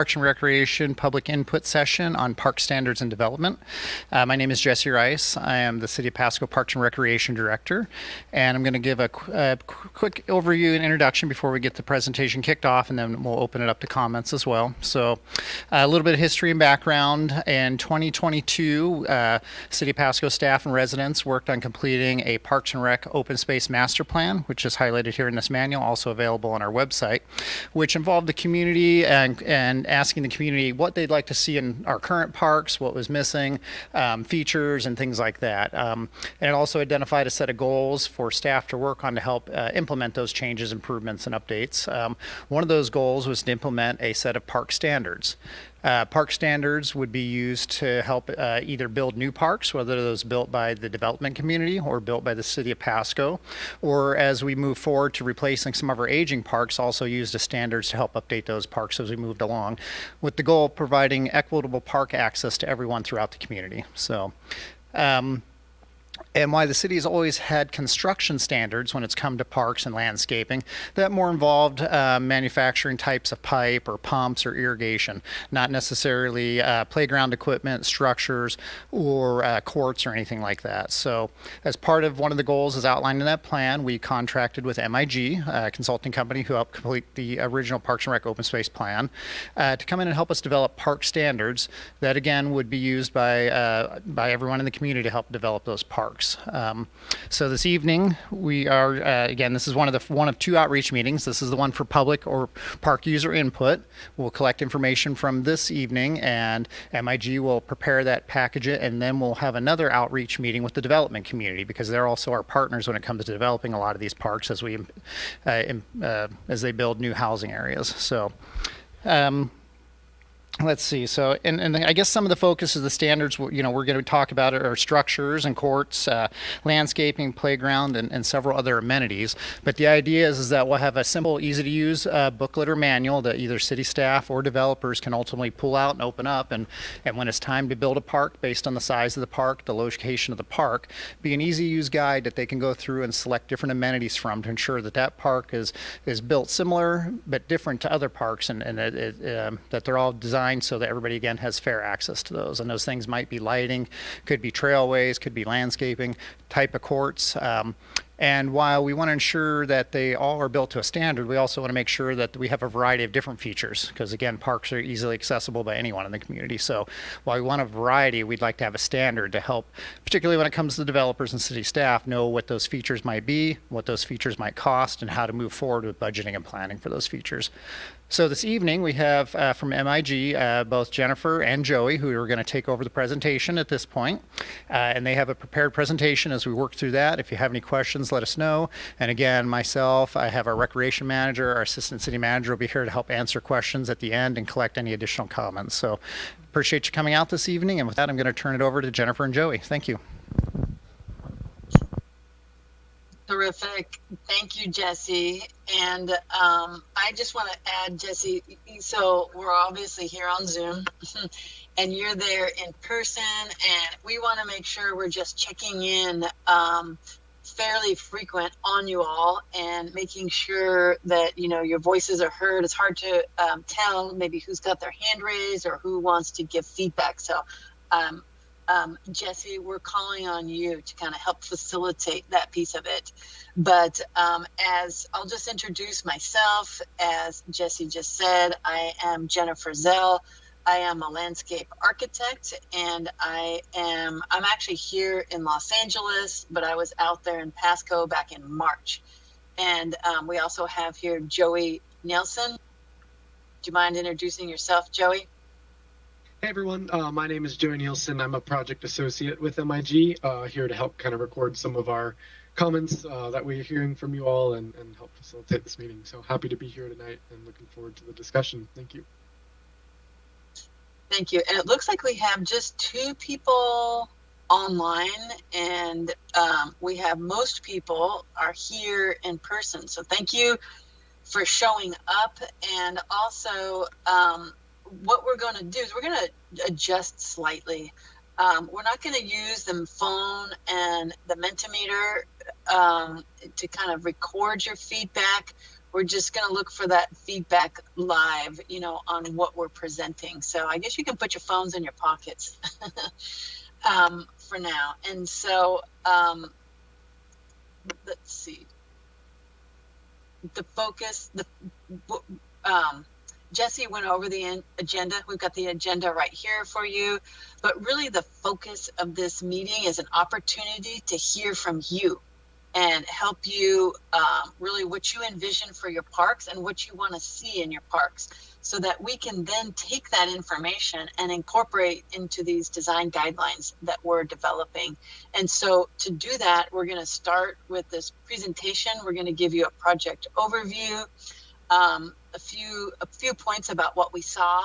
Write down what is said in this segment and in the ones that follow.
Parks and Recreation public input session on park standards and development. My name is Jesse Rice. I am the City of Pasco Parks and Recreation Director, and I'm going to give a quick overview and introduction before we get the presentation kicked off, and then we'll open it up to comments as well. So a little bit of history and background. In 2022, City of Pasco staff and residents worked on completing a Parks and Rec open space master plan, which is highlighted here in this manual, also available on our website, which involved the community and asking the community what they'd like to see in our current parks, what was missing, features and things like that. And it also identified a set of goals for staff to work on to help implement those changes, improvements, and updates. One of those goals was to implement a set of park standards. Park standards would be used to help either build new parks, whether those built by the development community or built by the City of Pasco, or as we move forward to replacing some of our aging parks, also use the standards to help update those parks as we moved along, with the goal of providing equitable park access to everyone throughout the community. So. And why the city has always had construction standards when it's come to parks and landscaping that more involved manufacturing types of pipe or pumps or irrigation, not necessarily playground equipment, structures, or courts or anything like that. So as part of one of the goals as outlined in that plan, we contracted with MIG, a consulting company who helped complete the original Parks and Rec open space plan, to come in and help us develop park standards that again would be used by everyone in the community to help develop those parks. So this evening we are again, this is one of two outreach meetings. This is the one for public or park user input. We'll collect information from this evening, and MIG will prepare that, package it, and then we'll have another outreach meeting with the development community, because they're also our partners when it comes to developing a lot of these parks as as they build new housing areas. So. Let's see. So, and I guess some of the focus of the standards, we're going to talk about are structures and courts, landscaping, playground, and several other amenities. But the idea is that we'll have a simple, easy to use booklet or manual that either city staff or developers can ultimately pull out and open up. And when it's time to build a park based on the size of the park, the location of the park, be an easy to use guide that they can go through and select different amenities from to ensure that that park is built similar but different to other parks, and that they're all designed so that everybody again has fair access to those. And those things might be lighting, could be trailways, could be landscaping, type of courts. And while we want to ensure that they all are built to a standard, we also want to make sure that we have a variety of different features, because again, parks are easily accessible by anyone in the community. So while we want a variety, we'd like to have a standard to help, particularly when it comes to developers and city staff, know what those features might be, what those features might cost, and how to move forward with budgeting and planning for those features. So this evening we have from MIG both Jennifer and Joey, who are going to take over the presentation at this point. And they have a prepared presentation as we work through that. If you have any questions, let us know. And again, myself, I have our recreation manager, our assistant city manager will be here to help answer questions at the end and collect any additional comments. So appreciate you coming out this evening. And with that, I'm going to turn it over to Jennifer and Joey. Thank you. Terrific. Thank you, Jesse. And I just want to add, Jesse, so we're obviously here on Zoom and you're there in person, and we want to make sure we're just checking in fairly frequent on you all and making sure that, your voices are heard. It's hard to tell maybe who's got their hand raised or who wants to give feedback. So Jesse, we're calling on you to kind of help facilitate that piece of it. But as I'll just introduce myself, as Jesse just said, I am Jennifer Zell. I am a landscape architect, and I'm actually here in Los Angeles, but I was out there in Pasco back in March. And we also have here Joey Nielsen. Do you mind introducing yourself, Joey? Hey everyone, my name is Joey Nielsen. I'm a project associate with MIG, here to help kind of record some of our comments that we're hearing from you all and help facilitate this meeting. So happy to be here tonight and looking forward to the discussion. Thank you. Thank you. And it looks like we have just 2 people online, and we have most people are here in person. So thank you for showing up. And also, what we're going to do is we're going to adjust slightly. We're not going to use the phone and the Mentimeter to kind of record your feedback. we're just going to look for that feedback live, on what we're presenting. So I guess you can put your phones in your pockets for now. And so let's see. The focus, Jesse went over the agenda. We've got the agenda right here for you. But really the focus of this meeting is an opportunity to hear from you and help you really what you envision for your parks and what you want to see in your parks, so that we can then take that information and incorporate into these design guidelines that we're developing. And so to do that, we're going to start with this presentation. We're going to give you a project overview, a few points about what we saw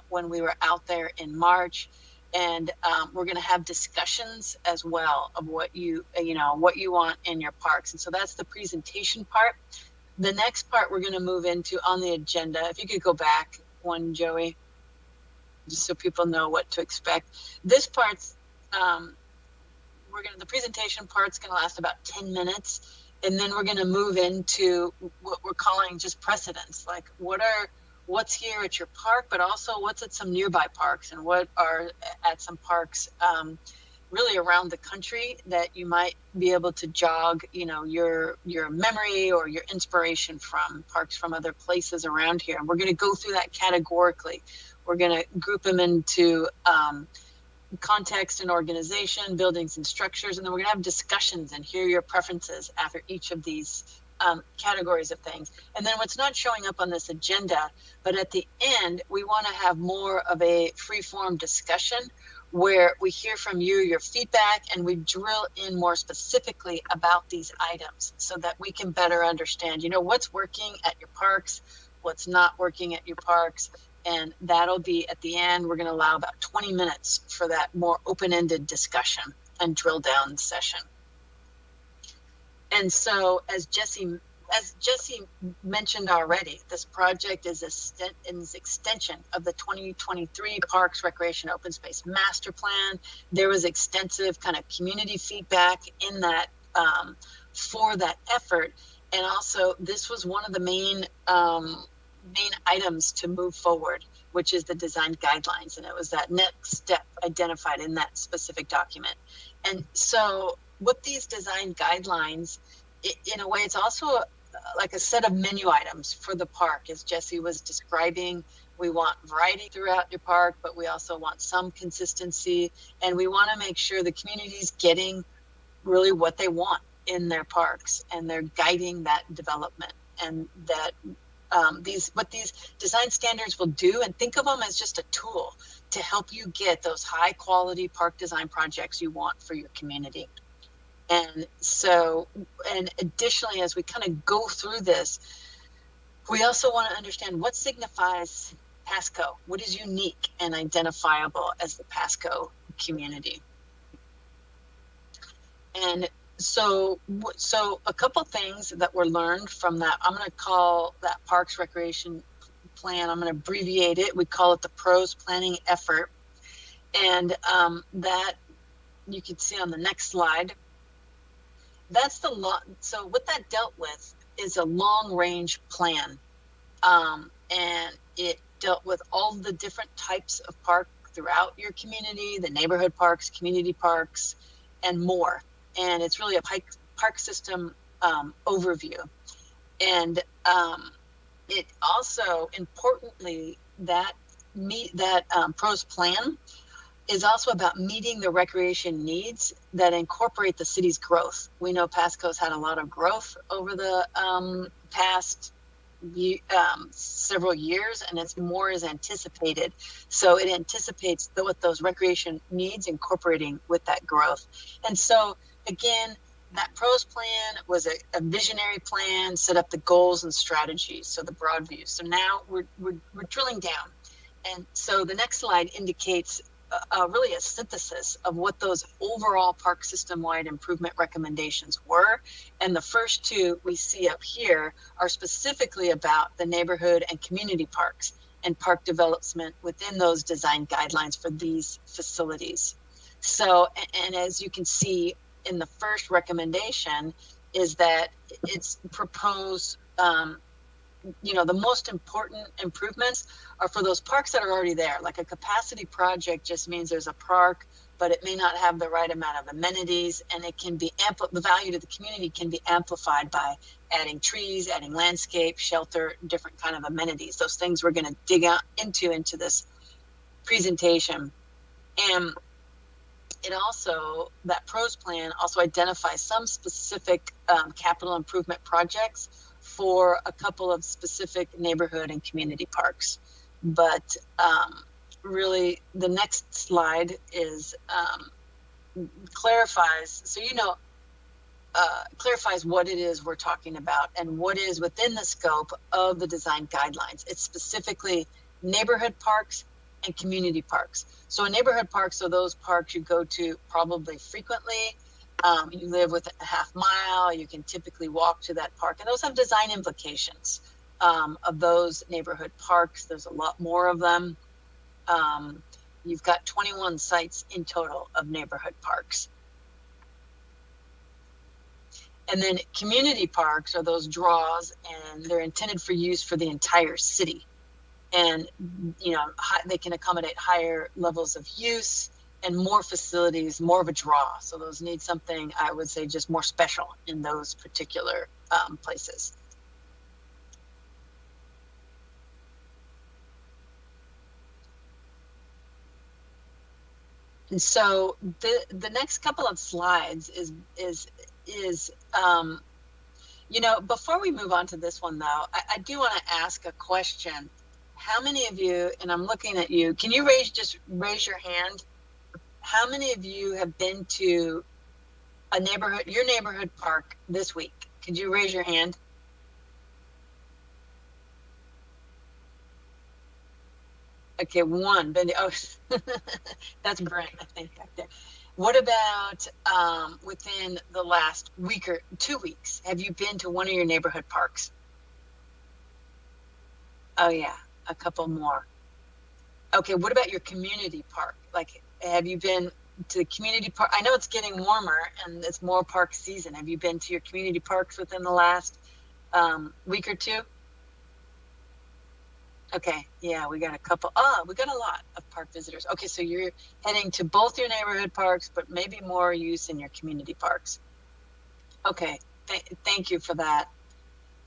when we were out there in March. And we're going to have discussions as well of what you want in your parks. And so that's the presentation part. The next part we're going to move into on the agenda. If you could go back one, Joey, just so people know what to expect. This part's the presentation part's going to last about 10 minutes. And then we're going to move into what we're calling just precedents, like what's here at your park, but also what's at some nearby parks, and what are at some parks really around the country that you might be able to jog, your memory or your inspiration from parks from other places around here. And we're going to go through that categorically. We're going to group them into context and organization, buildings and structures, and then we're going to have discussions and hear your preferences after each of these categories of things. And then what's not showing up on this agenda, but at the end, we want to have more of a free-form discussion where we hear from you, your feedback, and we drill in more specifically about these items so that we can better understand, what's working at your parks, what's not working at your parks. And that'll be at the end. We're going to allow about 20 minutes for that more open-ended discussion and drill down session. And so as Jesse mentioned already, this project is an extension of the 2023 Parks, Recreation, Open Space Master Plan. There was extensive kind of community feedback in that for that effort. And also this was one of the main items to move forward, which is the design guidelines. And it was that next step identified in that specific document. And so with these design guidelines, in a way, it's also like a set of menu items for the park. As Jesse was describing, we want variety throughout your park, but we also want some consistency. And we want to make sure the community's getting really what they want in their parks, and they're guiding that development. And that what these design standards will do, and think of them as just a tool to help you get those high quality park design projects you want for your community. And so, and additionally, as we kind of go through this, we also want to understand what signifies Pasco, what is unique and identifiable as the Pasco community. And so a couple things that were learned from that, I'm going to call that Parks Recreation Plan, I'm going to abbreviate it. We call it the PROS planning effort. And that you can see on the next slide. That's so what that dealt with is a long range plan. And it dealt with all the different types of park throughout your community, the neighborhood parks, community parks, and more. And it's really a park system overview. And it also, importantly, that PROS plan is also about meeting the recreation needs that incorporate the city's growth. We know Pasco's had a lot of growth over the past several years, and it's more is anticipated. So it anticipates what those recreation needs incorporating with that growth. And so again, that PROS plan was a visionary plan, set up the goals and strategies, so the broad view. So now we're drilling down. And so the next slide indicates really a synthesis of what those overall park system-wide improvement recommendations were. And the first two we see up here are specifically about the neighborhood and community parks and park development within those design guidelines for these facilities. So, and as you can see in the first recommendation is that it's proposed the most important improvements are for those parks that are already there. Like a capacity project just means there's a park, but it may not have the right amount of amenities, and it can be the value to the community can be amplified by adding trees, adding landscape, shelter, different kind of amenities. Those things we're going to dig into this presentation. And it also, that PROS plan also identifies some specific capital improvement projects for a couple of specific neighborhood and community parks. But really, the next slide is clarifies what it is we're talking about and what is within the scope of the design guidelines. It's specifically neighborhood parks and community parks. So a neighborhood parks are those parks you go to probably frequently. You live within a half mile, you can typically walk to that park, and those have design implications of those neighborhood parks. There's a lot more of them. You've got 21 sites in total of neighborhood parks. And then community parks are those draws, and they're intended for use for the entire city. And, they can accommodate higher levels of use and more facilities, more of a draw. So those need something, I would say, just more special in those particular places. And so the next couple of slides is before we move on to this one, though, I do want to ask a question. How many of you, and I'm looking at you, can you raise your hand? How many of you have been to your neighborhood park this week? Could you raise your hand? Okay, one. Oh, that's Brent, I think, back there. What about within the last week or 2 weeks? Have you been to one of your neighborhood parks? Oh, yeah, a couple more. Okay, what about your community park? Like, have you been to the community park? I know it's getting warmer and it's more park season. Have you been to your community parks within the last week or two? Okay, yeah, we got a couple. We got a lot of park visitors. Okay, so you're heading to both your neighborhood parks, but maybe more use in your community parks. Okay, thank you for that.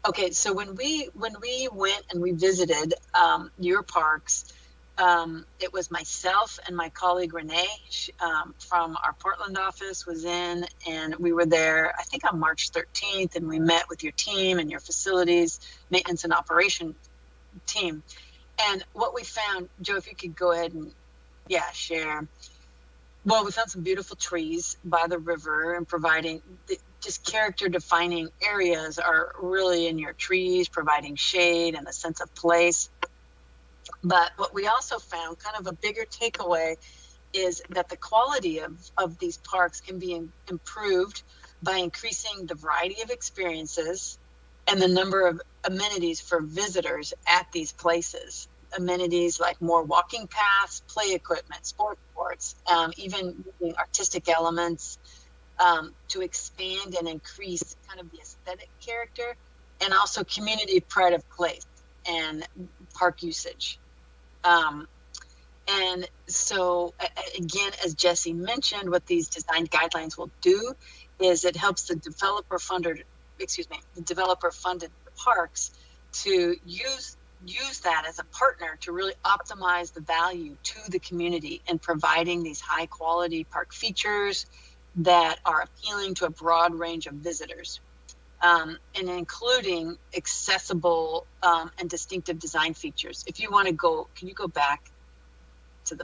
Okay, so when we went and we visited your parks, it was myself and my colleague Renee from our Portland office was in, and we were there, I think on March 13th, and we met with your team and your facilities, maintenance and operation team. And what we found, Joe, if you could go ahead and share. Well, we found some beautiful trees by the river, and providing just character defining areas are really in your trees, providing shade and a sense of place. But what we also found, kind of a bigger takeaway, is that the quality of these parks can be improved by increasing the variety of experiences and the number of amenities for visitors at these places. Amenities like more walking paths, play equipment, sports, even using artistic elements to expand and increase kind of the aesthetic character, and also community pride of place and park usage. And so, again, as Jesse mentioned, what these design guidelines will do is it helps the developer-funded parks to use that as a partner to really optimize the value to the community in providing these high quality park features that are appealing to a broad range of visitors, and including accessible and distinctive design features. If you want to go, can you go back to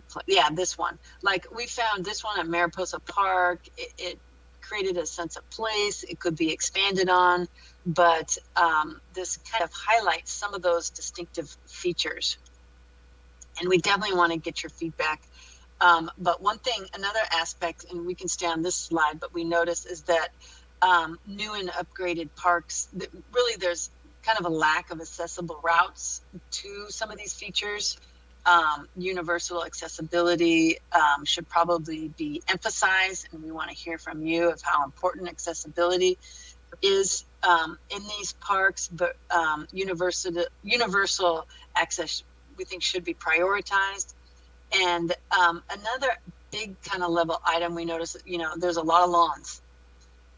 this one? Like, we found this one at Mariposa Park. It created a sense of place. It could be expanded on, but this kind of highlights some of those distinctive features. And we definitely want to get your feedback. But another aspect, and we can stay on this slide, but we notice is that new and upgraded parks, really there's kind of a lack of accessible routes to some of these features. Universal accessibility should probably be emphasized, and we want to hear from you of how important accessibility is in these parks, but universal access we think should be prioritized. And another big kind of level item we notice, there's a lot of lawns,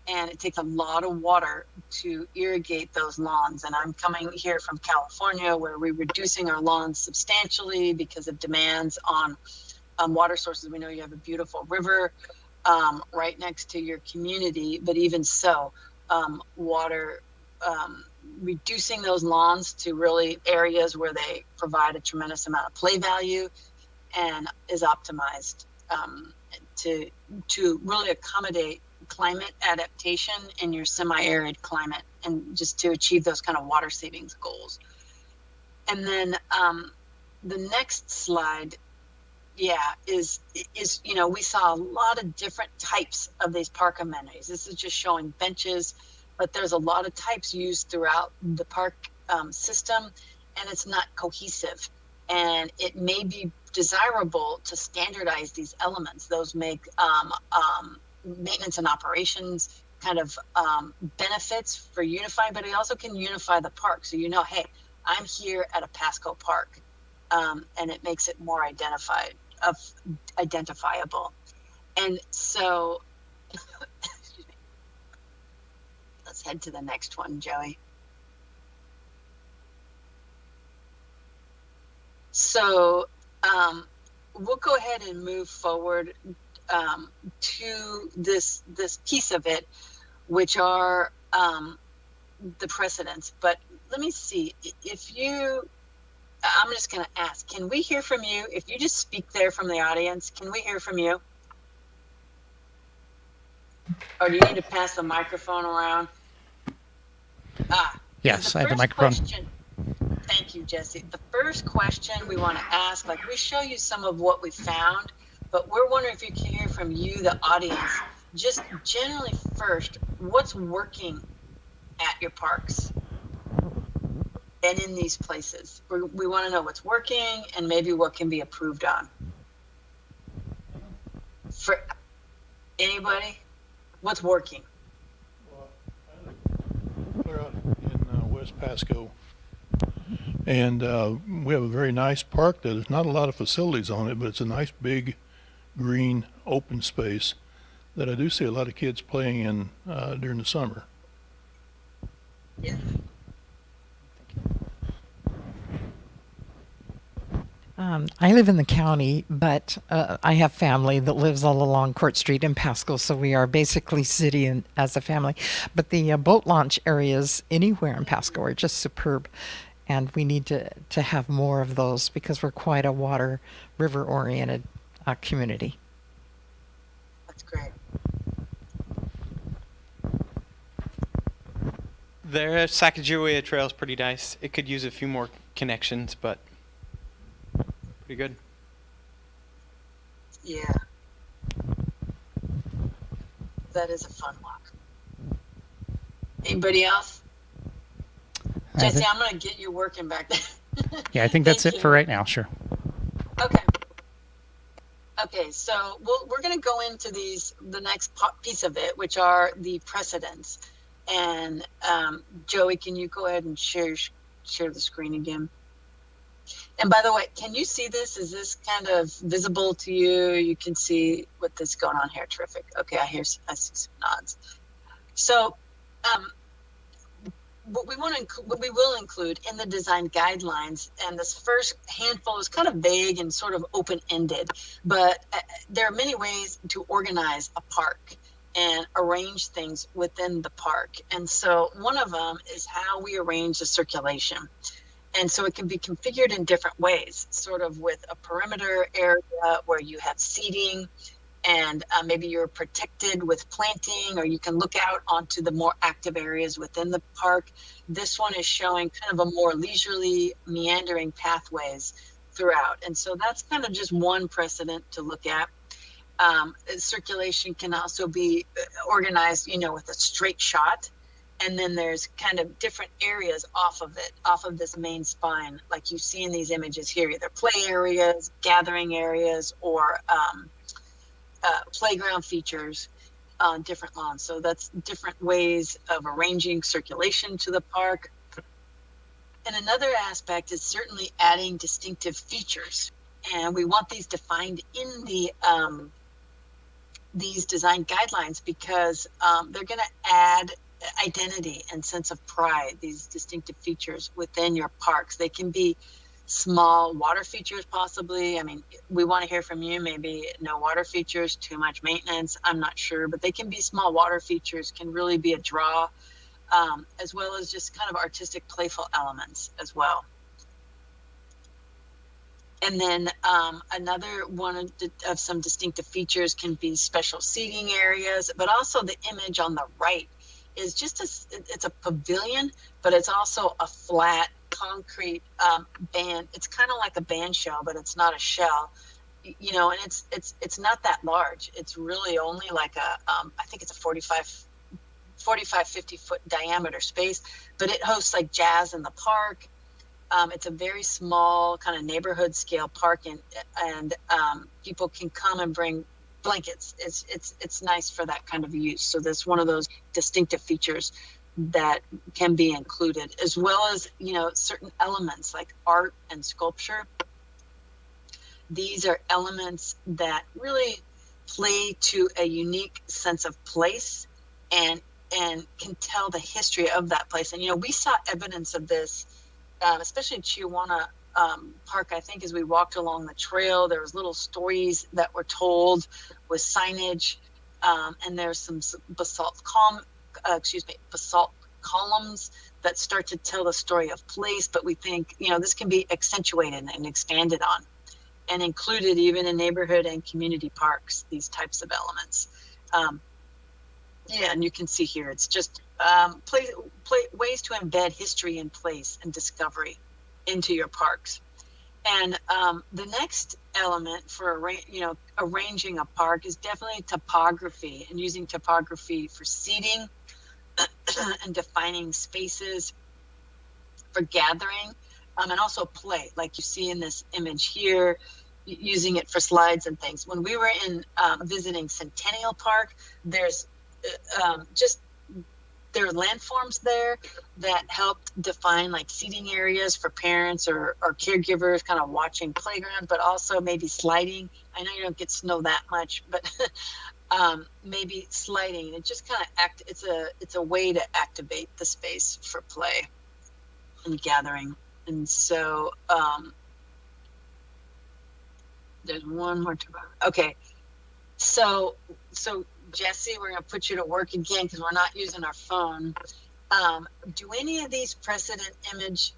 and it takes a lot of water to irrigate those lawns. And I'm coming here from California, where we're reducing our lawns substantially because of demands on water sources. We know you have a beautiful river right next to your community, but even so, water, reducing those lawns to really areas where they provide a tremendous amount of play value and is optimized to really accommodate climate adaptation in your semi-arid climate, and just to achieve those kind of water savings goals. And then the next slide, is we saw a lot of different types of these park amenities. This is just showing benches, but there's a lot of types used throughout the park system, and it's not cohesive. And it may be desirable to standardize these elements. Those make maintenance and operations kind of benefits for unifying, but it also can unify the park. So hey, I'm here at a Pasco park, and it makes it more identifiable. And so let's head to the next one, Joey. So we'll go ahead and move forward to this piece of it, which are the precedents. But let me see if I'm just going to ask, can we hear from you? If you just speak there from the audience, can we hear from you? Or do you need to pass the microphone around? Yes, I have the microphone. Thank you, Jesse. The first question we want to ask, we show you some of what we found, but we're wondering if you can hear from you, the audience, just generally first, what's working at your parks and in these places? We want to know what's working and maybe what can be improved on. For anybody, what's working? Well, we're out in West Pasco, and we have a very nice park that there's not a lot of facilities on it, but it's a nice big green open space that I do see a lot of kids playing in during the summer. Yeah. I live in the county, but I have family that lives all along Court Street in Pasco, so we are basically city as a family. But the boat launch areas anywhere in Pasco are just superb, and we need to have more of those because we're quite a river-oriented community. That's great. The Sacagawea Trail is pretty nice. It could use a few more connections, but pretty good. Yeah. That is a fun walk. Anybody else? Jesse, I'm going to get you working back there. Yeah, I think that's it for right now. Sure. Okay, so we're going to go into the next piece of it, which are the precedents. And Joey, can you go ahead and share the screen again? And by the way, can you see this? Is this kind of visible to you? You can see what this going on here. Terrific. Okay, I see some nods. So what we will include in the design guidelines, and this first handful is kind of vague and sort of open-ended, but there are many ways to organize a park and arrange things within the park. And so one of them is how we arrange the circulation. And so it can be configured in different ways, sort of with a perimeter area where you have seating, and maybe you're protected with planting, or you can look out onto the more active areas within the park. This one is showing kind of a more leisurely, meandering pathways throughout. And so that's kind of just one precedent to look at. Circulation can also be organized, with a straight shot. And then there's kind of different areas off of this main spine, like you see in these images here, either play areas, gathering areas, or playground features. different lawns. So that's different ways of arranging circulation to the park. And another aspect is certainly adding distinctive features. And we want these defined in the these design guidelines because they're going to add identity and sense of pride, these distinctive features within your parks. They can be small water features possibly. I mean, we want to hear from you. Maybe no water features, too much maintenance, I'm not sure, but they can be small water features, can really be a draw, as well as just kind of artistic, playful elements as well. And then another one of some distinctive features can be special seating areas, but also the image on the right is just it's a pavilion, but it's also a flat concrete band. It's kind of like a band shell, but it's not a shell, you know, and it's not that large. It's really only like a I think it's a 45 50 foot diameter space, but it hosts like jazz in the park. It's a very small kind of neighborhood scale park, and people can come and bring blankets. It's nice for that kind of use. So that's one of those distinctive features that can be included, as well as, you know, certain elements like art and sculpture. These are elements that really play to a unique sense of place and can tell the history of that place. And, you know, we saw evidence of this, especially in Chihuahua Park. I think as we walked along the trail, there was little stories that were told with signage, and there's some basalt columns that start to tell the story of place. But we think, you know, this can be accentuated and expanded on and included even in neighborhood and community parks, these types of elements. Yeah, and you can see here, it's just ways to embed history and place and discovery into your parks. And the next element for arranging a park is definitely topography, and using topography for seating and defining spaces for gathering, and also play, like you see in this image here, using it for slides and things. When we were in visiting Centennial Park, there's there are landforms there that helped define like seating areas for parents or caregivers kind of watching playground, but also maybe sliding. I know you don't get snow that much, but maybe sliding. It just kind of it's a way to activate the space for play and gathering. And so there's one more to okay. So Jesse, we're going to put you to work again because we're not using our phone. Do any of these precedent image,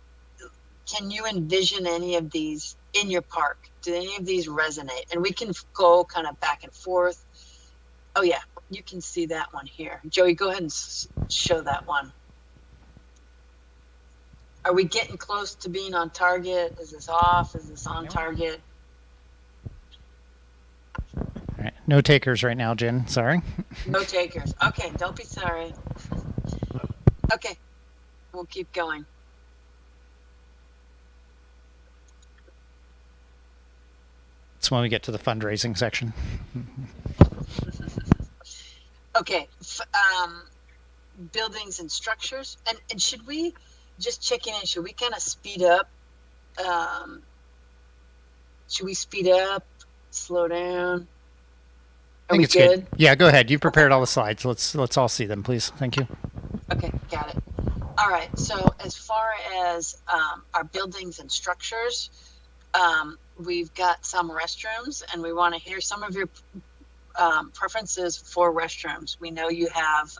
can you envision any of these in your park? Do any of these resonate? And we can go kind of back and forth. Oh yeah, you can see that one here. Joey, go ahead and show that one. Are we getting close to being on target? Is this off? Is this on target? All right. No takers right now, Jen. Sorry. No takers. Okay, don't be sorry. Okay, we'll keep going. It's when we get to the fundraising section. Okay, buildings and structures. And should we just check in? Should we kind of speed up? Should we speed up? Slow down? I think it's good. Yeah, go ahead. You prepared all the slides. Let's all see them, please. Thank you. Okay, got it. All right. So as far as our buildings and structures, we've got some restrooms, and we want to hear some of your preferences for restrooms. We know you have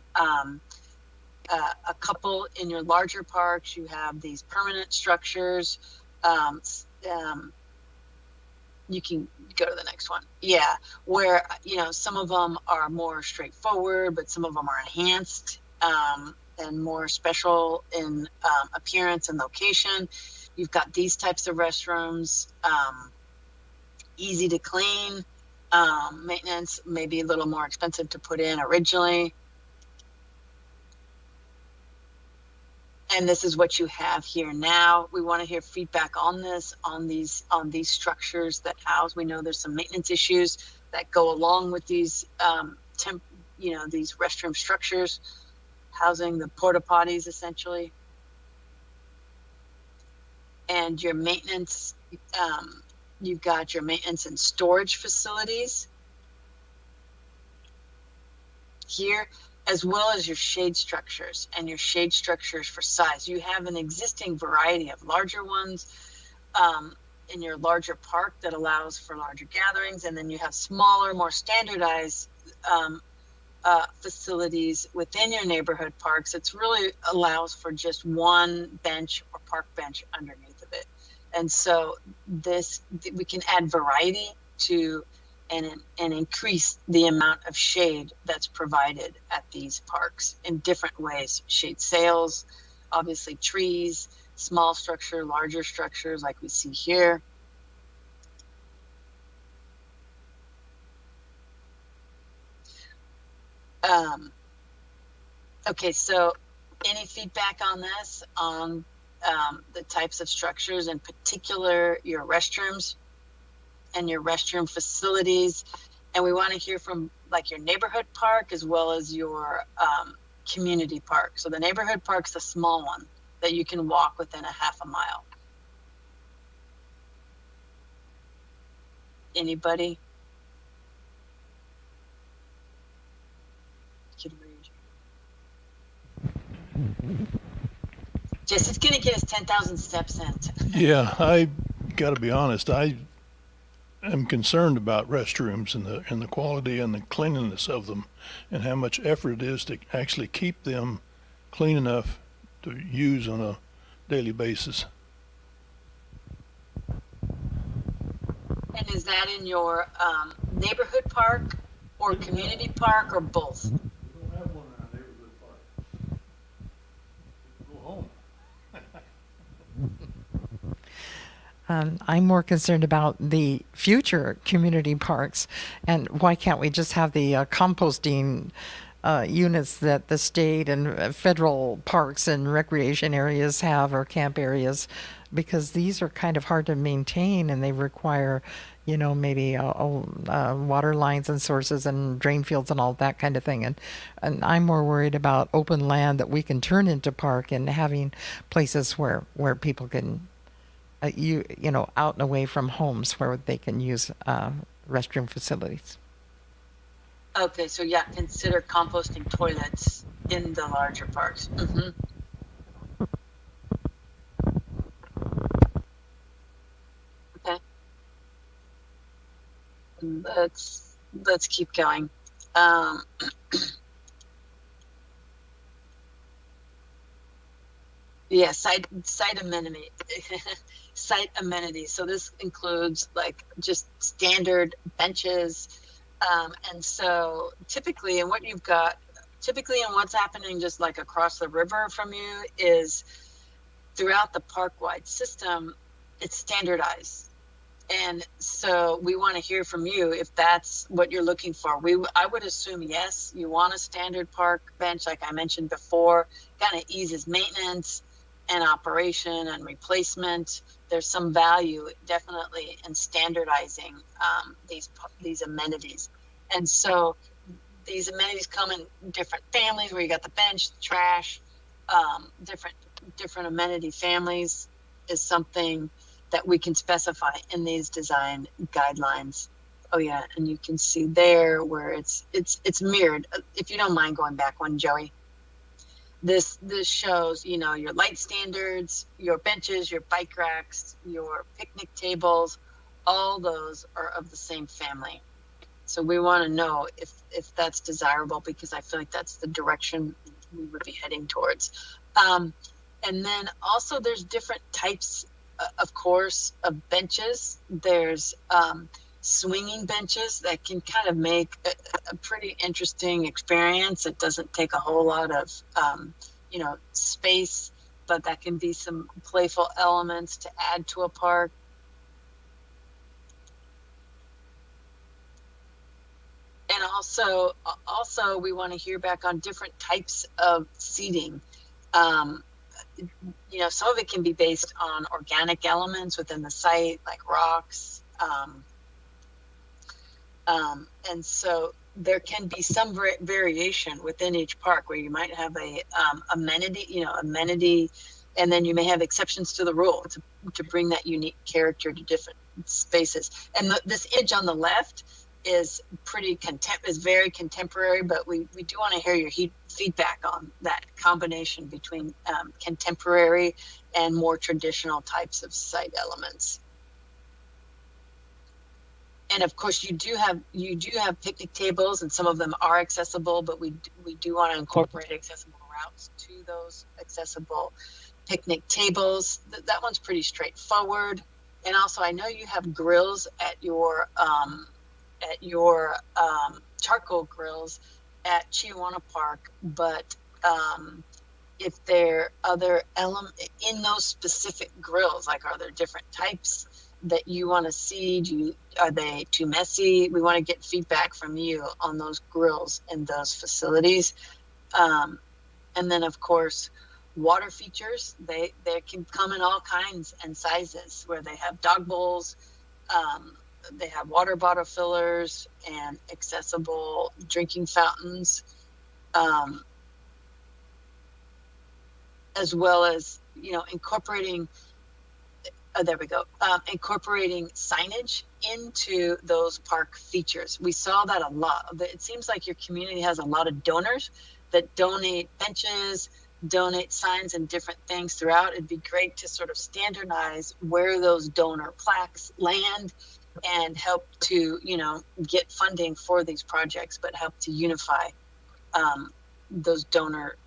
a couple in your larger parks. You have these permanent structures. You can go to the next one. Yeah, where, you know, some of them are more straightforward, but some of them are enhanced and more special in appearance and location. You've got these types of restrooms, easy to clean, maintenance maybe a little more expensive to put in originally. And this is what you have here now. We want to hear feedback on this, on these structures that house. We know there's some maintenance issues that go along with these these restroom structures housing the porta potties essentially. And your maintenance, you've got your maintenance and storage facilities here, as well as your shade structures and your shade structures for size. You have an existing variety of larger ones in your larger park that allows for larger gatherings, and then you have smaller, more standardized facilities within your neighborhood parks. It's really allows for just one bench or park bench underneath of it. And so we can add variety to and increase the amount of shade that's provided at these parks in different ways. Shade sails, obviously trees, small structure, larger structures like we see here. Okay, so any feedback on this, on the types of structures, in particular your restrooms and your restroom facilities? And we want to hear from like your neighborhood park as well as your community park. So the neighborhood park's the small one that you can walk within a half a mile. Anybody? Jesse's gonna get his 10,000 steps in. Yeah, I got to be honest. I am concerned about restrooms and the quality and the cleanliness of them, and how much effort it is to actually keep them clean enough to use on a daily basis. And is that in your neighborhood park or community park or both? We don't have one in our neighborhood park. Go home. I'm more concerned about the future community parks, and why can't we just have the composting units that the state and federal parks and recreation areas have, or camp areas, because these are kind of hard to maintain and they require, maybe water lines and sources and drain fields and all that kind of thing. And I'm more worried about open land that we can turn into park, and having places where people can out and away from homes where they can use restroom facilities. Okay, so yeah, consider composting toilets in the larger parks. Mm-hmm. Okay. Let's keep going. Yeah, site amenity, site amenities. So this includes like just standard benches, and so typically, and what's happening just like across the river from you is throughout the park-wide system, it's standardized. And so we want to hear from you if that's what you're looking for. I would assume, yes, you want a standard park bench, like I mentioned before, kind of eases maintenance and operation and replacement. There's some value definitely in standardizing these amenities. And so these amenities come in different families, where you got the bench, the trash, different amenity families is something that we can specify in these design guidelines. Oh yeah, and you can see there where it's mirrored. If you don't mind going back one, Joey. This shows, your light standards, your benches, your bike racks, your picnic tables, all those are of the same family. So we want to know if that's desirable, because I feel like that's the direction we would be heading towards. And then also there's different types, of course, of benches. There's swinging benches that can kind of make a pretty interesting experience. It doesn't take a whole lot of space, but that can be some playful elements to add to a park. And also we want to hear back on different types of seating. Some of it can be based on organic elements within the site, like rocks. And so there can be some variation within each park where you might have a amenity, and then you may have exceptions to the rule to bring that unique character to different spaces. And this image on the left is very contemporary, but we do want to hear your feedback on that combination between contemporary and more traditional types of site elements. And of course, you do have picnic tables, and some of them are accessible, but we do want to incorporate accessible routes to those accessible picnic tables. That one's pretty straightforward. And also, I know you have grills at your charcoal grills at Chihuahua Park, but if there are other elements in those specific grills, like are there different types that you want to see? Are they too messy? We want to get feedback from you on those grills and those facilities. And then, of course, water features. They can come in all kinds and sizes, where they have dog bowls, they have water bottle fillers, and accessible drinking fountains, as well as incorporating. There we go. Incorporating signage into those park features. We saw that a lot. It seems like your community has a lot of donors that donate benches, donate signs and different things throughout. It'd be great to sort of standardize where those donor plaques land and help to, get funding for these projects, but help to unify those donor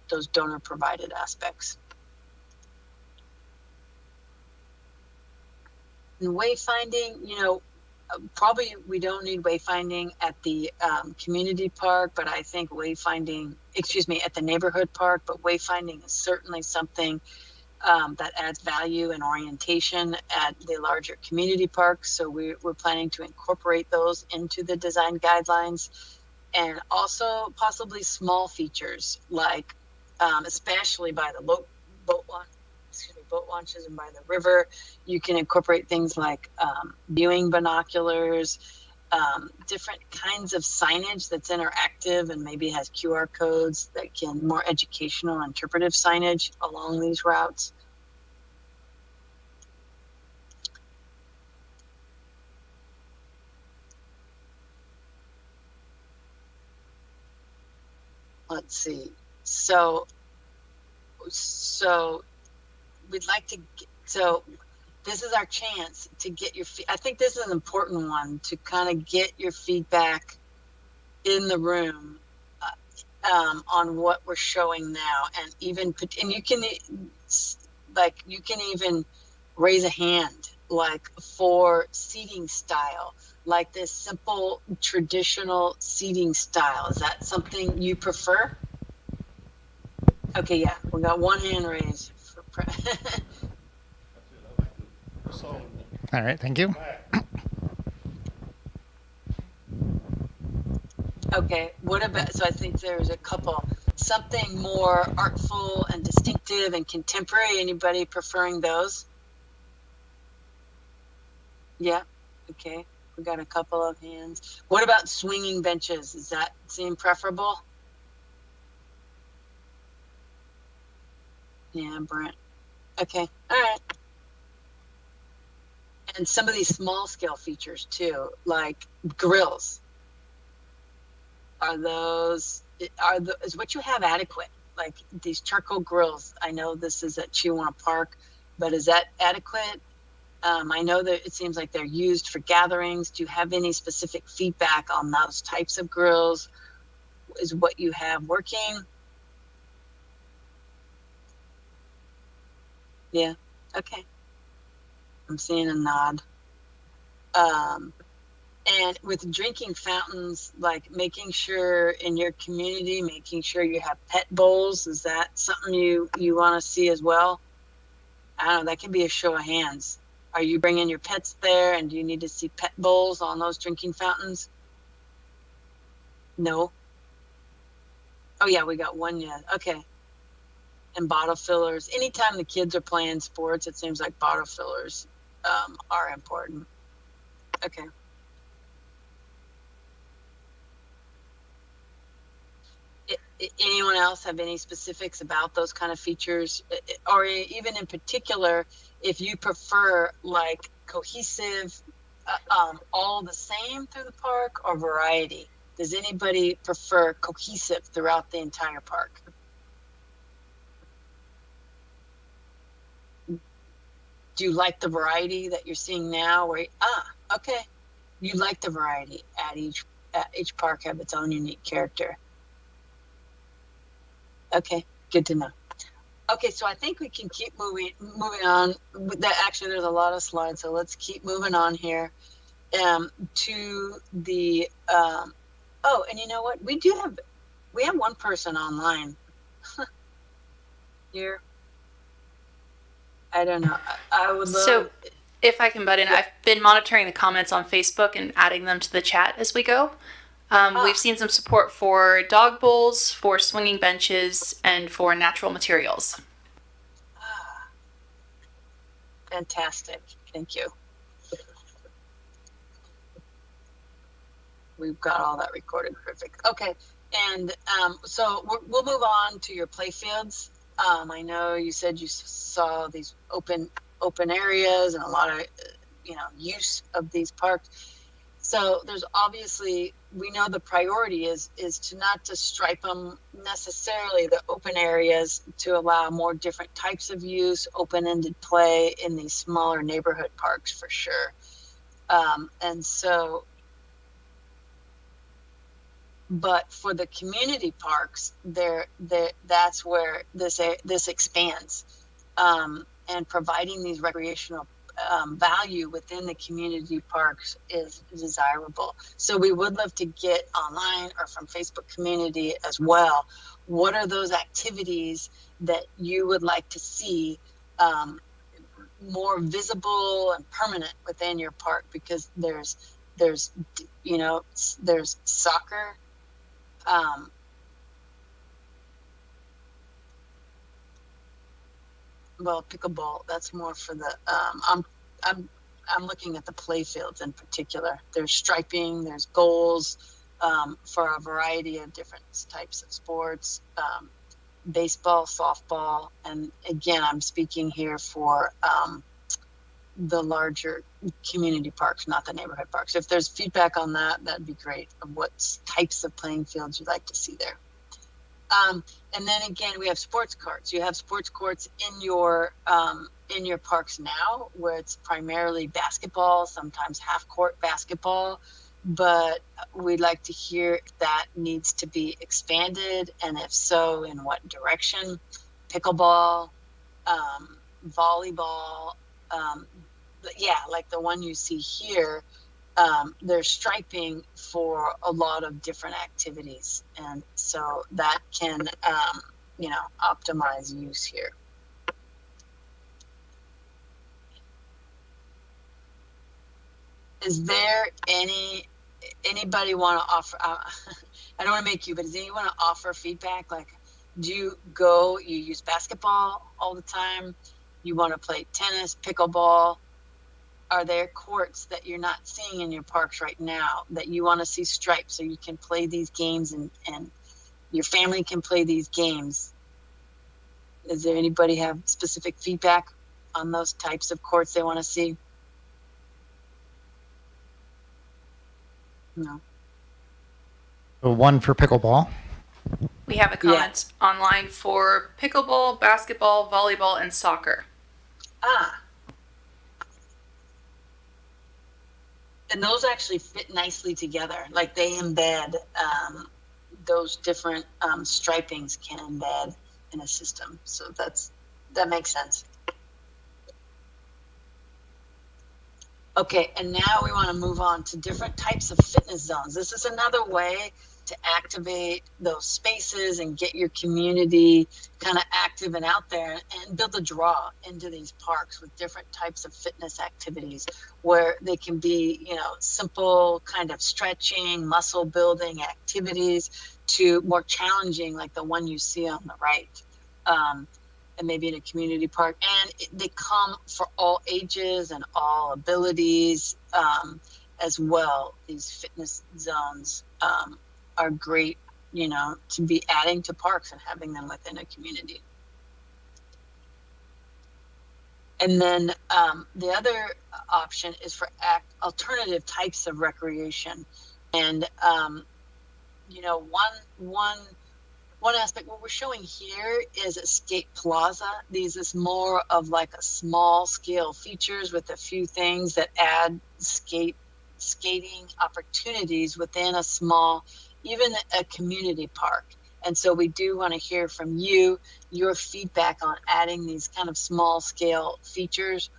provided aspects. And wayfinding, probably we don't need wayfinding at the community park, but I think at the neighborhood park, but wayfinding is certainly something that adds value and orientation at the larger community parks. So we're planning to incorporate those into the design guidelines, and also possibly small features like, especially by the boat launches and by the river, you can incorporate things like viewing binoculars, different kinds of signage that's interactive and maybe has QR codes that can more educational, interpretive signage along these routes. Let's see. So we'd like to this is our chance to get your I think this is an important one, to kind of get your feedback in the room on what we're showing now, and you can even raise a hand, like for seating style, like this simple traditional seating style. Is that something you prefer? Okay, yeah, we got one hand raised. All right, thank you. Okay, what about, so I think there's a couple, something more artful and distinctive and contemporary. Anybody preferring those? Yeah, okay, we got a couple of hands. What about swinging benches? Does that seem preferable? Yeah, Brent. Okay, all right. And some of these small scale features too, like grills. Is what you have adequate? Like these charcoal grills. I know this is at Chihuahua Park, but is that adequate? I know that it seems like they're used for gatherings. Do you have any specific feedback on those types of grills? Is what you have working? Yeah, okay. I'm seeing a nod. And with drinking fountains, like making sure in your community, making sure you have pet bowls, is that something you want to see as well? I don't know, that can be a show of hands. Are you bringing your pets there, and do you need to see pet bowls on those drinking fountains? No? Oh yeah, we got one, yeah, okay. And bottle fillers. Anytime the kids are playing sports, it seems like bottle fillers are important. Okay. Anyone else have any specifics about those kind of features, or even in particular, if you prefer like cohesive, all the same through the park, or variety? Does anybody prefer cohesive throughout the entire park? Do you like the variety that you're seeing now? Okay, you like the variety at each park have its own unique character. Okay, good to know. Okay, so I think we can keep moving on. Actually, there's a lot of slides, so let's keep moving on here. To the oh, and you know what? We have one person online here. I don't know. I would love. So, if I can butt in, Yeah. I've been monitoring the comments on Facebook and adding them to the chat as we go. We've seen some support for dog bowls, for swinging benches, and for natural materials. Fantastic. Thank you. We've got all that recorded. Perfect. Okay. And so we'll move on to your play fields. I know you said you saw these open areas and a lot of use of these parks. So there's obviously, we know the priority is to not to stripe them necessarily, the open areas, to allow more different types of use, open-ended play in these smaller neighborhood parks for sure. And so, but for the community parks, that's where this expands, and providing these recreational value within the community parks is desirable. So we would love to get online or from Facebook community as well. What are those activities that you would like to see more visible and permanent within your park? Because there's soccer. Well, pickleball, that's more for the I'm looking at the play fields in particular. There's striping, there's goals for a variety of different types of sports, baseball, softball, and again, I'm speaking here for the larger community parks, not the neighborhood parks. If there's feedback on that, that'd be great, of what types of playing fields you'd like to see there. And then again, we have sports courts. You have sports courts in your parks now, where it's primarily basketball, sometimes half-court basketball. But we'd like to hear if that needs to be expanded, and if so, in what direction. Pickleball, volleyball, like the one you see here. There's striping for a lot of different activities, and so that can optimize use here. Is there anybody want to offer I don't want to make you, but does anyone want to offer feedback? Like, do you use basketball all the time? You want to play tennis, pickleball? Are there courts that you're not seeing in your parks right now that you want to see striped so you can play these games and your family can play these games? Is there anybody have specific feedback on those types of courts they want to see? No. One for pickleball. We have a comment online for pickleball, basketball, volleyball, and soccer. And those actually fit nicely together. Like they embed, those different stripings can embed in a system. So that makes sense. Okay, and now we want to move on to different types of fitness zones. This is another way to activate those spaces and get your community kind of active and out there, and build a draw into these parks with different types of fitness activities where they can be, simple kind of stretching, muscle building activities, to more challenging, like the one you see on the right, and maybe in a community park. And they come for all ages and all abilities as well. These fitness zones are great to be adding to parks and having them within a community. And then the other option is for alternative types of recreation. And, one aspect, what we're showing here is a skate plaza. These is more of like a small scale features with a few things that add skating opportunities within a small, even a community park. And so we do want to hear from you, your feedback on adding these kind of small scale features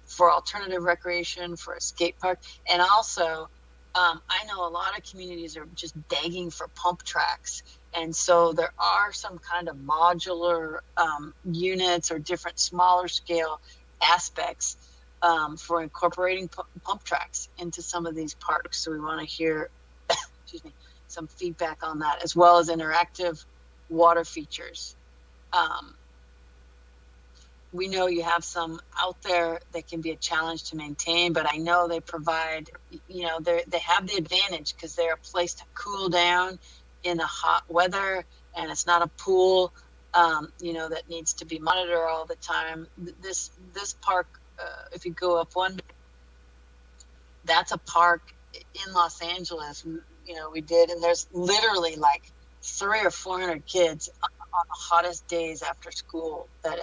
for alternative recreation, for a skate park. And also, I know a lot of communities are just begging for pump tracks. And so there are some kind of modular units or different smaller scale aspects for incorporating pump tracks into some of these parks. So we want to hear some feedback on that, as well as interactive water features. We know you have some out there that can be a challenge to maintain, but I know they provide, they have the advantage because they're a place to cool down in the hot weather, and it's not a pool, that needs to be monitored all the time. This park, if you go up one, that's a park in Los Angeles, we did, and there's literally like 300 or 400 kids on the hottest days after school that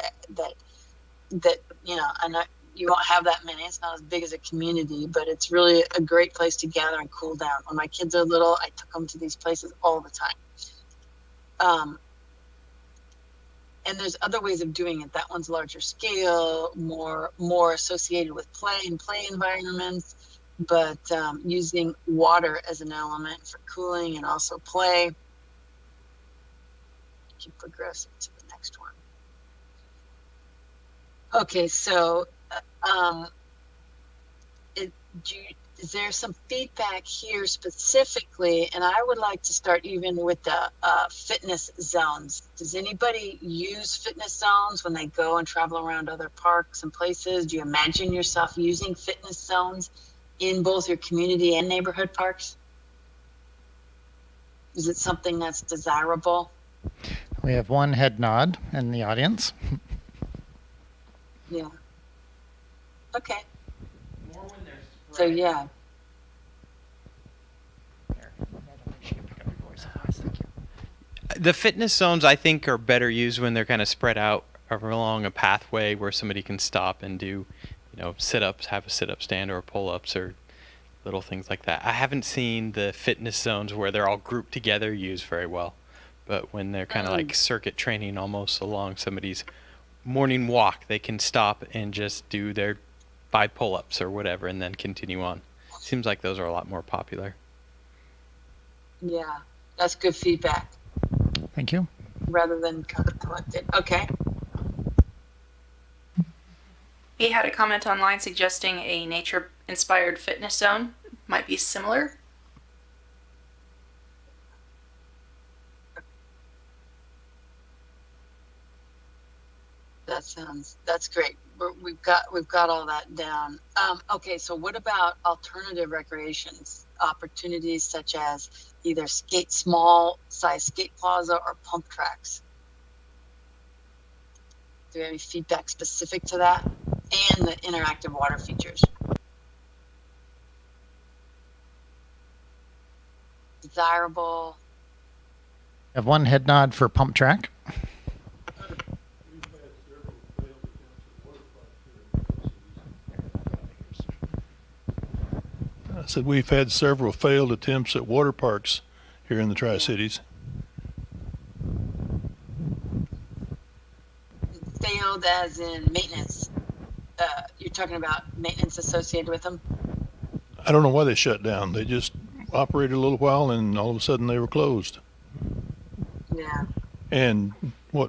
I know you won't have that many. It's not as big as a community, but it's really a great place to gather and cool down. When my kids are little, I took them to these places all the time. And there's other ways of doing it. That one's larger scale, more associated with play and play environments, but using water as an element for cooling and also play. Keep progressing to the next one. Okay, so is there some feedback here specifically? And I would like to start even with the fitness zones. Does anybody use fitness zones when they go and travel around other parks and places? Do you imagine yourself using fitness zones in both your community and neighborhood parks? Is it something that's desirable? We have one head nod in the audience. Yeah. Okay. So yeah. The fitness zones, I think, are better used when they're kind of spread out along a pathway where somebody can stop and do, sit-ups, have a sit-up stand or pull-ups or little things like that. I haven't seen the fitness zones where they're all grouped together used very well. But when they're kind of like circuit training almost along somebody's morning walk, they can stop and just do their 5 pull-ups or whatever and then continue on. Seems like those are a lot more popular. Yeah, that's good feedback. Thank you. Rather than kind of collected. Okay. We had a comment online suggesting a nature-inspired fitness zone might be similar. That's great. We've got all that down. Okay, so what about alternative recreations opportunities such as either small size skate plaza or pump tracks? Do we have any feedback specific to that? And the interactive water features. Desirable. We have one head nod for pump track. I said we've had several failed attempts at water parks here in the Tri-Cities. Failed as in maintenance. You're talking about maintenance associated with them? I don't know why they shut down. They just operated a little while and all of a sudden they were closed. Yeah. And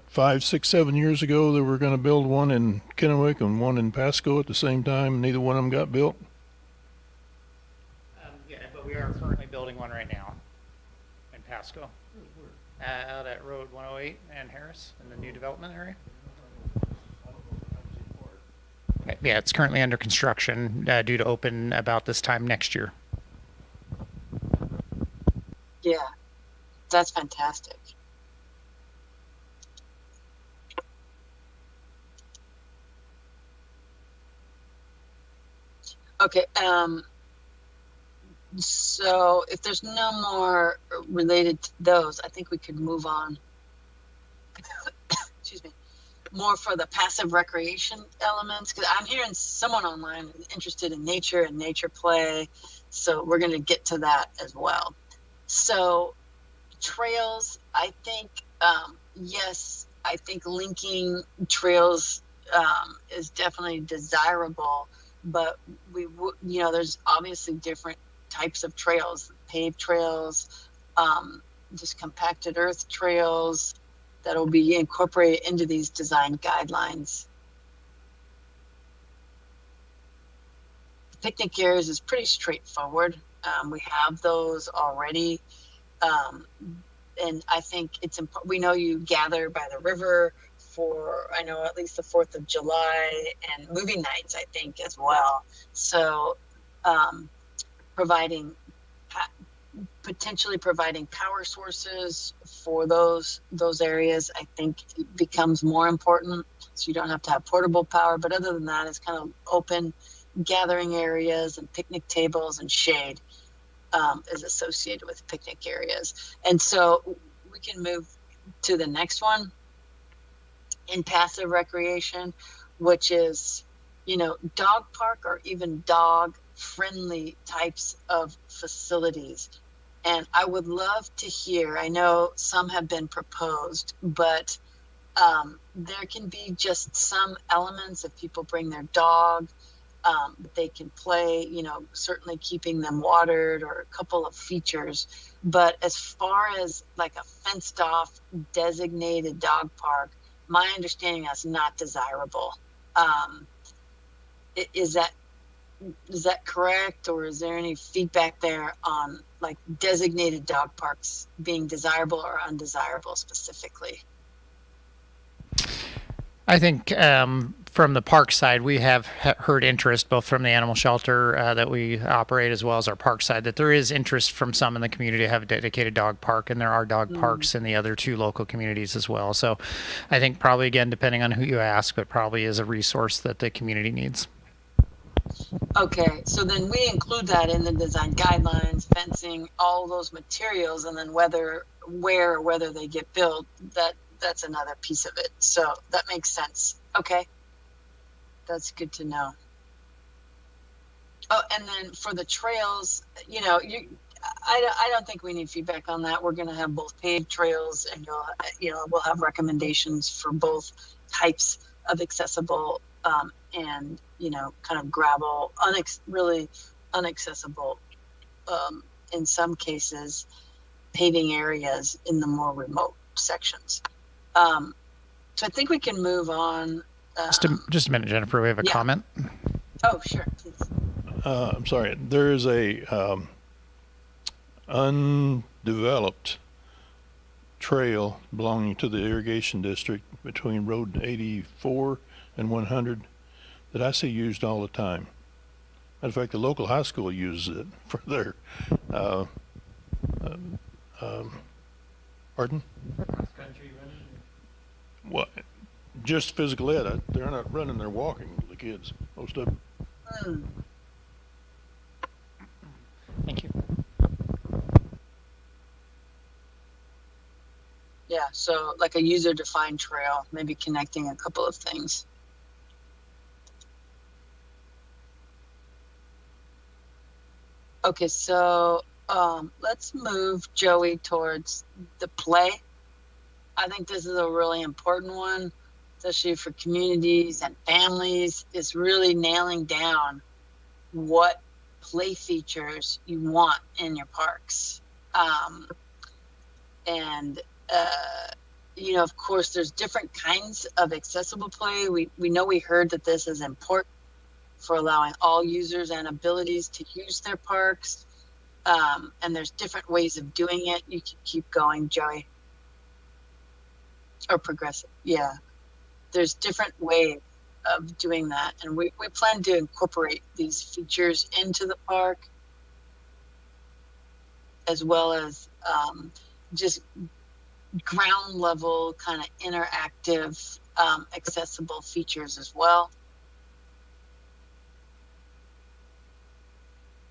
5, 6, 7 years ago they were going to build one in Kennewick and one in Pasco at the same time. Neither one of them got built. Yeah, but we are currently building one right now in Pasco, out at Road 108 and Harris in the new development area. Yeah, it's currently under construction, due to open about this time next year. Yeah. That's fantastic. Okay, so if there's no more related to those, I think we could move on. Excuse me. More for the passive recreation elements, because I'm hearing someone online is interested in nature and nature play, so we're going to get to that as well. So trails, I think, yes, I think linking trails is definitely desirable, but there's obviously different types of trails, paved trails, just compacted earth trails that will be incorporated into these design guidelines. Picnic areas is pretty straightforward. We have those already. And I think it's important. We know you gather by the river for, I know, at least the 4th of July and movie nights, I think, as well. So potentially providing power sources for those areas, I think it becomes more important. So you don't have to have portable power, but other than that, it's kind of open gathering areas and picnic tables and shade is associated with picnic areas. And so we can move to the next one in passive recreation, which is, dog park or even dog friendly types of facilities. And I would love to hear, I know some have been proposed, but there can be just some elements if people bring their dog, they can play, certainly keeping them watered or a couple of features. But as far as like a fenced off designated dog park, my understanding that's not desirable. Is that correct, or is there any feedback there on like designated dog parks being desirable or undesirable specifically? I think from the park side, we have heard interest both from the animal shelter that we operate as well as our park side, that there is interest from some in the community to have a dedicated dog park, and there are dog parks in the other 2 local communities as well. So I think probably, again, depending on who you ask, but probably is a resource that the community needs. Okay, so then we include that in the design guidelines, fencing, all those materials, and then whether they get built, that's another piece of it. So that makes sense. Okay, that's good to know. Oh, and then for the trails, I don't think we need feedback on that. We're going to have both paved trails, and we'll have recommendations for both types of accessible and kind of gravel, really unaccessible, in some cases, paving areas in the more remote sections. So I think we can move on. Just a minute, Jennifer. We have a comment. Oh, sure, please. I'm sorry. There is a undeveloped trail belonging to the irrigation district between Road 84 and 100 that I see used all the time. Matter of fact, the local high school uses it for their pardon? Cross-country running? What? Just physical ed. They're not running, they're walking, the kids, most of them. Thank you. Yeah, so like a user-defined trail, maybe connecting a couple of things. Okay, so let's move, Joey, towards the play. I think this is a really important one, especially for communities and families. It's really nailing down what play features you want in your parks. Of course, there's different kinds of accessible play. We know we heard that this is important for allowing all users and abilities to use their parks. And there's different ways of doing it. You can keep going, Joey. Or progressive. Yeah. There's different ways of doing that. And we plan to incorporate these features into the park, as well as just ground level kind of interactive, accessible features as well.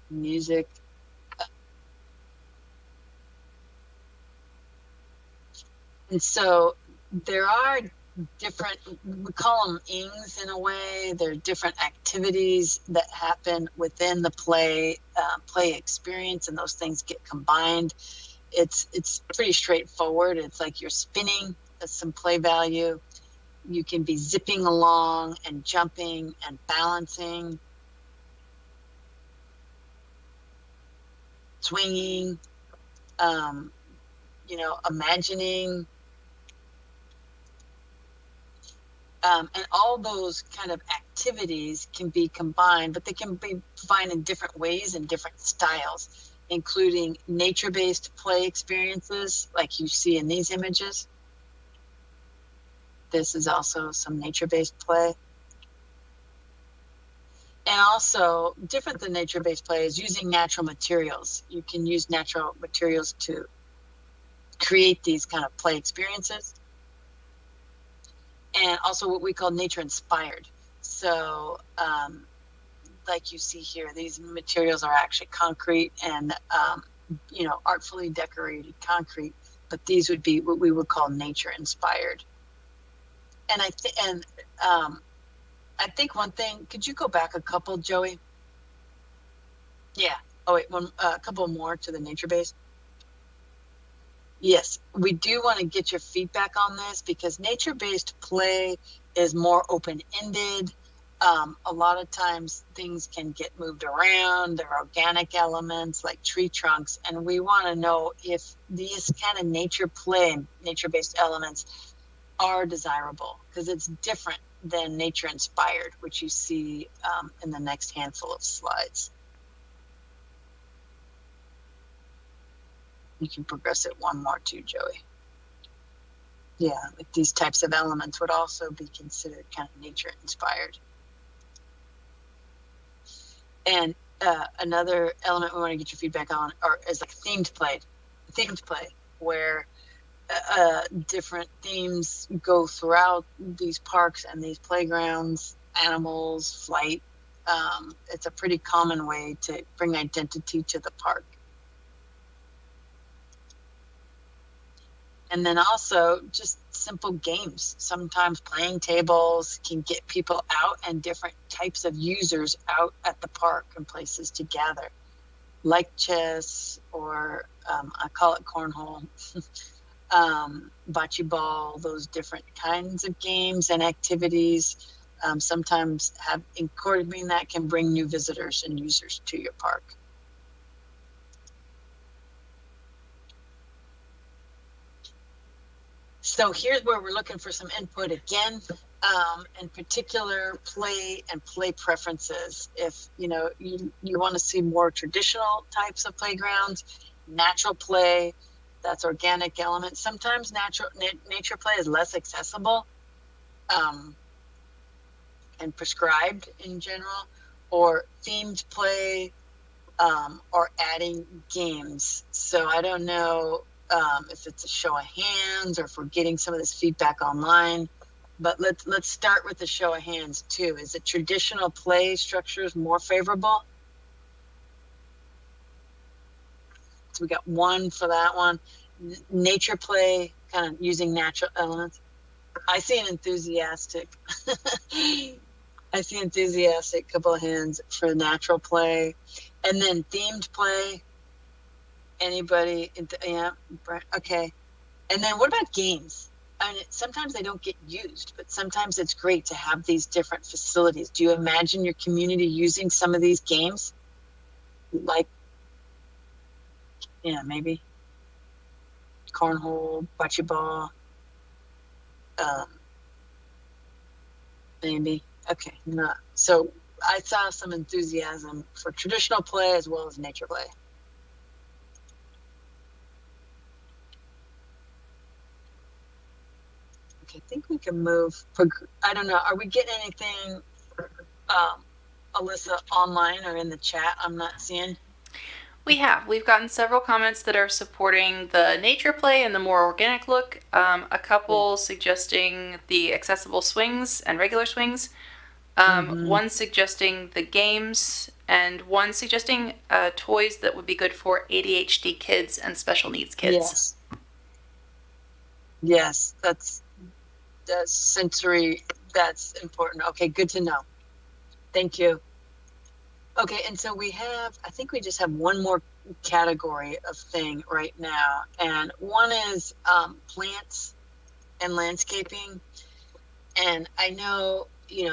Music. And so there are different, we call them ings in a way. There are different activities that happen within the play experience, and those things get combined. It's pretty straightforward. It's like you're spinning some play value. You can be zipping along and jumping and balancing, swinging, imagining. And all those kind of activities can be combined, but they can be combined in different ways and different styles, including nature-based play experiences like you see in these images. This is also some nature-based play. And also, different than nature-based play is using natural materials. You can use natural materials to create these kind of play experiences. And also what we call nature-inspired. So, like you see here, these materials are actually concrete and, artfully decorated concrete, but these would be what we would call nature-inspired. And I think one thing, could you go back a couple, Joey? Yeah. Oh, wait, a couple more to the nature-based. Yes, we do want to get your feedback on this because nature-based play is more open-ended. A lot of times things can get moved around. There are organic elements like tree trunks, and we want to know if these kind of nature play and nature-based elements are desirable because it's different than nature-inspired, which you see in the next handful of slides. You can progress it one more too, Joey. Yeah, like these types of elements would also be considered kind of nature-inspired. And another element we want to get your feedback on is like themed play, where different themes go throughout these parks and these playgrounds, animals, flight. It's a pretty common way to bring identity to the park. And then also just simple games. Sometimes playing tables can get people out and different types of users out at the park and places to gather, like chess or I call it cornhole, bocce ball, those different kinds of games and activities. Sometimes incorporating that can bring new visitors and users to your park. So here's where we're looking for some input again, in particular play and play preferences. If you want to see more traditional types of playgrounds, natural play, that's organic elements. Sometimes nature play is less accessible and prescribed in general, or themed play, or adding games. So I don't know if it's a show of hands or if we're getting some of this feedback online, but let's start with the show of hands too. Is it traditional play structures more favorable? So we got one for that one. Nature play, kind of using natural elements. I see an enthusiastic couple of hands for natural play. And then themed play. Anybody? Yeah. Okay. And then what about games? I mean, sometimes they don't get used, but sometimes it's great to have these different facilities. Do you imagine your community using some of these games? Like, maybe cornhole, bocce ball, maybe. Okay. No. So I saw some enthusiasm for traditional play as well as nature play. I think we can move. I don't know. Are we getting anything, Alyssa, online or in the chat? I'm not seeing. We've gotten several comments that are supporting the nature play and the more organic look. A couple suggesting the accessible swings and regular swings. One suggesting the games, and one suggesting toys that would be good for ADHD kids and special needs kids. Yes, that's sensory. That's important. Okay, good to know. Thank you. Okay, and so I think we just have one more category of thing right now, and one is plants and landscaping. And I know,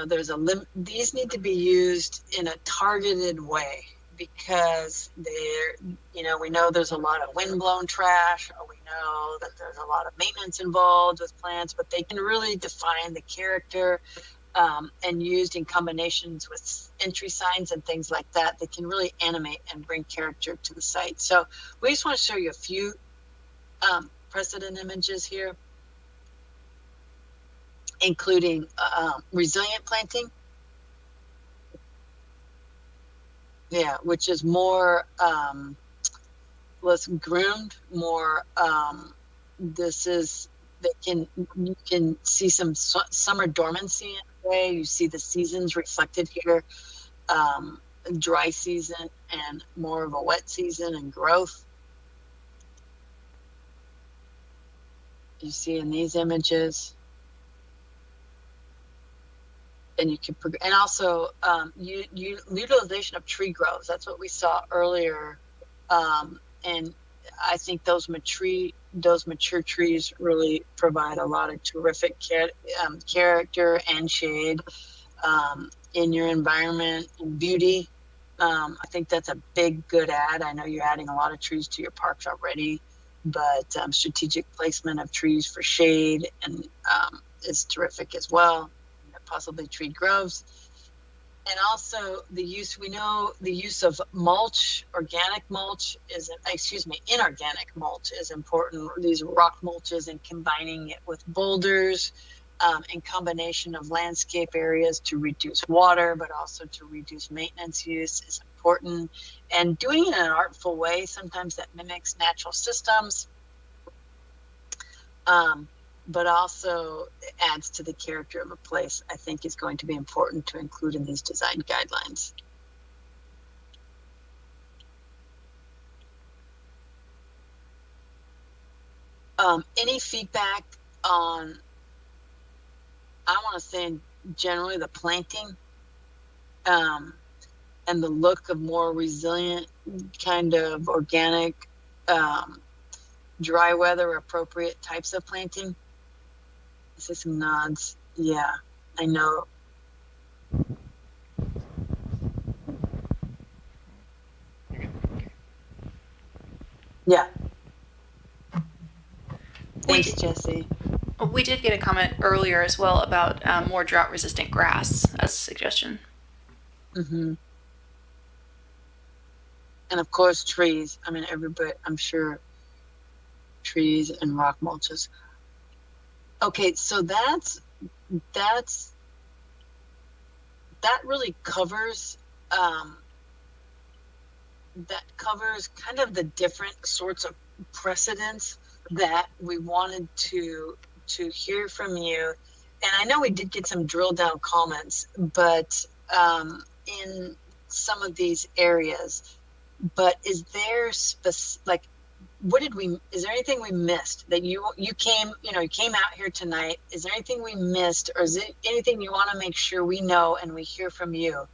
there's these need to be used in a targeted way, because we know there's a lot of windblown trash, or we know that there's a lot of maintenance involved with plants, but they can really define the character, and used in combinations with entry signs and things like that. They can really animate and bring character to the site. So we just want to show you a few precedent images here, including resilient planting. Yeah, which is more less groomed, more you can see some summer dormancy in a way. You see the seasons reflected here, dry season and more of a wet season and growth. You see in these images. And you can, and also utilization of tree groves. That's what we saw earlier, and I think those mature trees really provide a lot of terrific character and shade in your environment and beauty. I think that's a big good add. I know you're adding a lot of trees to your parks already, but strategic placement of trees for shade and is terrific as well. Possibly tree groves. And also we know the use of mulch, inorganic mulch is important. These rock mulches and combining it with boulders, in combination of landscape areas to reduce water, but also to reduce maintenance use is important. And doing it in an artful way, sometimes that mimics natural systems, but also adds to the character of a place, I think is going to be important to include in these design guidelines. Any feedback on, I want to say generally the planting and the look of more resilient kind of organic, dry weather appropriate types of planting? I see some nods. Yeah, I know. Yeah. Thanks, Jesse. We did get a comment earlier as well about more drought-resistant grass as a suggestion. Mm-hmm. And of course, trees. I mean, everybody, I'm sure, trees and rock mulches. Okay, so that really covers kind of the different sorts of precedents that we wanted to hear from you. And I know we did get some drill down comments, but in some of these areas. But is there is there anything we missed that you came out here tonight? Is there anything we missed, or is it anything you want to make sure we know and we hear from you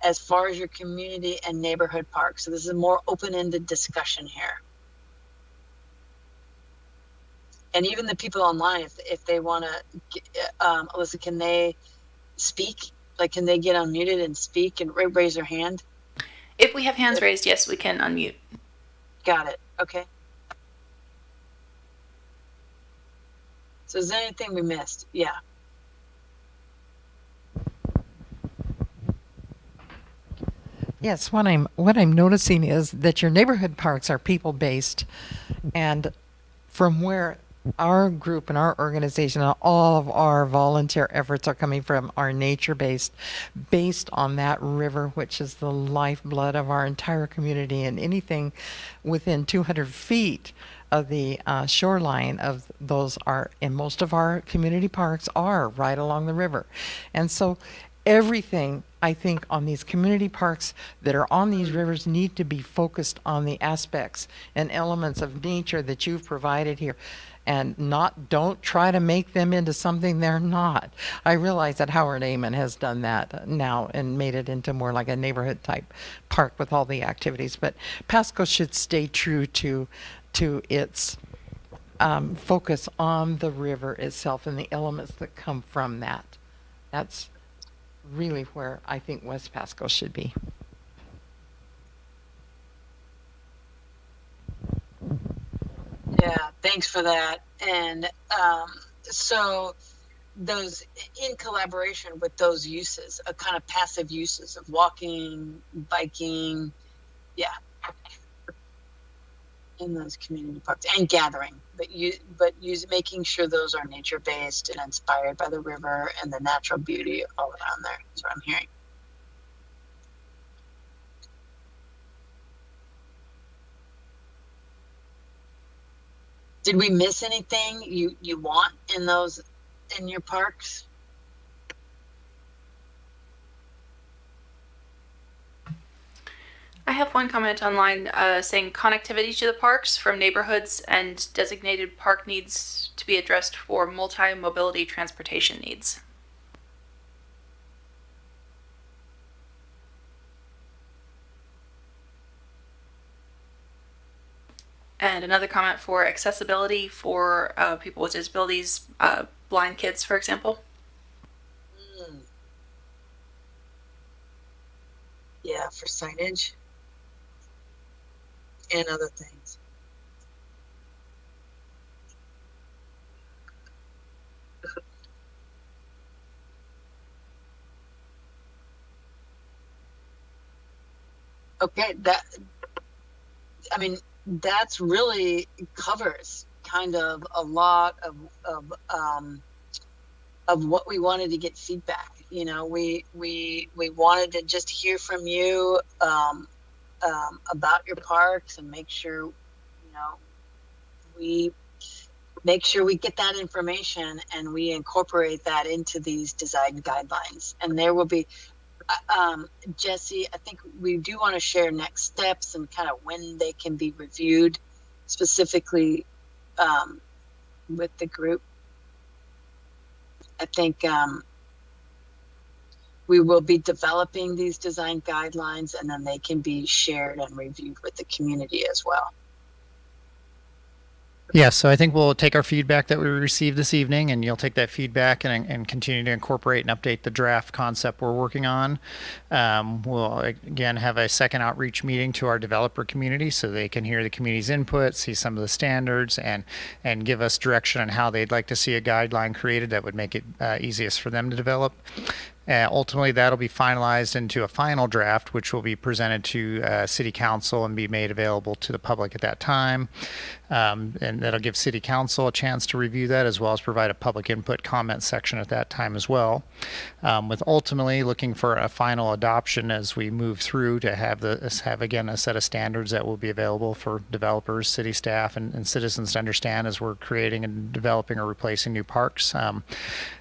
as far as your community and neighborhood parks? So this is a more open-ended discussion here. And even the people online, if they want to, Alyssa, can they speak? Like, can they get unmuted and speak and raise their hand? If we have hands raised, yes, we can unmute. Got it. Okay. So is there anything we missed? Yeah. Yes, what I'm noticing is that your neighborhood parks are people-based, and from where our group and our organization and all of our volunteer efforts are coming from our nature-based, based on that river, which is the lifeblood of our entire community, and anything within 200 feet of the shoreline of those are, and most of our community parks are right along the river. And so everything, I think, on these community parks that are on these rivers need to be focused on the aspects and elements of nature that you've provided here, and don't try to make them into something they're not. I realize that Howard Amon has done that now and made it into more like a neighborhood type park with all the activities, but Pasco should stay true to its focus on the river itself and the elements that come from that. That's really where I think West Pasco should be. Yeah, thanks for that. And so those, in collaboration with those uses, a kind of passive uses of walking, biking, yeah, in those community parks and gathering, but making sure those are nature based and inspired by the river and the natural beauty all around there. That's what I'm hearing. Did we miss anything you want in those, in your parks? I have one comment online saying connectivity to the parks from neighborhoods and designated park needs to be addressed for multi-mobility transportation needs. And another comment for accessibility for people with disabilities, blind kids, for example. Yeah, for signage and other things. Okay, that's really covers kind of a lot of what we wanted to get feedback. You know, we wanted to just hear from you about your parks and make sure, you know, we make sure we get that information and we incorporate that into these design guidelines. And there will be, Jesse, I think we do want to share next steps and kind of when they can be reviewed specifically with the group. I think we will be developing these design guidelines and then they can be shared and reviewed with the community as well. Yeah, so I think we'll take our feedback that we received this evening, and you'll take that feedback and continue to incorporate and update the draft concept we're working on. We'll, again, have a second outreach meeting to our developer community so they can hear the community's input, see some of the standards, and give us direction on how they'd like to see a guideline created that would make it easiest for them to develop. Ultimately, that'll be finalized into a final draft, which will be presented to City Council and be made available to the public at that time. And that'll give City Council a chance to review that, as well as provide a public input comment section at that time as well. With ultimately looking for a final adoption as we move through to have again a set of standards that will be available for developers, city staff, and citizens to understand as we're creating and developing or replacing new parks,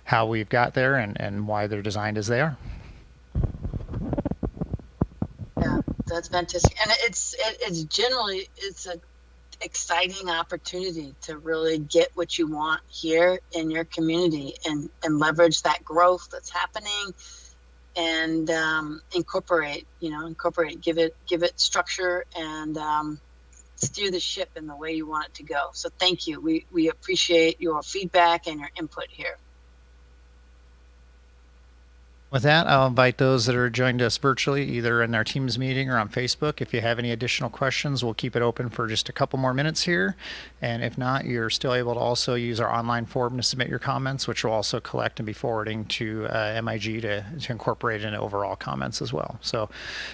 how we've got there and why they're designed as they are. Yeah, that's fantastic. And it's generally, it's an exciting opportunity to really get what you want here in your community and leverage that growth that's happening and incorporate, give it structure and steer the ship in the way you want it to go. So thank you. We appreciate your feedback and your input here. With that, I'll invite those that are joined us virtually, either in our Teams meeting or on Facebook. If you have any additional questions, we'll keep it open for just a couple more minutes here. And if not, you're still able to also use our online form to submit your comments, which we'll also collect and be forwarding to MIG to incorporate into overall comments as well. So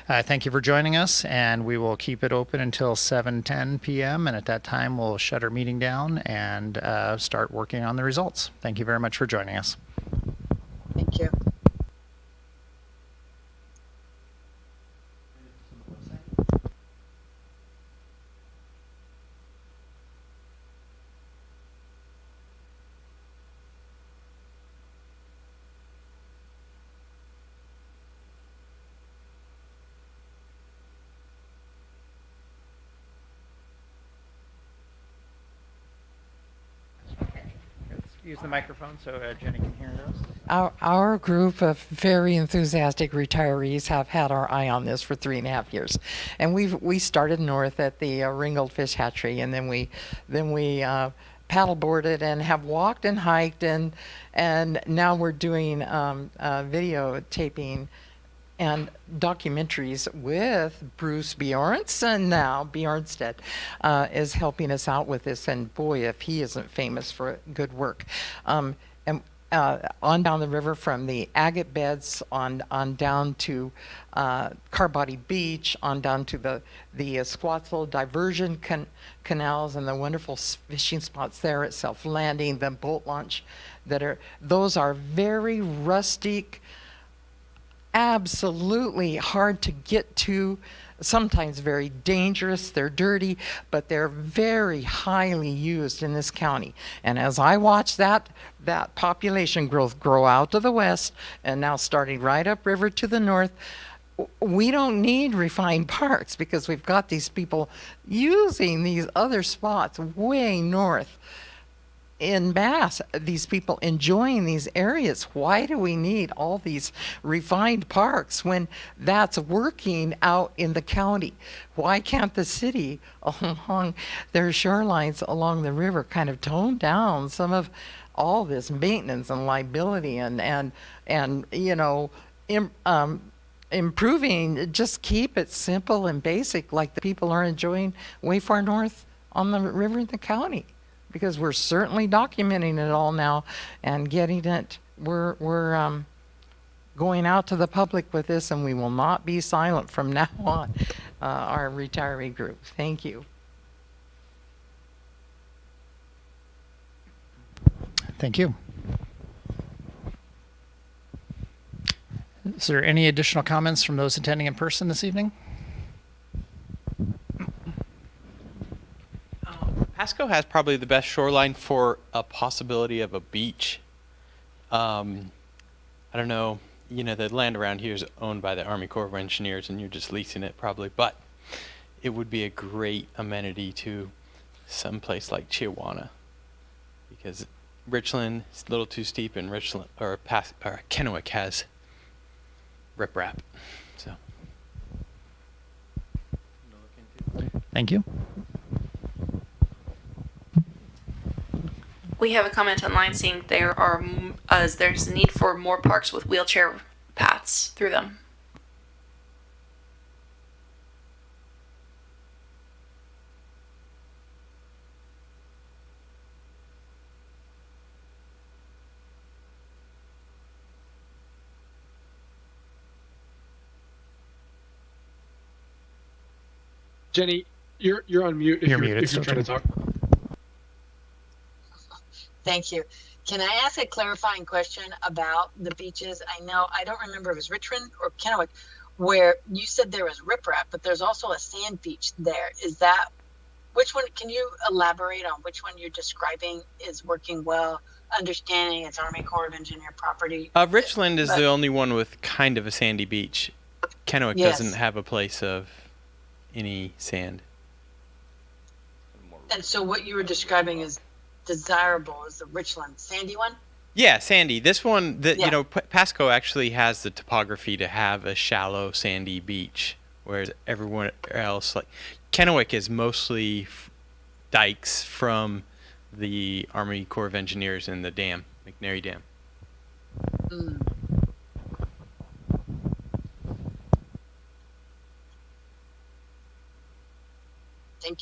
thank you for joining us, and we will keep it open until 7:10 p.m. And at that time, we'll shut our meeting down and start working on the results. Thank you very much for joining us. Thank you. Use the microphone so Jenny can hear us. Our group of very enthusiastic retirees have had our eye on this for 3.5 years, and we started north at the Ringgold Fish Hatchery, and then we paddleboarded and have walked and hiked, and now we're doing videotaping and documentaries with Bruce Bjornson. Now Bjornstedt is helping us out with this, and boy, if he isn't famous for good work. And on down the river from the agate beds on down to Carbody Beach, on down to the Squatzel diversion canals and the wonderful fishing spots there at Self Landing, the boat launch those are very rustic, absolutely hard to get to, sometimes very dangerous. They're dirty, but they're very highly used in this county. And as I watch that population growth grow out to the west and now starting right upriver to the north, we don't need refined parks because we've got these people using these other spots way north. In mass, these people enjoying these areas. Why do we need all these refined parks when that's working out in the county? Why can't the city along their shorelines along the river kind of tone down some of all this maintenance and liability and improving, just keep it simple and basic like the people are enjoying way far north on the river in the county? Because we're certainly documenting it all now and getting it. We're going out to the public with this, and we will not be silent from now on. Our retiree group. Thank you. Thank you. Is there any additional comments from those attending in person this evening? Pasco has probably the best shoreline for a possibility of a beach. I don't know, the land around here is owned by the Army Corps of Engineers and you're just leasing it probably, but it would be a great amenity to some place like Chiawana, because Richland is a little too steep, and Richland or Kennewick has riprap. So Thank you. We have a comment online saying there's a need for more parks with wheelchair paths through them. Jenny, you're on mute if You're you're, muted, if you're still, trying to talk. Thank you. Can I ask a clarifying question about the beaches? I don't remember if it was Richland or Kennewick, where you said there was riprap, but there's also a sand beach there. Which one? Can you elaborate on which one you're describing is working well? Understanding it's Army Corps of Engineer property. Richland is the only one with kind of a sandy beach. Kennewick Yes. doesn't have a place of any sand. And so what you were describing is desirable is the Richland sandy one? Yeah, sandy. This one, Yeah. Pasco actually has the topography to have a shallow, sandy beach, whereas everyone else, like Kennewick, is mostly dikes from the Army Corps of Engineers and the dam, McNary Dam.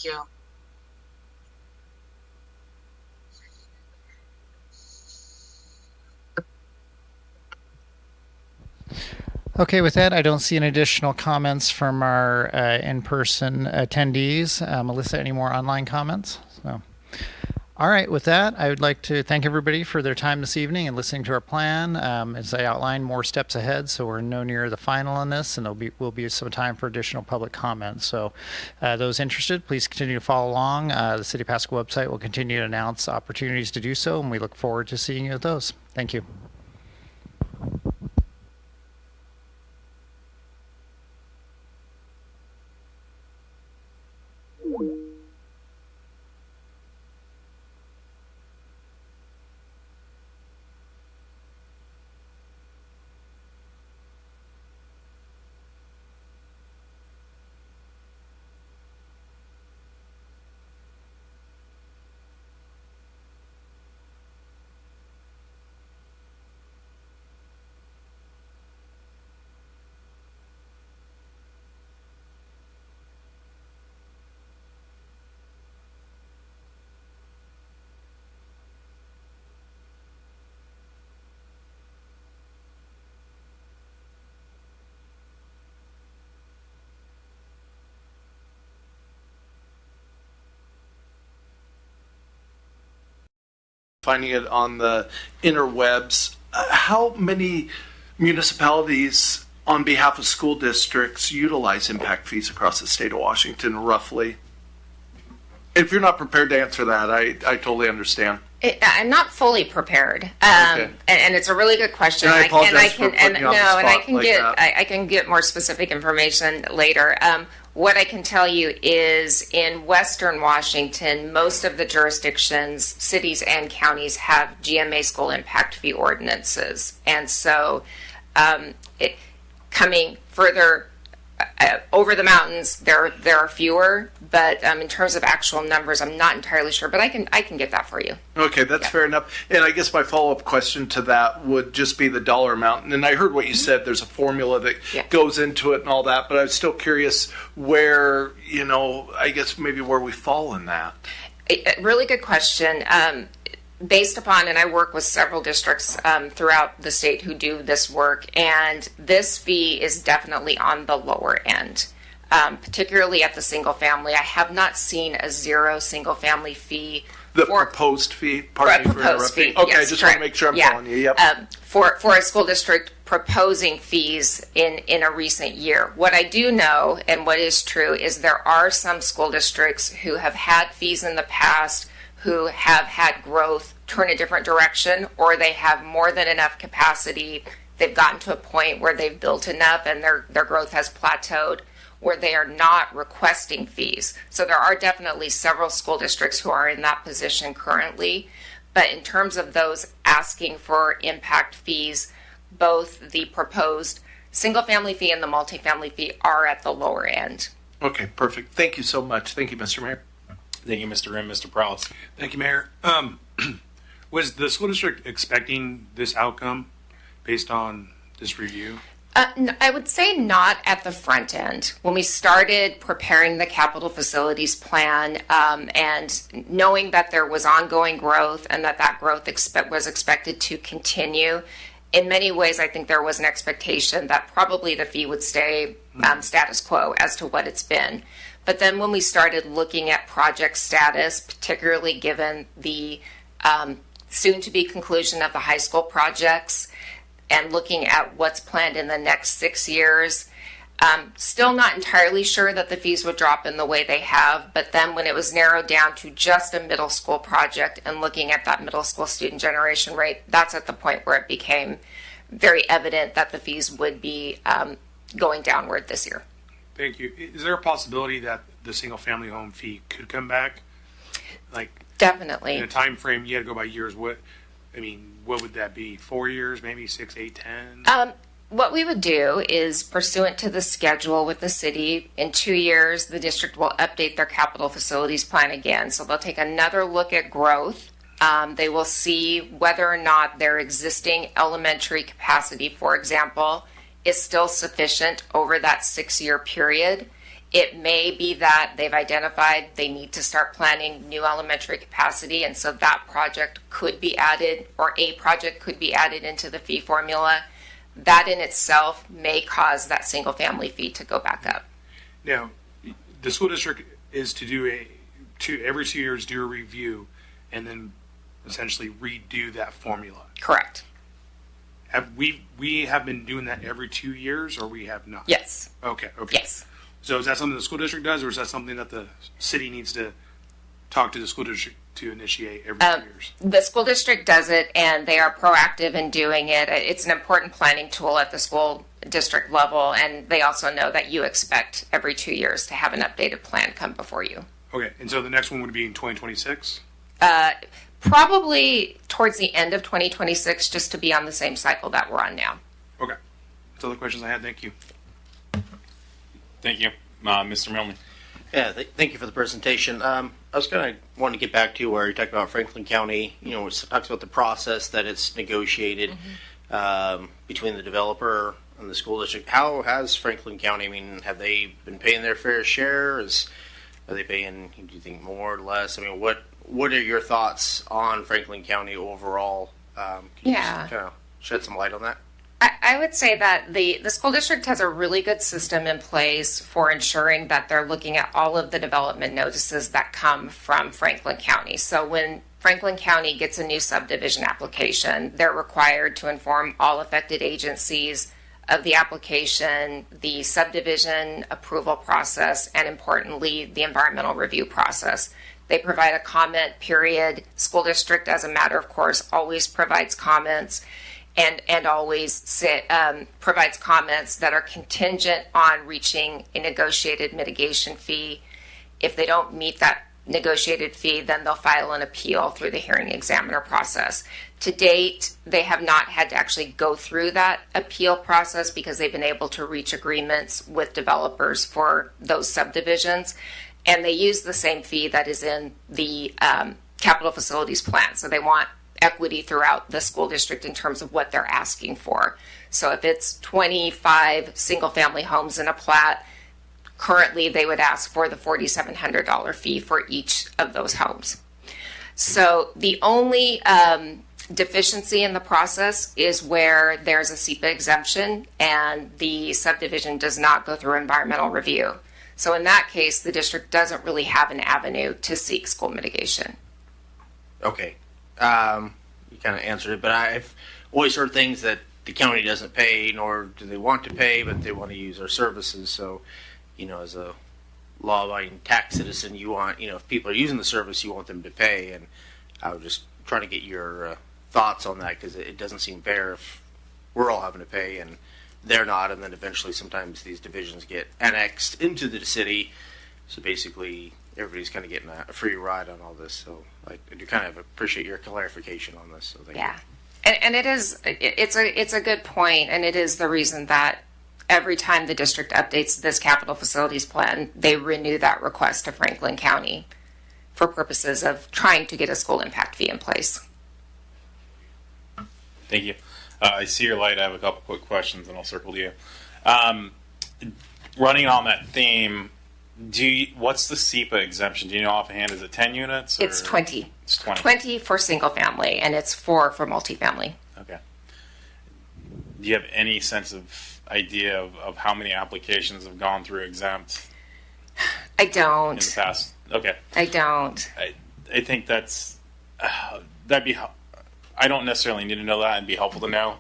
Thank you. Okay, with that, I don't see any additional comments from our in-person attendees. Melissa, any more online comments? So, all right, with that, I would like to thank everybody for their time this evening and listening to our plan. As I outlined, more steps ahead, so we're no near the final on this, and will be some time for additional public comments. So those interested, please continue to follow along. The City of Pasco website will continue to announce opportunities to do so, and we look forward to seeing you at those. Thank you. Finding it on the interwebs. How many municipalities on behalf of school districts utilize impact fees across the state of Washington, roughly? If you're not prepared to answer that, I totally understand. I'm not fully prepared, Okay. and it's a really good question. And I apologize for putting you on the spot I can get more specific information later. What I can tell you is in Western Washington, most of the jurisdictions, cities and counties have GMA school impact fee ordinances. And so coming further over the mountains, there are fewer, but in terms of actual numbers, I'm not entirely sure, but I can get that for you. Okay, that's fair enough. And I guess my follow-up question to that would just be the dollar amount. And I heard what you said, there's a formula that goes into it and all that, but I was still curious where, I guess maybe where we fall in that. A really good question. Based upon, and I work with several districts throughout the state who do this work, and this fee is definitely on the lower end, particularly at the single family. I have not seen a zero single family fee. The proposed fee? Pardon me for interrupting. Okay, yes, I just correct. want to make sure I'm following you. Yep. For a school district proposing fees in a recent year. What I do know, and what is true, is there are some school districts who have had fees in the past who have had growth turn a different direction, or they have more than enough capacity. They've gotten to a point where they've built enough and their growth has plateaued, where they are not requesting fees. So there are definitely several school districts who are in that position currently. But in terms of those asking for impact fees, both the proposed single family fee and the multifamily fee are at the lower end. Okay, perfect. Thank you so much. Thank you, Mr. Mayor. Thank you, Mr. Rim. Mr. Prowse. Thank you, Mayor. Was the school district expecting this outcome based on this review? I would say not at the front end. When we started preparing the capital facilities plan and knowing that there was ongoing growth and that growth was expected to continue, in many ways I think there was an expectation that probably the fee would stay status quo as to what it's been. But then when we started looking at project status, particularly given the soon-to-be conclusion of the high school projects and looking at what's planned in the next 6 years, still not entirely sure that the fees would drop in the way they have. But then when it was narrowed down to just a middle school project and looking at that middle school student generation rate, that's at the point where it became very evident that the fees would be going downward this year. Thank you. Is there a possibility that the single family home fee could come back? Definitely. In a time frame, you had to go by years. What would that be? 4 years, maybe 6, 8, 10? What we would do is, pursuant to the schedule with the city, in 2 years, the district will update their capital facilities plan again. So they'll take another look at growth. They will see whether or not their existing elementary capacity, for example, is still sufficient over that 6-year period. It may be that they've identified they need to start planning new elementary capacity, and so that project could be added, or a project could be added into the fee formula. That in itself may cause that single family fee to go back up. Now, the school district is to do every 2 years do a review and then essentially redo that formula. Correct. Have we have been doing that every 2 years, or we have not? Yes. Okay. Yes. So is that something the school district does, or is that something that the city needs to talk to the school district to initiate every 2 years? The school district does it, and they are proactive in doing it. It's an important planning tool at the school district level, and they also know that you expect every 2 years to have an updated plan come before you. Okay, and so the next one would be in 2026? Probably towards the end of 2026, just to be on the same cycle that we're on now. Okay. That's all the questions I had. Thank you. Thank you. Mr. Milne. Yeah, thank you for the presentation. I was going to want to get back to where you talked about Franklin County. You know, it talks about the process that it's negotiated between the developer and the school district. How has Franklin County? I mean, have they been paying their fair share? Are they paying? Do you think more or less? I mean, what are your thoughts on Franklin County overall? Can you just kind of shed some light on that? I would say that the school district has a really good system in place for ensuring that they're looking at all of the development notices that come from Franklin County. So when Franklin County gets a new subdivision application, they're required to inform all affected agencies of the application, the subdivision approval process, and importantly, the environmental review process. They provide a comment period. School district, as a matter of course, always provides comments. And always provides comments that are contingent on reaching a negotiated mitigation fee. If they don't meet that negotiated fee, then they'll file an appeal through the hearing examiner process. To date, they have not had to actually go through that appeal process because they've been able to reach agreements with developers for those subdivisions. And they use the same fee that is in the capital facilities plan. So they want equity throughout the school district in terms of what they're asking for. So if it's 25 single family homes in a plat, currently they would ask for the $4,700 fee for each of those homes. So the only deficiency in the process is where there's a SEPA exemption and the subdivision does not go through environmental review. So in that case, the district doesn't really have an avenue to seek school mitigation. Okay. You kind of answered it, but I've always heard things that the county doesn't pay, nor do they want to pay, but they want to use our services. So, you know, as a law-abiding tax citizen, you want, you know, if people are using the service, you want them to pay. And I was just trying to get your thoughts on that, because it doesn't seem fair if we're all having to pay and they're not, and then eventually sometimes these divisions get annexed into the city. So basically, everybody's kind of getting a free ride on all this. So I do kind of appreciate your clarification on this. So thank you. And it's a good point, and it is the reason that every time the district updates this capital facilities plan, they renew that request to Franklin County for purposes of trying to get a school impact fee in place. Thank you. I see your light. I have a couple quick questions, and I'll circle to you. Running on that theme, what's the SEPA exemption? Do you know offhand? Is it 10 units? Or? It's 20. It's 20. 20 for single family, and it's 4 for multifamily. Okay. Do you have any sense of idea of how many applications have gone through exempt? I don't. In the past? Okay. I don't. I think that'd be. I don't necessarily need to know that. It'd be helpful to know.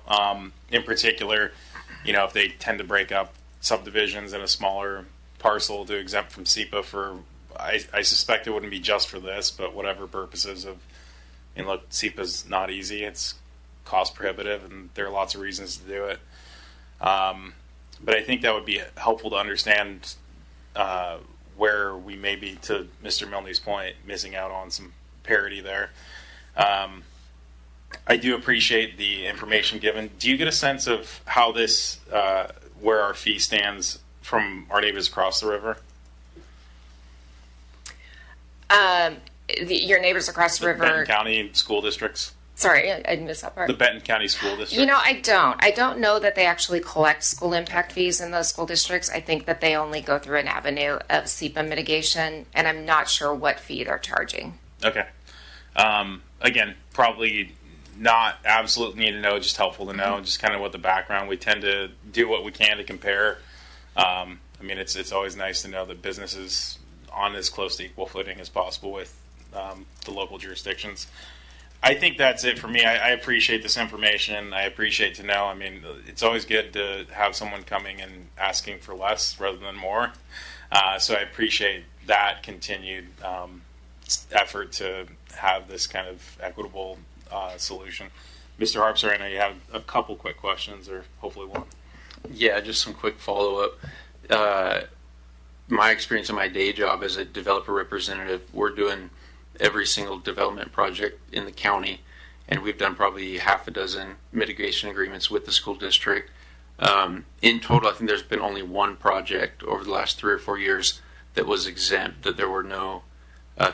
In particular, you know, if they tend to break up subdivisions in a smaller parcel to exempt from SEPA for, I suspect it wouldn't be just for this, but whatever purposes of, I mean, look, SEPA's not easy. It's cost prohibitive, and there are lots of reasons to do it. But I think that would be helpful to understand where we may be, to Mr. Milne's point, missing out on some parity there. I do appreciate the information given. Do you get a sense of how this, where our fee stands from our neighbors across the river? Your neighbors across the river. Benton County school districts. Sorry, I missed that part. The Benton County School District. You know, I don't. I don't know that they actually collect school impact fees in those school districts. I think that they only go through an avenue of SEPA mitigation, and I'm not sure what fee they're charging. Okay. Again, probably not absolute need to know, just helpful to know, just kind of what the background. We tend to do what we can to compare. I mean, it's always nice to know that businesses on as close to equal footing as possible with the local jurisdictions. I think that's it for me. I appreciate this information. I appreciate to know. I mean, it's always good to have someone coming and asking for less rather than more. So I appreciate that continued effort to have this kind of equitable solution. Mr. Harpster, I know you have a couple quick questions, or hopefully one. Yeah, just some quick follow-up. My experience in my day job as a developer representative, we're doing every single development project in the county, and we've done probably half a dozen mitigation agreements with the school district. In total, I think there's been only one project over the last 3 or 4 years that was exempt, that there were no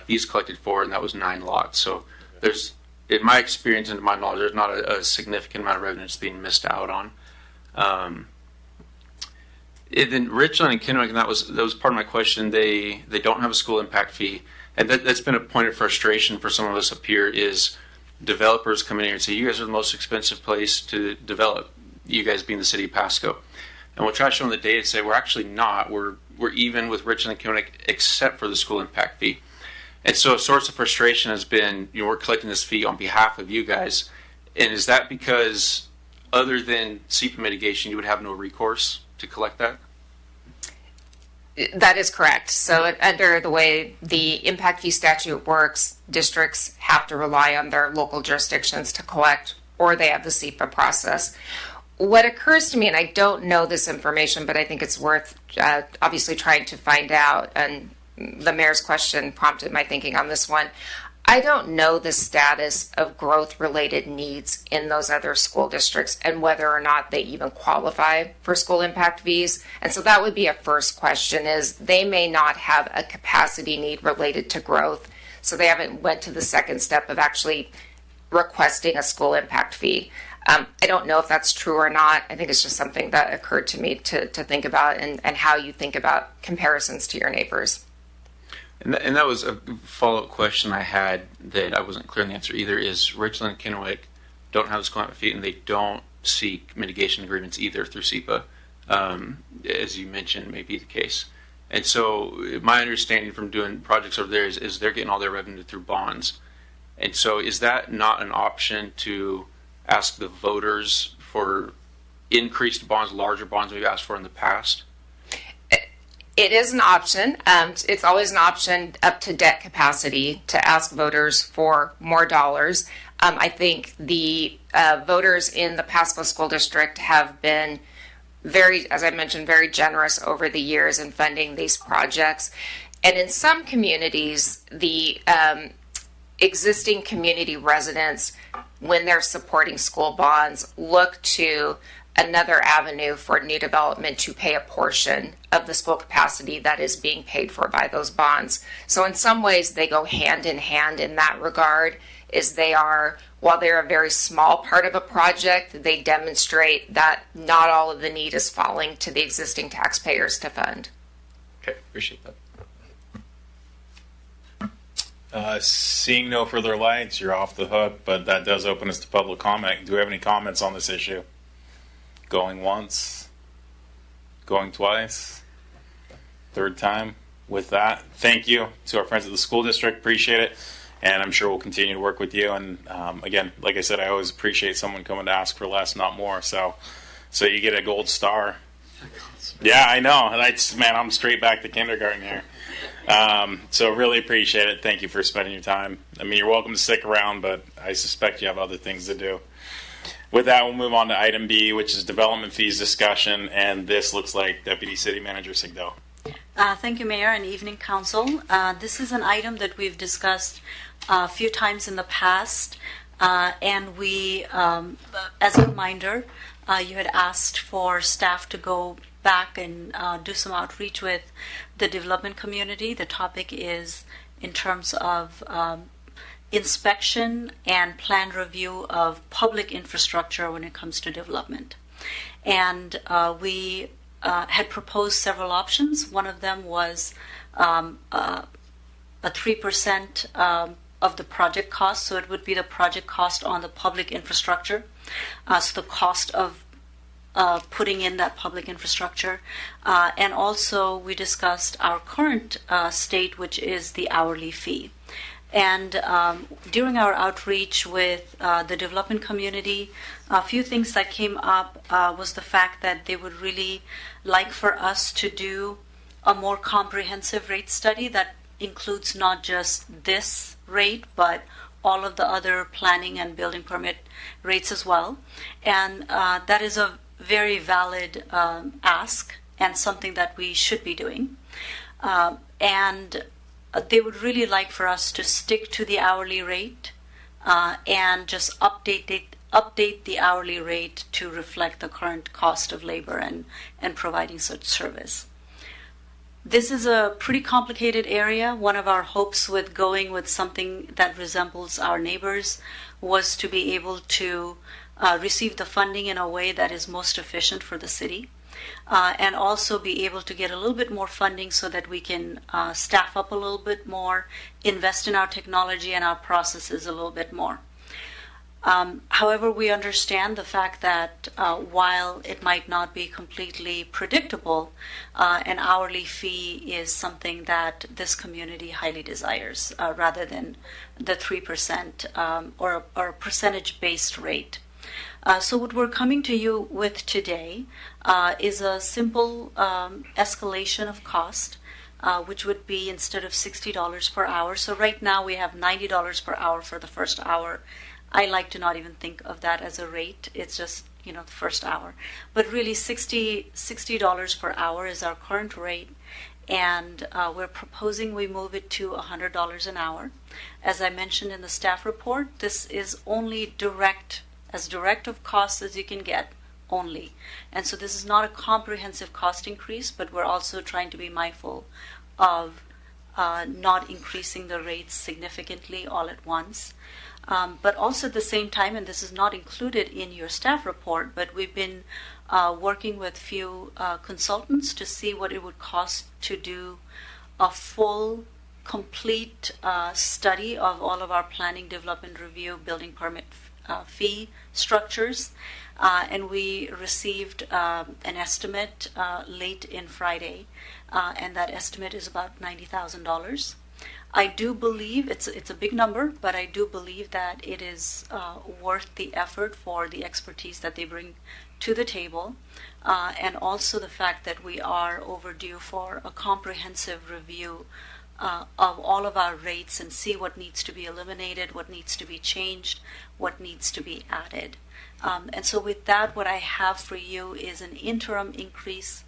fees collected for, and that was 9 lots. So there's, in my experience and to my knowledge, there's not a significant amount of revenue that's being missed out on. Then Richland and Kennewick, and that was part of my question. They don't have a school impact fee, and that's been a point of frustration for some of us up here. Is developers come in here and say, "You guys are the most expensive place to develop." You guys being the city of Pasco, and we'll try to show them the data and say we're actually not. We're even with Richland and Kennewick except for the school impact fee. And so a source of frustration has been, we're collecting this fee on behalf of you guys, and is that because other than SEPA mitigation, you would have no recourse to collect that? That is correct. So under the way the impact fee statute works, districts have to rely on their local jurisdictions to collect, or they have the SEPA process. What occurs to me, and I don't know this information, but I think it's worth obviously trying to find out, and the mayor's question prompted my thinking on this one. I don't know the status of growth-related needs in those other school districts and whether or not they even qualify for school impact fees. And so that would be a first question, is they may not have a capacity need related to growth, so they haven't went to the second step of actually requesting a school impact fee. I don't know if that's true or not. I think it's just something that occurred to me to think about, and how you think about comparisons to your neighbors. And that was a follow-up question I had that I wasn't clear on the answer either, is Richland and Kennewick don't have a school impact fee, and they don't seek mitigation agreements either through SEPA, as you mentioned may be the case. And so my understanding from doing projects over there is they're getting all their revenue through bonds. And so is that not an option to ask the voters for increased bonds, larger bonds we've asked for in the past? It is an option. It's always an option up to debt capacity to ask voters for more dollars. I think the voters in the Pasco School District have been very, as I mentioned, very generous over the years in funding these projects. And in some communities, the existing community residents, when they're supporting school bonds, look to another avenue for new development to pay a portion of the school capacity that is being paid for by those bonds. So in some ways they go hand in hand in that regard, is they are, while they're a very small part of a project, they demonstrate that not all of the need is falling to the existing taxpayers to fund. Okay, appreciate that. Seeing no further lights, you're off the hook, but that does open us to public comment. Do we have any comments on this issue? Going once, going twice, third time. With that, thank you to our friends at the school district. Appreciate it. And I'm sure we'll continue to work with you. And again, like I said, I always appreciate someone coming to ask for less, not more. So you get a gold star. Yeah, I know. Man, I'm straight back to kindergarten here. So really appreciate it. Thank you for spending your time. I mean, you're welcome to stick around, but I suspect you have other things to do. With that, we'll move on to item B, which is development fees discussion, and this looks like Deputy City Manager Sigdell. Thank you, Mayor, and evening, Council. This is an item that we've discussed a few times in the past, and we, as a reminder, you had asked for staff to go back and do some outreach with the development community. The topic is in terms of inspection and plan review of public infrastructure when it comes to development. And we had proposed several options. One of them was a 3% of the project cost, so it would be the project cost on the public infrastructure. So the cost of putting in that public infrastructure. And also we discussed our current state, which is the hourly fee. And during our outreach with the development community, a few things that came up was the fact that they would really like for us to do a more comprehensive rate study that includes not just this rate, but all of the other planning and building permit rates as well. And that is a very valid ask and something that we should be doing. And they would really like for us to stick to the hourly rate and just update the hourly rate to reflect the current cost of labor and providing such service. This is a pretty complicated area. One of our hopes with going with something that resembles our neighbors was to be able to receive the funding in a way that is most efficient for the city. And also be able to get a little bit more funding so that we can staff up a little bit more, invest in our technology and our processes a little bit more. However, we understand the fact that while it might not be completely predictable, an hourly fee is something that this community highly desires, rather than the 3% or a percentage-based rate. So what we're coming to you with today is a simple escalation of cost, which would be instead of $60 per hour. So right now we have $90 per hour for the first hour. I like to not even think of that as a rate. It's just, the first hour. But really $60 per hour is our current rate. And we're proposing we move it to $100 an hour. As I mentioned in the staff report, this is only as direct of costs as you can get only. And so this is not a comprehensive cost increase, but we're also trying to be mindful of not increasing the rates significantly all at once. But also at the same time, and this is not included in your staff report, but we've been working with few consultants to see what it would cost to do a full, complete study of all of our planning, development review, building permit fee structures. And we received an estimate late in Friday, and that estimate is about $90,000. I do believe it's a big number, but I do believe that it is worth the effort for the expertise that they bring to the table, and also the fact that we are overdue for a comprehensive review of all of our rates and see what needs to be eliminated, what needs to be changed, what needs to be added. And so with that, what I have for you is an interim increase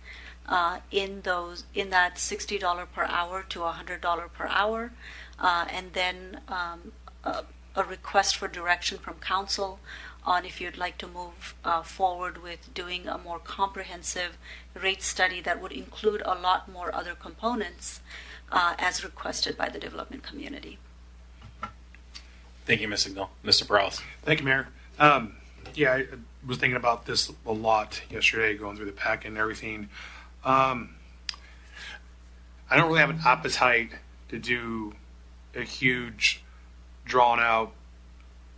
in that $60 per hour to $100 per hour, and then a request for direction from council on if you'd like to move forward with doing a more comprehensive rate study that would include a lot more other components as requested by the development community. Thank you, Ms. Signal. Mr. Prowse. Thank you, Mayor. Yeah, I was thinking about this a lot yesterday, going through the packet and everything. I don't really have an appetite to do a huge, drawn-out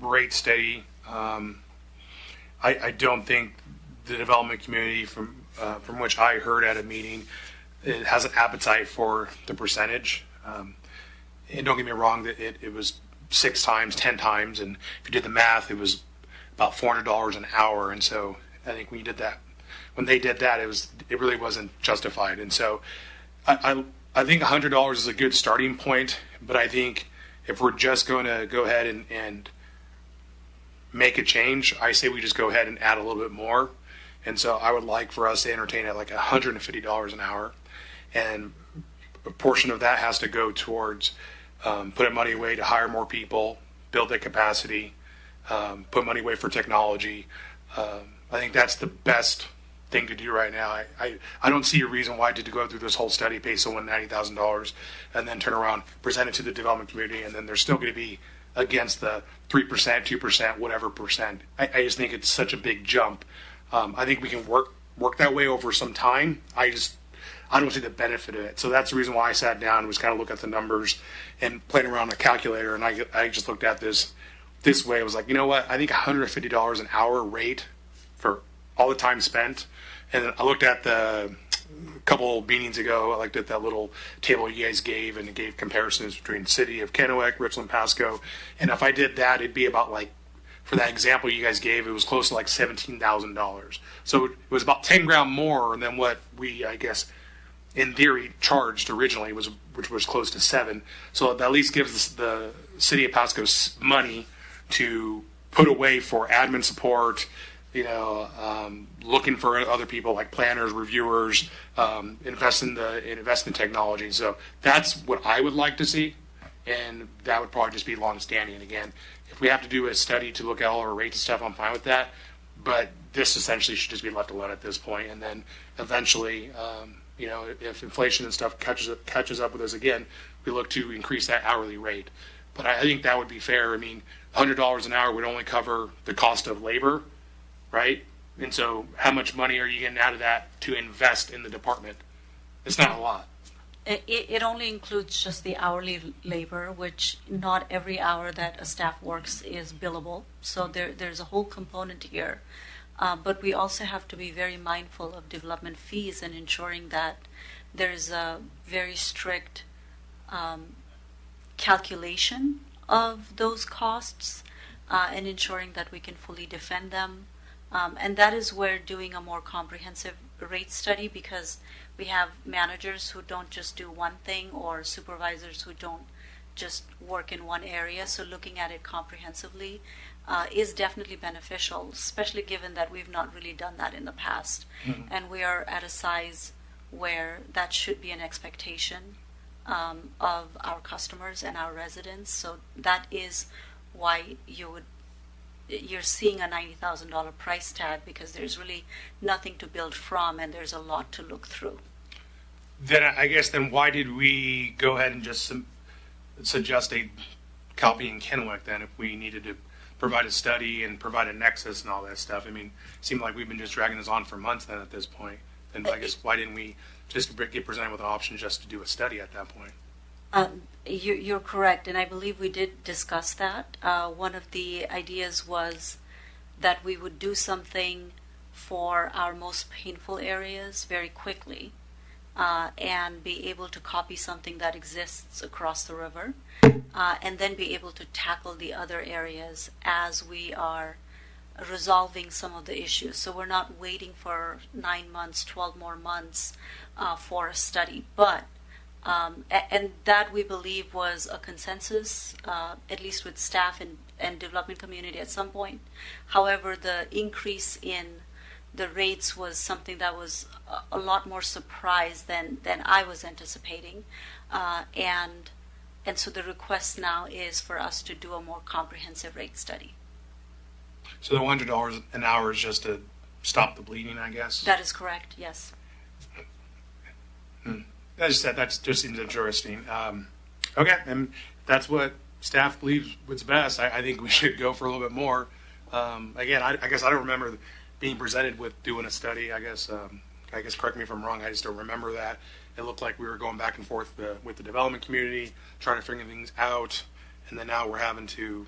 rate study. I don't think the development community, from which I heard at a meeting, it has an appetite for the percentage. And don't get me wrong, that it was 6 times, 10 times, and if you did the math, it was about $400 an hour. And so I think when they did that, it really wasn't justified. And so I think $100 is a good starting point, but I think if we're just going to go ahead and make a change, I say we just go ahead and add a little bit more. And so I would like for us to entertain at like $150 an hour, and a portion of that has to go towards putting money away to hire more people, build that capacity, put money away for technology. I think that's the best thing to do right now. I don't see a reason why to go through this whole study, pay someone $90,000, and then turn around, present it to the development community, and then there's still going to be against the 3%, 2%, whatever percent. I just think it's such a big jump. I think we can work that way over some time. I don't see the benefit of it. So that's the reason why I sat down and was kind of looking at the numbers and playing around on a calculator. And I just looked at this way. I was like, you know what? I think $150 an hour rate for all the time spent. And then I looked at the couple meetings ago, I looked at that little table you guys gave, and it gave comparisons between city of Kennewick, Richland, Pasco. And if I did that, it'd be about like, for that example you guys gave, it was close to like $17,000. So it was about 10 grand more than what we, I guess, in theory, charged originally, which was close to $7. So that at least gives the city of Pasco money to put away for admin support, looking for other people like planners, reviewers, invest in technology. So that's what I would like to see, and that would probably just be long-standing. And again, if we have to do a study to look at all our rates and stuff, I'm fine with that. But this essentially should just be left alone at this point, and then eventually, if inflation and stuff catches up with us again, we look to increase that hourly rate. But I think that would be fair. I mean, $100 an hour would only cover the cost of labor, right? And so how much money are you getting out of that to invest in the department? It's not a lot. It only includes just the hourly labor, which not every hour that a staff works is billable. So there's a whole component here. But we also have to be very mindful of development fees and ensuring that there's a very strict calculation of those costs and ensuring that we can fully defend them. And that is where doing a more comprehensive rate study, because we have managers who don't just do one thing or supervisors who don't just work in one area. So looking at it comprehensively is definitely beneficial, especially given that we've not really done that in the past. Mm-hmm. And we are at a size where that should be an expectation of our customers and our residents. So that is why you're seeing a $90,000 price tag, because there's really nothing to build from and there's a lot to look through. Then I guess why did we go ahead and just suggest a copy in Kennewick then, if we needed to provide a study and provide a nexus and all that stuff? I mean, it seemed like we've been just dragging this on for months then at this point. And I guess why didn't we just get presented with an option just to do a study at that point? You're correct, and I believe we did discuss that. One of the ideas was that we would do something for our most painful areas very quickly and be able to copy something that exists across the river and then be able to tackle the other areas as we are resolving some of the issues. So we're not waiting for 9 months, 12 more months for a study. But and that we believe was a consensus, at least with staff and development community at some point. However, the increase in the rates was something that was a lot more surprise than I was anticipating. And so the request now is for us to do a more comprehensive rate study. So the $100 an hour is just to stop the bleeding, I guess? That is correct, yes. That just seems interesting. Okay, and that's what staff believes was best. I think we should go for a little bit more. Again, I guess I don't remember being presented with doing a study. I guess correct me if I'm wrong. I just don't remember that. It looked like we were going back and forth with the development community, trying to figure things out, and then now we're having to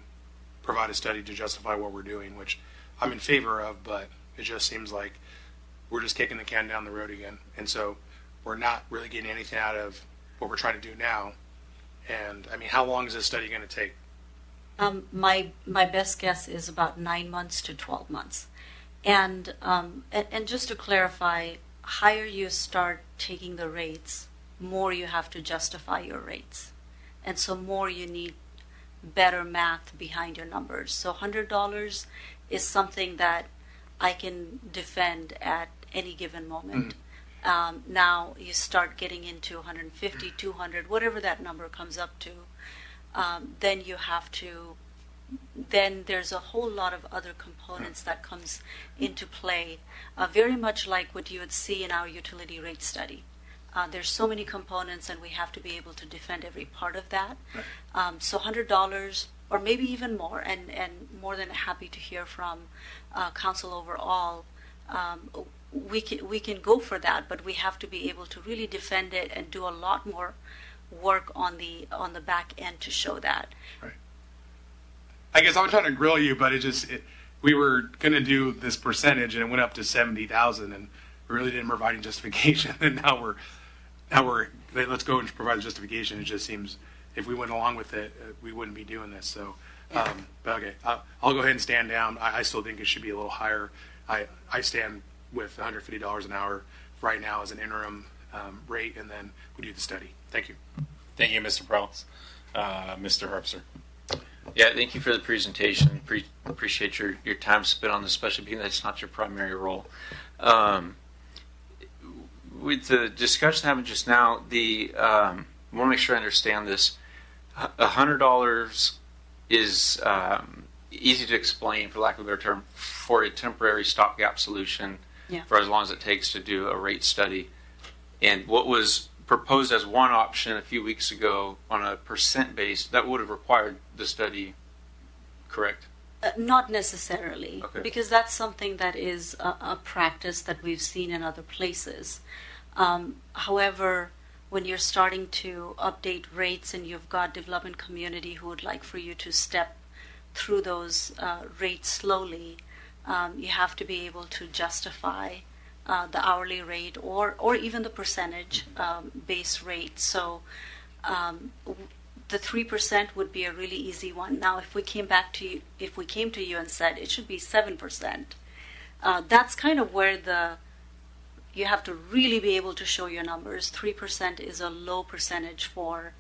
provide a study to justify what we're doing, which I'm in favor of, but it just seems like we're just kicking the can down the road again. And so we're not really getting anything out of what we're trying to do now. And I mean, how long is this study going to take? My best guess is about 9 months to 12 months. And just to clarify, higher you start taking the rates, more you have to justify your rates. And so more you need better math behind your numbers. So $100 is something that I can defend at any given moment. Mm-hmm. Now you start getting into 150, 200, whatever that number comes up to, then you have to, then there's a whole lot of other components that comes into play, very much like what you would see in our utility rate study. There's so many components and we have to be able to defend every part of that. Right. So $100 or maybe even more, and more than happy to hear from council overall. We can go for that, but we have to be able to really defend it and do a lot more work on the back end to show that. Right. I guess I'm trying to grill you, but we were going to do this percentage, and it went up to 70,000, and we really didn't provide any justification. And now we're let's go and provide the justification. It just seems if we went along with it, we wouldn't be doing this. So, but okay, I'll go ahead and stand down. I still think it should be a little higher. I stand with $150 an hour right now as an interim rate, and then we do the study. Thank you. Thank you, Mr. Prowse. Mr. Harpster. Yeah, thank you for the presentation. Appreciate your time spent on this, especially being that it's not your primary role. With the discussion happened just now, I want to make sure I understand this. $100 is easy to explain, for lack of a better term, for a temporary stopgap solution for as long as it takes to do a rate study. And what was proposed as one option a few weeks ago on a percent base, that would have required the study, correct? Not necessarily, Okay. because that's something that is a practice that we've seen in other places. However, when you're starting to update rates and you've got development community who would like for you to step through those rates slowly, you have to be able to justify the hourly rate or even the percentage base rate. So the 3% would be a really easy one. Now, if we came to you and said it should be 7%, that's kind of where you have to really be able to show your numbers. 3% is a low percentage for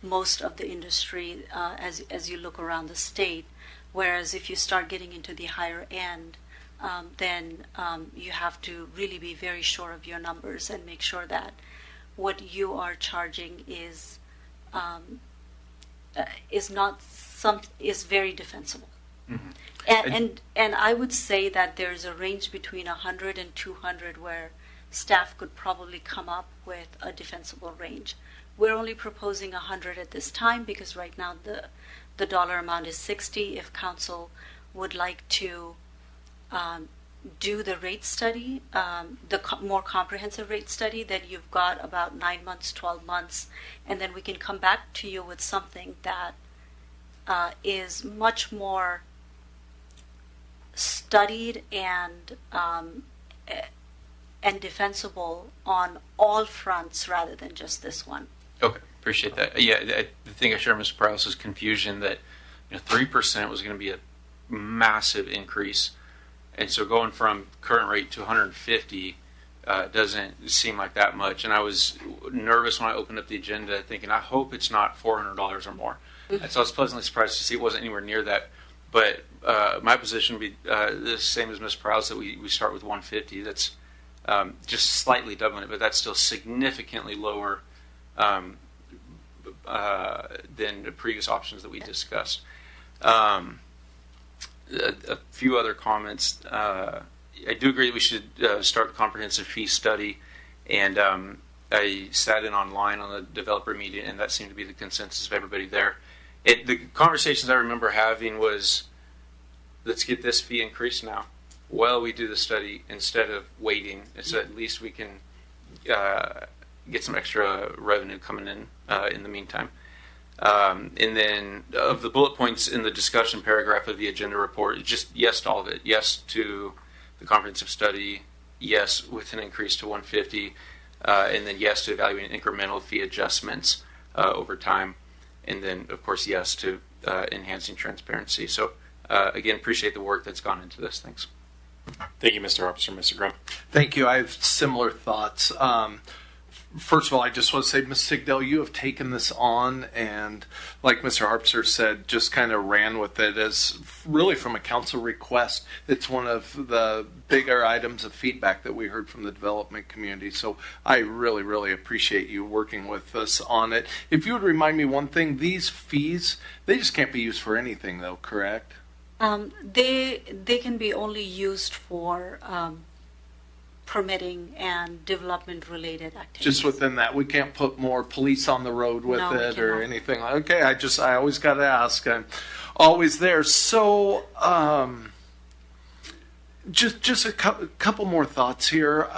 most of the industry as you look around the state. Whereas if you start getting into the higher end, then you have to really be very sure of your numbers and make sure that what you are charging is very defensible. Mm-hmm. And I would say that there's a range between 100 and 200 where staff could probably come up with a defensible range. We're only proposing 100 at this time because right now the dollar amount is 60. If council would like to do the rate study, more comprehensive rate study, then you've got about 9 months, 12 months, and then we can come back to you with something that is much more studied and defensible on all fronts rather than just this one. Okay, appreciate that. Yeah, I think I share Mr. Prowse's confusion that 3% was going to be a massive increase. And so going from current rate to 150 doesn't seem like that much. And I was nervous when I opened up the agenda thinking, I hope it's not $400 or more. And so I was pleasantly surprised to see it wasn't anywhere near that. But my position would be the same as Ms. Prowse, that we start with 150. That's just slightly doubling it, but that's still significantly lower than the previous options that we discussed. A few other comments. I do agree that we should start the comprehensive fee study, and I sat in online on the developer meeting, and that seemed to be the consensus of everybody there. The conversations I remember having was, let's get this fee increased now while we do the study instead of waiting, so at least we can get some extra revenue coming in the meantime. And then of the bullet points in the discussion paragraph of the agenda report, just yes to all of it. Yes to the comprehensive study, yes with an increase to 150, and then yes to evaluating incremental fee adjustments over time, and then of course yes to enhancing transparency. So again, appreciate the work that's gone into this. Thanks. Thank you, Mr. Harpster. Mr. Grimm. Thank you. I have similar thoughts. First of all, I just want to say, Ms. Sigdell, you have taken this on, and like Mr. Harpster said, just kind of ran with it as really from a council request. It's one of the bigger items of feedback that we heard from the development community. So I really, really appreciate you working with us on it. If you would remind me one thing, these fees, they just can't be used for anything, though, correct? They can be only used for permitting and development related activities. Just within that, we can't put more police on the road with No, we it or cannot. anything. Okay, I always got to ask. always there. So, just a couple more thoughts here.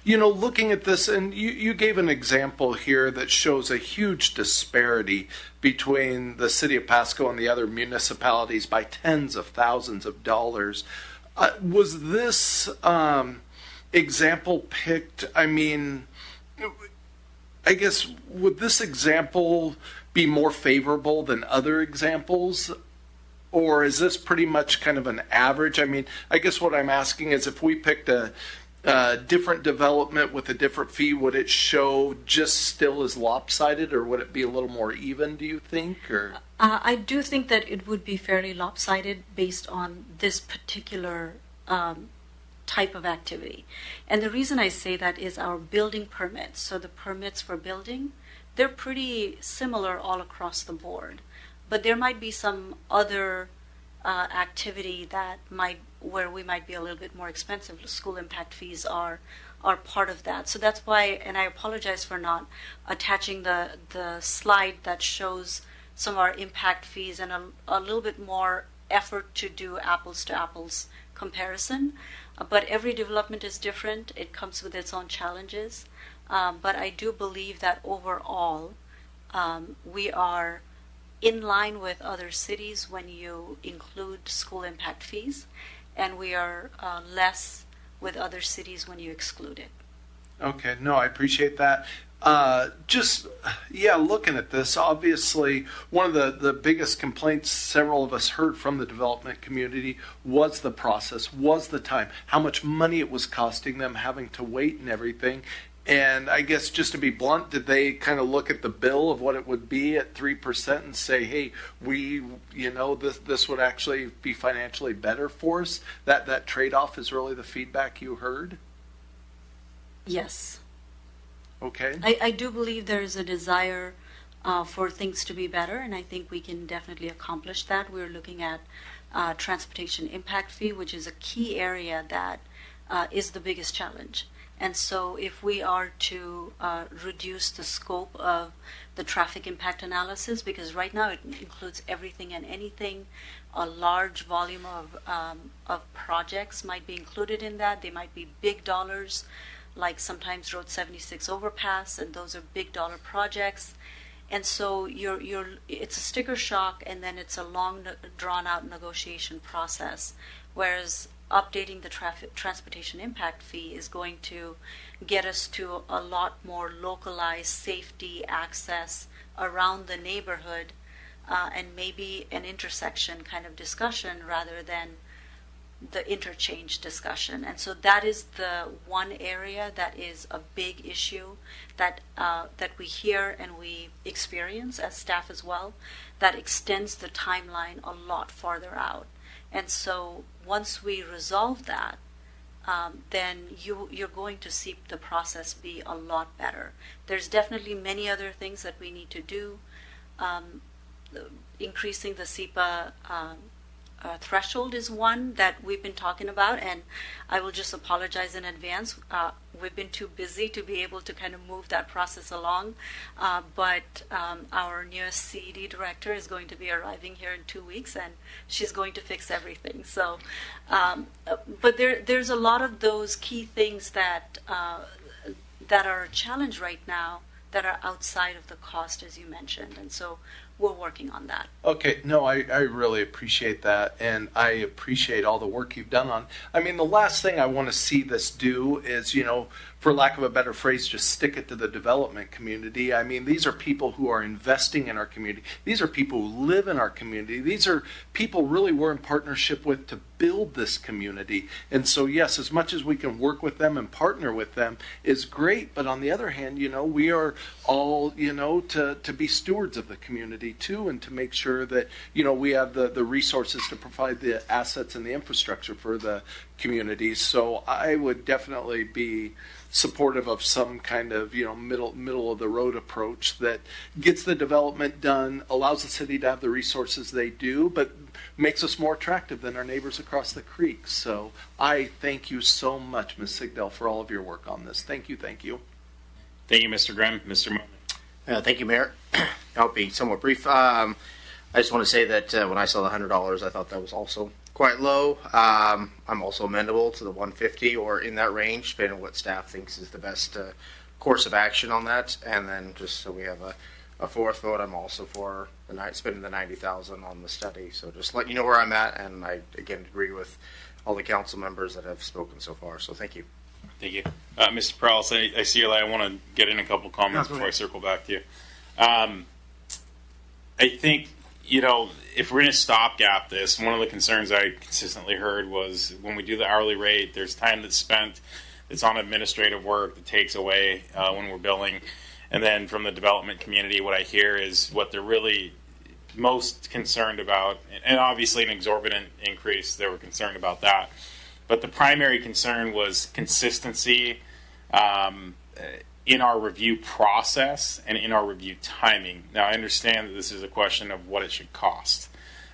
Looking at this, and you gave an example here that shows a huge disparity between the city of Pasco and the other municipalities by tens of thousands of dollars. Was this example picked? I mean, I guess, would this example be more favorable than other examples? Or is this pretty much kind of an average? I mean, I guess what I'm asking is if we picked a different development with a different fee, would it show just still as lopsided, or would it be a little more even, do you think? Or I do think that it would be fairly lopsided based on this particular type of activity. And the reason I say that is our building permits. So the permits for building, they're pretty similar all across the board. But there might be some other activity where we might be a little bit more expensive. School impact fees are part of that. So that's why, and I apologize for not attaching the slide that shows some of our impact fees and a little bit more effort to do apples to apples comparison. But every development is different. It comes with its own challenges. But I do believe that overall, we are in line with other cities when you include school impact fees, and we are less with other cities when you exclude it. Okay, no, I appreciate that. Looking at this, obviously, one of the biggest complaints several of us heard from the development community was the process, was the time, how much money it was costing them, having to wait and everything. And I guess, just to be blunt, did they kind of look at the bill of what it would be at 3% and say, hey, this would actually be financially better for us? That trade-off is really the feedback you heard? Yes. Okay. I do believe there is a desire for things to be better, and I think we can definitely accomplish that. We're looking at transportation impact fee, which is a key area that is the biggest challenge. And so if we are to reduce the scope of the traffic impact analysis, because right now it includes everything and anything, a large volume of projects might be included in that. They might be big dollars, like sometimes Road 76 overpass, and those are big dollar projects. And so it's a sticker shock, and then it's a long, drawn-out negotiation process, whereas updating the transportation impact fee is going to get us to a lot more localized safety access around the neighborhood, and maybe an intersection kind of discussion rather than the interchange discussion. And so that is the one area that is a big issue that we hear and we experience as staff as well, that extends the timeline a lot farther out. And so once we resolve that, then you're going to see the process be a lot better. There's definitely many other things that we need to do. Increasing the SEPA threshold is one that we've been talking about, and I will just apologize in advance. We've been too busy to be able to kind of move that process along, but our newest CED director is going to be arriving here in 2 weeks, and she's going to fix everything. So, but there's a lot of those key things that are a challenge right now that are outside of the cost, as you mentioned, and so we're working on that. Okay, no, I really appreciate that, and I appreciate all the work you've done on. I mean, the last thing I want to see this do is, for lack of a better phrase, just stick it to the development community. I mean, these are people who are investing in our community. These are people who live in our community. These are people really we're in partnership with to build this community. And so, yes, as much as we can work with them and partner with them is great. But on the other hand, we are all, to be stewards of the community too, and to make sure that, we have the resources to provide the assets and the infrastructure for the communities. So I would definitely be supportive of some kind of middle of the road approach that gets the development done, allows the city to have the resources they do, but makes us more attractive than our neighbors across the creek. So I thank you so much, Ms. Sigdell, for all of your work on this. Thank you. Thank you, Mr. Grimm. Mr. Moon. Thank you, Mayor. I'll be somewhat brief. I just want to say that when I saw the $100, I thought that was also quite low. I'm also amenable to the 150 or in that range, depending on what staff thinks is the best course of action on that. And then just so we have a fourth vote, I'm also for spending the $90,000 on the study. So just letting you know where I'm at, and I again agree with all the council members that have spoken so far. So thank you. Thank you. Mr. Prowse, I see your light. I want to get in a couple comments before I circle back to you. I think, if we're going to stopgap this, one of the concerns I consistently heard was when we do the hourly rate, there's time that's spent that's on administrative work that takes away when we're billing. And then from the development community, what I hear is what they're really most concerned about, and obviously an exorbitant increase, they were concerned about that. But the primary concern was consistency in our review process and in our review timing. Now, I understand that this is a question of what it should cost.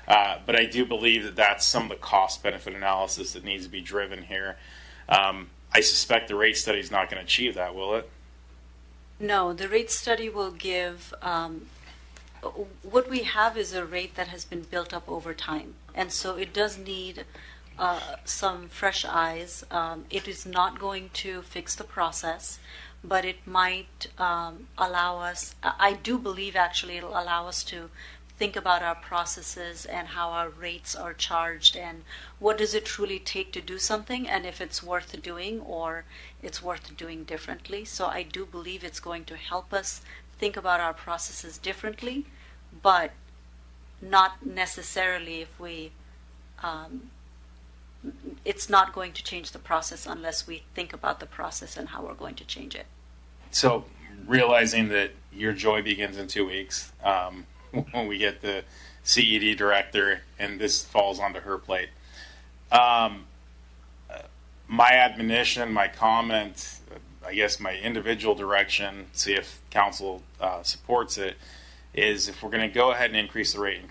But I do believe that that's some of the cost-benefit analysis that needs to be driven here. I suspect the rate study is not going to achieve that, will it? No, the rate study will give, what we have is a rate that has been built up over time. And so it does need some fresh eyes. It is not going to fix the process, but it might allow us, I do believe actually it'll allow us to think about our processes and how our rates are charged and what does it truly take to do something and if it's worth doing or it's worth doing differently. So I do believe it's going to help us think about our processes differently, but not necessarily if we, it's not going to change the process unless we think about the process and how we're going to change it. So realizing that your joy begins in 2 weeks, when we get the CED director and this falls onto her plate. My admonition, my comment, I guess my individual direction, see if council supports it, is if we're going to go ahead and increase the rate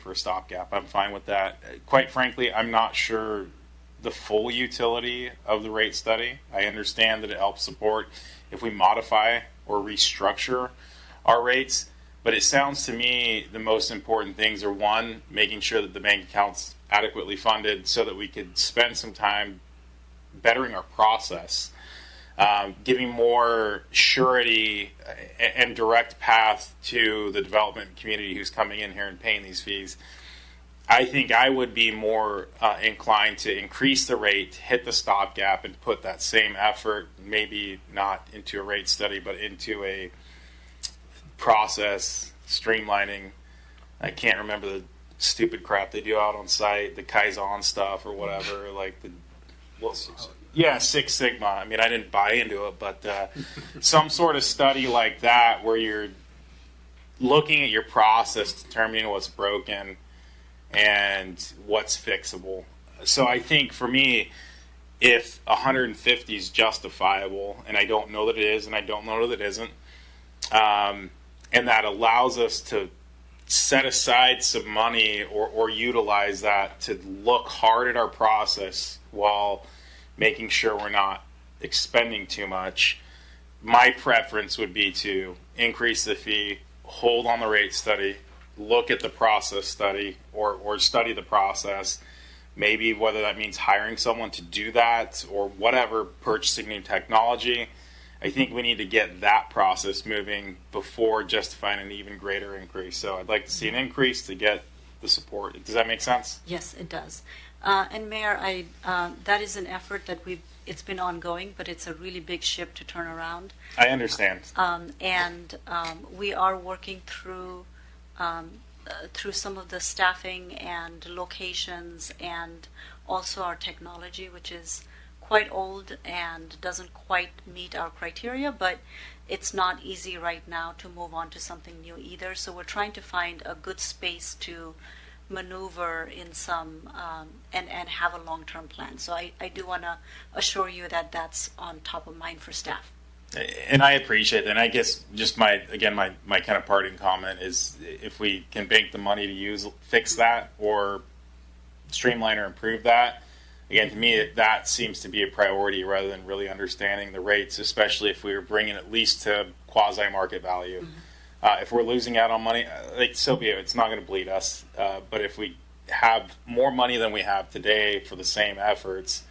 for a stopgap. I'm fine with that. Quite frankly, I'm not sure the full utility of the rate study. I understand that it helps support if we modify or restructure our rates. But it sounds to me the most important things are, one, making sure that the bank account's adequately funded so that we could spend some time bettering our process, giving more surety and direct path to the development community who's coming in here and paying these fees. I think I would be more inclined to increase the rate, hit the stopgap, and put that same effort, maybe not into a rate study, but into a process, streamlining. I can't remember the stupid crap they do out on site, the Kaizen stuff or whatever, like the Six Sigma. I mean, I didn't buy into it, but some sort of study like that where you're looking at your process, determining what's broken and what's fixable. So I think for me, if 150 is justifiable, and I don't know that it is, and I don't know that it isn't, and that allows us to set aside some money or utilize that to look hard at our process while making sure we're not expending too much. My preference would be to increase the fee, hold on the rate study, look at the process study or study the process, maybe whether that means hiring someone to do that or whatever, purchasing new technology. I think we need to get that process moving before justifying an even greater increase. So I'd like to see an increase to get the support. Does that make sense? Yes, it does. And Mayor, that is an effort that it's been ongoing, but it's a really big ship to turn around. I understand. We are working through some of the staffing and locations and also our technology, which is quite old and doesn't quite meet our criteria, but it's not easy right now to move on to something new either. So we're trying to find a good space to maneuver in some and have a long-term plan. So I do want to assure you that that's on top of mind for staff. And I appreciate that. And I guess just my kind of parting comment is if we can bank the money to fix that or streamline or improve that, again, to me, that seems to be a priority rather than really understanding the rates, especially if we were bringing at least to quasi-market value. If we're losing out on money, like so be it. It's not going to bleed us. But if we have more money than we have today for the same efforts,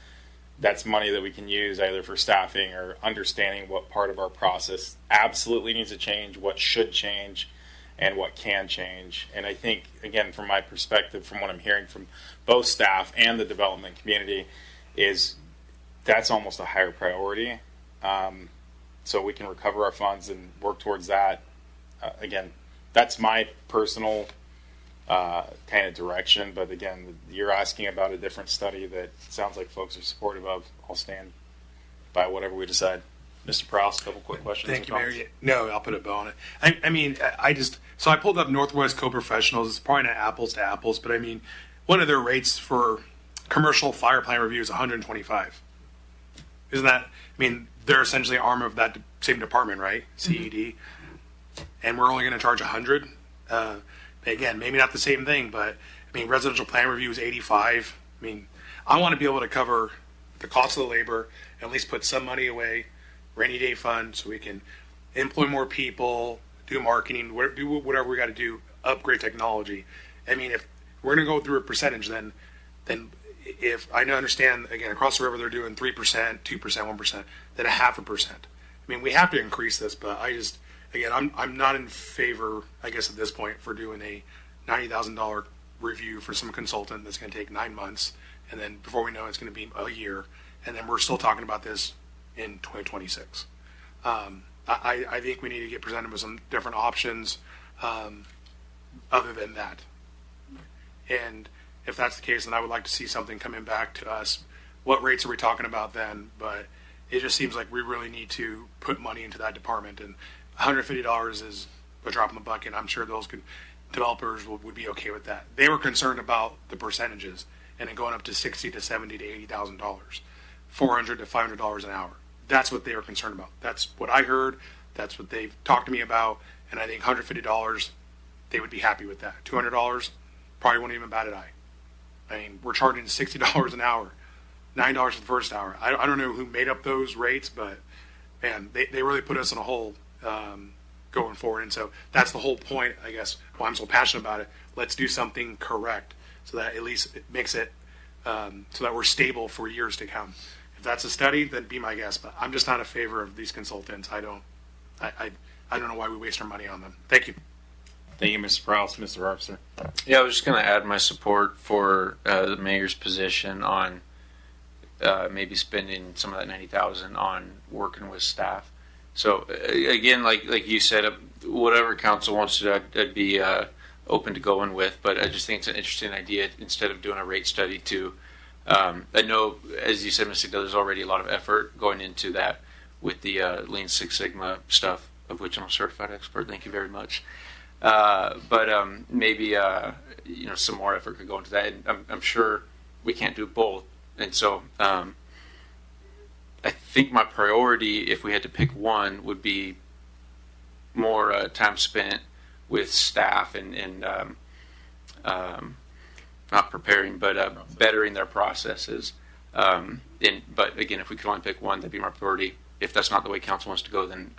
that's money that we can use either for staffing or understanding what part of our process absolutely needs to change, what should change, and what can change. And I think, again, from my perspective, from what I'm hearing from both staff and the development community, is that's almost a higher priority. So we can recover our funds and work towards that. Again, that's my personal kind of direction, but again, you're asking about a different study that sounds like folks are supportive of. I'll stand by whatever we decide. Mr. Prowse, a couple quick questions. Thank you, Mayor. No, I'll put a bow on it. I mean, so I pulled up Northwest Co-Professionals. It's probably not apples to apples, but I mean, one of their rates for commercial fire plan review is $125. Isn't that, I mean, they're essentially an arm of that same department, right? CED. And we're only going to charge $100. Again, maybe not the same thing, but I mean, residential plan review is $85. I mean, I want to be able to cover the cost of the labor, at least put some money away, rainy day fund, so we can employ more people, do marketing, do whatever we got to do, upgrade technology. I mean, if we're going to go through a percentage, then if I understand, again, across the river they're doing 3%, 2%, 1%, then 0.5%. I mean, we have to increase this, but again, I'm not in favor, I guess, at this point for doing a $90,000 review for some consultant that's going to take 9 months, and then before we know it's going to be a year, and then we're still talking about this in 2026. I think we need to get presented with some different options other than that. And if that's the case, then I would like to see something coming back to us. What rates are we talking about then? But it just seems like we really need to put money into that department, and $150 is a drop in the bucket. I'm sure those developers would be okay with that. They were concerned about the percentages and it going up to $60,000 to $70,000 to $80,000, $400 to $500 an hour. That's what they were concerned about. That's what I heard. That's what they've talked to me about. And I think $150, they would be happy with that. $200 probably wouldn't even bat an eye. I mean, we're charging $60 an hour, $9 for the first hour. I don't know who made up those rates, but man, they really put us in a hole going forward. And so that's the whole point, I guess, why I'm so passionate about it. Let's do something correct so that at least it makes it so that we're stable for years to come. If that's a study, then be my guest. But I'm just not in favor of these consultants. I don't know why we waste our money on them. Thank you. Thank you, Mr. Prowse. Mr. Harpster. Yeah, I was just going to add my support for the mayor's position on maybe spending some of that $90,000 on working with staff. So again, like you said, whatever council wants to do, I'd be open to going with. But I just think it's an interesting idea instead of doing a rate study to. I know, as you said, Mr. There's already a lot of effort going into that with the Lean Six Sigma stuff, of which I'm a certified expert. Thank you very much. But maybe some more effort could go into that. And I'm sure we can't do both. And so I think my priority, if we had to pick one, would be more time spent with staff and not preparing, but bettering their processes. But again, if we could only pick one, that'd be my priority. If that's not the way council wants to go, then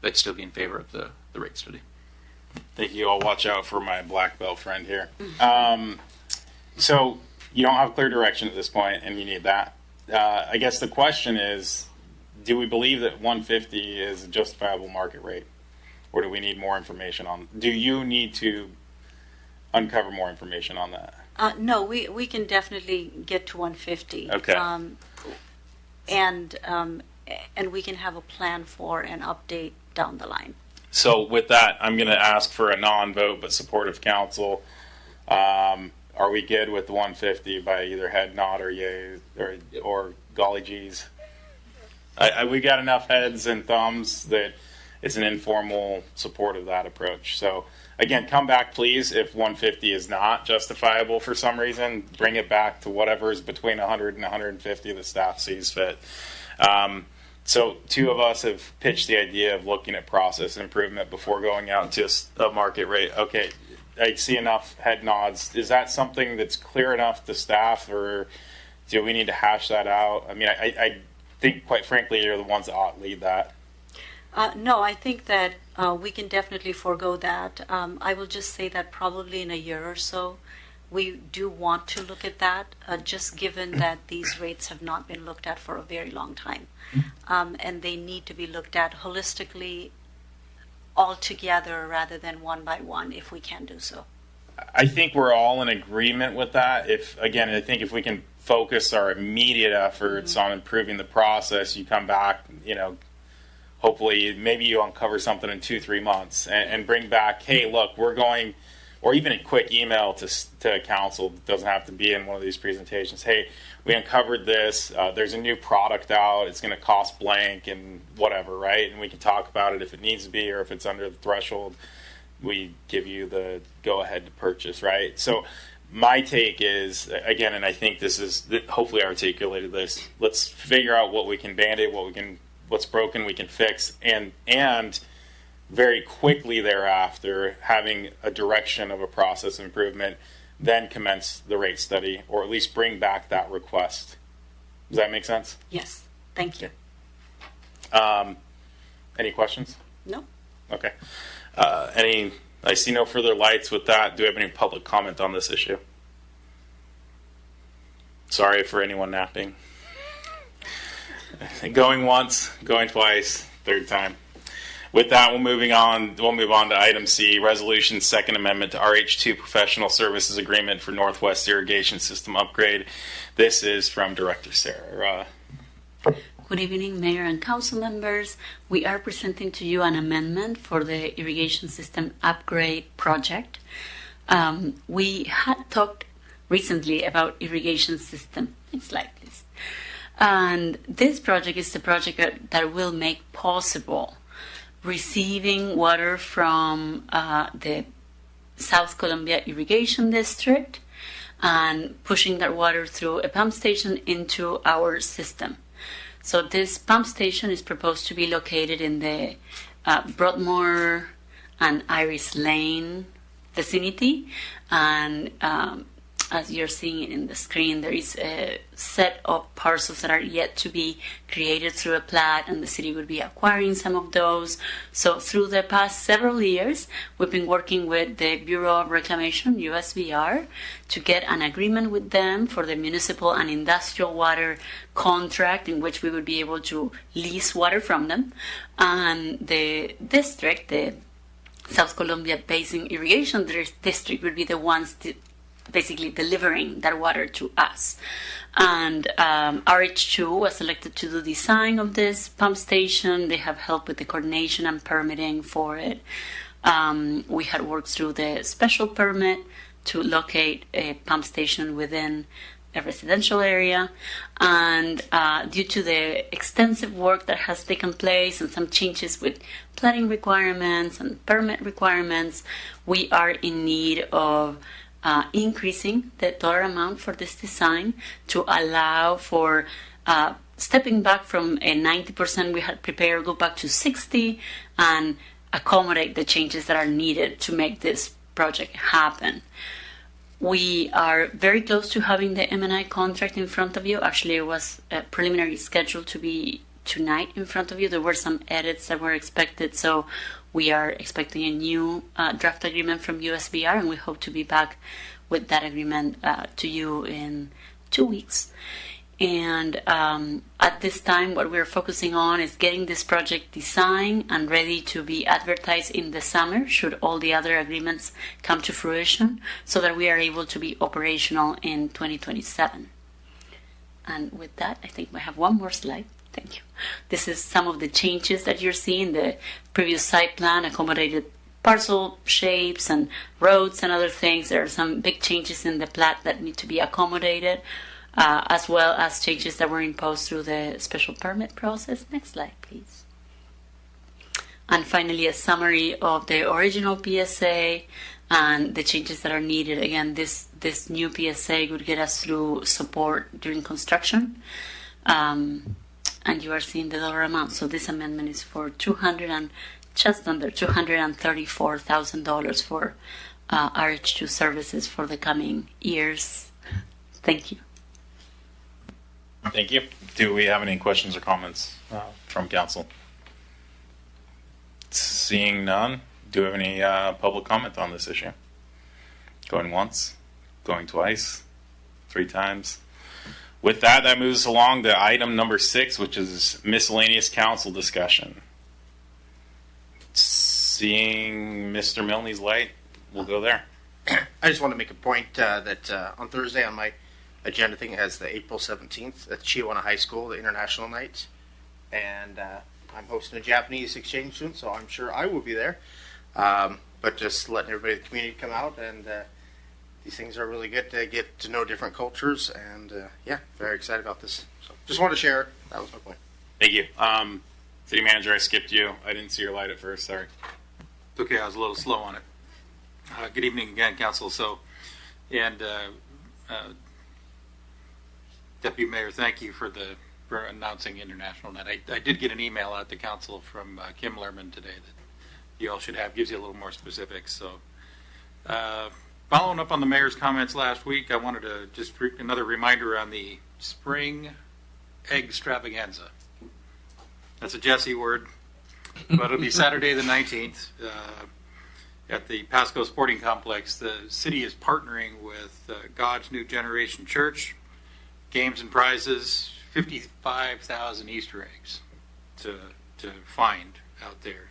I'd still be in favor of the rate study. Thank you. I'll watch out for my black belt friend here. So you don't have clear direction at this point, and you need that. I guess the question is, do we believe that 150 is a justifiable market rate, or do we need more information on? Do you need to uncover more information on that? No, we can definitely get to 150. Okay. And we can have a plan for an update down the line. So with that, I'm going to ask for a non-vote but supportive council. Are we good with the 150 by either head nod or yay or golly geez? We got enough heads and thumbs that it's an informal support of that approach. So again, come back please if 150 is not justifiable for some reason. Bring it back to whatever is between 100 and 150 the staff sees fit. So two of us have pitched the idea of looking at process improvement before going out to a market rate. Okay, I see enough head nods. Is that something that's clear enough to staff, or do we need to hash that out? I mean, I think, quite frankly, you're the ones that ought to lead that. No, I think that we can definitely forego that. I will just say that probably in a year or so, we do want to look at that, just given that these rates have not been looked at for a very long time. And they need to be looked at holistically all together rather than one by one if we can do so. I think we're all in agreement with that. I think if we can focus our immediate efforts on improving the process, you come back, hopefully maybe you uncover something in 2-3 months and bring back, hey, look, we're going, or even a quick email to council. It doesn't have to be in one of these presentations. Hey, we uncovered this. There's a new product out. It's going to cost blank and whatever, right? And we can talk about it if it needs to be, or if it's under the threshold, we give you the go-ahead to purchase, right? So my take is, again, and I think this is hopefully articulated this, let's figure out what we can band-aid, what's broken we can fix, and very quickly thereafter, having a direction of a process improvement, then commence the rate study, or at least bring back that request. Does that make sense? Yes, thank you. Any questions? No. Okay. I see no further lights with that. Do we have any public comment on this issue? Sorry for anyone napping. Going once, going twice, third time. With that, we'll move on to item C, Resolution Second Amendment to RH2 Professional Services Agreement for Northwest Irrigation System Upgrade. This is from Director Sarah. Good evening, Mayor and Council members. We are presenting to you an amendment for the irrigation system upgrade project. We had talked recently about irrigation system. Next slide, please. And this project is the project that will make possible receiving water from the South Columbia Irrigation District and pushing that water through a pump station into our system. So this pump station is proposed to be located in the Broadmoor and Iris Lane vicinity, and as you're seeing in the screen, there is a set of parcels that are yet to be created through a plat, and the city would be acquiring some of those. So through the past several years, we've been working with the Bureau of Reclamation, USBR, to get an agreement with them for the municipal and industrial water contract in which we would be able to lease water from them. And the district, the South Columbia Basin Irrigation District, would be the ones basically delivering that water to us. And RH2 was selected to do the design of this pump station. They have helped with the coordination and permitting for it. We had worked through the special permit to locate a pump station within a residential area. And due to the extensive work that has taken place and some changes with planning requirements and permit requirements, we are in need of increasing the dollar amount for this design to allow for stepping back from a 90% we had prepared, go back to 60, and accommodate the changes that are needed to make this project happen. We are very close to having the M&I contract in front of you. Actually, it was preliminary scheduled to be tonight in front of you. There were some edits that were expected, so we are expecting a new draft agreement from USBR, and we hope to be back with that agreement to you in 2 weeks. And at this time, what we're focusing on is getting this project designed and ready to be advertised in the summer, should all the other agreements come to fruition, so that we are able to be operational in 2027. And with that, I think we have one more slide. Thank you. This is some of the changes that you're seeing. The previous site plan accommodated parcel shapes and roads and other things. There are some big changes in the plat that need to be accommodated, as well as changes that were imposed through the special permit process. Next slide, please. And finally, a summary of the original PSA and the changes that are needed. Again, this new PSA would get us through support during construction. And you are seeing the dollar amount. So this amendment is for just under $234,000 for RH2 services for the coming years. Thank you. Thank you. Do we have any questions or comments from council? Seeing none, do we have any public comment on this issue? Going once, going twice, 3 times. With that, that moves along to item number 6, which is miscellaneous council discussion. Seeing Mr. Milne's light, we'll go there. I just want to make a point that on Thursday on my agenda thing has the April 17th at Chihuahua High School, the International Night. And I'm hosting a Japanese exchange student, so I'm sure I will be there. But just letting everybody in the community come out, and these things are really good to get to know different cultures, and yeah, very excited about this. So just wanted to share it. That was my point. Thank you. City Manager, I skipped you. I didn't see your light at first, sorry. It's okay, I was a little slow on it. Good evening again, Council. Deputy Mayor, thank you for announcing International Night. I did get an email out to Council from Kim Lerman today that you all should have, gives you a little more specifics. So, following up on the Mayor's comments last week, I wanted to just another reminder on the spring egg extravaganza. That's a Jesse word, but it'll be Saturday the 19th at the Pasco Sporting Complex. The city is partnering with God's New Generation Church. Games and prizes, 55,000 Easter eggs to find out there.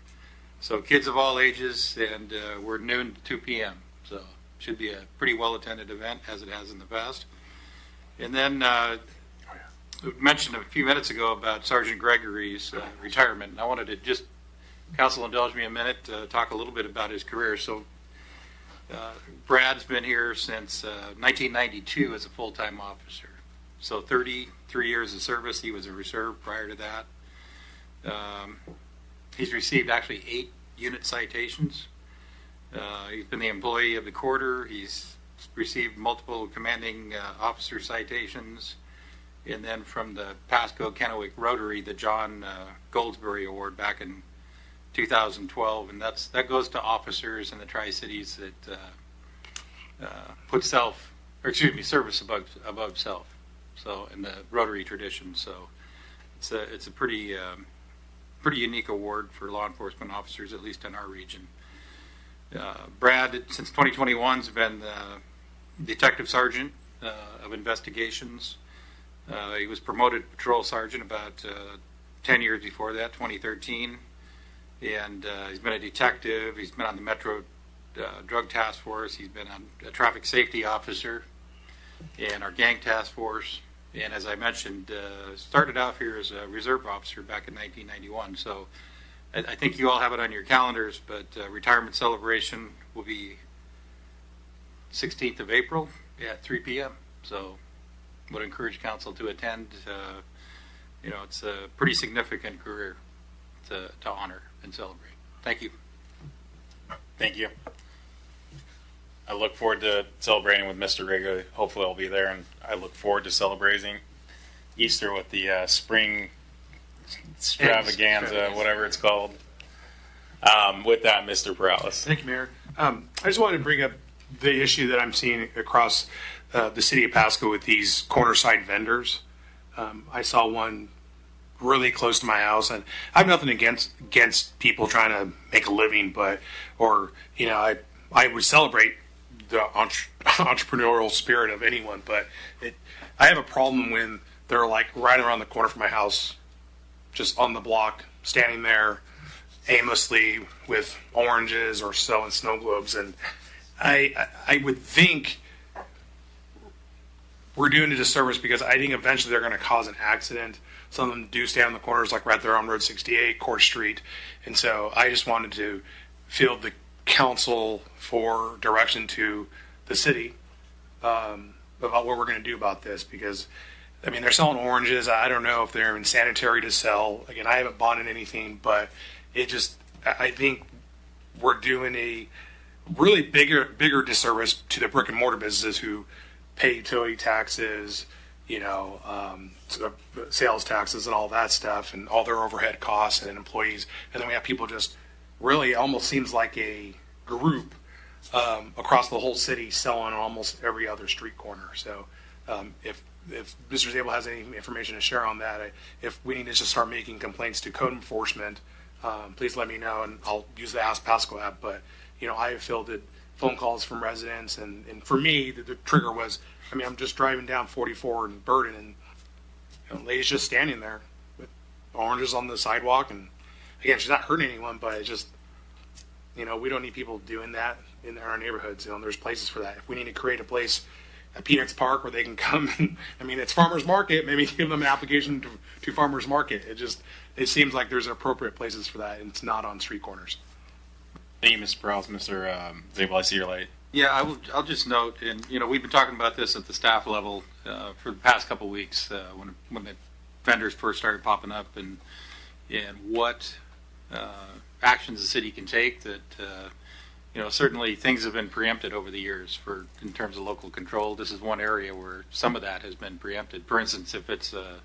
So kids of all ages, and we're noon to 2 p.m. So should be a pretty well-attended event, as it has in the past. And then we mentioned a few minutes ago about Sergeant Gregory's retirement. And I wanted to just, Council indulge me a minute to talk a little bit about his career. So Brad's been here since 1992 as a full-time officer. So 33 years of service. He was a reserve prior to that. He's received actually 8 unit citations. He's been the employee of the quarter. He's received multiple commanding officer citations. And then from the Pasco Kennewick Rotary, the John Goldsberry Award back in 2012. And that goes to officers in the Tri-Cities that put service above self. So in the Rotary tradition, so it's a pretty unique award for law enforcement officers, at least in our region. Brad, since 2021, has been the Detective Sergeant of Investigations. He was promoted to Patrol Sergeant about 10 years before that, 2013, and he's been a detective. He's been on the Metro Drug Task Force. He's been a traffic safety officer and our gang task force. And as I mentioned, started out here as a reserve officer back in 1991. So I think you all have it on your calendars, but retirement celebration will be 16th of April at 3 p.m. So would encourage council to attend. It's a pretty significant career to honor and celebrate. Thank you. Thank you. I look forward to celebrating with Mr. Rega. Hopefully I'll be there, and I look forward to celebrating Easter with the spring extravaganza, whatever it's called. With that, Mr. Perales. Thank you, Mayor. I just wanted to bring up the issue that I'm seeing across the city of Pasco with these corner side vendors. I saw one really close to my house, and I have nothing against people trying to make a living, I would celebrate the entrepreneurial spirit of anyone, but I have a problem when they're like right around the corner from my house, just on the block, standing there aimlessly with oranges or selling snow globes. And I would think we're doing a disservice, because I think eventually they're going to cause an accident. Some of them do stand on the corners, like right there on Road 68, Court Street. And so I just wanted to field the council for direction to the city about what we're going to do about this, because they're selling oranges. I don't know if they're insanitary to sell. Again, I haven't bought in anything, but I think we're doing a really bigger disservice to the brick and mortar businesses who pay utility taxes, sales taxes and all that stuff, and all their overhead costs and employees. And then we have people just really almost seems like a group across the whole city selling almost every other street corner. So if Mr. Zabel has any information to share on that, if we need to just start making complaints to code enforcement, please let me know, and I'll use the Ask Pasco app. But I have fielded phone calls from residents, and for me, the trigger was, I'm just driving down 44 in Burden, and lady's just standing there with oranges on the sidewalk, and again, she's not hurting anyone, but it's just, we don't need people doing that in our neighborhoods. There's places for that. If we need to create a place at Peanuts Park where they can come and, it's farmers market, maybe give them an application to farmers market. It seems like there's appropriate places for that, and it's not on street corners. Thank you, Mr. Prowse. Mr. Zabel, I see your light. Yeah, I'll just note, and we've been talking about this at the staff level for the past couple of weeks when the vendors first started popping up, and what actions the city can take. That certainly things have been preempted over the years in terms of local control. This is one area where some of that has been preempted. For instance, if it's a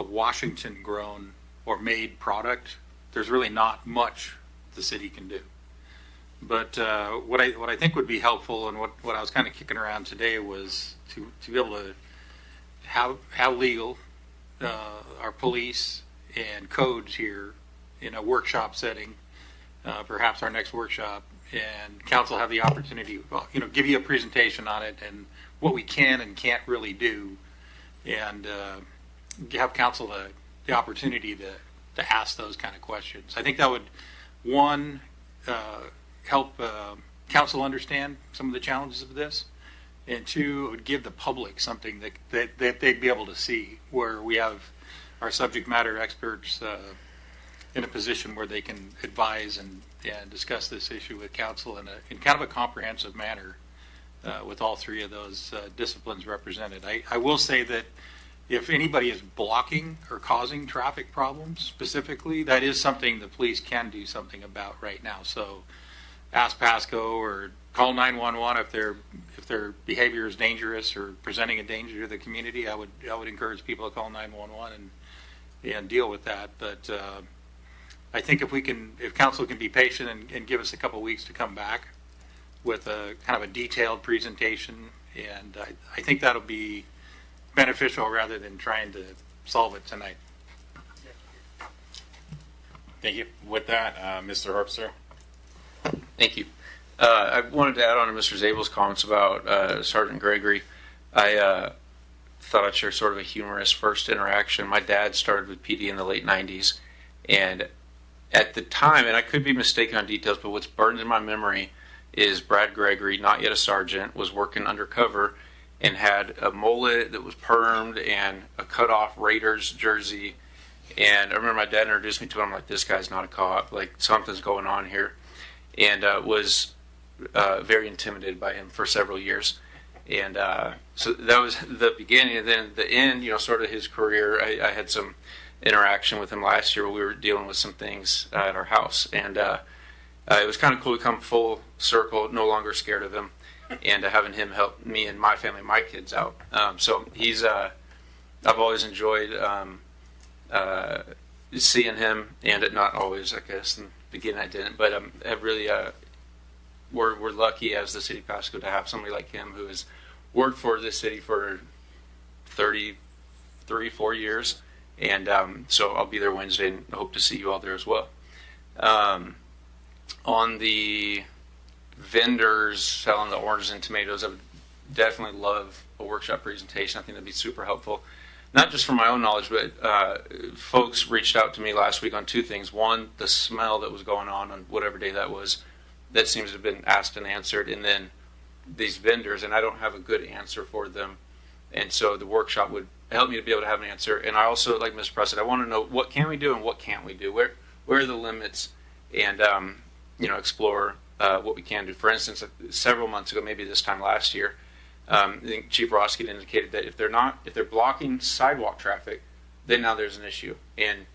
Washington-grown or made product, there's really not much the city can do. But what I think would be helpful, and what I was kind of kicking around today, was to be able to have legal our police and codes here in a workshop setting, perhaps our next workshop, and council have the opportunity, give you a presentation on it and what we can and can't really do, and have council the opportunity to ask those kind of questions. I think that would, one, help council understand some of the challenges of this, and two, it would give the public something that they'd be able to see, where we have our subject matter experts in a position where they can advise and discuss this issue with council in kind of a comprehensive manner with all three of those disciplines represented. I will say that if anybody is blocking or causing traffic problems specifically, that is something the police can do something about right now. So ask Pasco or call 911 if their behavior is dangerous or presenting a danger to the community. I would encourage people to call 911 and deal with that. But I think if council can be patient and give us a couple weeks to come back with a kind of a detailed presentation, and I think that'll be beneficial rather than trying to solve it tonight. Thank you. With that, Mr. Herbster. Thank you. I wanted to add on to Mr. Zabel's comments about Sergeant Gregory. I thought I'd share sort of a humorous first interaction. My dad started with PD in the late 90s, and at the time, and I could be mistaken on details, but what's burned in my memory is Brad Gregory, not yet a sergeant, was working undercover and had a mullet that was permed and a cut-off Raiders jersey. And I remember my dad introduced me to him. I'm like, this guy's not a cop. Like, something's going on here. And was very intimidated by him for several years. And so that was the beginning. And then the end, sort of his career, I had some interaction with him last year where we were dealing with some things at our house. And it was kind of cool to come full circle, no longer scared of him, and having him help me and my family, my kids out. So he's, I've always enjoyed seeing him, and not always, I guess. In the beginning I didn't, but have really, we're lucky as the city of Pasco to have somebody like him who has worked for this city for 33, 4 years. And so I'll be there Wednesday and hope to see you all there as well. On the vendors selling the oranges and tomatoes, I would definitely love a workshop presentation. I think that'd be super helpful. Not just for my own knowledge, but folks reached out to me last week on two things. One, the smell that was going on whatever day that was, that seems to have been asked and answered. And then these vendors, and I don't have a good answer for them. And so the workshop would help me to be able to have an answer. And I also, like Mr. President, I want to know what can we do and what can't we do? Where are the limits? And explore what we can do. For instance, several months ago, maybe this time last year, I think Chief Roski indicated that if they're blocking sidewalk traffic, then now there's an issue. And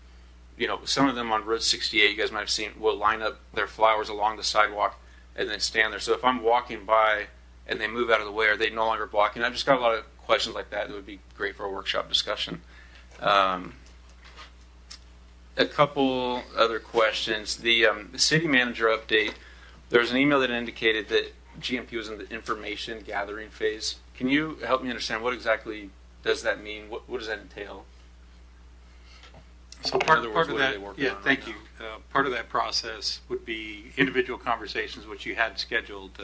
some of them on Route 68, you guys might have seen, will line up their flowers along the sidewalk and then stand there. So if I'm walking by and they move out of the way, are they no longer blocking? I've just got a lot of questions like that would be great for a workshop discussion. A couple other questions. The city manager update, there was an email that indicated that GMP was in the information gathering phase. Can you help me understand what exactly does that mean? What does that entail? So part of that, yeah, thank you. Part of that process would be individual conversations, which you had scheduled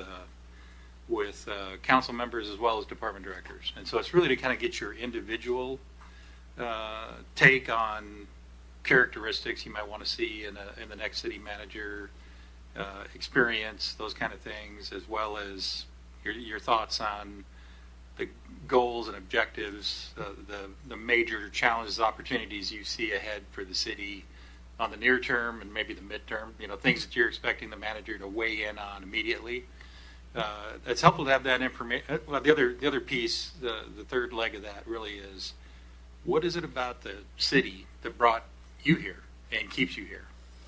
with council members as well as department directors. And so it's really to kind of get your individual take on characteristics you might want to see in the next city manager experience, those kind of things, as well as your thoughts on the goals and objectives, the major challenges, opportunities you see ahead for the city on the near term and maybe the midterm, things that you're expecting the manager to weigh in on immediately. It's helpful to have that information. Well, the other piece, the third leg of that really is, what is it about the city that brought you here and keeps you here?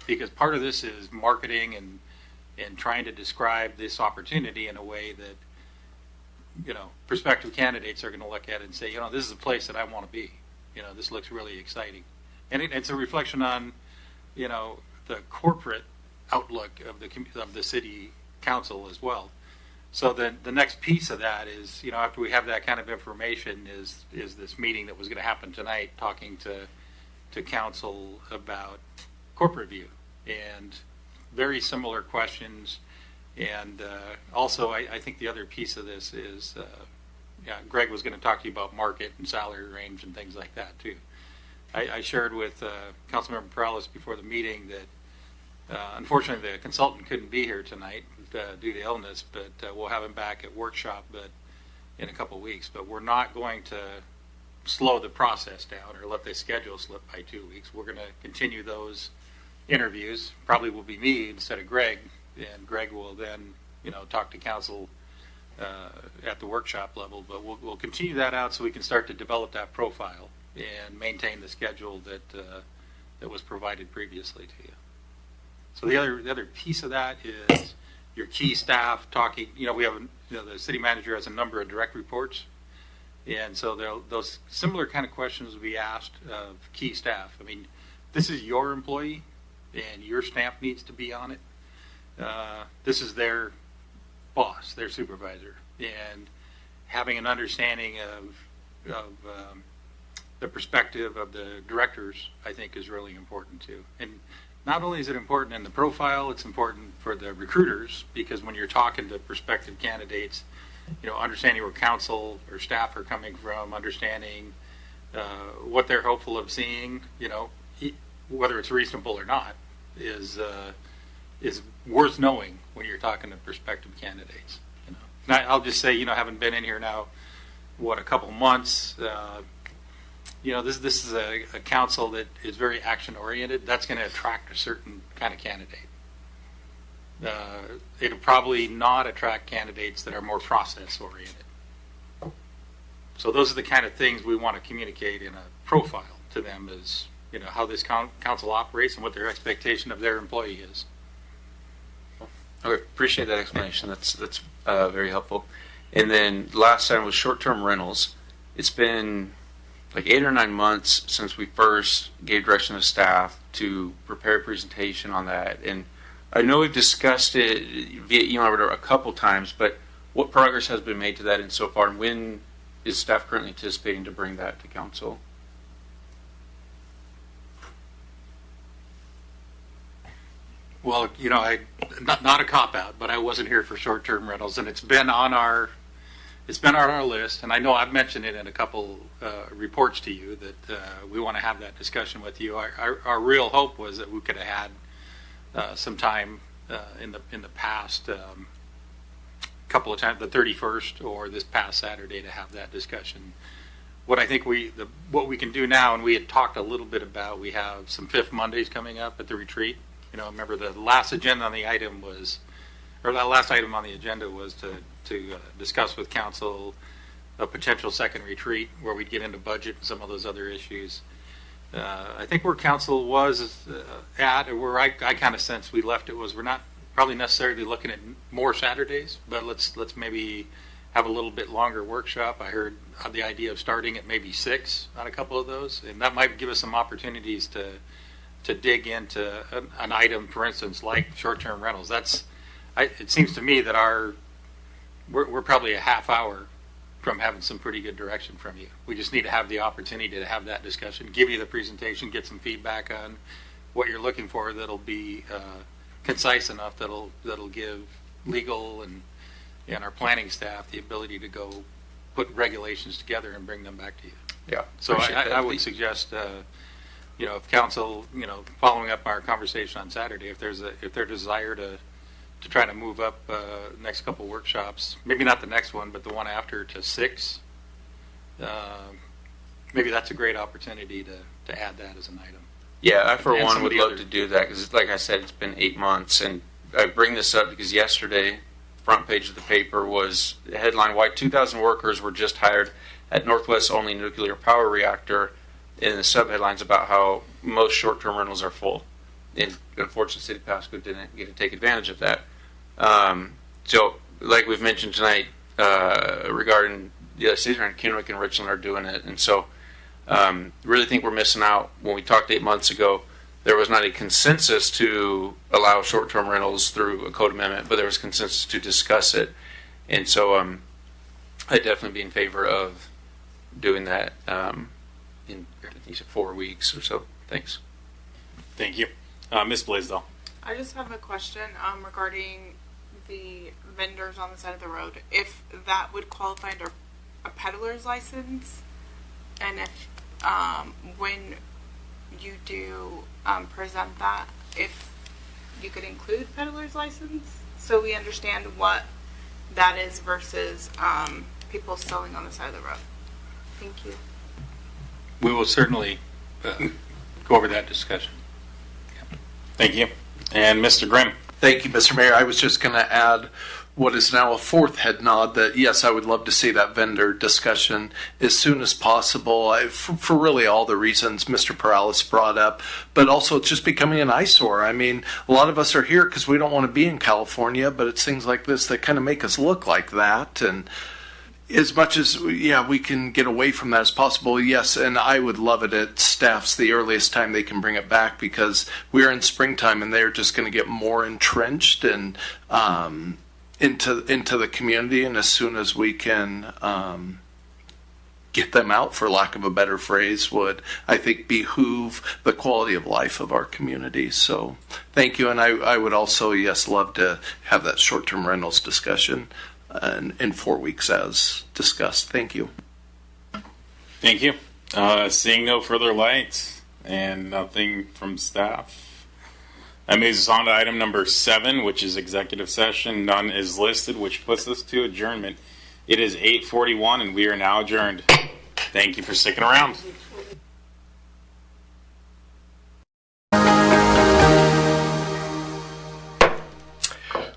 Because part of this is marketing and trying to describe this opportunity in a way that prospective candidates are going to look at it and say, this is a place that I want to be. This looks really exciting, and it's a reflection on, the corporate outlook of the city council as well. So then the next piece of that is, after we have that kind of information, is this meeting that was going to happen tonight, talking to council about corporate view and very similar questions. And also, I think the other piece of this is, Greg was going to talk to you about market and salary range and things like that too. I shared with Councilmember Perales before the meeting that unfortunately the consultant couldn't be here tonight due to illness, but we'll have him back at workshop in a couple of weeks. But we're not going to slow the process down or let the schedule slip by 2 weeks. We're going to continue those interviews. Probably will be me instead of Greg, and Greg will then talk to council at the workshop level. But we'll continue that out so we can start to develop that profile and maintain the schedule that was provided previously to you. So the other piece of that is your key staff talking. We have the city manager has a number of direct reports, and so those similar kind of questions will be asked of key staff. I mean, this is your employee, and your stamp needs to be on it. This is their boss, their supervisor, and having an understanding of the perspective of the directors, I think, is really important too. And not only is it important in the profile, it's important for the recruiters, because when you're talking to prospective candidates, understanding where council or staff are coming from, understanding what they're hopeful of seeing, whether it's reasonable or not, is worth knowing when you're talking to prospective candidates. Now, I'll just say, having been in here now, a couple months, this is a council that is very action oriented. That's going to attract a certain kind of candidate. It'll probably not attract candidates that are more process oriented. So those are the kind of things we want to communicate in a profile to them, is how this council operates and what their expectation of their employee is. Okay, appreciate that explanation. That's very helpful. And then last time was short-term rentals. It's been like 8 or 9 months since we first gave direction to staff to prepare a presentation on that. And I know we've discussed it via email a couple times, but what progress has been made to that and so far, and when is staff currently anticipating to bring that to council? Well, not a cop-out, but I wasn't here for short-term rentals, and it's been on our list. And I know I've mentioned it in a couple reports to you that we want to have that discussion with you. Our real hope was that we could have had some time in the past couple of times, the 31st or this past Saturday, to have that discussion. What I think what we can do now, and we had talked a little bit about, we have some Fifth Mondays coming up at the retreat. Remember the last agenda on the item was, or that last item on the agenda was to discuss with council a potential second retreat where we'd get into budget and some of those other issues. I think where council was at, or where I kind of sense we left it, was we're not probably necessarily looking at more Saturdays, but let's maybe have a little bit longer workshop. I heard the idea of starting at maybe 6 on a couple of those, and that might give us some opportunities to dig into an item, for instance, like short-term rentals. It seems to me that we're probably a half hour from having some pretty good direction from you. We just need to have the opportunity to have that discussion, give you the presentation, get some feedback on what you're looking for that'll be concise enough that'll give legal and our planning staff the ability to go put regulations together and bring them back to you. Yeah. So I would suggest, if council, following up our conversation on Saturday, if their desire to try to move up next couple workshops, maybe not the next one, but the one after to 6, maybe that's a great opportunity to add that as an item. Yeah, I for And one some would of the love other- to do that because, like I said, it's been 8 months, and I bring this up because yesterday, front page of the paper was the headline: "Why 2,000 workers were just hired at Northwest's only nuclear power reactor." In the subheadlines about how most short-term rentals are full, and unfortunately, City of Pasco didn't get to take advantage of that. So, like we've mentioned tonight, regarding the other cities around Kennewick and Richland are doing it, and so really think we're missing out. When we talked 8 months ago, there was not a consensus to allow short-term rentals through a code amendment, but there was consensus to discuss it, and so I'd definitely be in favor of doing that in 4 weeks or so. Thanks. Thank you. Ms. Blaisdell. I just have a question regarding the vendors on the side of the road. If that would qualify under a peddler's license, and if when you do present that, if you could include peddler's license, so we understand what that is versus people selling on the side of the road. Thank you. We will certainly go over that discussion. Thank you. And Mr. Grimm. Thank you, Mr. Mayor. I was just going to add what is now a fourth head nod that, yes, I would love to see that vendor discussion as soon as possible for really all the reasons Mr. Perales brought up, but also it's just becoming an eyesore. I mean, a lot of us are here because we don't want to be in California, but it's things like this that kind of make us look like that. And as much as, we can get away from that as possible, yes, and I would love it at staff's the earliest time they can bring it back, because we're in springtime and they're just going to get more entrenched and into the community, and as soon as we can get them out, for lack of a better phrase, would, I think, behoove the quality of life of our community. So thank you, and I would also, yes, love to have that short-term rentals discussion in 4 weeks as discussed. Thank you. Thank you. Seeing no further lights and nothing from staff, that moves us on to item number 7, which is executive session. None is listed, which puts us to adjournment. It is 8:41 and we are now adjourned. Thank you for sticking around.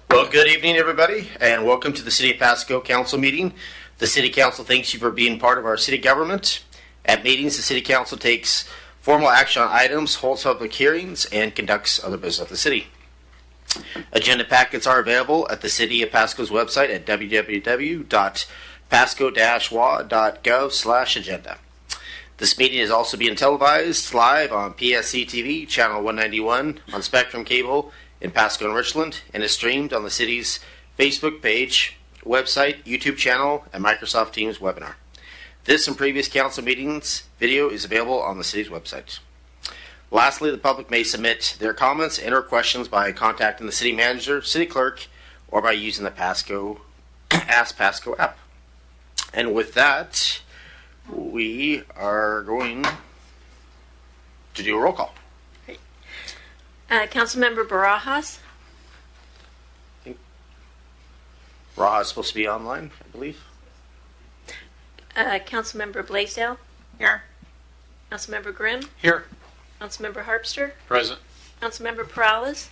Well, good evening, everybody, and welcome to the City of Pasco Council meeting. The City Council thanks you for being part of our city government. At meetings, the City Council takes formal action on items, holds public hearings, and conducts other business of the city. Agenda packets are available at the City of Pasco's website at www.pasco-wa.gov/agenda. This meeting is also being televised live on PSC-TV, channel 191, on Spectrum Cable in Pasco and Richland, and is streamed on the city's Facebook page, website, YouTube channel, and Microsoft Teams webinar. This and previous council meetings video is available on the city's website. Lastly, the public may submit their comments and or questions by contacting the city manager, city clerk, or by using the Ask Pasco app. And with that, we are going to do a roll call. Councilmember Barajas. Raha is supposed to be online, I believe. Councilmember Blaisdell. Here. Councilmember Grimm. Here. Councilmember Harpster. Present. Councilmember Perales.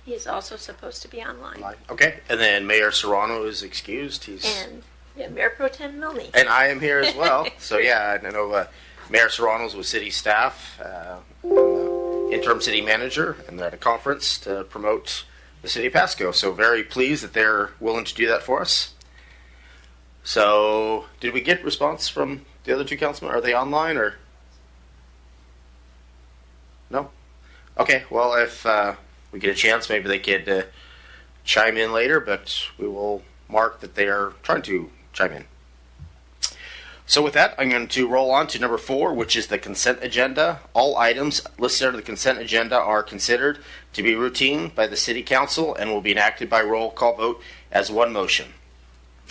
He is also supposed to be online. Okay. And then Mayor Serrano is excused. And Mayor Pro Tem Milne. And I am here as well. So yeah, I know Mayor Serrano's with city staff, interim city manager, and they're at a conference to promote the city of Pasco. So very pleased that they're willing to do that for us. So did we get response from the other two councilmen? Are they online or? No? Okay, well, if we get a chance, maybe they could chime in later, but we will mark that they are trying to chime in. So with that, I'm going to roll on to number 4, which is the consent agenda. All items listed under the consent agenda are considered to be routine by the City Council and will be enacted by roll call vote as one motion.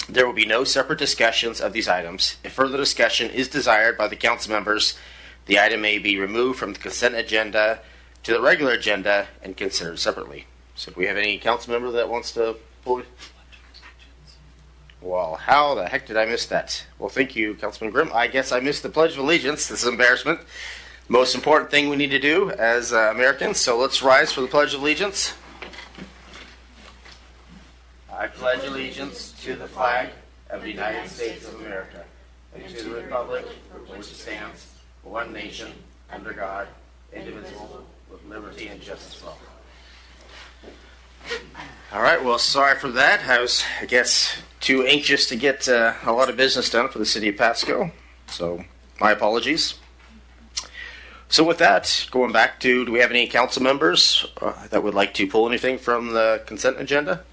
There will be no separate discussions of these items. If further discussion is desired by the council members, the item may be removed from the consent agenda to the regular agenda and considered separately. So do we have any council member that wants to pull it? Well, how the heck did I miss that? Well, thank you, Councilman Grimm. I guess I missed the Pledge of Allegiance. This is embarrassment. Most important thing we need to do as Americans. So let's rise for the Pledge of Allegiance. I pledge allegiance to the flag of the United States of America and to the republic for which it stands, one nation, under God, indivisible, with liberty and justice for all. All right, well, sorry for that. I was, I guess, too anxious to get a lot of business done for the city of Pasco, so my apologies. So with that, going back to, do we have any council members that would like to pull anything from the consent agenda?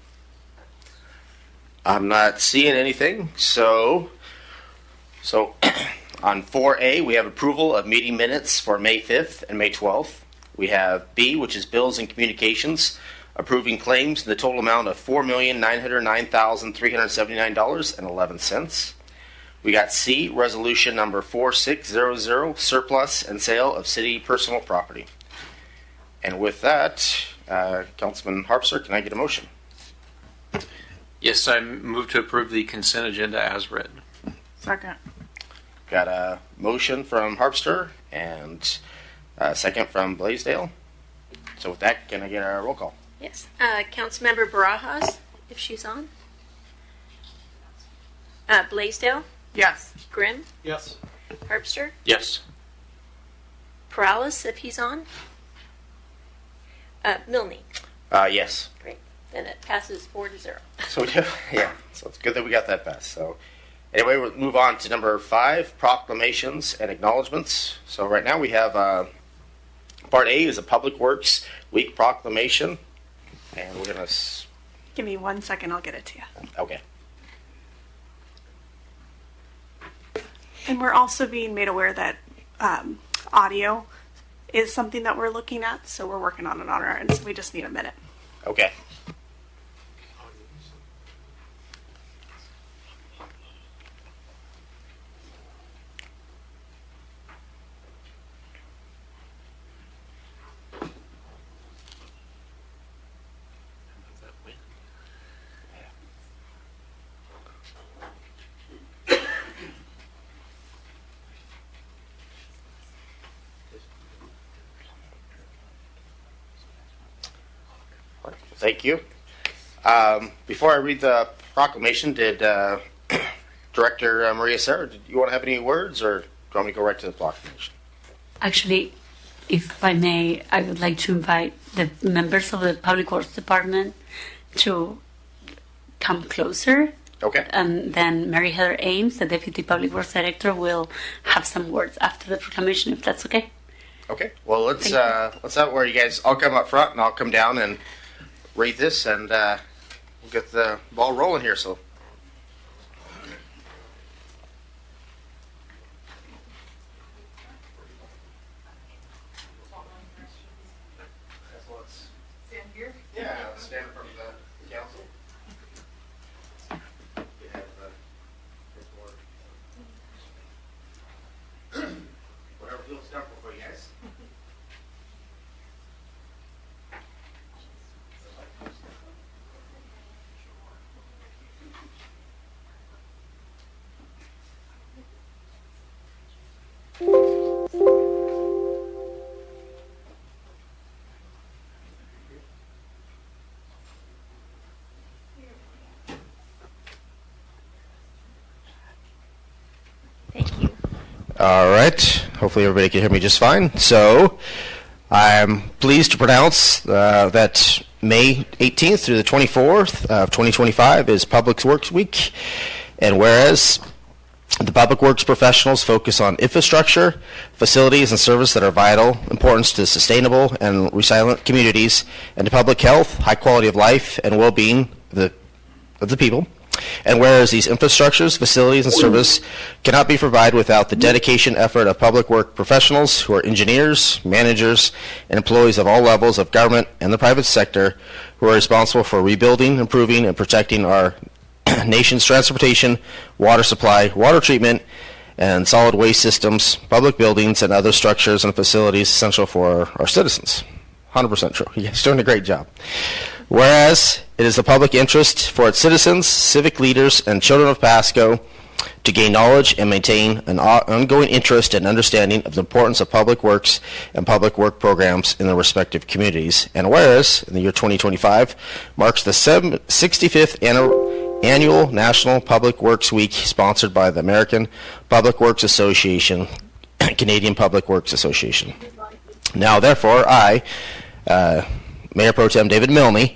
I'm not seeing anything, so on 4A, we have approval of meeting minutes for May 5th and May 12th. We have B, which is bills and communications, approving claims in the total amount of $4,909,379.11. We got C, resolution number 4600, surplus and sale of city personal property. And with that, Councilman Harpster, can I get a motion? Yes, I move to approve the consent agenda as read. Second. Got a motion from Harpster and a second from Blaisdell. So with that, can I get a roll call? Yes. Councilmember Barajas, if she's on. Blaisdell, Yes. Grimm, Yes. Herbster, Yes. Perales, if he's on. Milne. Yes. Great. Then it passes 4-0. So we do, yeah. So it's good that we got that passed. So anyway, we'll move on to number 5, proclamations and acknowledgments. So right now we have part A is a Public Works Week proclamation, and we're gonna. Give me 1 second, I'll get it to you. Okay. And we're also being made aware that audio is something that we're looking at, so we're working on it on our end, so we just need a minute. Okay. Thank you. Before I read the proclamation, did Director Maria Serra, did you want to have any words, or do you want me to go right to the proclamation? Actually, if I may, I would like to invite the members of the Public Works Department to come closer. Okay. And then Mary Heather Ames, the Deputy Public Works Director, will have some words after the proclamation, if that's okay. Okay. Well, let's have where you guys. I'll come up front and I'll come down and read this, and we'll get the ball rolling here. So. Stand here? Yeah, stand in front of the council. Whatever feels comfortable for you guys. Thank you. All right. Hopefully everybody can hear me just fine. So I'm pleased to pronounce that May 18th through the 24th of 2025 is Public Works Week. And whereas the Public Works professionals focus on infrastructure, facilities, and service that are vital importance to sustainable and resilient communities and to public health, high quality of life, and well-being of the people. And whereas these infrastructures, facilities, and service cannot be provided without the dedication effort of public work professionals who are engineers, managers, and employees of all levels of government and the private sector who are responsible for rebuilding, improving, and protecting our nation's transportation, water supply, water treatment, and solid waste systems, public buildings, and other structures and facilities essential for our citizens. 100% true. You guys are doing a great job. Whereas it is the public interest for its citizens, civic leaders, and children of Pasco to gain knowledge and maintain an ongoing interest and understanding of the importance of public works and public work programs in their respective communities. And whereas in the year 2025 marks the 65th annual National Public Works Week sponsored by the American Public Works Association, Canadian Public Works Association. Now, therefore, I, Mayor Pro Tem David Milne,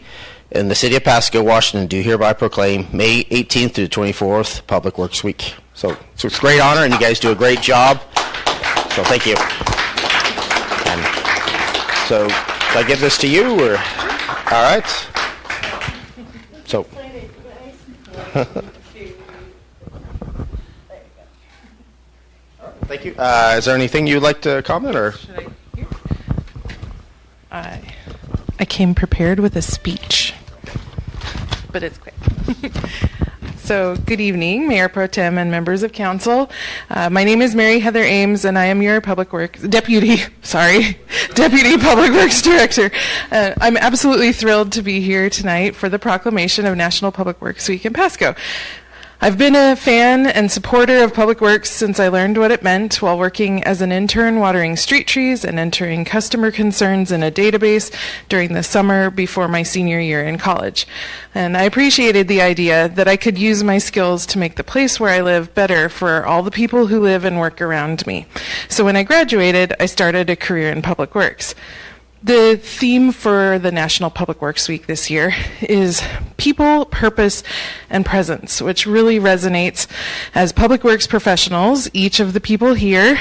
in the city of Pasco, Washington, do hereby proclaim May 18th through 24th Public Works Week. So it's a great honor, and you guys do a great job. So thank you. And so, should I give this to you, or all right? So. Thank you. Is there anything you'd like to comment, or? I came prepared with a speech, but it's quick. So, good evening, Mayor Pro Tem and members of council. My name is Mary Heather Ames, and I am your Deputy Public Works Director. I'm absolutely thrilled to be here tonight for the proclamation of National Public Works Week in Pasco. I've been a fan and supporter of public works since I learned what it meant while working as an intern watering street trees and entering customer concerns in a database during the summer before my senior year in college. And I appreciated the idea that I could use my skills to make the place where I live better for all the people who live and work around me. So when I graduated, I started a career in public works. The theme for the National Public Works Week this year is people, purpose, and presence, which really resonates as public works professionals. Each of the people here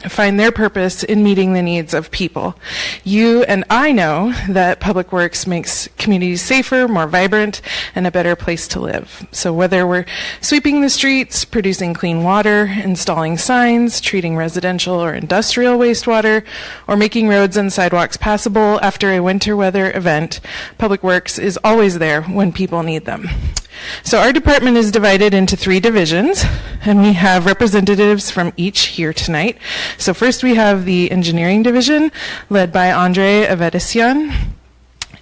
find their purpose in meeting the needs of people. You and I know that public works makes communities safer, more vibrant, and a better place to live. So whether we're sweeping the streets, producing clean water, installing signs, treating residential or industrial wastewater, or making roads and sidewalks passable after a winter weather event, Public Works is always there when people need them. So our department is divided into 3 divisions, and we have representatives from each here tonight. So first we have the engineering division, led by Andre Avedisian.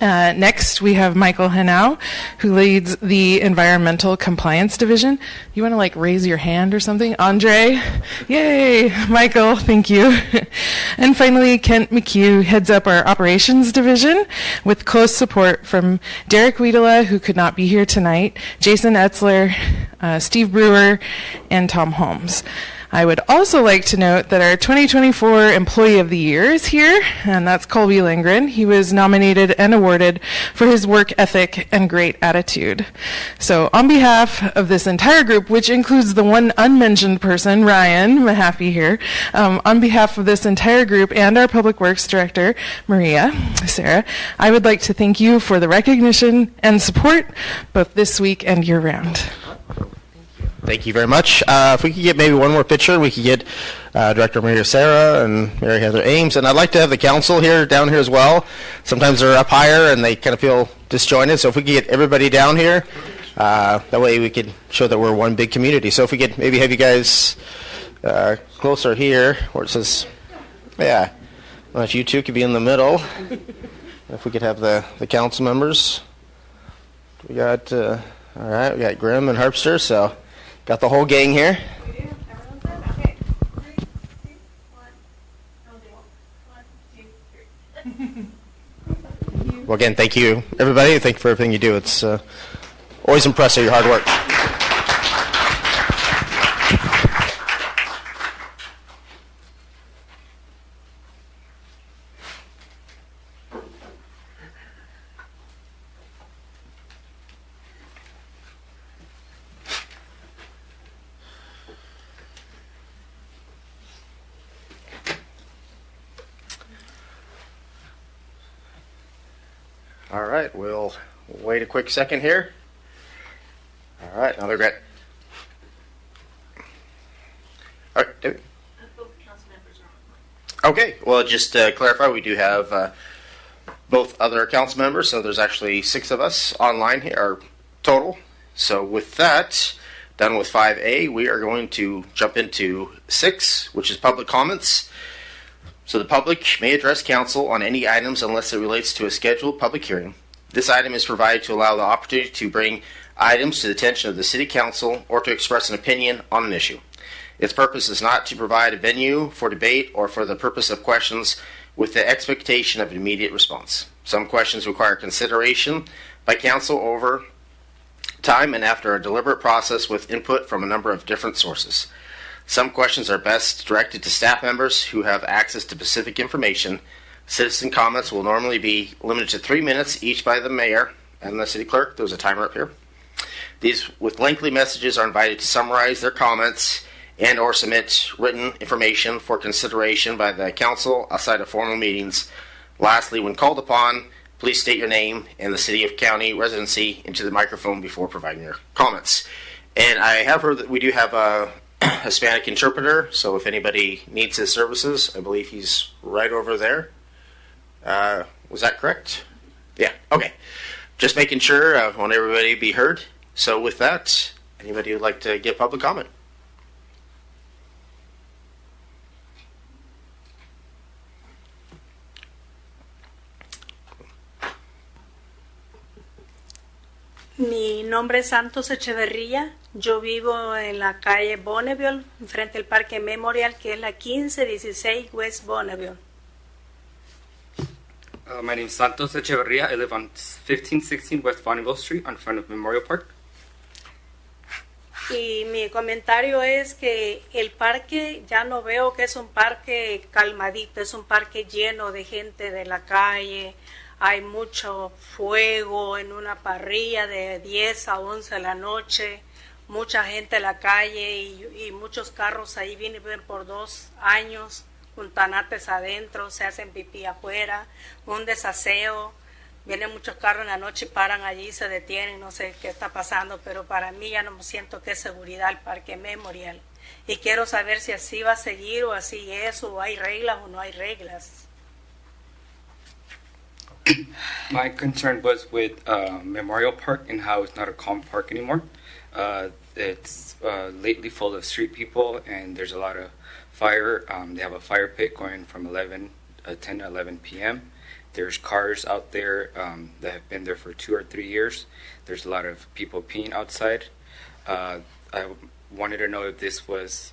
Next, we have Michael Henao, who leads the Environmental Compliance Division. You want to raise your hand or something? Andre? Yay! Michael, thank you. And finally, Kent McHugh heads up our Operations Division with close support from Derek Wiedela, who could not be here tonight, Jason Etzler, Steve Brewer, and Tom Holmes. I would also like to note that our 2024 Employee of the Year is here, and that's Colby Lindgren. He was nominated and awarded for his work ethic and great attitude. So on behalf of this entire group, which includes the one unmentioned person, Ryan Mahaffey here, on behalf of this entire group and our Public Works Director, Sarah, I would like to thank you for the recognition and support both this week and year-round. Thank you very much. If we could get maybe one more picture, we could get Director Maria Sarah and Mary Heather Ames. And I'd like to have the council down here as well. Sometimes they're up higher and they kind of feel disjointed. So if we could get everybody down here, that way we could show that we're one big community. So if we could maybe have you guys closer here, where it says, yeah, well, if you two could be in the middle. If we could have the council members. We got, all right, we got Grimm and Harpster, so got the whole gang here. Well, again, thank you, everybody. Thank you for everything you do. It's always impressive, your hard work. All right, we'll wait a quick second here. All All right, another great. All right, David. Okay, well, just to clarify, we do have both other council members, so there's actually 6 of us online here, or total. So with that, done with 5A, we are going to jump into 6, which is public comments. So the public may address council on any items unless it relates to a scheduled public hearing. This item is provided to allow the opportunity to bring items to the attention of the city council or to express an opinion on an issue. Its purpose is not to provide a venue for debate or for the purpose of questions with the expectation of an immediate response. Some questions require consideration by council over time and after a deliberate process with input from a number of different sources. Some questions are best directed to staff members who have access to specific information. Citizen comments will normally be limited to 3 minutes each by the mayor and the city clerk. There's a timer up here. These with lengthy messages are invited to summarize their comments and or submit written information for consideration by the council outside of formal meetings. Lastly, when called upon, please state your name and the city of county residency into the microphone before providing your comments. And I have heard that we do have a Hispanic interpreter, so if anybody needs his services, I believe he's right over there. Was that correct? Yeah, okay. Just making sure I want everybody to be heard. So with that, anybody who'd like to give public comment? Mi nombre es Santos Echeverría. Yo vivo en la calle Bonneville, enfrente del Parque Memorial, que es la 1516 West Bonneville. My name is Santos Echeverría. I live on 1516 West Bonneville Street, in front of Memorial Park. Y mi comentario es que el parque ya no veo que es un parque calmadito, es un parque lleno de gente de la calle. Hay mucho fuego en una parrilla de 10 a 11 de la noche, mucha gente en la calle y muchos carros ahí viven por 2 años con tanates adentro, se hacen pipí afuera, un desaseo. Vienen muchos carros en la noche y paran allí, se detienen, no sé qué está pasando, pero para mí ya no me siento que es seguridad el Parque Memorial. Y quiero saber si así va a seguir o así es, o hay reglas o no hay reglas. My concern was with Memorial Park and how it's not a calm park anymore. It's lately full of street people, and there's a lot of fire. They have a fire pit going from 10 to 11 p.m. There's cars out there that have been there for 2 or 3 years. There's a lot of people peeing outside. I wanted to know if this was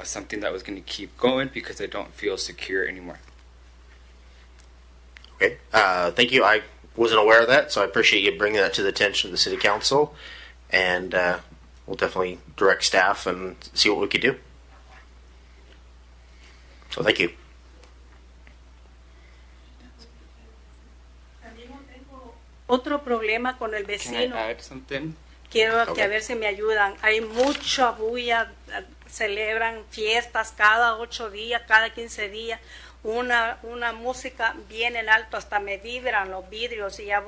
something that was going to keep going because I don't feel secure anymore. Okay, thank you. I wasn't aware of that, so I appreciate you bringing that to the attention of the city council, and we'll definitely direct staff and see what we could do. So thank you. Otro problema con el Can I vecino. add something? Quiero que Okay. a ver si me ayudan. Hay mucha bulla, celebran fiestas cada 8 días, cada 15 días. Una música bien en alto, hasta me vibran los vidrios y ya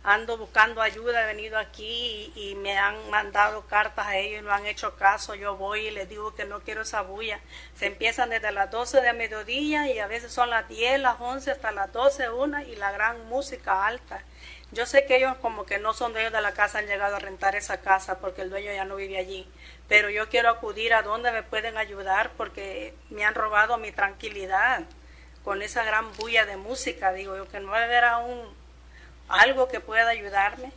ando buscando ayuda. He venido aquí y me han mandado cartas a ellos y no han hecho caso. Yo voy y les digo que no quiero esa bulla. Se empiezan desde las 12 de mediodía y a veces son las 10, las 11 hasta las 12, 1 y la gran música alta. Yo sé que ellos como que no son dueños de la casa, han llegado a rentar esa casa porque el dueño ya no vive allí. Pero yo quiero acudir a donde me pueden ayudar porque me han robado mi tranquilidad con esa gran bulla de música. Digo yo que no va a haber aún algo que pueda ayudarme.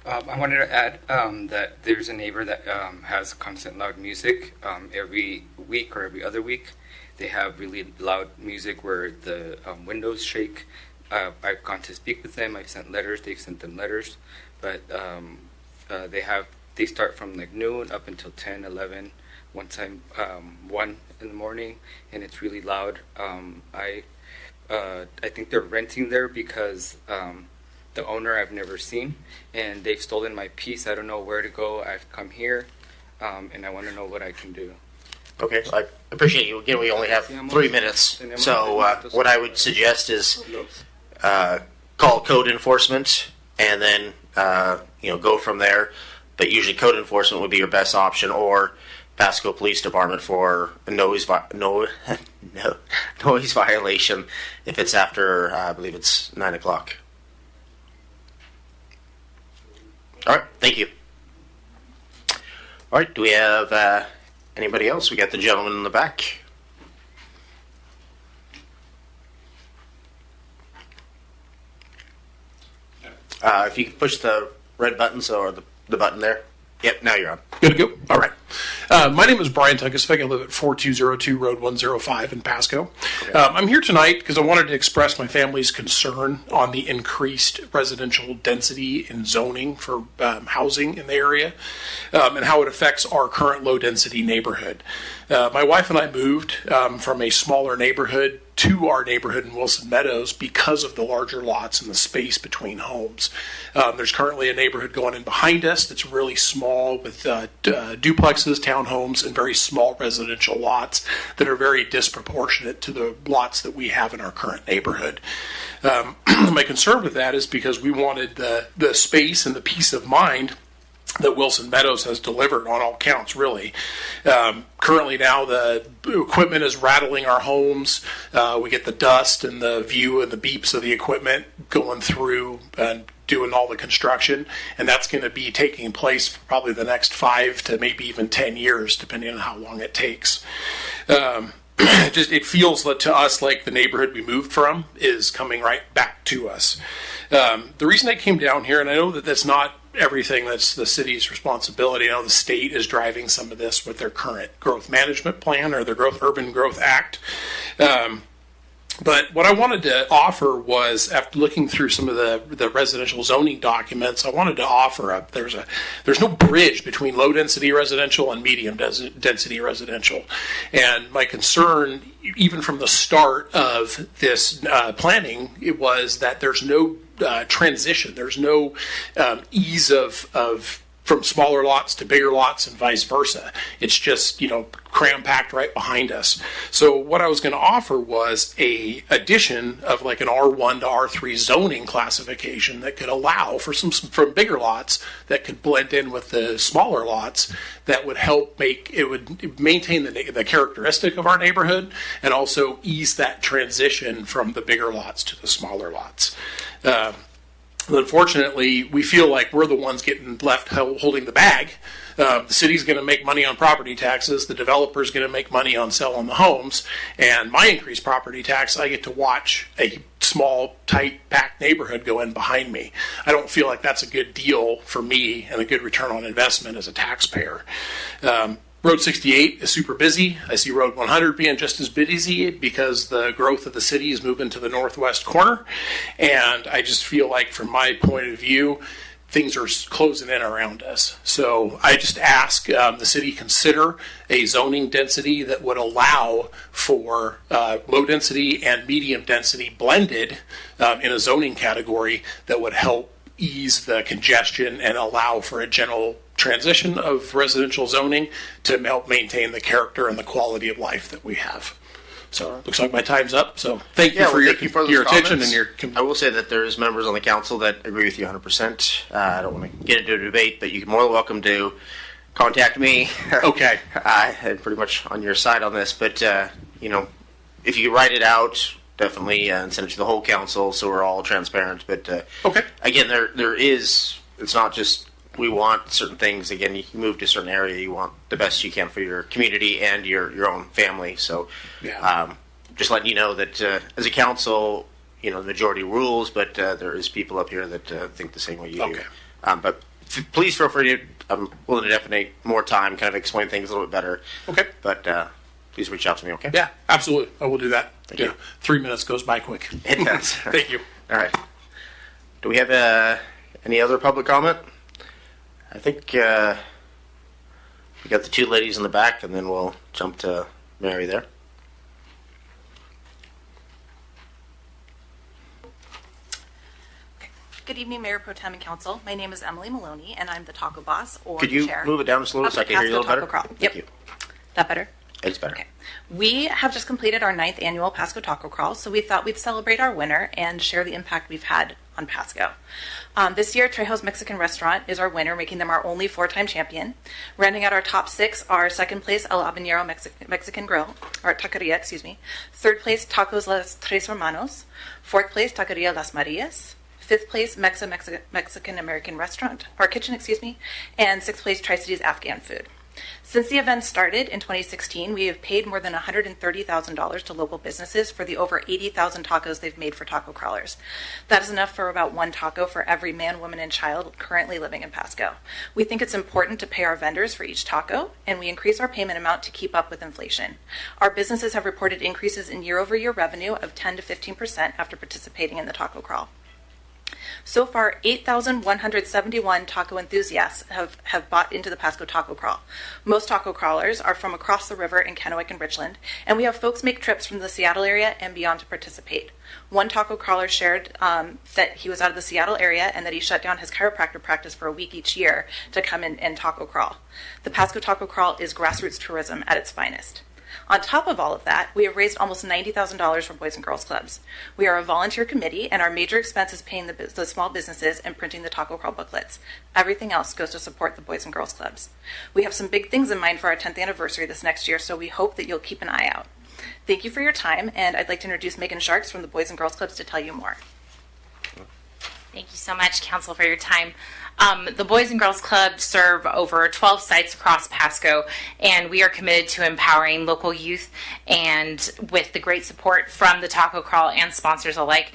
I wanted to add that there's a neighbor that has constant loud music. Every week or every other week, they have really loud music where the windows shake. I've gone to speak with them. I've sent letters. They've sent them letters, but they start from like noon up until 10, 11. One time, 1 in the morning, and it's really loud. I think they're renting there because the owner I've never seen, and they've stolen my peace. I don't know where to go. I've come here, and I want to know what I can do. Okay, I appreciate you. Again, we only have 3 minutes, so what I would suggest is call code enforcement and then go from there. But usually code enforcement would be your best option, or Pasco Police Department for a noise violation if it's after, I believe it's 9 o'clock. All right, thank you. All right, do we have anybody else? We got the gentleman in the back. If you could push the red button, or the button there. Yep, now you're on. Good to go. All right. My name is Brian Tuckisvik. I live at 4202 Road 105 in Pasco. Okay. I'm here tonight because I wanted to express my family's concern on the increased residential density and zoning for housing in the area and how it affects our current low-density neighborhood. My wife and I moved from a smaller neighborhood to our neighborhood in Wilson Meadows because of the larger lots and the space between homes. There's currently a neighborhood going in behind us that's really small with duplexes, townhomes, and very small residential lots that are very disproportionate to the lots that we have in our current neighborhood. My concern with that is because we wanted the space and the peace of mind that Wilson Meadows has delivered on all counts, really. Currently now the equipment is rattling our homes. We get the dust and the view and the beeps of the equipment going through and doing all the construction, and that's going to be taking place for probably the next 5 to maybe even 10 years, depending on how long it takes. It feels to us like the neighborhood we moved from is coming right back to us. The reason I came down here, and I know that that's not everything that's the city's responsibility. I know the state is driving some of this with their current growth management plan or their Urban Growth Act. But what I wanted to offer was, after looking through some of the residential zoning documents, I wanted to offer there's no bridge between low density residential and medium density residential. And my concern, even from the start of this planning, it was that there's no transition. There's no ease of from smaller lots to bigger lots and vice versa. It's just, cram-packed right behind us. So what I was going to offer was a addition of like an R1 to R3 zoning classification that could allow for from bigger lots that could blend in with the smaller lots that would help maintain the characteristic of our neighborhood and also ease that transition from the bigger lots to the smaller lots. Unfortunately, we feel like we're the ones getting left holding the bag. The city's going to make money on property taxes. The developer's going to make money on selling the homes. And my increased property tax, I get to watch a small, tight, packed neighborhood go in behind me. I don't feel like that's a good deal for me and a good return on investment as a taxpayer. Road 68 is super busy. I see Road 100 being just as busy because the growth of the city is moving to the northwest corner. And I just feel like, from my point of view, things are closing in around us. So I just ask the city consider a zoning density that would allow for low density and medium density blended in a zoning category that would help ease the congestion and allow for a general transition of residential zoning to help maintain the character and the quality of life that we have. So looks like my time's up. So thank you for your attention and your. I will say that there's members on the council that agree with you 100%. I don't want to get into a debate, but you're more than welcome to contact me. Okay. I'm pretty much on your side on this, but if you write it out, definitely and send it to the whole council so we're all transparent. But okay. Again, there is. It's not just. We want certain things. Again, you move to a certain area, you want the best you can for your community and your own family. So just letting you know that as a council, the majority rules, but there is people up here that think the same way you do. But please feel free to, I'm willing to definitely more time, kind of explain things a little bit better. Okay. But please reach out to me, okay? Yeah, absolutely. I will do that. Thank you. 3 minutes goes by quick. It does. Thank you. All right. Do we have any other public comment? I think we got the two ladies in the back, and then we'll jump to Mary there. Good evening, Mayor Pro Tem and Council. My name is Emily Maloney, and I'm the Taco Boss, or Could you chair. move it down just a little so I can hear you a little better? Thank you. That better? It's better. Okay. We have just completed our 9th annual Pasco Taco Crawl, so we thought we'd celebrate our winner and share the impact we've had on Pasco. This year, Trejo's Mexican Restaurant is our winner, making them our only 4-time champion. Rounding out our top 6 are second place El Habanero Mexican Grill, or Taqueria, excuse me. Third place, Tacos Las Tres Hermanos. Fourth place, Taqueria Las Marias. Fifth place, Mexican American Restaurant, or Kitchen, excuse me. And sixth place, Tri-Cities Afghan Food. Since the event started in 2016, we have paid more than $130,000 to local businesses for the over 80,000 tacos they've made for taco crawlers. That is enough for about 1 taco for every man, woman, and child currently living in Pasco. We think it's important to pay our vendors for each taco, and we increase our payment amount to keep up with inflation. Our businesses have reported increases in year-over-year revenue of 10 to 15% after participating in the taco crawl. So far, 8,171 taco enthusiasts have bought into the Pasco Taco Crawl. Most taco crawlers are from across the river in Kennewick and Richland, and we have folks make trips from the Seattle area and beyond to participate. One taco crawler shared that he was out of the Seattle area and that he shut down his chiropractor practice for a week each year to come in and taco crawl. The Pasco Taco Crawl is grassroots tourism at its finest. On top of all of that, we have raised almost $90,000 for Boys and Girls Clubs. We are a volunteer committee, and our major expense is paying the small businesses and printing the Taco Crawl booklets. Everything else goes to support the Boys and Girls Clubs. We have some big things in mind for our 10th anniversary this next year, so we hope that you'll keep an eye out. Thank you for your time, and I'd like to introduce Megan Sharks from the Boys and Girls Clubs to tell you more. Thank you so much, Council, for your time. The Boys and Girls Club serve over 12 sites across Pasco, and we are committed to empowering local youth, and with the great support from the Taco Crawl and sponsors alike,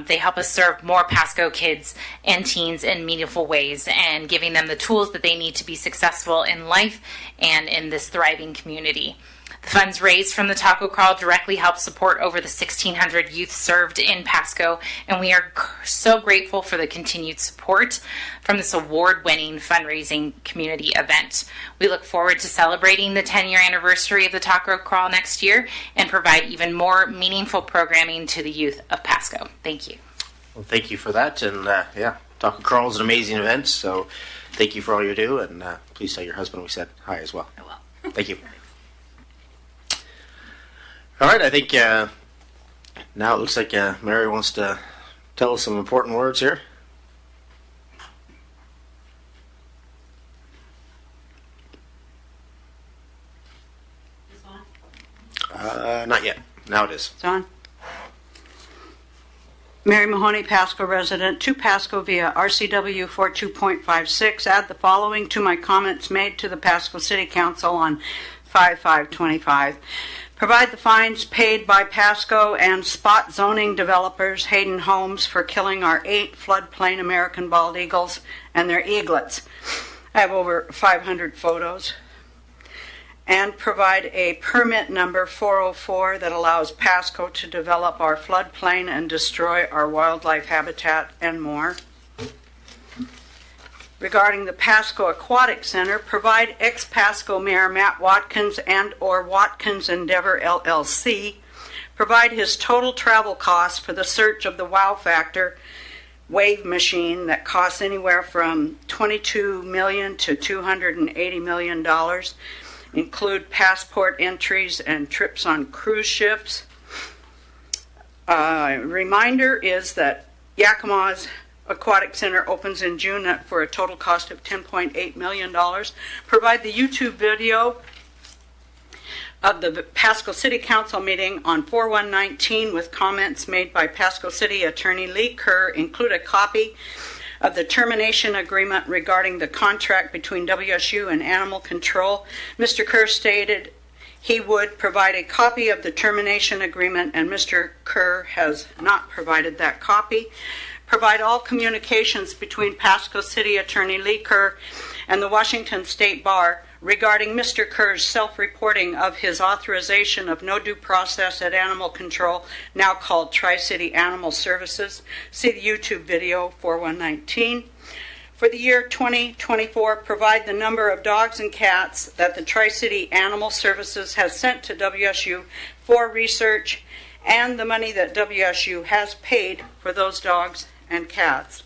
they help us serve more Pasco kids and teens in meaningful ways and giving them the tools that they need to be successful in life and in this thriving community. The funds raised from the Taco Crawl directly help support over the 1,600 youth served in Pasco, and we are so grateful for the continued support from this award-winning fundraising community event. We look forward to celebrating the 10-year anniversary of the Taco Crawl next year and provide even more meaningful programming to the youth of Pasco. Thank you. Well, thank you for that, and Taco Crawl is an amazing event, so thank you for all you do, and please tell your husband we said hi as well. I will. Thank you. All right, I think now it looks like Mary wants to tell us some important words here. Not yet. Now it is. It's on. Mary Mahoney, Pasco resident, to Pasco via RCW 42.56. Add the following to my comments made to the Pasco City Council on 5/5/25. Provide the fines paid by Pasco and spot zoning developers Hayden Homes for killing our 8 floodplain American bald eagles and their eaglets. I have over 500 photos. And provide a permit number 404 that allows Pasco to develop our floodplain and destroy our wildlife habitat and more. Regarding the Pasco Aquatic Center, provide ex-Pasco Mayor Matt Watkins and or Watkins Endeavor LLC provide his total travel costs for the search of the Wow Factor wave machine that costs anywhere from $22 million to $280 million, include passport entries and trips on cruise ships. Reminder is that Yakima's Aquatic Center opens in June for a total cost of $10.8 million. Provide the YouTube video of the Pasco City Council meeting on 4/1/19 with comments made by Pasco City Attorney Lee Kerr. Include a copy of the termination agreement regarding the contract between WSU and Animal Control. Mr. Kerr stated he would provide a copy of the termination agreement, and Mr. Kerr has not provided that copy. Provide all communications between Pasco City Attorney Lee Kerr and the Washington State Bar regarding Mr. Kerr's self-reporting of his authorization of no due process at Animal Control, now called Tri-City Animal Services. See the YouTube video 4/1/19. For the year 2024, provide the number of dogs and cats that the Tri-City Animal Services has sent to WSU for research and the money that WSU has paid for those dogs and cats.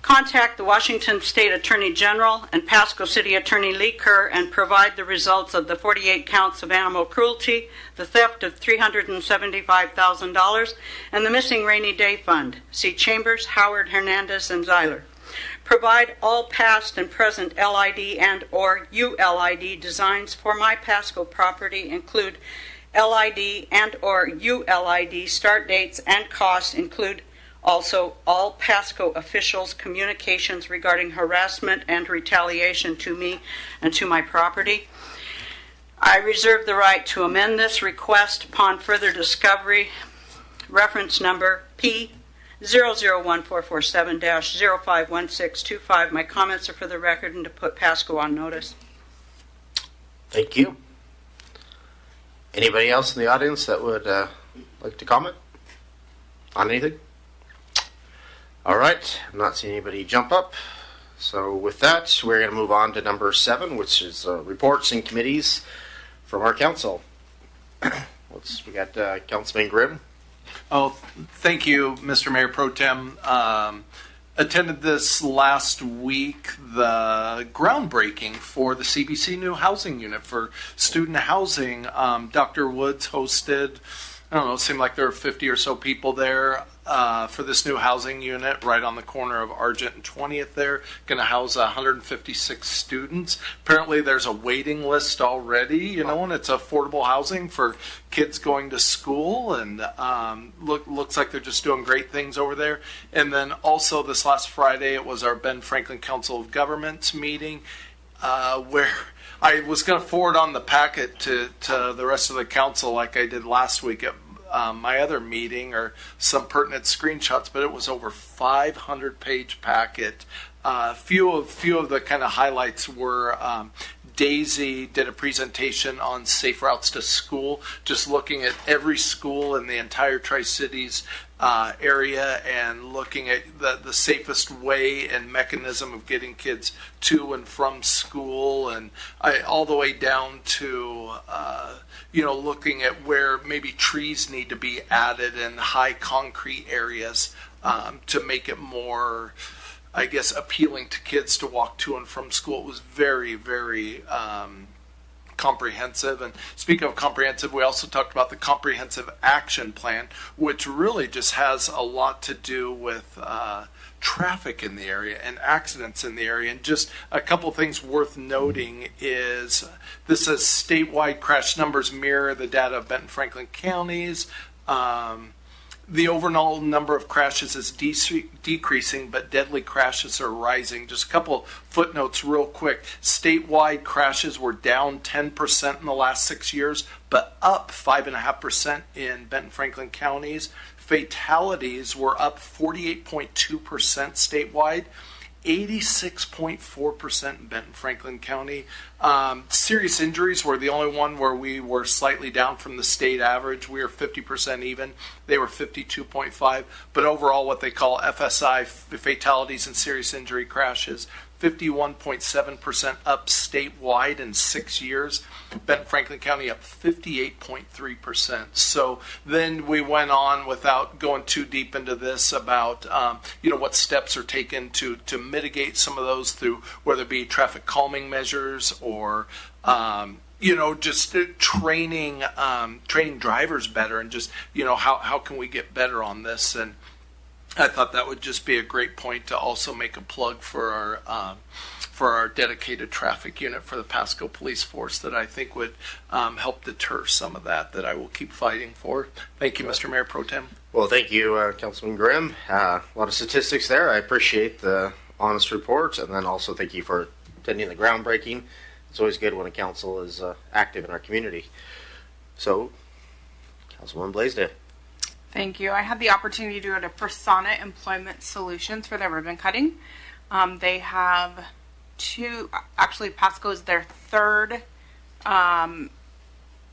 contact the Washington State Attorney General and Pasco City Attorney Lee Kerr and provide the results of the 48 counts of animal cruelty, the theft of $375,000, and the missing rainy day fund. See Chambers, Howard, Hernandez, and Zeiler. Provide all past and present LID and or ULID designs for my Pasco property, include LID and or ULID start dates and costs, include also all Pasco officials' communications regarding harassment and retaliation to me and to my property. I reserve the right to amend this request upon further discovery. Reference number P001447-051625. My comments are for the record and to put Pasco on notice. Thank you. Anybody else in the audience that would like to comment on anything? All right, I'm not seeing anybody jump up. So with that, we're going to move on to number 7, which is reports and committees from our council. We got Councilman Grimm. Oh, thank you, Mr. Mayor Pro Tem. Attended this last week, the groundbreaking for the CBC new housing unit for student housing. Dr. Woods hosted, I don't know, it seemed like there were 50 or so people there for this new housing unit right on the corner of Argent and 20th there. Going to house 156 students. Apparently there's a waiting list already, and it's affordable housing for kids going to school, and looks like they're just doing great things over there. And then also this last Friday, it was our Ben Franklin Council of Governments meeting where I was going to forward on the packet to the rest of the council like I did last week at my other meeting, or some pertinent screenshots, but it was over 500-page packet. Few of the kind of highlights were Daisy did a presentation on safe routes to school, just looking at every school in the entire Tri-Cities area and looking at the safest way and mechanism of getting kids to and from school, and all the way down to looking at where maybe trees need to be added in high concrete areas to make it more, I guess, appealing to kids to walk to and from school. It was very, very comprehensive. And speaking of comprehensive, we also talked about the comprehensive action plan, which really just has a lot to do with traffic in the area and accidents in the area. And just a couple things worth noting is this says statewide crash numbers mirror the data of Benton Franklin counties. The overall number of crashes is decreasing, but deadly crashes are rising. Just a couple footnotes real quick. Statewide crashes were down 10% in the last 6 years, but up 5.5% in Benton Franklin counties. Fatalities were up 48.2% statewide, 86.4% in Benton Franklin County. Serious injuries were the only one where we were slightly down from the state average. We were 50% even. They were 52.5. But overall, what they call FSI, fatalities and serious injury crashes, 51.7% up statewide in 6 years. Benton Franklin County up 58.3%. So then we went on, without going too deep into this, about what steps are taken to mitigate some of those through whether it be traffic calming measures or just training drivers better, and just how can we get better on this. And I thought that would just be a great point to also make a plug for our dedicated traffic unit for the Pasco Police Force that I think would help deter some of that I will keep fighting for. Thank you, Mr. Mayor Pro Tem. Well, thank you, Councilman Grimm. A lot of statistics there. I appreciate the honest reports, and then also thank you for attending the groundbreaking. It's always good when a council is active in our community. So, Councilwoman Blaisdell. Thank you. I had the opportunity to go to Persona Employment Solutions for their ribbon cutting. They have actually Pasco is their third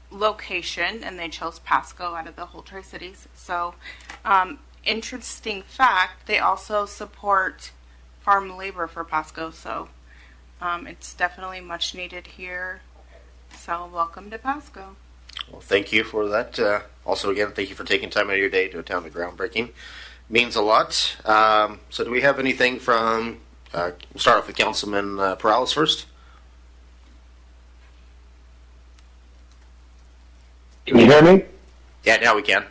location, and they chose Pasco out of the whole Tri-Cities. So, interesting fact, they also support farm labor for Pasco, so it's definitely much needed here. So welcome to Pasco. Well, thank you for that. Also, again, thank you for taking time out of your day to attend the groundbreaking. means a lot. So do we have anything from, we'll start off with Councilman Perales first. Can you hear me? Yeah, now we can.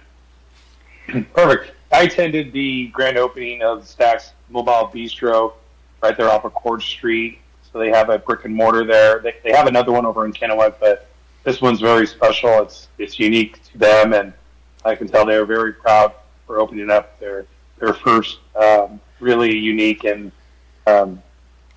Perfect. I attended the grand opening of Stack's Mobile Bistro right there off of Court Street. So they have a brick and mortar there. They have another one over in Kennewick, but this one's very special. It's unique to them, and I can tell they're very proud for opening up their first really unique and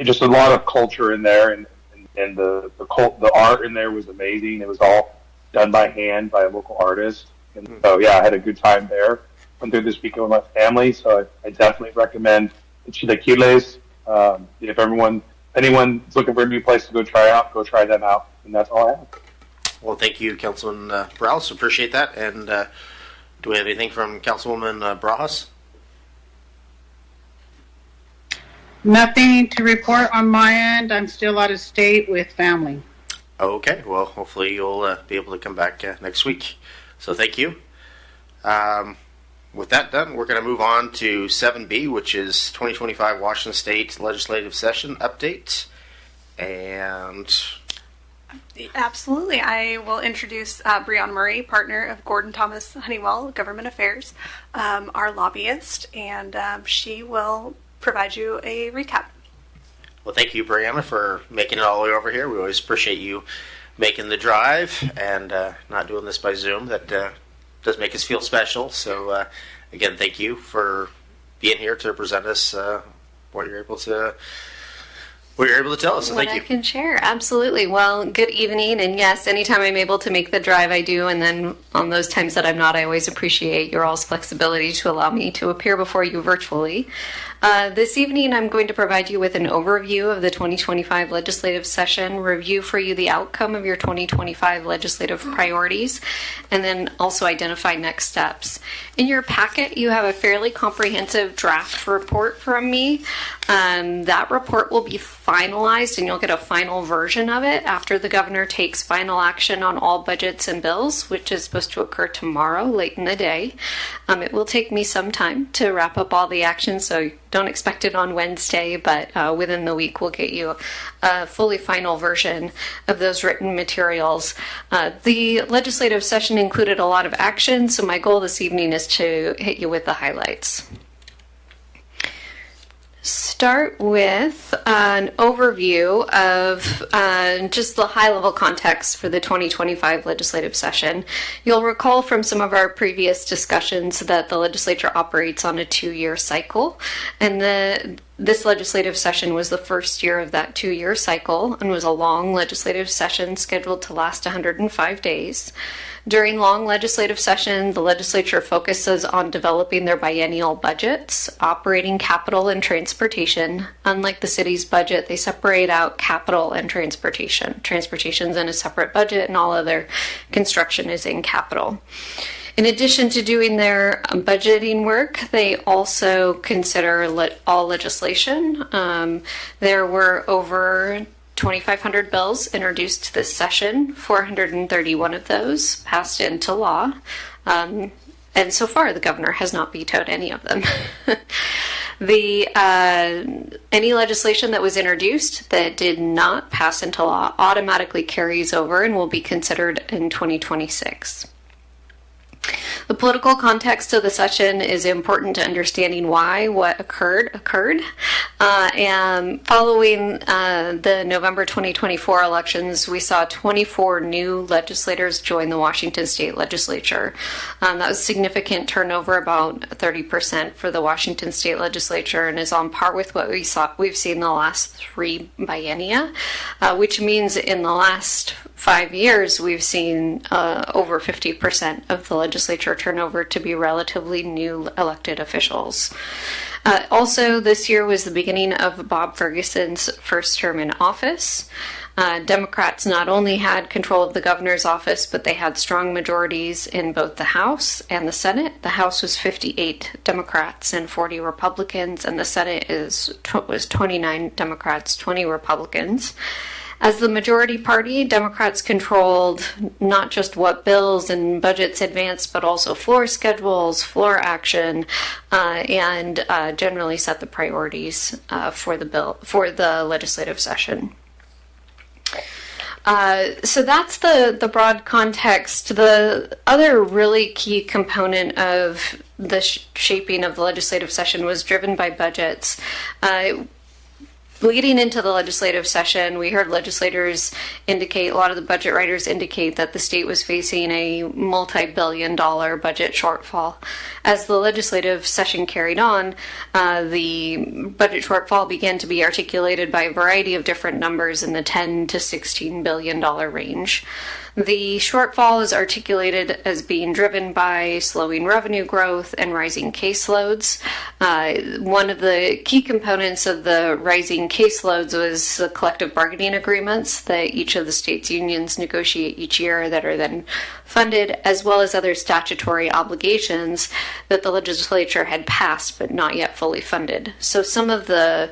just a lot of culture in there, and the art in there was amazing. It was all done by hand by a local artist, and so yeah, I had a good time there. Went through this weekend with my family, so I definitely recommend the Chilaquiles. If anyone's looking for a new place to go try them out, and that's all I have. Well, thank you, Councilman Perales. Appreciate that. And do we have anything from Councilwoman Barajas? Nothing to report on my end. I'm still out of state with family. Okay. Well, hopefully you'll be able to come back next week. So thank you. With that done, we're going to move on to 7B, which is 2025 Washington State Legislative Session Update. And absolutely, I will introduce Breon Murray, partner of Gordon Thomas Honeywell Government Affairs, our lobbyist, and she will provide you a recap. Well, thank you, Brianna, for making it all the way over here. We always appreciate you making the drive and not doing this by Zoom. That does make us feel special. So, again, thank you for being here to present us what you're able to tell us. So what thank you. I can share, absolutely. Well, good evening, and yes, anytime I'm able to make the drive, I do, and then on those times that I'm not, I always appreciate your all's flexibility to allow me to appear before you virtually. This evening, I'm going to provide you with an overview of the 2025 legislative session, review for you the outcome of your 2025 legislative priorities, and then also identify next steps. In your packet, you have a fairly comprehensive draft report from me. That report will be finalized, and you'll get a final version of it after the governor takes final action on all budgets and bills, which is supposed to occur tomorrow, late in the day. It will take me some time to wrap up all the actions, so don't expect it on Wednesday, but within the week we'll get you a fully final version of those written materials. The legislative session included a lot of action, so my goal this evening is to hit you with the highlights. Start with an overview of just the high-level context for the 2025 legislative session. You'll recall from some of our previous discussions that the legislature operates on a 2-year cycle, and this legislative session was the first year of that 2-year cycle and was a long legislative session scheduled to last 105 days. During long legislative session, the legislature focuses on developing their biennial budgets, operating capital and transportation. Unlike the city's budget, they separate out capital and transportation. Transportation's in a separate budget, and all other construction is in capital. In addition to doing their budgeting work, they also consider all legislation. There were over 2,500 bills introduced this session. 431 of those passed into law. And so far, the governor has not vetoed any of them. Any legislation that was introduced that did not pass into law automatically carries over and will be considered in 2026. The political context of the session is important to understanding why what occurred. And following the November 2024 elections, we saw 24 new legislators join the Washington State Legislature. That was significant turnover, about 30% for the Washington State Legislature, and is on par with what we've seen the last 3 biennia, which means in the last 5 years, we've seen over 50% of the legislature turnover to be relatively new elected officials. Also, this year was the beginning of Bob Ferguson's first term in office. Democrats not only had control of the governor's office, but they had strong majorities in both the House and the Senate. The House was 58 Democrats and 40 Republicans, and the Senate was 29 Democrats, 20 Republicans. As the majority party, Democrats controlled not just what bills and budgets advanced, but also floor schedules, floor action, and generally set the priorities for the legislative session. So that's the broad context. The other really key component of the shaping of the legislative session was driven by budgets. Leading into the legislative session, we heard legislators indicate, a lot of the budget writers indicate that the state was facing a multi-billion-dollar budget shortfall. As the legislative session carried on, the budget shortfall began to be articulated by a variety of different numbers in the $10 to $16 billion range. The shortfall is articulated as being driven by slowing revenue growth and rising caseloads. One of the key components of the rising caseloads was the collective bargaining agreements that each of the state's unions negotiate each year that are then funded, as well as other statutory obligations that the legislature had passed but not yet fully funded. So some of the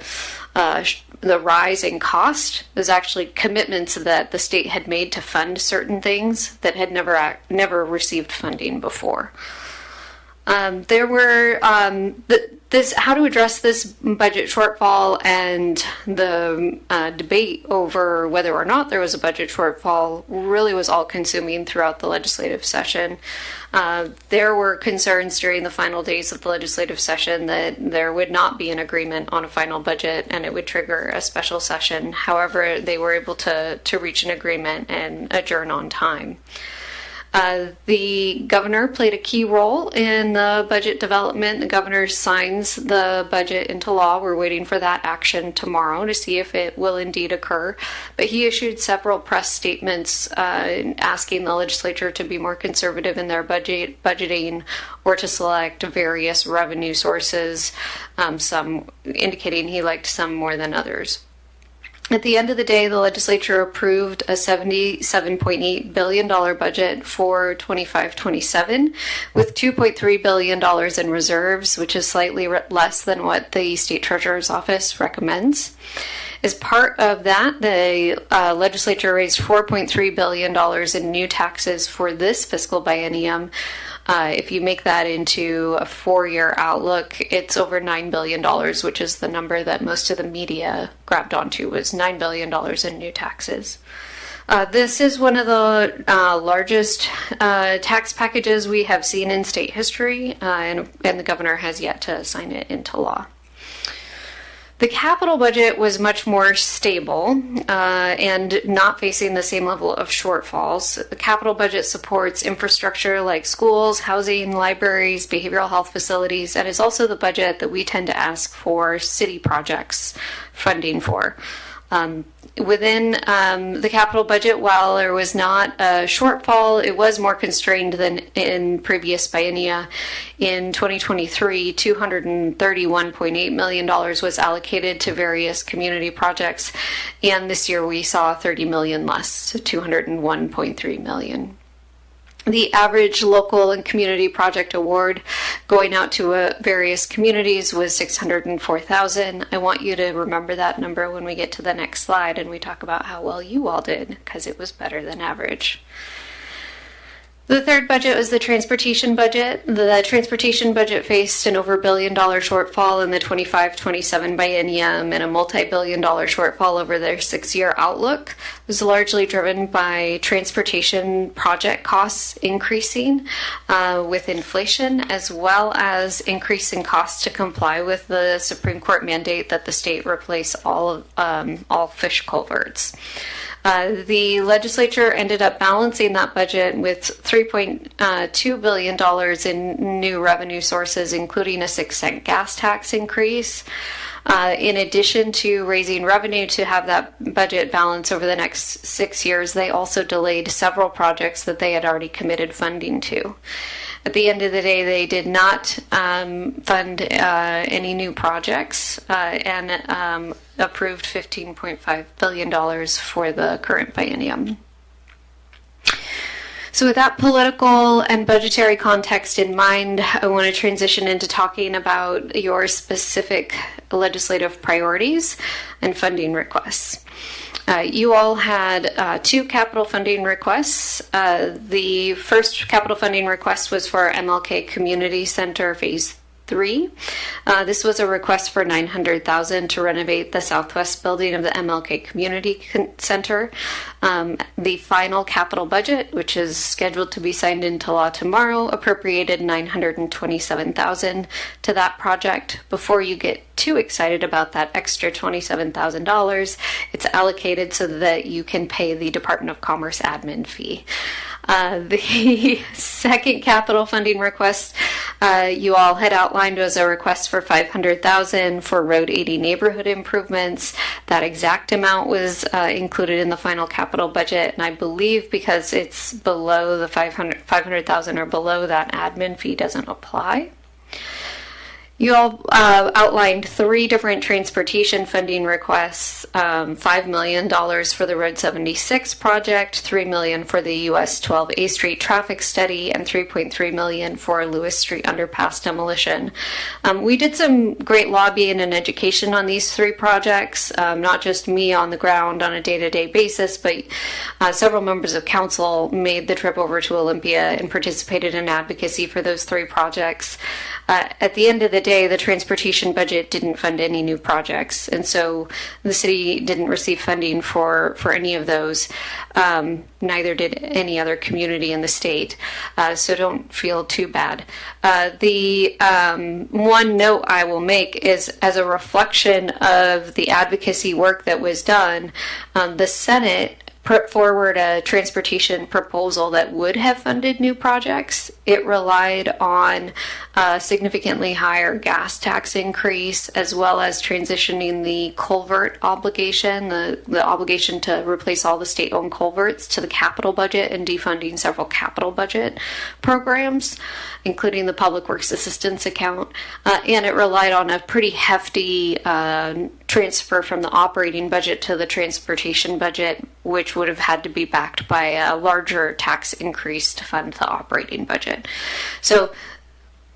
rise in cost was actually commitments that the state had made to fund certain things that had never received funding before. There were how to address this budget shortfall and the debate over whether or not there was a budget shortfall really was all consuming throughout the legislative session. There were concerns during the final days of the legislative session that there would not be an agreement on a final budget and it would trigger a special session. However, they were able to reach an agreement and adjourn on time. The governor played a key role in the budget development. The governor signs the budget into law. We're waiting for that action tomorrow to see if it will indeed occur. But he issued several press statements asking the legislature to be more conservative in their budgeting or to select various revenue sources, some indicating he liked some more than others. At the end of the day, the legislature approved a $77.8 billion budget for 25-27 with $2.3 billion in reserves, which is slightly less than what the state treasurer's office recommends. As part of that, the legislature raised $4.3 billion in new taxes for this fiscal biennium. If you make that into a 4-year outlook, it's over $9 billion, which is the number that most of the media grabbed onto, was $9 billion in new taxes. This is one of the largest tax packages we have seen in state history, and the governor has yet to sign it into law. The capital budget was much more stable and not facing the same level of shortfalls. The capital budget supports infrastructure like schools, housing, libraries, behavioral health facilities, and is also the budget that we tend to ask for city projects funding for. Within the capital budget, while there was not a shortfall, it was more constrained than in previous biennia. In 2023, $231.8 million was allocated to various community projects, and this year we saw $30 million less, $201.3 million. The average local and community project award going out to various communities was $604,000. I want you to remember that number when we get to the next slide and we talk about how well you all did, because it was better than average. The third budget was the transportation budget. The transportation budget faced an over $1 billion shortfall in the 25-27 biennium and a multi-billion-dollar shortfall over their 6-year outlook. It was largely driven by transportation project costs increasing with inflation, as well as increasing costs to comply with the Supreme Court mandate that the state replace all fish culverts. The legislature ended up balancing that budget with $3.2 billion in new revenue sources, including a 6-cent gas tax increase. In addition to raising revenue to have that budget balance over the next 6 years, they also delayed several projects that they had already committed funding to. At the end of the day, they did not fund any new projects and approved $15.5 billion for the current biennium. So with that political and budgetary context in mind, I want to transition into talking about your specific legislative priorities and funding requests. You all had 2 capital funding requests. The first capital funding request was for MLK Community Center Phase 3. This was a request for $900,000 to renovate the southwest building of the MLK Community Center. The final capital budget, which is scheduled to be signed into law tomorrow, appropriated $927,000 to that project. Before you get too excited about that extra $27,000, it's allocated so that you can pay the Department of Commerce admin fee. The second capital funding request you all had outlined was a request for $500,000 for Road 80 neighborhood improvements. That exact amount was included in the final capital budget, and I believe because it's below the $500,000 or below, that admin fee doesn't apply. You all outlined 3 different transportation funding requests, $5 million for the Road 76 project, $3 million for the US 12 A Street traffic study, and $3.3 million for Lewis Street underpass demolition. We did some great lobbying and education on these 3 projects, not just me on the ground on a day-to-day basis, but several members of council made the trip over to Olympia and participated in advocacy for those 3 projects. At the end of the day, the transportation budget didn't fund any new projects, and so the city didn't receive funding for any of those. Neither did any other community in the state, so don't feel too bad. The one note I will make is, as a reflection of the advocacy work that was done, the Senate put forward a transportation proposal that would have funded new projects. It relied on a significantly higher gas tax increase, as well as transitioning the culvert obligation, the obligation to replace all the state-owned culverts, to the capital budget, and defunding several capital budget programs, including the Public Works Assistance Account. And it relied on a pretty hefty transfer from the operating budget to the transportation budget, which would have had to be backed by a larger tax increase to fund the operating budget. So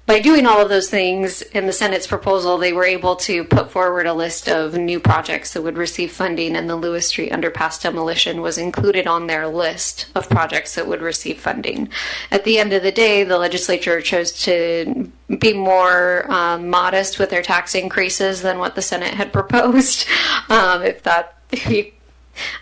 by doing all of those things in the Senate's proposal, they were able to put forward a list of new projects that would receive funding, and the Lewis Street underpass demolition was included on their list of projects that would receive funding. At the end of the day, the legislature chose to be more modest with their tax increases than what the Senate had proposed.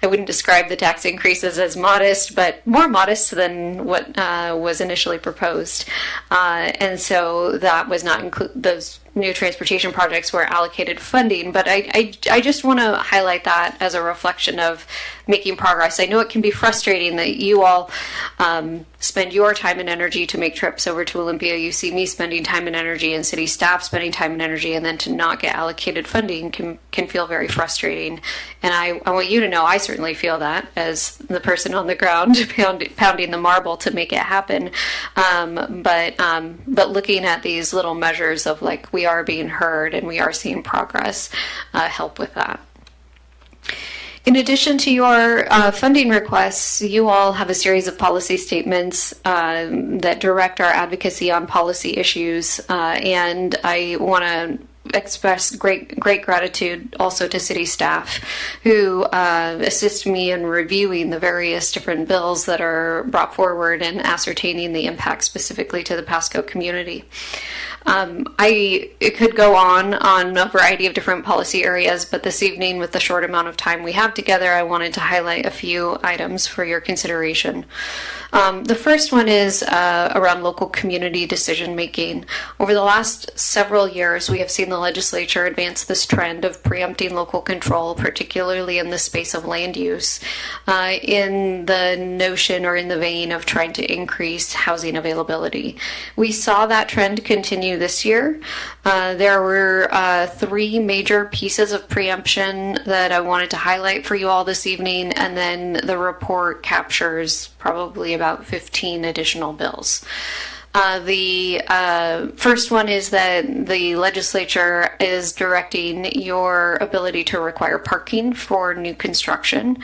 I wouldn't describe the tax increases as modest, but more modest than what was initially proposed. And so that was not those new transportation projects were allocated funding. But I just want to highlight that as a reflection of making progress. I know it can be frustrating that you all spend your time and energy to make trips over to Olympia. You see me spending time and energy, and city staff spending time and energy, and then to not get allocated funding can feel very frustrating. And I want you to know I certainly feel that as the person on the ground pounding the marble to make it happen. But looking at these little measures of like we are being heard and we are seeing progress help with that. In addition to your funding requests, you all have a series of policy statements that direct our advocacy on policy issues, and I want to express great gratitude also to city staff who assist me in reviewing the various different bills that are brought forward and ascertaining the impact specifically to the Pasco community. It could go on a variety of different policy areas, but this evening, with the short amount of time we have together, I wanted to highlight a few items for your consideration. The first one is around local community decision making. Over the last several years, we have seen the legislature advance this trend of preempting local control, particularly in the space of land use, in the notion or in the vein of trying to increase housing availability. We saw that trend continue this year. There were 3 major pieces of preemption that I wanted to highlight for you all this evening, and then the report captures probably about 15 additional bills. The first one is that the legislature is directing your ability to require parking for new construction.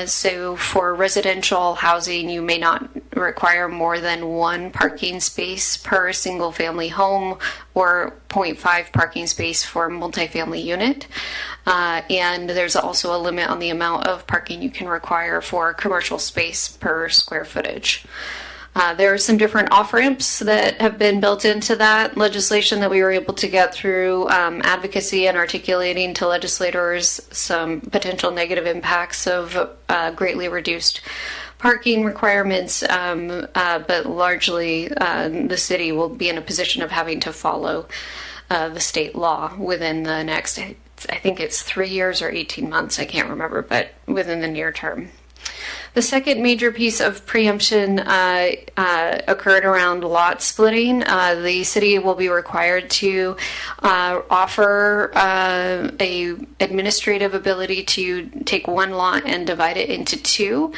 So for residential housing, you may not require more than one parking space per single family home or 0.5 parking space for a multifamily unit. And there's also a limit on the amount of parking you can require for commercial space per square footage. There are some different off-ramps that have been built into that legislation that we were able to get through advocacy and articulating to legislators some potential negative impacts of greatly reduced parking requirements, but largely the city will be in a position of having to follow the state law within the next, I think it's 3 years or 18 months, I can't remember, but within the near term. The second major piece of preemption occurred around lot splitting. The city will be required to offer a administrative ability to take one lot and divide it into two.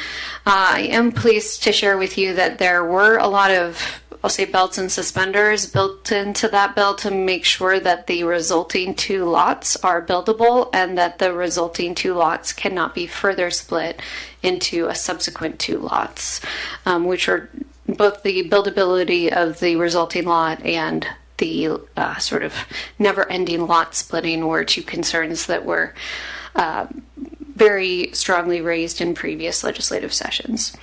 I am pleased to share with you that there were a lot of, I'll say, belts and suspenders built into that bill to make sure that the resulting two lots are buildable and that the resulting two lots cannot be further split into a subsequent two lots, which are both the buildability of the resulting lot and the sort of never-ending lot splitting were two concerns that were very strongly raised in previous legislative sessions.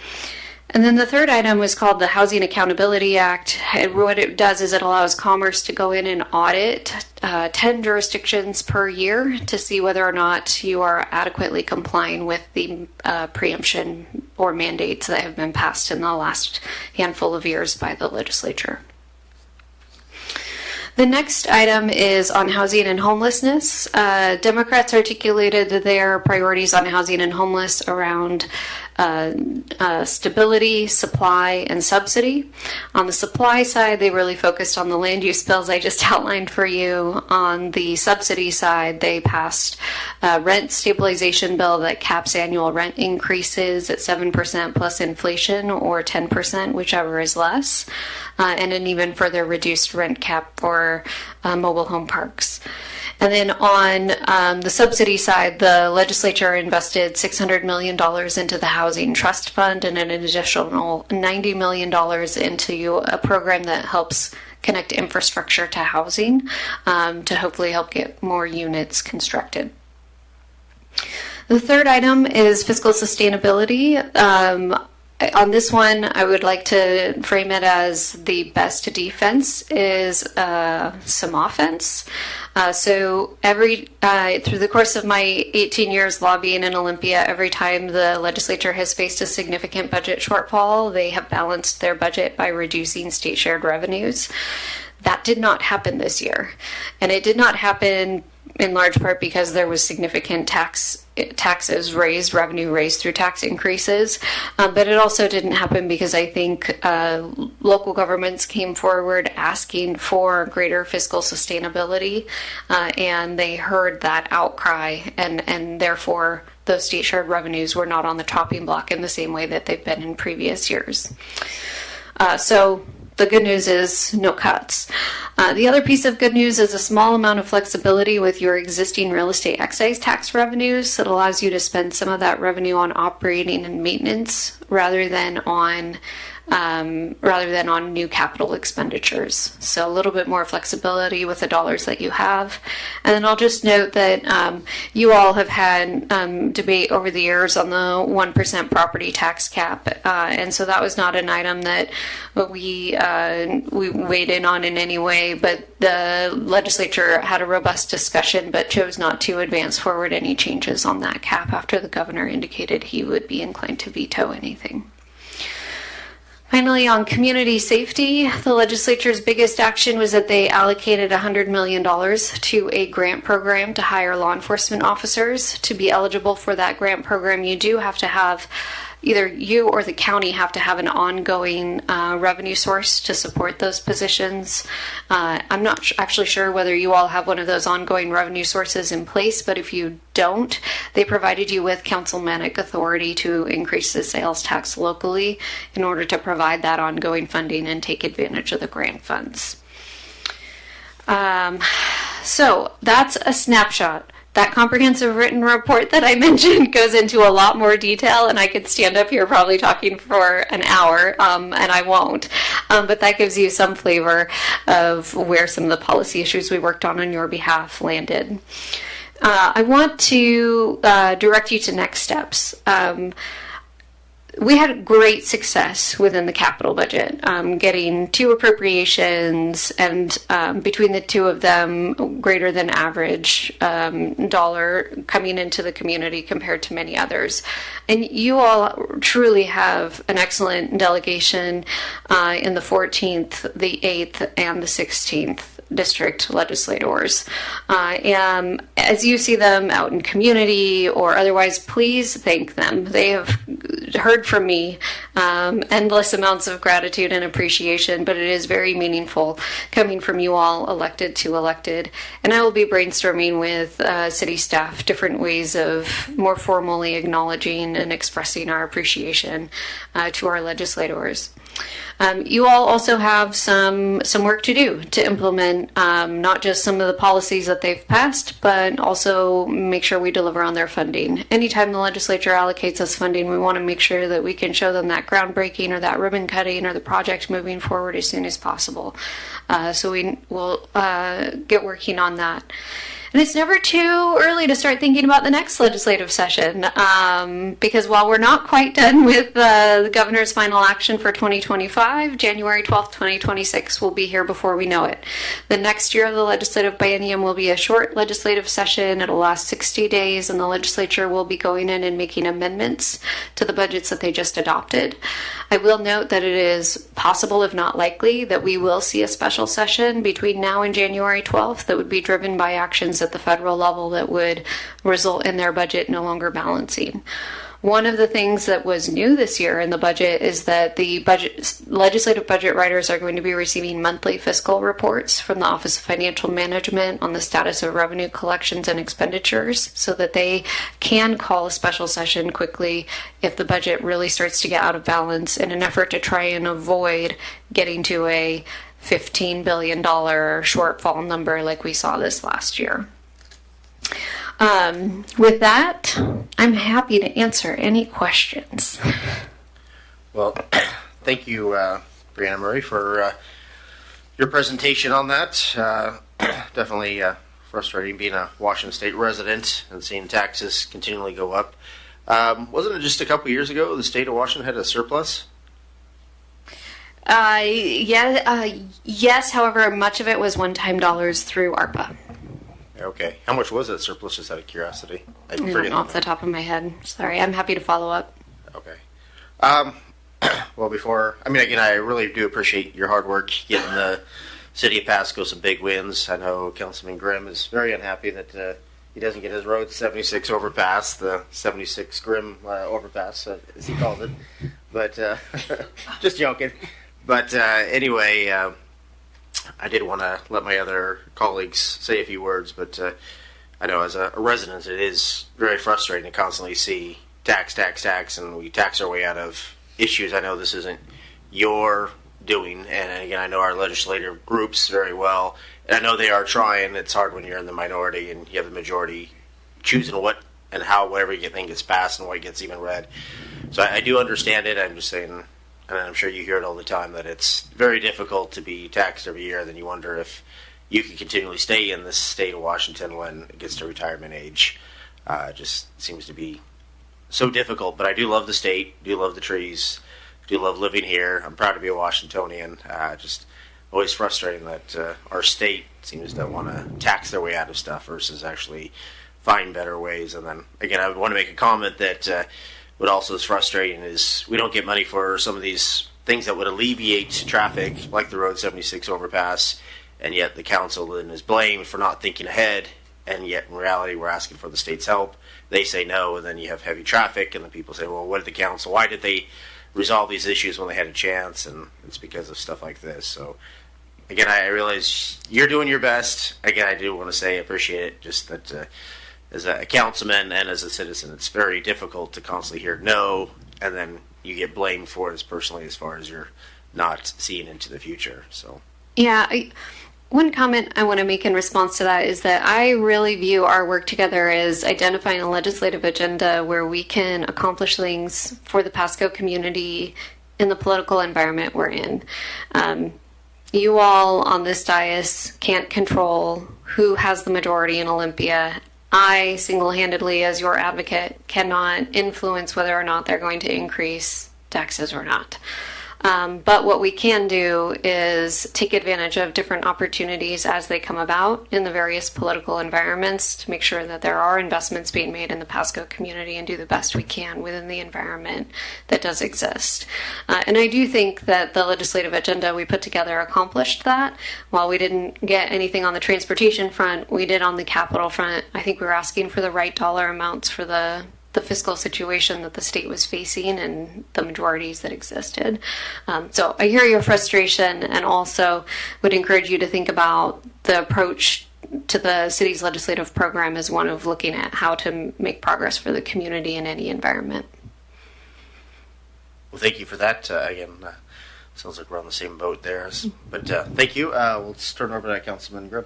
And then the third item was called the Housing Accountability Act. And what it does is it allows Commerce to go in and audit 10 jurisdictions per year to see whether or not you are adequately complying with the preemption or mandates that have been passed in the last handful of years by the legislature. The next item is on housing and homelessness. Democrats articulated their priorities on housing and homeless around stability, supply, and subsidy. On the supply side, they really focused on the land use bills I just outlined for you. On the subsidy side, they passed a rent stabilization bill that caps annual rent increases at 7% plus inflation or 10%, whichever is less, and an even further reduced rent cap for mobile home parks. And then on the subsidy side, the legislature invested $600 million into the Housing Trust Fund and an additional $90 million into a program that helps connect infrastructure to housing to hopefully help get more units constructed. The third item is fiscal sustainability. On this one, I would like to frame it as the best defense is some offense. So through the course of my 18 years lobbying in Olympia, every time the legislature has faced a significant budget shortfall, they have balanced their budget by reducing state shared revenues. That did not happen this year. And it did not happen in large part because there was significant taxes raised, revenue raised through tax increases. But it also didn't happen because I think local governments came forward asking for greater fiscal sustainability, and they heard that outcry, and therefore those state shared revenues were not on the chopping block in the same way that they've been in previous years. So the good news is no cuts. The other piece of good news is a small amount of flexibility with your existing real estate excise tax revenues that allows you to spend some of that revenue on operating and maintenance rather than on new capital expenditures. So a little bit more flexibility with the dollars that you have. And then I'll just note that you all have had debate over the years on the 1% property tax cap. And so that was not an item that we weighed in on in any way, but the legislature had a robust discussion but chose not to advance forward any changes on that cap after the governor indicated he would be inclined to veto anything. Finally, on community safety, the legislature's biggest action was that they allocated $100 million to a grant program to hire law enforcement officers. To be eligible for that grant program, you do have to have either you or the county have to have an ongoing revenue source to support those positions. I'm not actually sure whether you all have one of those ongoing revenue sources in place, but if you don't, they provided you with councilmanic authority to increase the sales tax locally in order to provide that ongoing funding and take advantage of the grant funds. So that's a snapshot. That comprehensive written report that I mentioned goes into a lot more detail, and I could stand up here probably talking for an hour, and I won't. But that gives you some flavor of where some of the policy issues we worked on your behalf landed. I want to direct you to next steps. We had great success within the capital budget, getting 2 appropriations and between the 2 of them, greater than average dollar coming into the community compared to many others. And you all truly have an excellent delegation in the 14th, the 8th, and the 16th district legislators. And as you see them out in community or otherwise, please thank them. They have heard from me endless amounts of gratitude and appreciation, but it is very meaningful coming from you all, elected to elected. And I will be brainstorming with city staff different ways of more formally acknowledging and expressing our appreciation to our legislators. You all also have some work to do to implement not just some of the policies that they've passed, but also make sure we deliver on their funding. Anytime the legislature allocates us funding, we want to make sure that we can show them that groundbreaking or that ribbon cutting or the project moving forward as soon as possible. So we will get working on that. And it's never too early to start thinking about the next legislative session, because while we're not quite done with the governor's final action for 2025, January 12th, 2026 will be here before we know it. The next year of the legislative biennium will be a short legislative session. It'll last 60 days, and the legislature will be going in and making amendments to the budgets that they just adopted. I will note that it is possible, if not likely, that we will see a special session between now and January 12th that would be driven by actions at the federal level that would result in their budget no longer balancing. One of the things that was new this year in the budget is that the legislative budget writers are going to be receiving monthly fiscal reports from the Office of Financial Management on the status of revenue collections and expenditures so that they can call a special session quickly if the budget really starts to get out of balance in an effort to try and avoid getting to a $15 billion shortfall number like we saw this last year. With that, I'm happy to answer any questions. Well, thank you, Brianna Murray, for your presentation on that. Definitely frustrating being a Washington State resident and seeing taxes continually go up. Wasn't it just a couple years ago the state of Washington had a surplus? Yes, however, much of it was one-time dollars through ARPA. Okay. How much was that surplus, just out of curiosity? I Not off the top of my head. Sorry, I'm happy to follow up. Okay. Well, again, I really do appreciate your hard work getting the city of Pasco some big wins. I know Councilman Grimm is very unhappy that he doesn't get his road 76 overpass, the 76 Grimm overpass, as he called it. But just joking. But anyway, I did want to let my other colleagues say a few words, but I know as a resident it is very frustrating to constantly see tax, and we tax our way out of issues. I know this isn't your doing, and again, I know our legislative groups very well, and I know they are trying. It's hard when you're in the minority and you have the majority choosing what and how whatever you think gets passed and what gets even read. So I do understand it. I'm just saying, and I'm sure you hear it all the time, that it's very difficult to be taxed every year. Then you wonder if you can continually stay in this state of Washington when it gets to retirement age. Just seems to be so difficult. But I do love the state, do love the trees, do love living here. I'm proud to be a Washingtonian. Just always frustrating that our state seems to want to tax their way out of stuff versus actually find better ways. And then, again, I would want to make a comment that what also is frustrating is we don't get money for some of these things that would alleviate traffic, like the Road 76 overpass, and yet the council then is blamed for not thinking ahead, and yet in reality we're asking for the state's help. They say no, and then you have heavy traffic, and then people say, well, what did the council, why did they resolve these issues when they had a chance? And it's because of stuff like this. So again, I realize you're doing your best. Again, I do want to say I appreciate it, just that as a councilman and as a citizen, it's very difficult to constantly hear no, and then you get blamed for it as personally as far as you're not seeing into the future. So yeah, One comment I want to make in response to that is that I really view our work together as identifying a legislative agenda where we can accomplish things for the Pasco community in the political environment we're in. You all on this dais can't control who has the majority in Olympia. I, single-handedly, as your advocate, cannot influence whether or not they're going to increase taxes or not. But what we can do is take advantage of different opportunities as they come about in the various political environments to make sure that there are investments being made in the Pasco community and do the best we can within the environment that does exist. And I do think that the legislative agenda we put together accomplished that. While we didn't get anything on the transportation front, we did on the capital front. I think we were asking for the right dollar amounts for the fiscal situation that the state was facing and the majorities that existed. So I hear your frustration, and also would encourage you to think about the approach to the city's legislative program as one of looking at how to make progress for the community in any environment. Well, thank you for that. Again, sounds like we're on the same boat there. But thank you. We'll turn over to Councilman Gribb.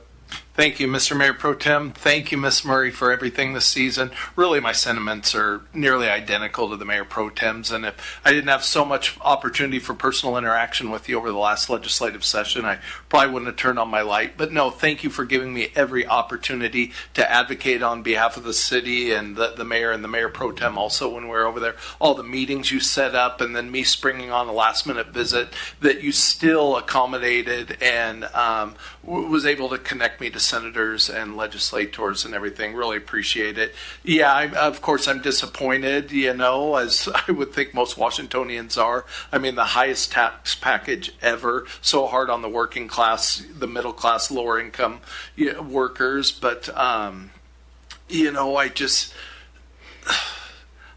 Thank you, Mr. Mayor Pro Tem. Thank you, Ms. Murray, for everything this season. Really, my sentiments are nearly identical to the Mayor Pro Tem's, and if I didn't have so much opportunity for personal interaction with you over the last legislative session, I probably wouldn't have turned on my light. But no, thank you for giving me every opportunity to advocate on behalf of the city and the mayor and the Mayor Pro Tem also when we were over there. All the meetings you set up, and then me springing on a last-minute visit that you still accommodated and was able to connect me to senators and legislators and everything. Really appreciate it. Yeah, of course, I'm disappointed, as I would think most Washingtonians are. I mean, the highest tax package ever, so hard on the working class, the middle class, lower income workers. But,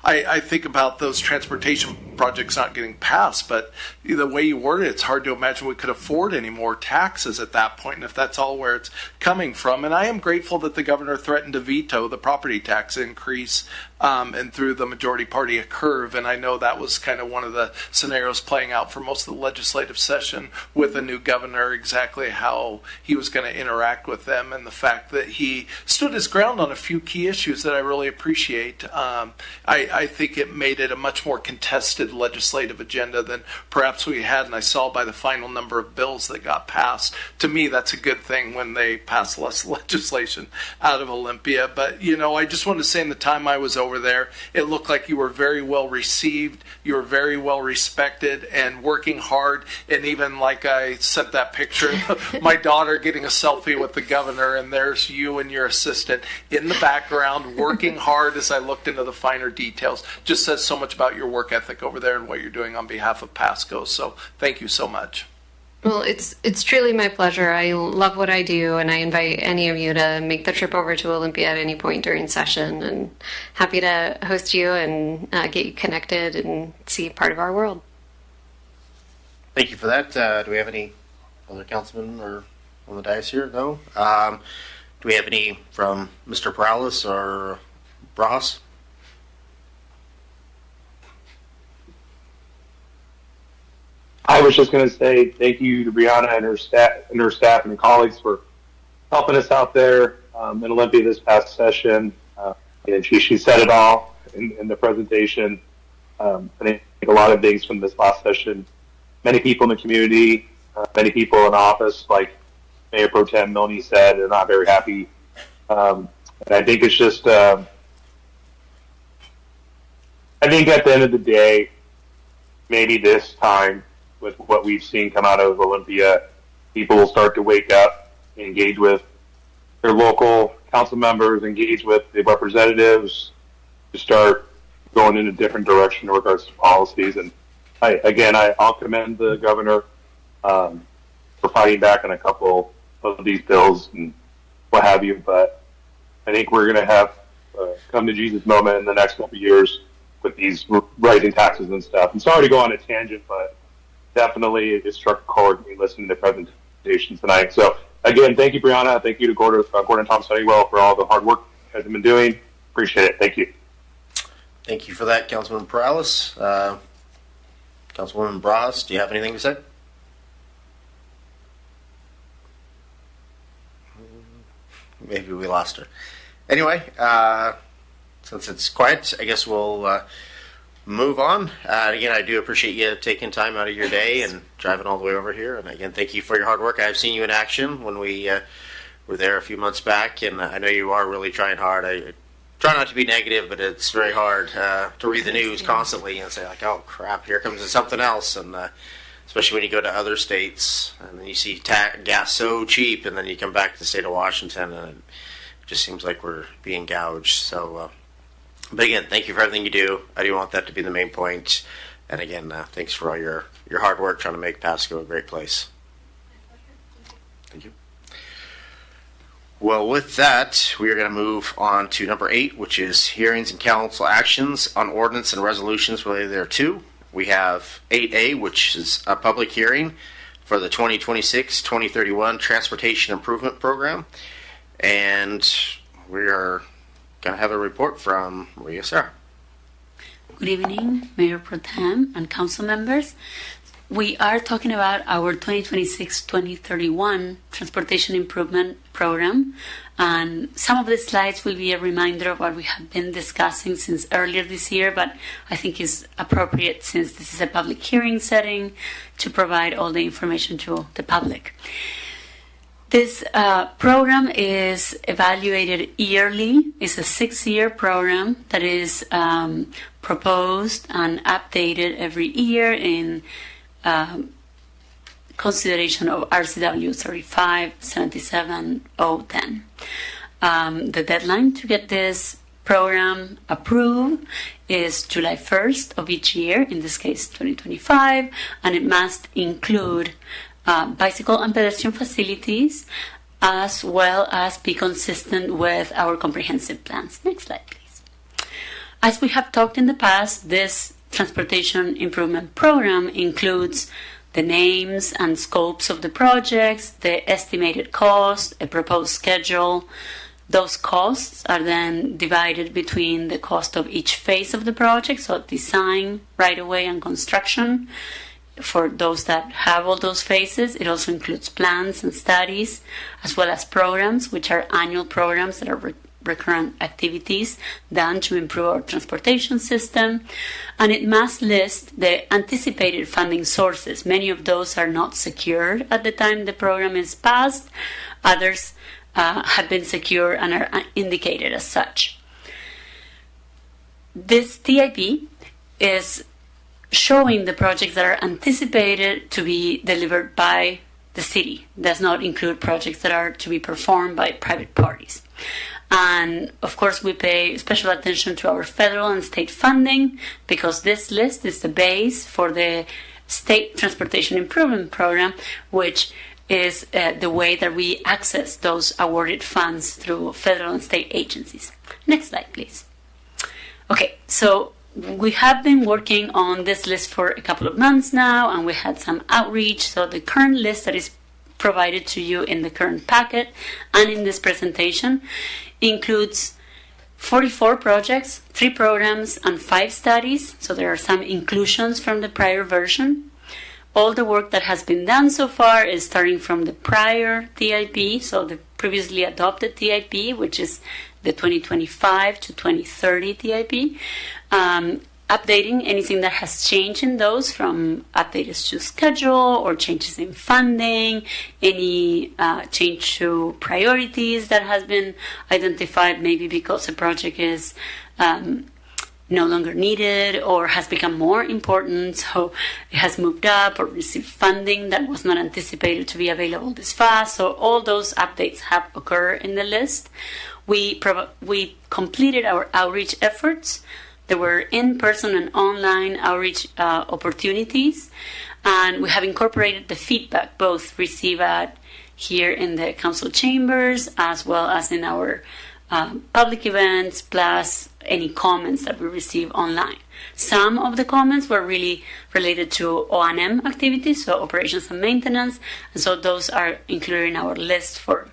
I think about those transportation projects not getting passed, but the way you word it, it's hard to imagine we could afford any more taxes at that point, and if that's all where it's coming from. And I am grateful that the governor threatened to veto the property tax increase and threw the majority party a curve, and I know that was kind of one of the scenarios playing out for most of the legislative session with the new governor, exactly how he was going to interact with them, and the fact that he stood his ground on a few key issues that I really appreciate. I think it made it a much more contested legislative agenda than perhaps we had, and I saw by the final number of bills that got passed. To me, that's a good thing when they pass less legislation out of Olympia. But, I just wanted to say in the time I was over there, it looked like you were very well received, you were very well respected and working hard. And even like I sent that picture of my daughter getting a selfie with the governor, and there's you and your assistant in the background working hard as I looked into the finer details. Just says so much about your work ethic over there and what you're doing on behalf of Pasco. So thank you so much. Well, it's truly my pleasure. I love what I do, and I invite any of you to make the trip over to Olympia at any point during session, and happy to host you and get you connected and see part of our world. Thank you for that. Do we have any other councilmen or on the dais here? No. Do we have any from Mr. Perales or Bras? I was just going to say thank you to Brianna and her staff and colleagues for helping us out there in Olympia this past session. And she said it all in the presentation. I think a lot of things from this last session. Many people in the community, many people in office, like Mayor Pro Tem Milne said, are not very happy. And I think it's just, I think at the end of the day, maybe this time, with what we've seen come out of Olympia, people will start to wake up, engage with their local council members, engage with the representatives, to start going in a different direction in regards to policies. And I'll commend the governor for fighting back on a couple of these bills and what have you. But I think we're going to have come to Jesus moment in the next couple of years with these rising taxes and stuff. I'm sorry to go on a tangent, but definitely it struck a chord when listening to the presentation tonight. So again, thank you, Brianna. Thank you to Gordon Thomas Honeywell for all the hard work you guys have been doing. Appreciate it. Thank you. Thank you for that, Councilman Perales. Councilwoman Bras, do you have anything to say? maybe we lost her. Anyway, since it's quiet, I guess we'll move on. Again, I do appreciate you taking time out of your day and driving all the way over here. And again, thank you for your hard work. I've seen you in action when we were there a few months back, and I know you are really trying hard. I try not to be negative, but it's very hard to read the news constantly and say, like, oh, crap, here comes something else. And especially when you go to other states and then you see gas so cheap, and then you come back to the state of Washington, and it just seems like we're being gouged. So, but again, thank you for everything you do. I do want that to be the main point. And again, thanks for all your hard work trying to make Pasco a great place. Thank you. Well, with that, we are going to move on to number 8, which is hearings and council actions on ordinance and resolutions related thereto. We have 8A, which is a public hearing for the 2026-2031 Transportation Improvement Program. And we are going to have a report from Maria Serra. Good evening, Mayor Pro Tem and council members. We are talking about our 2026-2031 Transportation Improvement Program, and some of the slides will be a reminder of what we have been discussing since earlier this year, but I think is appropriate since this is a public hearing setting to provide all the information to the public. This program is evaluated yearly. It's a 6-year program that is proposed and updated every year in consideration of RCW 35-77-010. The deadline to get this program approved is July 1st of each year, in this case 2025, and it must include bicycle and pedestrian facilities, as well as be consistent with our comprehensive plans. Next slide, please. As we have talked in the past, this Transportation Improvement Program includes the names and scopes of the projects, the estimated cost, a proposed schedule. Those costs are then divided between the cost of each phase of the project, so design, right-of-way, and construction. For those that have all those phases, it also includes plans and studies, as well as programs, which are annual programs that are recurrent activities done to improve our transportation system. And it must list the anticipated funding sources. Many of those are not secured at the time the program is passed. Others have been secured and are indicated as such. This TIP is showing the projects that are anticipated to be delivered by the city. It does not include projects that are to be performed by private parties. And of course, we pay special attention to our federal and state funding, because this list is the base for the State Transportation Improvement Program, which is the way that we access those awarded funds through federal and state agencies. Next slide, please. Okay, so we have been working on this list for a couple of months now, and we had some outreach. So the current list that is provided to you in the current packet and in this presentation includes 44 projects, 3 programs, and 5 studies. So there are some inclusions from the prior version. All the work that has been done so far is starting from the prior TIP, so the previously adopted TIP, which is the 2025 to 2030 TIP, updating anything that has changed in those, from updates to schedule or changes in funding, any change to priorities that has been identified, maybe because a project is no longer needed or has become more important, so it has moved up or received funding that was not anticipated to be available this fast. So all those updates have occurred in the list. We completed our outreach efforts. There were in-person and online outreach opportunities, and we have incorporated the feedback both received here in the council chambers as well as in our public events, plus any comments that we receive online. Some of the comments were really related to O&M activities, so operations and maintenance, and so those are included in our list for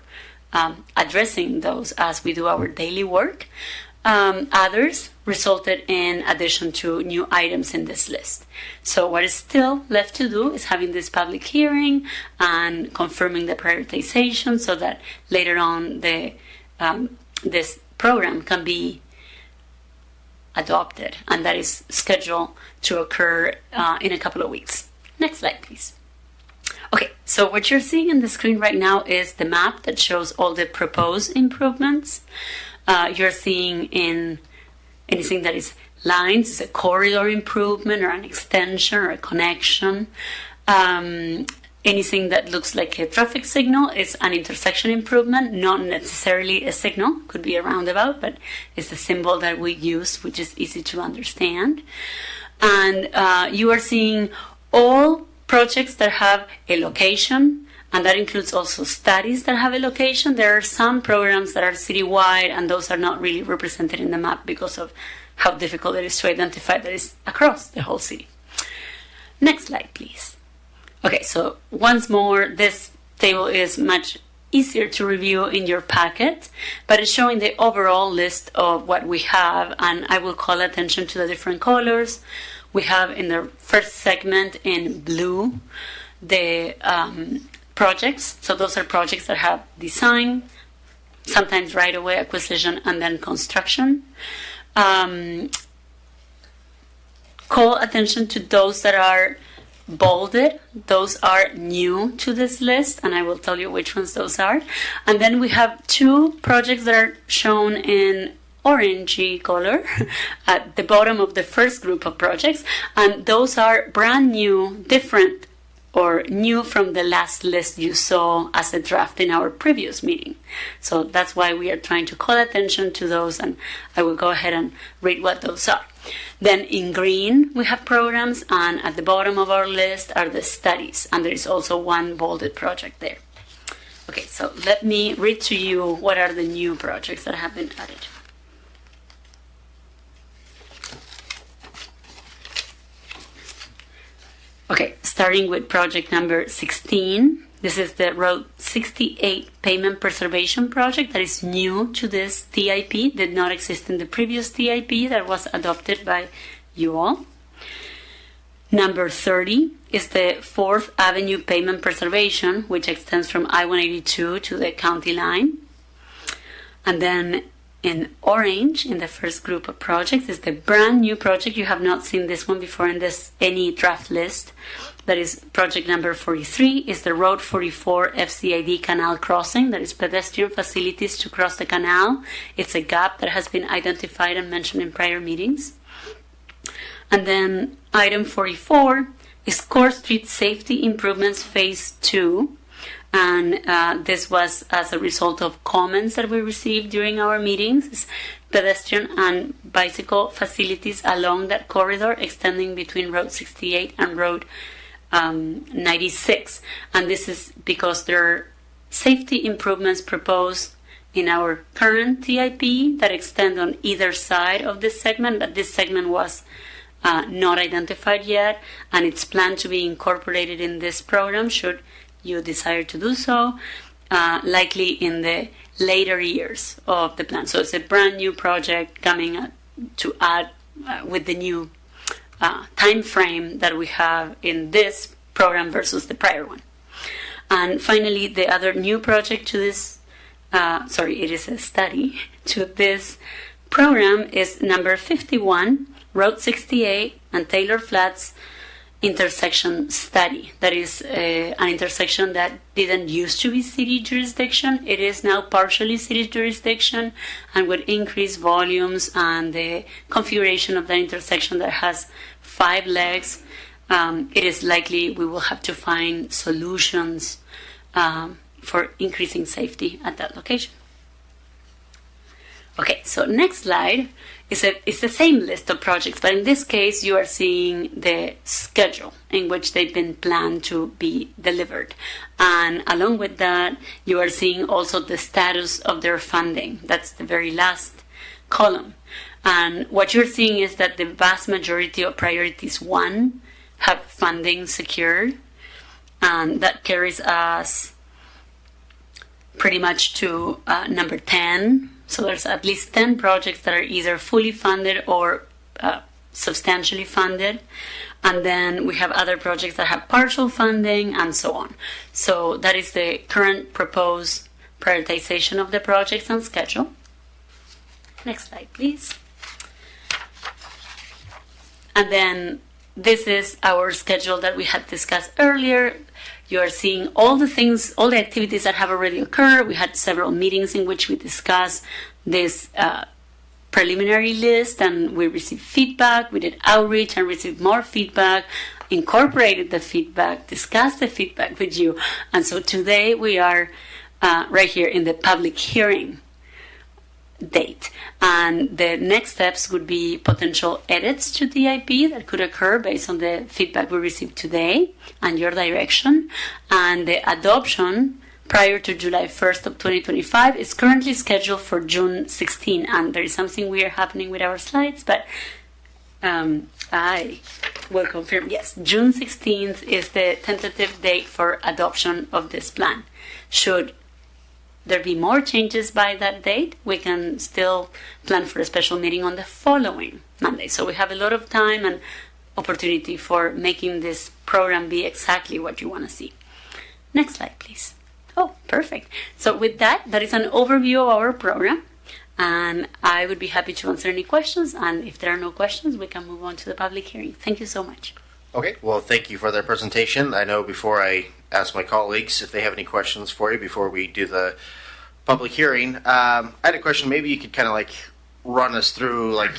addressing those as we do our daily work. Others resulted in addition to new items in this list. So what is still left to do is having this public hearing and confirming the prioritization, so that later on the this program can be adopted, and that is scheduled to occur in a couple of weeks. Next slide, please. Okay, so what you're seeing on the screen right now is the map that shows all the proposed improvements. You're seeing in anything that is lines, is a corridor improvement or an extension or a connection. Anything that looks like a traffic signal is an intersection improvement, not necessarily a signal, could be a roundabout, but it's a symbol that we use, which is easy to understand. And you are seeing all projects that have a location, and that includes also studies that have a location. There are some programs that are citywide, and those are not really represented in the map because of how difficult it is to identify that it's across the whole city. Next slide, please. Okay, so once more, this table is much easier to review in your packet, but it's showing the overall list of what we have, and I will call attention to the different colors. We have in the first segment in blue the projects. So those are projects that have design, sometimes right-of-way acquisition, and then construction. Call attention to those that are bolded. Those are new to this list, and I will tell you which ones those are. And then we have two projects that are shown in orangey color at the bottom of the first group of projects, and those are brand new, different, or new from the last list you saw as a draft in our previous meeting. So that's why we are trying to call attention to those, and I will go ahead and read what those are. Then in green, we have programs, and at the bottom of our list are the studies, and there is also one bolded project there. Okay, so let me read to you what are the new projects that have been added. Okay, starting with project number 16. This is the Road 68 Pavement Preservation Project that is new to this TIP, did not exist in the previous TIP that was adopted by you all. Number 30 is the 4th Avenue Pavement Preservation, which extends from I-182 to the county line. And then in orange, in the first group of projects, is the brand new project. You have not seen this one before in any draft list. That is project number 43, is the Road 44 FCID Canal Crossing. That is pedestrian facilities to cross the canal. It's a gap that has been identified and mentioned in prior meetings. And then item 44 is Core Street Safety Improvements Phase 2. And this was as a result of comments that we received during our meetings. It's pedestrian and bicycle facilities along that corridor extending between Road 68 and Road 96. And this is because there are safety improvements proposed in our current TIP that extend on either side of this segment, but this segment was not identified yet, and it's planned to be incorporated in this program should you desire to do so, likely in the later years of the plan. So it's a brand new project coming to add with the new time frame that we have in this program versus the prior one. And finally, the other new project to this, it is a study to this program is number 51, Road 68 and Taylor Flats intersection study. That is an intersection that didn't used to be city jurisdiction. It is now partially city jurisdiction, and with increased volumes and the configuration of the intersection that has 5 legs, it is likely we will have to find solutions for increasing safety at that location. Okay, so next slide is the same list of projects, but in this case you are seeing the schedule in which they've been planned to be delivered. And along with that, you are seeing also the status of their funding. That's the very last column. And what you're seeing is that the vast majority of priorities 1 have funding secured, and that carries us pretty much to number 10. So there's at least 10 projects that are either fully funded or substantially funded. And then we have other projects that have partial funding and so on. So that is the current proposed prioritization of the projects and schedule. Next slide, please. And then this is our schedule that we had discussed earlier. You are seeing all the things, all the activities that have already occurred. We had several meetings in which we discussed this preliminary list, and we received feedback. We did outreach and received more feedback, incorporated the feedback, discussed the feedback with you. And so today we are right here in the public hearing date. And the next steps would be potential edits to DIP that could occur based on the feedback we received today and your direction. And the adoption prior to July 1st of 2025 is currently scheduled for June 16. And there is something weird happening with our slides, but I will confirm. Yes, June 16th is the tentative date for adoption of this plan. Should there be more changes by that date, we can still plan for a special meeting on the following Monday. So we have a lot of time and opportunity for making this program be exactly what you want to see. Next slide, please. Oh, perfect. So with that, that is an overview of our program. And I would be happy to answer any questions. And if there are no questions, we can move on to the public hearing. Thank you so much. Okay, well, thank you for that presentation. I know before I ask my colleagues if they have any questions for you before we do the public hearing, I had a question. Maybe you could kind of like run us through, like,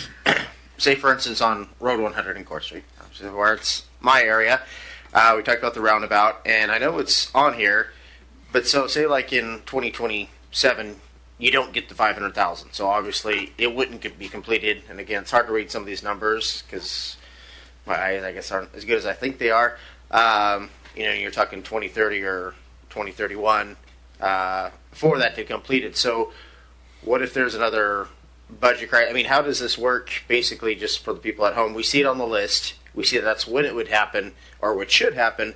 say, for instance, on Road 100 in Court Street, where it's my area. We talked about the roundabout, and I know it's on here, but so say like in 2027, you don't get the 500,000. So obviously it wouldn't be completed. And again, it's hard to read some of these numbers because my eyes, I guess, aren't as good as I think they are. You're talking 2030 or 2031 for that to complete it. So what if there's another budget crisis? I mean, how does this work basically just for the people at home? We see it on the list. We see that's when it would happen or what should happen.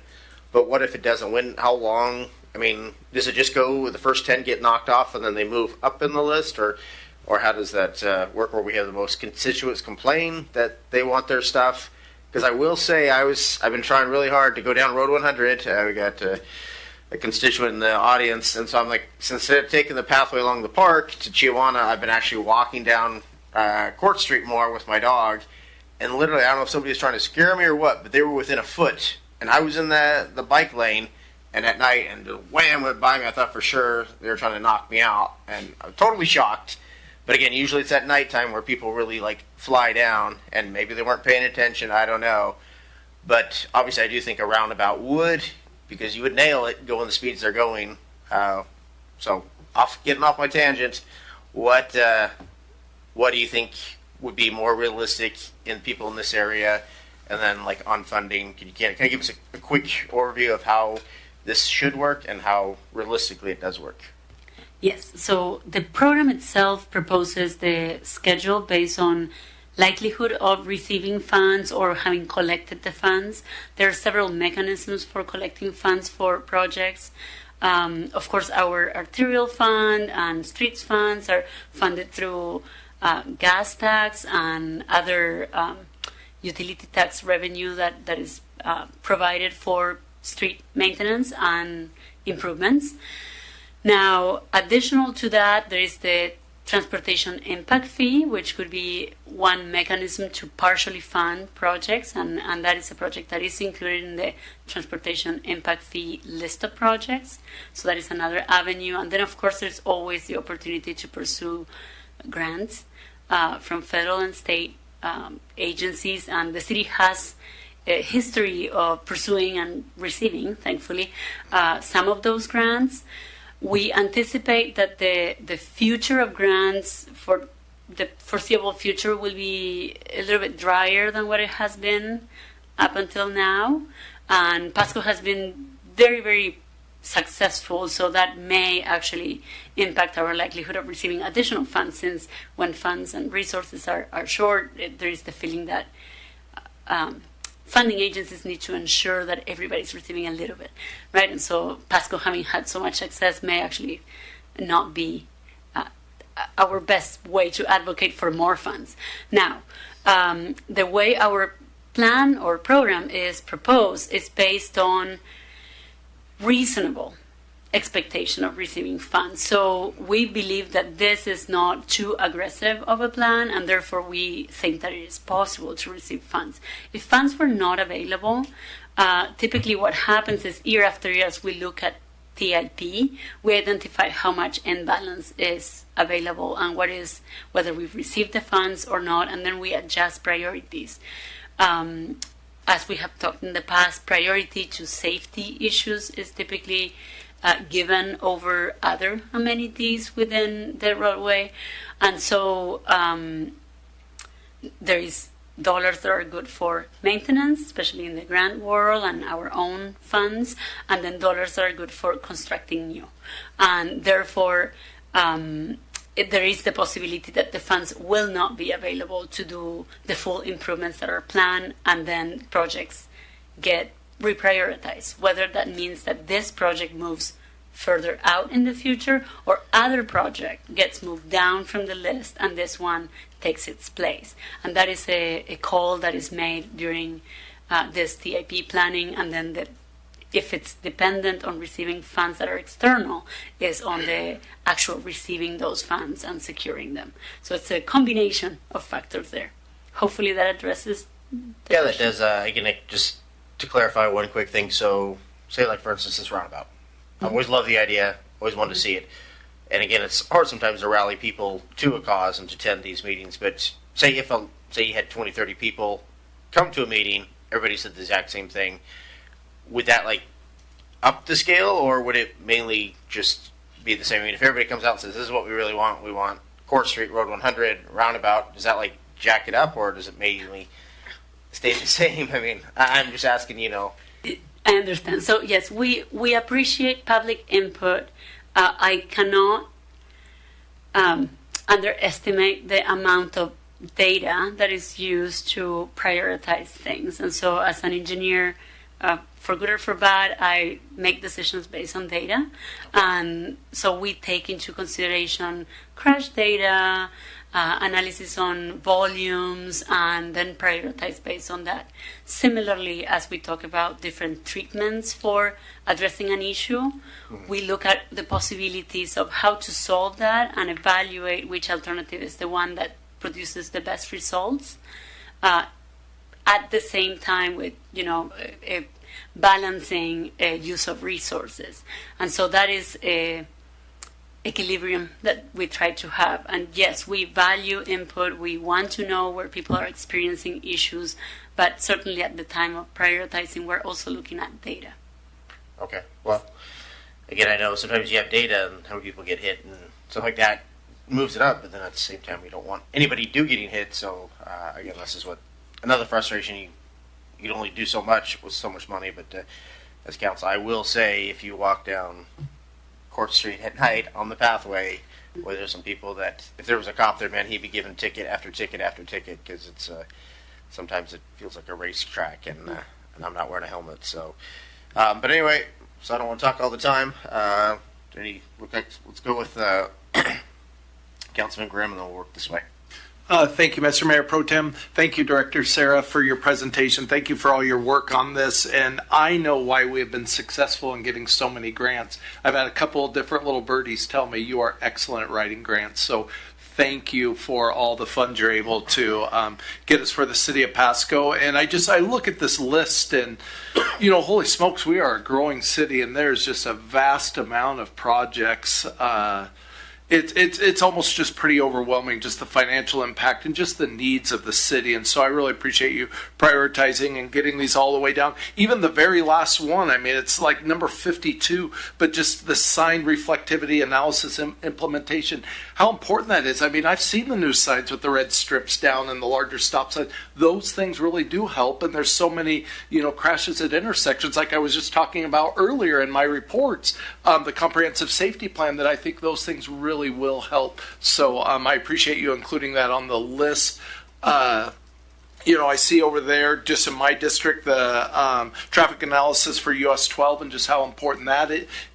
But what if it doesn't? When? How long? I mean, does it just go with the first 10 get knocked off and then they move up in the list? Or how does that work where we have the most constituents complain that they want their stuff? Because I will say I've been trying really hard to go down Road 100. We got a constituent in the audience, and so I'm like, instead of taking the pathway along the park to Chiawana, I've been actually walking down Court Street more with my dog. And literally, I don't know if somebody was trying to scare me or what, but they were within a foot, and I was in the bike lane. And at night, and the wham went by me, I thought for sure they were trying to knock me out, and I'm totally shocked. But again, usually it's at nighttime where people really like fly down, and maybe they weren't paying attention. I don't know, but obviously I do think a roundabout would, because you would nail it going the speeds they're going. So, getting off my tangent, what do you think would be more realistic in people in this area, and then like on funding? Can you give us a quick overview of how this should work and how realistically it does work? Yes, so the program itself proposes the schedule based on likelihood of receiving funds or having collected the funds. There are several mechanisms for collecting funds for projects. Of course, our arterial fund and streets funds are funded through gas tax and other utility tax revenue that is provided for street maintenance and improvements. Now, additional to that, there is the transportation impact fee, which could be one mechanism to partially fund projects, and that is a project that is included in the transportation impact fee list of projects. So that is another avenue. And then, of course, there's always the opportunity to pursue grants from federal and state agencies, and the city has a history of pursuing and receiving, thankfully, some of those grants. We anticipate that the future of grants for the foreseeable future will be a little bit drier than what it has been up until now. And Pasco has been very, very successful, so that may actually impact our likelihood of receiving additional funds, since when funds and resources are short, there is the feeling that funding agencies need to ensure that everybody's receiving a little bit, right? And so Pasco, having had so much success, may actually not be our best way to advocate for more funds. Now, the way our plan or program is proposed is based on reasonable expectation of receiving funds. So we believe that this is not too aggressive of a plan, and therefore we think that it is possible to receive funds. If funds were not available, typically what happens is year after year, as we look at TIP, we identify how much end balance is available and whether we've received the funds or not, and then we adjust priorities. As we have talked in the past, priority to safety issues is typically given over other amenities within the roadway. And so there is dollars that are good for maintenance, especially in the grant world and our own funds, and then dollars that are good for constructing new. And therefore, there is the possibility that the funds will not be available to do the full improvements that are planned, and then projects get reprioritized, whether that means that this project moves further out in the future or other project gets moved down from the list and this one takes its place. And that is a call that is made during this TIP planning, and then if it's dependent on receiving funds that are external, is on the actual receiving those funds and securing them. So it's a combination of factors there. Hopefully that addresses the question. That does. Again, just to clarify one quick thing. So say like for instance this roundabout. I always love the idea, always wanted to see it. And again, it's hard sometimes to rally people to a cause and to attend these meetings. But say you had 20, 30 people come to a meeting, everybody said the exact same thing. Would that like up the scale, or would it mainly just be the same? I mean, if everybody comes out and says, this is what we really want, we want Court Street, Road 100, roundabout, does that like jack it up, or does it mainly stay the same? I mean, I'm just asking, I understand. So yes, we appreciate public input. I cannot underestimate the amount of data that is used to prioritize things. And so as an engineer, for good or for bad, I make decisions based on data. And so we take into consideration crash data, analysis on volumes, and then prioritize based on that. Similarly, as we talk about different treatments for addressing an issue, we look at the possibilities of how to solve that and evaluate which alternative is the one that produces the best results. At the same time with, balancing use of resources. And so that is a equilibrium that we try to have. And yes, we value input. We want to know where people are experiencing issues, but certainly at the time of prioritizing, we're also looking at data. Okay. Well, again, I know sometimes you have data and how many people get hit and stuff like that moves it up, but then at the same time, we don't want anybody getting hit. So again, this is another frustration. You can only do so much with so much money, but as council, I will say if you walk down Court Street at night on the pathway, where there's some people that, if there was a cop there, man, he'd be given ticket after ticket after ticket, because it's sometimes it feels like a racetrack, and I'm not wearing a helmet. So, but anyway, so I don't want to talk all the time. Let's go with Councilman Grimm, and then we'll work this way. Thank you, Mr. Mayor Pro Tem. Thank you, Director Sarah, for your presentation. Thank you for all your work on this. And I know why we have been successful in getting so many grants. I've had a couple of different little birdies tell me you are excellent at writing grants. So thank you for all the funds you're able to get us for the city of Pasco. And I look at this list and, holy smokes, we are a growing city, and there's just a vast amount of projects. It's almost just pretty overwhelming, just the financial impact and just the needs of the city. And so I really appreciate you prioritizing and getting these all the way down. Even the very last one, I mean, it's like number 52, but just the sign reflectivity analysis implementation, how important that is. I mean, I've seen the new signs with the red strips down and the larger stop signs. Those things really do help. And there's so many, crashes at intersections, like I was just talking about earlier in my reports, the comprehensive safety plan, that I think those things really will help. So I appreciate you including that on the list. I see over there, just in my district, the traffic analysis for US 12 and just how important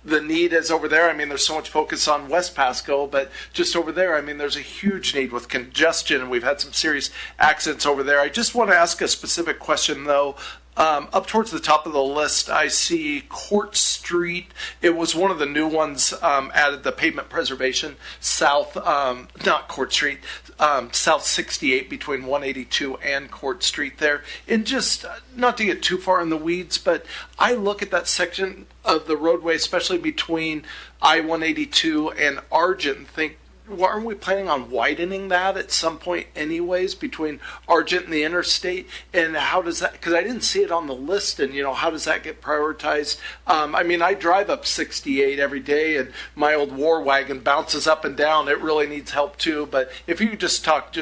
the need is over there. I mean, there's so much focus on West Pasco, but just over there, I mean, there's a huge need with congestion, and we've had some serious accidents over there. I just want to ask a specific question, though. Up towards the top of the list, I see Court Street. It was one of the new ones added, the pavement preservation south, not Court Street, South 68 between 182 and Court Street there. And just not to get too far in the weeds, but I look at that section of the roadway, especially between I-182 and Argent, and think, well, aren't we planning on widening that at some point anyways between Argent and the interstate? And how does that, because I didn't see it on the list, and how does that get prioritized? I mean, I drive up 68 every day, and my old war wagon bounces up and down. It really needs help too. But if you could just talk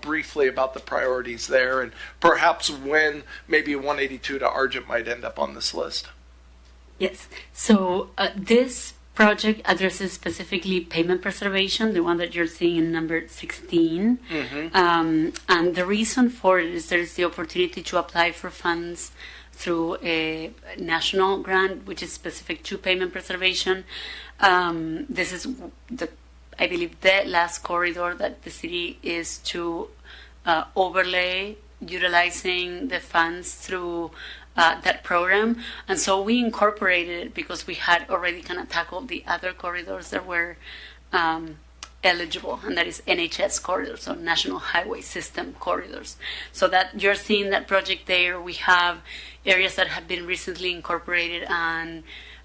briefly about the priorities there, and perhaps when maybe 182 to Argent might end up on this list. Yes. So this project addresses specifically pavement preservation, the one that you're seeing in number 16. And the reason for it is there's the opportunity to apply for funds through a national grant, which is specific to pavement preservation. This is, I believe, the last corridor that the city is to overlay, utilizing the funds through that program. And so we incorporated it because we had already kind of tackled the other corridors that were eligible, and that is NHS corridors, so National Highway System corridors. So that you're seeing that project there. We have areas that have been recently incorporated and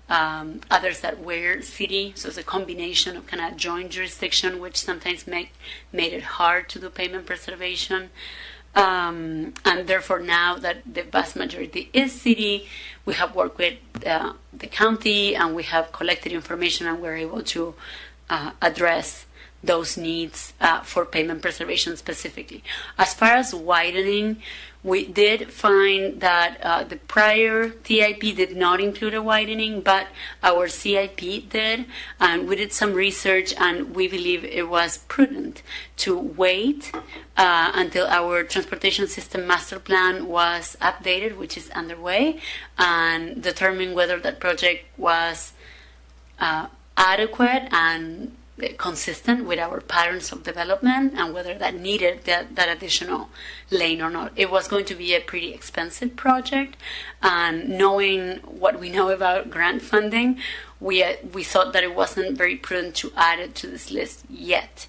others that were city. So it's a combination of kind of joint jurisdiction, which sometimes made it hard to do pavement preservation. And therefore, now that the vast majority is city, we have worked with the county, and we have collected information, and we're able to address those needs for pavement preservation specifically. As far as widening, we did find that the prior TIP did not include a widening, but our CIP did, and we did some research, and we believe it was prudent to wait until our transportation system master plan was updated, which is underway, and determine whether that project was adequate and consistent with our patterns of development, and whether that needed that additional lane or not. It was going to be a pretty expensive project, and knowing what we know about grant funding, we thought that it wasn't very prudent to add it to this list yet.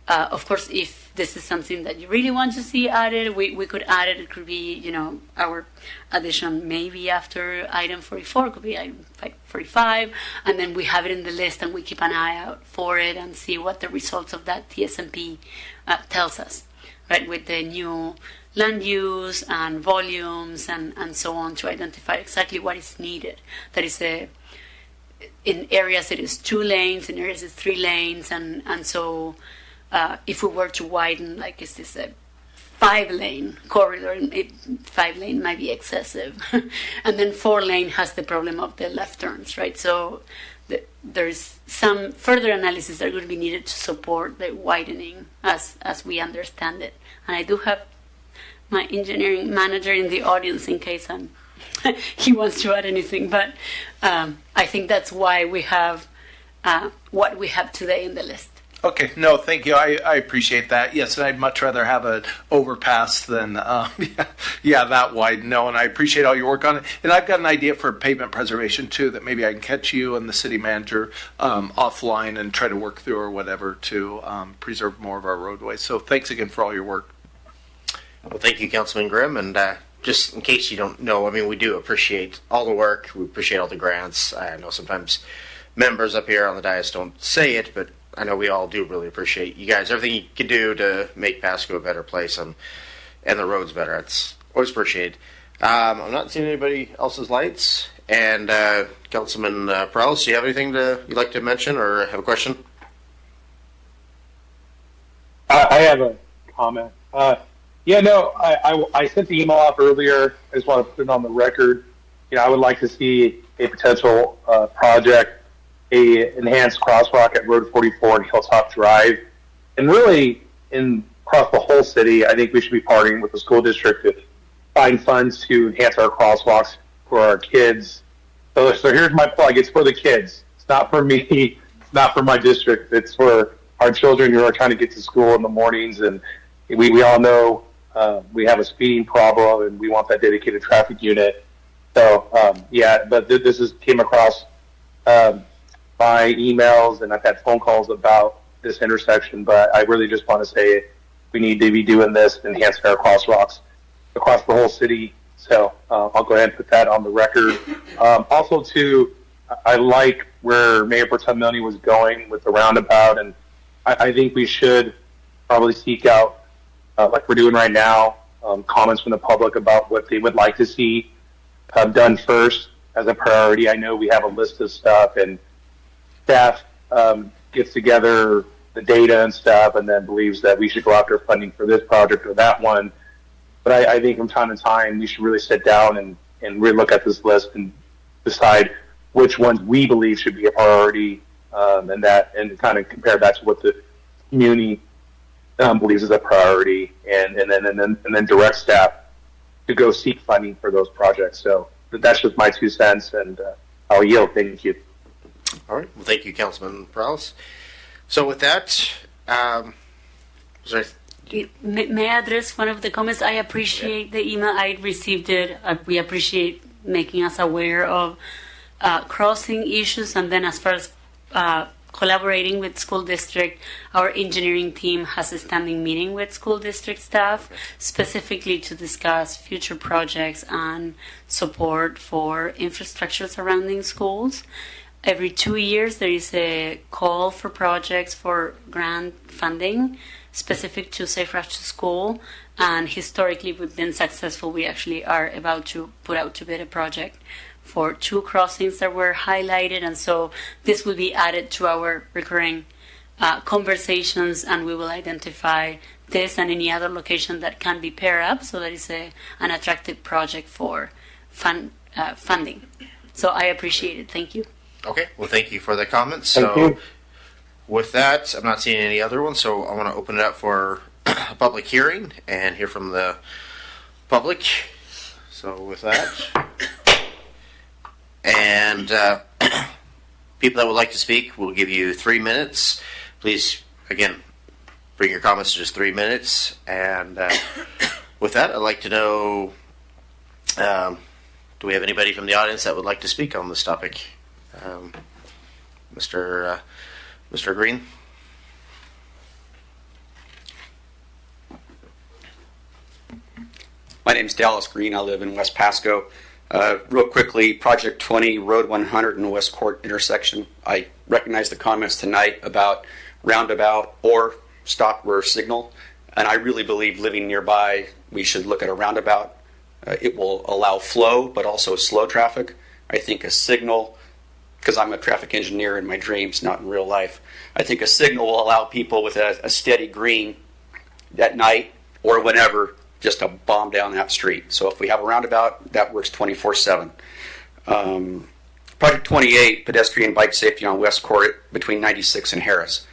Of course, if this is something that you really want to see added, we could add it. It could be, our addition maybe after item 44, could be item 45, and then we have it in the list, and we keep an eye out for it and see what the results of that TSMP tells us, right, with the new land use and volumes and so on, to identify exactly what is needed. That is in areas it is 2 lanes, in areas it's 3 lanes, and so if we were to widen, like, is this a 5-lane corridor? 5-lane might be excessive. And then 4-lane has the problem of the left turns, right? So there's some further analysis that are going to be needed to support the widening as we understand it. And I do have my engineering manager in the audience in case he wants to add anything. But I think that's why we have what we have today in the list. Okay, no, thank you. I appreciate that. Yes, and I'd much rather have an overpass than, that wide. No, and I appreciate all your work on it. And I've got an idea for pavement preservation, too, that maybe I can catch you and the city manager offline and try to work through or whatever to preserve more of our roadways. So thanks again for all your work. Well, thank you, Councilman Grimm. And just in case you don't know, we do appreciate all the work. We appreciate all the grants. I know sometimes members up here on the dais don't say it, but I know we all do really appreciate you guys, everything you can do to make Pasco a better place and the roads better. It's always appreciated. I'm not seeing anybody else's lights. And Councilman Perales, do you have anything you'd like to mention or have a question? I have a comment. I sent the email off earlier. I just want to put it on the record. I would like to see a potential project, a enhanced crosswalk at Road 44 and Hilltop Drive. And really, across the whole city, I think we should be partnering with the school district to find funds to enhance our crosswalks for our kids. So here's my plug. It's for the kids. It's not for me. It's not for my district. It's for our children who are trying to get to school in the mornings. And we all know We have a speeding problem, and we want that dedicated traffic unit. So, but this came across my emails, and I've had phone calls about this intersection, but I really just want to say we need to be doing this, enhancing our crosswalks across the whole city. So I'll go ahead and put that on the record. Also, too, I like where Mayor Pro Tem Milne was going with the roundabout, and I think we should probably seek out, like we're doing right now, comments from the public about what they would like to see done first as a priority. I know we have a list of stuff, and staff gets together the data and stuff, and then believes that we should go after funding for this project or that one. But I think from time to time, we should really sit down and really look at this list and decide which ones we believe should be a priority, and kind of compare that to what the community believes is a priority, and then direct staff to go seek funding for those projects. So that's just my 2 cents, and I'll yield. Thank you. All right. Well, thank you, Councilman Prowse. So with that, May I address one of the comments? I appreciate the email. I received it. We appreciate making us aware of crossing issues. And then as far as collaborating with school district, our engineering team has a standing meeting with school district staff specifically to discuss future projects and support for infrastructure surrounding schools. Every 2 years, there is a call for projects for grant funding specific to Safe Routes to School. And historically, we've been successful. We actually are about to put out to bid a project for 2 crossings that were highlighted. And so this will be added to our recurring conversations, and we will identify this and any other location that can be paired up so that it's an attractive project for funding. So I appreciate it. Thank you. Okay, well, thank you for the comments. Thank you. With that, I'm not seeing any other ones, so I want to open it up for a public hearing and hear from the public. So with that, and people that would like to speak, we'll give you 3 minutes. Please, again, bring your comments to just 3 minutes. And with that, I'd like to know, do we have anybody from the audience that would like to speak on this topic? Mr. Green? My name's Dallas Green. I live in West Pasco. Real quickly, Project 20, Road 100 and West Court intersection. I recognize the comments tonight about roundabout or stop or signal, and I really believe living nearby, we should look at a roundabout. It will allow flow, but also slow traffic. I think a signal, because I'm a traffic engineer in my dreams, not in real life, I think a signal will allow people with a steady green at night or whenever just to bomb down that street. So if we have a roundabout, that works 24/7. Project 28, pedestrian bike safety on West Court between 96 and Harris.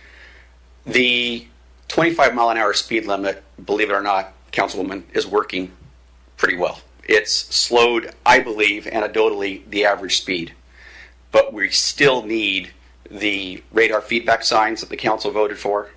The 25-mile-an-hour speed limit, believe it or not, Councilwoman, is working pretty well. It's slowed, I believe, anecdotally, the average speed. But we still need the radar feedback signs that the council voted for,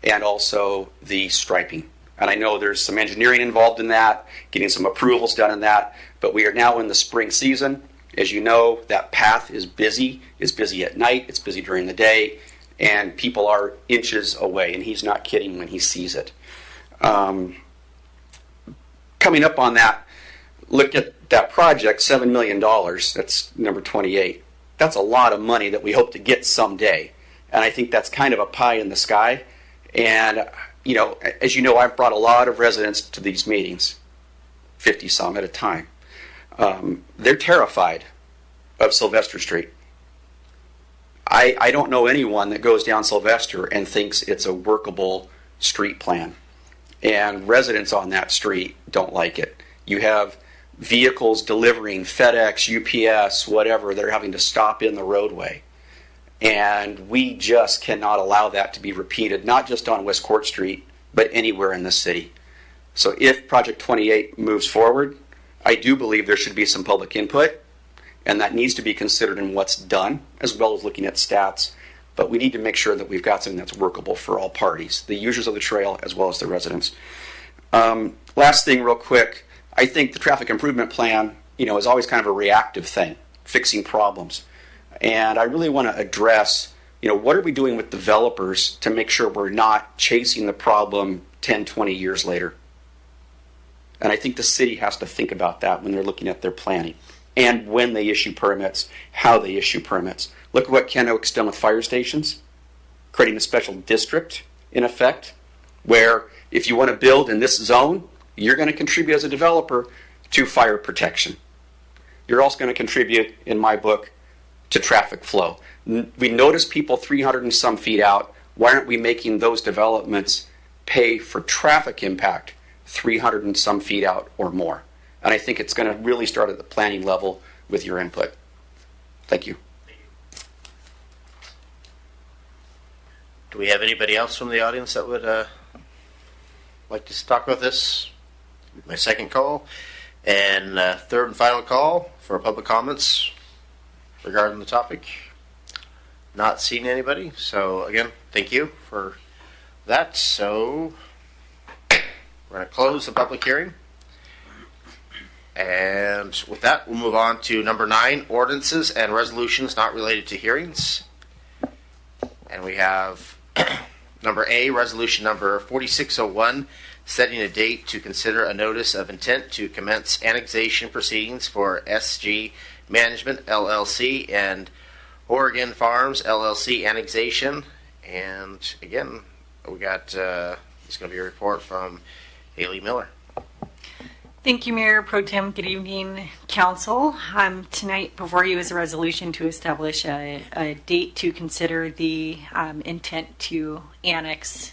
and also the striping. And I know there's some engineering involved in that, getting some approvals done in that, but we are now in the spring season. As you know, that path is busy. It's busy at night, it's busy during the day, and people are inches away, and he's not kidding when he sees it. Coming up on that, look at that project, $7 million, that's number 28. That's a lot of money that we hope to get someday. And I think that's kind of a pie in the sky. And, you know, as you know, I've brought a lot of residents to these meetings, 50 some at a time. They're terrified of Sylvester Street. I don't know anyone that goes down Sylvester and thinks it's a workable street plan. And residents on that street don't like it. You have vehicles delivering FedEx, UPS, whatever, they're having to stop in the roadway. And we just cannot allow that to be repeated, not just on West Court Street, but anywhere in the city. So if Project 28 moves forward, I do believe there should be some public input, and that needs to be considered in what's done, as well as looking at stats. But we need to make sure that we've got something that's workable for all parties, the users of the trail as well as the residents. Last thing real quick, I think the traffic improvement plan, is always kind of a reactive thing, fixing problems. And I really want to address, what are we doing with developers to make sure we're not chasing the problem 10, 20 years later? And I think the city has to think about that when they're looking at their planning and when they issue permits, how they issue permits. Look at what Ken Oak's done with fire stations, creating a special district, in effect, where if you want to build in this zone, you're going to contribute as a developer to fire protection. You're also going to contribute, in my book, to traffic flow. We notice people 300 and some feet out. Why aren't we making those developments pay for traffic impact 300 and some feet out or more? And I think it's going to really start at the planning level with your input. Thank you. Do we have anybody else from the audience that would like to talk about this? My second call. And third and final call for public comments regarding the topic. Not seeing anybody. So again, thank you for that. So we're going to close the public hearing. And with that, we'll move on to number 9, ordinances and resolutions not related to hearings. And we have number A, resolution number 4601, setting a date to consider a notice of intent to commence annexation proceedings for SG Management LLC and Oregon Farms LLC annexation. And again, we got it's going to be a report from Haley Miller. Thank you, Mayor Pro Tem. Good evening, Council. Tonight before you is a resolution to establish a date to consider the intent to annex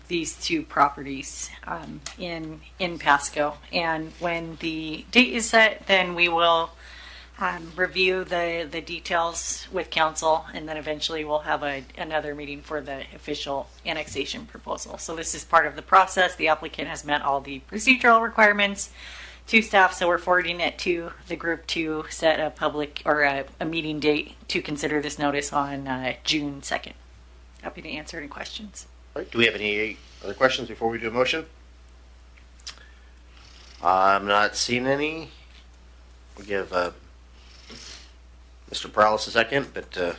these two properties in Pasco. And when the date is set, then we will review the details with Council, and then eventually we'll have another meeting for the official annexation proposal. So this is part of the process. The applicant has met all the procedural requirements to staff, so we're forwarding it to the group to set a public or a meeting date to consider this notice on June 2nd. Happy to answer any questions. All right. Do we have any other questions before we do a motion? I'm not seeing any. We'll give Mr. Perales a second, but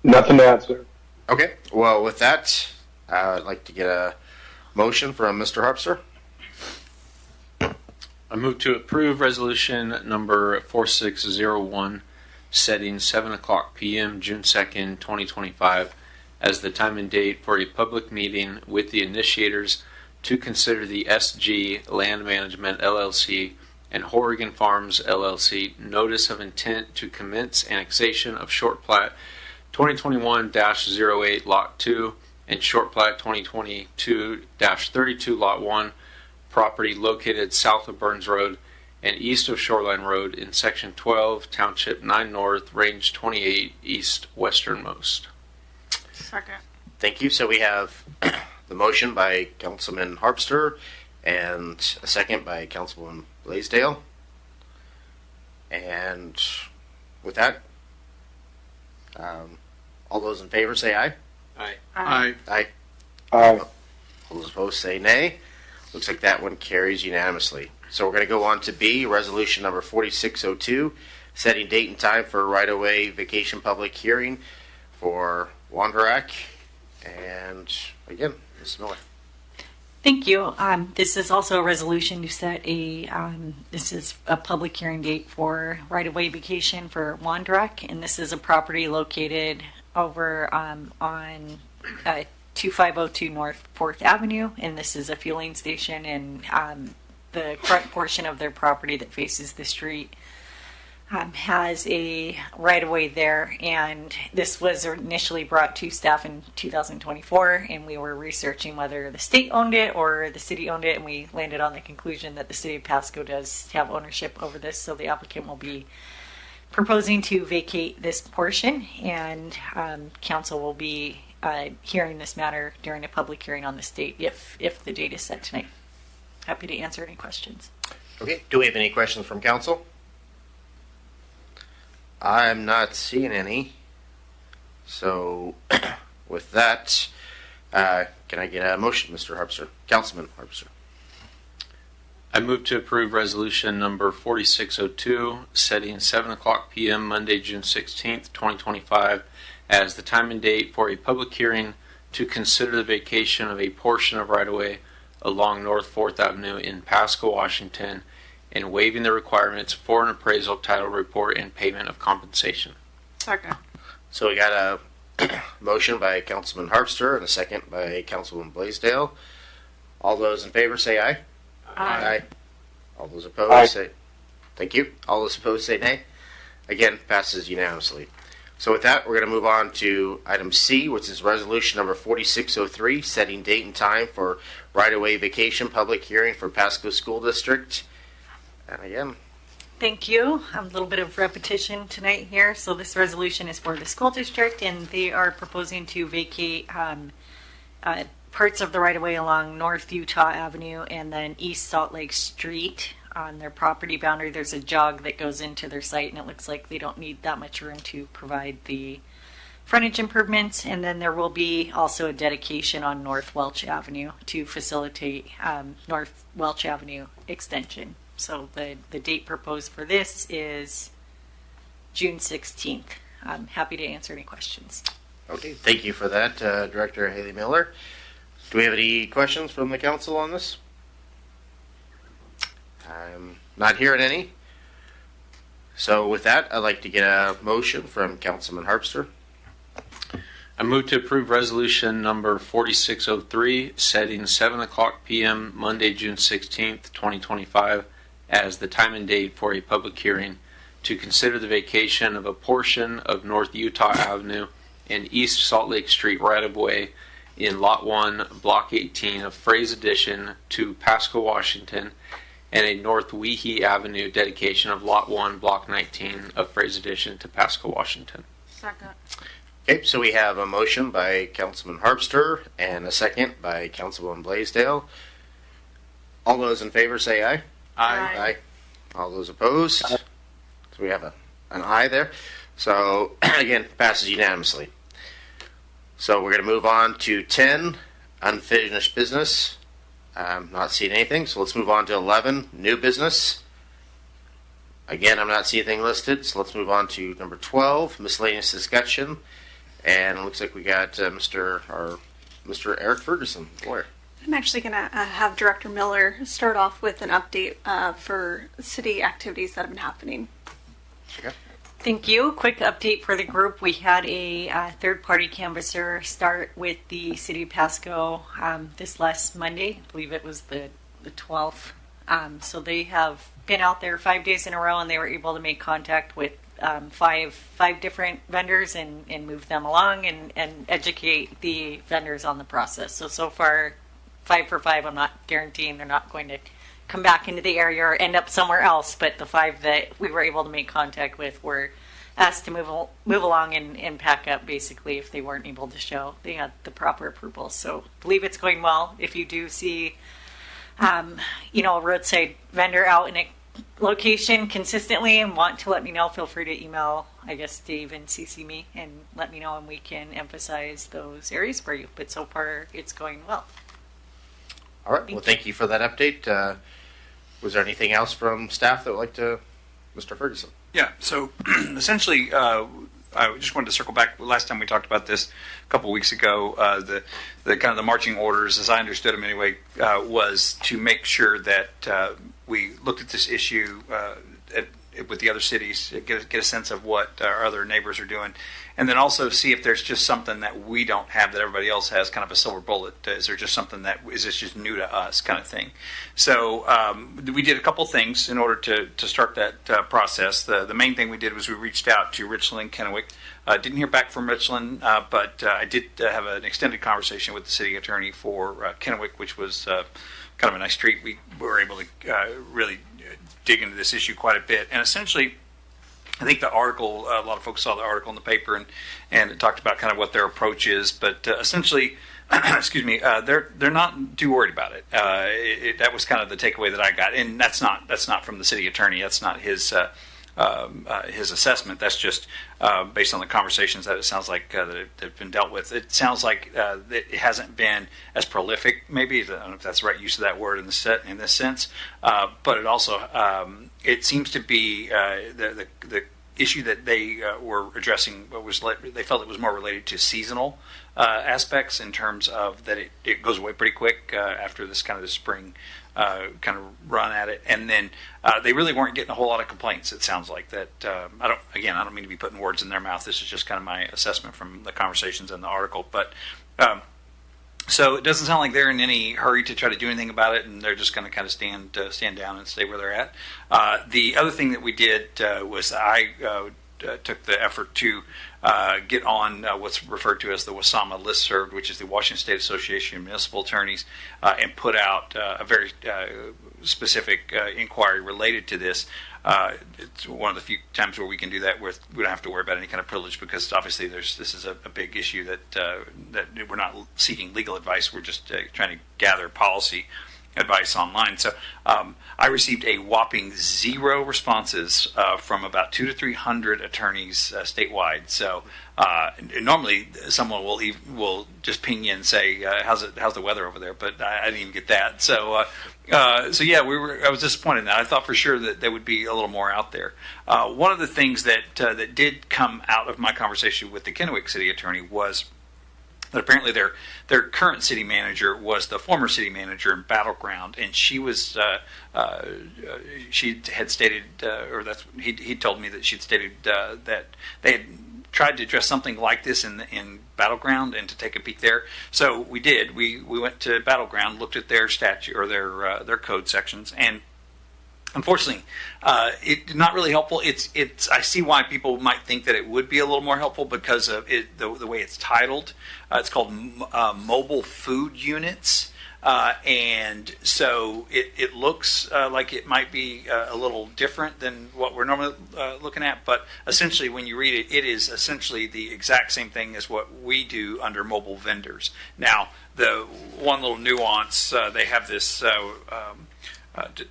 nothing to add, sir. Okay. Well, with that, I'd like to get a motion from Mr. Harpster. I move to approve resolution number 4601, setting 7 o'clock p.m. June 2nd, 2025 as the time and date for a public meeting with the initiators to consider the SG Land Management LLC and Oregon Farms LLC notice of intent to commence annexation of short plat 2021-08 Lot 2 and short plat 2022-32 Lot 1 property located south of Burns Road and east of Shoreline Road in Section 12, Township 9 North, Range 28, East Westernmost. Second. Thank you. So we have the motion by Councilman Harpster and a second by Councilwoman Blaisdell. And with that, all those in favor say aye. Aye. Aye. Aye. Aye. All those opposed say nay. Looks like that one carries unanimously. So we're going to go on to B, resolution number 4602, setting date and time for right-of-way vacation public hearing for Wanderack. And again, Ms. Miller. Thank you. This is also a resolution to set this is a public hearing date for right-of-way vacation for Wanderack, and this is a property located over on 2502 North 4th Avenue, and this is a fueling station, and the front portion of their property that faces the street has a right-of-way there, and this was initially brought to staff in 2024, and we were researching whether the state owned it or the city owned it, and we landed on the conclusion that the city of Pasco does have ownership over this, so the applicant will be proposing to vacate this portion, and council will be hearing this matter during a public hearing on this date if the date is set tonight. Happy to answer any questions. Okay, do we have any questions from council? I'm not seeing any. So with that, Can I get a motion, Mr. Harpster? Councilman Harpster. I move to approve resolution number 4602, setting 7 o'clock p.m. Monday, June 16th, 2025, as the time and date for a public hearing to consider the vacation of a portion of right-of-way along North 4th Avenue in Pasco, Washington, and waiving the requirements for an appraisal, title report, and payment of compensation. Second. So we got a motion by Councilman Harpster and a second by Councilwoman Blaisdell. All those in favor say aye. Aye. All those opposed say thank you. All those opposed say nay. Again, passes unanimously. So with that, we're going to move on to item C, which is resolution number 4603, setting date and time for right-of-way vacation public hearing for Pasco School District. And again, thank you. A little bit of repetition tonight here. So this resolution is for the school district, and they are proposing to vacate parts of the right-of-way along North Utah Avenue and then East Salt Lake Street. On their property boundary, there's a jog that goes into their site, and it looks like they don't need that much room to provide the frontage improvements. And then there will be also a dedication on North Welch Avenue to facilitate North Welch Avenue extension. So the date proposed for this is June 16th. I'm happy to answer any questions. Okay, thank you for that, Director Haley Miller. Do we have any questions from the council on this? I'm not hearing any. So with that, I'd like to get a motion from Councilman Harpster. I move to approve resolution number 4603, setting 7 o'clock p.m. Monday, June 16th, 2025, as the time and date for a public hearing to consider the vacation of a portion of North Utah Avenue and East Salt Lake Street right-of-way in Lot 1, Block 18 of Fraze Addition to Pasco, Washington, and a North Weehee Avenue dedication of Lot 1, Block 19 of Fraze Addition to Pasco, Washington. Second. Okay, so we have a motion by Councilman Harpster and a second by Councilwoman Blaisdell. All those in favor say aye. Aye. Aye. All those opposed? So we have an aye there. So again, passes unanimously. So we're going to move on to 10, unfinished business. I'm not seeing anything, so let's move on to 11, new business. Again, I'm not seeing anything listed, so let's move on to number 12, miscellaneous discussion. And it looks like we got Mr. Eric Ferguson, lawyer. I'm actually going to have Director Miller start off with an update for city activities that have been happening. Okay. Thank you. Quick update for the group. We had a third-party canvasser start with the City of Pasco this last Monday. I believe it was the 12th. So they have been out there 5 days in a row, and they were able to make contact with five different vendors and move them along and educate the vendors on the process. So far, 5 for 5. I'm not guaranteeing they're not going to come back into the area or end up somewhere else, but the 5 that we were able to make contact with were asked to move along and pack up, basically, if they weren't able to show they had the proper approval. So I believe it's going well. If you do see a roadside vendor out in a location consistently and want to let me know, feel free to email, I guess, Dave and CC me and let me know, and we can emphasize those areas for you. But so far, it's going well. All right. Well, thank you for that update. Was there anything else from staff that would like to, Mr. Ferguson? Yeah. So essentially, I just wanted to circle back. Last time we talked about this a couple weeks ago, the kind of the marching orders, as I understood them anyway, was to make sure that we looked at this issue with the other cities, get a sense of what our other neighbors are doing, and then also see if there's just something that we don't have that everybody else has, kind of a silver bullet. Is there just something that is this just new to us, kind of thing? So we did a couple things in order to start that process. The main thing we did was we reached out to Richland and Kennewick. Didn't hear back from Richland, but I did have an extended conversation with the city attorney for Kennewick, which was kind of a nice treat. We were able to really dig into this issue quite a bit. And essentially, I think the article, a lot of folks saw the article in the paper and it talked about kind of what their approach is. But essentially, excuse me, they're not too worried about it. That was kind of the takeaway that I got. And that's not from the city attorney. That's not his his assessment. That's just based on the conversations that it sounds like that have been dealt with. It sounds like that it hasn't been as prolific. Maybe I don't know if that's the right use of that word in this sense, but it also it seems to be the issue that they were addressing they felt it was more related to seasonal aspects in terms of that it goes away pretty quick after this kind of the spring kind of run at it, and then they really weren't getting a whole lot of complaints. It sounds like that. I don't mean to be putting words in their mouth. This is just kind of my assessment from the conversations in the article, but. So it doesn't sound like they're in any hurry to try to do anything about it, and they're just going to kind of stand down and stay where they're at. The other thing that we did was I took the effort to get on what's referred to as the WASAMA listserv, which is the Washington State Association of Municipal Attorneys, and put out a very specific inquiry related to this. It's one of the few times where we can do that where we don't have to worry about any kind of privilege, because obviously this is a big issue that we're not seeking legal advice. We're just trying to gather policy advice online. So I received a whopping 0 responses from about 200 to 300 attorneys statewide. So normally someone will just ping you and say, how's the weather over there? But I didn't even get that. So yeah, I was disappointed in that. I thought for sure that there would be a little more out there. One of the things that did come out of my conversation with the Kennewick City Attorney was that apparently their current city manager was the former city manager in Battleground, and she was she had stated, he told me that she'd stated that they had tried to address something like this in Battleground and to take a peek there. So we did. We went to Battleground, looked at their statute or their code sections, and unfortunately, it not really helpful. It's. I see why people might think that it would be a little more helpful because of the way it's titled. It's called mobile food units, and so it looks like it might be a little different than what we're normally looking at. But essentially, when you read it, it is essentially the exact same thing as what we do under mobile vendors. Now, the one little nuance, they have this.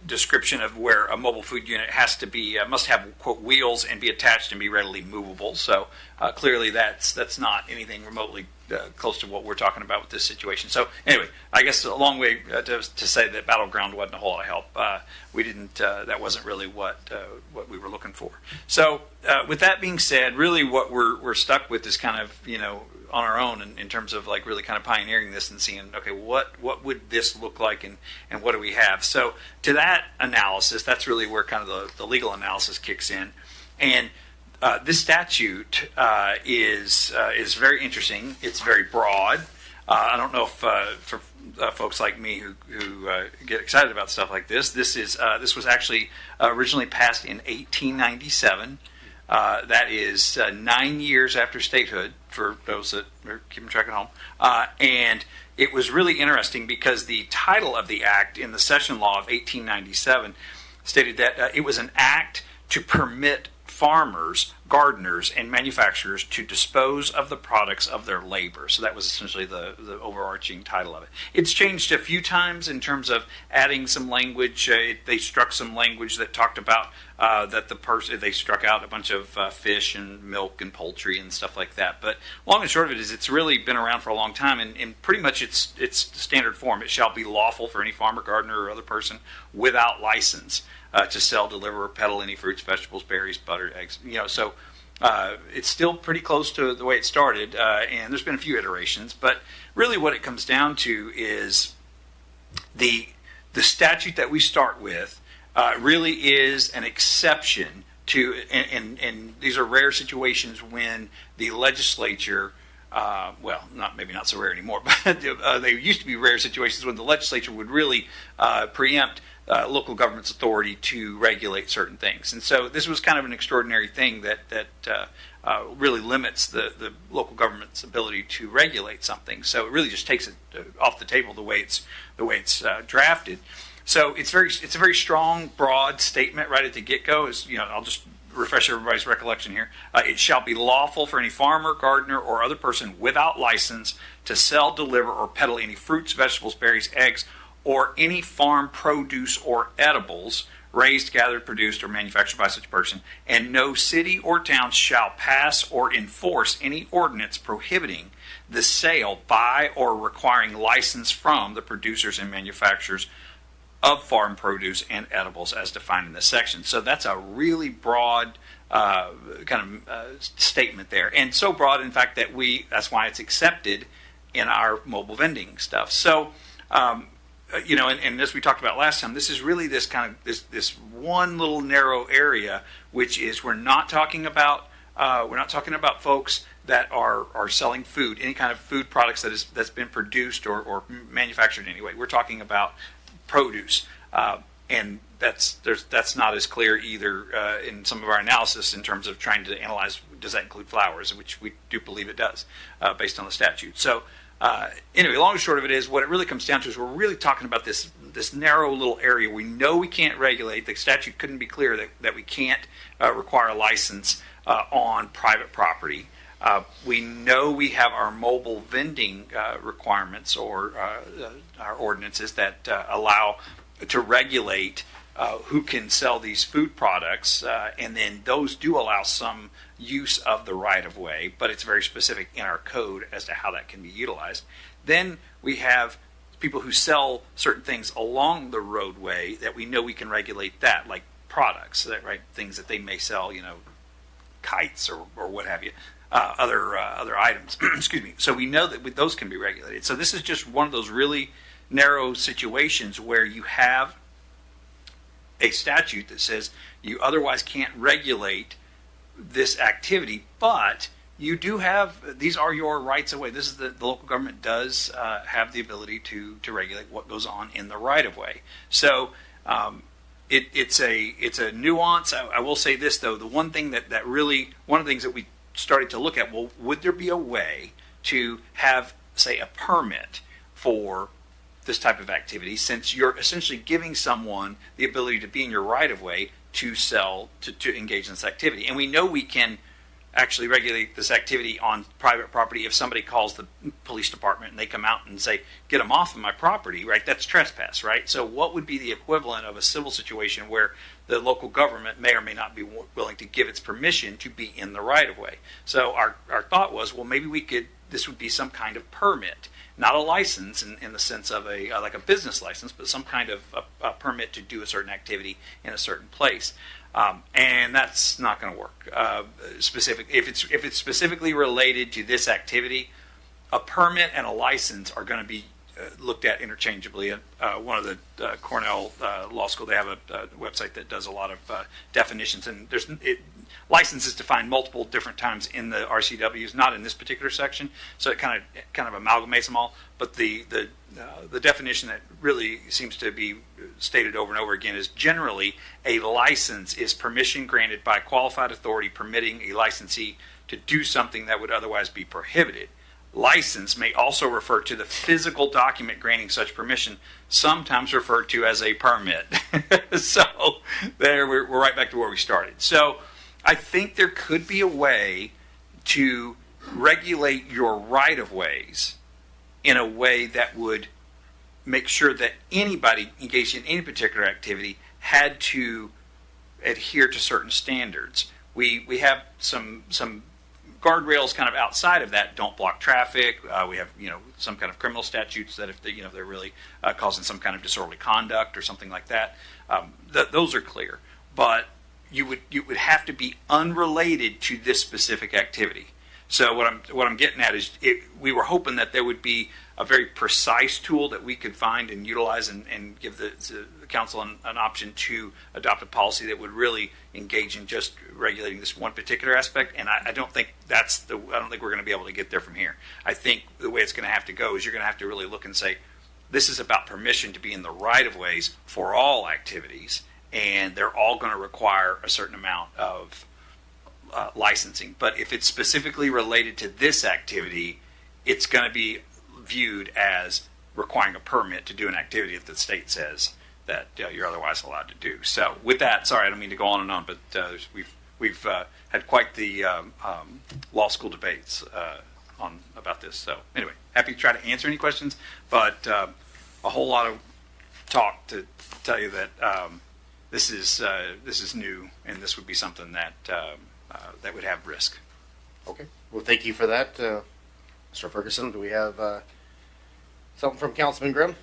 Description of where a mobile food unit has to be must have quote wheels and be attached and be readily movable. So clearly that's not anything remotely close to what we're talking about with this situation. So anyway, I guess a long way to say that Battleground wasn't a whole lot of help. We didn't. That wasn't really what we were looking for. So with that being said, really what we're stuck with is kind of on our own in terms of like really kind of pioneering this and seeing, okay, what would this look like and what do we have? So to that analysis, that's really where kind of the legal analysis kicks in. And this statute is very interesting. It's very broad. I don't know if for folks like me who get excited about stuff like this was actually originally passed in 1897. That is 9 years after statehood for those that are keeping track at home. And it was really interesting because the title of the act in the Session Law of 1897 stated that it was an act to permit farmers, gardeners, and manufacturers to dispose of the products of their labor. So that was essentially the overarching title of it. It's changed a few times in terms of adding some language. They struck some language that talked about that they struck out a bunch of fish and milk and poultry and stuff like that. But long and short of it is it's really been around for a long time, and pretty much it's standard form. It shall be lawful for any farmer, gardener, or other person without license to sell, deliver, or peddle any fruits, vegetables, berries, butter, eggs. So it's still pretty close to the way it started, and there's been a few iterations. But really, what it comes down to is the statute that we start with really is an exception to, and these are rare situations when the legislature. Maybe not so rare anymore, but they used to be rare situations when the legislature would really preempt local government's authority to regulate certain things. And so this was kind of an extraordinary thing that really limits the local government's ability to regulate something. So it really just takes it off the table the way it's drafted. So it's a very strong, broad statement right at the get-go. I'll just refresh everybody's recollection here. It shall be lawful for any farmer, gardener, or other person without license to sell, deliver, or peddle any fruits, vegetables, berries, eggs, or any farm produce or edibles raised, gathered, produced, or manufactured by such person, and no city or town shall pass or enforce any ordinance prohibiting the sale by or requiring license from the producers and manufacturers of farm produce and edibles as defined in this section. So that's a really broad statement there, and so broad, in fact, that that's why it's accepted in our mobile vending stuff. So, and as we talked about last time, this is really this one little narrow area, which is we're not talking about folks that are selling food, any kind of food products that's been produced or manufactured in any way. We're talking about produce, and that's not as clear either in some of our analysis in terms of trying to analyze, does that include flowers, which we do believe it does based on the statute. So anyway, long and short of it is, what it really comes down to is we're really talking about this narrow little area we know we can't regulate. The statute couldn't be clear that we can't require a license on private property. We know we have our mobile vending requirements or our ordinances that allow to regulate who can sell these food products, and then those do allow some use of the right-of-way, but it's very specific in our code as to how that can be utilized. Then we have people who sell certain things along the roadway that we know we can regulate that, like products, things that they may sell, kites or what have you. Other items. Excuse me. So we know that those can be regulated. So this is just one of those really narrow situations where you have a statute that says you otherwise can't regulate this activity, but you do have, these are your rights of way. This is the local government does have the ability to regulate what goes on in the right of way. So it's a nuance. I will say this though, the one thing that really, one of the things that we started to look at, well, would there be a way to have, say, a permit for this type of activity, since you're essentially giving someone the ability to be in your right-of-way to sell, to engage in this activity. And we know we can actually regulate this activity on private property if somebody calls the police department and they come out and say, get them off of my property, right? That's trespass, right? So what would be the equivalent of a civil situation where the local government may or may not be willing to give its permission to be in the right-of-way? So our thought was, well, maybe this would be some kind of permit, not a license in the sense of like a business license, but some kind of a permit to do a certain activity in a certain place. And that's not going to work. If it's specifically related to this activity, a permit and a license are going to be looked at interchangeably. One of the Cornell Law School, they have a website that does a lot of definitions, and license is defined multiple different times in the RCWs, not in this particular section, so it kind of amalgamates them all. But the definition that really seems to be stated over and over again is generally a license is permission granted by a qualified authority permitting a licensee to do something that would otherwise be prohibited. License may also refer to the physical document granting such permission, sometimes referred to as a permit. So there we're right back to where we started. So I think there could be a way to regulate your right-of-ways in a way that would make sure that anybody engaged in any particular activity had to adhere to certain standards. We have some guardrails kind of outside of that. Don't block traffic. We have some kind of criminal statutes that if they're really causing some kind of disorderly conduct or something like that, those are clear. But you would have to be unrelated to this specific activity. So what I'm getting at is we were hoping that there would be a very precise tool that we could find and utilize and give the council an option to adopt a policy that would really engage in just regulating this one particular aspect. And I don't think I don't think we're going to be able to get there from here. I think the way it's going to have to go is you're going to have to really look and say, this is about permission to be in the right-of-ways for all activities, and they're all going to require a certain amount of licensing. But if it's specifically related to this activity, it's going to be viewed as requiring a permit to do an activity that the state says that you're otherwise allowed to do. So with that, sorry, I don't mean to go on and on, but we've had quite the law school debates about this. So anyway, happy to try to answer any questions, but a whole lot of talk to tell you that this is new, and this would be something that that would have risk. Okay. Well, thank you for that, Mr. Ferguson. Do we have something from Councilman Grimm?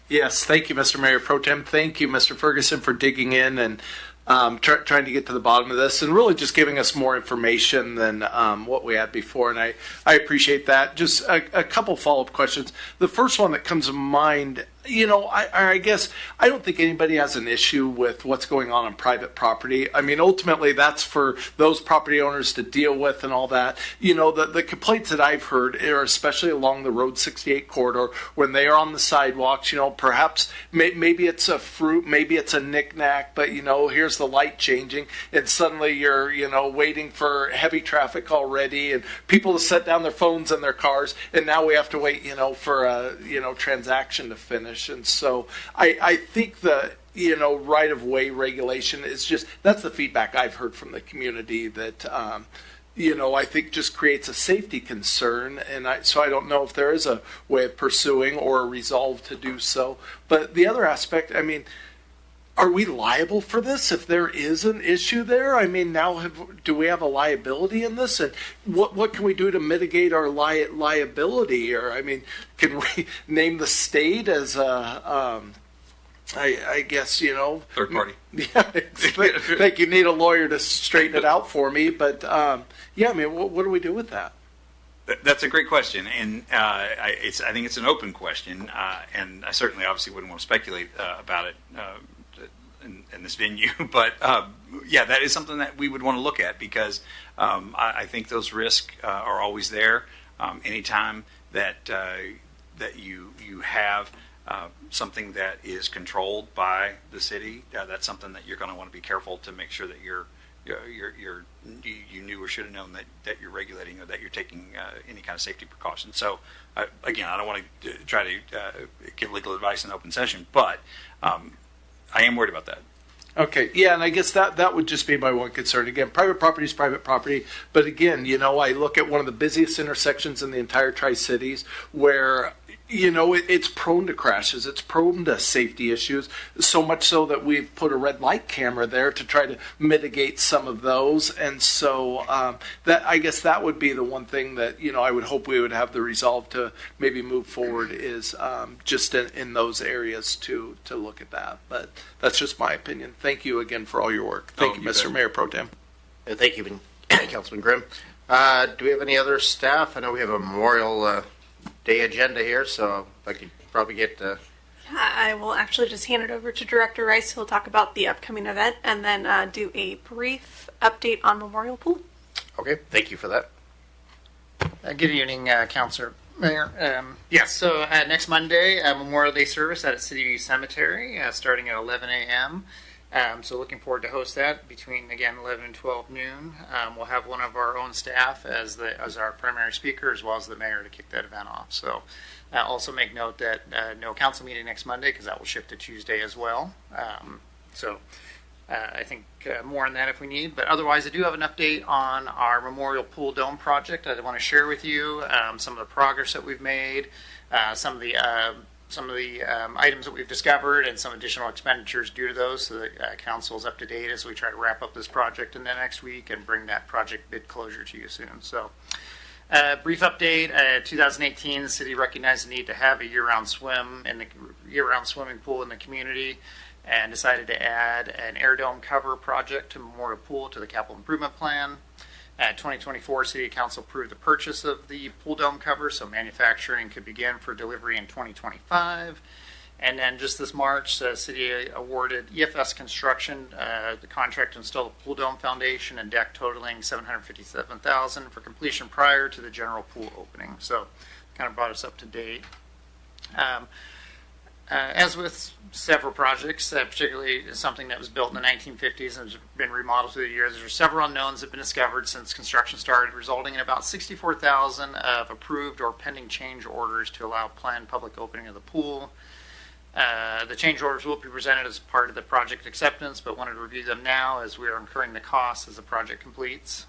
Yes, thank you, Mr. Mayor Pro Tem. Thank you, Mr. Ferguson, for digging in and trying to get to the bottom of this and really just giving us more information than what we had before. And I appreciate that. Just a couple follow-up questions. The first one that comes to mind, I guess I don't think anybody has an issue with what's going on private property. I mean, ultimately, that's for those property owners to deal with and all that. The complaints that I've heard are especially along the Road 68 corridor when they are on the sidewalks. Perhaps maybe it's a fruit, maybe it's a knick-knack, but here's the light changing, and suddenly you're waiting for heavy traffic already, and people to set down their phones in their cars, and now we have to wait for a transaction to finish. And so I think the right-of-way regulation is that's the feedback I've heard from the community that I think just creates a safety concern, and so I don't know if there is a way of pursuing or a resolve to do so. But the other aspect, I mean, are we liable for this if there is an issue there? I mean, do we have a liability in this? And what can we do to mitigate our liability? Or, I mean, can we name the state as a, I guess, third party? Yeah, I think you need a lawyer to straighten it out for me. But, I mean, what do we do with that? That's a great question, and I think it's an open question, and I certainly obviously wouldn't want to speculate about it in this venue, but that is something that we would want to look at because I think those risks are always there. Anytime that you have something that is controlled by the city, that's something that you're going to want to be careful to make sure that you knew or should have known that you're regulating or that you're taking any kind of safety precautions. So again, I don't want to try to give legal advice in open session, but I am worried about that. Okay, yeah, and I guess that would just be my one concern. Again, private property is private property, but again, I look at one of the busiest intersections in the entire Tri-Cities where, it's prone to crashes, it's prone to safety issues, so much so that we've put a red light camera there to try to mitigate some of those, and so I guess that would be the one thing that, I would hope we would have the resolve to maybe move forward is just in those areas to look at that, but that's just my opinion. Thank you again for all your work. Thank you, Mr. Mayor Pro Tem. Thank you, Councilman Grimm. Do we have any other staff? I know we have a Memorial Day agenda here, so if I could probably get I will actually just hand it over to Director Rice, who will talk about the upcoming event and then do a brief update on Memorial Pool. Okay, thank you for that. Good evening, Councilor Mayor. So next Monday, Memorial Day service at City Cemetery, starting at 11 a.m. So looking forward to host that between, again, 11 and 12 noon. We'll have one of our own staff as our primary speaker, as well as the mayor to kick that event off. So also make note that no council meeting next Monday, because that will shift to Tuesday as well. I think more on that if we need. But otherwise, I do have an update on our Memorial Pool Dome project I want to share with you, some of the progress that we've made, some of the items that we've discovered and some additional expenditures due to those, so that council is up to date as we try to wrap up this project in the next week and bring that project bid closure to you soon. So brief update, 2018, the city recognized the need to have a year-round swimming pool in the community and decided to add an air dome cover project to Memorial Pool to the capital improvement plan. 2024, City Council approved the purchase of the pool dome cover, so manufacturing could begin for delivery in 2025. And then just this March, the City awarded EFS Construction the contract to install the pool dome foundation and deck totaling $757,000 for completion prior to the general pool opening. So kind of brought us up to date. As with several projects, particularly something that was built in the 1950s and has been remodeled through the years, there are several unknowns that have been discovered since construction started, resulting in about 64,000 of approved or pending change orders to allow planned public opening of the pool. The change orders will be presented as part of the project acceptance, but wanted to review them now as we are incurring the costs as the project completes.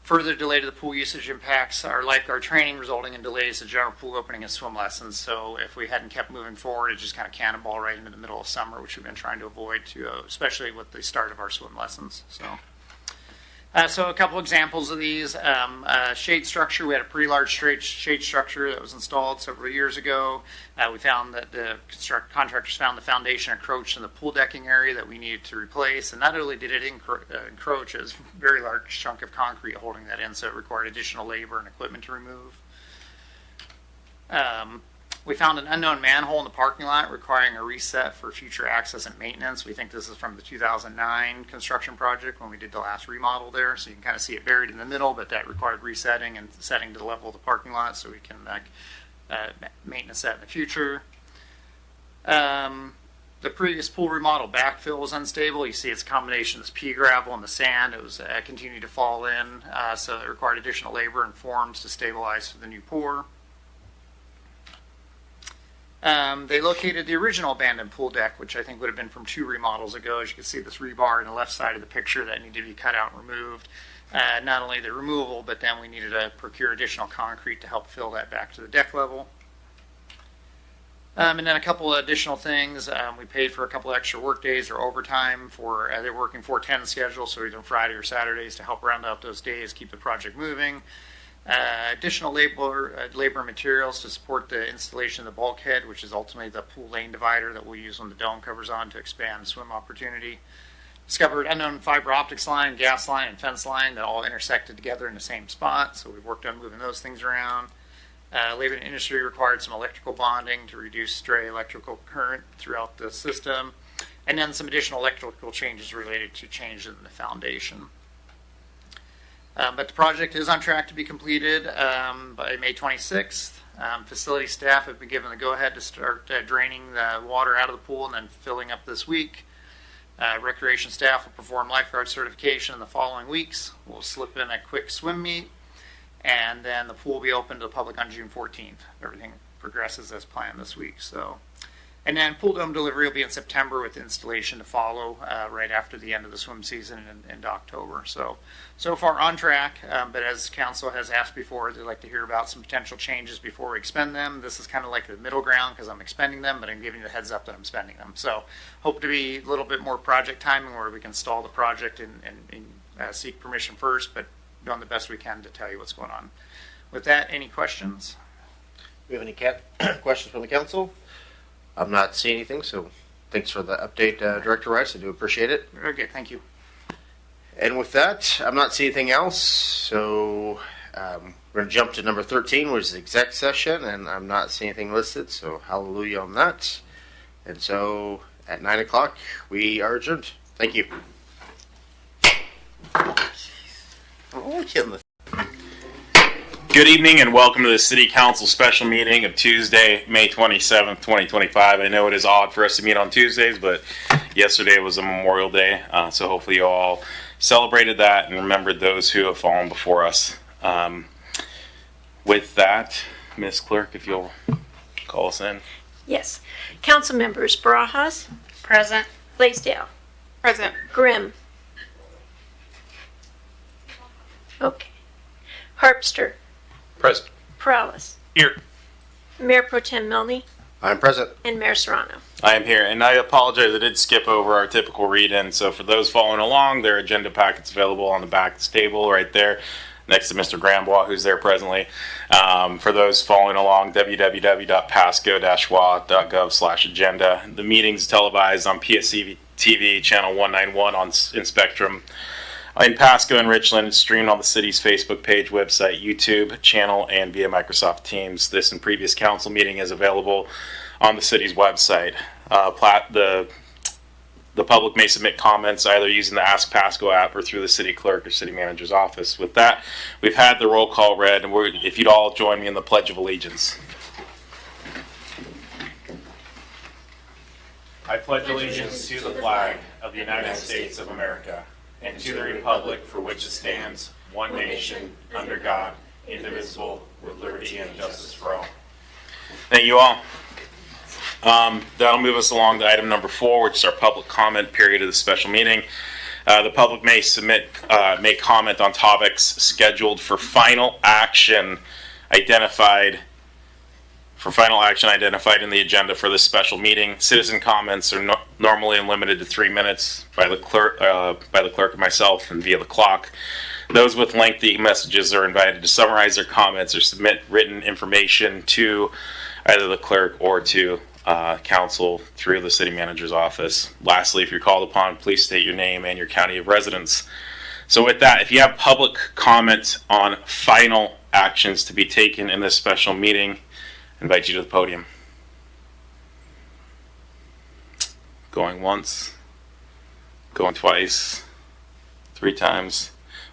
Further delay to the pool usage impacts our lifeguard training, resulting in delays to general pool opening and swim lessons. So if we hadn't kept moving forward, it just kind of cannonball right into the middle of summer, which we've been trying to avoid, especially with the start of our swim lessons. So a couple examples of these. Shade structure. We had a pretty large shade structure that was installed several years ago. We found that the contractors found the foundation encroached in the pool decking area that we needed to replace. And not only did it encroach, it was a very large chunk of concrete holding that in, so it required additional labor and equipment to remove. We found an unknown manhole in the parking lot requiring a reset for future access and maintenance. We think this is from the 2009 construction project when we did the last remodel there. So you can kind of see it buried in the middle, but that required resetting and setting to the level of the parking lot so we can maintenance that in the future. The previous pool remodel backfill was unstable. You see it's a combination of this pea gravel and the sand. It was continued to fall in, so it required additional labor and forms to stabilize for the new pour. They located the original abandoned pool deck, which I think would have been from 2 remodels ago. As you can see, this rebar on the left side of the picture that needed to be cut out and removed. Not only the removal, but then we needed to procure additional concrete to help fill that back to the deck level. And then a couple of additional things. We paid for a couple of extra work days or overtime for they're working 4/10 schedule, so either Friday or Saturdays to help round out those days, keep the project moving. Additional labor materials to support the installation of the bulkhead, which is ultimately the pool lane divider that we'll use when the dome covers on to expand swim opportunity. Discovered unknown fiber optics line, gas line, and fence line that all intersected together in the same spot, so we've worked on moving those things around. Labor and industry required some electrical bonding to reduce stray electrical current throughout the system, and then some additional electrical changes related to changes in the foundation. But the project is on track to be completed by May 26th. Facility staff have been given the go-ahead to start draining the water out of the pool and then filling up this week. Recreation staff will perform lifeguard certification in the following weeks. We'll slip in a quick swim meet, and then the pool will be open to the public on June 14th. Everything progresses as planned this week. And then pool dome delivery will be in September with installation to follow right after the end of the swim season in October. So far on track, but as council has asked before, they'd like to hear about some potential changes before we expend them. This is kind of like the middle ground because I'm expending them, but I'm giving you the heads up that I'm spending them. So hope to be a little bit more project timing where we can stall the project and seek permission first, but doing the best we can to tell you what's going on. With that, any questions? Do we have any questions from the council? I'm not seeing anything, so thanks for the update, Director Rice. I do appreciate it. Very good, thank you. And with that, I'm not seeing anything else, so we're going to jump to number 13, which is the exec session, and I'm not seeing anything listed, so hallelujah on that. And so at 9 o'clock, we are adjourned. Thank you. Good evening and welcome to the City Council special meeting of Tuesday, May 27th, 2025. I know it is odd for us to meet on Tuesdays, but yesterday was a Memorial Day, so hopefully you all celebrated that and remembered those who have fallen before us. With that, Ms. Clerk, if you'll call us in. Yes. Council members Barajas. Present. Blaisdell. Present. Grimm. Okay. Harpster. Present. Perales. Here. Mayor Pro Tem Milne. I'm present. And Mayor Serrano. I am here, and I apologize, I did skip over our typical read-in, so for those following along, their agenda packet's available on the back of this table right there, next to Mr. Grambois, who's there presently. For those following along, www.pasco-wa.gov/agenda. The meeting's televised on PSC-TV, channel 191 in Spectrum. In Pasco and Richland, it's streamed on the city's Facebook page, website, YouTube channel, and via Microsoft Teams. This and previous council meeting is available on the city's website. The public may submit comments either using the Ask Pasco app or through the city clerk or city manager's office. With that, we've had the roll call read, and if you'd all join me in the Pledge of Allegiance. I pledge allegiance to the flag of the United States of America and to the republic for which it stands, one nation, under God, indivisible, with liberty and justice for all. Thank you all. That'll move us along to item number 4, which is our public comment period of the special meeting. The public may may comment on topics scheduled for final action identified in the agenda for this special meeting. Citizen comments are normally limited to 3 minutes by the clerk and myself and via the clock. Those with lengthy messages are invited to summarize their comments or submit written information to either the clerk or to council through the city manager's office. Lastly, if you're called upon, please state your name and your county of residence. So with that, if you have public comment on final actions to be taken in this special meeting, I invite you to the podium. Going once, going twice, 3 times.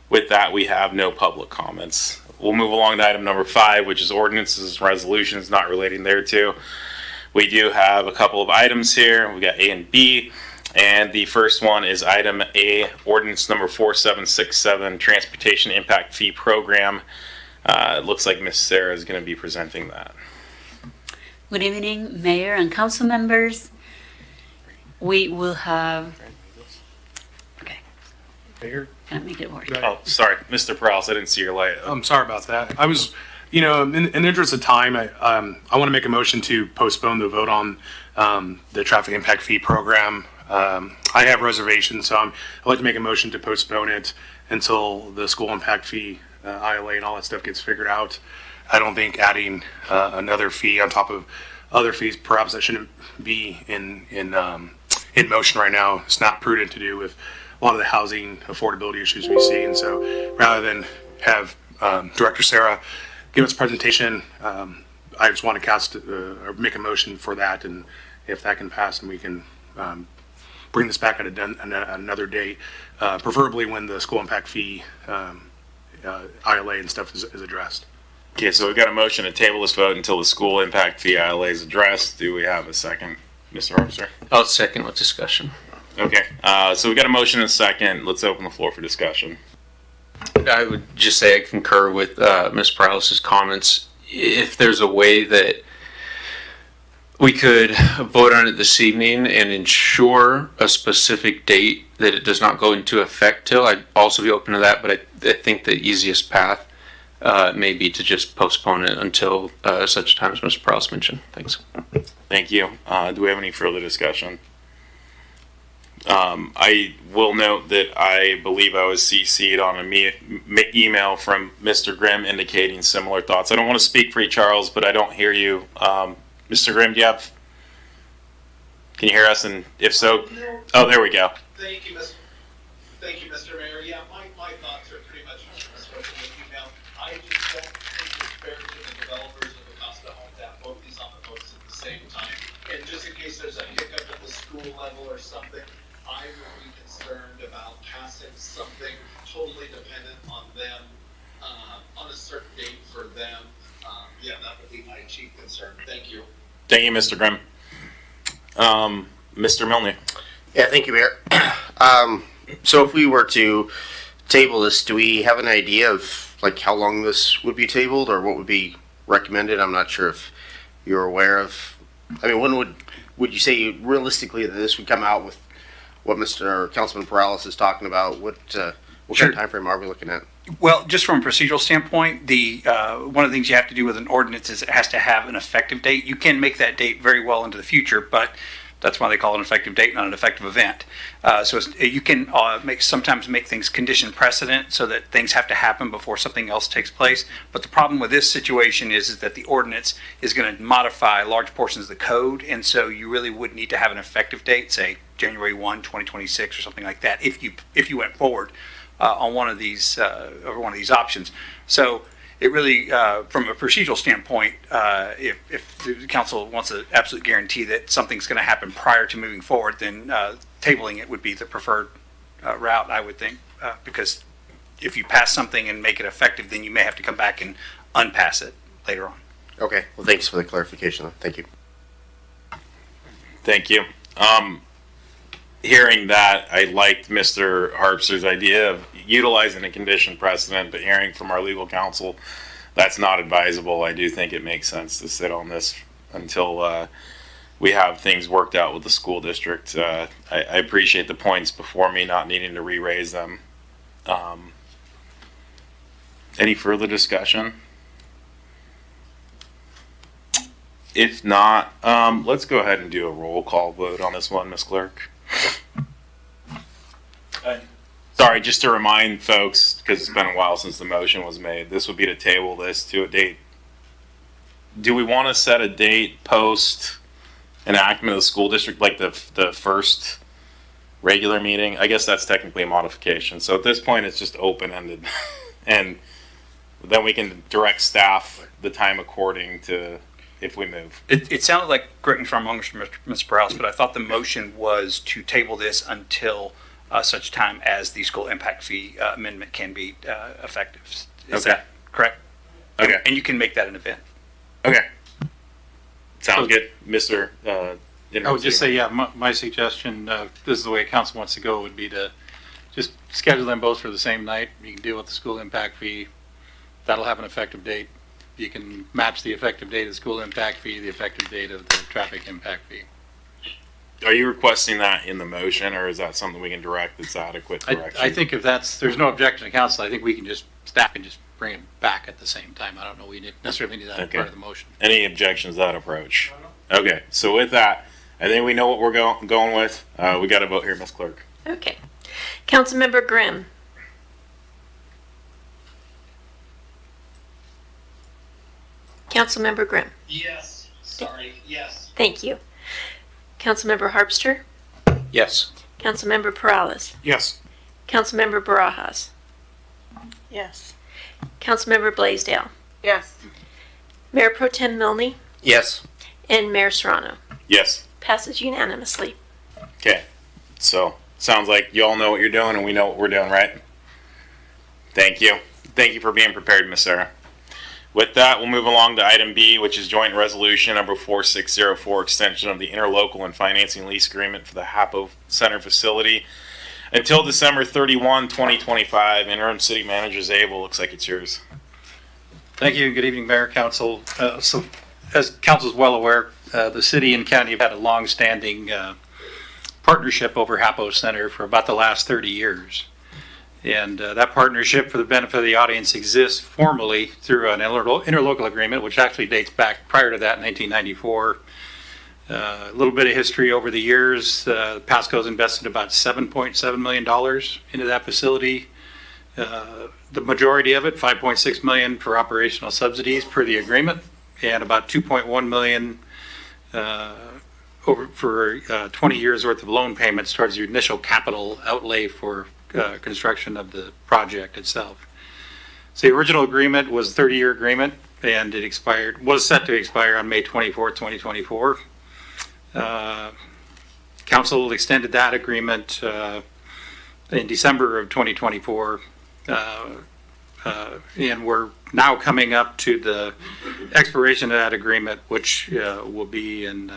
With that, we have no public comments. We'll move along to item number 5, which is ordinances and resolutions not relating thereto. We do have a couple of items here. We got A and B, and the first one is item A, ordinance number 4767, Transportation Impact Fee Program. It looks like Ms. Sarah is going to be presenting that. Good evening, Mayor and council members. We will have. Okay. Mayor? Can I make it work? Oh, sorry, Mr. Prowse, I didn't see your light. I'm sorry about that. I was, in the interest of time, I want to make a motion to postpone the vote on the traffic impact fee program. I have reservations, so I'd like to make a motion to postpone it until the school impact fee, ILA, and all that stuff gets figured out. I don't think adding another fee on top of other fees, perhaps that shouldn't be in motion right now. It's not prudent to do with a lot of the housing affordability issues we see. And so rather than have Director Sarah give us a presentation, I just want to cast or make a motion for that. And if that can pass, then we can bring this back at another date, preferably when the school impact fee, ILA and stuff is addressed. Okay, so we've got a motion to table this vote until the school impact fee ILA is addressed. Do we have a second, Mr. Harpster? I'll second with discussion. Okay, so we got a motion and a second. Let's open the floor for discussion. I would just say I concur with Ms. Prowse's comments. If there's a way that we could vote on it this evening and ensure a specific date that it does not go into effect till, I'd also be open to that, but I think the easiest path may be to just postpone it until such time as Mr. Prowse mentioned. Thanks. Thank you. Do we have any further discussion? I will note that I believe I was CC'd on an email from Mr. Grimm indicating similar thoughts. I don't want to speak for you, Charles, but I don't hear you. Mr. Grimm, can you hear us? And if so, oh, there we go. Thank you, Mr. Mayor. Yeah, my thoughts are pretty much spoken in the email. I just don't think it's fair to the developers of the Pasco homes that both these on the books at the same time. And just in case there's a hiccup at the school level or something, I would be concerned about passing something totally dependent on them, on a certain date for them. Yeah, that would be my chief concern. Thank you. Thank you, Mr. Grimm. Mr. Milne. Yeah, thank you, Mayor. So if we were to table this, do we have an idea of like how long this would be tabled or what would be recommended? I'm not sure if you're aware of. I mean, when would you say realistically that this would come out with what Mr. Councilman Perales is talking about? What kind of time frame are we looking at? Well, just from a procedural standpoint, the one of the things you have to do with an ordinance is it has to have an effective date. You can make that date very well into the future, but that's why they call it an effective date, not an effective event. So you can sometimes make things condition precedent so that things have to happen before something else takes place. But the problem with this situation is that the ordinance is going to modify large portions of the code, and so you really would need to have an effective date, say January 1, 2026 or something like that, if you went forward on one of these options. So it really, from a procedural standpoint, if the council wants an absolute guarantee that something's going to happen prior to moving forward, then tabling it would be the preferred route, I would think, because if you pass something and make it effective, then you may have to come back and unpass it later on. Okay. Well, thanks for the clarification. Thank you. Thank you. Hearing that, I liked Mr. Harpster's idea of utilizing a condition precedent, but hearing from our legal counsel that's not advisable. I do think it makes sense to sit on this until we have things worked out with the school district. I appreciate the points before me not needing to re-raise them. Any further discussion? If not, let's go ahead and do a roll call vote on this one, Ms. Clerk. Sorry, just to remind folks, because it's been a while since the motion was made, this would be to table this to a date. Do we want to set a date post enactment of the school district, like the first regular meeting? I guess that's technically a modification. So at this point, it's just open-ended. And then we can direct staff the time according to if we move. It sounded like, correct me if I'm wrong, Mr. Prowse, but I thought the motion was to table this until such time as the school impact fee amendment can be effective. Is that correct? Okay. And you can make that an event. Okay. Sounds good, Mr. I would just say, yeah, my suggestion, this is the way council wants to go, would be to just schedule them both for the same night. You can deal with the school impact fee. That'll have an effective date. You can match the effective date of the school impact fee, the effective date of the traffic impact fee. Are you requesting that in the motion, or is that something we can direct that's adequate direction? I think if there's no objection to council, I think we can staff can just bring it back at the same time. I don't know, we necessarily need that as part of the motion. Any objections to that approach? Okay, so with that, I think we know what we're going with. We got to vote here, Ms. Clerk. Okay. Councilmember Grimm. Councilmember Grimm. Yes. Sorry. Yes. Thank you. Councilmember Harpster. Yes. Councilmember Perales. Yes. Councilmember Barajas. Yes. Councilmember Blaisdell. Yes. Mayor Pro Tem Milne. Yes. And Mayor Serrano. Yes. Passes unanimously. Okay. So sounds like you all know what you're doing, and we know what we're doing, right? Thank you. Thank you for being prepared, Miss Sarah. With that, we'll move along to item B, which is joint resolution number 4604, extension of the interlocal and financing lease agreement for the HAPO Center facility until December 31, 2025. Interim City Manager Zabel, looks like it's yours. Thank you. Good evening, Mayor, Council. So, as Council is well aware, the city and county have had a long-standing partnership over HAPO Center for about the last 30 years. And that partnership, for the benefit of the audience, exists formally through an interlocal agreement, which actually dates back prior to that, 1994. A little bit of history over the years. Pasco's invested about $7.7 million into that facility. The majority of it, $5.6 million for operational subsidies per the agreement, and about $2.1 million for 20 years worth of loan payments towards the initial capital outlay for construction of the project itself. So the original agreement was a 30-year agreement, and it was set to expire on May 24, 2024. Council extended that agreement in December of 2024, and we're now coming up to the expiration of that agreement, which will be in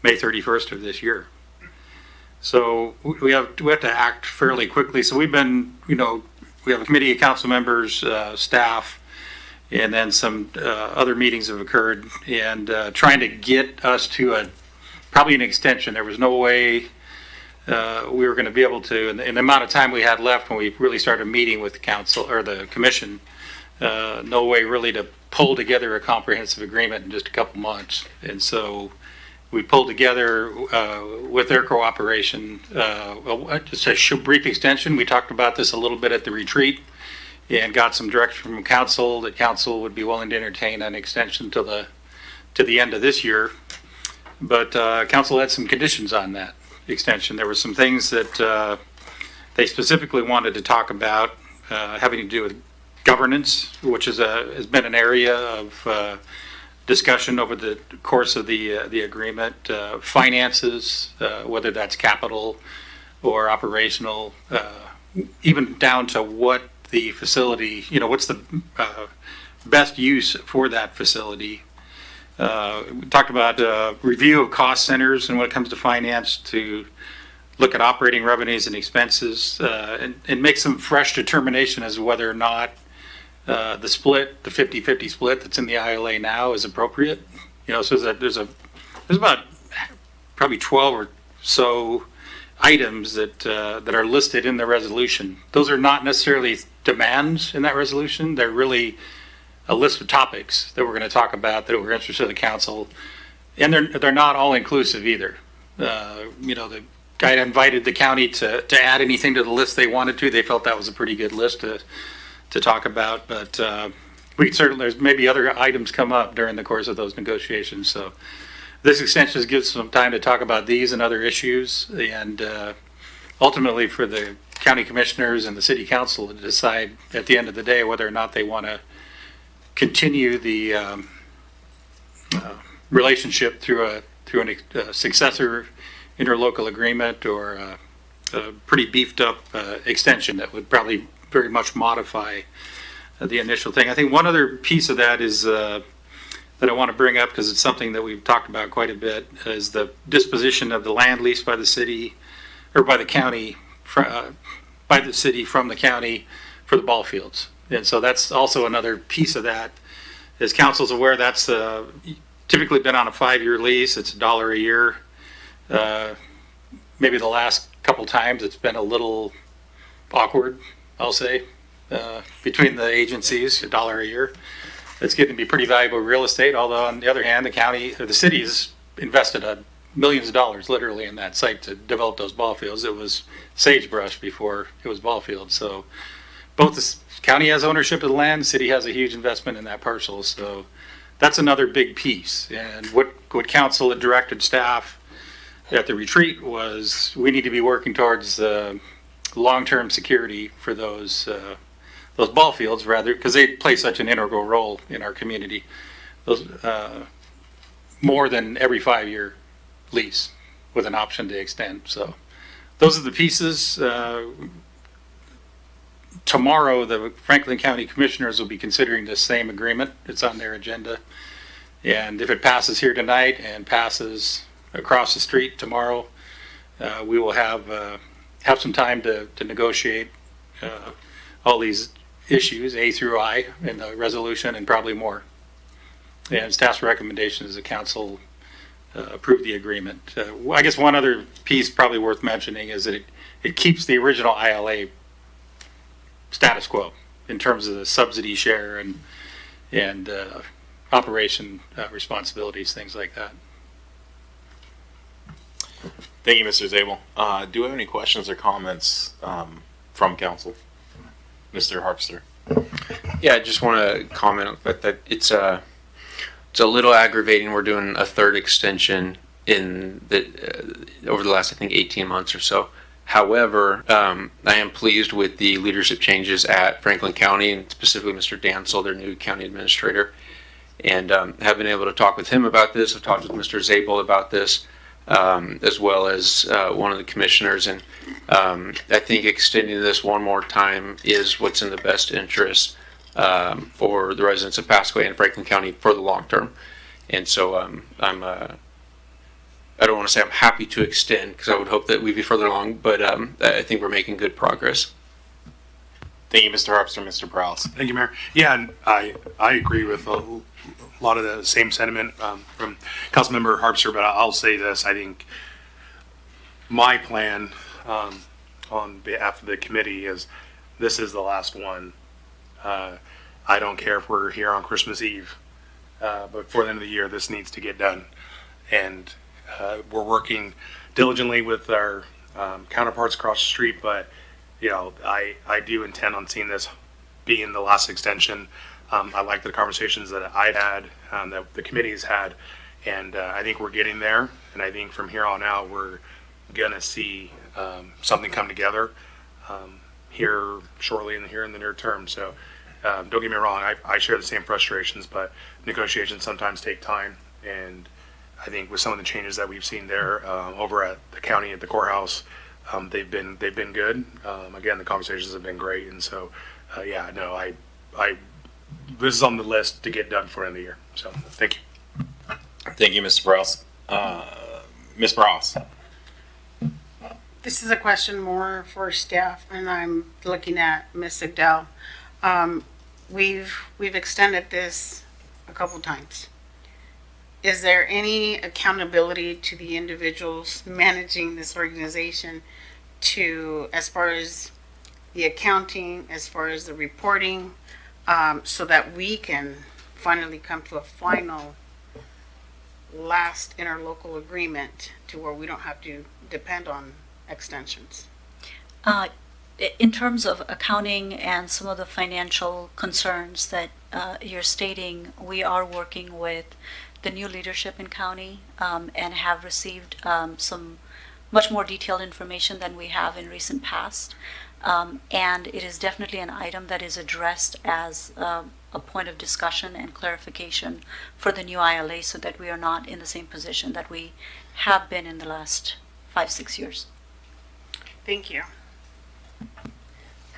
May 31st of this year. So we have to act fairly quickly. So we've been, we have a committee of council members, staff, and then some other meetings have occurred, and trying to get us to probably an extension. There was no way we were going to be able to, in the amount of time we had left when we really started meeting with the council or the commission, no way really to pull together a comprehensive agreement in just a couple months. And so we pulled together with their cooperation, just a brief extension. We talked about this a little bit at the retreat and got some direction from council that council would be willing to entertain an extension to the end of this year. But council had some conditions on that extension. There were some things that they specifically wanted to talk about having to do with governance, which has been an area of discussion over the course of the agreement, finances, whether that's capital or operational, even down to what the facility, what's the best use for that facility. We talked about review of cost centers and when it comes to finance, to look at operating revenues and expenses and make some fresh determination as to whether or not the split, the 50-50 split that's in the ILA now is appropriate. So there's about probably 12 or so items that are listed in the resolution. Those are not necessarily demands in that resolution. They're really a list of topics that we're going to talk about that we're interested in the council, and they're not all inclusive either. The guy invited the county to add anything to the list they wanted to. They felt that was a pretty good list to talk about, but we certainly, there's maybe other items come up during the course of those negotiations. So this extension gives some time to talk about these and other issues, and ultimately for the county commissioners and the city council to decide at the end of the day whether or not they want to continue the relationship through a successor interlocal agreement or a pretty beefed up extension that would probably very much modify the initial thing. I think one other piece of that is that I want to bring up, because it's something that we've talked about quite a bit, is the disposition of the land leased by the city or by the county, by the city from the county for the ball fields. And so that's also another piece of that. As council's aware, that's typically been on a 5-year lease. It's $1 a year. Maybe the last couple times it's been a little awkward, I'll say, between the agencies. $1 a year. It's getting to be pretty valuable real estate, although on the other hand, the county or the city has invested millions of dollars literally in that site to develop those ball fields. It was sagebrush before it was ball fields. So both the county has ownership of the land, the city has a huge investment in that parcel. So that's another big piece. And what council had directed staff at the retreat was we need to be working towards long-term security for those ball fields, rather, because they play such an integral role in our community. Those more than every 5-year lease with an option to extend. So those are the pieces. Tomorrow, the Franklin County Commissioners will be considering the same agreement. It's on their agenda. And if it passes here tonight and passes across the street tomorrow, we will have some time to negotiate all these issues, A through I, in the resolution, and probably more. And staff's recommendation is the council approve the agreement. I guess one other piece probably worth mentioning is that it keeps the original ILA status quo in terms of the subsidy share and operation responsibilities, things like that. Thank you, Mr. Zabel. Do you have any questions or comments from council? Mr. Harpster. Yeah, I just want to comment that it's a little aggravating. We're doing a third extension over the last, I think, 18 months or so. However, I am pleased with the leadership changes at Franklin County, and specifically Mr. Dansel, their new county administrator, and have been able to talk with him about this. I've talked with Mr. Zabel about this, as well as one of the commissioners, and I think extending this one more time is what's in the best interest for the residents of Pasco and Franklin County for the long term. And so I don't want to say I'm happy to extend, because I would hope that we'd be further along, but I think we're making good progress. Thank you, Mr. Harpster. Mr. Prowse. Thank you, Mayor. Yeah, and I agree with a lot of the same sentiment from Councilmember Harpster, but I'll say this. I think my plan on behalf of the committee is this is the last one. I don't care if we're here on Christmas Eve, but before the end of the year, this needs to get done. And we're working diligently with our counterparts across the street, but I do intend on seeing this being the last extension. I like the conversations that I've had, that the committee's had, and I think we're getting there. And I think from here on out, we're gonna see something come together here shortly in the near term. So don't get me wrong, I share the same frustrations, but negotiations sometimes take time, and I think with some of the changes that we've seen there over at the county at the courthouse, they've been good. Again, the conversations have been great, and so this is on the list to get done for the end of the year. So thank you. Thank you, Mr. Prowse. Ms. Prowse. This is a question more for staff, and I'm looking at Ms. Sigdell. We've extended this a couple times. is there any accountability to the individuals managing this organization to, as far as the accounting, as far as the reporting, so that we can finally come to a final last interlocal agreement to where we don't have to depend on extensions? In terms of accounting and some of the financial concerns that you're stating, we are working with the new leadership in county and have received some much more detailed information than we have in recent past. And it is definitely an item that is addressed as a point of discussion and clarification for the new ILA, so that we are not in the same position that we have been in the last 5-6 years. Thank you.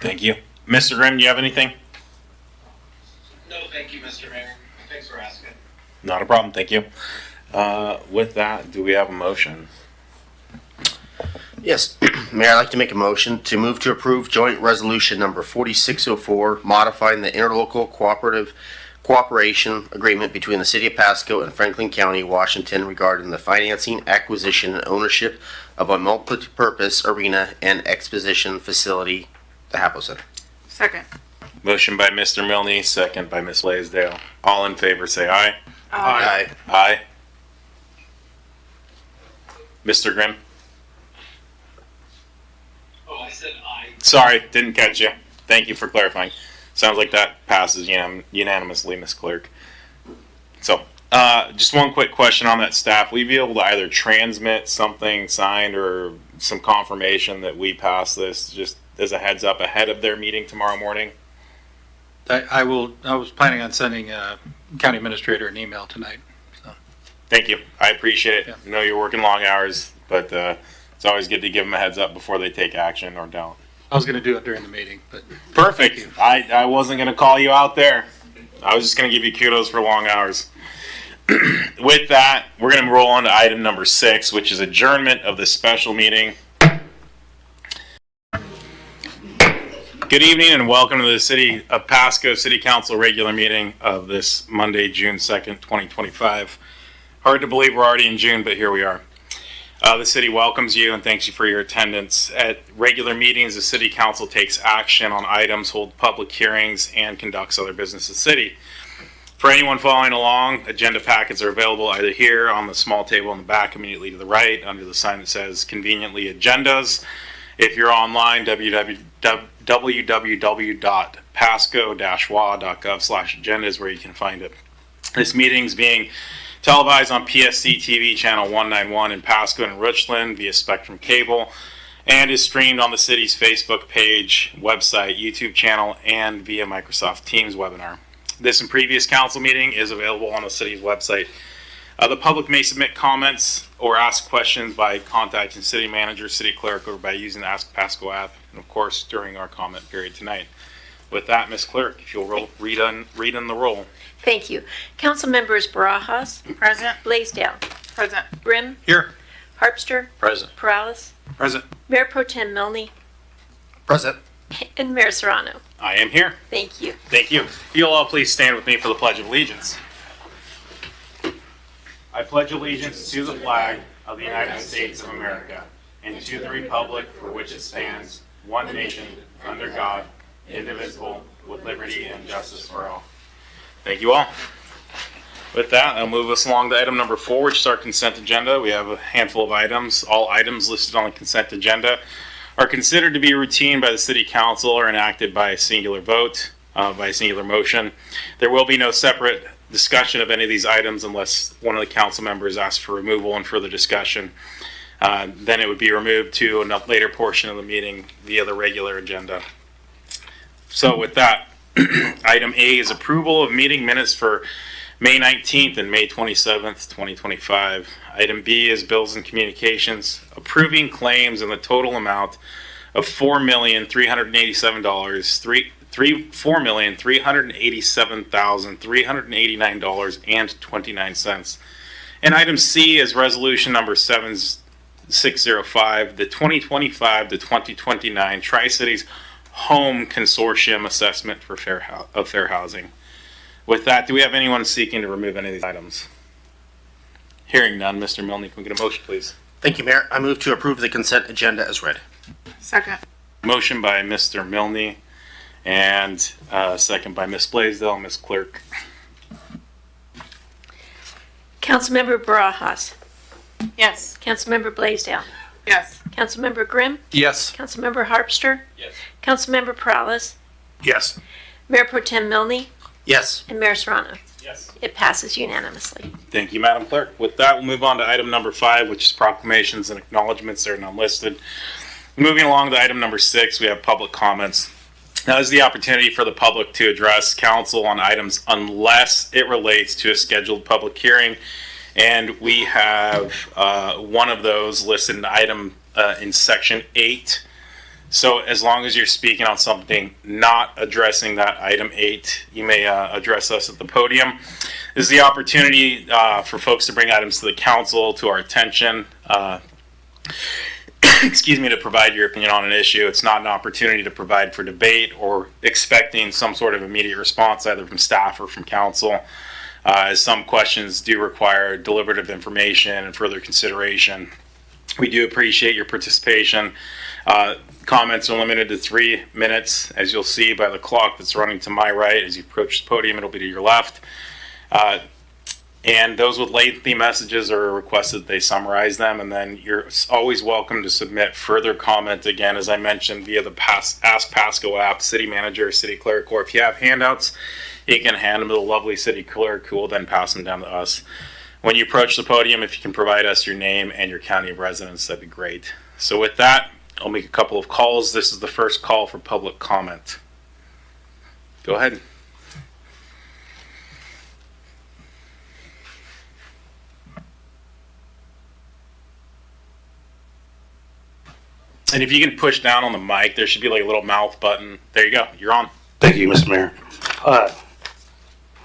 Thank you. Mr. Grimm, do you have anything? No, thank you, Mr. Mayor. Thanks for asking. Not a problem, thank you. With that, do we have a motion? Yes, Mayor, I'd like to make a motion to move to approve joint resolution number 4604, modifying the interlocal cooperation agreement between the City of Pasco and Franklin County, Washington, regarding the financing, acquisition, and ownership of a multi-purpose arena and exposition facility, the Hapo Center. Second. Motion by Mr. Milne, second by Ms. Blaisdell. All in favor say aye. Aye. Aye. Mr. Grimm? Oh, I said aye. Sorry, didn't catch you. Thank you for clarifying. Sounds like that passes unanimously, Ms. Clerk. So, just one quick question on that, staff. Will you be able to either transmit something signed or some confirmation that we passed this, just as a heads up ahead of their meeting tomorrow morning? I was planning on sending county administrator an email tonight. So. Thank you. I appreciate it. Yeah. I know you're working long hours, but it's always good to give them a heads up before they take action or don't. I was going to do it during the meeting, but perfect. I wasn't going to call you out there. I was just going to give you kudos for long hours. With that, we're going to roll on to item number 6, which is adjournment of the special meeting. Good evening and welcome to the City of Pasco City Council regular meeting of this Monday, June 2nd, 2025. Hard to believe we're already in June, but here we are. The city welcomes you and thanks you for your attendance. At regular meetings, the City Council takes action on items, holds public hearings, and conducts other business of the city. For anyone following along, agenda packets are available either here on the small table in the back immediately to the right under the sign that says conveniently agendas. If you're online, www.pasco-wa.gov/agenda is where you can find it. This meeting is being televised on PSC-TV channel 191 in Pasco and Richland via Spectrum Cable, and is streamed on the city's Facebook page, website, YouTube channel, and via Microsoft Teams webinar. This and previous council meeting is available on the city's website. The public may submit comments or ask questions by contacting city manager, city clerk, or by using the Ask Pasco app, and of course during our comment period tonight. With that, Ms. Clerk, if you'll read in the roll. Thank you. Council members Barajas. Present. Blaisdell. Present. Grimm. Here. Harpster. Present. Perales. Present. Mayor Pro Tem Milne. Present. And Mayor Serrano. I am here. Thank you. Thank you. If you'll all please stand with me for the Pledge of Allegiance. I pledge allegiance to the flag of the United States of America and to the republic for which it stands, one nation, under God, indivisible, with liberty and justice for all. Thank you all. With that, I'll move us along to item number 4, which is our consent agenda. We have a handful of items. All items listed on the consent agenda are considered to be routine by the City Council or enacted by a singular vote, by a singular motion. There will be no separate discussion of any of these items unless one of the council members asks for removal and further discussion. Then it would be removed to a later portion of the meeting via the regular agenda. So with that, item A is approval of meeting minutes for May 19th and May 27th, 2025. Item B is bills and communications, approving claims in the total amount of $4,387,389.29. And item C is resolution number 7605, the 2025 to 2029 Tri-Cities Home Consortium Assessment for fair housing. With that, do we have anyone seeking to remove any of these items? Hearing none, Mr. Milne, can we get a motion, please? Thank you, Mayor. I move to approve the consent agenda as read. Second. Motion by Mr. Milne and second by Ms. Blaisdell. Ms. Clerk. Councilmember Barajas. Yes. Councilmember Blaisdell. Yes. Councilmember Grimm. Yes. Councilmember Harpster. Yes. Councilmember Perales. Yes. Mayor Pro Tem Milne. Yes. And Mayor Serrano. Yes. It passes unanimously. Thank you, Madam Clerk. With that, we'll move on to item number 5, which is proclamations and acknowledgements that are not listed. Moving along to item number 6, we have public comments. Now is the opportunity for the public to address council on items unless it relates to a scheduled public hearing. And we have one of those listed in item in section 8. So as long as you're speaking on something not addressing that item 8, you may address us at the podium. This is the opportunity for folks to bring items to the council, to our attention. Excuse me, to provide your opinion on an issue. It's not an opportunity to provide for debate or expecting some sort of immediate response either from staff or from council, as some questions do require deliberative information and further consideration. We do appreciate your participation. Comments are limited to 3 minutes, as you'll see by the clock that's running to my right. As you approach the podium, it'll be to your left. And those with lengthy messages are requested they summarize them, and then you're always welcome to submit further comment, again, as I mentioned, via the Ask Pasco app, city manager, city clerk, or if you have handouts, you can hand them to the lovely city clerk, who will then pass them down to us. When you approach the podium, if you can provide us your name and your county of residence, that'd be great. So with that, I'll make a couple of calls. This is the first call for public comment. Go ahead. And if you can push down on the mic, there should be like a little mouth button. There you go. You're on. Thank you, Mr. Mayor.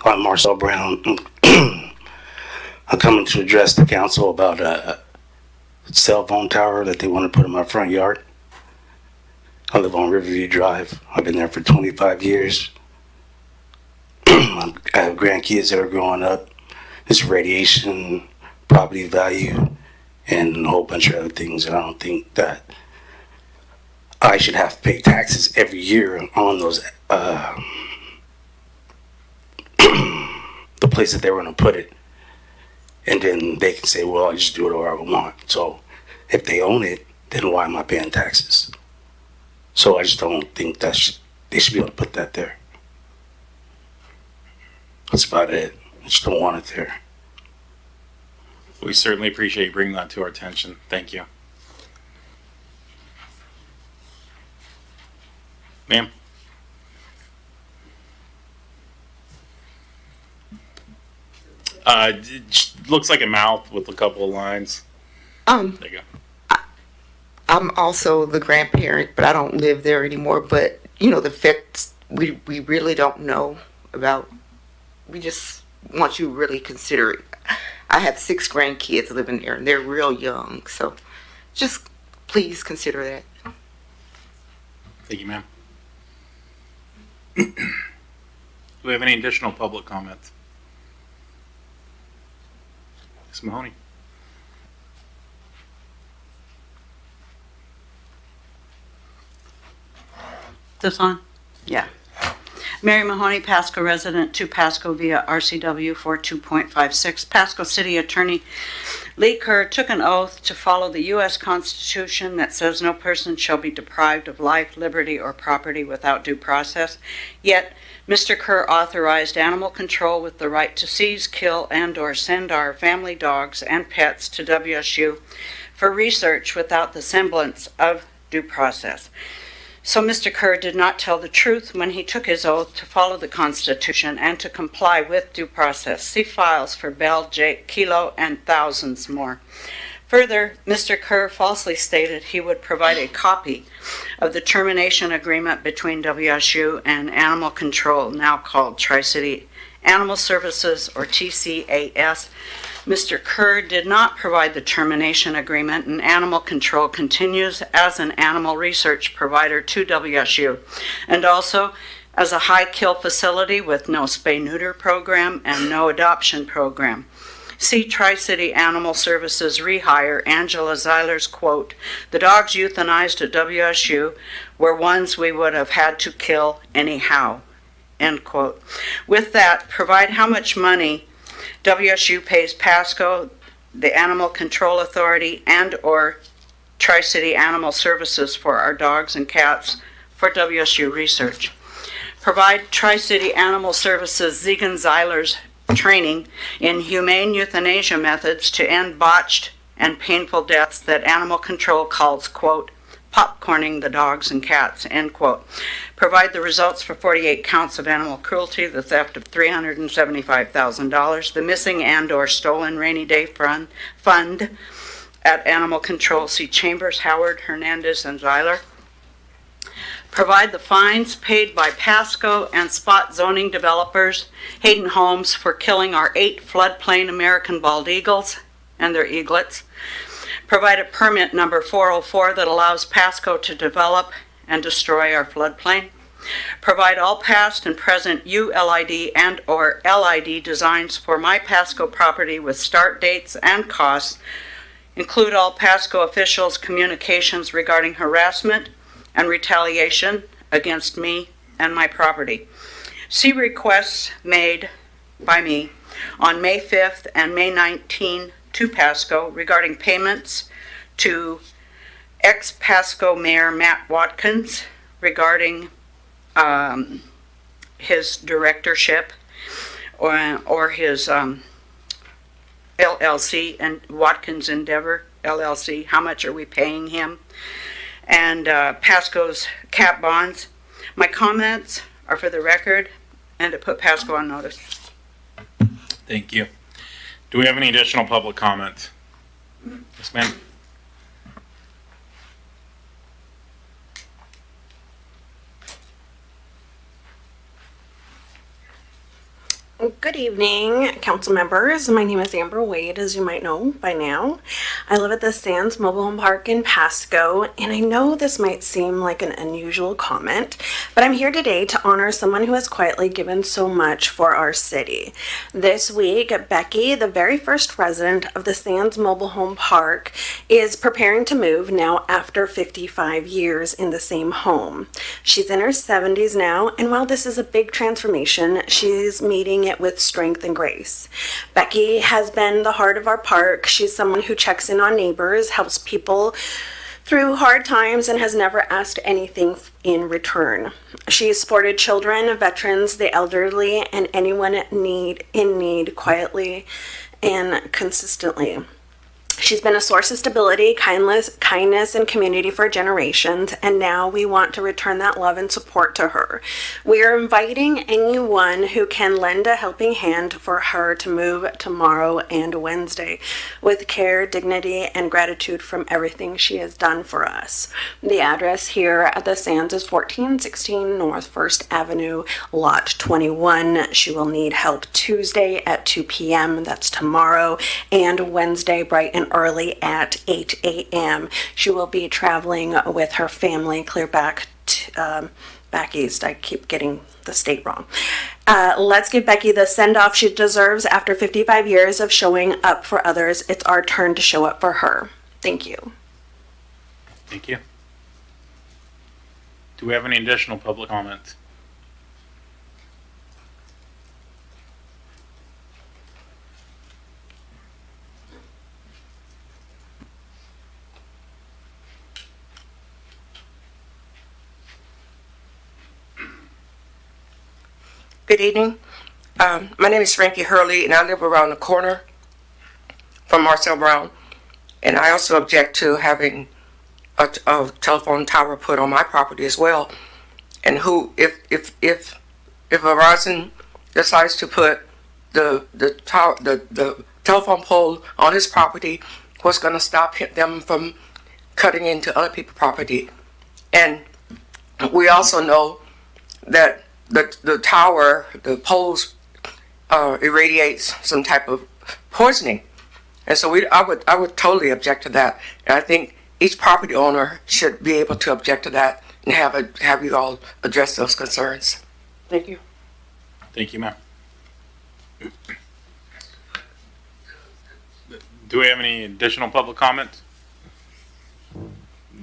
I'm Marcel Brown. I'm coming to address the council about a cell phone tower that they want to put in my front yard. I live on Riverview Drive. I've been there for 25 years. I have grandkids that are growing up. It's radiation, property value, and a whole bunch of other things. And I don't think that I should have to pay taxes every year on those the place that they were going to put it, and then they can say, well, I just do it whatever I want. So if they own it, then why am I paying taxes? So I just don't think that they should be able to put that there. That's about it. I just don't want it there. We certainly appreciate you bringing that to our attention. Thank you. Ma'am? It looks like a mouth with a couple of lines. There you go. I'm also the grandparent, but I don't live there anymore. But, you know, the effects we really don't know about. We just want you to really consider it. I have 6 grandkids living there, and they're real young. So just please consider that. Thank you, ma'am. Do we have any additional public comments? Ms. Mahoney. This on? Yeah. Mary Mahoney, Pasco resident to Pasco via RCW 42.56. Pasco City Attorney Lee Kerr took an oath to follow the U.S. Constitution that says no person shall be deprived of life, liberty, or property without due process. Yet, Mr. Kerr authorized animal control with the right to seize, kill, and/or send our family dogs and pets to WSU for research without the semblance of due process. So Mr. Kerr did not tell the truth when he took his oath to follow the Constitution and to comply with due process. See files for Bell, Jake, Kilo, and thousands more. Further, Mr. Kerr falsely stated he would provide a copy of the termination agreement between WSU and Animal Control, now called Tri-City Animal Services, or TCAS. Mr. Kerr did not provide the termination agreement, and Animal Control continues as an animal research provider to WSU, and also as a high-kill facility with no spay-neuter program and no adoption program. See Tri-City Animal Services rehire Angela Zeiler's quote, "The dogs euthanized at WSU were ones we would have had to kill anyhow," end quote. With that, provide how much money WSU pays Pasco, the Animal Control Authority, and or Tri-City Animal Services for our dogs and cats for WSU research. Provide Tri-City Animal Services Zegan Zeiler's training in humane euthanasia methods to end botched and painful deaths that animal control calls, quote, popcorning the dogs and cats, end quote. Provide the results for 48 counts of animal cruelty, the theft of $375,000, the missing and or stolen rainy day fund at Animal Control. See Chambers, Howard, Hernandez, and Zeiler. Provide the fines paid by Pasco and spot zoning developers, Hayden Homes, for killing our 8 floodplain American bald eagles and their eaglets. Provide a permit number 404 that allows Pasco to develop and destroy our floodplain. Provide all past and present ULID and or LID designs for my Pasco property with start dates and costs. Include all Pasco officials' communications regarding harassment and retaliation against me and my property. See requests made by me on May 5th and May 19 to Pasco regarding payments to ex-Pasco Mayor Matt Watkins regarding his directorship or his LLC and Watkins Endeavor LLC. How much are we paying him? And Pasco's cap bonds. My comments are for the record and to put Pasco on notice. Thank you. Do we have any additional public comments? Yes, ma'am. Good evening, council members. My name is Amber Wade, as you might know by now. I live at the Sands Mobile Home Park in Pasco, and I know this might seem like an unusual comment, but I'm here today to honor someone who has quietly given so much for our city. This week, Becky, the very first resident of the Sands Mobile Home Park, is preparing to move now after 55 years in the same home. She's in her 70s now, and while this is a big transformation, she's meeting it with strength and grace. Becky has been the heart of our park. She's someone who checks in on neighbors, helps people through hard times, and has never asked anything in return. She's supported children, veterans, the elderly, and anyone in need quietly and consistently. She's been a source of stability, kindness, and community for generations, and now we want to return that love and support to her. We are inviting anyone who can lend a helping hand for her to move tomorrow and Wednesday with care, dignity, and gratitude from everything she has done for us. The address here at the Sands is 1416 North 1st Avenue, Lot 21. She will need help Tuesday at 2 p.m. That's tomorrow, and Wednesday bright and early at 8 a.m. She will be traveling with her family clear back east. I keep getting the state wrong. Let's give Becky the send-off she deserves after 55 years of showing up for others. It's our turn to show up for her. Thank you. Thank you. Do we have any additional public comments? Good evening. My name is Frankie Hurley, and I live around the corner from Marcel Brown. And I also object to having a telephone tower put on my property as well. And if Verizon decides to put the telephone pole on his property, what's going to stop them from cutting into other people's property? And we also know that the tower, the poles, irradiates some type of poisoning, and so I would totally object to that. And I think each property owner should be able to object to that and have you all address those concerns. Thank you. Thank you, ma'am. Do we have any additional public comment?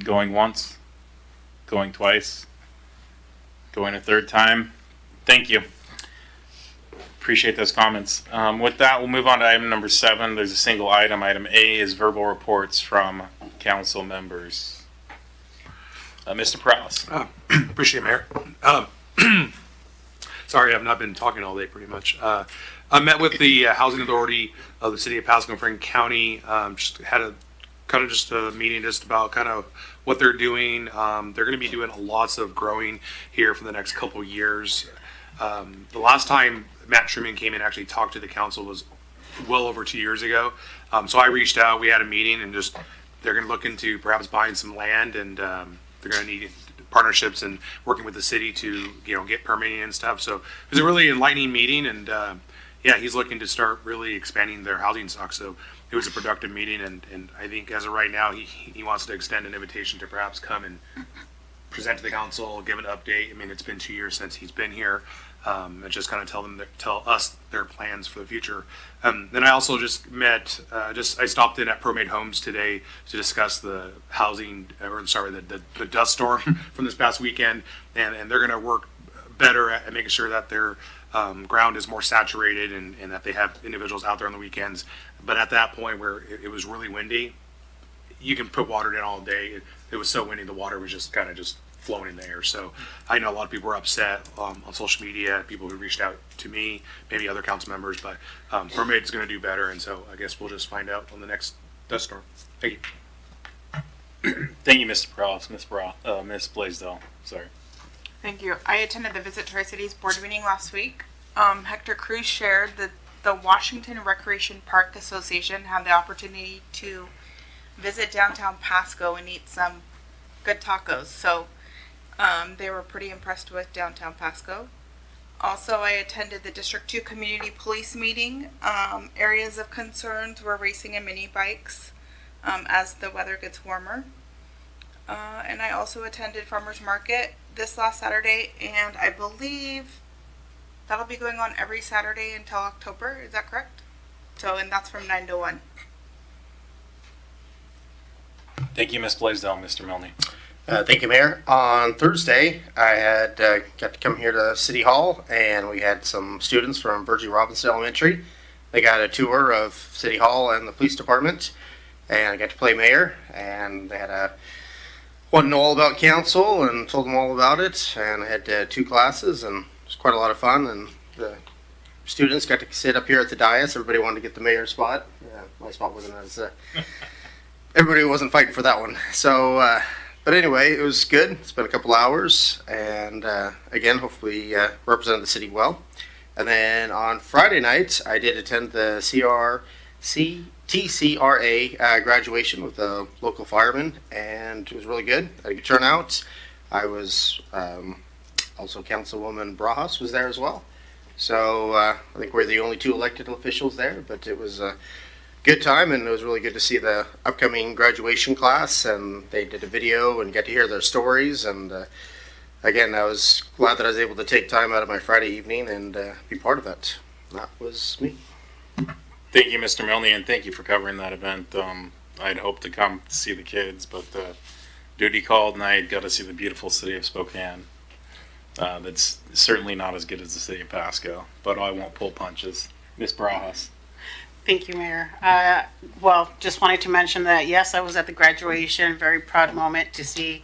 Going once? Going twice? Going a third time? Thank you. Appreciate those comments. With that, we'll move on to item number 7. There's a single item. Item A is verbal reports from council members. Mr. Prowse. Appreciate it, Mayor. Sorry, I've not been talking all day pretty much. I met with the Housing Authority of the City of Pasco and Franklin County. Just had a kind of just a meeting just about kind of what they're doing. They're going to be doing lots of growing here for the next couple years. The last time Matt Truman came in and actually talked to the council was well over 2 years ago. So I reached out, we had a meeting, and just they're going to look into perhaps buying some land, and they're going to need partnerships and working with the city to get permitting and stuff. So it was a really enlightening meeting, and yeah, he's looking to start really expanding their housing stock. So it was a productive meeting, and I think as of right now, he wants to extend an invitation to perhaps come and present to the council, give an update. I mean, it's been 2 years since he's been here, and just kind of tell us their plans for the future. Then I also just met, I stopped in at ProMade Homes today to discuss the housing, or sorry, the dust storm from this past weekend, and they're going to work better at making sure that their ground is more saturated and that they have individuals out there on the weekends. But at that point where it was really windy, you can put water in all day. It was so windy, the water was just kind of just flowing in the air. So I know a lot of people were upset on social media, people who reached out to me, maybe other council members, but ProMade is going to do better. And so I guess we'll just find out on the next dust storm. Thank you. Thank you, Mr. Prowse. Ms. Blaisdell. Sorry. Thank you. I attended the Visit Tri-Cities board meeting last week. Hector Cruz shared that the Washington Recreation Park Association had the opportunity to visit downtown Pasco and eat some good tacos. So they were pretty impressed with downtown Pasco. Also, I attended the District 2 Community Police meeting. Areas of concerns were racing and mini bikes as the weather gets warmer. And I also attended Farmers Market this last Saturday, and I believe that'll be going on every Saturday until October. Is that correct? So, and that's from 9 to 1. Thank you, Ms. Blaisdell. Mr. Milne. Thank you, Mayor. On Thursday, I had got to come here to City Hall, and we had some students from Virgie Robinson Elementary. They got a tour of City Hall and the police department, and I got to play mayor, and they had wanted to know all about council and told them all about it, and I had 2 classes, and it was quite a lot of fun, and the students got to sit up here at the dais. Everybody wanted to get the mayor's spot. My spot wasn't as everybody wasn't fighting for that one. So but anyway, it was good. It's been a couple hours, and again, hopefully represented the city well. And then on Friday night, I did attend the TCRA graduation with the local firemen, and it was really good. Had a good turnout. I was also Councilwoman Brajas was there as well. So I think we're the only 2 elected officials there, but it was a good time, and it was really good to see the upcoming graduation class, and they did a video and get to hear their stories. And again, I was glad that I was able to take time out of my Friday evening and be part of that. That was me. Thank you, Mr. Milne, and thank you for covering that event. I'd hoped to come to see the kids, but duty called, and I got to see the beautiful city of Spokane. That's certainly not as good as the city of Pasco, but I won't pull punches. Ms. Brajas. Thank you, Mayor. Well, just wanted to mention that, yes, I was at the graduation. Very proud moment to see,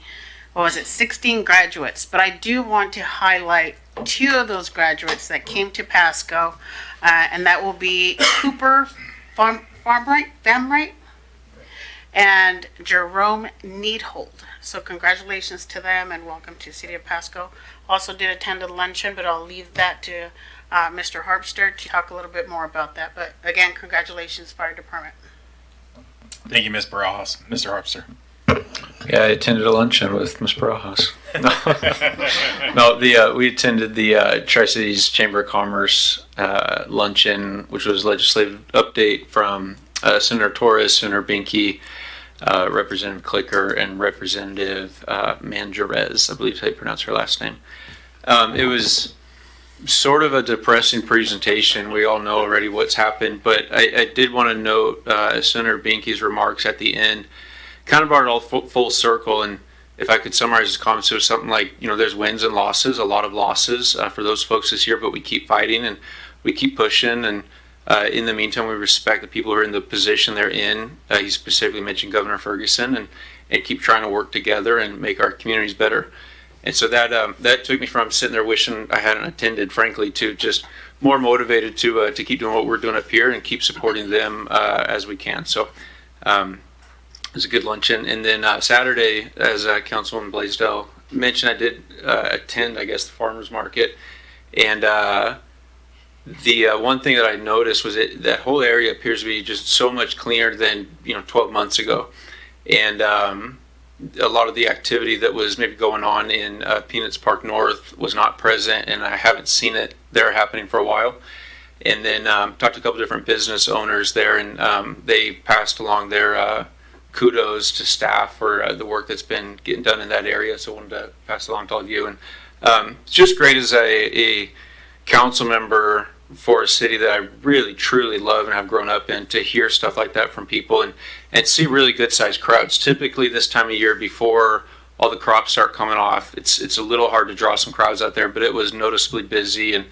16 graduates. But I do want to highlight 2 of those graduates that came to Pasco, and that will be Cooper Famright and Jerome Needhold. So congratulations to them, and welcome to City of Pasco. Also did attend a luncheon, but I'll leave that to Mr. Harpster to talk a little bit more about that. But again, congratulations, Fire Department. Thank you, Ms. Barajas. Mr. Harpster. Yeah, I attended a luncheon with Ms. Barajas. We attended the Tri-Cities Chamber of Commerce luncheon, which was legislative update from Senator Torres, Senator Binky, Representative Clicker, and Representative Manjarez, I believe is how you pronounce her last name. It was sort of a depressing presentation. We all know already what's happened, but I did want to note Senator Binky's remarks at the end kind of brought it all full circle. And if I could summarize his comments, it was something like, there's wins and losses, a lot of losses for those folks this year, but we keep fighting and we keep pushing. And in the meantime, we respect the people who are in the position they're in. He specifically mentioned Governor Ferguson, and keep trying to work together and make our communities better. And so that took me from sitting there wishing I hadn't attended, frankly, to just more motivated to keep doing what we're doing up here and keep supporting them as we can. So it was a good luncheon. And then Saturday, as Councilwoman Blaisdell mentioned, I did attend, I guess, the farmers market. And the one thing that I noticed was that whole area appears to be just so much cleaner than 12 months ago. And a lot of the activity that was maybe going on in Peanuts Park North was not present, and I haven't seen it there happening for a while. And then talked to a couple different business owners there, and they passed along their kudos to staff for the work that's been getting done in that area. So I wanted to pass it along to all of you. And it's just great as a council member for a city that I really truly love and have grown up in, to hear stuff like that from people and see really good sized crowds. Typically this time of year, before all the crops start coming off, it's a little hard to draw some crowds out there, but it was noticeably busy, and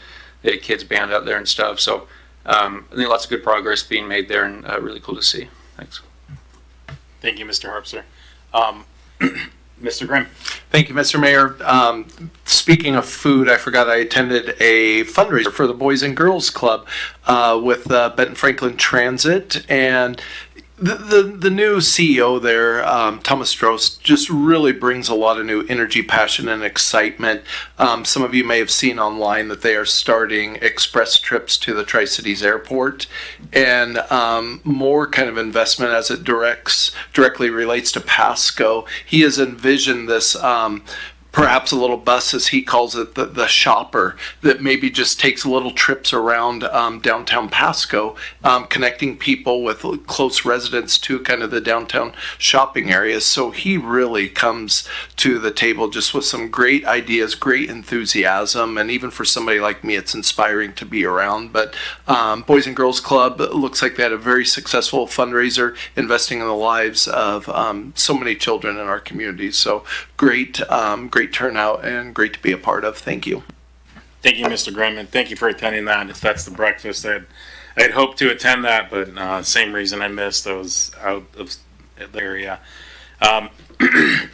they had kids band out there and stuff. So I think lots of good progress being made there, and really cool to see. Thanks. Thank you, Mr. Harpster. Mr. Grimm. Thank you, Mr. Mayor. Speaking of food, I forgot I attended a fundraiser for the Boys and Girls Club with Benton Franklin Transit, and the new CEO there, Thomas Strauss, just really brings a lot of new energy, passion, and excitement. Some of you may have seen online that they are starting express trips to the Tri-Cities Airport, and more kind of investment as it directly relates to Pasco. He has envisioned this perhaps a little bus, as he calls it, the shopper, that maybe just takes little trips around downtown Pasco, connecting people with close residents to kind of the downtown shopping areas. So he really comes to the table just with some great ideas, great enthusiasm, and even for somebody like me, it's inspiring to be around. But Boys and Girls Club looks like they had a very successful fundraiser, investing in the lives of so many children in our community. So great turnout and great to be a part of. Thank you. Thank you, Mr. Grimm, and thank you for attending that. If that's the breakfast, I'd hoped to attend that, but same reason I missed. I was out of the area.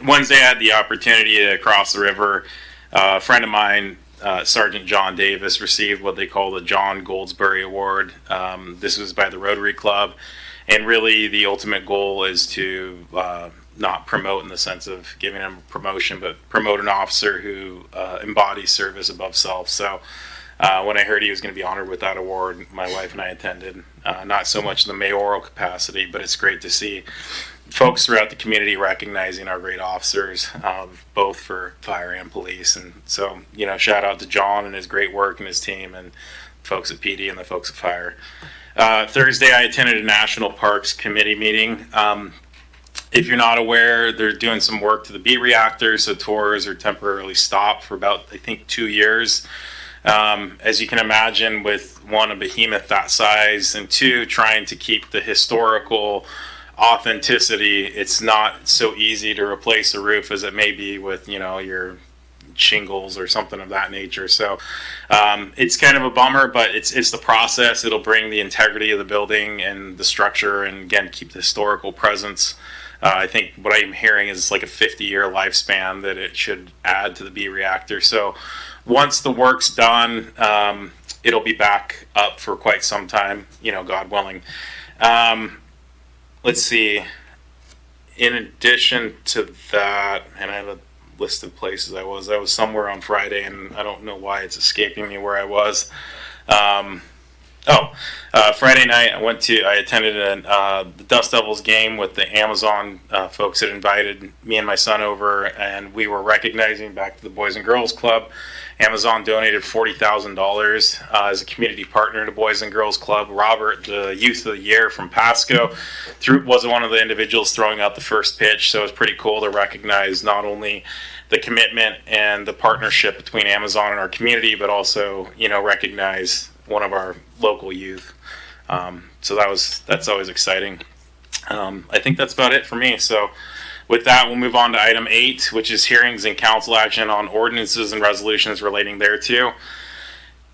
Wednesday, I had the opportunity to cross the river. A friend of mine, Sergeant John Davis, received what they call the John Goldsberry Award. This was by the Rotary Club, and really the ultimate goal is to not promote in the sense of giving him a promotion, but promote an officer who embodies service above self. So when I heard he was going to be honored with that award, my wife and I attended, not so much in the mayoral capacity, but it's great to see folks throughout the community recognizing our great officers, both for fire and police. And so, shout out to John and his great work and his team, and folks at PD and the folks at fire. Thursday, I attended a National Parks Committee meeting. If you're not aware, they're doing some work to the B reactor, so tours are temporarily stopped for about, I think, 2 years. As you can imagine, with one, a behemoth that size, and two, trying to keep the historical authenticity, it's not so easy to replace a roof as it may be with, your shingles or something of that nature. So it's kind of a bummer, but it's the process. It'll bring the integrity of the building and the structure, and again, keep the historical presence. I think what I'm hearing is it's like a 50-year lifespan that it should add to the B reactor. So once the work's done, it'll be back up for quite some time, God willing. Let's see. In addition to that, and I have a list of places I was somewhere on Friday, and I don't know why it's escaping me where I was. Friday night I attended the Dust Devils game with the Amazon folks that invited me and my son over, and we were recognizing back to the Boys and Girls Club. Amazon donated $40,000 as a community partner to Boys and Girls Club. Robert, the Youth of the Year from Pasco, was one of the individuals throwing out the first pitch, so it was pretty cool to recognize not only the commitment and the partnership between Amazon and our community, but also, recognize one of our local youth. So that's always exciting. I think that's about it for me. So with that, we'll move on to item 8, which is hearings and council action on ordinances and resolutions relating thereto.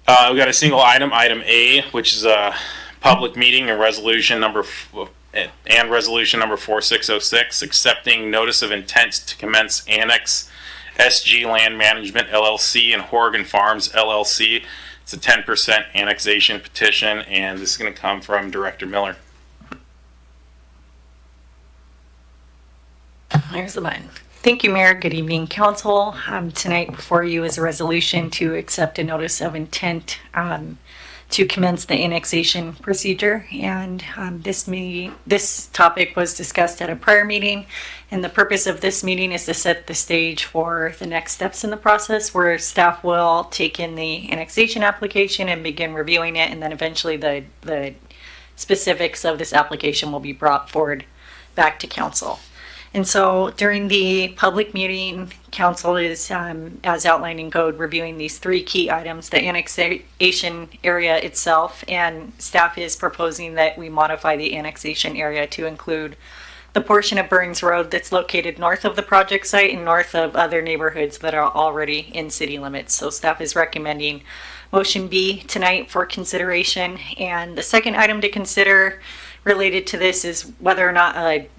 We've got a single item, item A, which is a public meeting and resolution number 4606, accepting notice of intent to commence annex SG Land Management LLC and Horgan Farms LLC. It's a 10% annexation petition, and this is going to come from Director Miller. There's the button. Thank you, Mayor. Good evening, Council. Tonight before you is a resolution to accept a notice of intent to commence the annexation procedure. And this topic was discussed at a prior meeting. And the purpose of this meeting is to set the stage for the next steps in the process, where staff will take in the annexation application and begin reviewing it. And then eventually the specifics of this application will be brought forward back to Council. And so during the public meeting, Council is, as outlined in code, reviewing these 3 key items: the annexation area itself, and staff is proposing that we modify the annexation area to include the portion of Burns Road that's located north of the project site and north of other neighborhoods that are already in city limits. So staff is recommending motion B tonight for consideration. And the second item to consider related to this is whether or not a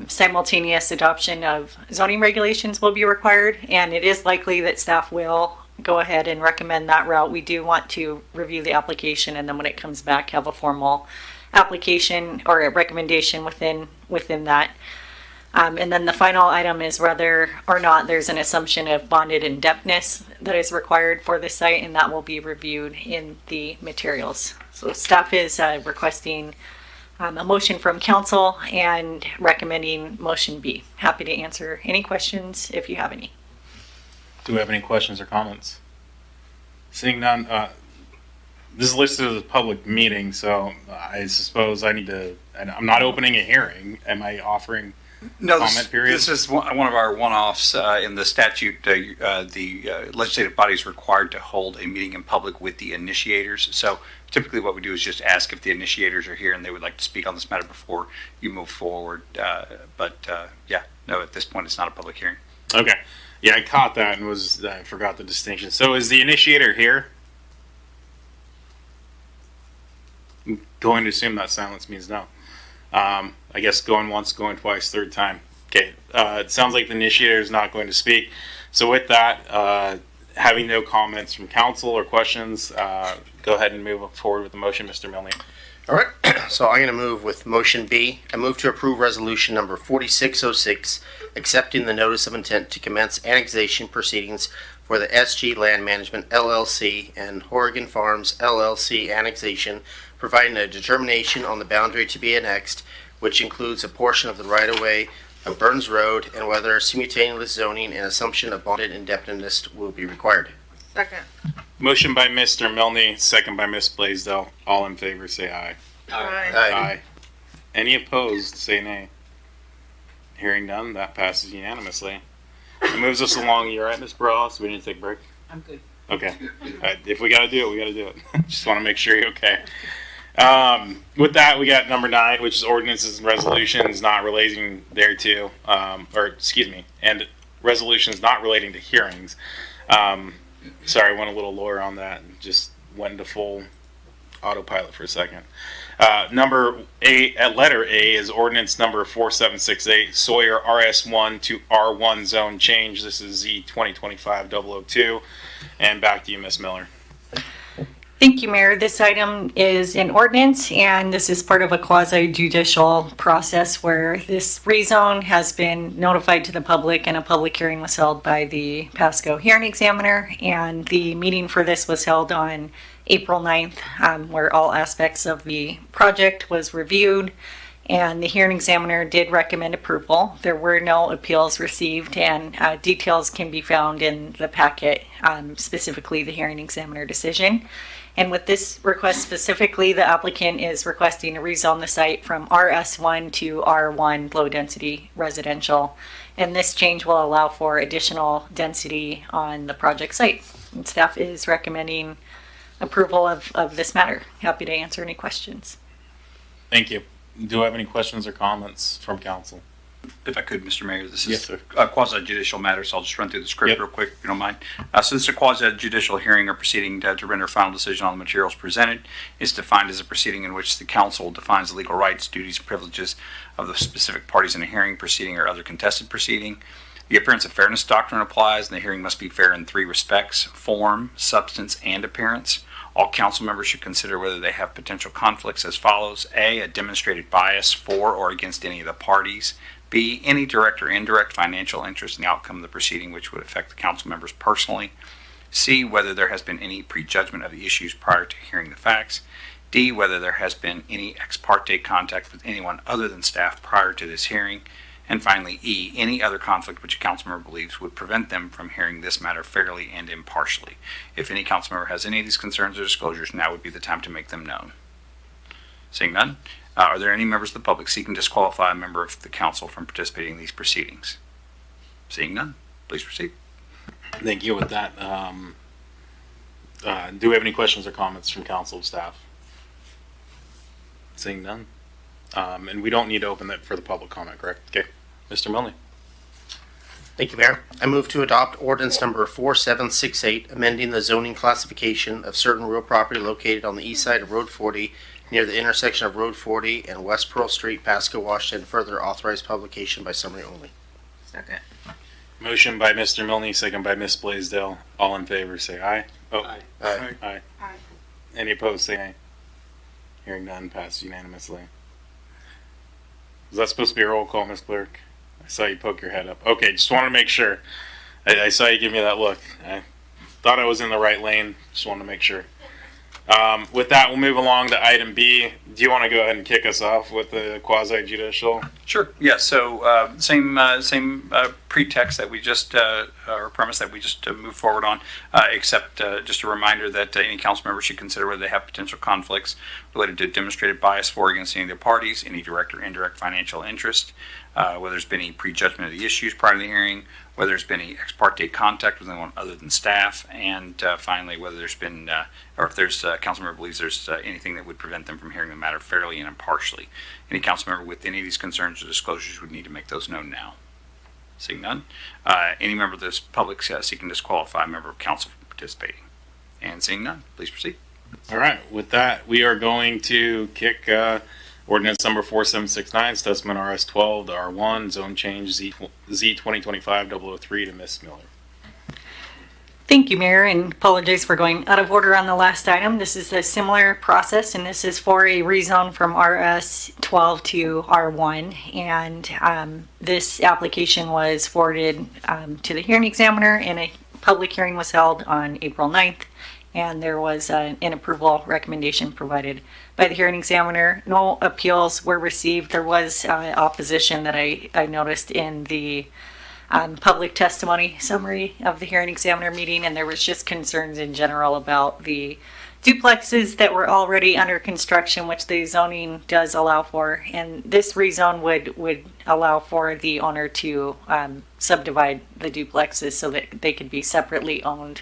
simultaneous adoption of zoning regulations will be required, and it is likely that staff will go ahead and recommend that route. We do want to review the application, and then when it comes back, have a formal application or a recommendation within that. And then the final item is whether or not there's an assumption of bonded indebtedness that is required for the site, and that will be reviewed in the materials. So staff is requesting a motion from Council and recommending motion B. Happy to answer any questions if you have any. Do we have any questions or comments? Seeing none, this is listed as a public meeting, so I suppose I'm not opening a hearing. Am I offering comment period? This is one of our one-offs in the statute. The legislative body is required to hold a meeting in public with the initiators. So typically what we do is just ask if the initiators are here and they would like to speak on this matter before you move forward. At this point it's not a public hearing. Okay. Yeah, I caught that and I forgot the distinction. So is the initiator here? I'm going to assume that silence means no. I guess going once, going twice, third time. Okay. It sounds like the initiator is not going to speak. So with that, having no comments from Council or questions, go ahead and move forward with the motion, Mr. Milne. All right, so I'm going to move with motion B. I move to approve resolution number 4606, accepting the notice of intent to commence annexation proceedings for the SG Land Management LLC and Horgan Farms LLC annexation, providing a determination on the boundary to be annexed, which includes a portion of the right-of-way of Burns Road, and whether simultaneous zoning and assumption of bonded indebtedness will be required. Second. Motion by Mr. Milne, second by Ms. Blaisdell. All in favor, say aye. Aye. Aye. Any opposed, say nay. Hearing none, that passes unanimously. It moves us along. You all right, Ms. Burrell? So we need to take a break? I'm good. Okay. If we got to do it, we got to do it. Just want to make sure you're okay. With that, we got number 9, which is ordinances and resolutions not relating thereto, and resolutions not relating to hearings. Sorry, I went a little lower on that and just went into full autopilot for a second. Number 8, at letter A, is ordinance number 4768, Sawyer RS1 to R1 zone change. This is Z 2025-002. And back to you, Ms. Miller. Thank you, Mayor. This item is an ordinance, and this is part of a quasi-judicial process where this rezone has been notified to the public, and a public hearing was held by the Pasco hearing examiner, and the meeting for this was held on April 9th, where all aspects of the project was reviewed, and the hearing examiner did recommend approval. There were no appeals received, and details can be found in the packet, specifically the hearing examiner decision. And with this request specifically, the applicant is requesting to rezone the site from RS1 to R1 low density residential. And this change will allow for additional density on the project site. And staff is recommending approval of this matter. Happy to answer any questions. Thank you. Do I have any questions or comments from council? If I could, Mr. Mayor, this Yes, is sir. a quasi-judicial matter, so I'll just run through the script real quick, if you don't mind. So this is a quasi-judicial hearing or proceeding to render a final decision on the materials presented. It's defined as a proceeding in which the council defines the legal rights, duties, and privileges of the specific parties in a hearing, proceeding, or other contested proceeding. The appearance of fairness doctrine applies, and the hearing must be fair in 3 respects: form, substance, and appearance. All council members should consider whether they have potential conflicts as follows: A, a demonstrated bias for or against any of the parties; B, any direct or indirect financial interest in the outcome of the proceeding which would affect the council members personally; C, whether there has been any prejudgment of the issues prior to hearing the facts; D, whether there has been any ex parte contact with anyone other than staff prior to this hearing; and finally, E, any other conflict which a council member believes would prevent them from hearing this matter fairly and impartially. If any council member has any of these concerns or disclosures, now would be the time to make them known. Seeing none, are there any members of the public seeking to disqualify a member of the council from participating in these proceedings? Seeing none, please proceed. Thank you. With that, do we have any questions or comments from council staff? Seeing none. And we don't need to open that for the public comment, correct? Okay. Mr. Milne. Thank you, Mayor. I move to adopt ordinance number 4768, amending the zoning classification of certain real property located on the east side of Road 40 near the intersection of Road 40 and West Pearl Street, Pasco, Washington, further authorized publication by summary only. Second. Motion by Mr. Milne, second by Ms. Blaisdell. All in favor, say aye. Oh, Aye. Aye. Aye. Any opposed, say aye. Hearing none, passed unanimously. Was that supposed to be a roll call, Ms. Clerk? I saw you poke your head up. Okay, just wanted to make sure. I saw you give me that look. I thought I was in the right lane. Just wanted to make sure. With that, we'll move along to item B. Do you want to go ahead and kick us off with the quasi-judicial? Sure. Yeah. So same pretext that we just or premise that we just moved forward on, except just a reminder that any council member should consider whether they have potential conflicts related to demonstrated bias for or against any of the parties, any direct or indirect financial interest, whether there's been any prejudgment of the issues prior to the hearing, whether there's been any ex parte contact with anyone other than staff, and finally whether there's been or if there's a council member believes there's anything that would prevent them from hearing the matter fairly and impartially. Any council member with any of these concerns or disclosures would need to make those known now. Seeing none, any member of this public seeking to disqualify a member of council from participating. And seeing none, please proceed. All right. With that, we are going to kick ordinance number 4769, Stutzman RS12 to R1, zone change Z 2025-003 to Ms. Miller. Thank you, Mayor, and apologize for going out of order on the last item. This is a similar process, and this is for a rezone from RS12 to R1. And this application was forwarded to the hearing examiner, and a public hearing was held on April 9th. And there was an approval recommendation provided by the hearing examiner. No appeals were received. There was opposition that I noticed in the public testimony summary of the hearing examiner meeting, and there was just concerns in general about the duplexes that were already under construction, which the zoning does allow for. And this rezone would allow for the owner to subdivide the duplexes so that they could be separately owned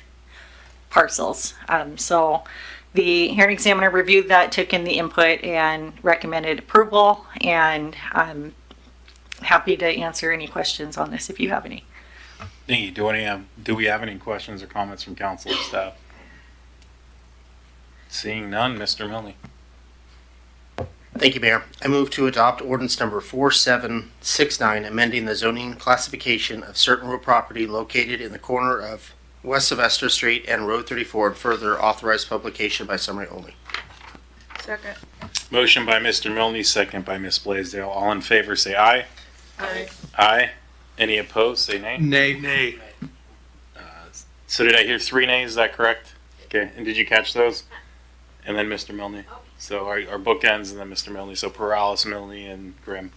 parcels. So the hearing examiner reviewed that, took in the input, and recommended approval. And I'm happy to answer any questions on this if you have any. Thank you. Do we have any questions or comments from council or staff? Seeing none, Mr. Milne. Thank you, Mayor. I move to adopt ordinance number 4769, amending the zoning classification of certain real property located in the corner of West Sylvester Street and Road 34, and further authorized publication by summary only. Second. Motion by Mr. Milne, second by Ms. Blaisdell. All in favor, say aye. Aye. Aye. Any opposed, say nay. Nay. Nay. So did I hear 3 nays? Is that correct? Okay. And did you catch those? And then Mr. Milne. So our bookends and then Mr. Milne. So Perales, Milne, and Grimm.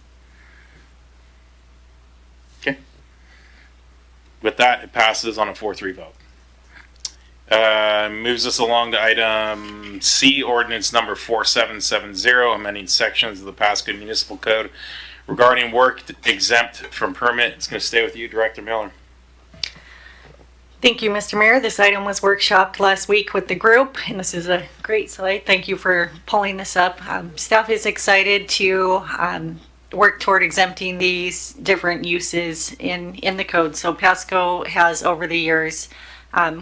Okay. With that, it passes on a 4-3 vote. Moves us along to item C, ordinance number 4770, amending sections of the Pasco Municipal Code regarding work exempt from permit. It's going to stay with you, Director Miller. Thank you, Mr. Mayor. This item was workshopped last week with the group, and this is a great slide. Thank you for pulling this up. Staff is excited to work toward exempting these different uses in the code. So Pasco has, over the years,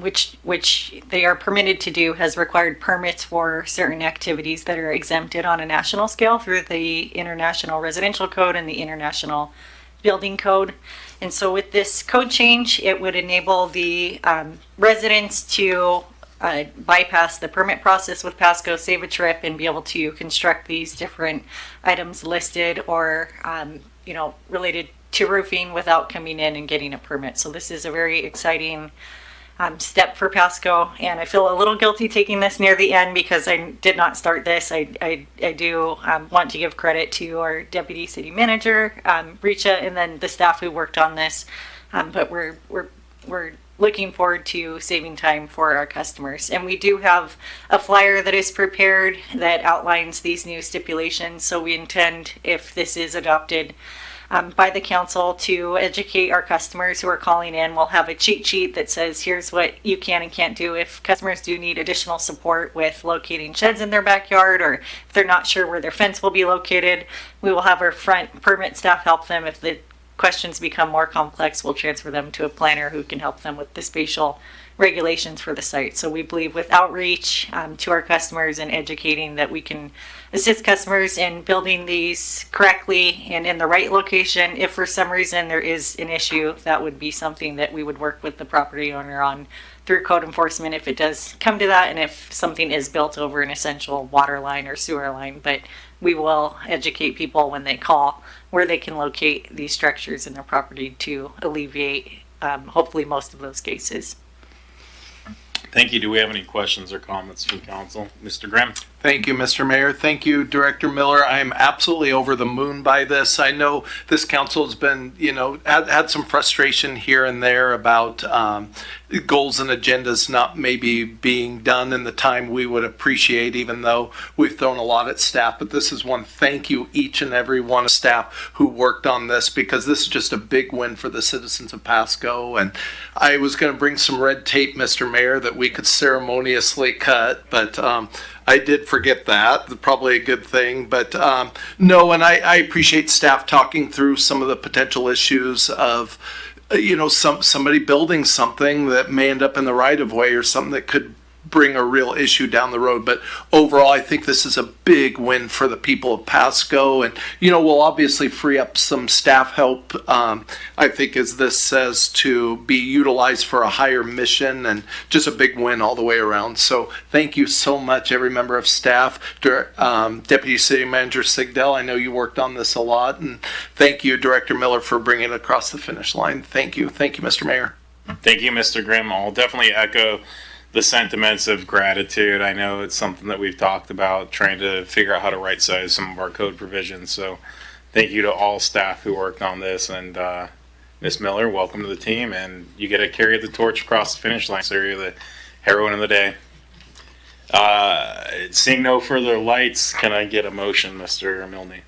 which they are permitted to do, has required permits for certain activities that are exempted on a national scale through the International Residential Code and the International Building Code. And so with this code change, it would enable the residents to bypass the permit process with Pasco, save a trip, and be able to construct these different items listed or, related to roofing without coming in and getting a permit. So this is a very exciting step for Pasco, and I feel a little guilty taking this near the end because I did not start this. I do want to give credit to our deputy city manager, Richa, and then the staff who worked on this. But we're looking forward to saving time for our customers, and we do have a flyer that is prepared that outlines these new stipulations. So we intend, if this is adopted by the council, to educate our customers who are calling in. We'll have a cheat sheet that says here's what you can and can't do. If customers do need additional support with locating sheds in their backyard, or if they're not sure where their fence will be located, we will have our front permit staff help them. If the questions become more complex, we'll transfer them to a planner who can help them with the spatial regulations for the site. So we believe with outreach to our customers and educating that we can assist customers in building these correctly and in the right location. If for some reason there is an issue, that would be something that we would work with the property owner on through code enforcement if it does come to that, and if something is built over an essential water line or sewer line. But we will educate people when they call where they can locate these structures in their property to alleviate hopefully most of those cases. Thank you. Do we have any questions or comments from council? Mr. Grimm? Thank you, Mr. Mayor. Thank you, Director Miller. I am absolutely over the moon by this. I know this council has been, had some frustration here and there about goals and agendas not maybe being done in the time we would appreciate, even though we've thrown a lot at staff. But this is one, thank you each and every one of staff who worked on this, because this is just a big win for the citizens of Pasco. And I was going to bring some red tape, Mr. Mayor, that we could ceremoniously cut, but I did forget that. Probably a good thing, but no, and I appreciate staff talking through some of the potential issues of, somebody building something that may end up in the right of way or something that could bring a real issue down the road. But overall, I think this is a big win for the people of Pasco, and we'll obviously free up some staff help, I think, as this says, to be utilized for a higher mission, and just a big win all the way around. So thank you so much, every member of staff. Deputy City Manager Sigdell, I know you worked on this a lot, and thank you, Director Miller, for bringing it across the finish line. Thank you, Mr. Mayor. Thank you, Mr. Grimm. I'll definitely echo the sentiments of gratitude. I know it's something that we've talked about, trying to figure out how to right size some of our code provisions. So thank you to all staff who worked on this. And Ms. Miller, welcome to the team. And you get to carry the torch across the finish line. So you're the heroine of the day. Seeing no further lights, can I get a motion, Mr. Milne?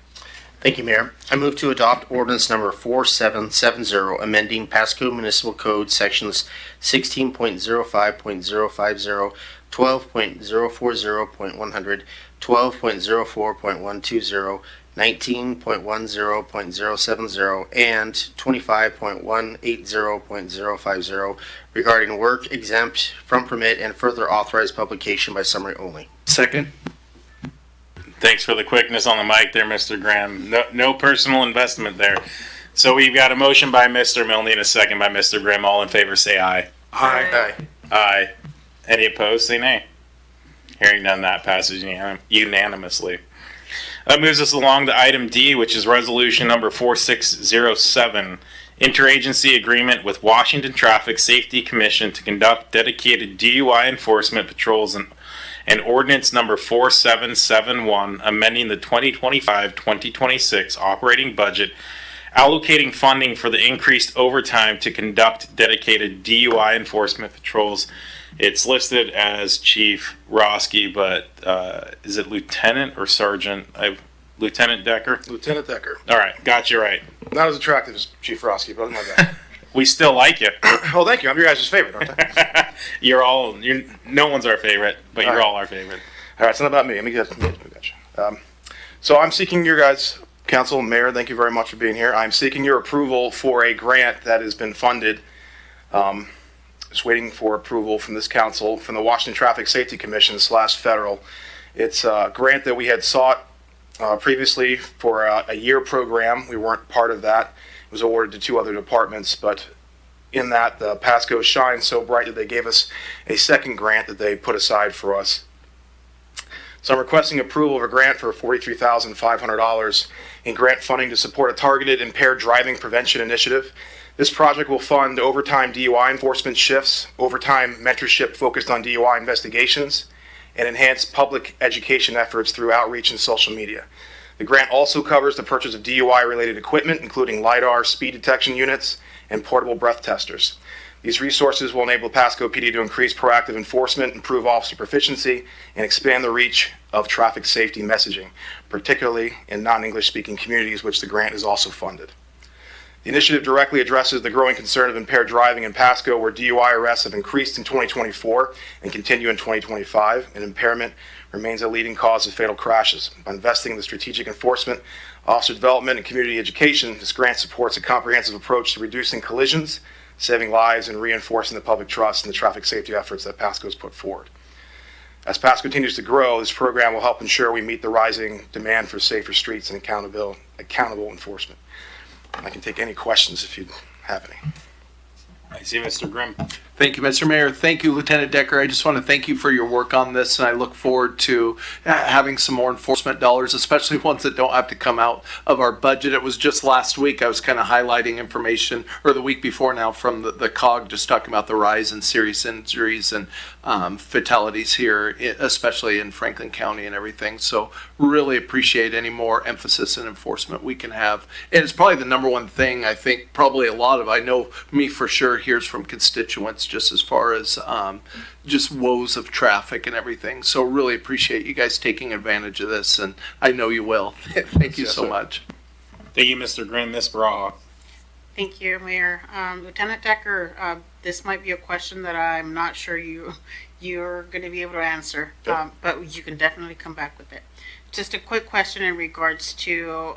Thank you, Mayor. I move to adopt ordinance number 4770, amending Pasco Municipal Code sections 16.05.050, 12.040.100, 12.04.120, 19.10.070, and 25.180.050 regarding work exempt from permit and further authorized publication by summary only. Second. Thanks for the quickness on the mic there, Mr. Graham. No personal investment there. So we've got a motion by Mr. Milne and a second by Mr. Grimm. All in favor, say aye. Aye. Aye. Any opposed, say nay. Hearing none, that passes unanimously. That moves us along to item D, which is resolution number 4607, interagency agreement with Washington Traffic Safety Commission to conduct dedicated DUI enforcement patrols and ordinance number 4771, amending the 2025-2026 operating budget, allocating funding for the increased overtime to conduct dedicated DUI enforcement patrols. It's listed as Chief Roski, but is it Lieutenant or Sergeant? Lieutenant Decker? Lieutenant Decker. All right, got you right. Not as attractive as Chief Roski, but my bad. We still like you. Oh, thank you. I'm your guys' favorite, aren't I? No one's our favorite, but you're right. all our favorite. All right, it's not about me. Let me get you. So I'm seeking your guys, Council, Mayor, thank you very much for being here. I'm seeking your approval for a grant that has been funded. Just waiting for approval from this council, from the Washington Traffic Safety Commission / federal. It's a grant that we had sought previously for a year program. We weren't part of that. It was awarded to 2 other departments, but in that, the Pasco shined so bright that they gave us a second grant that they put aside for us. So I'm requesting approval of a grant for $43,500 in grant funding to support a targeted impaired driving prevention initiative. This project will fund overtime DUI enforcement shifts, overtime mentorship focused on DUI investigations, and enhance public education efforts through outreach and social media. The grant also covers the purchase of DUI-related equipment, including LiDAR, speed detection units, and portable breath testers. These resources will enable Pasco PD to increase proactive enforcement, improve officer proficiency, and expand the reach of traffic safety messaging, particularly in non-English speaking communities, which the grant is also funded. The initiative directly addresses the growing concern of impaired driving in Pasco, where DUI arrests have increased in 2024 and continue in 2025, and impairment remains a leading cause of fatal crashes. By investing in the strategic enforcement, officer development, and community education, this grant supports a comprehensive approach to reducing collisions, saving lives, and reinforcing the public trust in the traffic safety efforts that Pasco has put forward. As Pasco continues to grow, this program will help ensure we meet the rising demand for safer streets and accountable enforcement. I can take any questions if you have any. I see Mr. Grimm. Thank you, Mr. Mayor. Thank you, Lieutenant Decker. I just want to thank you for your work on this, and I look forward to having some more enforcement dollars, especially ones that don't have to come out of our budget. It was just last week I was kind of highlighting information, or the week before now, from the COG, just talking about the rise in serious injuries and fatalities here, especially in Franklin County and everything. So really appreciate any more emphasis and enforcement we can have. And it's probably the number one thing I think probably a lot of, I know me for sure, hears from constituents just as far as just woes of traffic and everything. So really appreciate you guys taking advantage of this, and I know you will. Thank you so much. Thank you, Mr. Grimm. Ms. Braha. Thank you, Mayor. Lieutenant Decker, this might be a question that I'm not sure you're going to be able to answer, but you can definitely come back with it. Just a quick question in regards to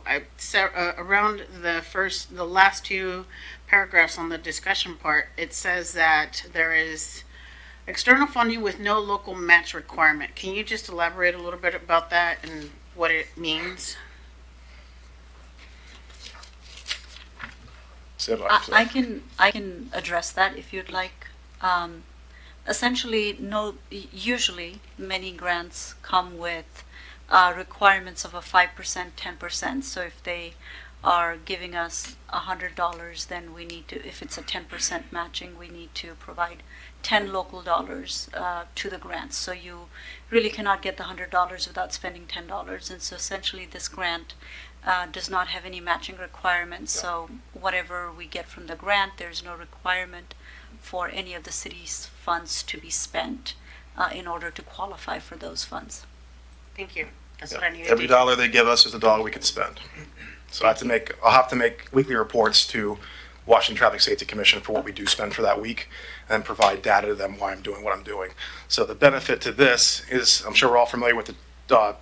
around the last 2 paragraphs on the discussion part. It says that there is external funding with no local match requirement. Can you just elaborate a little bit about that and what it means? I can address that if you'd like. Essentially, usually many grants come with requirements of a 5%, 10%. So if they are giving us $100, then we need to, if it's a 10% matching, we need to provide 10 local dollars to the grants. So you really cannot get the $100 without spending $10. And so essentially this grant does not have any matching requirements. So whatever we get from the grant, there's no requirement for any of the city's funds to be spent in order to qualify for those funds. Thank you. That's what I needed. Every dollar they give us is a dollar we can spend. So I'll have to make weekly reports to Washington Traffic Safety Commission for what we do spend for that week, and provide data to them why I'm doing what I'm doing. So the benefit to this is, I'm sure we're all familiar with the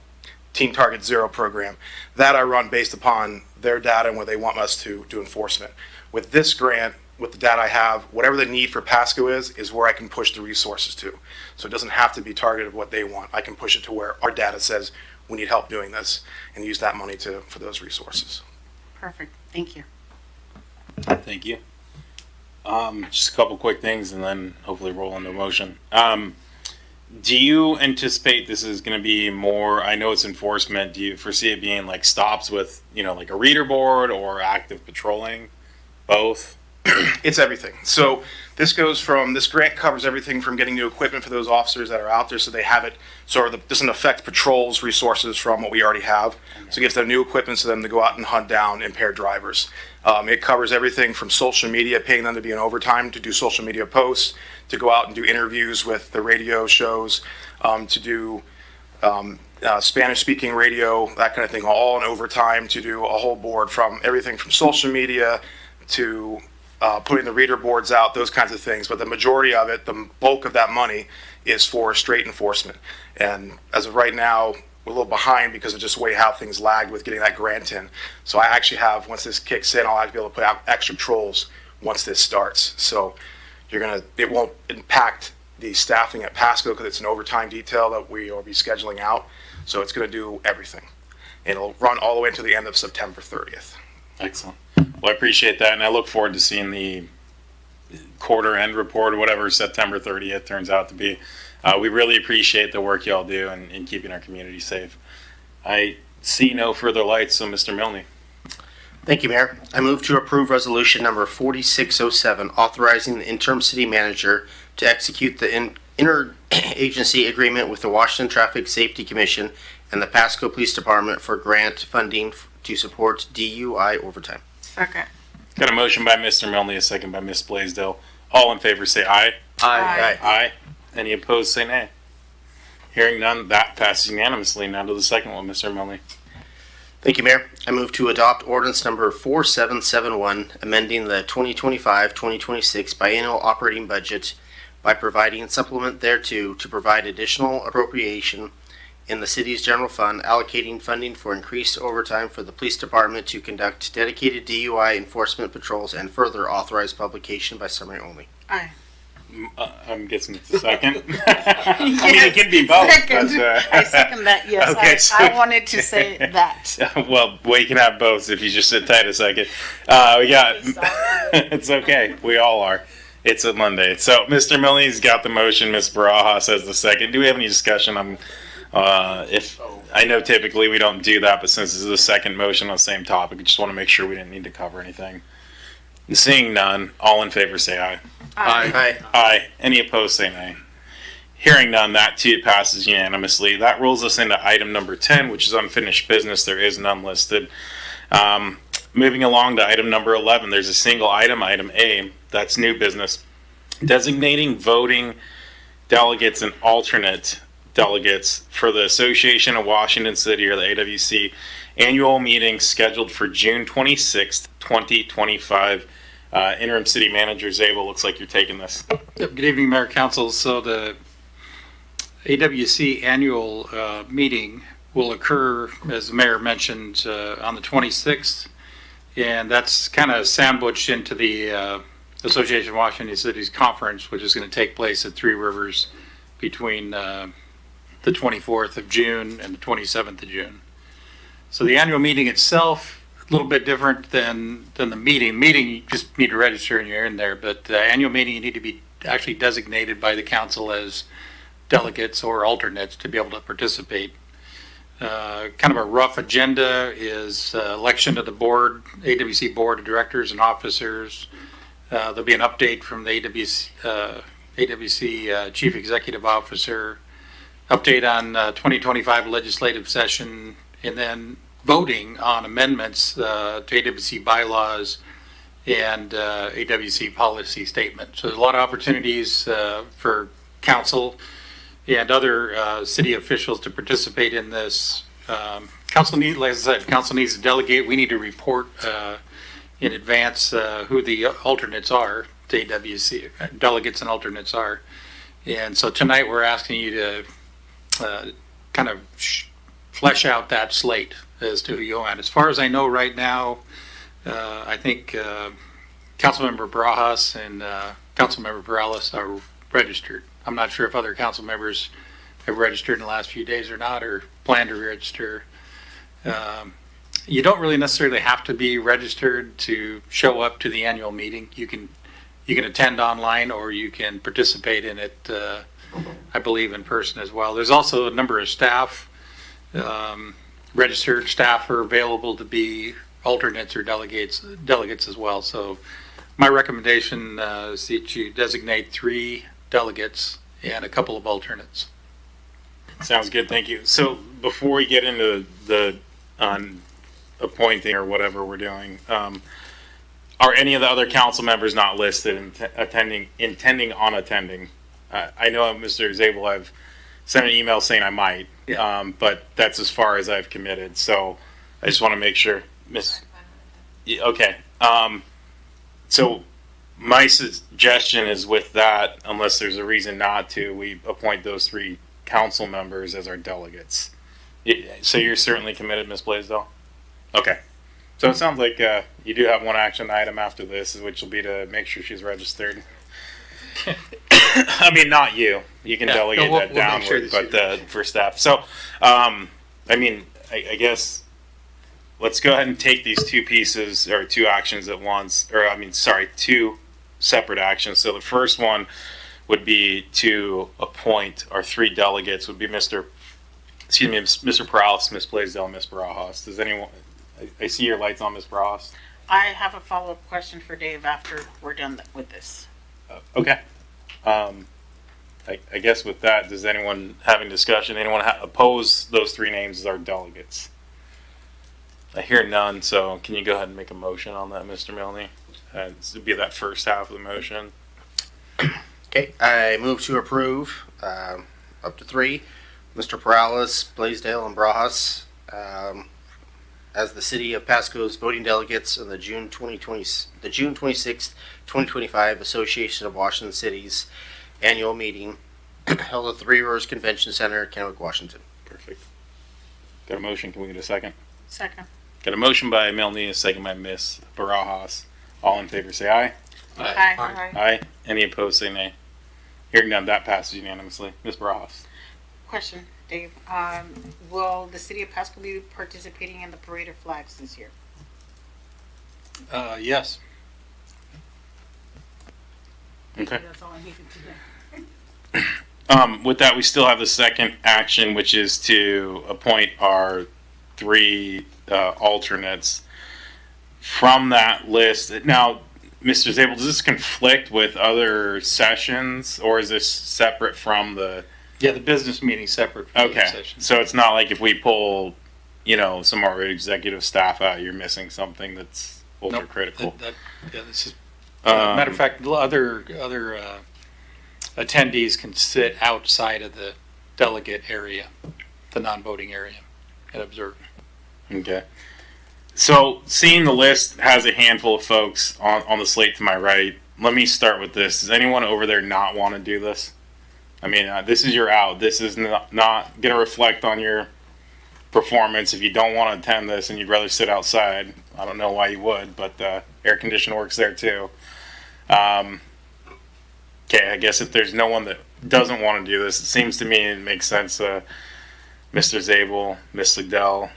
Teen Target Zero program. That I run based upon their data and what they want us to do enforcement. With this grant, with the data I have, whatever the need for Pasco is where I can push the resources to. So it doesn't have to be targeted what they want. I can push it to where our data says we need help doing this, and use that money for those resources. Perfect. Thank you. Thank you. Just a couple quick things and then hopefully roll into motion. Do you anticipate this is going to be more, I know it's enforcement, do you foresee it being like stops with, like a reader board or active patrolling? Both? It's everything. So this grant covers everything from getting new equipment for those officers that are out there so they have it, so it doesn't affect patrols resources from what we already have. So it gives them new equipment so them to go out and hunt down impaired drivers. It covers everything from social media, paying them to be in overtime to do social media posts, to go out and do interviews with the radio shows, to do Spanish-speaking radio, that kind of thing, all in overtime, to do a whole board from everything from social media to putting the reader boards out, those kinds of things. But the majority of it, the bulk of that money, is for straight enforcement. And as of right now, we're a little behind because of just the way how things lagged with getting that grant in. So I actually have, once this kicks in, I'll actually be able to put out extra patrols once this starts. So it won't impact the staffing at Pasco because it's an overtime detail that we will be scheduling out. So it's going to do everything. And it'll run all the way until the end of September 30th. Excellent. Well, I appreciate that, and I look forward to seeing the quarter end report or whatever September 30th turns out to be. We really appreciate the work y'all do in keeping our community safe. I see no further lights, so Mr. Milne. Thank you, Mayor. I move to approve resolution number 4607, authorizing the interim city manager to execute the interagency agreement with the Washington Traffic Safety Commission and the Pasco Police Department for grant funding to support DUI overtime. Second. Got a motion by Mr. Milne, a second by Ms. Blaisdell. All in favor say aye. Aye. Aye. Any opposed say nay. Hearing none, that passes unanimously. Now to the second one, Mr. Milne. Thank you, Mayor. I move to adopt ordinance number 4771, amending the 2025-2026 biennial operating budget by providing supplement thereto to provide additional appropriation in the city's general fund, allocating funding for increased overtime for the police department to conduct dedicated DUI enforcement patrols, and further authorized publication by summary only. Aye. I'm guessing it's a second. I mean, it can be both. Second. But, I second that, yes. Okay, I wanted to say that. Well, you can have both if you just sit tight a second. We got. It's okay. We all are. It's a Monday. So Mr. Milne's got the motion. Ms. Barajas has the second. Do we have any discussion? If I know typically we don't do that, but since this is the second motion on the same topic, I just want to make sure we didn't need to cover anything. Seeing none, all in favor say aye. Aye. Aye. Any opposed say nay. Hearing none, that too passes unanimously. That rolls us into item number 10, which is unfinished business. There is none listed. Moving along to item number 11, there's a single item, item A, that's new business. Designating voting delegates and alternate delegates for the Association of Washington City, or the AWC, annual meeting scheduled for June 26th, 2025. Interim City Manager Zabel, looks like you're taking this. Good evening, Mayor, Council. So the AWC annual meeting will occur, as the Mayor mentioned, on the 26th, and that's kind of sandwiched into the Association of Washington Cities Conference, which is going to take place at Three Rivers between the 24th of June and the 27th of June. So the annual meeting itself, a little bit different than the meeting. Meeting, you just need to register and you're in there, but the annual meeting, you need to be actually designated by the council as delegates or alternates to be able to participate. Kind of a rough agenda is election of the board, AWC Board of Directors and Officers. There'll be an update from the AWC Chief Executive Officer, update on 2025 legislative session, and then voting on amendments to AWC bylaws and AWC policy statement. So there's a lot of opportunities for council and other city officials to participate in this. Council needs, like I said, council needs to delegate. We need to report in advance who the alternates are to AWC, delegates and alternates are. And so tonight we're asking you to kind of flesh out that slate as to who you want. As far as I know right now, I think Councilmember Barajas and Councilmember Perales are registered. I'm not sure if other council members have registered in the last few days or not, or plan to register. You don't really necessarily have to be registered to show up to the annual meeting. You can You can attend online or you can participate in it, I believe, in person as well. There's also a number of staff, registered staff are available to be alternates or delegates as well. So my recommendation is that you designate 3 delegates and a couple of alternates. Sounds good, thank you. So before we get into the appointing or whatever we're doing, are any of the other council members not listed intending on attending? I know, Mr. Zabel, I've sent an email saying I might, but that's as far as I've committed. So I just want to make sure, Okay. So my suggestion is with that, unless there's a reason not to, we appoint those 3 council members as our delegates. So you're certainly committed, Ms. Blaisdell? Okay. So it sounds like you do have one action item after this, which will be to make sure she's registered. I mean, not you. You can delegate that downward, but for staff. So, I mean, I guess let's go ahead and take these 2 pieces or 2 actions at once, or 2 separate actions. So the first one would be to appoint our 3 delegates. Would be Mr. Perales, Ms. Blaisdell, Ms. Barajas. Does anyone? I see your lights on, Ms. Barajas. I have a follow-up question for Dave after we're done with this. Okay. I guess with that, does anyone having discussion? Anyone oppose those 3 names as our delegates? I hear none. So can you go ahead and make a motion on that, Mr. Milne? This would be that first half of the motion. Okay, I move to approve up to 3, Mr. Perales, Blaisdell, and Barajas as the City of Pasco's voting delegates in the June 26th, 2025 Association of Washington Cities annual meeting held at the 3 Rivers Convention Center, Kennewick, Washington. Perfect. Got a motion. Can we get a second? Second. Got a motion by Milne, a second by Ms. Barajas. All in favor say aye. Aye. Aye. Any opposed say nay. Hearing none, that passes unanimously. Ms. Barajas. Question, Dave. Will the City of Pasco be participating in the Parade of Flags this year? Yes. Okay. That's all I needed to know. With that, we still have the second action, which is to appoint our 3 alternates from that list. Now, Mr. Zabel, does this conflict with other sessions, or is this separate from the? Yeah, the business meeting separate from the session. So it's not like if we pull, some of our executive staff out, you're missing something that's ultra critical. This is. Matter of fact, other attendees can sit outside of the delegate area, the non-voting area, and observe. Okay. So seeing the list has a handful of folks on the slate to my right. Let me start with this. Does anyone over there not want to do this? I mean, this is your out. This is not going to reflect on your performance. If you don't want to attend this and you'd rather sit outside, I don't know why you would, but air condition works there too. Okay, I guess if there's no one that doesn't want to do this, it seems to me it makes sense. Mr. Zabel, Ms. Liddell,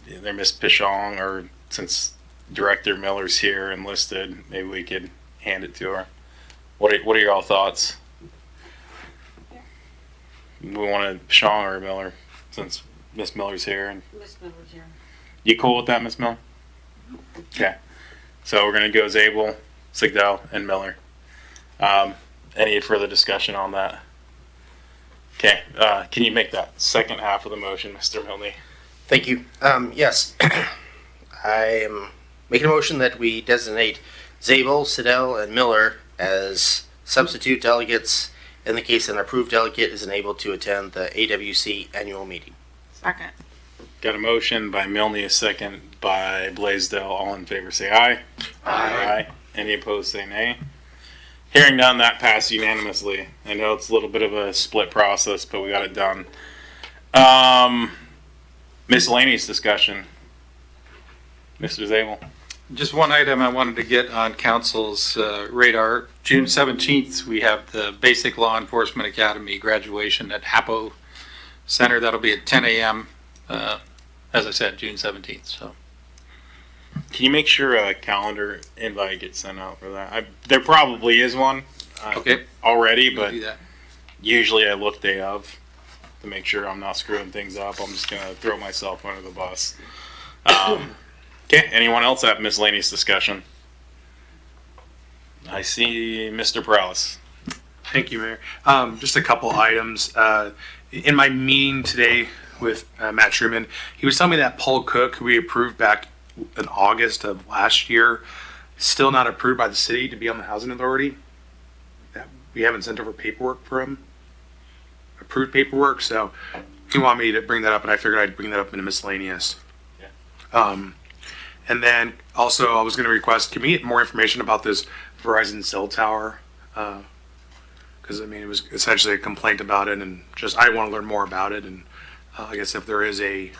there Ms. Pichon, or since Director Miller's here and listed, maybe we could hand it to her. What are your all thoughts? We want Pichon or Miller, since Ms. Miller's here. Ms. Miller's here. You cool with that, Ms. Miller? Okay. So we're going to go Zabel, Sigdell, and Miller. Any further discussion on that? Okay. Can you make that second half of the motion, Mr. Milne? Thank you. Yes, I am making a motion that we designate Zabel, Siddell, and Miller as substitute delegates in the case an approved delegate is unable to attend the AWC annual meeting. Second. Got a motion by Milne, a second by Blaisdell. All in favor say aye. Aye. Any opposed say nay. Hearing none, that passed unanimously. I know it's a little bit of a split process, but we got it done. Miscellaneous discussion. Mr. Zabel. Just one item I wanted to get on council's radar. June 17th, we have the Basic Law Enforcement Academy graduation at Hapo Center. That'll be at 10 a.m. As I said, June 17th. So Can you make sure a calendar invite gets sent out for that? There probably is one already, but do that. usually I look day of to make sure I'm not screwing things up. I'm just going to throw myself under the bus. Okay, anyone else have miscellaneous discussion? I see Mr. Prowse. Thank you, Mayor. Just a couple items. In my meeting today with Matt Truman, he was telling me that Paul Cook, who we approved back in August of last year, is still not approved by the city to be on the housing authority. We haven't sent over paperwork for him, approved paperwork, so he wanted me to bring that up, and I figured I'd bring that up in a miscellaneous. And then also I was going to request, can we get more information about this Verizon cell tower? Because I mean, it was essentially a complaint about it, and just I want to learn more about it, and I guess if there is a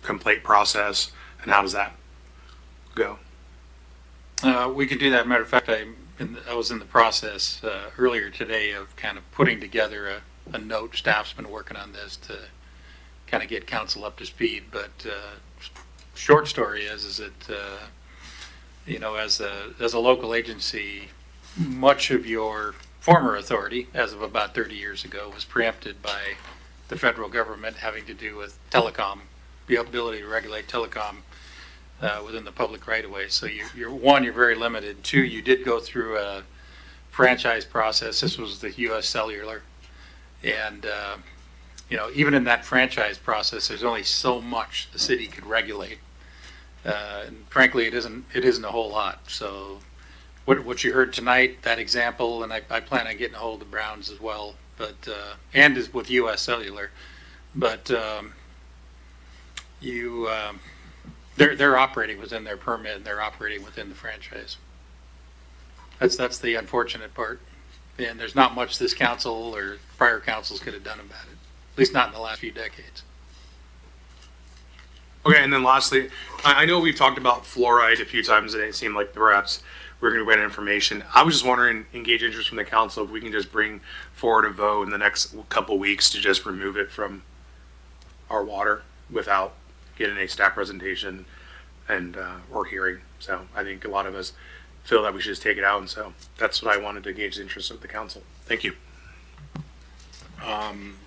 complaint process, and how does that go? We could do that. Matter of fact, I was in the process earlier today of kind of putting together a note. Staff's been working on this to kind of get council up to speed. But short story is that you know, as a local agency, much of your former authority, as of about 30 years ago, was preempted by the federal government, having to do with telecom, the ability to regulate telecom within the public right of way. So you're very limited. Two, you did go through a franchise process. This was the U.S. Cellular, and you know, even in that franchise process, there's only so much the city could regulate, and frankly, it isn't a whole lot. So what you heard tonight, that example, and I plan on getting a hold of Browns as well, but and is with U.S. Cellular, but they're operating within their permit, and they're operating within the franchise. That's the unfortunate part, and there's not much this council or prior councils could have done about it, at least not in the last few decades. Okay, and then lastly, I know we've talked about fluoride a few times, and it seemed like perhaps we're going to get information. I was just wondering, engage interest from the council, if we can just bring forward a vote in the next couple weeks to just remove it from our water without getting a staff presentation and or hearing. So I think a lot of us feel that we should just take it out, and so that's what I wanted to gauge the interest of the council. Thank you.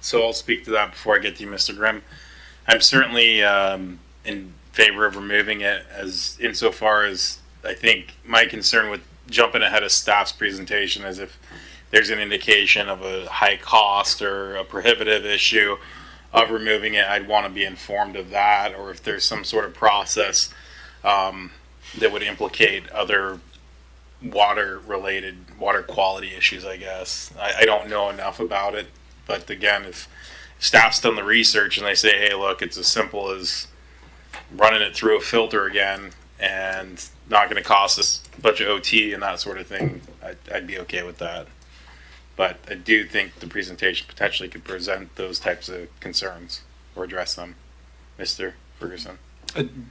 So I'll speak to that before I get to you, Mr. Grimm. I'm certainly in favor of removing it, as insofar as I think my concern with jumping ahead of staff's presentation is if there's an indication of a high cost or a prohibitive issue of removing it, I'd want to be informed of that, or if there's some sort of process that would implicate other water quality issues, I guess. I don't know enough about it, but again, if staff's done the research and they say, hey, look, it's as simple as running it through a filter again and not going to cost us a bunch of OT and that sort of thing, I'd be okay with that. But I do think the presentation potentially could present those types of concerns or address them. Mr. Ferguson.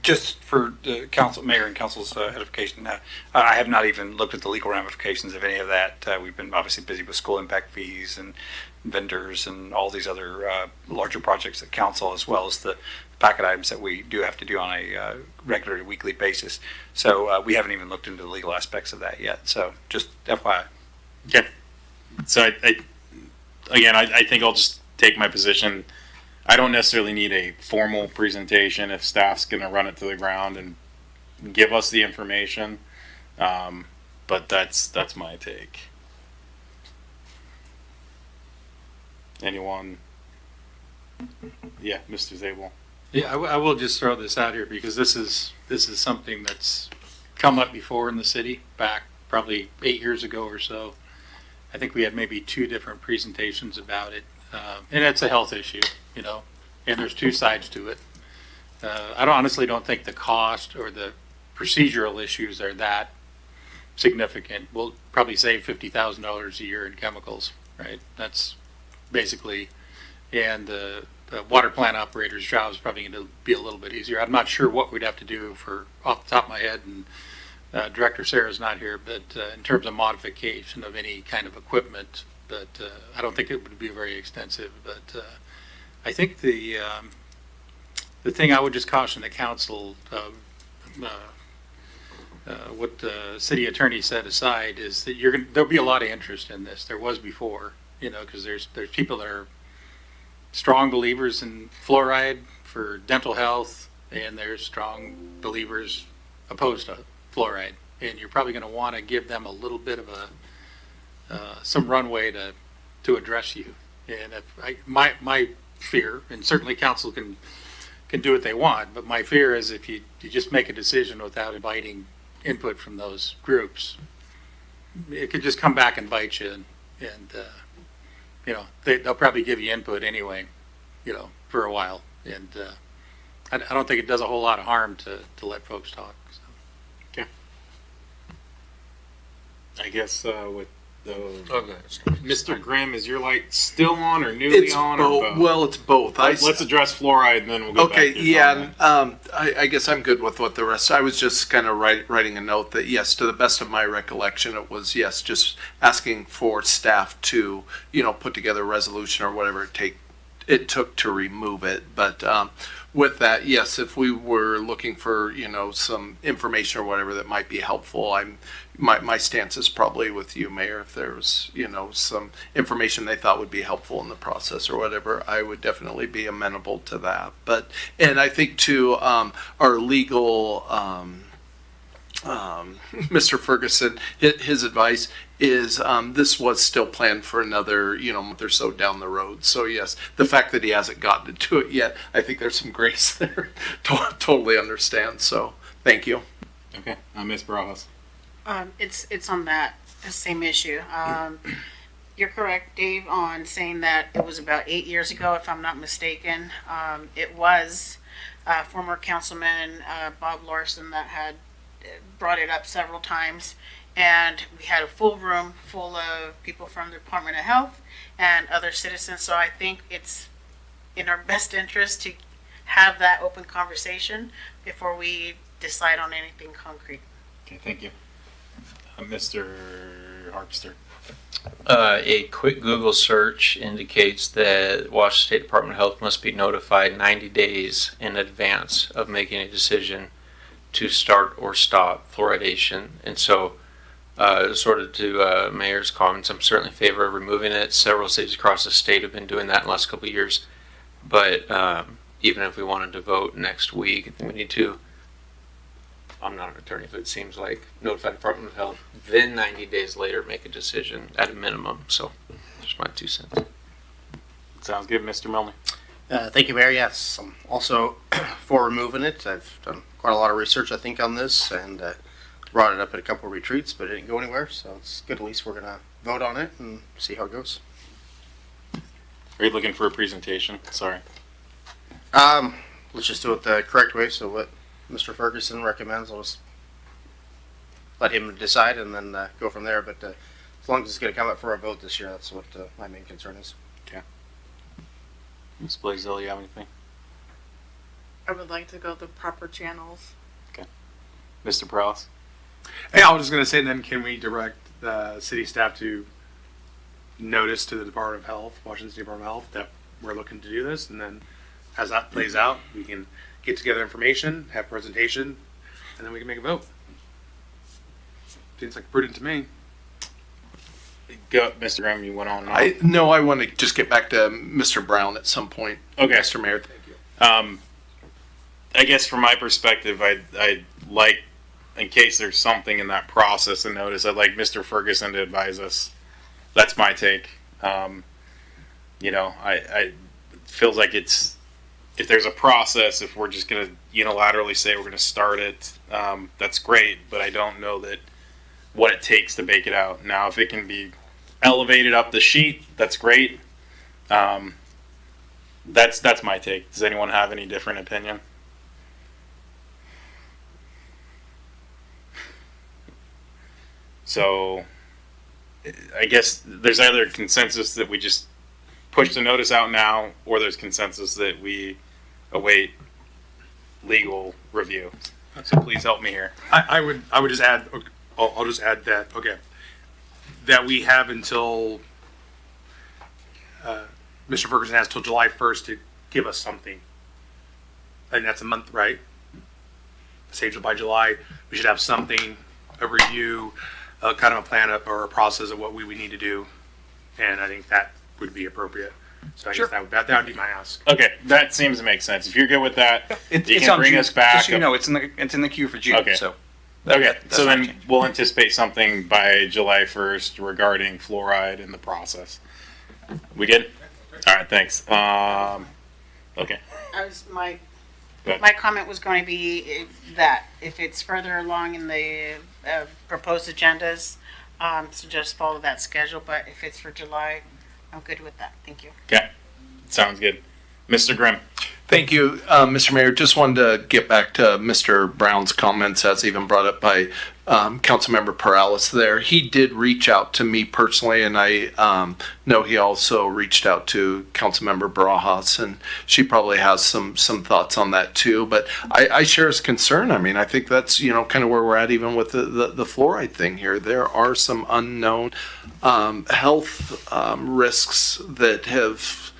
Just for the council, mayor and council's edification, I have not even looked at the legal ramifications of any of that. We've been obviously busy with school impact fees and vendors and all these other larger projects at council, as well as the packet items that we do have to do on a regular weekly basis. So we haven't even looked into the legal aspects of that yet. So just FYI. Okay. So I think I'll just take my position. I don't necessarily need a formal presentation if staff's going to run it to the ground and give us the information. But that's my take. Anyone? Yeah, Mr. Zabel. Yeah, I will just throw this out here because this is something that's come up before in the city back probably 8 years ago or so. I think we had maybe 2 different presentations about it, and it's a health issue, you know, and there's 2 sides to it. I honestly don't think the cost or the procedural issues are that significant. We'll probably save $50,000 a year in chemicals, right? That's basically, and the water plant operator's job is probably going to be a little bit easier. I'm not sure what we'd have to do for off the top of my head, and Director Sarah's not here, but in terms of modification of any kind of equipment, but I don't think it would be very extensive. But I think the thing I would just caution the council what the city attorney set aside is that there'll be a lot of interest in this. There was before, because there's people that are strong believers in fluoride for dental health, and there's strong believers opposed to fluoride. And you're probably going to want to give them a little bit of some runway to address you. And my fear, and certainly council can do what they want, but my fear is if you just make a decision without inviting input from those groups, it could just come back and bite you, and they'll probably give you input anyway, for a while, and I don't think it does a whole lot of harm to let folks talk. So. Okay. I guess with Okay. Mr. Grimm, is your light still on or newly It's on? both. Or both? Well, it's both. Let's address fluoride, and then we'll go Okay, back to yeah, I guess I'm good with what the rest. I was just kind of writing a note that yes, to the best of my recollection, it was yes, just asking for staff to put together a resolution or whatever it took to remove it. But with that, yes, if we were looking for some information or whatever that might be helpful, my stance is probably with you, Mayor. If there was some information they thought would be helpful in the process or whatever, I would definitely be amenable to that. And I think too, our legal Mr. Ferguson, his advice is this was still planned for another month or so down the road. So yes, the fact that he hasn't gotten to it yet, I think there's some grace there. Totally understand. So thank you. Okay, Ms. Barajas. It's on that same issue. You're correct, Dave, on saying that it was about 8 years ago, if I'm not mistaken. It was former councilman Bob Larson that had brought it up several times, and we had a full room full of people from the Department of Health and other citizens. So I think it's in our best interest to have that open conversation before we decide on anything concrete. Okay, thank you. Mr. Harpster. A quick Google search indicates that Washington State Department of Health must be notified 90 days in advance of making a decision to start or stop fluoridation. And so, sort of to Mayor's comments, I'm certainly in favor of removing it. Several cities across the state have been doing that in the last couple of years. But even if we wanted to vote next week, I think we need to, I'm not an attorney, but it seems like notify the Department of Health, then 90 days later make a decision at a minimum. So just my 2 cents. Sounds good, Mr. Milner. Thank you, Mayor. Yes, I'm also for removing it. I've done quite a lot of research, I think, on this, and brought it up at a couple of retreats, but it didn't go anywhere. So it's good. At least we're gonna vote on it and see how it goes. Are you looking for a presentation? Sorry. Let's just do it the correct way. So what Mr. Ferguson recommends, I'll just let him decide and then go from there. But as long as it's going to come up for a vote this year, that's what my main concern is. Okay. Ms. Blaisdell, you have anything? I would like to go the proper channels. Okay. Mr. Prowse? Hey, I was just going to say then, can we direct the city staff to notice to the Department of Health, Washington State Department of Health, that we're looking to do this, and then as that plays out, we can get together information, have presentation, and then we can make a vote. Seems like prudent to me. Go, Mr. Graham, you went on. I want to just get back to Mr. Brown at some point. Okay. Mr. Mayor, thank you. I guess from my perspective, I'd like, in case there's something in that process and notice, I'd like Mr. Ferguson to advise us. That's my take. I feels like it's, if there's a process, if we're just going to unilaterally say we're going to start it, that's great, but I don't know that what it takes to bake it out. Now, if it can be elevated up the sheet, that's great. That's my take. Does anyone have any different opinion? So, I guess there's either consensus that we just push the notice out now, or there's consensus that we await legal review. So please help me here. I would just add, I'll just add that, okay, that we have until, Mr. Ferguson has till July 1st to give us something. And that's a month, right? say by July, we should have something, a review, kind of a plan or a process of what we would need to do. And I think that would be appropriate. So I guess that would be my ask. Okay, that seems to make sense. If you're good with that, you It's can on bring June. us back. Just so you know, it's in the queue for June. Okay. So Okay, that's so not then we'll anticipate something by July 1st regarding fluoride in the process. We good? All right, thanks. Okay. My Go ahead. my comment was going to be if it's further along in the proposed agendas, so just follow that schedule. But if it's for July, I'm good with that. Thank you. Okay, sounds good. Mr. Grimm. Thank you, Mr. Mayor. Just wanted to get back to Mr. Brown's comments, as even brought up by Councilmember Perales there. He did reach out to me personally, and I know he also reached out to Councilmember Barajas, and she probably has some thoughts on that too. But I share his concern. I mean, I think that's, kind of where we're at even with the fluoride thing here. There are some unknown health risks that have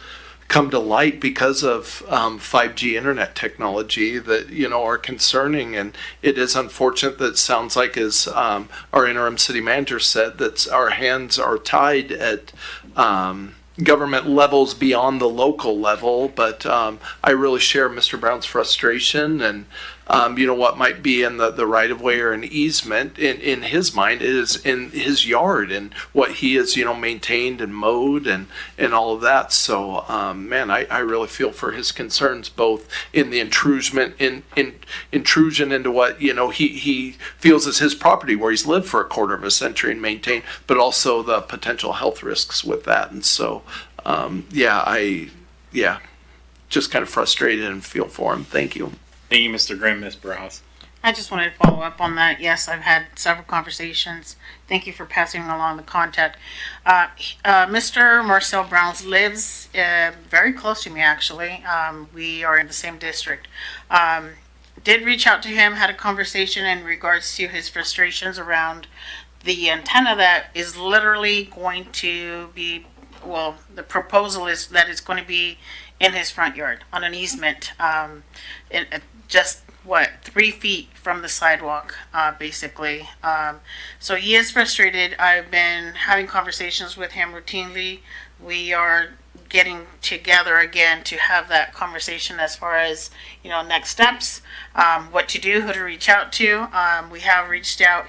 come to light because of 5G internet technology that are concerning, and it is unfortunate that it sounds like, as our interim city manager said, that our hands are tied at government levels beyond the local level. But I really share Mr. Brown's frustration, and what might be in the right of way or an easement in his mind is in his yard and what he has maintained and mowed and all of that. So man, I really feel for his concerns, both in the intrusion into what he feels is his property where he's lived for a quarter of a century and maintained, but also the potential health risks with that. And so just kind of frustrated and feel for him. Thank you. Thank you, Mr. Grimm. Ms. Browse. I just wanted to follow up on that. Yes, I've had several conversations. Thank you for passing along the contact. Mr. Marcel Browns lives very close to me, actually. We are in the same district. Did reach out to him, had a conversation in regards to his frustrations around the antenna that is literally going to be, the proposal is that it's going to be in his front yard on an easement, just 3 feet from the sidewalk, basically. So he is frustrated. I've been having conversations with him routinely. We are getting together again to have that conversation as far as next steps, what to do, who to reach out to. We have reached out.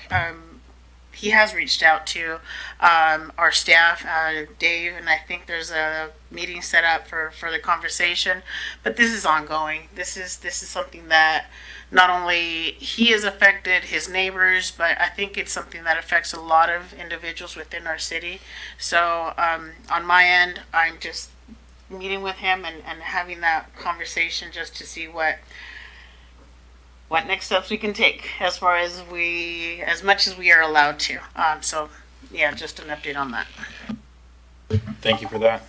He has reached out to our staff, Dave, and I think there's a meeting set up for the conversation. But this is ongoing. This is something that not only he is affected, his neighbors, but I think it's something that affects a lot of individuals within our city. So on my end, I'm just meeting with him and having that conversation just to see what next steps we can take as far as much as we are allowed to. So yeah, just an update on that. Thank you for that.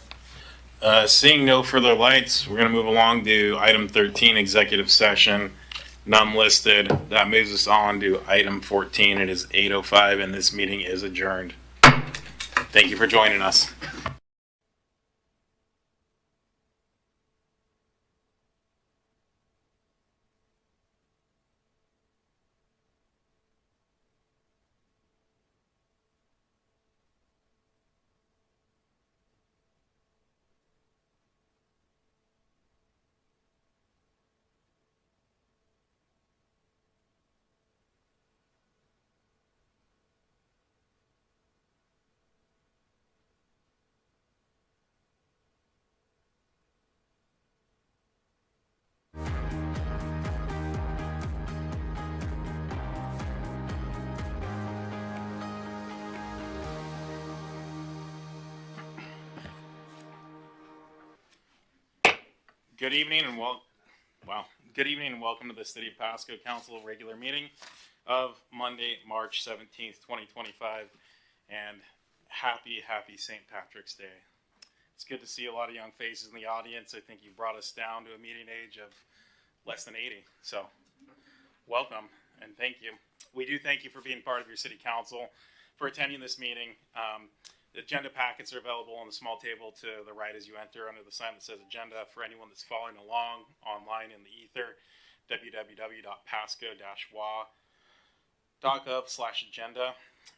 Seeing no further lights, we're going to move along to item 13, executive session. None listed. That moves us on to item 14. It is 8:05 and this meeting is adjourned. Thank you for joining us. Good evening and good evening and welcome to the City of Pasco Council regular meeting of Monday, March 17th, 2025, and happy St. Patrick's Day. It's good to see a lot of young faces in the audience. I think you brought us down to a median age of less than 80, so welcome and thank you. We do thank you for being part of your City Council, for attending this meeting. The agenda packets are available on the small table to the right as you enter under the sign that says agenda. For anyone that's following along online in the ether, www.pasco-wa.gov/agenda.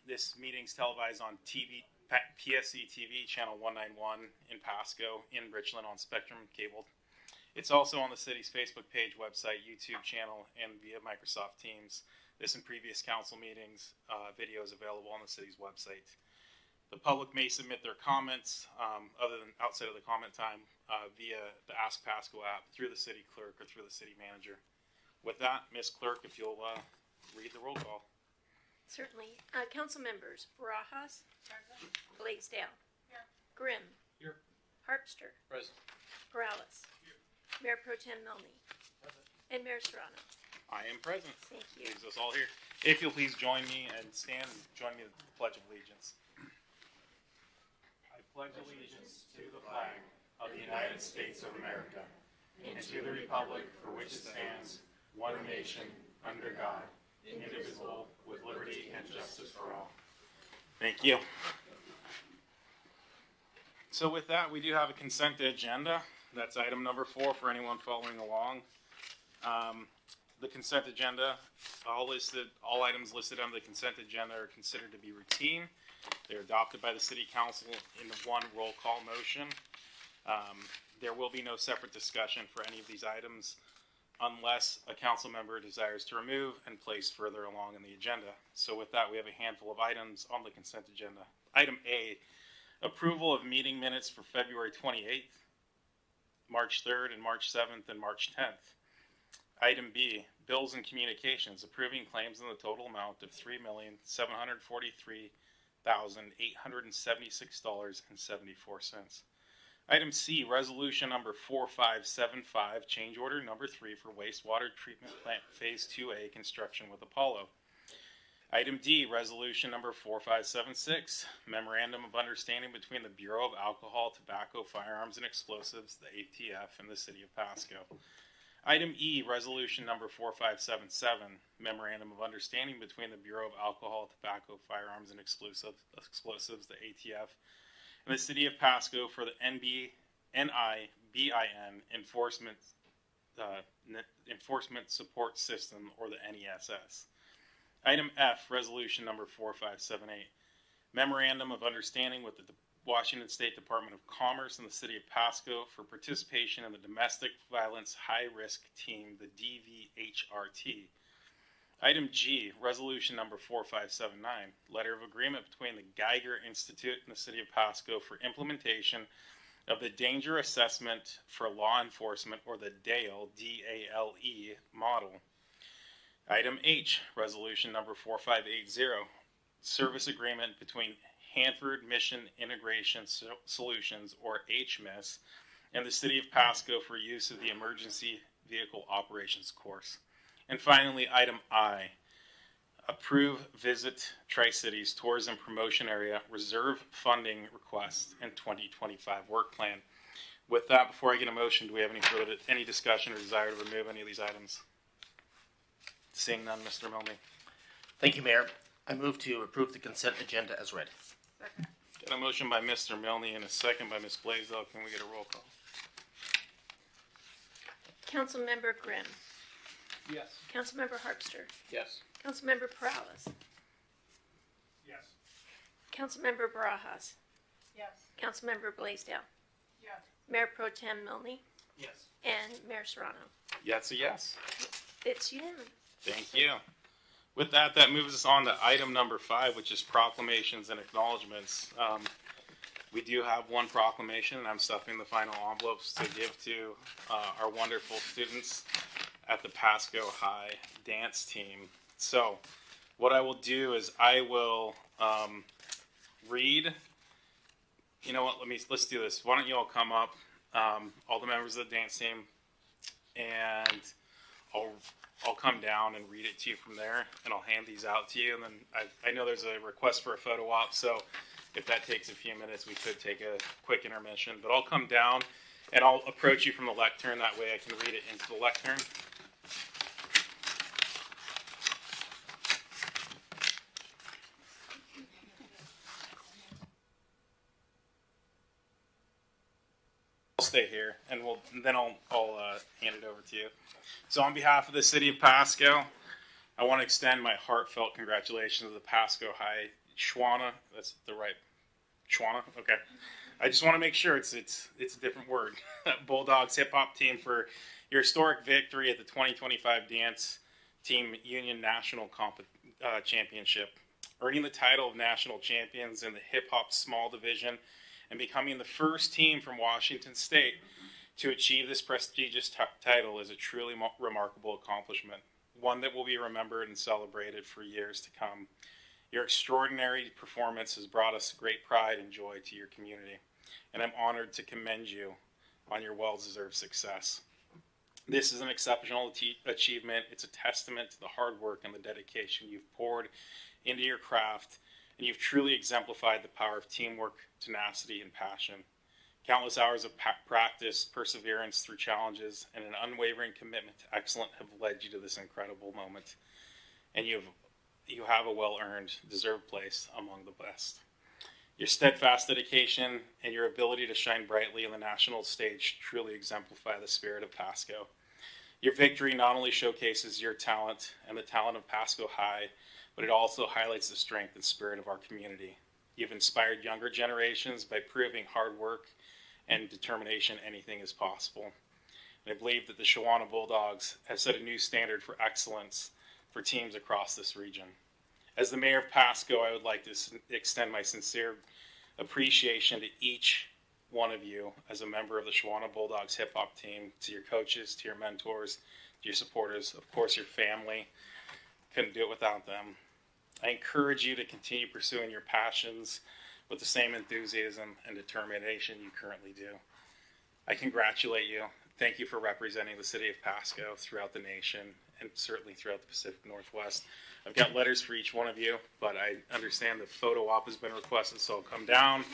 This meeting's televised on PSC-TV channel 191 in Pasco, in Richland on Spectrum Cable. It's also on the city's Facebook page, website, YouTube channel, and via Microsoft Teams. This and previous council meetings video is available on the city's website. The public may submit their comments, other than outside of the comment time, via the Ask Pasco app, through the city clerk, or through the city manager. With that, Ms. Clerk, if you'll read the roll call. Certainly. Council members, Barajas. Blaisdell. Here. Grimm. Here. Harpster. Present. Morales. Mayor Pro Tem Milne. And Mayor Serrano. I am present. Thank you. Leaves us all here. If you'll please join me and stand and join me in the Pledge of Allegiance. I pledge allegiance to the flag of the United States of America and to the republic for which it stands, one nation, under God, indivisible, with liberty and justice for all. Thank you. So with that, we do have a consent agenda. That's item number 4 for anyone following along. The consent agenda, all items listed on the consent agenda are considered to be routine. They're adopted by the city council in the one roll call motion. There will be no separate discussion for any of these items unless a council member desires to remove and place further along in the agenda. So with that, we have a handful of items on the consent agenda. Item A, approval of meeting minutes for February 28th, March 3rd, and March 7th, and March 10th. Item B, bills and communications, approving claims in the total amount of $3,743,876.74. Item C, resolution number 4575, change order number 3 for wastewater treatment plant phase 2A construction with Apollo. Item D, resolution number 4576, memorandum of understanding between the Bureau of Alcohol, Tobacco, Firearms, and Explosives, the ATF, and the City of Pasco. Item E, resolution number 4577, memorandum of understanding between the Bureau of Alcohol, Tobacco, Firearms, and Explosives, the ATF, and the City of Pasco for the NIBIN Enforcement Support System, or the NESS. Item F, resolution number 4578, memorandum of understanding with the Washington State Department of Commerce and the City of Pasco for participation in the Domestic Violence High Risk Team, the DVHRT. Item G, resolution number 4579, letter of agreement between the Geiger Institute and the City of Pasco for implementation of the Danger Assessment for Law Enforcement, or the DALE, D-A-L-E, model. Item H, resolution number 4580, service agreement between Hanford Mission Integration Solutions, or HMIS, and the City of Pasco for use of the Emergency Vehicle Operations Course. And finally, item I, approve Visit Tri-Cities Tourism Promotion Area Reserve Funding Request and 2025 Work Plan. With that, before I get a motion, do we have any discussion or desire to remove any of these items? Seeing none, Mr. Milne. Thank you, Mayor. I move to approve the consent agenda as read. Got a motion by Mr. Milne and a second by Ms. Blaisdell. Can we get a roll call? Councilmember Grimm. Yes. Councilmember Harpster. Yes. Councilmember Morales. Yes. Councilmember Barajas. Yes. Councilmember Blaisdell. Yes. Mayor Pro Tem Milne. Yes. And Mayor Serrano. Yes, a yes. It's unanimous. Thank you. With that, that moves us on to item number 5, which is proclamations and acknowledgements. We do have one proclamation, and I'm stuffing the final envelopes to give to our wonderful students at the Pasco High dance team. So what I will do is I will read. You know what? Let's do this. Why don't you all come up, all the members of the dance team, and I'll come down and read it to you from there, and I'll hand these out to you. And then I know there's a request for a photo op, so if that takes a few minutes, we could take a quick intermission. But I'll come down, and I'll approach you from the lectern. That way I can read it into the lectern. I'll stay here, and then I'll hand it over to you. So on behalf of the city of Pasco, I want to extend my heartfelt congratulations to the Pasco High Schwana. That's the right Schwana? Okay. I just want to make sure it's a different word. Bulldogs hip hop team for your historic victory at the 2025 Dance Team Union National Championship, earning the title of national champions in the hip hop small division and becoming the first team from Washington State to achieve this prestigious title is a truly remarkable accomplishment, one that will be remembered and celebrated for years to come. Your extraordinary performance has brought us great pride and joy to your community, and I'm honored to commend you on your well-deserved success. This is an exceptional achievement. It's a testament to the hard work and the dedication you've poured into your craft, and you've truly exemplified the power of teamwork, tenacity, and passion. Countless hours of practice, perseverance through challenges, and an unwavering commitment to excellence have led you to this incredible moment, and you have a well-earned, deserved place among the best. Your steadfast dedication and your ability to shine brightly on the national stage truly exemplify the spirit of Pasco. Your victory not only showcases your talent and the talent of Pasco High, but it also highlights the strength and spirit of our community. You've inspired younger generations by proving hard work and determination anything is possible. And I believe that the Shawana Bulldogs have set a new standard for excellence for teams across this region. As the mayor of Pasco, I would like to extend my sincere appreciation to each one of you as a member of the Shawana Bulldogs hip hop team, to your coaches, to your mentors, to your supporters, of course your family. Couldn't do it without them. I encourage you to continue pursuing your passions with the same enthusiasm and determination you currently do. I congratulate you. Thank you for representing the city of Pasco throughout the nation and certainly throughout the Pacific Northwest. I've got letters for each one of you, but I understand the photo op has been requested, so I'll come down.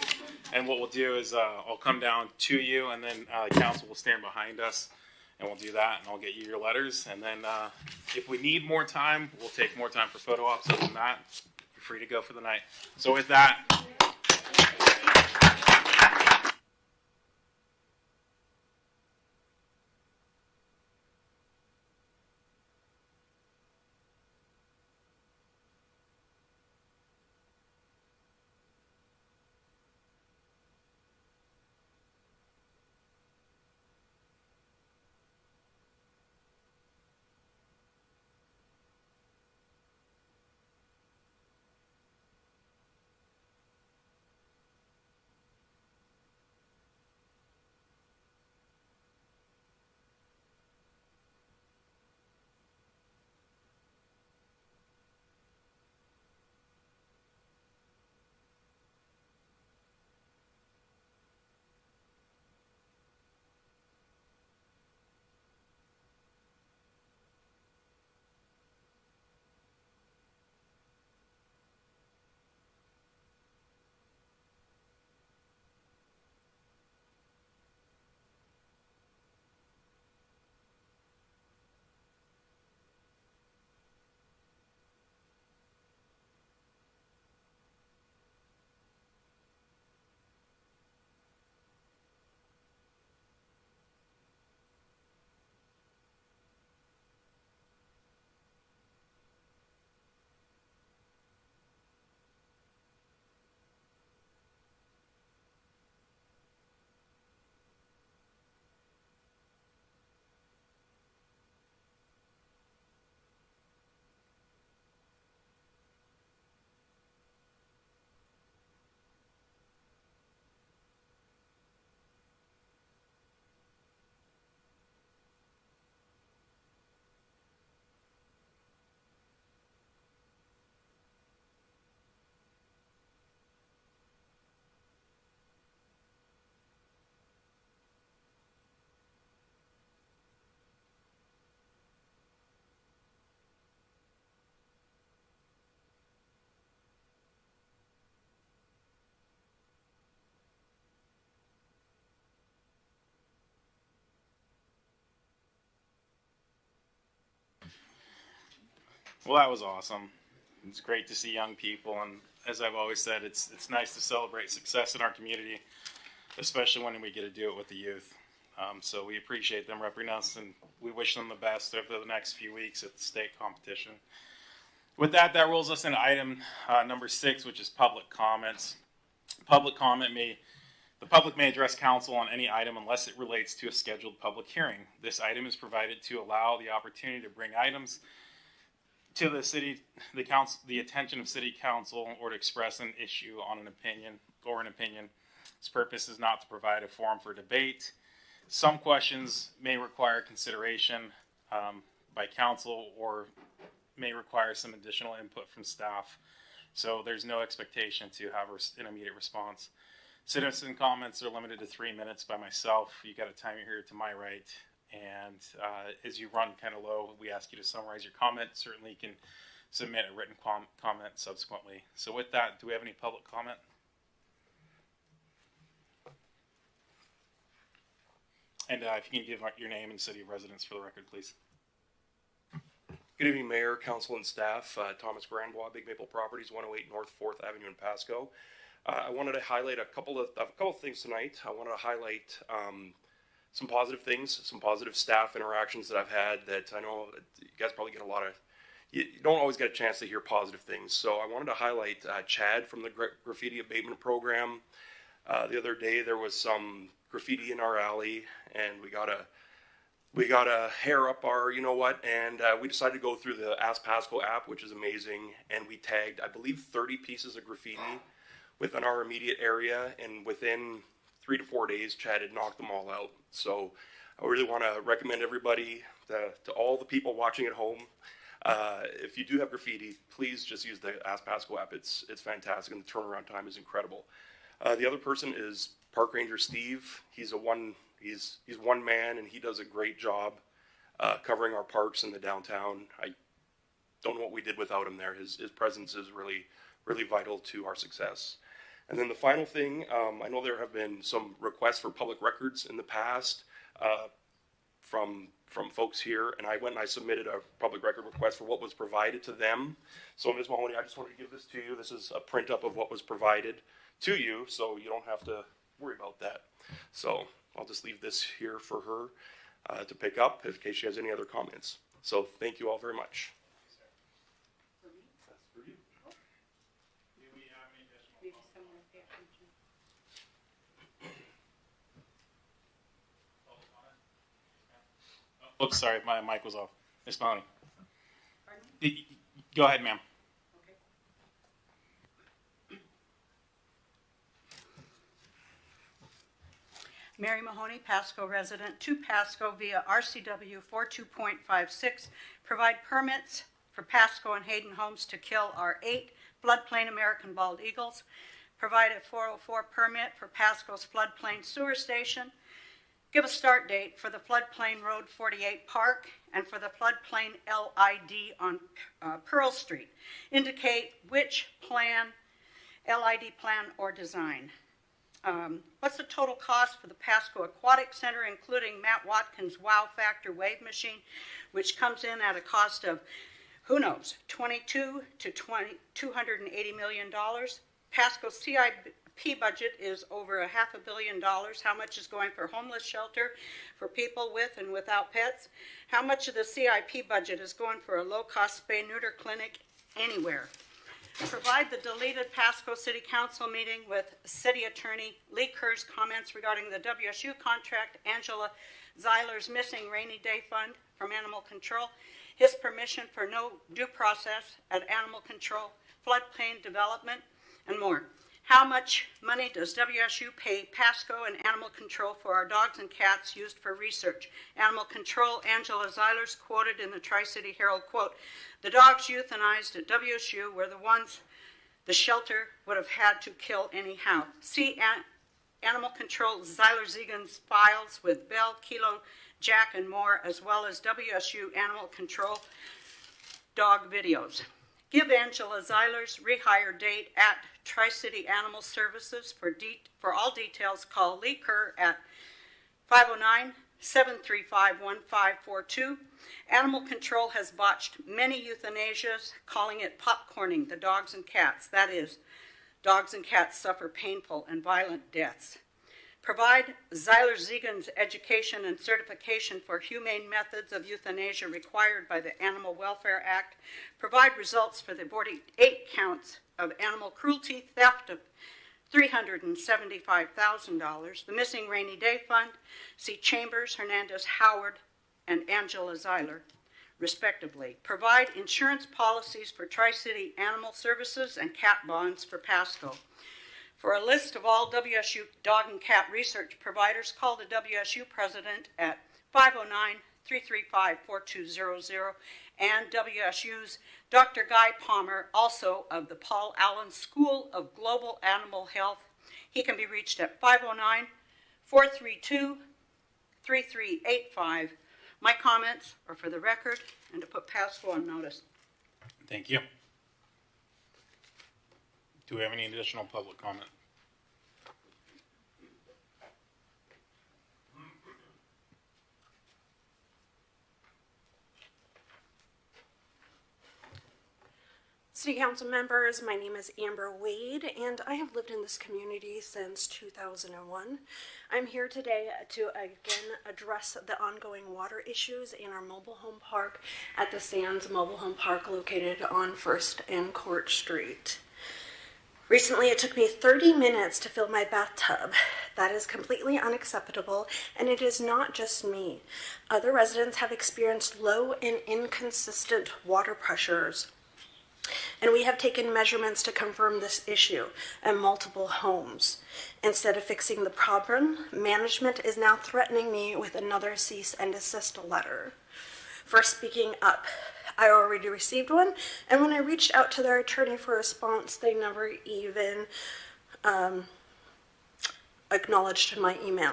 And what we'll do is I'll come down to you, and then council will stand behind us, and we'll do that, and I'll get you your letters. And then if we need more time, we'll take more time for photo ops. Other than that, you're free to go for the night. So with that, well, that was awesome. It's great to see young people, and as I've always said, it's nice to celebrate success in our community, especially when we get to do it with the youth. So we appreciate them representing us, and we wish them the best over the next few weeks at the state competition. With that, that rolls us into item number 6, which is public comments. The public may address council on any item unless it relates to a scheduled public hearing. This item is provided to allow the opportunity to bring items to the attention of city council, or to express an issue on an opinion. Its purpose is not to provide a forum for debate. Some questions may require consideration by council, or may require some additional input from staff. So there's no expectation to have an immediate response. Citizen comments are limited to 3 minutes by myself. You got a timer here to my right. And as you run kind of low, we ask you to summarize your comment. Certainly you can submit a written comment subsequently. So with that, do we have any public comment? And if you can give your name and city of residence for the record, please. Good evening, Mayor, Council, and staff. Thomas Grandbois, Big Maple Properties, 108 North 4th Avenue in Pasco. I wanted to highlight a couple of things tonight. I wanted to highlight some positive things, some positive staff interactions that I've had that I know you guys probably get a lot of, you don't always get a chance to hear positive things. So I wanted to highlight Chad from the graffiti abatement program. The other day there was some graffiti in our alley, and we got a hair up our, you know what, and we decided to go through the Ask Pasco app, which is amazing, and we tagged, I believe, 30 pieces of graffiti within our immediate area, and within 3 to 4 days, Chad had knocked them all out. So I really want to recommend everybody, to all the people watching at home, if you do have graffiti, please just use the Ask Pasco app. It's fantastic, and the turnaround time is incredible. The other person is Park Ranger Steve. He's one man, and he does a great job covering our parks in the downtown. I don't know what we did without him there. His presence is really, really vital to our success. And then the final thing, I know there have been some requests for public records in the past from folks here, and I went and I submitted a public record request for what was provided to them. So Ms. Mahoney, I just wanted to give this to you. This is a print up of what was provided to you, so you don't have to worry about that. So I'll just leave this here for her to pick up in case she has any other comments. So thank you all very much. That's for you. Do we have any additional comments? Oops, sorry, my mic was off. Ms. Mahoney. Go ahead, ma'am. Mary Mahoney, Pasco resident, to Pasco via RCW 42.56, provide permits for Pasco and Hayden Homes to kill our 8 floodplain American bald eagles, provide a 404 permit for Pasco's floodplain sewer station, give a start date for the floodplain Road 48 Park and for the floodplain LID on Pearl Street, indicate which plan, LID plan or design. What's the total cost for the Pasco Aquatic Center, including Matt Watkins' Wow Factor wave machine, which comes in at a cost of, who knows, $22 to $280 million. Pasco's CIP budget is over $500 million. How much is going for homeless shelter for people with and without pets? How much of the CIP budget is going for a low-cost spay-neuter clinic anywhere? Provide the deleted Pasco City Council meeting with City Attorney Lee Kerr's comments regarding the WSU contract, Angela Zeiler's missing rainy day fund from Animal Control, his permission for no due process at Animal Control, floodplain development, and more. How much money does WSU pay Pasco and Animal Control for our dogs and cats used for research? Animal Control, Angela Zeiler's quoted in the Tri-City Herald, quote, "The dogs euthanized at WSU were the ones the shelter would have had to kill anyhow." See Animal Control Zeiler-Zegan's files with Bell, Kilo, Jack, and more, as well as WSU Animal Control dog videos. Give Angela Zeiler's rehire date at Tri-City Animal Services. For all details, call Lee Kerr at 509-735-1542. Animal Control has botched many euthanasias, calling it popcorning the dogs and cats. That is, dogs and cats suffer painful and violent deaths. Provide Zeiler-Zegan's education and certification for humane methods of euthanasia required by the Animal Welfare Act. Provide results for the 48 counts of animal cruelty, theft of $375,000. The Missing Rainy Day Fund. See Chambers, Hernandez, Howard, and Angela Zeiler, respectively. Provide insurance policies for Tri-City Animal Services and cat bonds for Pasco. For a list of all WSU dog and cat research providers, call the WSU president at 509-335-4200 and WSU's Dr. Guy Palmer, also of the Paul Allen School of Global Animal Health. He can be reached at 509-432-3385. My comments are for the record and to put Pasco on notice. Thank you. Do we have any additional public comment? City Council members, my name is Amber Wade, and I have lived in this community since 2001. I'm here today to again address the ongoing water issues in our mobile home park at the Sands Mobile Home Park located on 1st and Court Street. Recently, it took me 30 minutes to fill my bathtub. That is completely unacceptable, and it is not just me. Other residents have experienced low and inconsistent water pressures, and we have taken measurements to confirm this issue at multiple homes. Instead of fixing the problem, management is now threatening me with another cease and desist letter for speaking up. I already received one, and when I reached out to their attorney for a response, they never even acknowledged my email.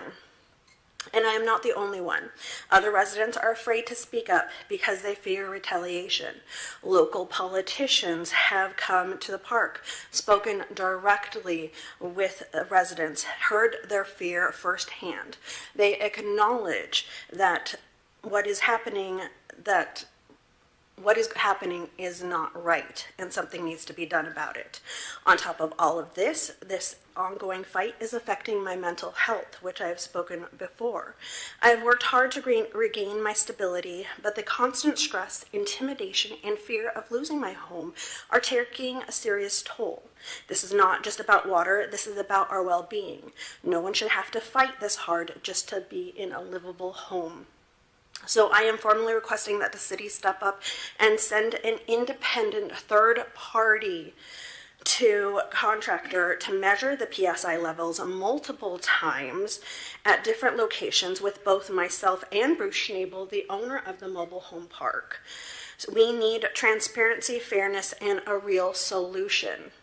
And I am not the only one. Other residents are afraid to speak up because they fear retaliation. Local politicians have come to the park, spoken directly with residents, heard their fear firsthand. They acknowledge that what is happening is not right, and something needs to be done about it. On top of all of this, this ongoing fight is affecting my mental health, which I have spoken before. I have worked hard to regain my stability, but the constant stress, intimidation, and fear of losing my home are taking a serious toll. This is not just about water, this is about our well-being. No one should have to fight this hard just to be in a livable home. So I am formally requesting that the city step up and send an independent third party to contractor to measure the PSI levels multiple times at different locations with both myself and Bruce Schnabel, the owner of the mobile home park. So we need transparency, fairness, and a real solution.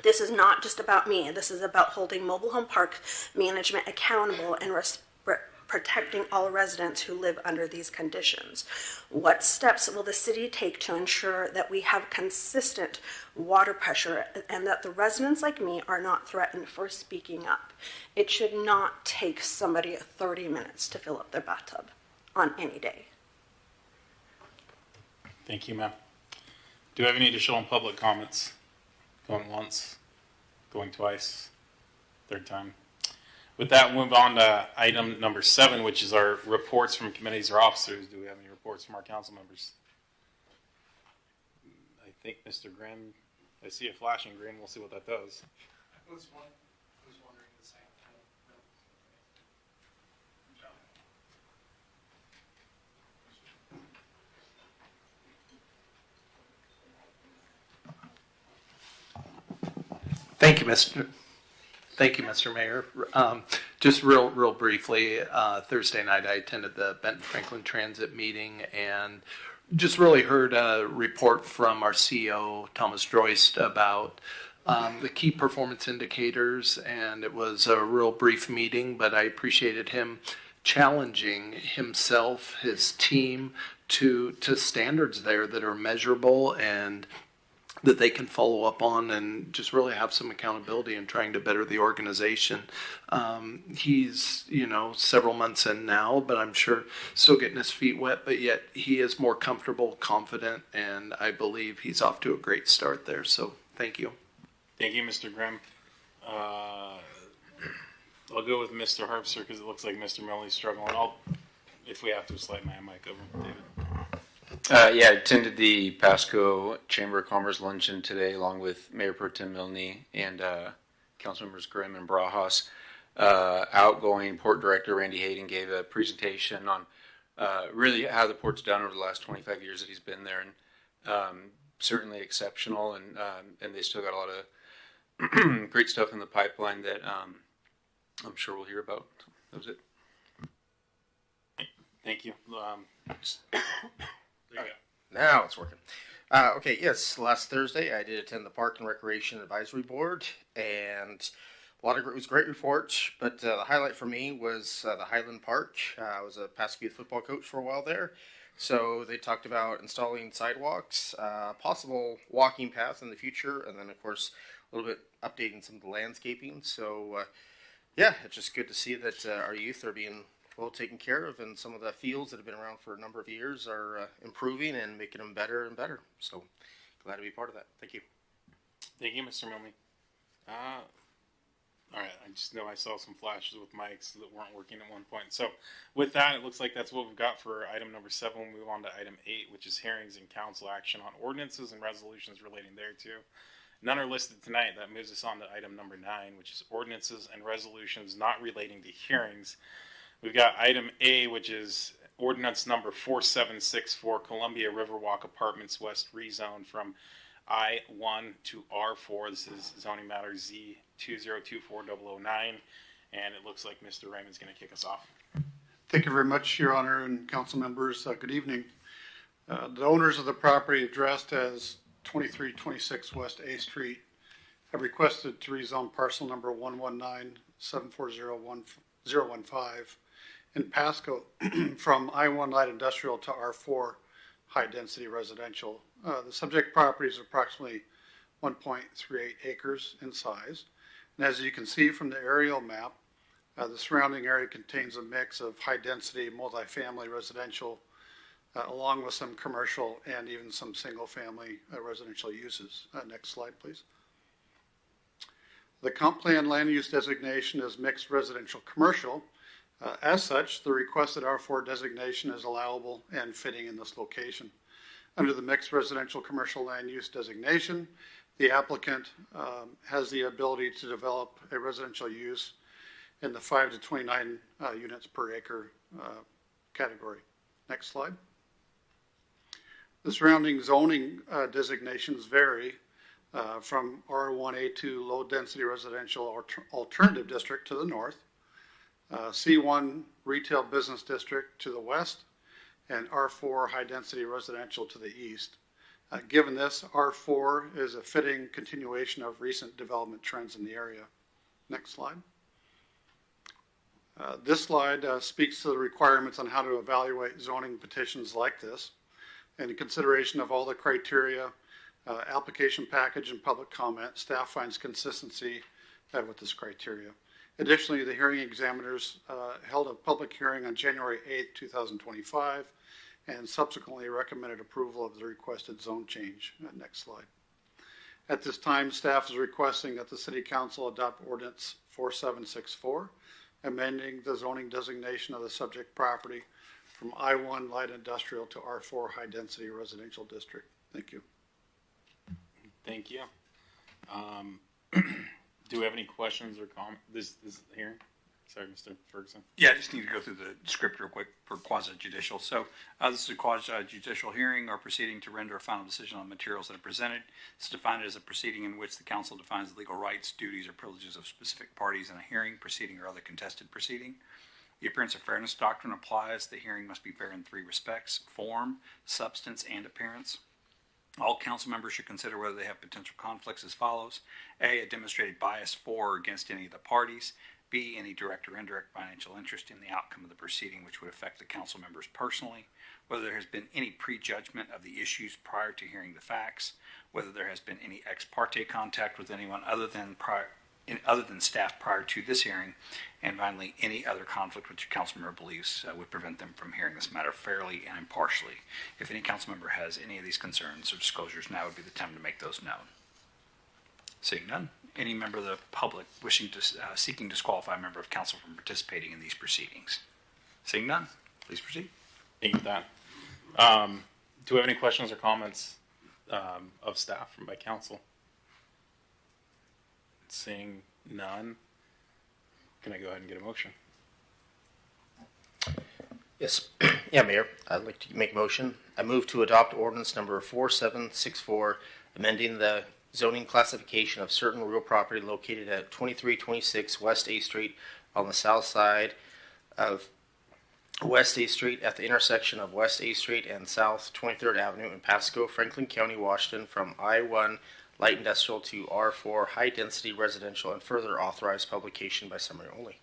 This is not just about me. This is about holding mobile home park management accountable and protecting all residents who live under these conditions. What steps will the city take to ensure that we have consistent water pressure and that the residents like me are not threatened for speaking up? It should not take somebody 30 minutes to fill up their bathtub on any day. Thank you, ma'am. Do we have any additional public comments? Going once, going twice, third time. With that, we'll move on to item number 7, which is our reports from committees or officers. Do we have any reports from our council members? I think Mr. Grimm, I see a flashing green. We'll see what that does. I was wondering the same thing. Thank you, Mr. Mayor. Just real briefly, Thursday night I attended the Benton Franklin Transit meeting and just really heard a report from our CEO, Thomas Droist, about the key performance indicators, and it was a real brief meeting, but I appreciated him challenging himself, his team, to standards there that are measurable and that they can follow up on and just really have some accountability in trying to better the organization. He's, several months in now, but I'm sure still getting his feet wet, but yet he is more comfortable, confident, and I believe he's off to a great start there. So thank you. Thank you, Mr. Grimm. I'll go with Mr. Harpster because it looks like Mr. Milne's struggling. If we have to, slide my mic over, David. Yeah, I attended the Pasco Chamber of Commerce luncheon today, along with Mayor Pro Tem Milne and Councilmembers Grimm and Brajas. Outgoing Port Director Randy Hayden gave a presentation on really how the port's done over the last 25 years that he's been there, and certainly exceptional. And they still got a lot of great stuff in the pipeline that I'm sure we'll hear about. That was it. Thank you. There you go. Now it's working. Okay, yes, last Thursday I did attend the Park and Recreation Advisory Board, and it was a great report, but the highlight for me was the Highland Park. I was a Pasco youth football coach for a while there, so they talked about installing sidewalks, possible walking paths in the future, and then of course a little bit updating some of the landscaping. So yeah, it's just good to see that our youth are being well taken care of, and some of the fields that have been around for a number of years are improving and making them better and better. So glad to be part of that. Thank you. Thank you, Mr. Milne. All right, I just know I saw some flashes with mics that weren't working at one point. So with that, it looks like that's what we've got for item number 7. We'll move on to item 8, which is hearings and council action on ordinances and resolutions relating thereto. None are listed tonight. That moves us on to item number 9, which is ordinances and resolutions not relating to hearings. We've got item A, which is ordinance number 4764, Columbia Riverwalk Apartments West rezone from I-1 to R4. This is zoning matter Z2024009, and it looks like Mr. Raymond's going to kick us off. Thank you very much, Your Honor and council members. Good evening. The owners of the property addressed as 2326 West A Street have requested to rezone parcel number 119740115 in Pasco from I-1 light industrial to R4 high density residential. The subject property is approximately 1.38 acres in size. And as you can see from the aerial map, the surrounding area contains a mix of high density multifamily residential along with some commercial and even some single family residential uses. Next slide, please. The comp plan land use designation is mixed residential commercial. As such, the requested R4 designation is allowable and fitting in this location. Under the mixed residential commercial land use designation, the applicant has the ability to develop a residential use in the 5 to 29 units per acre category. Next slide. The surrounding zoning designations vary from R1A2 low density residential alternative district to the north, C1 retail business district to the west, and R4 high density residential to the east. Given this, R4 is a fitting continuation of recent development trends in the area. Next slide. This slide speaks to the requirements on how to evaluate zoning petitions like this. And in consideration of all the criteria, application package, and public comment, staff finds consistency with this criteria. Additionally, the hearing examiners held a public hearing on January 8, 2025, and subsequently recommended approval of the requested zone change. Next slide. At this time, staff is requesting that the City Council adopt Ordinance 4764, amending the zoning designation of the subject property from I-1 light industrial to R4 high density residential district. Thank you. Thank you. Do we have any questions or comments? This hearing? Sorry, Mr. Ferguson. Yeah, I just need to go through the script real quick for quasi-judicial. So this is a quasi-judicial hearing or proceeding to render a final decision on materials that are presented. It's defined as a proceeding in which the council defines the legal rights, duties, or privileges of specific parties in a hearing, proceeding, or other contested proceeding. The appearance of fairness doctrine applies. The hearing must be fair in 3 respects: form, substance, and appearance. All council members should consider whether they have potential conflicts as follows: A, a demonstrated bias for or against any of the parties; B, any direct or indirect financial interest in the outcome of the proceeding which would affect the council members personally; whether there has been any prejudgment of the issues prior to hearing the facts; whether there has been any ex parte contact with anyone other than staff prior to this hearing; and finally, any other conflict which a council member believes would prevent them from hearing this matter fairly and impartially. If any council member has any of these concerns or disclosures, now would be the time to make those known. Seeing none, any member of the public wishing to seeking to disqualify a member of council from participating in these proceedings? Seeing none, please proceed. Thank you, Dan. Do we have any questions or comments of staff from by council? Seeing none, can I go ahead and get a motion? Yes. Yeah, Mayor, I'd like to make a motion. I move to adopt ordinance number 4764, amending the zoning classification of certain real property located at 2326 West A Street on the south side of West A Street at the intersection of West A Street and South 23rd Avenue in Pasco, Franklin County, Washington, from I-1 light industrial to R4 high density residential, and further authorize publication by summary only.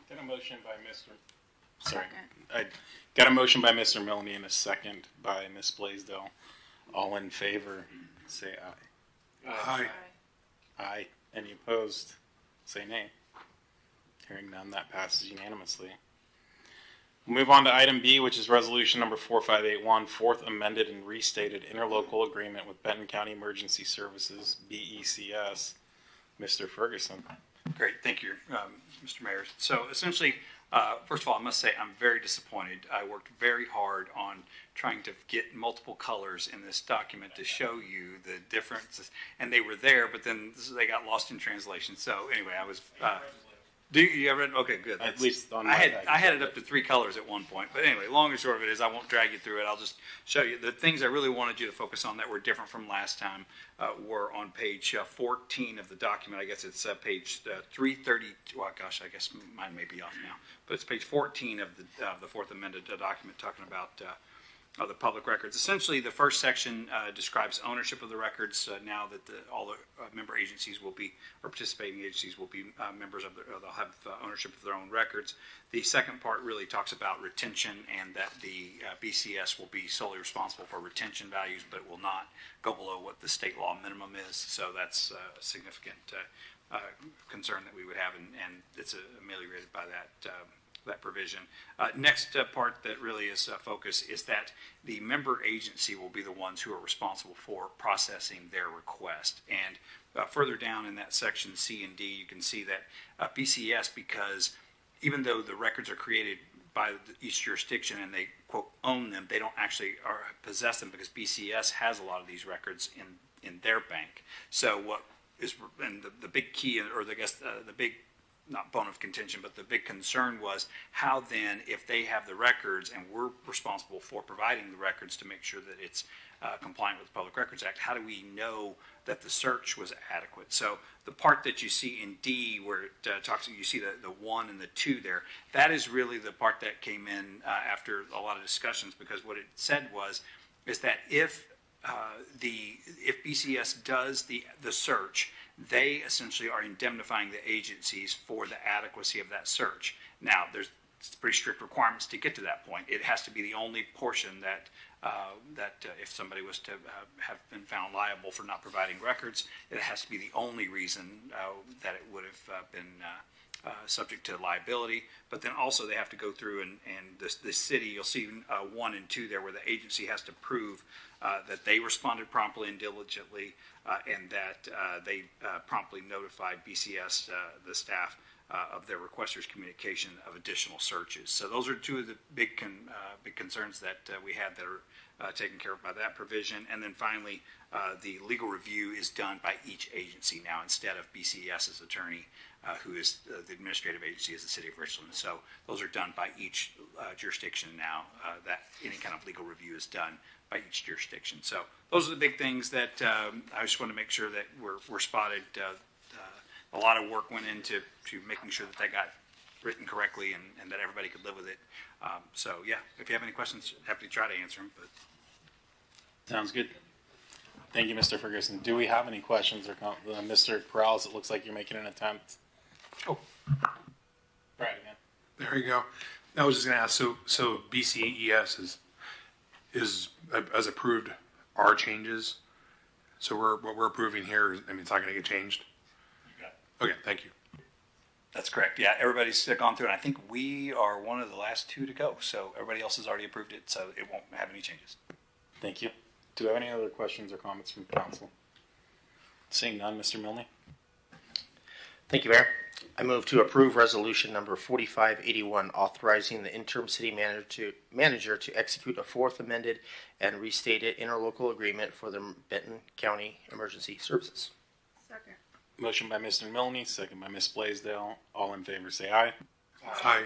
Got a motion by Mr. Sorry, I got a motion by Mr. Melanie and a second by Ms. Blaisdell. All in favor, say aye. Aye. Aye. Any opposed, say nay. Hearing none, that passes unanimously. We'll move on to item B, which is resolution number 4581, fourth amended and restated interlocal agreement with Benton County Emergency Services, BECS. Mr. Ferguson. Great, thank you, Mr. Mayor. So essentially, first of all, I must say I'm very disappointed. I worked very hard on trying to get multiple colors in this document to show you the differences, and they were there, but then they got lost in translation. So anyway, I was. Do you ever? Okay, good. At least on my I had it up to 3 colors at one point, but anyway, long and short of it is I won't drag you through it. I'll just show you the things I really wanted you to focus on that were different from last time. Were on page 14 of the document. I guess it's page 330. Well, gosh, I guess mine may be off now, but it's page 14 of the fourth amended document talking about. The public records. Essentially, the first section describes ownership of the records. Now that all the member agencies will be, or participating agencies will be members of they'll have ownership of their own records. The second part really talks about retention and that the BCS will be solely responsible for retention values, but will not go below what the state law minimum is. So that's a significant concern that we would have, and it's ameliorated by that provision. Next part that really is focus is that the member agency will be the ones who are responsible for processing their request. And further down in that section C and D, you can see that BCS, because even though the records are created by each jurisdiction and they, quote, own them, they don't actually possess them because BCS has a lot of these records in their bank. So what is, and the big key, or I guess the big, not bone of contention, but the big concern was how then, if they have the records and we're responsible for providing the records to make sure that it's compliant with the Public Records Act, how do we know that the search was adequate? So the part that you see in D where it talks, you see the 1 and the 2 there, that is really the part that came in after a lot of discussions, because what it said is that if BCS does the search, they essentially are indemnifying the agencies for the adequacy of that search. Now, there's pretty strict requirements to get to that point. It has to be the only portion that if somebody was to have been found liable for not providing records, it has to be the only reason that it would have been subject to liability. But then also they have to go through and the city, you'll see 1 and 2 there, where the agency has to prove that they responded promptly and diligently, and that they promptly notified BCS, the staff, of their requesters' communication of additional searches. So those are two of the big concerns that we had that are taken care of by that provision. And then finally, the legal review is done by each agency now instead of BCS's attorney, who is the administrative agency is the City of Richland. So those are done by each jurisdiction now, that any kind of legal review is done by each jurisdiction. So those are the big things that I just want to make sure that we're spotted. A lot of work went into making sure that got written correctly and that everybody could live with it. So yeah, if you have any questions, happy to try to answer them. But Sounds good. Thank you, Mr. Ferguson. Do we have any questions or Mr. Perales? It looks like you're making an attempt. Oh, Right again. there you go. I was just going to ask. So BCES is as approved our changes. So what we're approving here, I mean, it's not going to get changed. Okay, thank you. that's correct. Yeah, everybody's gone through, and I think we are one of the last 2 to go. So everybody else has already approved it, so it won't have any changes. Thank you. Do we have any other questions or comments from council? Seeing none, Mr. Milne. Thank you, Mayor. I move to approve resolution number 4581, authorizing the interim city manager to execute a fourth amended and restated interlocal agreement for the Benton County Emergency Services. Second. Motion by Mr. Milne, second by Ms. Blaisdell. All in favor say aye. Aye.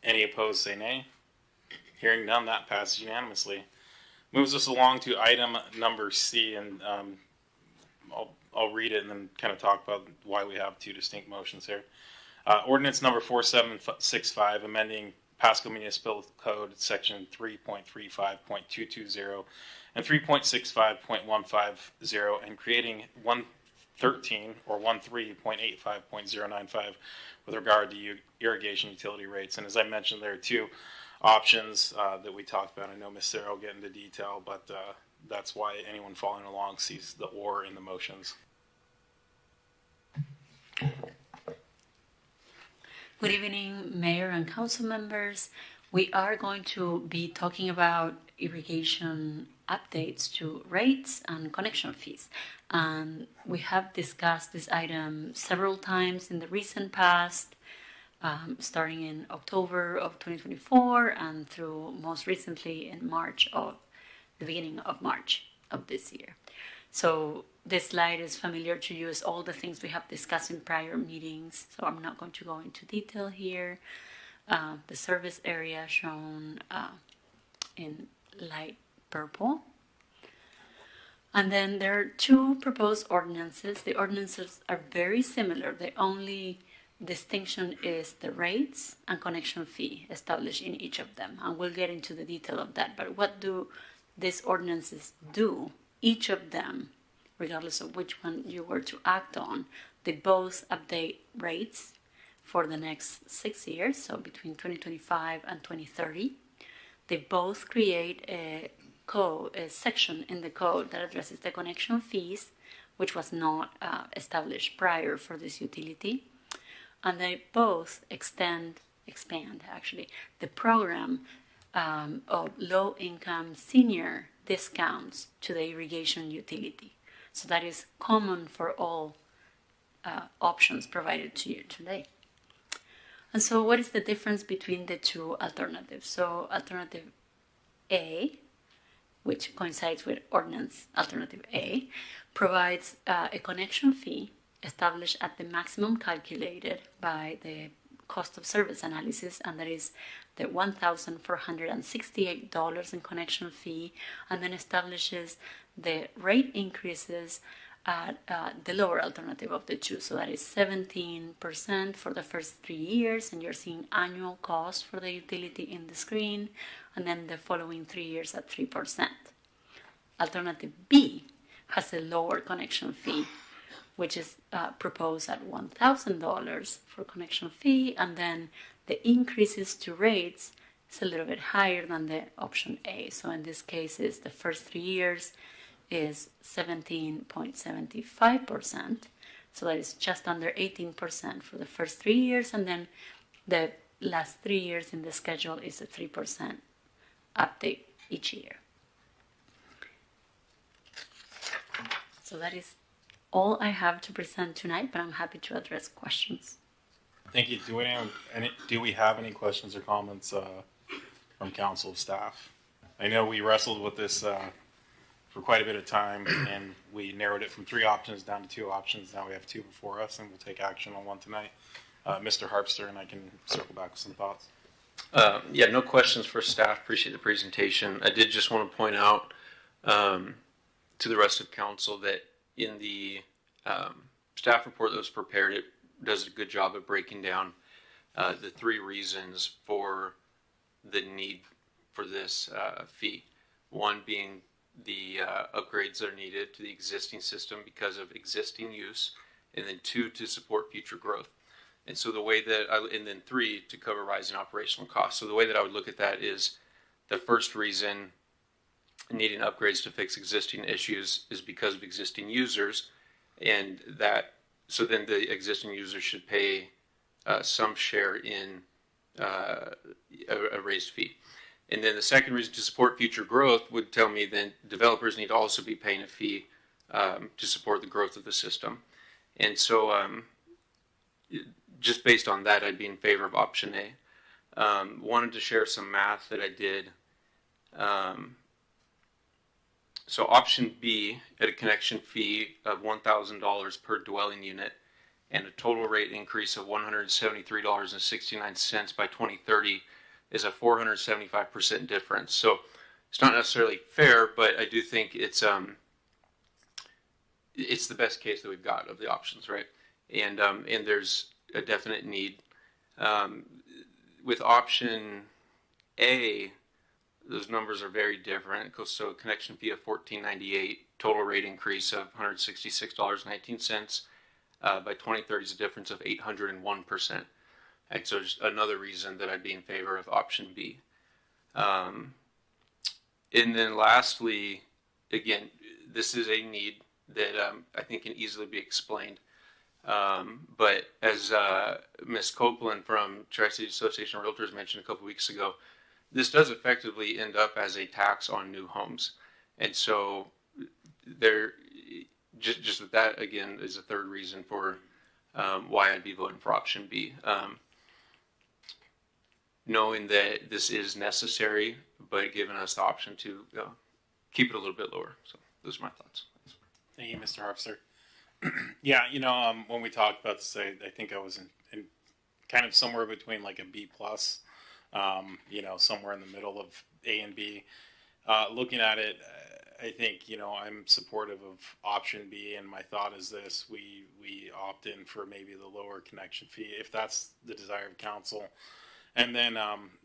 Any opposed say nay. Hearing none, that passes unanimously. Moves us along to item number C, and I'll read it and then kind of talk about why we have two distinct motions here. Ordinance number 4765, amending Pasco Municipal Code section 3.35.220 and 3.65.150 and creating 113 or 13.85.095 with regard to irrigation utility rates. And as I mentioned, there are two options that we talked about. I know Ms. Sarah will get into detail, but that's why anyone following along sees the or in the motions. Good evening, Mayor and Council members. We are going to be talking about irrigation updates to rates and connection fees. And we have discussed this item several times in the recent past, starting in October of 2024 and through most recently in the beginning of March of this year. So this slide is familiar to you as all the things we have discussed in prior meetings. So I'm not going to go into detail here. The service area shown in light purple. And then there are two proposed ordinances. The ordinances are very similar. The only distinction is the rates and connection fee established in each of them. And we'll get into the detail of that. But what do these ordinances do? Each of them, regardless of which one you were to act on, they both update rates for the next 6 years, so between 2025 and 2030. They both create a section in the code that addresses the connection fees, which was not established prior for this utility. And they both expand the program of low-income senior discounts to the irrigation utility. So that is common for all options provided to you today. And so what is the difference between the two alternatives? So alternative A, which coincides with ordinance alternative A, provides a connection fee established at the maximum calculated by the cost of service analysis, and that is the $1,468 in connection fee, and then establishes the rate increases at the lower alternative of the two. So that is 17% for the first 3 years, and you're seeing annual cost for the utility in the screen, and then the following 3 years at 3%. Alternative B has a lower connection fee, which is proposed at $1,000 for connection fee, and then the increases to rates is a little bit higher than the option A. So in this case, the first 3 years is 17.75%. So that is just under 18% for the first 3 years, and then the last 3 years in the schedule is a 3% update each year. So that is all I have to present tonight, but I'm happy to address questions. Thank you. Do we have any questions or comments from council staff? I know we wrestled with this for quite a bit of time, and we narrowed it from 3 options down to 2 options. Now we have 2 before us, and we'll take action on one tonight. Mr. Harpster, and I can circle back with some thoughts. Yeah, no questions for staff. Appreciate the presentation. I did just want to point out to the rest of council that in the staff report that was prepared, it does a good job of breaking down the 3 reasons for the need for this fee. One being the upgrades that are needed to the existing system because of existing use, and then 2, to support future growth. And so the way that, and then 3, to cover rising operational costs. So the way that I would look at that is the first reason needing upgrades to fix existing issues is because of existing users, and that, so then the existing users should pay some share in a raised fee. And then the second reason, to support future growth, would tell me then developers need to also be paying a fee to support the growth of the system. And so just based on that, I'd be in favor of option A. Wanted to share some math that I did. So option B, at a connection fee of $1,000 per dwelling unit and a total rate increase of $173.69 by 2030 is a 475% difference. So it's not necessarily fair, but I do think it's the best case that we've got of the options, right? And there's a definite need. With option A, those numbers are very different. So a connection fee of $14.98, total rate increase of $166.19. By 2030 is a difference of 801%. And so just another reason that I'd be in favor of option B. And then lastly, again, this is a need that I think can easily be explained. But as Ms. Copeland from Tri-City Association of Realtors mentioned a couple weeks ago, this does effectively end up as a tax on new homes. And so there, just with that, again, is a third reason for why I'd be voting for option B. Knowing that this is necessary, but giving us the option to keep it a little bit lower. So those are my thoughts. Thank you, Mr. Harpster. Yeah, when we talked about this, I think I was in kind of somewhere between like a B plus, somewhere in the middle of A and B. Looking at it, I think, I'm supportive of option B, and my thought is this: we opt in for maybe the lower connection fee, if that's the desire of council, and then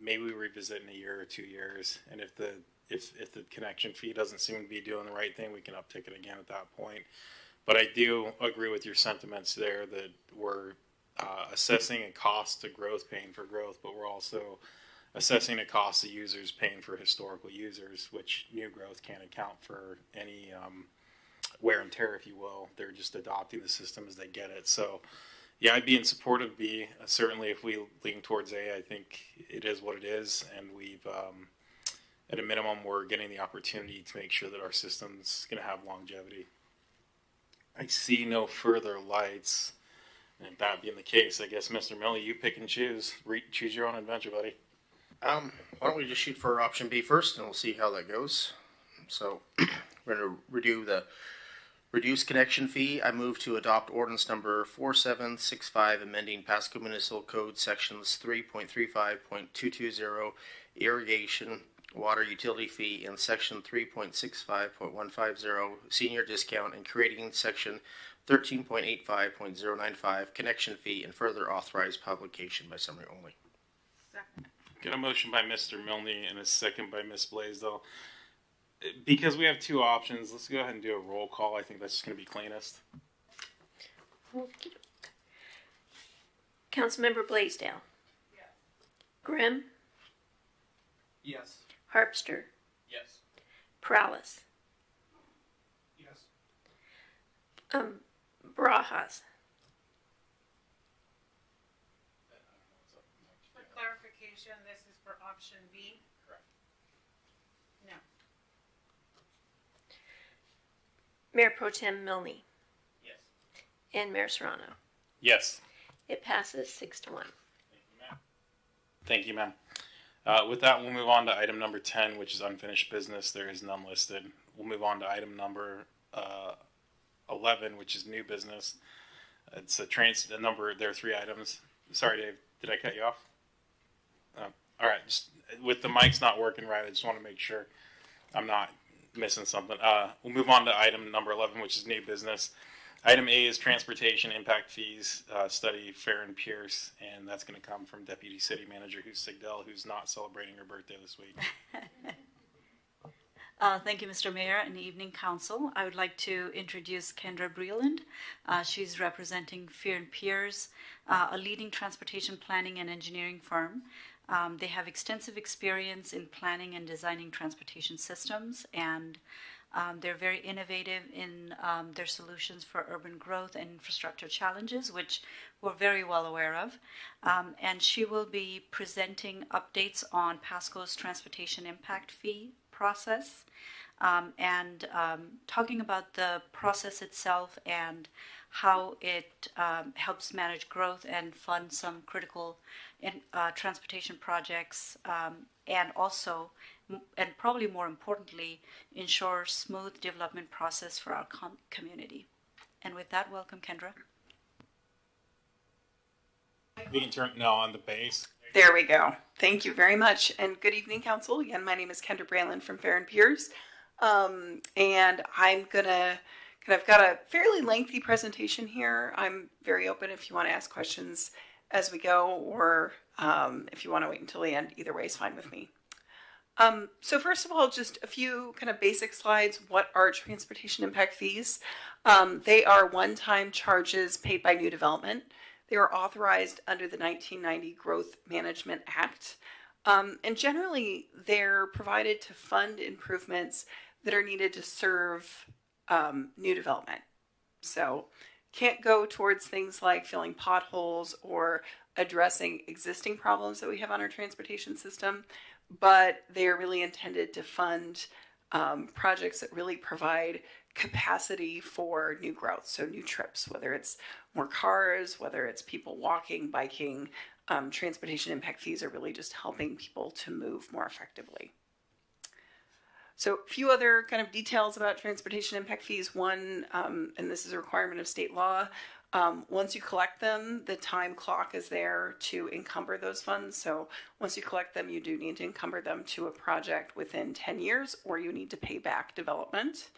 maybe we revisit in a year or 2 years, and if the connection fee doesn't seem to be doing the right thing, we can uptick it again at that point. But I do agree with your sentiments there that we're assessing a cost to growth, paying for growth, but we're also assessing a cost to users, paying for historical users, which new growth can't account for any wear and tear, if you will. They're just adopting the system as they get it. So, yeah, I'd be in support of B. Certainly, if we lean towards A, I think it is what it is, and we've, at a minimum, we're getting the opportunity to make sure that our system's going to have longevity. I see no further lights. And that being the case, I guess, Mr. Millie, you pick and choose. Choose your own adventure, buddy. Why don't we just shoot for option B first, and we'll see how that goes. So we're going to redo the reduced connection fee. I move to adopt ordinance number 4765, amending Pasco Municipal Code sections 3.35.220, irrigation water utility fee, and section 3.65.150, senior discount, and creating section 13.85.095, connection fee, and further authorized publication by summary only. Second. Got a motion by Mr. Milne and a second by Ms. Blaisdell. Because we have two options, let's go ahead and do a roll call. I think that's just going to be cleanest. Councilmember Blaisdell. Yes. Grimm. Yes. Harpster. Yes. Prowlis. Yes. Barajas. For clarification, this is for option B? Correct. No. Mayor Pro Tem Milne. Yes. And Mayor Serrano. Yes. It passes 6-1. Thank you, ma'am. With that, we'll move on to item number 10, which is unfinished business. There is none listed. We'll move on to item number 11, which is new business. It's a number. There are 3 items. Sorry, Dave. Did I cut you off? All right. Just, with the mics not working right, I just want to make sure I'm not missing something. We'll move on to item number 11, which is new business. Item A is transportation impact fees study, Fair and Pierce, and that's going to come from Deputy City Manager Hugh Sigdell, who's not celebrating her birthday this week. Thank you, Mr. Mayor and evening council. I would like to introduce Kendra Breland. She's representing Fear and Peers, a leading transportation planning and engineering firm. They have extensive experience in planning and designing transportation systems, and they're very innovative in their solutions for urban growth and infrastructure challenges, which we're very well aware of. And she will be presenting updates on Pasco's transportation impact fee process, and talking about the process itself and how it helps manage growth and fund some critical transportation projects, and also, and probably more importantly, ensure smooth development process for our community. And with that, welcome, Kendra. We can turn no on the base. There we go. Thank you very much. And good evening, Council. Again, my name is Kendra Branlin from Fair and Piers. And I'm going to I've got a fairly lengthy presentation here. I'm very open if you want to ask questions as we go, or if you want to wait until the end. Either way is fine with me. So first of all, just a few kind of basic slides. What are transportation impact fees? They are one-time charges paid by new development. They were authorized under the 1990 Growth Management Act. And generally, they're provided to fund improvements that are needed to serve new development. So can't go towards things like filling potholes or addressing existing problems that we have on our transportation system, but they are really intended to fund projects that really provide capacity for new growth, so new trips, whether it's more cars, whether it's people walking, biking. Transportation impact fees are really just helping people to move more effectively. So a few other kind of details about transportation impact fees. One, and this is a requirement of state law, once you collect them, the time clock is there to encumber those funds. So once you collect them, you do need to encumber them to a project within 10 years, or you need to pay back development.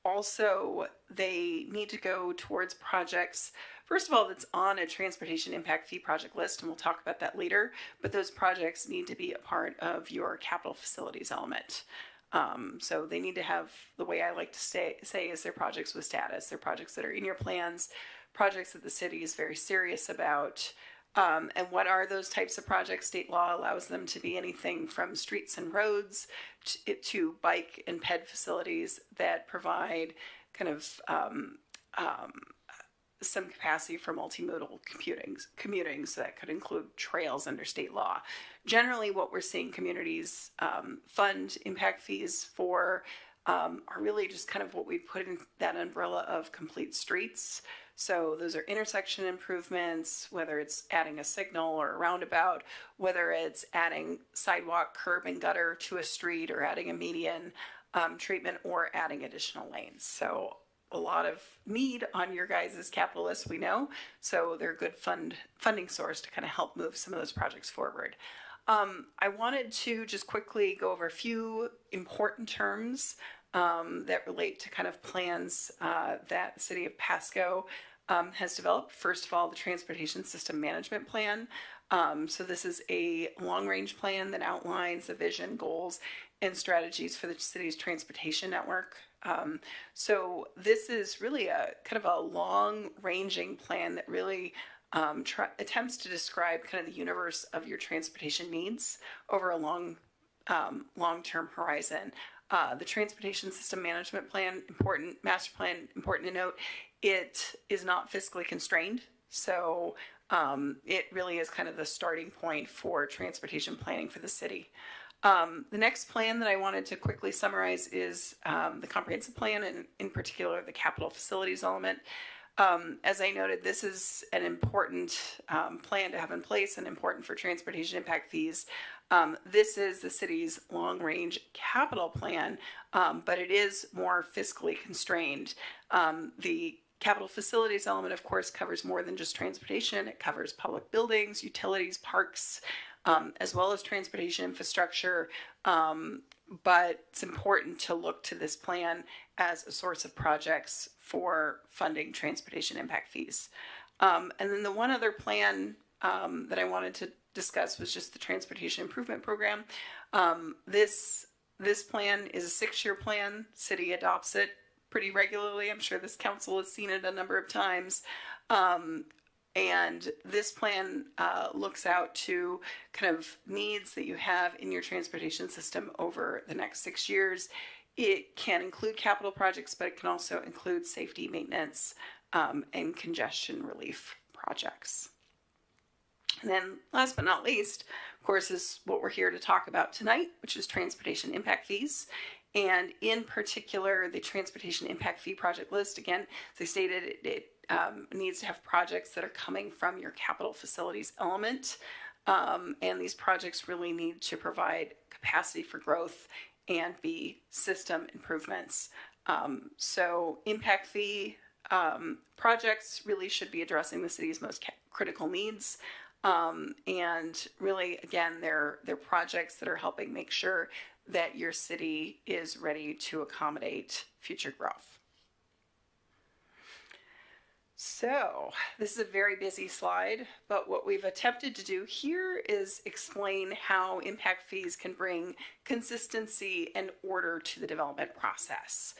Also, they need to go towards projects, first of all, that's on a transportation impact fee project list, and we'll talk about that later, but those projects need to be a part of your capital facilities element. So they need to have, the way I like to say is they're projects with status. They're projects that are in your plans, projects that the city is very serious about. And what are those types of projects? State law allows them to be anything from streets and roads to bike and ped facilities that provide kind of some capacity for multimodal commuting, so that could include trails under state law. Generally, what we're seeing communities fund impact fees for are really just kind of what we put in that umbrella of complete streets. So those are intersection improvements, whether it's adding a signal or a roundabout, whether it's adding sidewalk, curb, and gutter to a street, or adding a median treatment, or adding additional lanes. So a lot of need on your guys' capital list, we know. So they're a good funding source to kind of help move some of those projects forward. I wanted to just quickly go over a few important terms that relate to kind of plans that the city of Pasco has developed. First of all, the Transportation System Management Plan. So this is a long-range plan that outlines the vision, goals, and strategies for the city's transportation network. So this is really a kind of a long-ranging plan that really attempts to describe kind of the universe of your transportation needs over a long-term horizon. The Transportation System Management Plan, master plan, important to note, it is not fiscally constrained. So it really is kind of the starting point for transportation planning for the city. The next plan that I wanted to quickly summarize is the comprehensive plan, and in particular the capital facilities element. As I noted, this is an important plan to have in place and important for transportation impact fees. This is the city's long-range capital plan, but it is more fiscally constrained. The capital facilities element, of course, covers more than just transportation. It covers public buildings, utilities, parks, as well as transportation infrastructure. But it's important to look to this plan as a source of projects for funding transportation impact fees. And then the one other plan that I wanted to discuss was just the Transportation Improvement Program. This plan is a 6-year plan. City adopts it pretty regularly. I'm sure this council has seen it a number of times. And this plan looks out to kind of needs that you have in your transportation system over the next 6 years. It can include capital projects, but it can also include safety, maintenance, and congestion relief projects. And then last but not least, of course, is what we're here to talk about tonight, which is transportation impact fees. And in particular, the transportation impact fee project list, again, as I stated, it needs to have projects that are coming from your capital facilities element. And these projects really need to provide capacity for growth and be system improvements. So impact fee projects really should be addressing the city's most critical needs. And really, again, they're projects that are helping make sure that your city is ready to accommodate future growth. So this is a very busy slide, but what we've attempted to do here is explain how impact fees can bring consistency and order to the development process.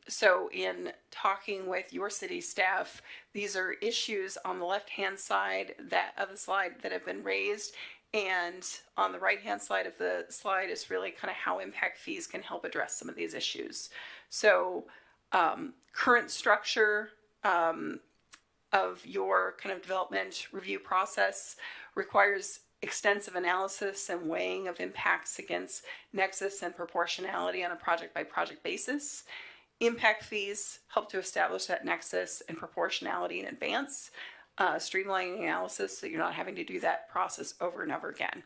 So in talking with your city staff, these are issues on the left-hand side of the slide that have been raised, and on the right-hand side of the slide is really kind of how impact fees can help address some of these issues. So current structure of your kind of development review process requires extensive analysis and weighing of impacts against nexus and proportionality on a project-by-project basis. Impact fees help to establish that nexus and proportionality in advance, streamlining analysis so you're not having to do that process over and over again.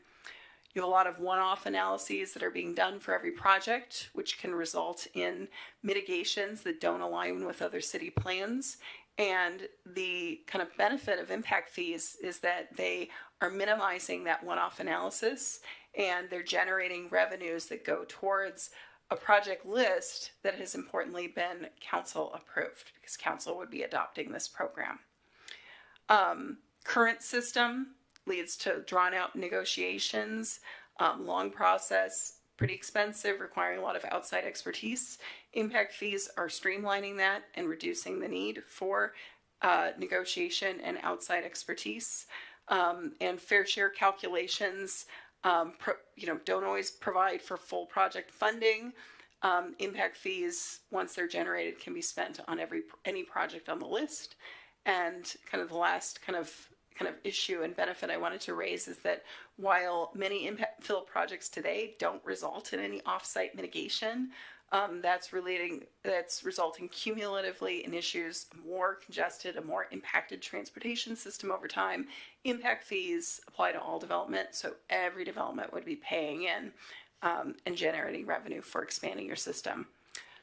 You have a lot of one-off analyses that are being done for every project, which can result in mitigations that don't align with other city plans. And the kind of benefit of impact fees is that they are minimizing that one-off analysis, and they're generating revenues that go towards a project list that has importantly been council approved, because council would be adopting this program. Current system leads to drawn out negotiations, long process, pretty expensive, requiring a lot of outside expertise. Impact fees are streamlining that and reducing the need for negotiation and outside expertise. And fair share calculations, don't always provide for full project funding. Impact fees, once they're generated, can be spent on any project on the list. And kind of the last kind of issue and benefit I wanted to raise is that while many impact fill projects today don't result in any offsite mitigation, that's resulting cumulatively in issues, a more congested, a more impacted transportation system over time. Impact fees apply to all development, so every development would be paying in and generating revenue for expanding your system.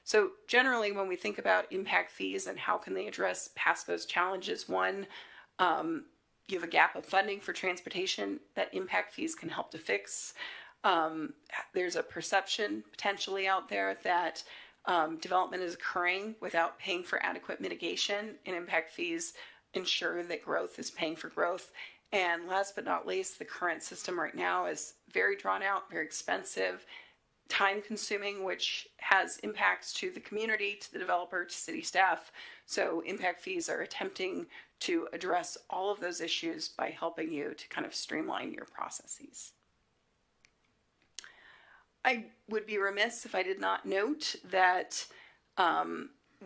So generally, when we think about impact fees and how can they address Pasco's challenges, one, you have a gap of funding for transportation that impact fees can help to fix. There's a perception potentially out there that development is occurring without paying for adequate mitigation, and impact fees ensure that growth is paying for growth. And last but not least, the current system right now is very drawn out, very expensive, time consuming, which has impacts to the community, to the developer, to city staff. So impact fees are attempting to address all of those issues by helping you to kind of streamline your processes. I would be remiss if I did not note that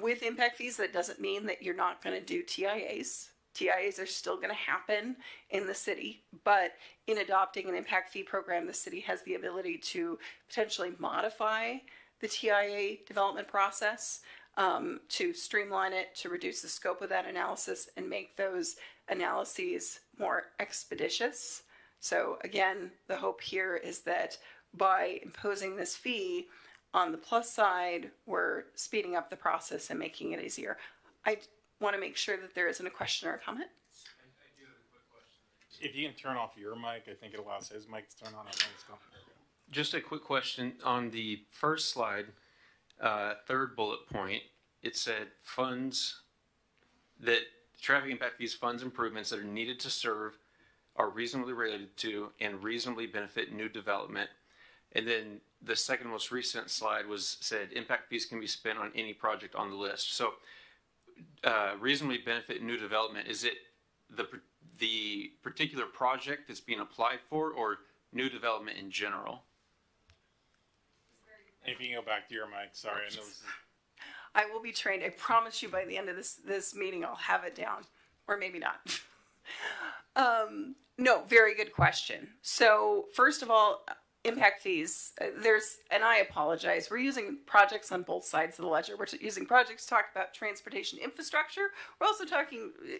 with impact fees, that doesn't mean that you're not going to do TIAs. TIAs are still going to happen in the city, but in adopting an impact fee program, the city has the ability to potentially modify the TIA development process to streamline it, to reduce the scope of that analysis and make those analyses more expeditious. So again, the hope here is that by imposing this fee, on the plus side, we're speeding up the process and making it easier. I want to make sure that there isn't a question or a comment. I do have a quick question. If you can turn off your mic, I think it allows his mic to turn on. Just a quick question on the first slide, third bullet point. It said funds that traffic impact fees funds improvements that are needed to serve are reasonably related to and reasonably benefit new development. And then the second most recent slide said impact fees can be spent on any project on the list. So reasonably benefit new development, is it the particular project that's being applied for, or new development in general? If you can go back to your mic, sorry. I know I will be trained. I promise you by the end of this meeting, I'll have it down, or maybe not. No, very good question. So first of all, impact fees, and I apologize, we're using projects on both sides of the ledger. We're using projects to talk about transportation infrastructure. We're also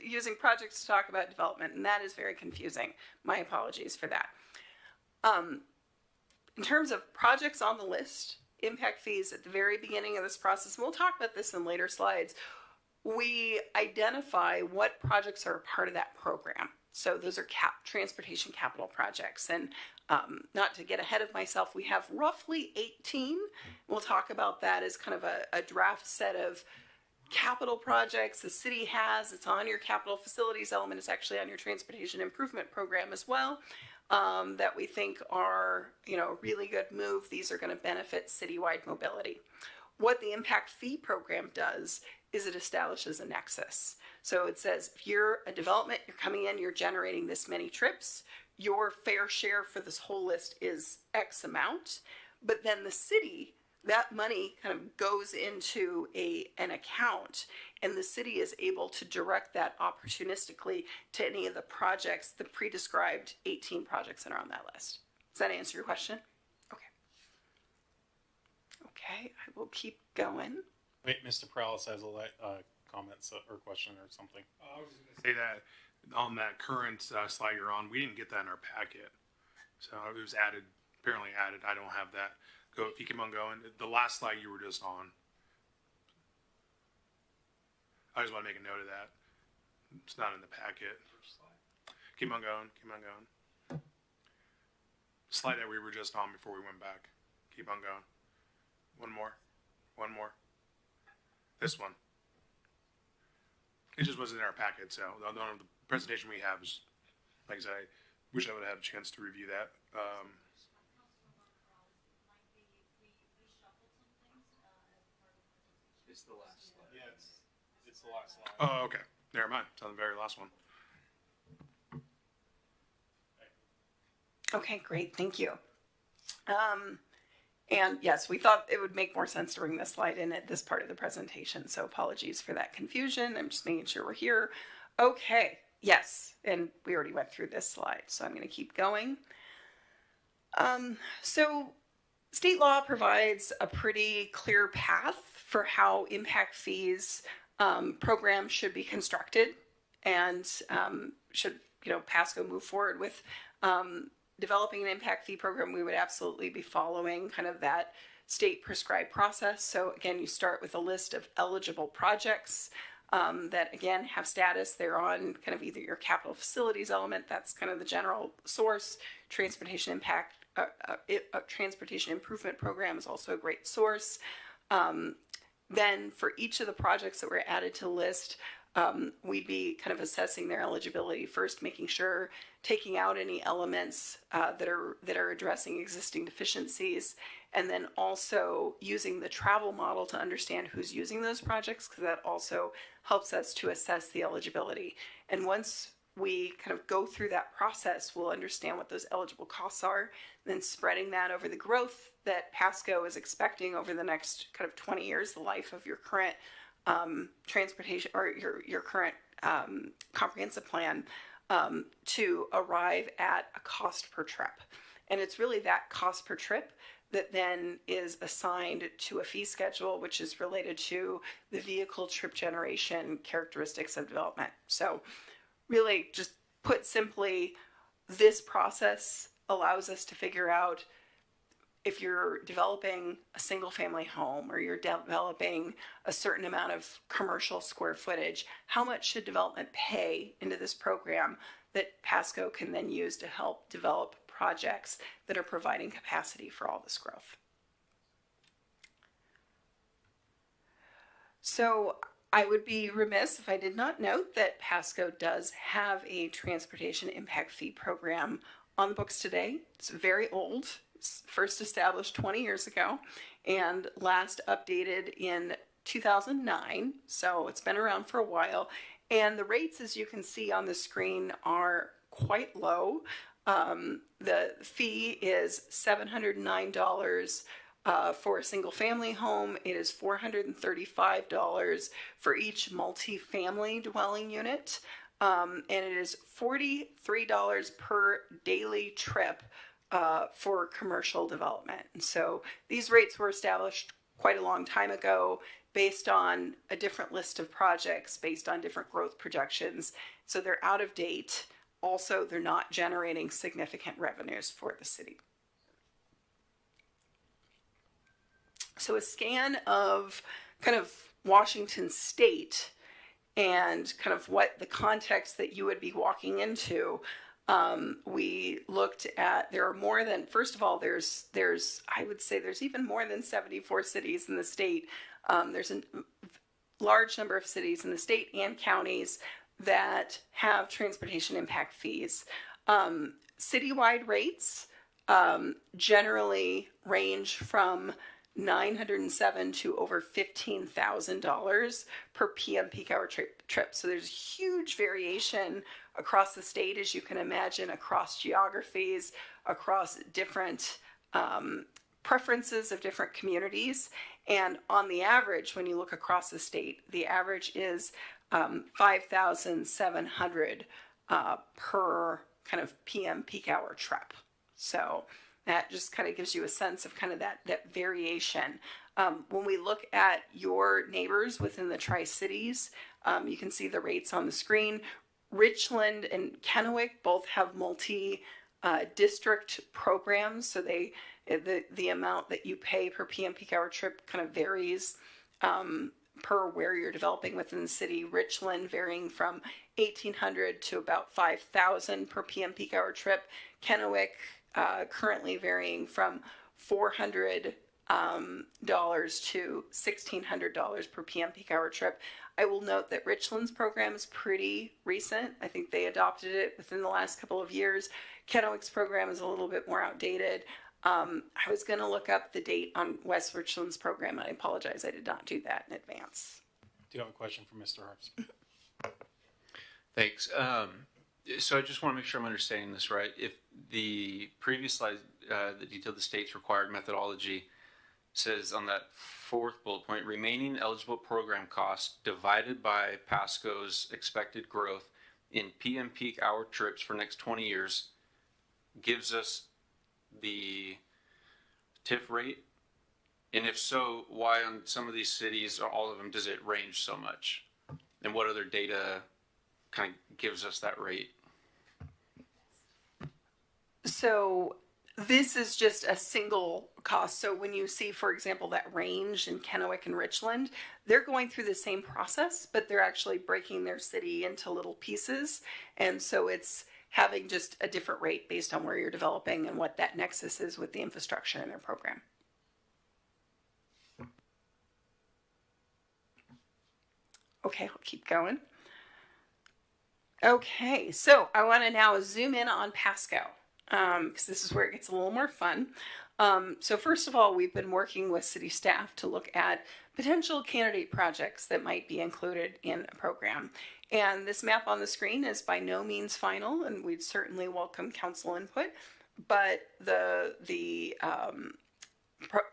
using projects to talk about development, and that is very confusing. My apologies for that. In terms of projects on the list, impact fees at the very beginning of this process, and we'll talk about this in later slides, we identify what projects are a part of that program. So those are transportation capital projects. And not to get ahead of myself, we have roughly 18. We'll talk about that as kind of a draft set of capital projects the city has. It's on your capital facilities element. It's actually on your transportation improvement program as well, that we think are, a really good move. These are going to benefit citywide mobility. What the impact fee program does is it establishes a nexus. So it says, if you're a development, you're coming in, you're generating this many trips, your fair share for this whole list is X amount. But then the city, that money kind of goes into an account, and the city is able to direct that opportunistically to any of the projects, the pre-described 18 projects that are on that list. Does that answer your question? Okay, I will keep going. Wait, Mr. Prowlis has a comment or question or something. I was going to say that on that current slide you're on, we didn't get that in our packet. So it was apparently added. I don't have that. Go, if you keep on going. The last slide you were just on. I just want to make a note of that. It's not in the packet. Keep on going. Keep on going. Slide that we were just on before we went back. Keep on going. One more. One more. This one. It just wasn't in our packet, so the presentation we have is, like I said, I wish I would have had a chance to review that. It's the last slide. Yeah, it's the last slide. Oh, okay. Never mind. It's on the very last one. Okay, great. Thank you. And yes, we thought it would make more sense to bring this slide in at this part of the presentation. So apologies for that confusion. I'm just making sure we're here. Okay, yes. And we already went through this slide, so I'm going to keep going. So state law provides a pretty clear path for how impact fees programs should be constructed, and should Pasco move forward with developing an impact fee program, we would absolutely be following kind of that state prescribed process. So again, you start with a list of eligible projects that again have status. They're on kind of either your capital facilities element, that's kind of the general source. Transportation impact, transportation improvement program is also a great source. Then for each of the projects that were added to the list, we'd be kind of assessing their eligibility first, making sure, taking out any elements that are addressing existing deficiencies, and then also using the travel model to understand who's using those projects, because that also helps us to assess the eligibility. And once we kind of go through that process, we'll understand what those eligible costs are, then spreading that over the growth that Pasco is expecting over the next kind of 20 years, the life of your current transportation or your current comprehensive plan, to arrive at a cost per trip. And it's really that cost per trip that then is assigned to a fee schedule, which is related to the vehicle trip generation characteristics of development. So really, just put simply, this process allows us to figure out if you're developing a single family home or you're developing a certain amount of commercial square footage, how much should development pay into this program that Pasco can then use to help develop projects that are providing capacity for all this growth. So I would be remiss if I did not note that Pasco does have a transportation impact fee program on the books today. It's very old. It's first established 20 years ago and last updated in 2009. So it's been around for a while. And the rates, as you can see on the screen, are quite low. The fee is $709 for a single family home. It is $435 for each multi-family dwelling unit. and it is $43 per daily trip for commercial development. And so these rates were established quite a long time ago based on a different list of projects, based on different growth projections. So they're out of date. Also, they're not generating significant revenues for the city. So a scan of kind of Washington State and kind of what the context that you would be walking into. We looked at, there are more than, first of all, there's I would say there's even more than 74 cities in the state. There's a large number of cities in the state and counties that have transportation impact fees. Citywide rates generally range from $907 to over $15,000 per PM peak hour trip. So there's huge variation across the state, as you can imagine, across geographies, across different preferences of different communities. And on the average, when you look across the state, the average is $5,700 per kind of PM peak hour trip. So that just kind of gives you a sense of kind of that variation. When we look at your neighbors within the Tri-Cities, you can see the rates on the screen. Richland and Kennewick both have multi-district programs, so the amount that you pay per PM peak hour trip kind of varies per where you're developing within the city. Richland varying from $1,800 to about $5,000 per PM peak hour trip. Kennewick currently varying from $400 to $1,600 per PM peak hour trip. I will note that Richland's program is pretty recent. I think they adopted it within the last couple of years. Kennewick's program is a little bit more outdated. I was going to look up the date on West Richland's program, and I apologize, I did not do that in advance. Do you have a question for Mr. Harps? Thanks. So I just want to make sure I'm understanding this right. If the previous slide that detailed the state's required methodology says on that fourth bullet point, remaining eligible program costs divided by Pasco's expected growth in PM peak hour trips for next 20 years gives us the TIF rate? And if so, why on some of these cities or all of them does it range so much? And what other data kind of gives us that rate? So this is just a single cost. So when you see, for example, that range in Kennewick and Richland, they're going through the same process, but they're actually breaking their city into little pieces. And so it's having just a different rate based on where you're developing and what that nexus is with the infrastructure in their program. Okay, I'll keep going. Okay, so I want to now zoom in on Pasco, because this is where it gets a little more fun. So first of all, we've been working with city staff to look at potential candidate projects that might be included in a program. And this map on the screen is by no means final, and we'd certainly welcome council input. But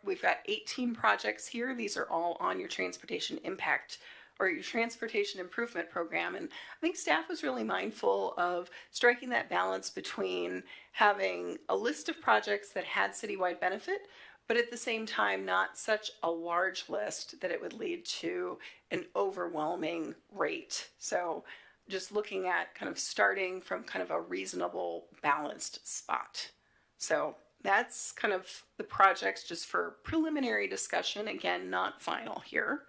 we've got 18 projects here. These are all on your transportation impact or your transportation improvement program. And I think staff was really mindful of striking that balance between having a list of projects that had citywide benefit, but at the same time, not such a large list that it would lead to an overwhelming rate. So just looking at kind of starting from kind of a reasonable balanced spot. So that's kind of the projects just for preliminary discussion. Again, not final here.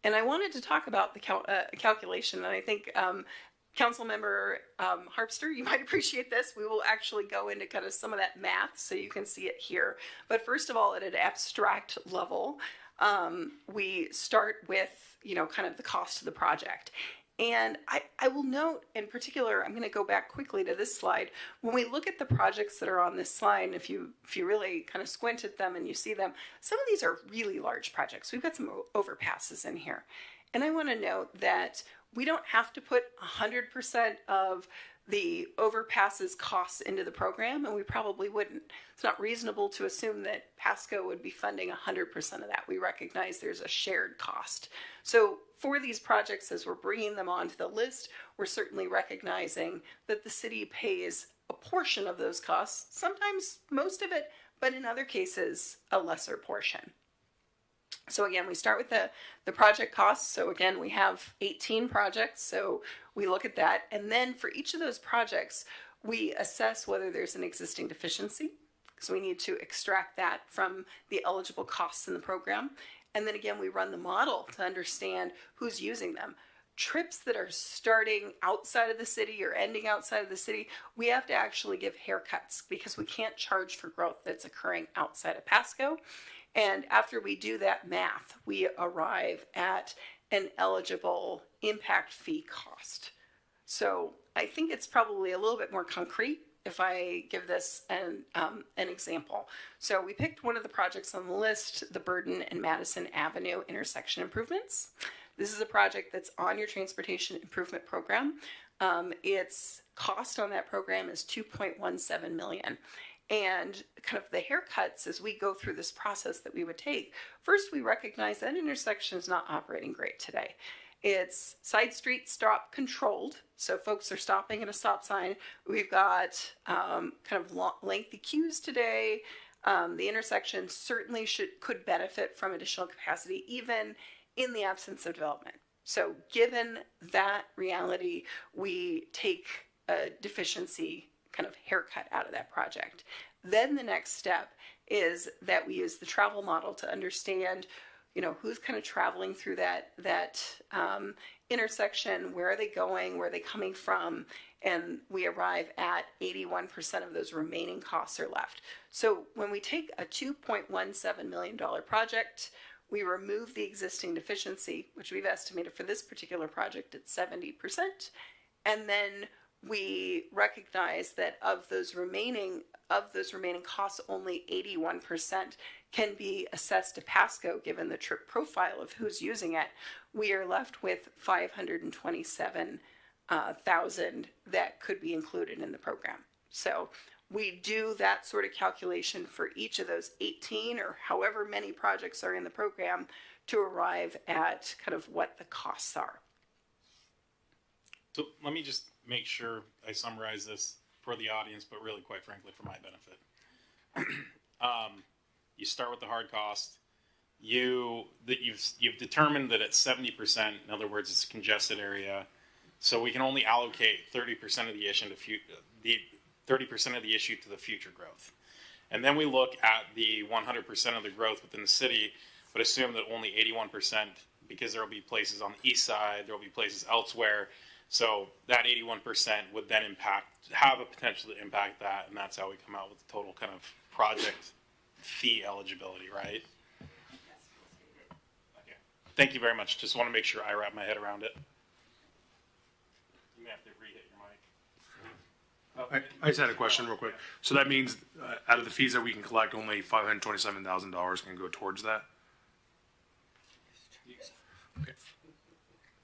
And I wanted to talk about the calculation, and I think Councilmember Harpster, you might appreciate this. We will actually go into kind of some of that math so you can see it here. But first of all, at an abstract level, we start with, kind of the cost of the project. And I will note in particular, I'm going to go back quickly to this slide. When we look at the projects that are on this slide, and if you really kind of squint at them and you see them, some of these are really large projects. We've got some overpasses in here. And I want to note that we don't have to put 100% of the overpasses costs into the program, and we probably wouldn't. It's not reasonable to assume that Pasco would be funding 100% of that. We recognize there's a shared cost. So for these projects, as we're bringing them onto the list, we're certainly recognizing that the city pays a portion of those costs, sometimes most of it, but in other cases, a lesser portion. So again, we start with the project costs. So again, we have 18 projects. So we look at that. And then for each of those projects, we assess whether there's an existing deficiency. So we need to extract that from the eligible costs in the program. And then again, we run the model to understand who's using them. Trips that are starting outside of the city or ending outside of the city, we have to actually give haircuts because we can't charge for growth that's occurring outside of Pasco. And after we do that math, we arrive at an eligible impact fee cost. So I think it's probably a little bit more concrete if I give this an example. So we picked one of the projects on the list, the Burden and Madison Avenue intersection improvements. This is a project that's on your transportation improvement program. Its cost on that program is $2.17 million. And kind of the haircuts as we go through this process that we would take. First, we recognize that intersection is not operating great today. It's side street stop controlled, so folks are stopping at a stop sign. We've got kind of lengthy queues today. The intersection certainly could benefit from additional capacity, even in the absence of development. So given that reality, we take a deficiency kind of haircut out of that project. Then the next step is that we use the travel model to understand, who's kind of traveling through that intersection, where are they going, where are they coming from, and we arrive at 81% of those remaining costs are left. So when we take a $2.17 million project, we remove the existing deficiency, which we've estimated for this particular project at 70%, and then we recognize that of those remaining costs, only 81% can be assessed to Pasco given the trip profile of who's using it. We are left with $527,000 that could be included in the program. So we do that sort of calculation for each of those 18 or however many projects are in the program to arrive at kind of what the costs are. So let me just make sure I summarize this for the audience, but really, quite frankly, for my benefit. You start with the hard cost. You've determined that it's 70%. In other words, it's a congested area, so we can only allocate 30% of the issue to the future growth. And then we look at the 100% of the growth within the city, but assume that only 81%, because there will be places on the east side, there will be places elsewhere. So that 81% would then have a potential to impact that, and that's how we come out with the total kind of project fee eligibility, right? Okay. Thank you very much. Just want to make sure I wrap my head around it. You may have to re-hit your mic. I just had a question real quick. So that means out of the fees that we can collect, only $527,000 can go towards that? Okay.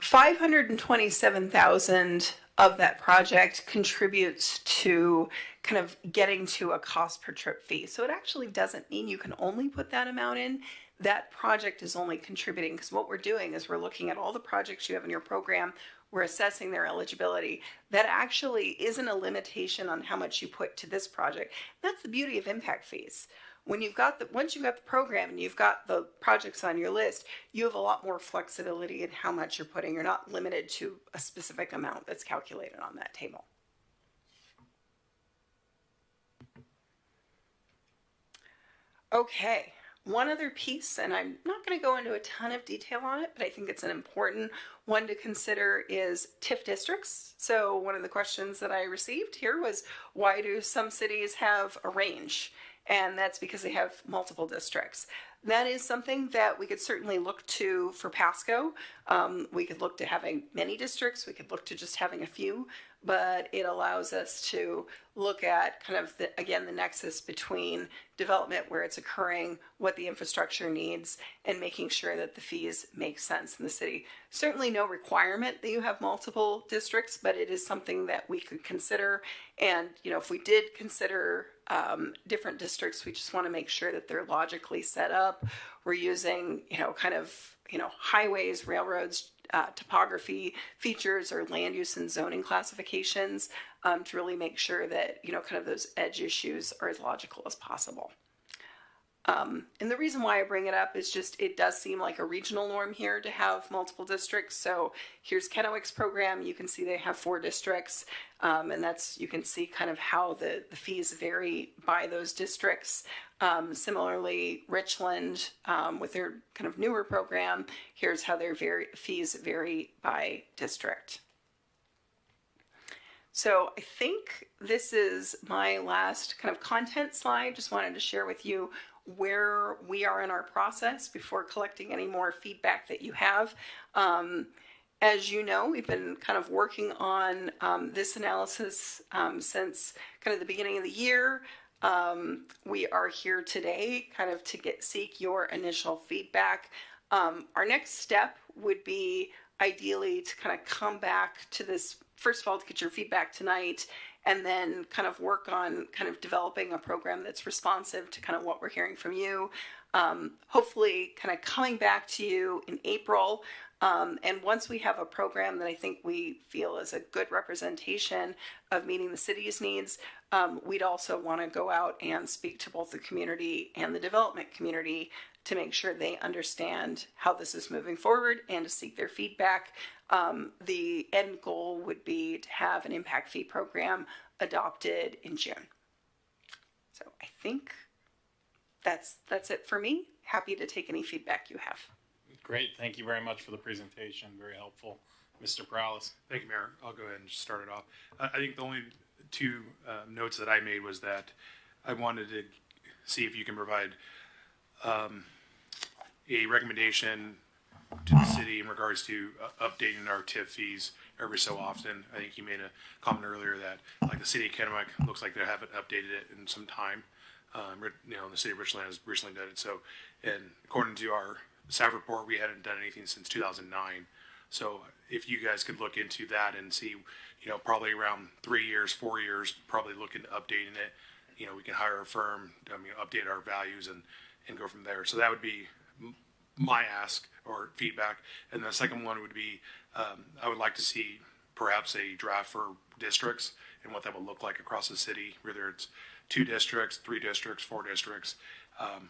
$527,000 of that project contributes to kind of getting to a cost per trip fee. So it actually doesn't mean you can only put that amount in. That project is only contributing because what we're doing is we're looking at all the projects you have in your program. We're assessing their eligibility. That actually isn't a limitation on how much you put to this project. That's the beauty of impact fees. Once you've got the program and you've got the projects on your list, you have a lot more flexibility in how much you're putting. You're not limited to a specific amount that's calculated on that table. Okay, one other piece, and I'm not going to go into a ton of detail on it, but I think it's an important one to consider, is TIF districts. So one of the questions that I received here was, why do some cities have a range? And that's because they have multiple districts. that is something that we could certainly look to for Pasco. We could look to having many districts. We could look to just having a few, but it allows us to look at kind of the nexus between development where it's occurring, what the infrastructure needs, and making sure that the fees make sense in the city. Certainly no requirement that you have multiple districts, but it is something that we could consider. And, if we did consider different districts, we just want to make sure that they're logically set up. We're using, highways, railroads, topography features or land use and zoning classifications to really make sure that, kind of those edge issues are as logical as possible. And the reason why I bring it up is just it does seem like a regional norm here to have multiple districts. So here's Kennewick's program. You can see they have 4 districts, and you can see kind of how the fees vary by those districts. Similarly, Richland, with their kind of newer program, here's how their fees vary by district. So I think this is my last kind of content slide. Just wanted to share with you where we are in our process before collecting any more feedback that you have. As you know, we've been kind of working on this analysis since kind of the beginning of the year. We are here today kind of to seek your initial feedback. Our next step would be ideally to kind of come back to this, first of all, to get your feedback tonight, and then kind of work on kind of developing a program that's responsive to kind of what we're hearing from you. Hopefully kind of coming back to you in April. And once we have a program that I think we feel is a good representation of meeting the city's needs, we'd also want to go out and speak to both the community and the development community to make sure they understand how this is moving forward and to seek their feedback. The end goal would be to have an impact fee program adopted in June. So I think that's it for me. Happy to take any feedback you have. Great. Thank you very much for the presentation. Very helpful. Mr. Perales. Thank you, Mayor. I'll go ahead and just start it off. I think the only 2 notes that I made was that I wanted to see if you can provide a recommendation to the city in regards to updating our TIF fees every so often. I think you made a comment earlier that like the city of Kennewick looks like they haven't updated it in some time. The city of Richland has recently done it. So, and according to our staff report, we hadn't done anything since 2009. So if you guys could look into that and see, probably around 3 years, 4 years, probably look into updating it. We can hire a firm, update our values and go from there. So that would be my ask or feedback. And the second one would be, I would like to see perhaps a draft for districts and what that would look like across the city, whether it's 2 districts, 3 districts, 4 districts.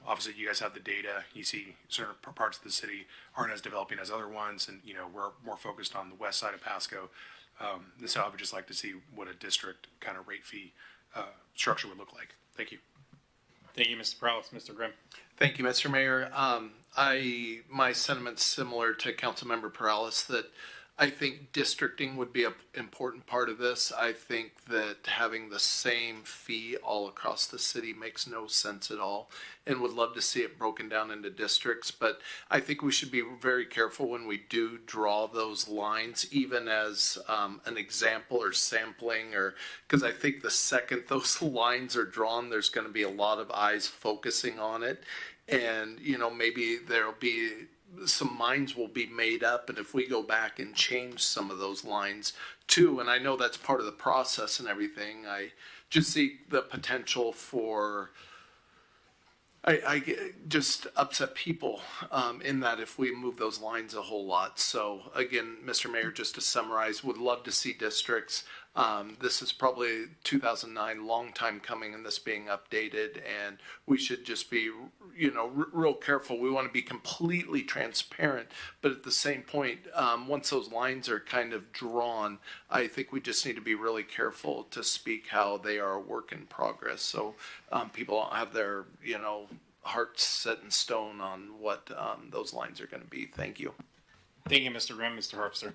Obviously, you guys have the data. You see certain parts of the city aren't as developing as other ones, and we're more focused on the west side of Pasco. So I would just like to see what a district kind of rate fee structure would look like. Thank you. Thank you, Mr. Perales. Mr. Grimm. Thank you, Mr. Mayor. My sentiment's similar to Councilmember Perales that I think districting would be an important part of this. I think that having the same fee all across the city makes no sense at all, and would love to see it broken down into districts. But I think we should be very careful when we do draw those lines, even as an example or sampling, or because I think the second those lines are drawn, there's going to be a lot of eyes focusing on it. And, maybe there'll be some minds will be made up, and if we go back and change some of those lines too, and I know that's part of the process and everything, I just see the potential for I just upset people in that if we move those lines a whole lot. So again, Mr. Mayor, just to summarize, would love to see districts. This is probably 2009, long time coming, and this being updated, and we should just be, real careful. We want to be completely transparent, but at the same point, once those lines are kind of drawn, I think we just need to be really careful to speak how they are a work in progress. So people don't have their, hearts set in stone on what those lines are going to be. Thank you. Thank you, Mr. Grimm. Mr. Harpster.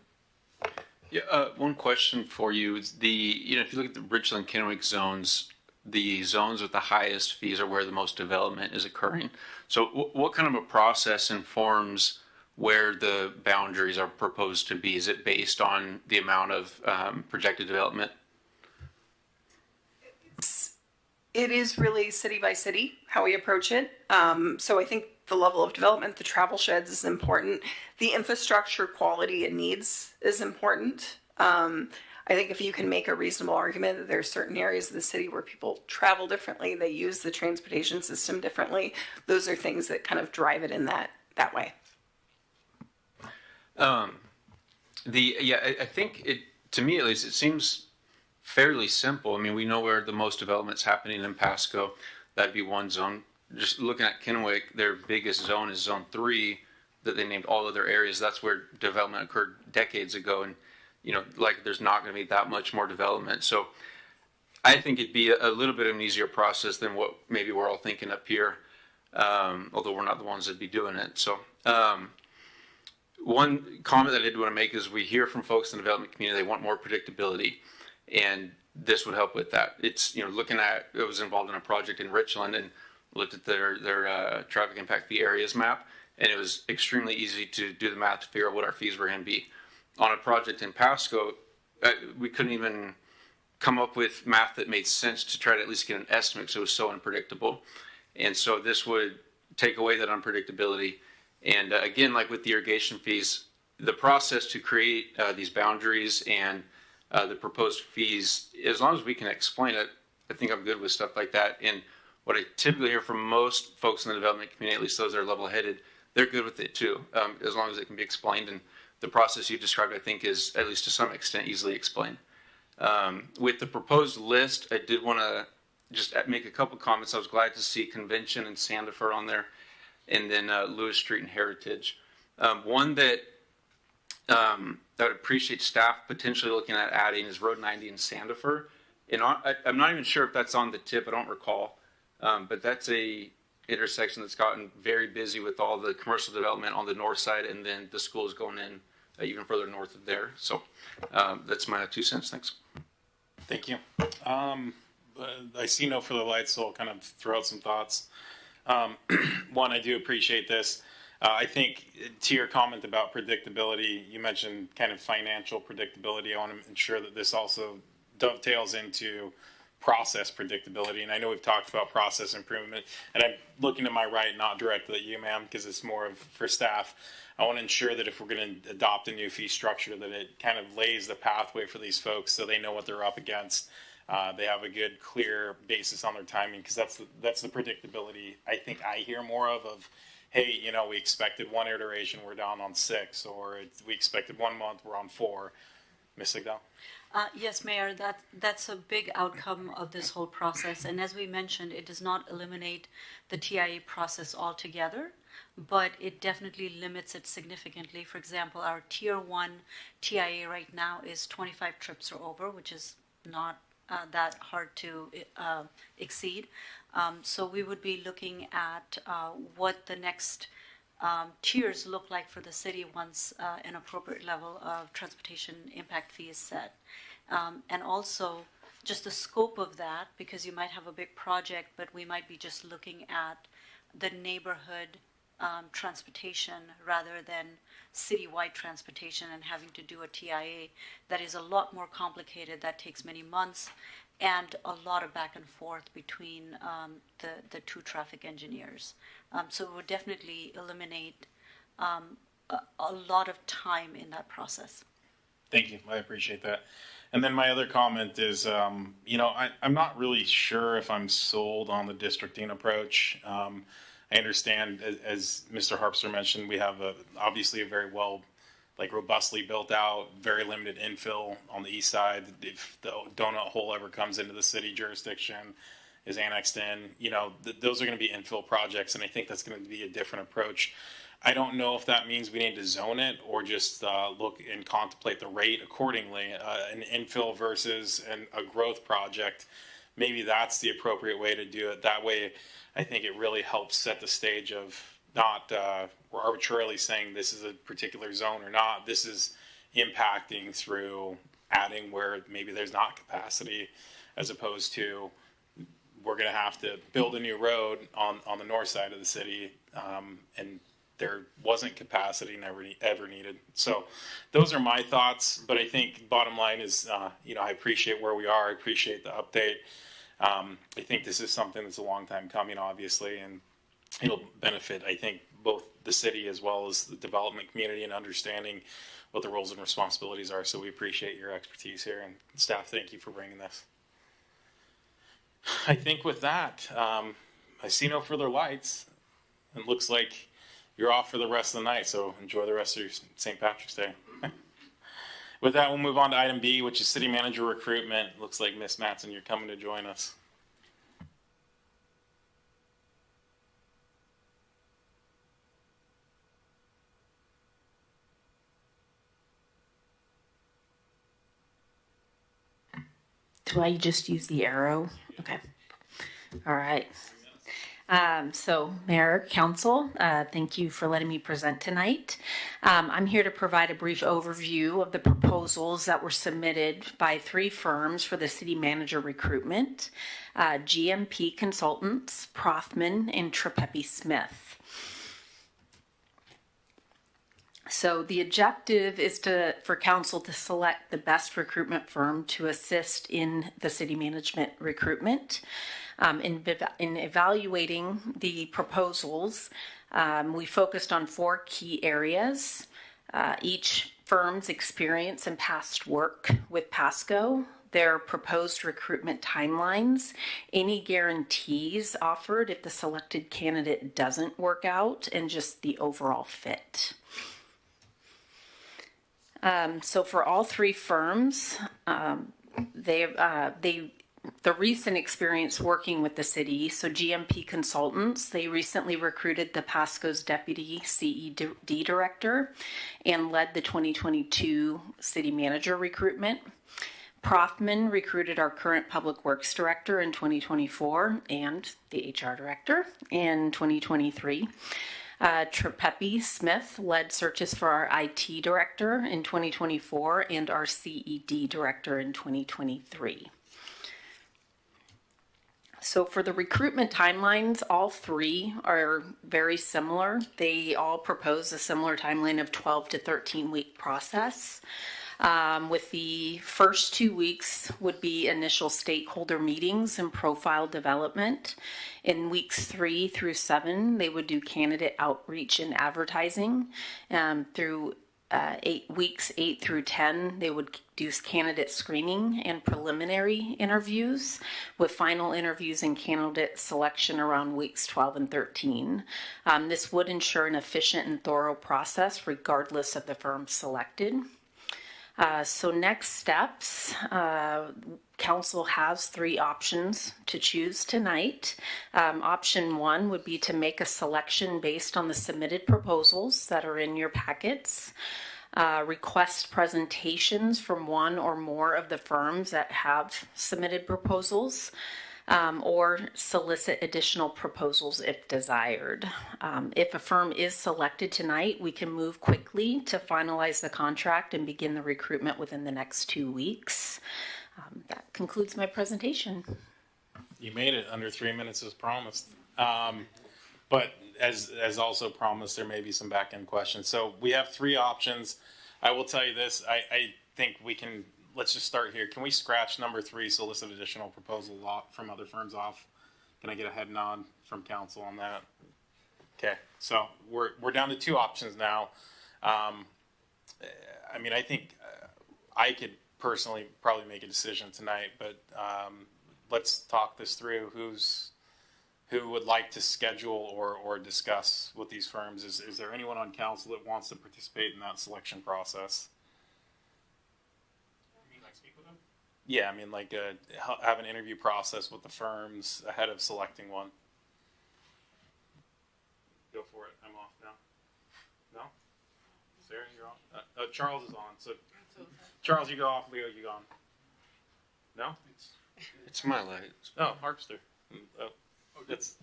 Yeah, one question for you is if you look at the Richland Kennewick zones, the zones with the highest fees are where the most development is occurring. So what kind of a process informs where the boundaries are proposed to be? Is it based on the amount of projected development? It is really city by city how we approach it. So I think the level of development, the travel sheds is important. The infrastructure quality and needs is important. I think if you can make a reasonable argument that there are certain areas of the city where people travel differently, they use the transportation system differently, those are things that kind of drive it in that way. I think it, to me at least, it seems fairly simple. I mean, we know where the most development's happening in Pasco. That'd be one zone. Just looking at Kennewick, their biggest zone is zone 3 that they named all other areas. That's where development occurred decades ago. And, you know, like there's not going to be that much more development. So I think it'd be a little bit of an easier process than what maybe we're all thinking up here. Although we're not the ones that'd be doing it. So, one comment that I did want to make is we hear from folks in the development community, they want more predictability, and this would help with that. It's, you know, looking at, I was involved in a project in Richland and looked at their traffic impact fee areas map, and it was extremely easy to do the math to figure out what our fees were going to be. On a project in Pasco, we couldn't even come up with math that made sense to try to at least get an estimate because it was so unpredictable. And so this would take away that unpredictability. And again, like with the irrigation fees, the process to create these boundaries and the proposed fees, as long as we can explain it, I think I'm good with stuff like that. And what I typically hear from most folks in the development community, at least those that are level-headed, they're good with it too, as long as it can be explained. And the process you described, I think, is at least to some extent easily explained. With the proposed list, I did want to just make a couple comments. I was glad to see Convention and Sandifer on there, and then Lewis Street and Heritage. One that I would appreciate staff potentially looking at adding is Road 90 in Sandifer. And I'm not even sure if that's on the tip, I don't recall, but that's a intersection that's gotten very busy with all the commercial development on the north side, and then the schools going in even further north of there. So that's my 2 cents. Thanks. Thank you. I see no further lights, so I'll kind of throw out some thoughts. One, I do appreciate this. I think to your comment about predictability, you mentioned kind of financial predictability. I want to ensure that this also dovetails into process predictability. And I know we've talked about process improvement, and I'm looking to my right, not directly at you, ma'am, because it's more of for staff. I want to ensure that if we're going to adopt a new fee structure, that it kind of lays the pathway for these folks so they know what they're up against. They have a good, clear basis on their timing, because that's the predictability I think I hear more of, hey, you know, we expected one iteration, we're down on 6, or we expected 1 month, we're on 4. Ms. Sigdal? Yes, Mayor, that's a big outcome of this whole process. And as we mentioned, it does not eliminate the TIA process altogether, but it definitely limits it significantly. For example, our Tier 1 TIA right now is 25 trips or over, which is not that hard to exceed. So we would be looking at what the next tiers look like for the city once an appropriate level of transportation impact fee is set. And also just the scope of that, because you might have a big project, but we might be just looking at the neighborhood transportation rather than citywide transportation and having to do a TIA that is a lot more complicated, that takes many months, and a lot of back and forth between the two traffic engineers. So it would definitely eliminate a lot of time in that process. Thank you. I appreciate that. And then my other comment is, you know, I'm not really sure if I'm sold on the districting approach. I understand, as Mr. Harpster mentioned, we have obviously a very well, like robustly built out, very limited infill on the east side. If the donut hole ever comes into the city jurisdiction, is annexed in, you know, those are going to be infill projects, and I think that's going to be a different approach. I don't know if that means we need to zone it or just look and contemplate the rate accordingly. An infill versus a growth project, maybe that's the appropriate way to do it. That way, I think it really helps set the stage of not arbitrarily saying this is a particular zone or not. This is impacting through adding where maybe there's not capacity, as opposed to we're going to have to build a new road on the north side of the city, and there wasn't capacity ever needed. So those are my thoughts, but I think bottom line is, I appreciate where we are. I appreciate the update. I think this is something that's a long time coming, obviously, and it'll benefit, I think, both the city as well as the development community in understanding what the roles and responsibilities are. So we appreciate your expertise here, and staff, thank you for bringing this. I think with that, I see no further lights. It looks like you're off for the rest of the night, so enjoy the rest of your St. Patrick's Day. With that, we'll move on to item B, which is city manager recruitment. Looks like Miss Matson, you're coming to join us. Do I just use the arrow? Okay. All right. So, Mayor, Council, thank you for letting me present tonight. I'm here to provide a brief overview of the proposals that were submitted by 3 firms for the city manager recruitment, GMP Consultants, Prothman, and Trepepe Smith. So the objective is for council to select the best recruitment firm to assist in the city management recruitment. In evaluating the proposals, we focused on 4 key areas. Each firm's experience and past work with Pasco, their proposed recruitment timelines, any guarantees offered if the selected candidate doesn't work out, and just the overall fit. So for all 3 firms, the recent experience working with the city, so GMP Consultants, they recently recruited the Pasco's Deputy CED Director and led the 2022 City Manager recruitment. Prothman recruited our current Public Works Director in 2024 and the HR Director in 2023. Trepepe Smith led searches for our IT Director in 2024 and our CED Director in 2023. So for the recruitment timelines, all 3 are very similar. They all propose a similar timeline of 12 to 13 week process. With the first 2 weeks would be initial stakeholder meetings and profile development. In weeks 3 through 7, they would do candidate outreach and advertising. Through weeks 8 through 10, they would do candidate screening and preliminary interviews, with final interviews and candidate selection around weeks 12 and 13. This would ensure an efficient and thorough process regardless of the firm selected. So next steps, council has 3 options to choose tonight. Option 1 would be to make a selection based on the submitted proposals that are in your packets. Request presentations from 1 or more of the firms that have submitted proposals. Or solicit additional proposals if desired. If a firm is selected tonight, we can move quickly to finalize the contract and begin the recruitment within the next 2 weeks. That concludes my presentation. You made it under 3 minutes as promised. But as also promised, there may be some back-end questions. So we have 3 options. I will tell you this, I think we can, let's just start here. Can we scratch number 3, solicit additional proposal from other firms off? Can I get a head nod from council on that? Okay, so we're down to 2 options now. I mean, I think I could personally probably make a decision tonight, but let's talk this through. Who would like to schedule or discuss with these firms? Is there anyone on council that wants to participate in that selection process? Yeah, I mean, like have an interview process with the firms ahead of selecting one. Go for it. I'm off now. No? Sarah, you're on? Charles is on. So, Charles, you go off. Leo, you go on. No? It's my light. Oh, Harpster. Oh, it's...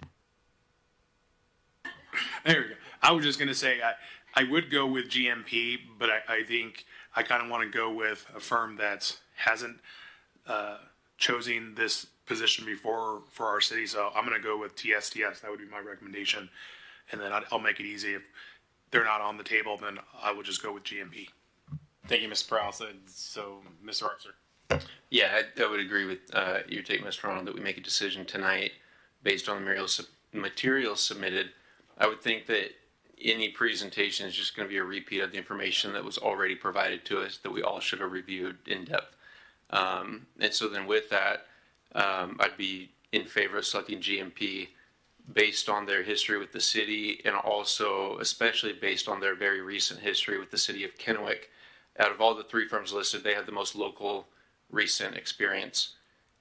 There we go. I was just going to say I would go with GMP, but I think I kind of want to go with a firm that hasn't chosen this position before for our city. So I'm going to go with TSTS. That would be my recommendation. And then I'll make it easy. If they're not on the table, then I would just go with GMP. Thank you, Mr. Prowse. So, Mr. Harpster. Yeah, I would agree with your take, Mr. Ronald, that we make a decision tonight based on the materials submitted. I would think that any presentation is just going to be a repeat of the information that was already provided to us that we all should have reviewed in depth. And so then with that, I'd be in favor of selecting GMP based on their history with the city and also especially based on their very recent history with the city of Kennewick. Out of all the three firms listed, they have the most local recent experience.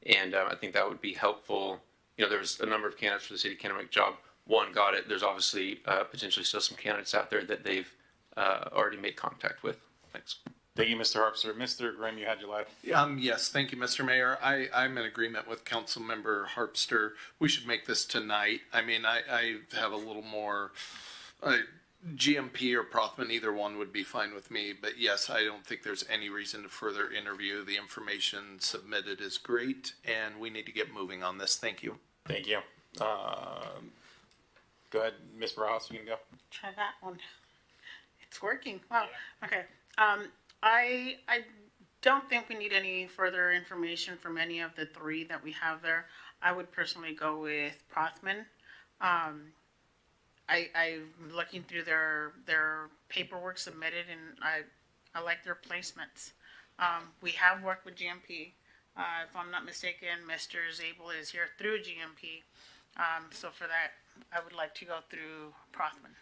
And I think that would be helpful. You know, there's a number of candidates for the city of Kennewick job. One got it. There's obviously potentially still some candidates out there that they've already made contact with. Thanks. Thank you, Mr. Harpster. Mr. Grimm, you had your life. Yes, thank you, Mr. Mayor. I'm in agreement with Councilmember Harpster. We should make this tonight. I mean, I have a little more GMP or Prothman, either one would be fine with me. But yes, I don't think there's any reason to further interview. The information submitted is great, and we need to get moving on this. Thank you. Thank you. Go ahead, Ms. Ross, you can go. Try that one. It's working. Wow. Okay. I don't think we need any further information from any of the three that we have there. I would personally go with Prothman. I'm looking through their paperwork submitted, and I like their placements. We have worked with GMP. If I'm not mistaken, Mr. Zabel is here through GMP. So for that, I would like to go through Prothman.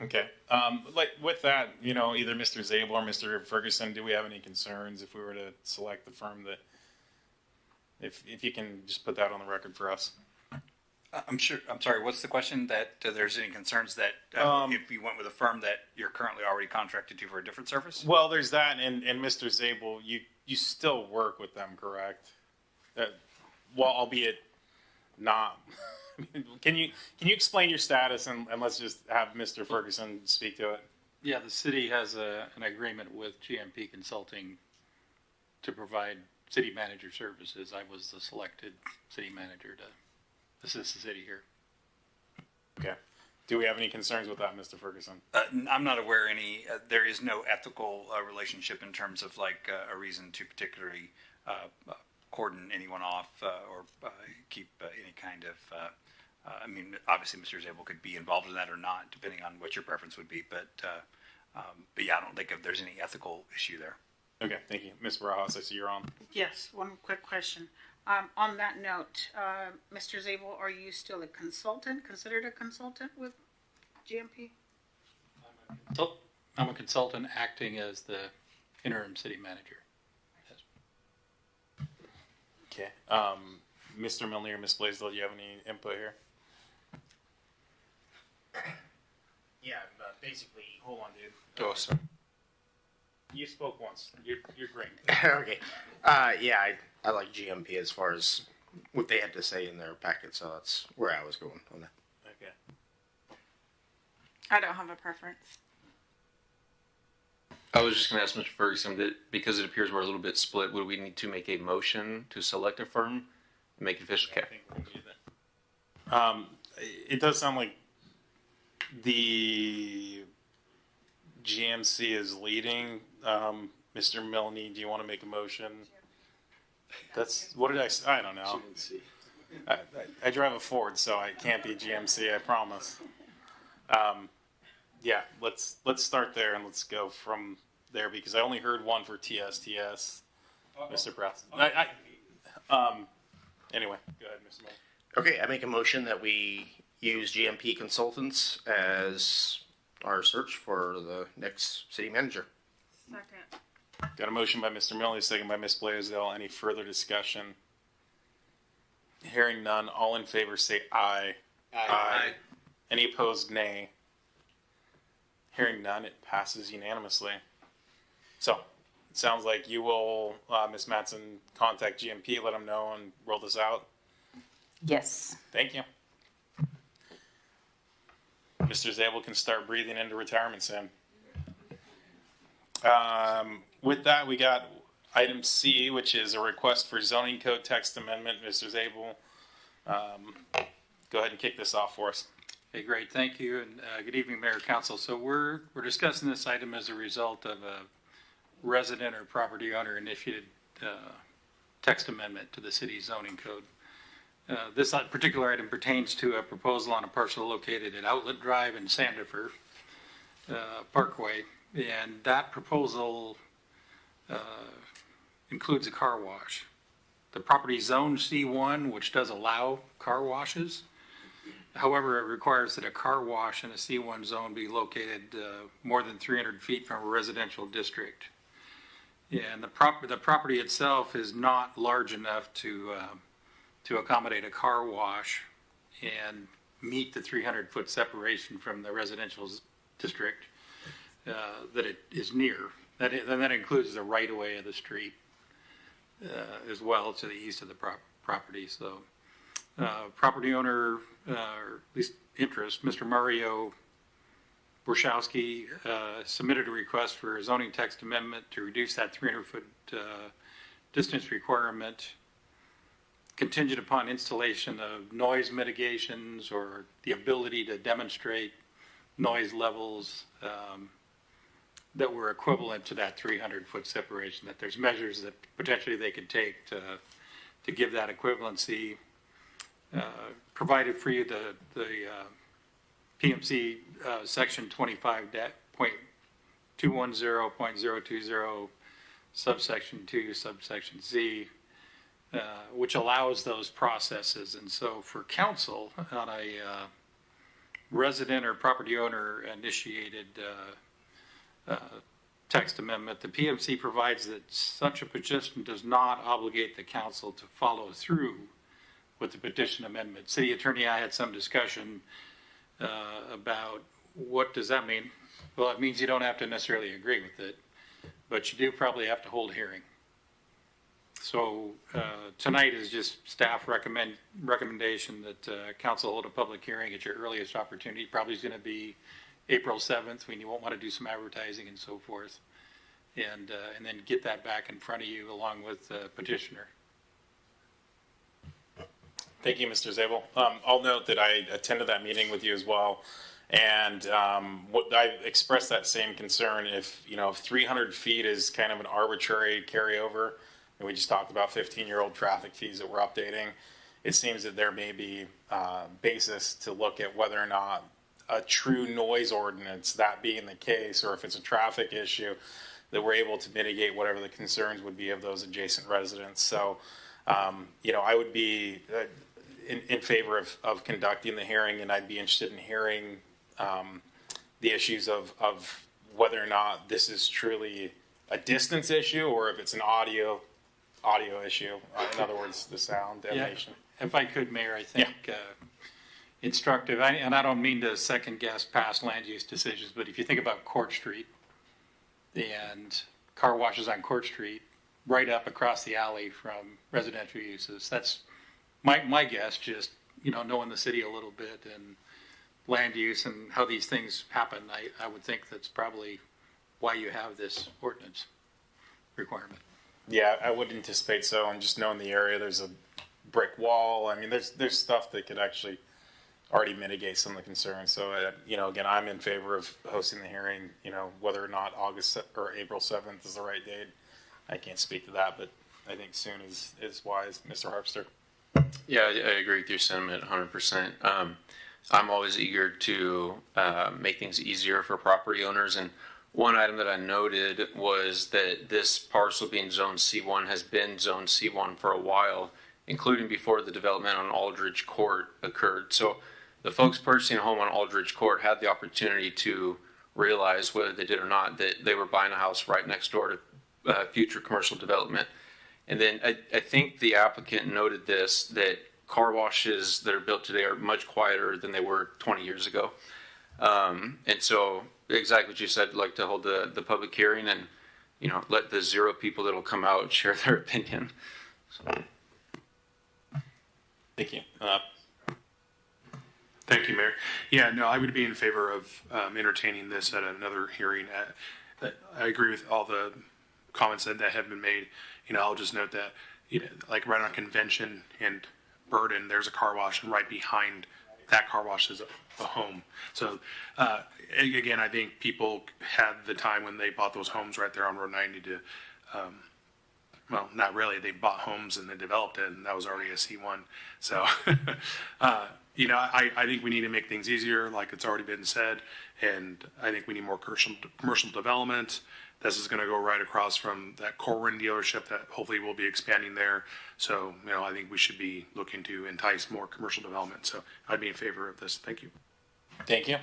Okay. Like with that, you know, either Mr. Zabel or Mr. Ferguson, do we have any concerns if we were to select the firm that, if you can just put that on the record for us? I'm sorry. What's the question? That there's any concerns that if you went with a firm that you're currently already contracted to for a different service? Well, there's that, and Mr. Zabel, you still work with them, correct? Well, albeit not. Can you explain your status and let's just have Mr. Ferguson speak to it? Yeah, the city has an agreement with GMP Consulting to provide city manager services. I was the selected city manager to assist the city here. Okay. Do we have any concerns with that, Mr. Ferguson? I'm not aware any. There is no ethical relationship in terms of like a reason to particularly cordon anyone off or keep any kind of. I mean, obviously, Mr. Zabel could be involved in that or not, depending on what your preference would be. But yeah, I don't think there's any ethical issue there. Okay, thank you, Ms. Barajas. I see you're on. Yes, one quick question. On that note, Mr. Zabel, are you still a consultant, considered a consultant with GMP? I'm a consultant acting as the interim city manager. Yes. Okay. Mr. Milner or Ms. Blaisdell, do you have any input here? Yeah, basically. Hold on, dude. Oh, sorry. You spoke once. You're great. Okay. Yeah, I like GMP as far as what they had to say in their packet, so that's where I was going on that. Okay. I don't have a preference. I was just going to ask Mr. Ferguson that because it appears we're a little bit split, would we need to make a motion to select a firm and make it official? Yeah, I think we'll do that. It does sound like the GMC is leading. Mr. Milne, do you want to make a motion? That's what did I say? I don't know. I drive a Ford, so I can't be GMC. I promise. Yeah, let's start there and let's go from there because I only heard one for TSTS, Mr. Press. Anyway, go ahead, Mr. Milne. Okay, I make a motion that we use GMP Consultants as our search for the next city manager. Second. Got a motion by Mr. Milne, second by Ms. Blaisdell. Any further discussion? Hearing none, all in favor say aye. Aye. Any opposed, nay. Hearing none, it passes unanimously. So, it sounds like you will, Ms. Mattson, contact GMP, let them know, and roll this out. Yes. Thank you. Mr. Zabel can start breathing into retirement soon. With that, we got item C, which is a request for zoning code text amendment. Mr. Zabel, go ahead and kick this off for us. Hey, great, thank you, and good evening, Mayor, Council. So we're discussing this item as a result of a resident or property owner initiated text amendment to the city zoning code. This particular item pertains to a proposal on a parcel located at Outlet Drive in Sandifer Parkway, and that proposal includes a car wash. The property is zoned C1, which does allow car washes. However, it requires that a car wash in a C1 zone be located more than 300 feet from a residential district. And the property itself is not large enough to accommodate a car wash and meet the 300-foot separation from the residential district that it is near. That includes the right-of-way of the street as well to the east of the property. So property owner, or at least interest, Mr. Mario Borshowski submitted a request for a zoning text amendment to reduce that 300-foot distance requirement contingent upon installation of noise mitigations or the ability to demonstrate noise levels that were equivalent to that 300-foot separation, that there's measures that potentially they could take to give that equivalency. Provided for you the PMC section 25.210.020 subsection 2 subsection Z, which allows those processes. And so for council on a resident or property owner initiated text amendment, the PMC provides that such a petition does not obligate the council to follow through with the petition amendment. City attorney and I had some discussion about what does that mean. Well, it means you don't have to necessarily agree with it, but you do probably have to hold a hearing. So tonight is just staff recommendation that council hold a public hearing at your earliest opportunity. Probably is going to be April 7th when you won't want to do some advertising and so forth, and then get that back in front of you along with the petitioner. Thank you, Mr. Zabel. I'll note that I attended that meeting with you as well, and I expressed that same concern. If 300 feet is kind of an arbitrary carryover, and we just talked about 15-year-old traffic fees that we're updating, it seems that there may be basis to look at whether or not a true noise ordinance, that being the case, or if it's a traffic issue, that we're able to mitigate whatever the concerns would be of those adjacent residents. So, I would be in favor of conducting the hearing, and I'd be interested in hearing the issues of whether or not this is truly a distance issue or if it's an audio issue. In other words, the sound emanation. Yeah, if I could, Mayor, I think instructive, and I don't mean to second guess past land use decisions, but if you think about Court Street and car washes on Court Street, right up across the alley from residential uses, that's my guess, just, knowing the city a little bit and land use and how these things happen, I would think that's probably why you have this ordinance requirement. Yeah, I would anticipate so. And just knowing the area, there's a brick wall. I mean, there's stuff that could actually already mitigate some of the concerns. So, again, I'm in favor of hosting the hearing. Whether or not August or April 7th is the right date, I can't speak to that, but I think soon is wise. Mr. Harpster. Yeah, I agree with your sentiment 100%. I'm always eager to make things easier for property owners. And one item that I noted was that this parcel being Zone C1 has been Zone C1 for a while, including before the development on Aldridge Court occurred. So the folks purchasing a home on Aldridge Court had the opportunity to realize, whether they did or not, that they were buying a house right next door to future commercial development. And then I think the applicant noted this, that car washes that are built today are much quieter than they were 20 years ago. And so exactly what you said, I'd like to hold the public hearing and, let the 0 people that'll come out share their opinion. So. Thank you. Thank you, Mayor. Yeah, no, I would be in favor of entertaining this at another hearing. I agree with all the comments that have been made. I'll just note that, like right on Convention and Burden, there's a car wash, and right behind that car wash is a home. So again, I think people had the time when they bought those homes right there on Road 90 to, well, not really. They bought homes and they developed it, and that was already a C1. So, I think we need to make things easier, like it's already been said, and I think we need more commercial development. This is going to go right across from that Corwin dealership that hopefully will be expanding there. So, I think we should be looking to entice more commercial development. So I'd be in favor of this. Thank you. Thank you.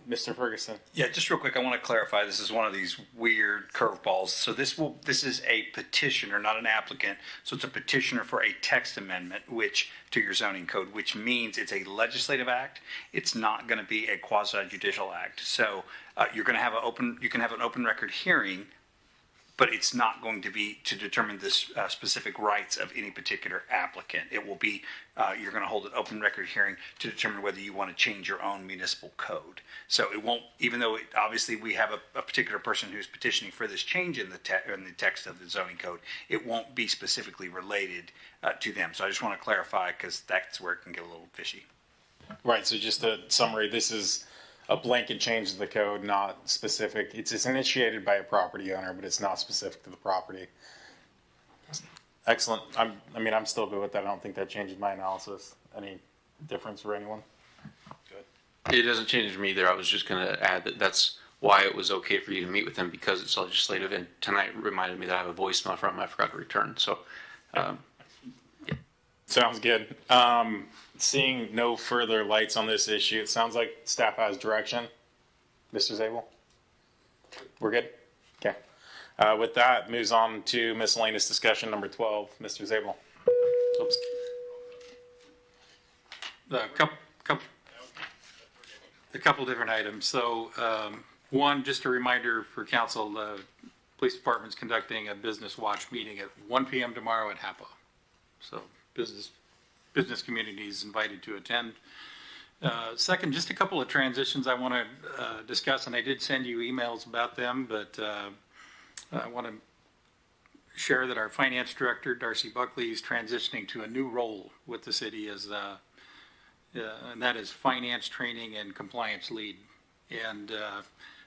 Mr. Ferguson. Yeah, just real quick, I want to clarify. This is one of these weird curveballs. So this is a petitioner, not an applicant. So it's a petitioner for a text amendment, which to your zoning code, which means it's a legislative act. It's not going to be a quasi judicial act. So you can have an open record hearing, but it's not going to be to determine the specific rights of any particular applicant. It will be, you're going to hold an open record hearing to determine whether you want to change your own municipal code. So it won't, even though obviously we have a particular person who's petitioning for this change in the text of the zoning code, it won't be specifically related to them. So I just want to clarify, because that's where it can get a little fishy. Right, so just a summary, this is a blanket change to the code, not specific. It's initiated by a property owner, but it's not specific to the property. Excellent. I'm still good with that. I don't think that changes my analysis. Any difference for anyone? Good. It doesn't change for me either. I was just going to add that that's why it was okay for you to meet with them, because it's legislative. And tonight reminded me that I have a voicemail from him I forgot to return. So, yeah. Sounds good. Seeing no further lights on this issue, it sounds like staff has direction. Mr. Zabel? We're good? Okay. With that, moves on to miscellaneous discussion number 12. Mr. Zabel. Oops. A couple different items. So, one, just a reminder for council, the police department's conducting a business watch meeting at 1 p.m. tomorrow at HAPA. So, business community is invited to attend. Second, just a couple of transitions I want to discuss, and I did send you emails about them, but I want to share that our finance director, Darcy Buckley, is transitioning to a new role with the city as, and that is finance training and compliance lead. And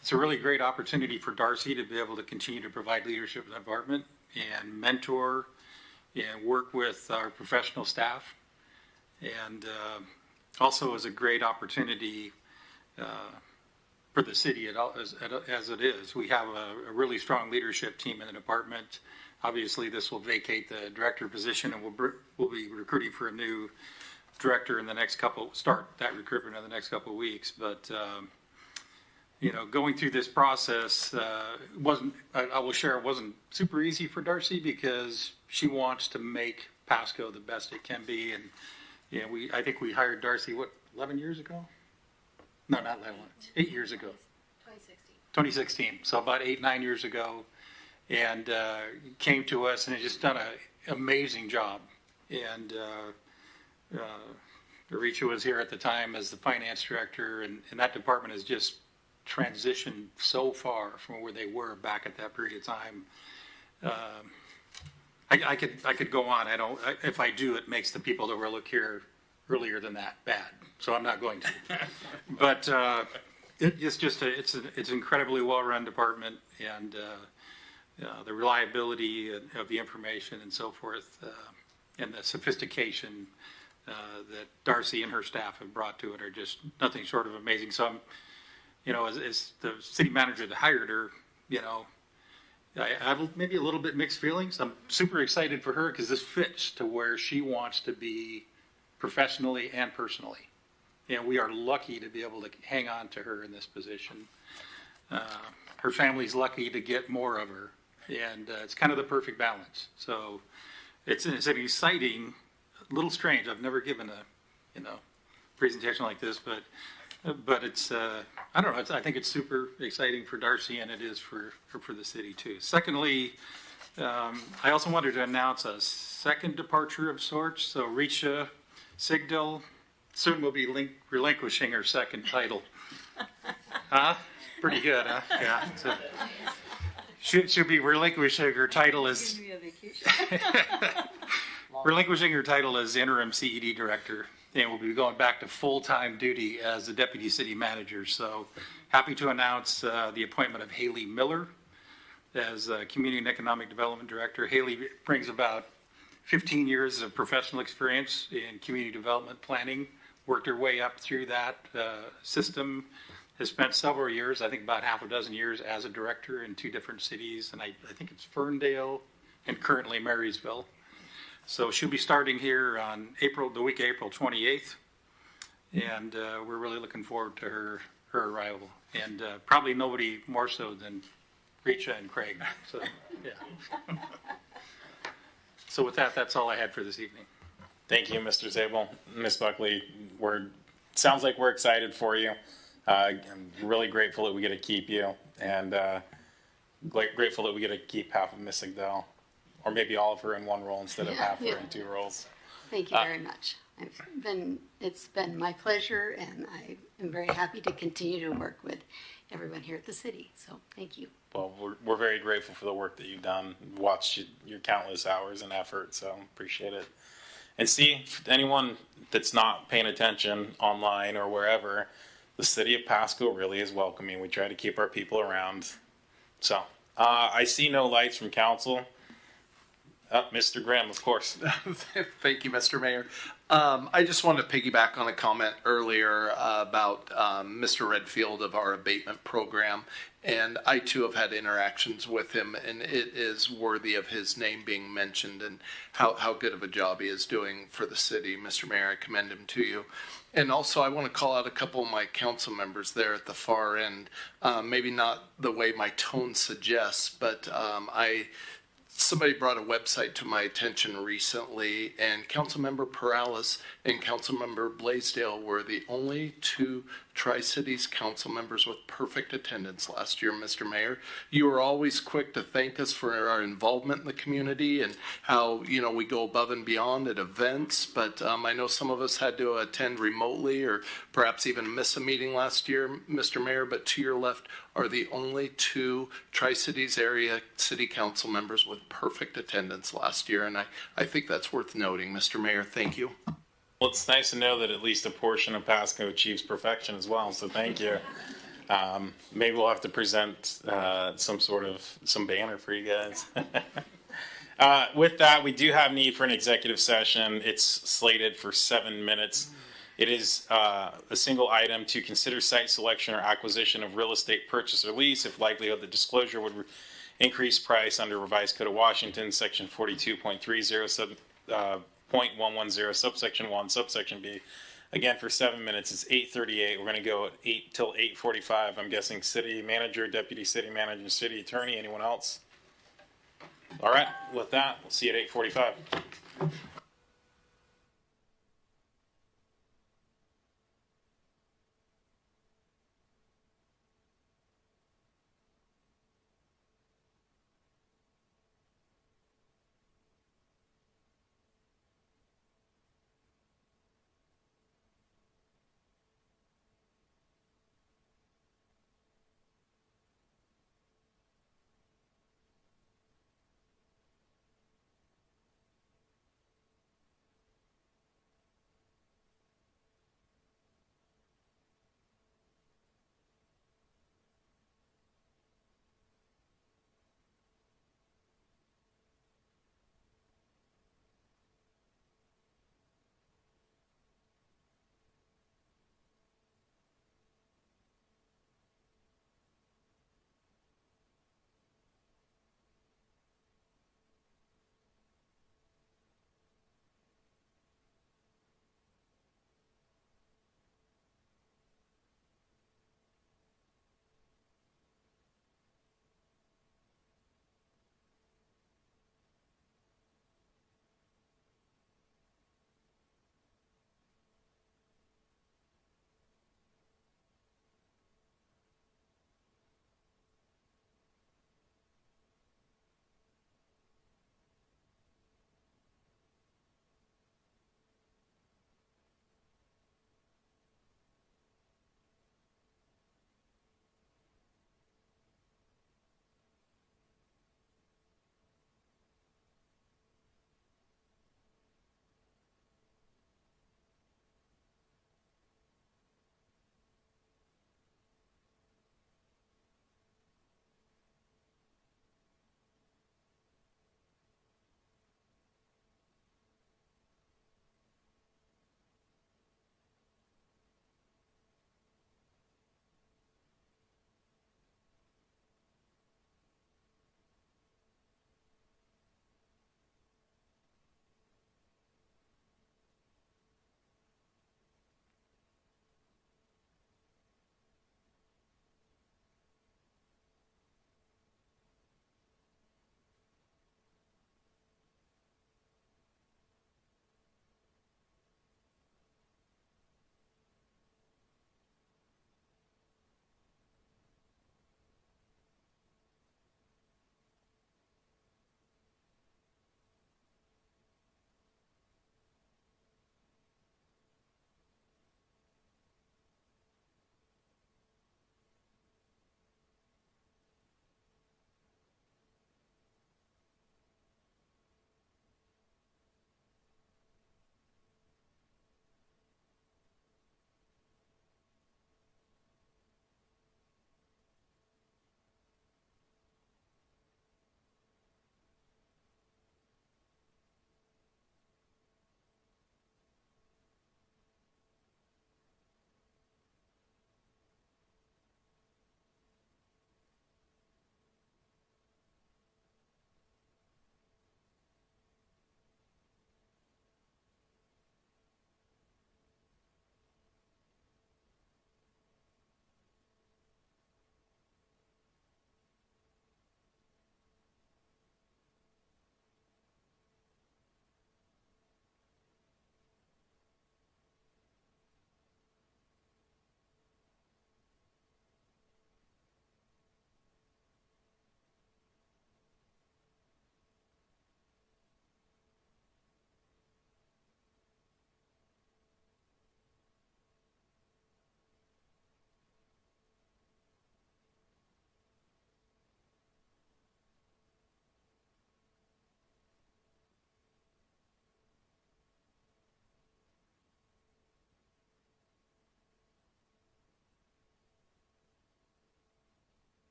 it's a really great opportunity for Darcy to be able to continue to provide leadership in the department and mentor and work with our professional staff. And also is a great opportunity for the city as it is. We have a really strong leadership team in the department. Obviously, this will vacate the director position, and we'll be recruiting for a new director in the next start that recruitment in the next couple of weeks. But going through this process I will share, it wasn't super easy for Darcy, because she wants to make Pasco the best it can be. And I think we hired Darcy, 11 years ago? No, not 11, 8 years ago. 2016. So about 8-9 years ago, and came to us and has just done an amazing job. And Richa was here at the time as the finance director, and that department has just transitioned so far from where they were back at that period of time. I could go on. If I do, it makes the people that were look here earlier than that bad. So I'm not going to. But it's an incredibly well-run department, and the reliability of the information and so forth, and the sophistication that Darcy and her staff have brought to it are just nothing short of amazing. So as the city manager that hired her, I have maybe a little bit mixed feelings. I'm super excited for her because this fits to where she wants to be professionally and personally. And we are lucky to be able to hang on to her in this position. Her family's lucky to get more of her, and it's kind of the perfect balance. So it's an exciting, a little strange. I've never given a presentation like this, but it's I don't know. I think it's super exciting for Darcy, and it is for the city too. Secondly, I also wanted to announce a second departure of sorts. So Richa Sigdal soon will be relinquishing her second title. Huh? Pretty good, huh? Yeah. So Should be relinquishing her title as relinquishing her title as interim CED director, and will be going back to full-time duty as the deputy city manager. So happy to announce the appointment of Haley Miller as community and economic development director. Haley brings about 15 years of professional experience in community development planning, worked her way up through that system, has spent several years, I think about half a dozen years as a director in 2 different cities, and I think it's Ferndale and currently Marysville. So she'll be starting here on the week of April 28th, and we're really looking forward to her arrival, and probably nobody more so than Richa and Craig. So, yeah. So with that, that's all I had for this evening. Thank you, Mr. Zabel. Ms. Buckley, sounds like we're excited for you. I'm really grateful that we get to keep you, and grateful that we get to keep half of Miss Sigdell, or maybe all of her in one role instead of half her in 2 roles. Thank you very much. It's been my pleasure, and I am very happy to continue to work with everyone here at the city. So thank you. Well, we're very grateful for the work that you've done. Watched your countless hours and effort, so appreciate it. And see, anyone that's not paying attention online or wherever, the city of Pasco really is welcoming. We try to keep our people around. So I see no lights from council. Mr. Graham, of course. Thank you, Mr. Mayor. I just wanted to piggyback on a comment earlier about Mr. Redfield of our abatement program. And I too have had interactions with him, and it is worthy of his name being mentioned and how good of a job he is doing for the city. Mr. Mayor, I commend him to you. And also, I want to call out a couple of my council members there at the far end. Maybe not the way my tone suggests, but somebody brought a website to my attention recently, and Councilmember Perales and Councilmember Blaisdell were the only 2 Tri-Cities council members with perfect attendance last year, Mr. Mayor. You were always quick to thank us for our involvement in the community and how, we go above and beyond at events, but I know some of us had to attend remotely or perhaps even miss a meeting last year, Mr. Mayor, but to your left are the only 2 Tri-Cities area city council members with perfect attendance last year, and I think that's worth noting, Mr. Mayor. Thank you. Well, it's nice to know that at least a portion of Pasco achieves perfection as well, so thank you. Maybe we'll have to present some banner for you guys. With that, we do have need for an executive session. It's slated for 7 minutes. It is a single item to consider site selection or acquisition of real estate purchase or lease if likelihood the disclosure would increase price under Revised Code of Washington, Section 42.30, 0.110, subsection 1, subsection B. Again, for 7 minutes, it's 8:38. We're going to go at 8 till 8:45. I'm guessing city manager, deputy city manager, city attorney, anyone else? All right, with that, we'll see you at 8:45.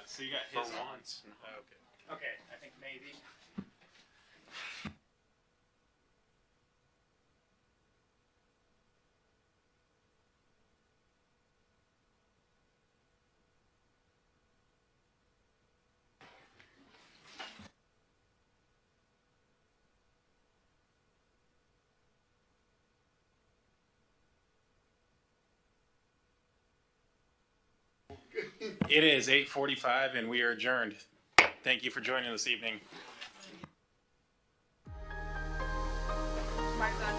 So you got his For once. Okay. Okay, I think maybe. It is 8:45 and we are adjourned. Thank you for joining this evening. Mark that.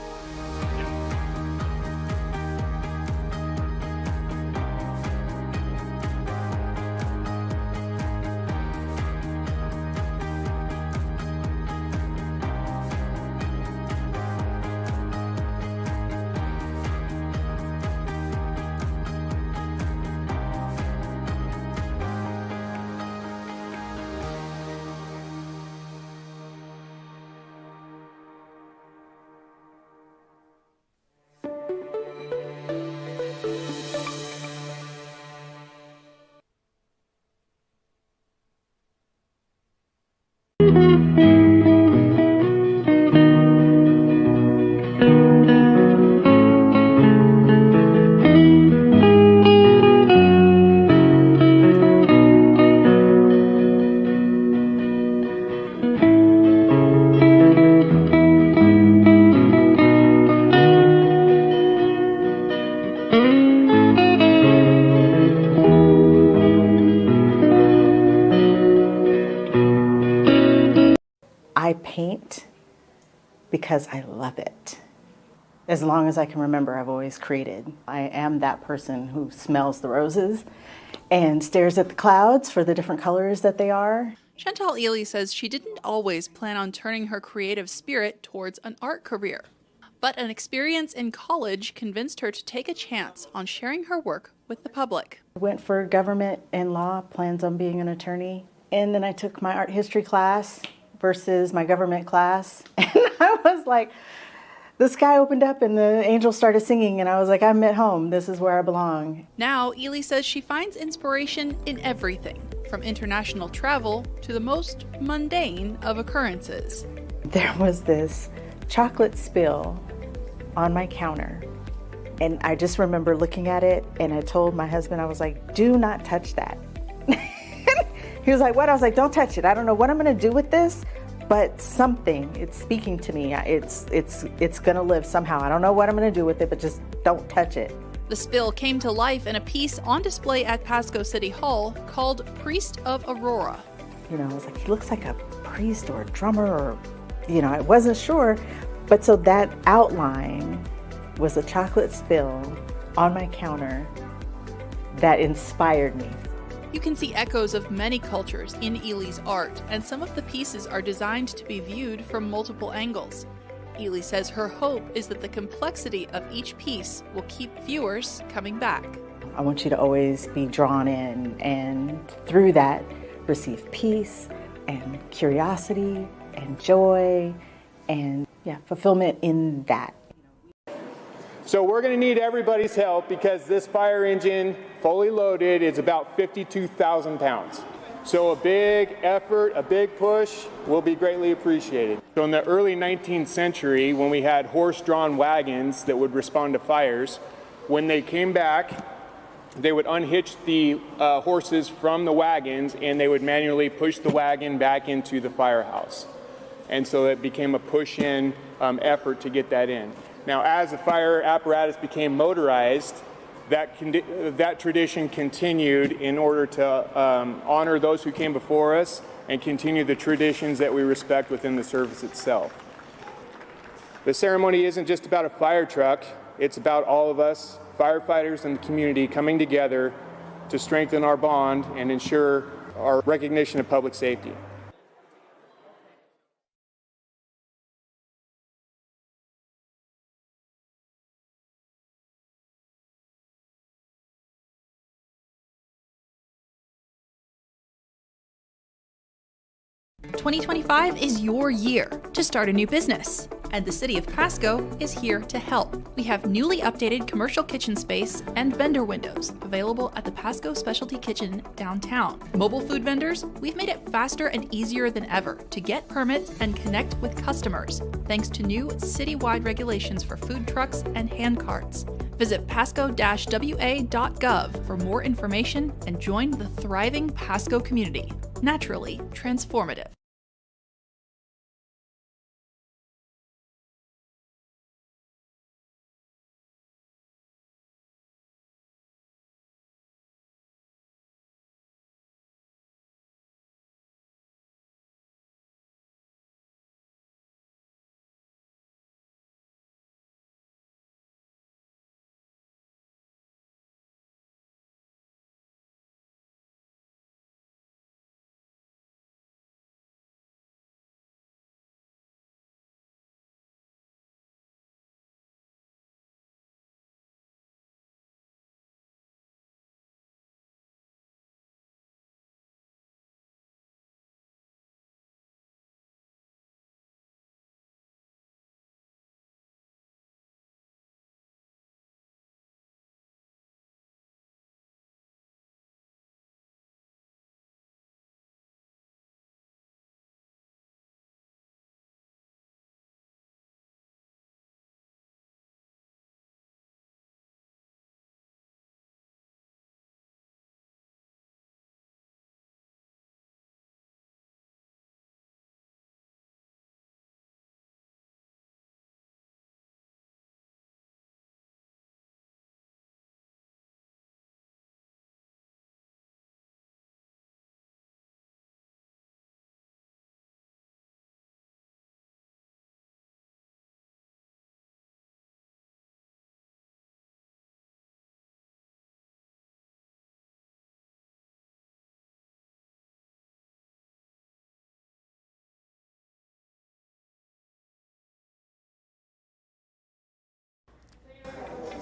I paint because I love it. As long as I can remember, I've always created. I am that person who smells the roses and stares at the clouds for the different colors that they are. Chantal Ely says she didn't always plan on turning her creative spirit towards an art career, but an experience in college convinced her to take a chance on sharing her work with the public. I went for government and law, plans on being an attorney, and then I took my art history class versus my government class, and I was like, the sky opened up and the angels started singing, and I was like, I'm at home. This is where I belong. Now, Ely says she finds inspiration in everything, from international travel to the most mundane of occurrences. There was this chocolate spill on my counter, and I just remember looking at it, and I told my husband, I was like, do not touch that. He was like, what? I was like, don't touch it. I don't know what I'm going to do with this, but something, it's speaking to me. It's going to live somehow. I don't know what I'm going to do with it, but just don't touch it. The spill came to life in a piece on display at Pasco City Hall called Priest of Aurora. You know, I was like, he looks like a priest or a drummer, or, you know, I wasn't sure. But so that outline was a chocolate spill on my counter that inspired me. You can see echoes of many cultures in Ely's art, and some of the pieces are designed to be viewed from multiple angles. Ely says her hope is that the complexity of each piece will keep viewers coming back. I want you to always be drawn in, and through that receive peace and curiosity and joy and fulfillment in that. So we're going to need everybody's help because this fire engine, fully loaded, is about 52,000 pounds. So a big effort, a big push will be greatly appreciated. So in the early 19th century, when we had horse-drawn wagons that would respond to fires, when they came back, they would unhitch the horses from the wagons, and they would manually push the wagon back into the firehouse. And so it became a push-in effort to get that in. Now, as the fire apparatus became motorized, that tradition continued in order to honor those who came before us and continue the traditions that we respect within the service itself. The ceremony isn't just about a fire truck, it's about all of us, firefighters and the community, coming together to strengthen our bond and ensure our recognition of public safety. "2025 is your year to start a new business. and the City of Pasco is here to help. We have newly updated commercial kitchen space and vendor windows available at the Pasco Specialty Kitchen downtown. Mobile food vendors, we've made it faster and easier than ever to get permits and connect with customers, thanks to new citywide regulations for food trucks and hand carts. Visit pasco-wa.gov for more information and join the thriving Pasco community. Naturally transformative.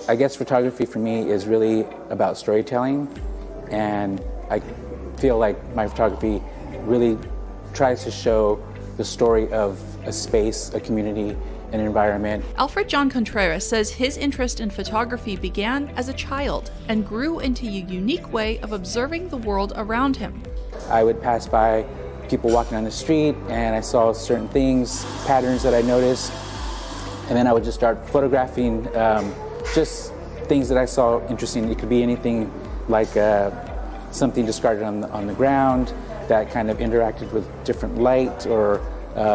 I guess photography for me is really about storytelling, and I feel like my photography really tries to show the story of a space, a community, an environment. Alfred John Contreras says his interest in photography began as a child and grew into a unique way of observing the world around him. I would pass by people walking on the street and I saw certain things, patterns that I noticed, and then I would just start photographing just things that I saw interesting. It could be anything like something discarded on the ground that kind of interacted with different light, or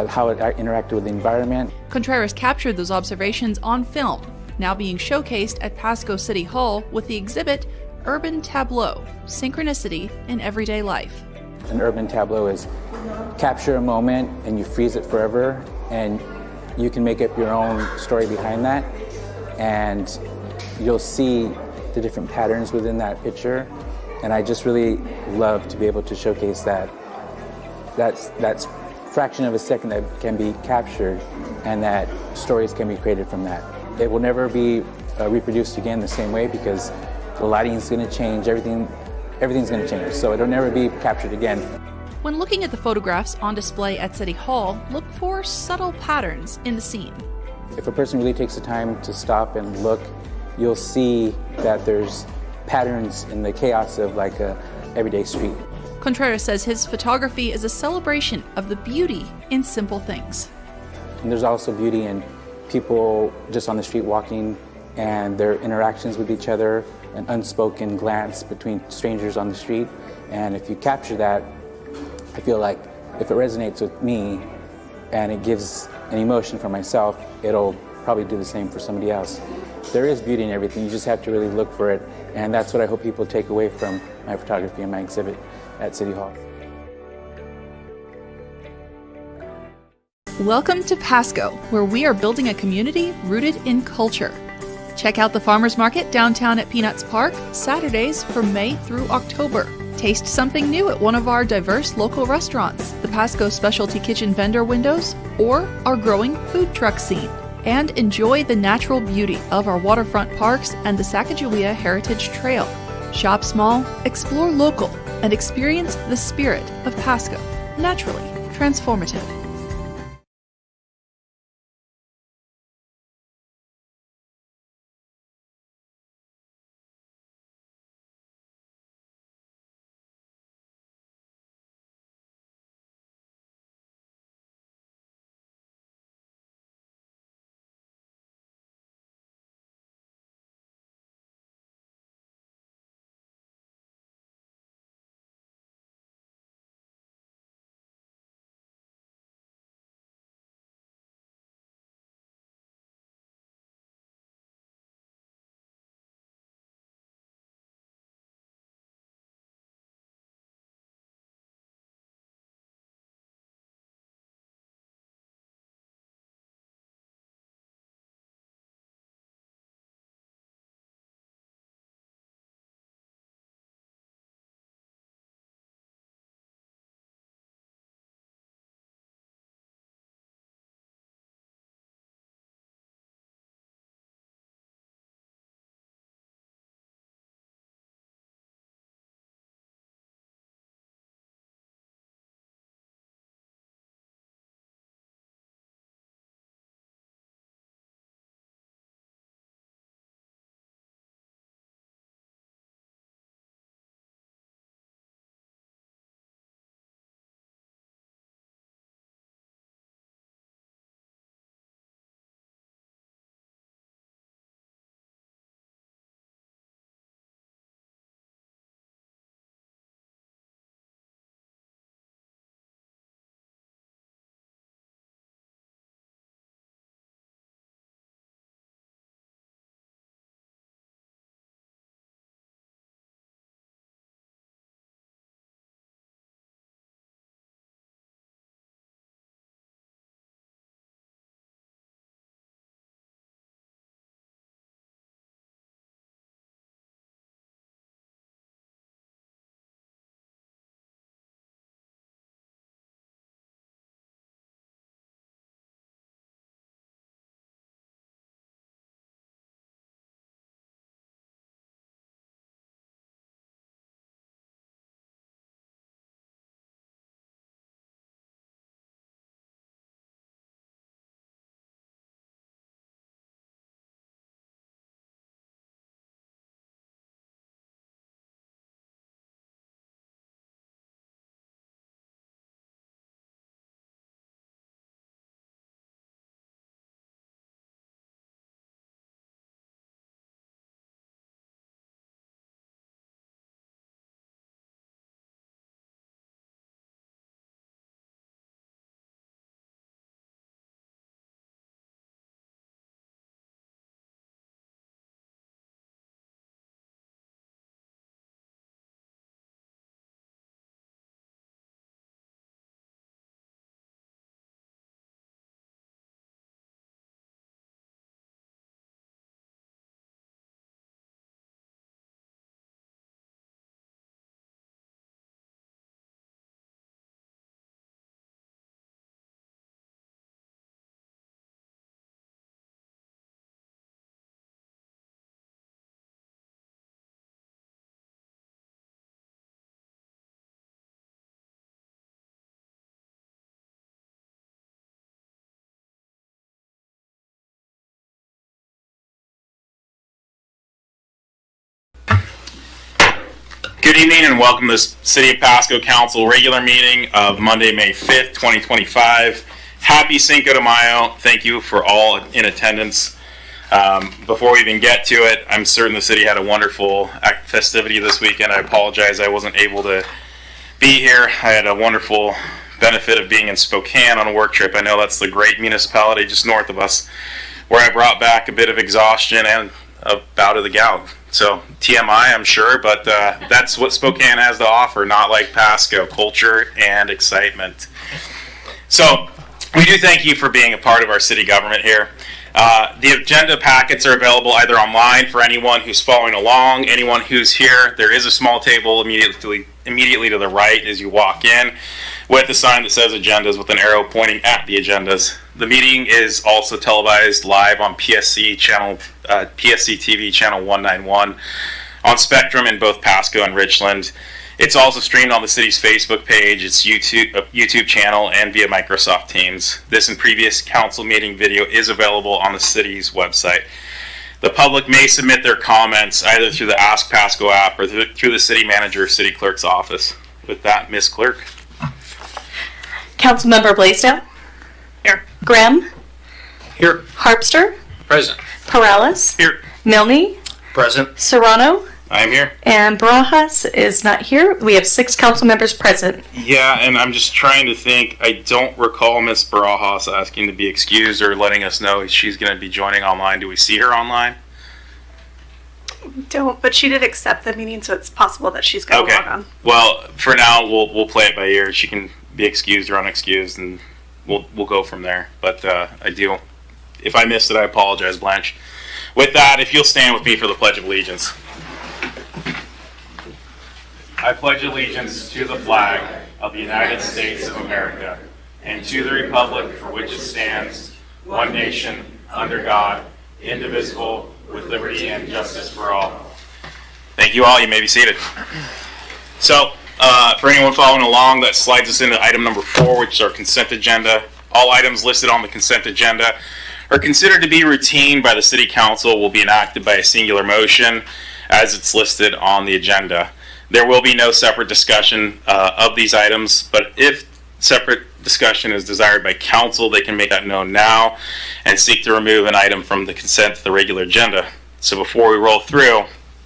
how it interacted with the environment. Contreras captured those observations on film, now being showcased at Pasco City Hall with the exhibit Urban Tableau, Synchronicity in Everyday Life. An urban tableau is capture a moment and you freeze it forever, and you can make up your own story behind that, and you'll see the different patterns within that picture. And I just really love to be able to showcase that. That's fraction of a second that can be captured, and that stories can be created from that. It will never be reproduced again the same way, because the lighting is going to change, everything's going to change, so it'll never be captured again. When looking at the photographs on display at City Hall, look for subtle patterns in the scene. If a person really takes the time to stop and look, you'll see that there's patterns in the chaos of like a everyday street. Contreras says his photography is a celebration of the beauty in simple things. And there's also beauty in people just on the street walking and their interactions with each other, an unspoken glance between strangers on the street. And if you capture that, I feel like if it resonates with me and it gives an emotion for myself, it'll probably do the same for somebody else. There is beauty in everything, you just have to really look for it, and that's what I hope people take away from my photography and my exhibit at City Hall. Welcome to Pasco, where we are building a community rooted in culture. Check out the Farmers Market downtown at Peanuts Park, Saturdays from May through October. Taste something new at one of our diverse local restaurants, the Pasco Specialty Kitchen vendor windows, or our growing food truck scene. And enjoy the natural beauty of our waterfront parks and the Sacagawea Heritage Trail. Shop small, explore local, and experience the spirit of Pasco. Naturally transformative. Good evening and welcome to the City of Pasco Council regular meeting of Monday, May 5th, 2025. Happy Cinco de Mayo. Thank you for all in attendance. Before we even get to it, I'm certain the city had a wonderful festivity this weekend. I apologize I wasn't able to be here. I had a wonderful benefit of being in Spokane on a work trip. I know that's the great municipality just north of us, where I brought back a bit of exhaustion and a bout of the gout. So TMI, I'm sure, but that's what Spokane has to offer, not like Pasco, culture and excitement. So we do thank you for being a part of our city government here. The agenda packets are available either online for anyone who's following along, anyone who's here. There is a small table immediately to the right as you walk in with a sign that says agendas with an arrow pointing at the agendas. The meeting is also televised live on PSC-TV channel 191 on Spectrum in both Pasco and Richland. It's also streamed on the city's Facebook page, its YouTube channel, and via Microsoft Teams. This and previous council meeting video is available on the city's website. The public may submit their comments either through the Ask Pasco app or through the city manager or city clerk's office. With that, Ms. Clerk. Councilmember Blaisdell. Here. Graham. Here. Harpster. Present. Perales. Here. Milne. Present. Serrano. I am here. And Barajas is not here. We have 6 council members present. Yeah, and I'm just trying to think. I don't recall Ms. Barajas asking to be excused or letting us know she's going to be joining online. Do we see her online? Don't, but she did accept the meeting, so it's possible that she's going to log on. Well, for now, we'll play it by ear. She can be excused or unexcused, and we'll go from there. But I do. If I missed it, I apologize, Blanche. With that, if you'll stand with me for the Pledge of Allegiance. I pledge allegiance to the flag of the United States of America and to the republic for which it stands, one nation, under God, indivisible, with liberty and justice for all. Thank you all. You may be seated. So, for anyone following along, that slides us into item number 4, which is our consent agenda. All items listed on the consent agenda are considered to be routine by the City Council, will be enacted by a singular motion as it's listed on the agenda. There will be no separate discussion of these items, but if separate discussion is desired by council, they can make that known now and seek to remove an item from the consent to the regular agenda. So before we roll through,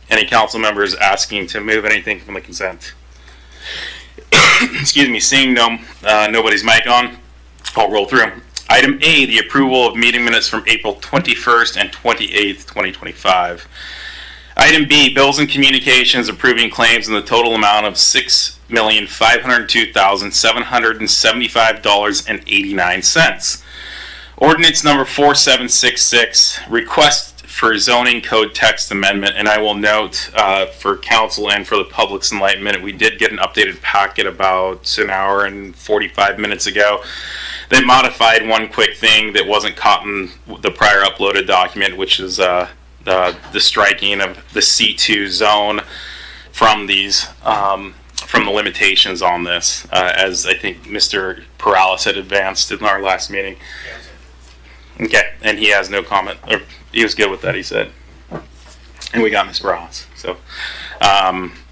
any council members asking to move anything from the consent? Excuse me, seeing nobody's mic on, I'll roll through. Item A, the approval of meeting minutes from April 21st and 28th, 2025. Item B, bills and communications approving claims in the total amount of $6,502,775.89. Ordinance number 4766, request for zoning code text amendment. And I will note for council and for the public's enlightenment, we did get an updated packet about an hour and 45 minutes ago that modified one quick thing that wasn't caught in the prior uploaded document, which is the striking of the C2 zone from these from the limitations on this, as I think Mr. Perales had advanced in our last meeting. Okay, and he has no comment, or he was good with that, he said. And we got Ms. Perales. So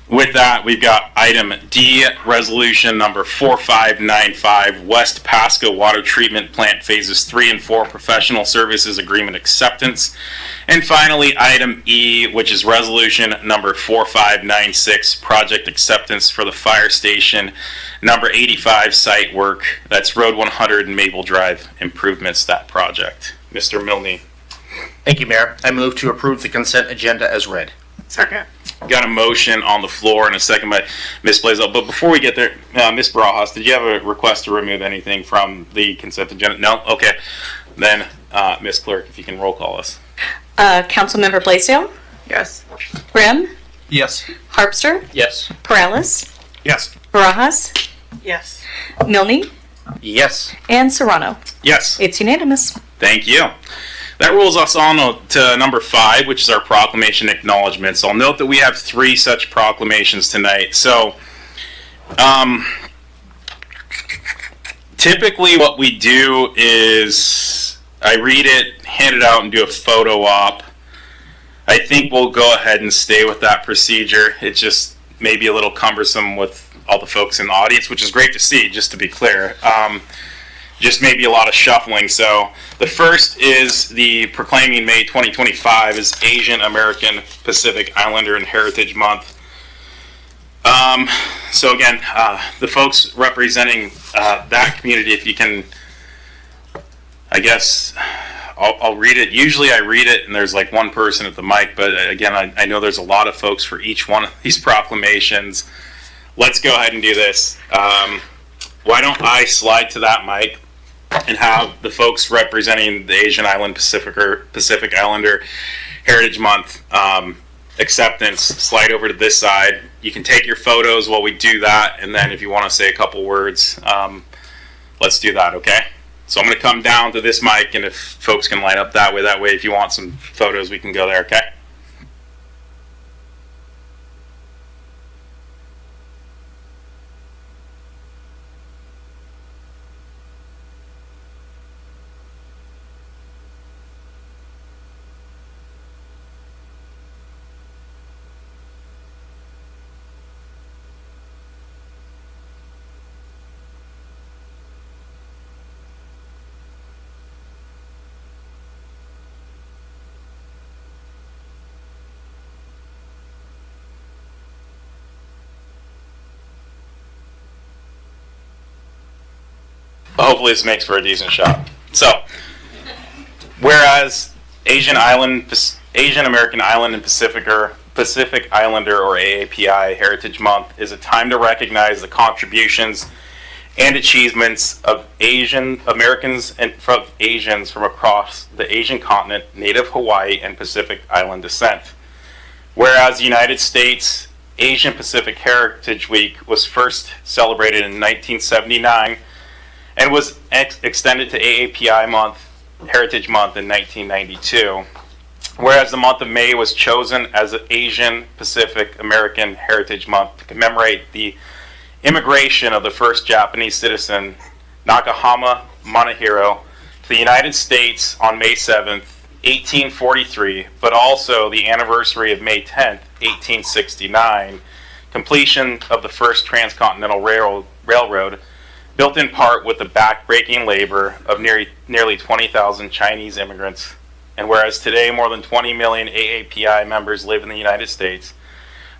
with that, we've got item D, resolution number 4595, West Pasco Water Treatment Plant Phases 3 and 4 Professional Services Agreement Acceptance. And finally, item E, which is resolution number 4596, Project Acceptance for the Fire Station number 85 site work. That's Road 100 and Maple Drive improvements, that project. Mr. Milne. Thank you, Mayor. I move to approve the consent agenda as read. Second. Got a motion on the floor and a second by Ms. Blaisdell. But before we get there, Ms. Barajas, did you have a request to remove anything from the consent agenda? No? Okay. Then, Ms. Clerk, if you can roll call us. Councilmember Blaisdell. Yes. Grimm. Yes. Harpster. Yes. Perales. Yes. Barajas. Yes. Milne. Yes. And Serrano. Yes. It's unanimous. Thank you. That rules us on to number 5, which is our proclamation acknowledgments. I'll note that we have 3 such proclamations tonight. So, typically what we do is I read it, hand it out, and do a photo op. I think we'll go ahead and stay with that procedure. It just maybe a little cumbersome with all the folks in the audience, which is great to see, just to be clear. Just maybe a lot of shuffling. So the first is the proclaiming May 2025 as Asian American Pacific Islander and Heritage Month. So again, the folks representing that community, if you can, I guess, I'll read it. Usually I read it and there's like one person at the mic, but again, I know there's a lot of folks for each one of these proclamations. Let's go ahead and do this. Why don't I slide to that mic and have the folks representing the Asian Island Pacific Islander Heritage Month acceptance slide over to this side. You can take your photos while we do that, and then if you want to say a couple words, let's do that, okay? So I'm going to come down to this mic, and if folks can line up that way if you want some photos, we can go there, okay? Hopefully this makes for a decent shot. So, whereas Asian American Island and Pacific Islander or AAPI Heritage Month is a time to recognize the contributions and achievements of Asian Americans and from Asians from across the Asian continent, native Hawaii, and Pacific Island descent. Whereas the United States Asian Pacific Heritage Week was first celebrated in 1979 and was extended to AAPI Month, Heritage Month in 1992. Whereas the month of May was chosen as an Asian Pacific American Heritage Month to commemorate the immigration of the first Japanese citizen, Nakahama Manahiro, to the United States on May 7th, 1843, but also the anniversary of May 10th, 1869, completion of the first transcontinental railroad, built in part with the back-breaking labor of nearly 20,000 Chinese immigrants. And whereas today more than 20 million AAPI members live in the United States,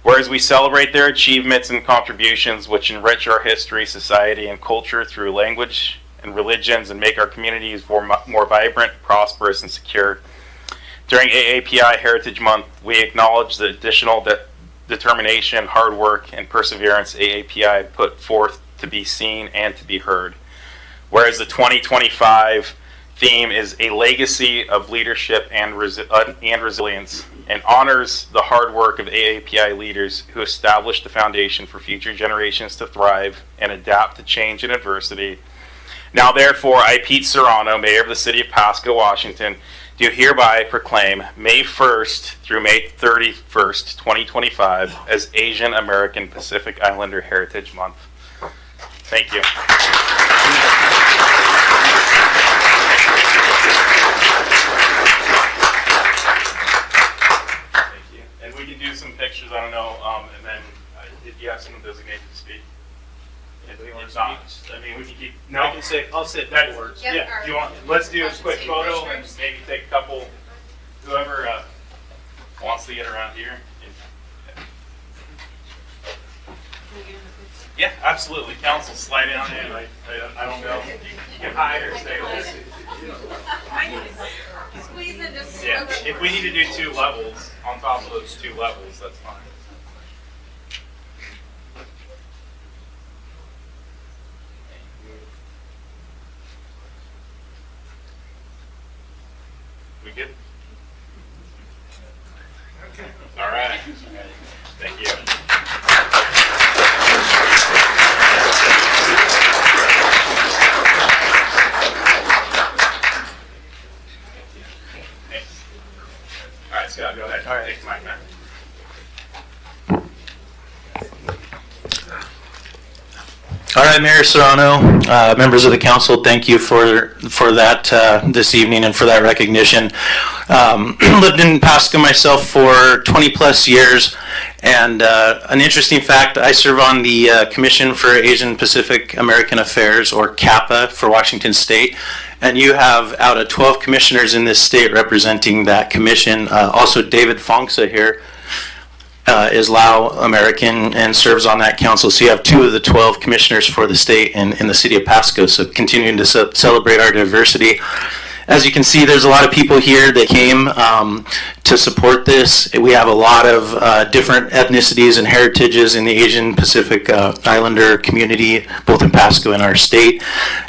whereas we celebrate their achievements and contributions which enrich our history, society, and culture through language and religions and make our communities more vibrant, prosperous, and secure. During AAPI Heritage Month, we acknowledge the additional determination, hard work, and perseverance AAPI put forth to be seen and to be heard. Whereas the 2025 theme is a legacy of leadership and resilience, and honors the hard work of AAPI leaders who established the foundation for future generations to thrive and adapt to change and adversity. Now therefore, I, Pete Serrano, Mayor of the City of Pasco, Washington, do hereby proclaim May 1st through May 31st, 2025 as Asian American Pacific Islander Heritage Month. Thank you. Thank you. And we can do some pictures, I don't know, and then if you have someone designated to speak. If not, I mean, we can keep. No, I can say. I'll say that words. Yep, yeah. You want? Let's do a quick photo and maybe take a couple. Whoever wants to get around here. Yeah, absolutely. Council, slide down in. I don't know. You can hide or stay. Squeeze it. Just yeah. If we need to do 2 levels on top of those 2 levels, that's fine. We good? Okay. All right. Thank you. Thanks. All right, Scott, go ahead. All right. Take the mic back. All Hi, Mayor Serrano, members of the council. Thank you for that this evening and for that recognition. Lived in Pasco myself for 20 plus years, and an interesting fact: I serve on the Commission for Asian Pacific American Affairs, or CAPA, for Washington State. And you have out of 12 commissioners in this state representing that commission. Also, David Fongsa here is Lao American and serves on that council. So you have 2 of the 12 commissioners for the state in the city of Pasco. So continuing to celebrate our diversity. As you can see, there's a lot of people here that came to support this. We have a lot of different ethnicities and heritages in the Asian Pacific Islander community, both in Pasco and our state.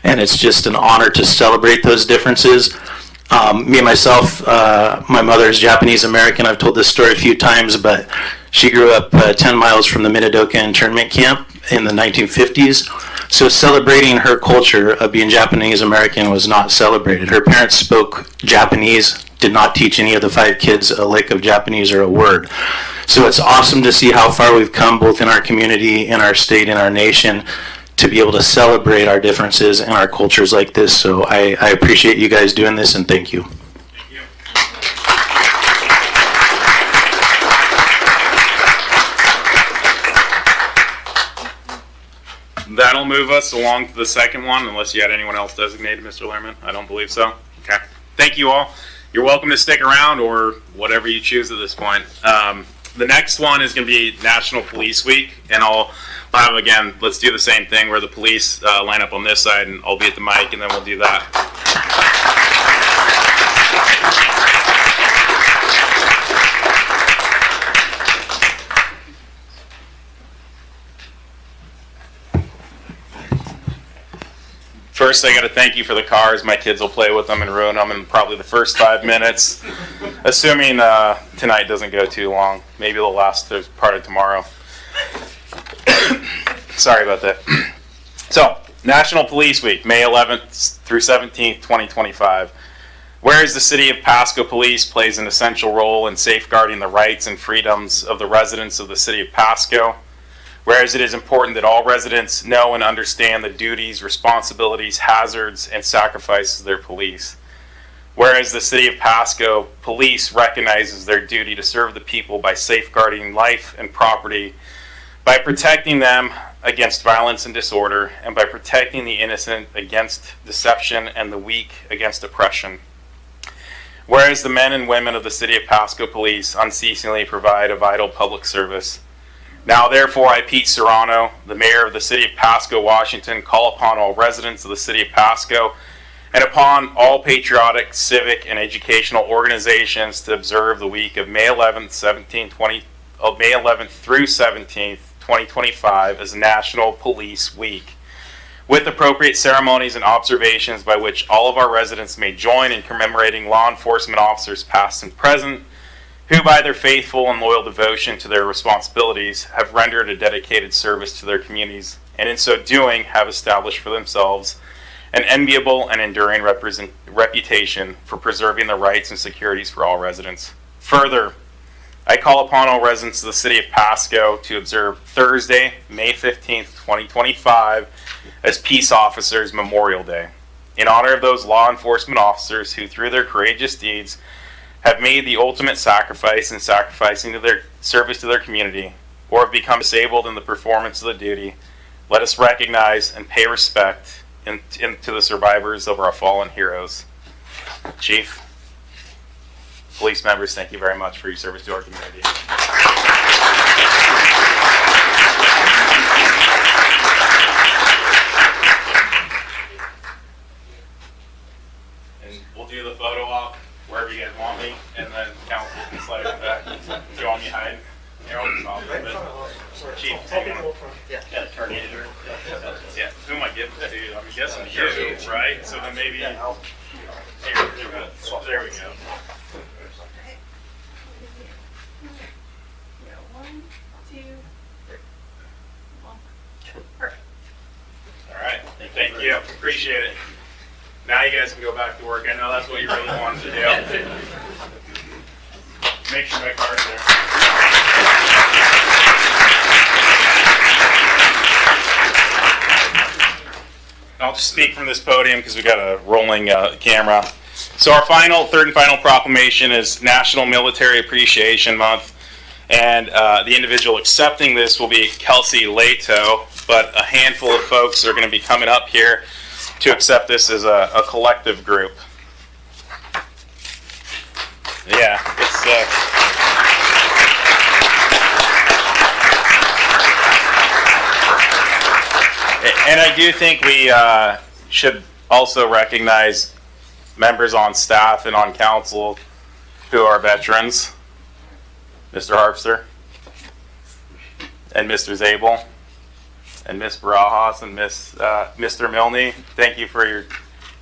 And it's just an honor to celebrate those differences. Me and myself, my mother is Japanese American. I've told this story a few times, but she grew up 10 miles from the Minidoka internment camp in the 1950s. So celebrating her culture of being Japanese American was not celebrated. Her parents spoke Japanese, did not teach any of the 5 kids a lick of Japanese or a word. So it's awesome to see how far we've come, both in our community, in our state, in our nation, to be able to celebrate our differences and our cultures like this. So I appreciate you guys doing this, and thank you. That'll move us along to the second one, unless you had anyone else designated, Mr. Lehrman. I don't believe so. Okay. Thank you all. You're welcome to stick around or whatever you choose at this point. The next one is going to be National Police Week, and I'll have, again, let's do the same thing where the police line up on this side, and I'll be at the mic, and then we'll do that. First, I got to thank you for the cars. My kids will play with them and ruin them in probably the first 5 minutes, assuming tonight doesn't go too long. Maybe it'll last through part of tomorrow. Sorry about that. So, National Police Week, May 11th through 17th, 2025. Whereas the City of Pasco Police plays an essential role in safeguarding the rights and freedoms of the residents of the City of Pasco. Whereas it is important that all residents know and understand the duties, responsibilities, hazards, and sacrifices of their police. Whereas the City of Pasco Police recognizes their duty to serve the people by safeguarding life and property, by protecting them against violence and disorder, and by protecting the innocent against deception and the weak against oppression. Whereas the men and women of the City of Pasco Police unceasingly provide a vital public service. Now, therefore, I, Pete Serrano, the Mayor of the City of Pasco, Washington, call upon all residents of the City of Pasco and upon all patriotic, civic, and educational organizations to observe the week of May 11th through 17th, 2025 as National Police Week, with appropriate ceremonies and observations by which all of our residents may join in commemorating law enforcement officers past and present, who by their faithful and loyal devotion to their responsibilities have rendered a dedicated service to their communities, and in so doing have established for themselves an enviable and enduring reputation for preserving the rights and securities for all residents. Further, I call upon all residents of the City of Pasco to observe Thursday, May 15th, 2025 as Peace Officers Memorial Day, in honor of those law enforcement officers who, through their courageous deeds, have made the ultimate sacrifice in sacrificing to their service to their community, or have become disabled in the performance of the duty. Let us recognize and pay respect to the survivors of our fallen heroes. Chief, police members, thank you very much for your service to our community. And we'll do the photo op wherever you guys want me, and then council can slide it back. Do you want me to hide? Chief, yeah, turn it. Yeah, who am I giving it to? I'm guessing you, right? So then maybe. Here, there we go. One, two, three. Perfect. All right. Thank you. Appreciate it. Now you guys can go back to work. I know that's what you really wanted to do. Make sure my car's there. I'll just speak from this podium because we got a rolling camera. So our third and final proclamation is National Military Appreciation Month, and the individual accepting this will be Kelsey Lato, but a handful of folks are going to be coming up here to accept this as a collective group. Yeah, it's and I do think we should also recognize members on staff and on council who are veterans. Mr. Harpster and Mr. Zabel and Miss Barajas and Mr. Milne. Thank you for your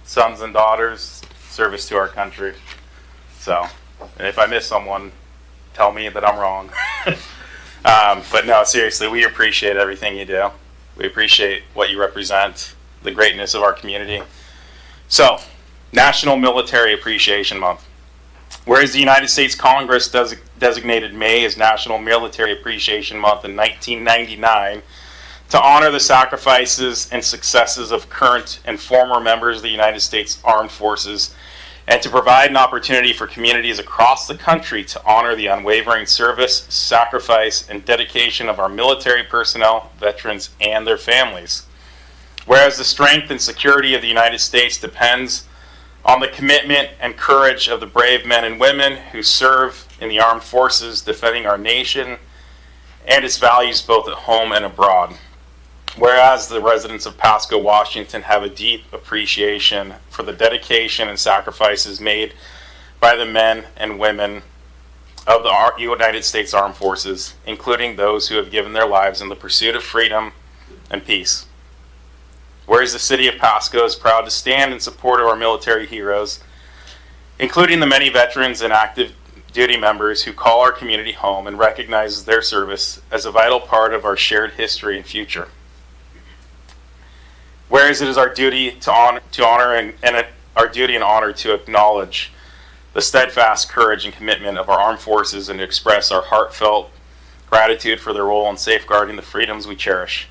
sons and daughters' service to our country. So, and if I miss someone, tell me that I'm wrong. But no, seriously, we appreciate everything you do. We appreciate what you represent, the greatness of our community. So, National Military Appreciation Month. Whereas the United States Congress designated May as National Military Appreciation Month in 1999 to honor the sacrifices and successes of current and former members of the United States Armed Forces, and to provide an opportunity for communities across the country to honor the unwavering service, sacrifice, and dedication of our military personnel, veterans, and their families. Whereas the strength and security of the United States depends on the commitment and courage of the brave men and women who serve in the armed forces, defending our nation and its values both at home and abroad. Whereas the residents of Pasco, Washington have a deep appreciation for the dedication and sacrifices made by the men and women of the United States Armed Forces, including those who have given their lives in the pursuit of freedom and peace. Whereas the city of Pasco is proud to stand in support of our military heroes, including the many veterans and active duty members who call our community home, and recognizes their service as a vital part of our shared history and future. Whereas it is our duty to honor and our duty and honor to acknowledge the steadfast courage and commitment of our armed forces, and to express our heartfelt gratitude for their role in safeguarding the freedoms we cherish.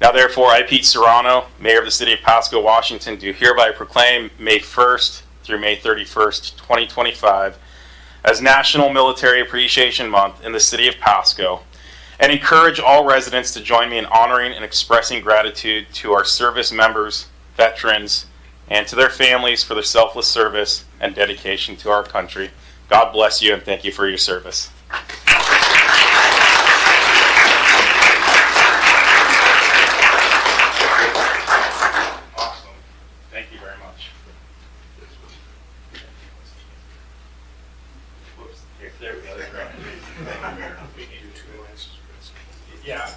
Now therefore, I, Pete Serrano, Mayor of the City of Pasco, Washington, do hereby proclaim May 1st through May 31st, 2025 as National Military Appreciation Month in the City of Pasco, and encourage all residents to join me in honoring and expressing gratitude to our service members, veterans, and to their families for their selfless service and dedication to our country. God bless you, and thank you for your service. Yeah.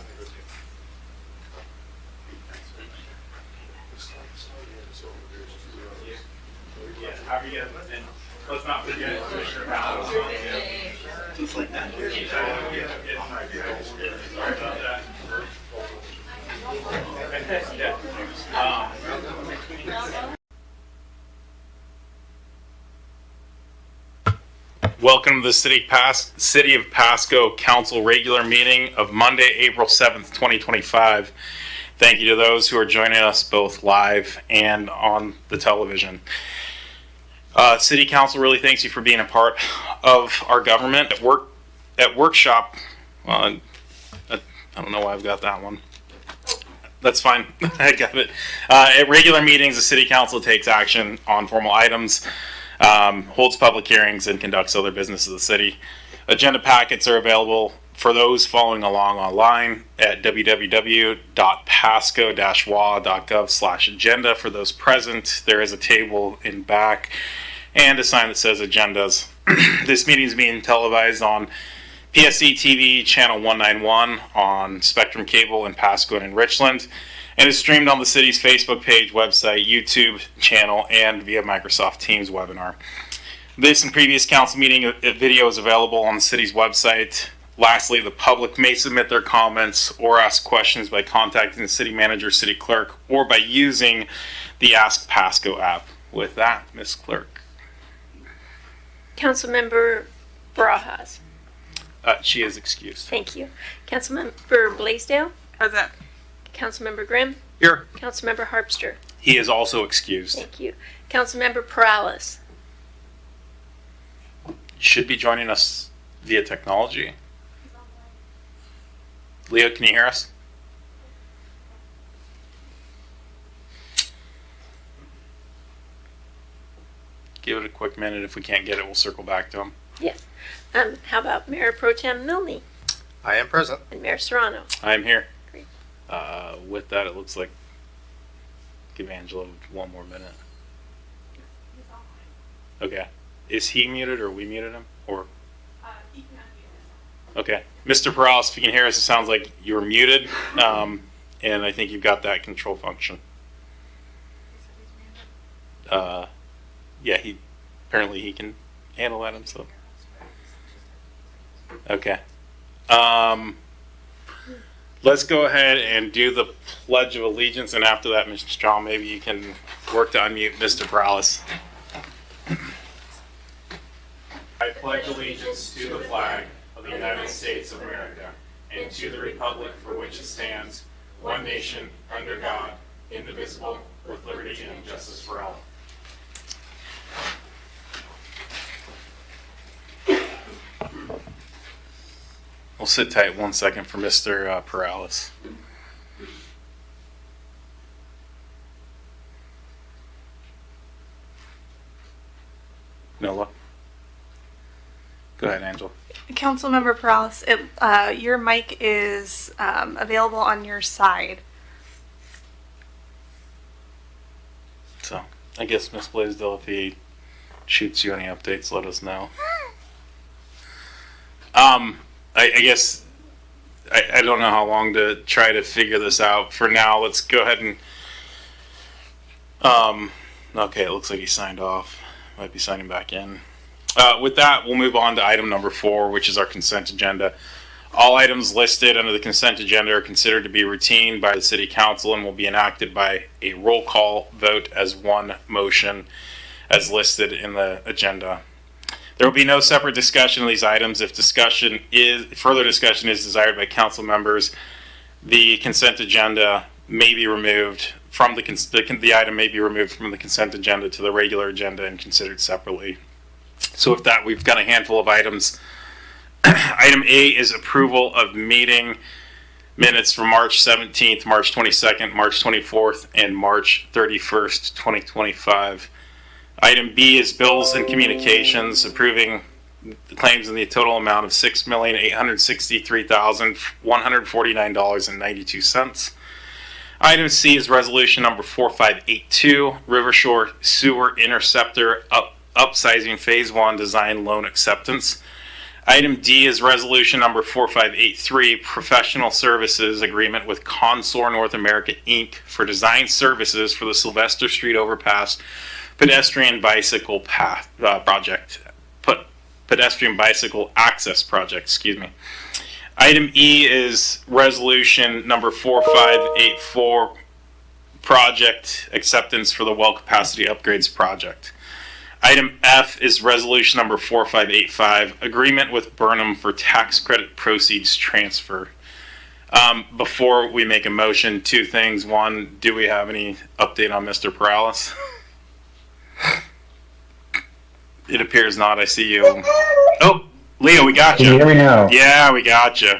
How are you guys? And let's not forget Commissioner Powell. Just like that. Sorry about that. Welcome to the City of Pasco Council regular meeting of Monday, April 7th, 2025. Thank you to those who are joining us both live and on the television. City Council really thanks you for being a part of our government. At workshop, well, I don't know why I've got that one. That's fine. I got it. At regular meetings, the City Council takes action on formal items, holds public hearings, and conducts other business of the city. Agenda packets are available for those following along online at www.pasco-wa.gov/agenda. For those present, there is a table in back and a sign that says agendas. This meeting is being televised on PSC-TV channel 191 on Spectrum Cable in Pasco and Richland, and is streamed on the city's Facebook page, website, YouTube channel, and via Microsoft Teams webinar. This and previous council meeting video is available on the city's website. Lastly, the public may submit their comments or ask questions by contacting the city manager, city clerk, or by using the Ask Pasco app. With that, Ms. Clerk. Councilmember Barajas. She is excused. Thank you. Councilmember Blaisdell. Present. Councilmember Grimm. Here. Councilmember Harpster. He is also excused. Thank you. Councilmember Perales. Should be joining us via technology. Leo, can you hear us? Give it a quick minute. If we can't get it, we'll circle back to him. Yes. How about Mayor Pro Tem Milne I am present. and Mayor Serrano? I'm here. Great. With that, it looks like give Angela one more minute. Okay. Is he muted or we muted him? Or okay. Mr. Perales, if you can hear us, it sounds like you're muted. And I think you've got that control function. Yeah, apparently he can handle that himself. Okay. Let's go ahead and do the Pledge of Allegiance, and after that, Mr. Strong, maybe you can work to unmute Mr. Perales. I pledge allegiance to the flag of the United States of America and to the republic for which it stands, one nation, under God, indivisible, with liberty and justice for all. We'll sit tight 1 second for Mr. Perales. Nola. Go ahead, Angela. Councilmember Perales, your mic is available on your side. So, I guess Ms. Blaisdell, if he shoots you any updates, let us know. I guess I don't know how long to try to figure this out. For now, let's go ahead and okay, it looks like he signed off. Might be signing back in. With that, we'll move on to item number 4, which is our consent agenda. All items listed under the consent agenda are considered to be routine by the City Council and will be enacted by a roll call vote as one motion as listed in the agenda. There will be no separate discussion of these items. If further discussion is desired by council members, the consent agenda may be removed from the item may be removed from the consent agenda to the regular agenda and considered separately. So with that, we've got a handful of items. Item A is approval of meeting minutes for March 17th, March 22nd, March 24th, and March 31st, 2025. Item B is bills and communications, approving the claims in the total amount of $6,863,149.92. Item C is resolution number 4582, River Shore Sewer Interceptor upsizing Phase 1 design loan acceptance. Item D is resolution number 4583, professional services agreement with Consor North America Inc. for design services for the Sylvester Street Overpass pedestrian bicycle path project. Pedestrian bicycle access project, excuse me. Item E is resolution number 4584, project acceptance for the well capacity upgrades project. Item F is resolution number 4585, agreement with Burnham for tax credit proceeds transfer. Before we make a motion, two things. One, do we have any update on Mr. Perales? It appears not. I see you. Oh, Leo, we got you. Can you hear me now? Yeah, we got you.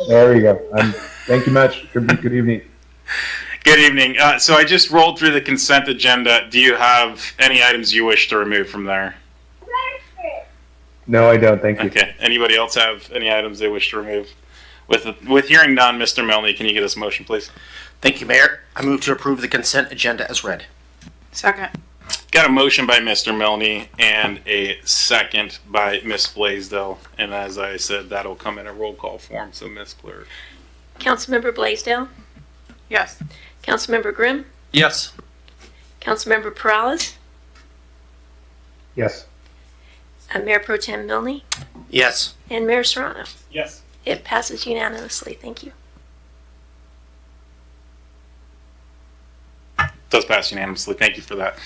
There we go. Thank you much. Good evening. Good evening. So I just rolled through the consent agenda. Do you have any items you wish to remove from there? No, I don't. Thank you. Okay. Anybody else have any items they wish to remove? With hearing none, Mr. Milne, can you get us a motion, please? Thank you, Mayor. I move to approve the consent agenda as read. Second. Got a motion by Mr. Milne and a second by Ms. Blaisdell. And as I said, that'll come in a roll call form. So, Ms. Clerk. Councilmember Blaisdell? Yes. Councilmember Grimm? Yes. Councilmember Perales? Yes. Mayor Pro Tem Milne? Yes. And Mayor Serrano? Yes. It passes unanimously. Thank you. Does pass unanimously. Thank you for that.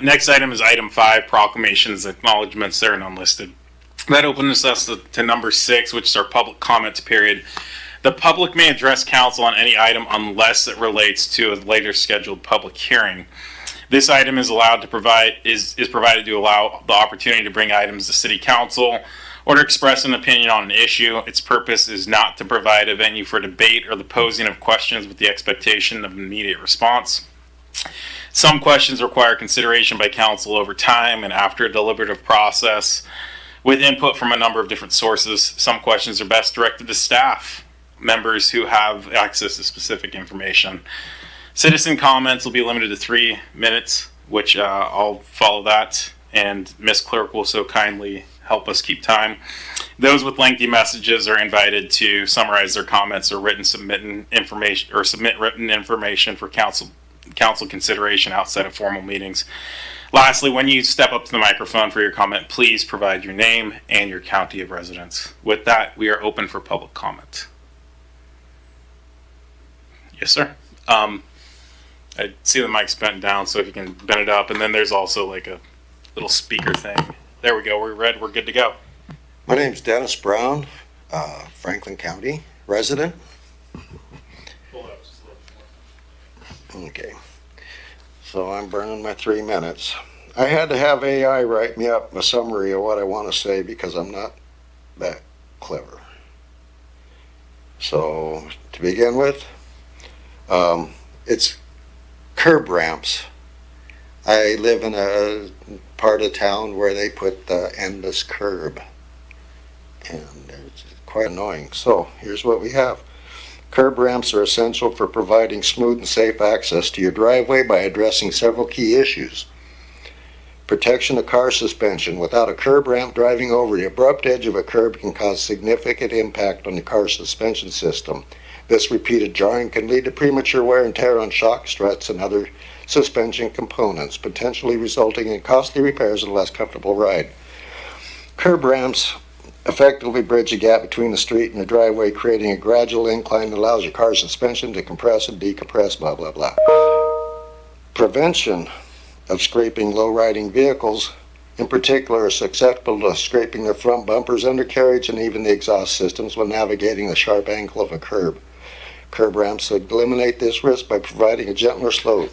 Next item is item 5, proclamations, acknowledgements. They're unlisted. That opens us to number 6, which is our public comments period. The public may address council on any item unless it relates to a later scheduled public hearing. This item is allowed to is provided to allow the opportunity to bring items to city council or to express an opinion on an issue. Its purpose is not to provide a venue for debate or the posing of questions with the expectation of immediate response. Some questions require consideration by council over time and after a deliberative process with input from a number of different sources. Some questions are best directed to staff members who have access to specific information. Citizen comments will be limited to 3 minutes, which I'll follow that, and Ms. Clerk will so kindly help us keep time. Those with lengthy messages are invited to summarize their comments or submit written information for council consideration outside of formal meetings. Lastly, when you step up to the microphone for your comment, please provide your name and your county of residence. With that, we are open for public comment. Yes, sir. I see the mic's bent down, so if you can bend it up, and then there's also like a little speaker thing. There we go. We're red. We're good to go. My name's Dennis Brown, Franklin County resident. Okay. So I'm burning my 3 minutes. I had to have AI write me up a summary of what I want to say because I'm not that clever. So to begin with, it's curb ramps. I live in a part of town where they put the endless curb, and it's quite annoying. So here's what we have. Curb ramps are essential for providing smooth and safe access to your driveway by addressing several key issues. Protection of car suspension. Without a curb ramp, driving over the abrupt edge of a curb can cause significant impact on the car suspension system. This repeated jarring can lead to premature wear and tear on shock struts and other suspension components, potentially resulting in costly repairs and a less comfortable ride. Curb ramps effectively bridge the gap between the street and the driveway, creating a gradual incline that allows your car's suspension to compress and decompress, blah, blah, blah. Prevention of scraping low-riding vehicles, in particular, are susceptible to scraping their front bumpers, undercarriage, and even the exhaust systems when navigating the sharp angle of a curb. Curb ramps would eliminate this risk by providing a gentler slope,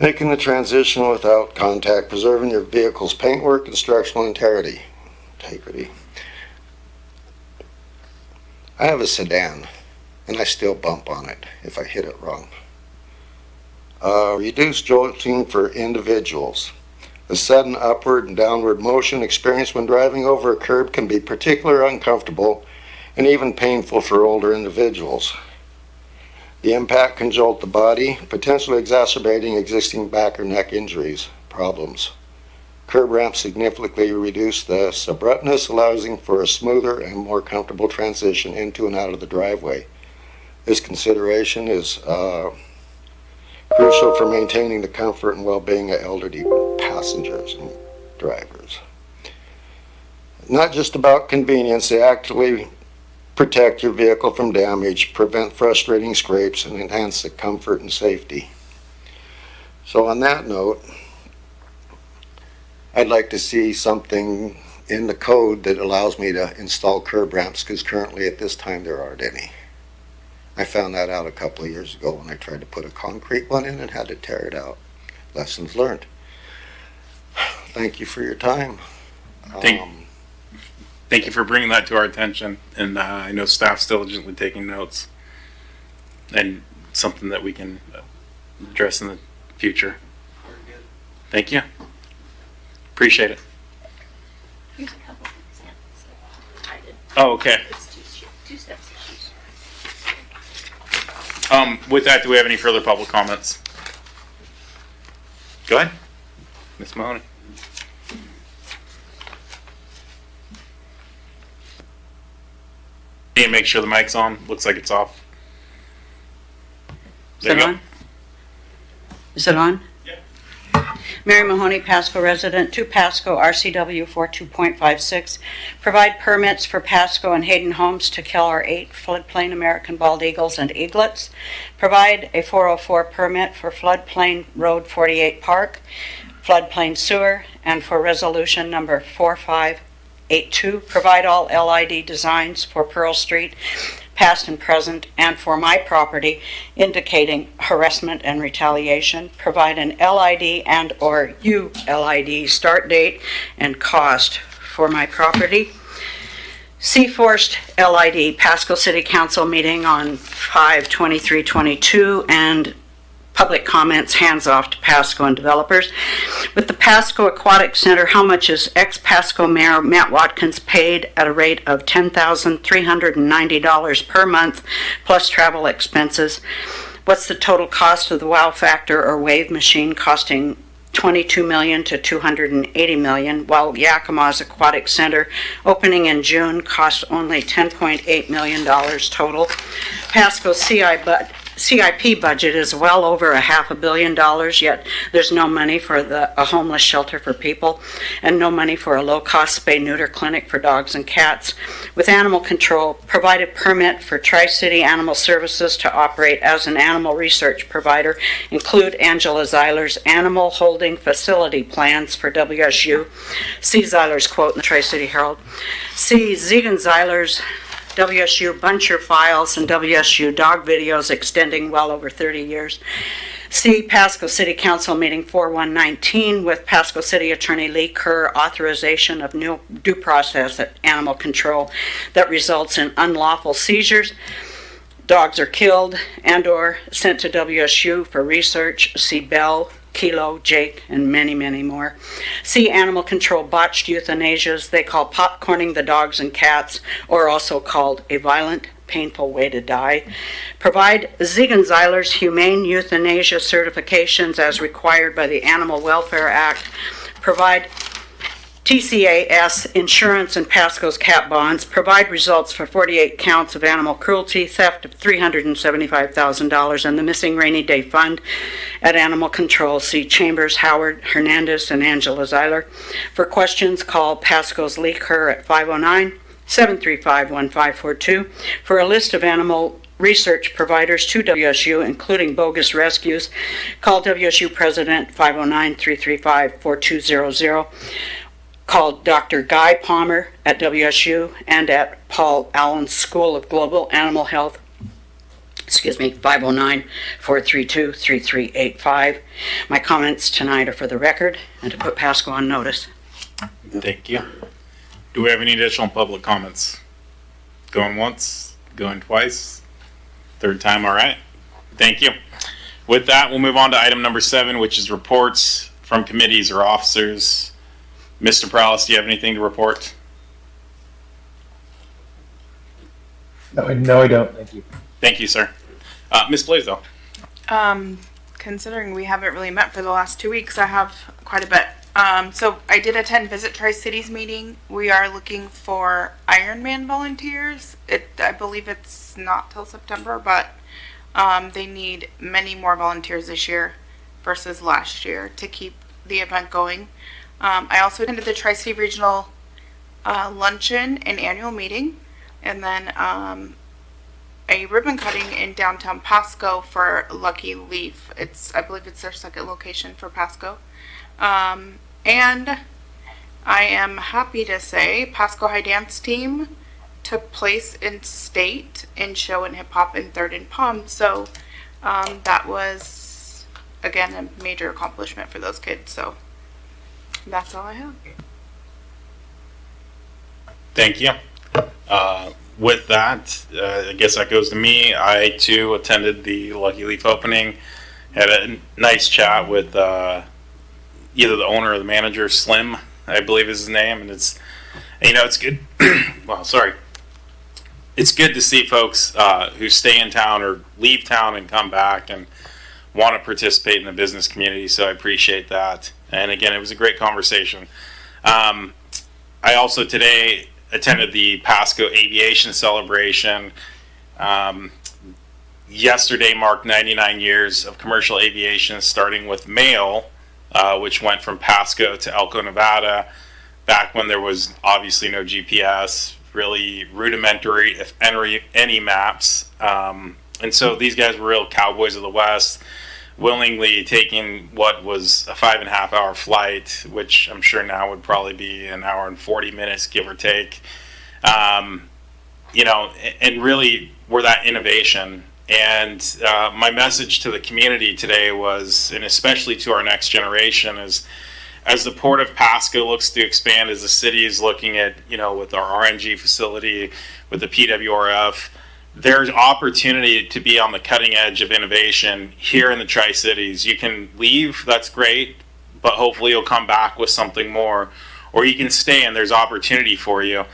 making the transition without contact, preserving your vehicle's paintwork and structural integrity. I have a sedan, and I still bump on it if I hit it wrong. Reduced jolting for individuals. The sudden upward and downward motion experienced when driving over a curb can be particularly uncomfortable and even painful for older individuals. The impact can jolt the body, potentially exacerbating existing back or neck injuries problems. Curb ramps significantly reduce the abruptness, allowing for a smoother and more comfortable transition into and out of the driveway. This consideration is crucial for maintaining the comfort and well-being of elderly passengers and drivers. Not just about convenience, they actively protect your vehicle from damage, prevent frustrating scrapes, and enhance the comfort and safety. So on that note, I'd like to see something in the code that allows me to install curb ramps, because currently at this time there aren't any. I found that out a couple of years ago when I tried to put a concrete one in and had to tear it out. Lessons learned. Thank you for your time. Thank you for bringing that to our attention, and I know staff's diligently taking notes, and something that we can address in the future. Thank you. Appreciate it. Here's a couple of examples that I did. Oh, okay. It's two steps. With that, do we have any further public comments? Go ahead, Ms. Mahoney. And make sure the mic's on. Looks like it's off. Is it on? Is it on? Yeah. Mary Mahoney, Pasco resident, 2 Pasco, RCW 42.56. Provide permits for Pasco and Hayden Homes to kill our 8 floodplain American bald eagles and eaglets. Provide a 404 permit for floodplain Road 48 Park, floodplain sewer, and for resolution number 4582, provide all LID designs for Pearl Street past and present, and for my property, indicating harassment and retaliation. Provide an LID and or ULID start date and cost for my property. C Forced LID Pasco City Council meeting on 5/23/22 and public comments hands off to Pasco and developers. With the Pasco Aquatic Center, how much is ex-Pasco Mayor Matt Watkins paid at a rate of $10,390 per month plus travel expenses? What's the total cost of the wow factor or wave machine, costing $22 million to $280 million, while Yakima's Aquatic Center, opening in June, costs only $10.8 million total. Pasco's CIP budget is well over $500 million, yet there's no money for a homeless shelter for people and no money for a low-cost spay-neuter clinic for dogs and cats. With animal control, provided permit for Tri-City Animal Services to operate as an animal research provider, include Angela Zeiler's animal holding facility plans for WSU. See Zeiler's quote in the Tri-City Herald. See Zegan Zeiler's WSU Buncher files and WSU dog videos extending well over 30 years. See Pasco City Council meeting 4/1/19 with Pasco City Attorney Lee Kerr, authorization of new due process at animal control that results in unlawful seizures. Dogs are killed and or sent to WSU for research. See Bell, Kilo, Jake, and many, many more. See Animal Control botched euthanasias they call popcorning the dogs and cats, or also called a violent, painful way to die. Provide Zegan Zeiler's humane euthanasia certifications as required by the Animal Welfare Act. Provide TCAS insurance and Pasco's cat bonds. Provide results for 48 counts of animal cruelty, theft of $375,000, and the missing rainy day fund at Animal Control. See Chambers, Howard, Hernandez, and Angela Zeiler. For questions, call Pasco's Lee Kerr at 509-735-1542. For a list of animal research providers to WSU, including bogus rescues, call WSU President 509-335-4200. Call Dr. Guy Palmer at WSU and at Paul Allen School of Global Animal Health, 509-432-3385. My comments tonight are for the record and to put Pasco on notice. Thank you. Do we have any additional public comments? Going once, going twice, third time, all right. Thank you. With that, we'll move on to item number 7, which is reports from committees or officers. Mr. Prowlis, do you have anything to report? No, I don't. Thank you. Thank you, sir. Ms. Blaisdell. Considering we haven't really met for the last 2 weeks, I have quite a bit. So I did attend Visit Tri-Cities meeting. We are looking for Ironman volunteers. I believe it's not till September, but they need many more volunteers this year versus last year to keep the event going. I also attended the Tri-City Regional luncheon and annual meeting, and then a ribbon cutting in downtown Pasco for Lucky Leaf. I believe it's their second location for Pasco. And I am happy to say Pasco High Dance Team took place in state in show and hip hop in 3rd and Palm. So that was, again, a major accomplishment for those kids. So that's all I have. Thank you. With that, I guess that goes to me. I too attended the Lucky Leaf opening. Had a nice chat with either the owner or the manager, Slim, I believe is his name, and it's good. Well, sorry. It's good to see folks who stay in town or leave town and come back and want to participate in the business community. So I appreciate that. And again, it was a great conversation. I also today attended the Pasco Aviation Celebration. Yesterday marked 99 years of commercial aviation, starting with mail, which went from Pasco to Elko, Nevada, back when there was obviously no GPS, really rudimentary, if any maps. And so these guys were real cowboys of the West, willingly taking what was a 5.5 hour flight, which I'm sure now would probably be an hour and 40 minutes, give or take, and really we're that innovation. And my message to the community today was, and especially to our next generation, is as the Port of Pasco looks to expand, as the city is looking at, with our RNG facility, with the PWRF, there's opportunity to be on the cutting edge of innovation here in the Tri-Cities. You can leave, that's great, but hopefully you'll come back with something more, or you can stay and there's opportunity for you.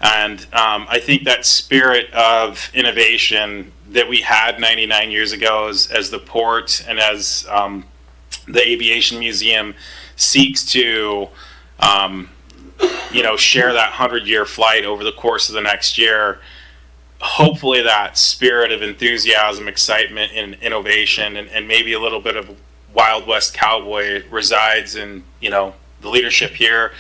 And I think that spirit of innovation that we had 99 years ago as the port and as the Aviation Museum seeks to, share that 100-year flight over the course of the next year, hopefully that spirit of enthusiasm, excitement, and innovation, and maybe a little bit of Wild West cowboy resides in, the leadership here,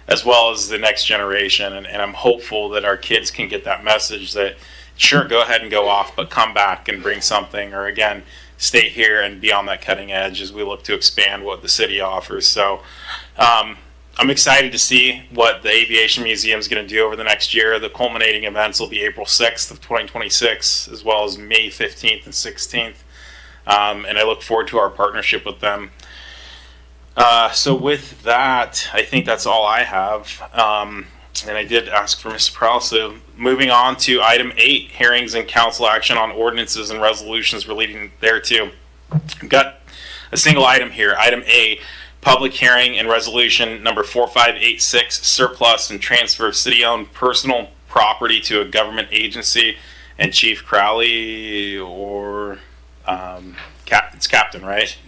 as well as the next generation. And I'm hopeful that our kids can get that message that, sure, go ahead and go off, but come back and bring something, or again, stay here and be on that cutting edge as we look to expand what the city offers. So I'm excited to see what the Aviation Museum is going to do over the next year. The culminating events will be April 6th of 2026, as well as May 15th and 16th. And I look forward to our partnership with them. So with that, I think that's all I have. And I did ask for Mr. Prowse. So moving on to item 8, hearings and council action on ordinances and resolutions relating thereto. I've got a single item here. Item A, public hearing and resolution number 4586, surplus and transfer of city-owned personal property to a government agency. And Chief Crowley, or it's Captain, right?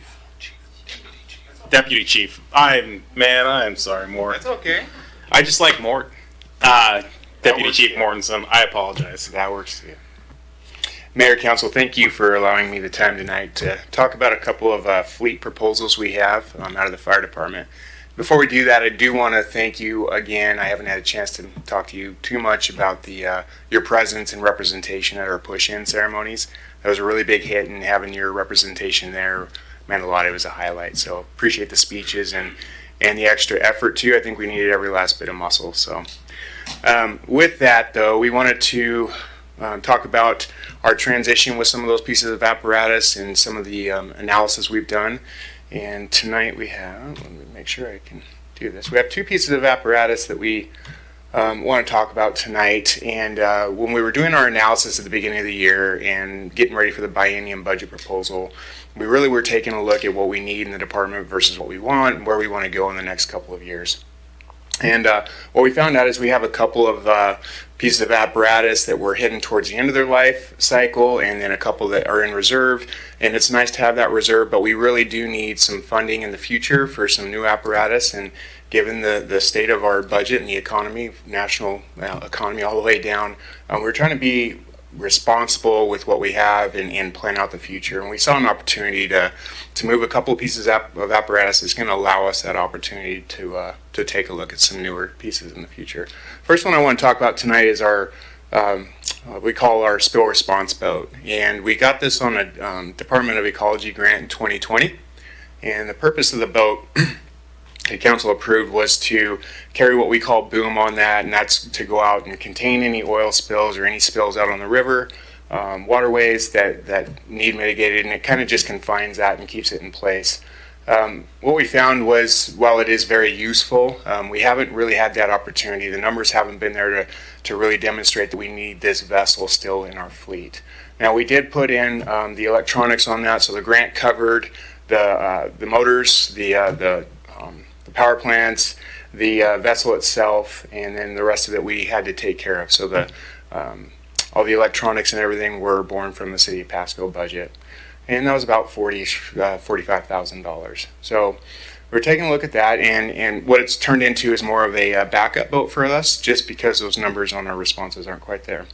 Deputy Chief. I'm sorry, Mort. That's okay. I just like Mort. Deputy Chief Mortensen, I apologize. That works. Yeah. Mayor, Council, thank you for allowing me the time tonight to talk about a couple of fleet proposals we have out of the fire department. Before we do that, I do want to thank you again. I haven't had a chance to talk to you too much about your presence and representation at our push-in ceremonies. That was a really big hit, and having your representation there meant a lot. It was a highlight. So appreciate the speeches and the extra effort too. I think we needed every last bit of muscle. So with that, though, we wanted to talk about our transition with some of those pieces of apparatus and some of the analysis we've done. And tonight we have, let me make sure I can do this. We have 2 pieces of apparatus that we want to talk about tonight. And when we were doing our analysis at the beginning of the year and getting ready for the biennium budget proposal, we really were taking a look at what we need in the department versus what we want and where we want to go in the next couple of years. And what we found out is we have a couple of pieces of apparatus that were heading towards the end of their life cycle, and then a couple that are in reserve. And it's nice to have that reserve, but we really do need some funding in the future for some new apparatus. And given the state of our budget and the economy, national economy all the way down, we're trying to be responsible with what we have and plan out the future. And we saw an opportunity to move a couple of pieces of apparatus that's going to allow us that opportunity to take a look at some newer pieces in the future. First one I want to talk about tonight is our we call our spill response boat, and we got this on a Department of Ecology grant in 2020. And the purpose of the boat the council approved was to carry what we call boom on that, and that's to go out and contain any oil spills or any spills out on the river, waterways that need mitigated, and it kind of just confines that and keeps it in place. What we found was, while it is very useful, we haven't really had that opportunity. The numbers haven't been there to really demonstrate that we need this vessel still in our fleet. Now, we did put in the electronics on that, so the grant covered the motors, the power plants, the vessel itself, and then the rest of it we had to take care of. So all the electronics and everything were borne from the City of Pasco budget. And that was about $45,000. So we're taking a look at that, and what it's turned into is more of a backup boat for us, just because those numbers on our responses aren't quite there.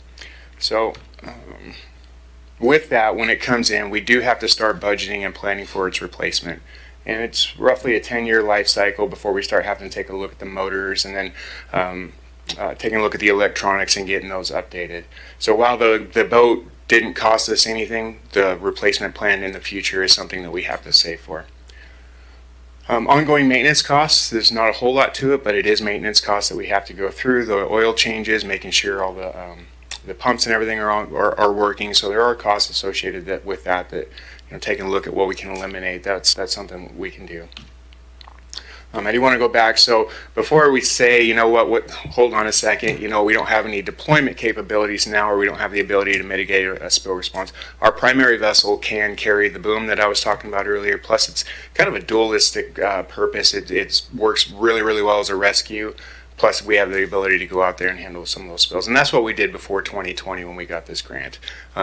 So with that, when it comes in, we do have to start budgeting and planning for its replacement. And it's roughly a 10-year life cycle before we start having to take a look at the motors, and then taking a look at the electronics and getting those updated. So while the boat didn't cost us anything, the replacement plan in the future is something that we have to save for. Ongoing maintenance costs, there's not a whole lot to it, but it is maintenance costs that we have to go through. The oil changes, making sure all the the pumps and everything are working. So there are costs associated with that. Taking a look at what we can eliminate, that's something we can do. I do want to go back. So before we say, hold on a second, we don't have any deployment capabilities now, or we don't have the ability to mitigate a spill response. Our primary vessel can carry the boom that I was talking about earlier. Plus, it's kind of a dualistic purpose. It works really, really well as a rescue. Plus, we have the ability to go out there and handle some of those spills. And that's what we did before 2020 when we got this grant.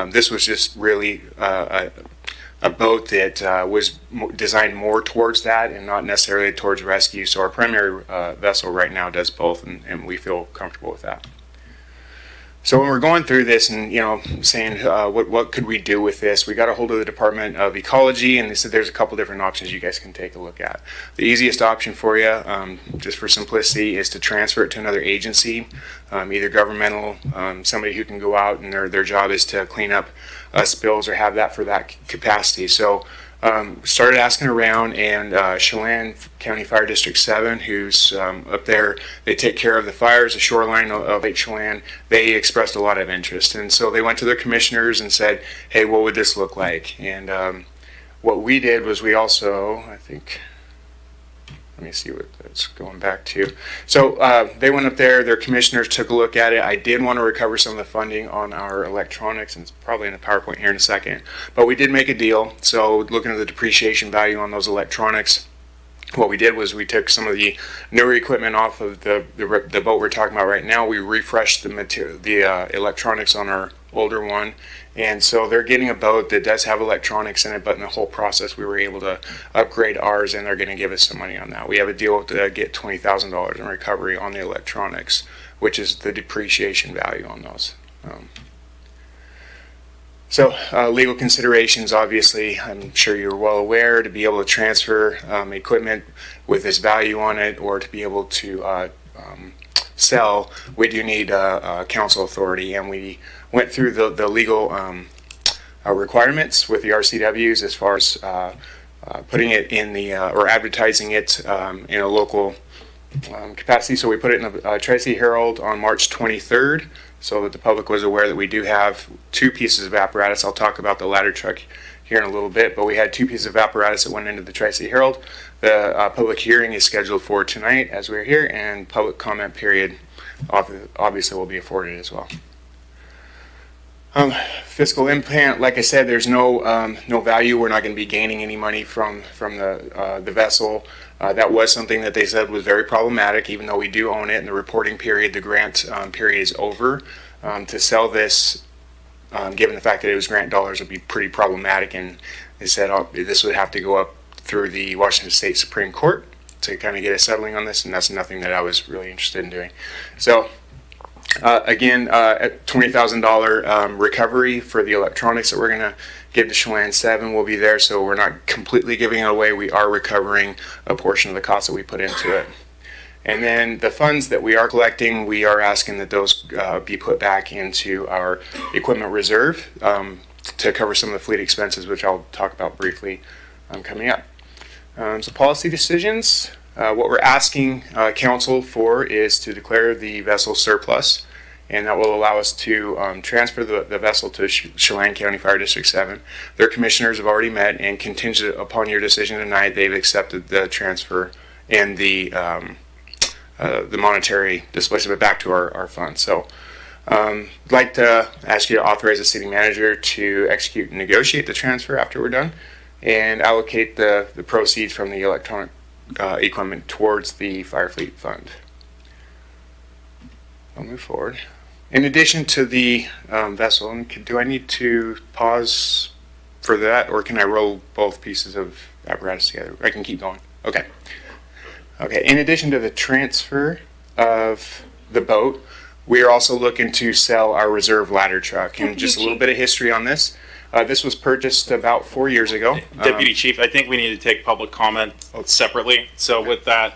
This was just really a boat that was designed more towards that and not necessarily towards rescue. So our primary vessel right now does both, and we feel comfortable with that. So when we're going through this and saying what could we do with this, we got a hold of the Department of Ecology, and they said there's a couple different options you guys can take a look at. The easiest option for you, just for simplicity, is to transfer it to another agency, either governmental, somebody who can go out and their job is to clean up spills or have that for that capacity. So started asking around, and Chelan County Fire District 7, who's up there, they take care of the fires, the shoreline of Lake Chelan. They expressed a lot of interest, and so they went to their commissioners and said, hey, what would this look like? And what we did was we also, let me see what that's going back to. So they went up there, their commissioners took a look at it. I did want to recover some of the funding on our electronics, and it's probably in the PowerPoint here in a second. But we did make a deal. So looking at the depreciation value on those electronics, what we did was we took some of the newer equipment off of the boat we're talking about right now. We refreshed the electronics on our older one. And so they're getting a boat that does have electronics in it, but in the whole process we were able to upgrade ours, and they're going to give us some money on that. We have a deal to get $20,000 in recovery on the electronics, which is the depreciation value on those. So legal considerations, obviously, I'm sure you're well aware, to be able to transfer equipment with this value on it, or to be able to sell, we do need council authority, and we went through the legal requirements with the RCWs as far as putting it in the or advertising it in a local capacity. So we put it in the Tri-City Herald on March 23rd, so that the public was aware that we do have two pieces of apparatus. I'll talk about the ladder truck here in a little bit, but we had two pieces of apparatus that went into the Tri-City Herald. The public hearing is scheduled for tonight as we're here, and public comment period obviously will be afforded as well. Fiscal impact, like I said, there's no value. We're not going to be gaining any money from the vessel. That was something that they said was very problematic, even though we do own it, and the reporting period, the grant period is over. To sell this, given the fact that it was grant dollars, would be pretty problematic, and they said this would have to go up through the Washington State Supreme Court to kind of get a settling on this, and that's nothing that I was really interested in doing. So again, at $20,000 recovery for the electronics that we're going to give to Chelan 7 will be there, so we're not completely giving it away. We are recovering a portion of the cost that we put into it. And then the funds that we are collecting, we are asking that those be put back into our equipment reserve to cover some of the fleet expenses, which I'll talk about briefly coming up. So policy decisions. What we're asking council for is to declare the vessel surplus, and that will allow us to transfer the vessel to Chelan County Fire District 7. Their commissioners have already met, and contingent upon your decision tonight, they've accepted the transfer and the monetary displacement back to our fund. So I'd like to ask you to authorize the city manager to execute and negotiate the transfer after we're done, and allocate the proceeds from the electronic equipment towards the Fire Fleet Fund. I'll move forward. In addition to the vessel, do I need to pause for that, or can I roll both pieces of apparatus together? I can keep going. Okay. Okay. In addition to the transfer of the boat, we are also looking to sell our reserve ladder truck. And just a little bit of history on this. This was purchased about 4 years ago. Deputy Chief, I think we need to take public comment separately. So with that,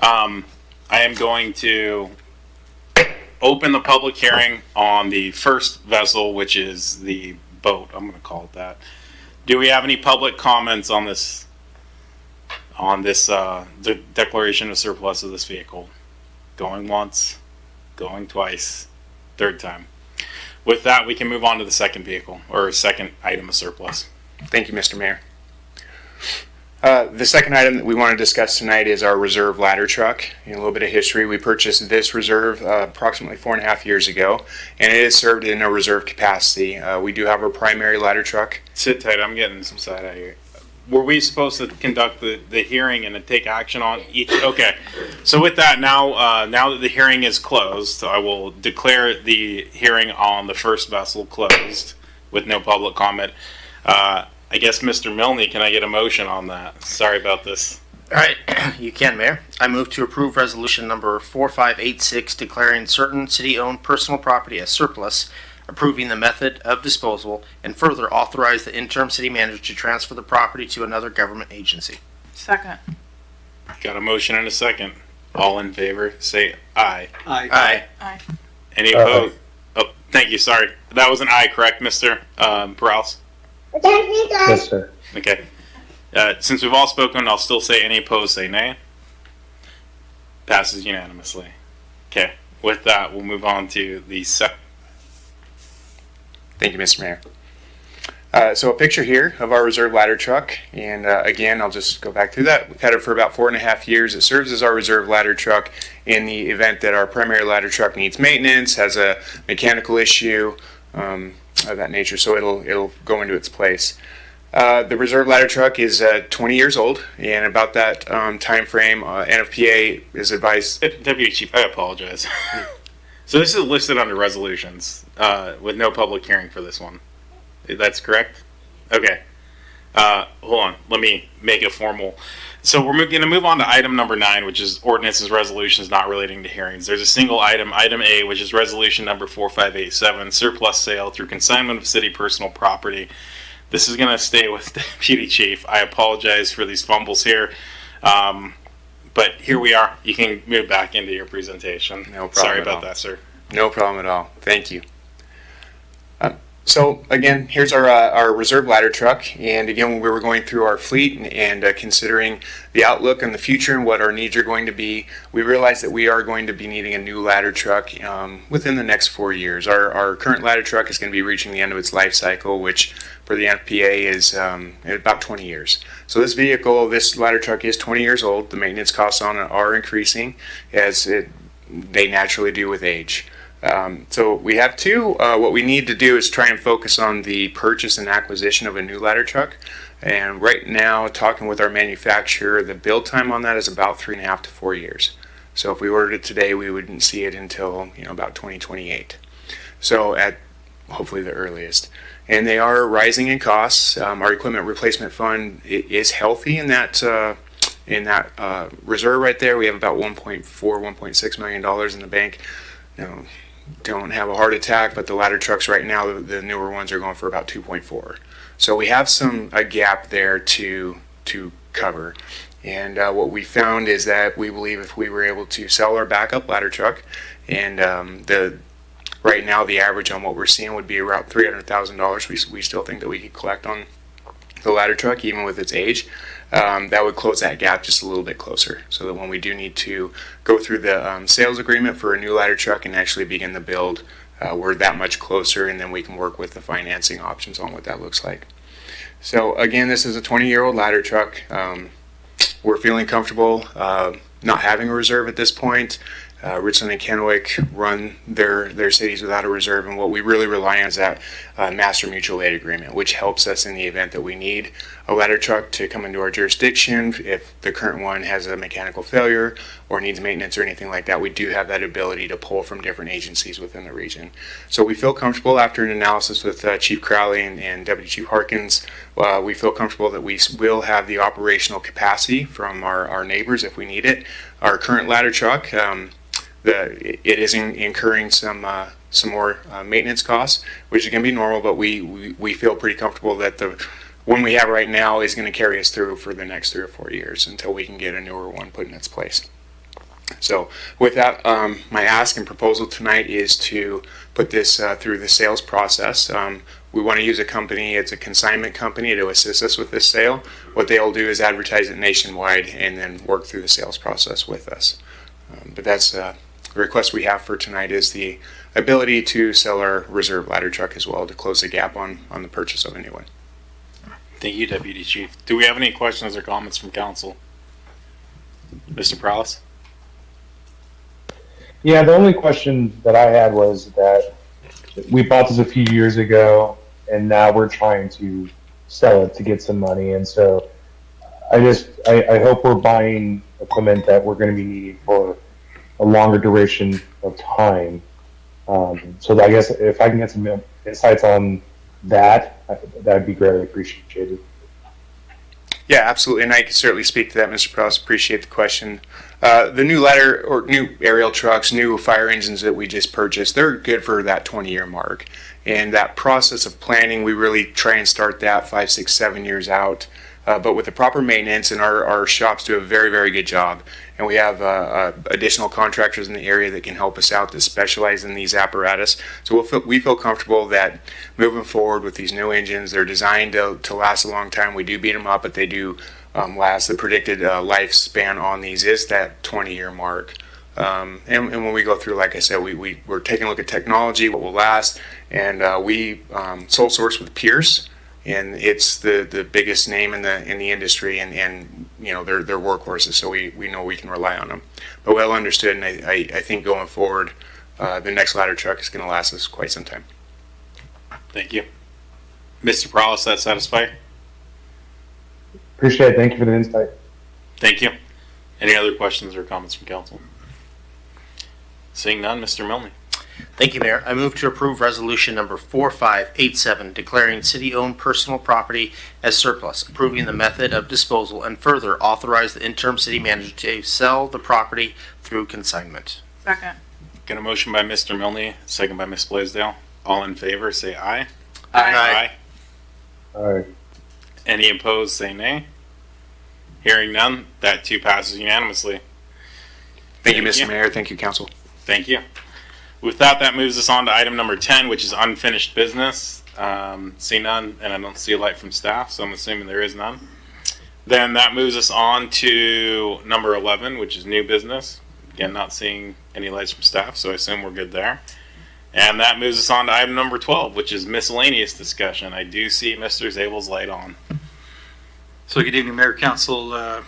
I am going to open the public hearing on the first vessel, which is the boat. I'm going to call it that. Do we have any public comments on this? The declaration of surplus of this vehicle? Going once, going twice, third time. With that, we can move on to the second vehicle or second item of surplus. Thank you, Mr. Mayor. The second item that we want to discuss tonight is our reserve ladder truck. In a little bit of history, we purchased this reserve approximately 4.5 years ago, and it has served in a reserve capacity. We do have our primary ladder truck. Sit tight, I'm getting some side eye here. Were we supposed to conduct the hearing and then take action on each? Okay. So with that, now that the hearing is closed, I will declare the hearing on the first vessel closed with no public comment. I guess, Mr. Milne, can I get a motion on that? Sorry about this. All right, you can, Mayor. I move to approve resolution number 4586 declaring certain city-owned personal property as surplus, approving the method of disposal, and further authorize the interim city manager to transfer the property to another government agency. Second. Got a motion and a second. All in favor, say aye. Aye. Aye. Any opposed? Oh, thank you. Sorry. That was an aye, correct, Mr. Perales? Yes, sir. Okay. Since we've all spoken, I'll still say any opposed, say nay. Passes unanimously. Okay. With that, we'll move on to the second. Thank you, Mr. Mayor. So a picture here of our reserve ladder truck, and again, I'll just go back through that. We've had it for about 4.5 years. It serves as our reserve ladder truck in the event that our primary ladder truck needs maintenance, has a mechanical issue of that nature, so it'll go into its place. The reserve ladder truck is 20 years old, and about that time frame, NFPA is advised. Deputy Chief, I apologize. So this is listed under resolutions with no public hearing for this one. That's correct? Okay. Hold on. Let me make it formal. So we're going to move on to item number 9, which is ordinances, resolutions not relating to hearings. There's a single item, item A, which is resolution number 4587, surplus sale through consignment of city personal property. This is going to stay with Deputy Chief. I apologize for these fumbles here. But here we are. You can move back into your presentation. No problem. Sorry about that, sir. No problem at all. Thank you. So again, here's our reserve ladder truck, and again, when we were going through our fleet and considering the outlook and the future and what our needs are going to be, we realized that we are going to be needing a new ladder truck within the next 4 years. Our current ladder truck is going to be reaching the end of its life cycle, which for the NFPA is about 20 years. So this vehicle, this ladder truck is 20 years old. The maintenance costs on it are increasing as they naturally do with age. So we have two. What we need to do is try and focus on the purchase and acquisition of a new ladder truck. And right now, talking with our manufacturer, the build time on that is about 3.5 to 4 years. So if we ordered it today, we wouldn't see it until about 2028. So at hopefully the earliest. And they are rising in costs. Our equipment replacement fund is healthy in that reserve right there. We have about $1.6 million in the bank. Now, don't have a heart attack, but the ladder trucks right now, the newer ones are going for about 2.4. So we have a gap there to cover. And what we found is that we believe if we were able to sell our backup ladder truck, and right now the average on what we're seeing would be around $300,000. We still think that we could collect on the ladder truck even with its age. That would close that gap just a little bit closer, so that when we do need to go through the sales agreement for a new ladder truck and actually begin the build, we're that much closer, and then we can work with the financing options on what that looks like. So again, this is a 20-year-old ladder truck. We're feeling comfortable not having a reserve at this point. Richland and Kennewick run their cities without a reserve, and what we really rely on is that master mutual aid agreement, which helps us in the event that we need a ladder truck to come into our jurisdiction. If the current one has a mechanical failure or needs maintenance or anything like that, we do have that ability to pull from different agencies within the region. So we feel comfortable after an analysis with Chief Crowley and Deputy Chief Harkins. We feel comfortable that we will have the operational capacity from our neighbors if we need it. Our current ladder truck, it is incurring some more maintenance costs, which is going to be normal, but we feel pretty comfortable that the one we have right now is going to carry us through for the next 3 or 4 years until we can get a newer one put in its place. So with that, my ask and proposal tonight is to put this through the sales process. We want to use a company, it's a consignment company, to assist us with this sale. What they'll do is advertise it nationwide and then work through the sales process with us. But that's request we have for tonight is the ability to sell our reserve ladder truck as well to close the gap on the purchase of a new one. Thank you, Deputy Chief. Do we have any questions or comments from council? Mr. Prowlis? Yeah, the only question that I had was that we bought this a few years ago, and now we're trying to sell it to get some money. And so I hope we're buying equipment that we're going to be needing for a longer duration of time. So I guess if I can get some insights on that, that'd be greatly appreciated. Yeah, absolutely, and I can certainly speak to that, Mr. Prowse. Appreciate the question. The new ladder or new aerial trucks, new fire engines that we just purchased, they're good for that 20-year mark. And that process of planning, we really try and start that 5, 6, 7 years out. But with the proper maintenance, and our shops do a very, very good job. And we have additional contractors in the area that can help us out that specialize in these apparatus. So we feel comfortable that moving forward with these new engines, they're designed to last a long time. We do beat them up, but they do last. The predicted lifespan on these is that 20-year mark. And when we go through, like I said, we're taking a look at technology, what will last, and we sole source with Pierce. And it's the biggest name in the industry, and you know they're workhorses, so we know we can rely on them. But well understood, and I think going forward, the next ladder truck is going to last us quite some time. Thank you. Mr. Prowlis, that satisfy? Appreciate it. Thank you for the insight. Thank you. Any other questions or comments from council? Seeing none, Mr. Milne. Thank you, Mayor. I move to approve resolution number 4587, declaring city-owned personal property as surplus, approving the method of disposal, and further authorize the interim city manager to sell the property through consignment. Second. Got a motion by Mr. Milne, second by Ms. Blaisdell. All in favor, say aye. Aye. All right. Any opposed, say nay. Hearing none, that too passes unanimously. Thank you, Mr. Mayor. Thank you, council. Thank you. With that moves us on to item number 10, which is unfinished business. See none, and I don't see a light from staff, so I'm assuming there is none. Then that moves us on to number 11, which is new business. Again, not seeing any lights from staff, so I assume we're good there. And that moves us on to item number 12, which is miscellaneous discussion. I do see Mr. Zabel's light on. So good evening, Mayor, Council.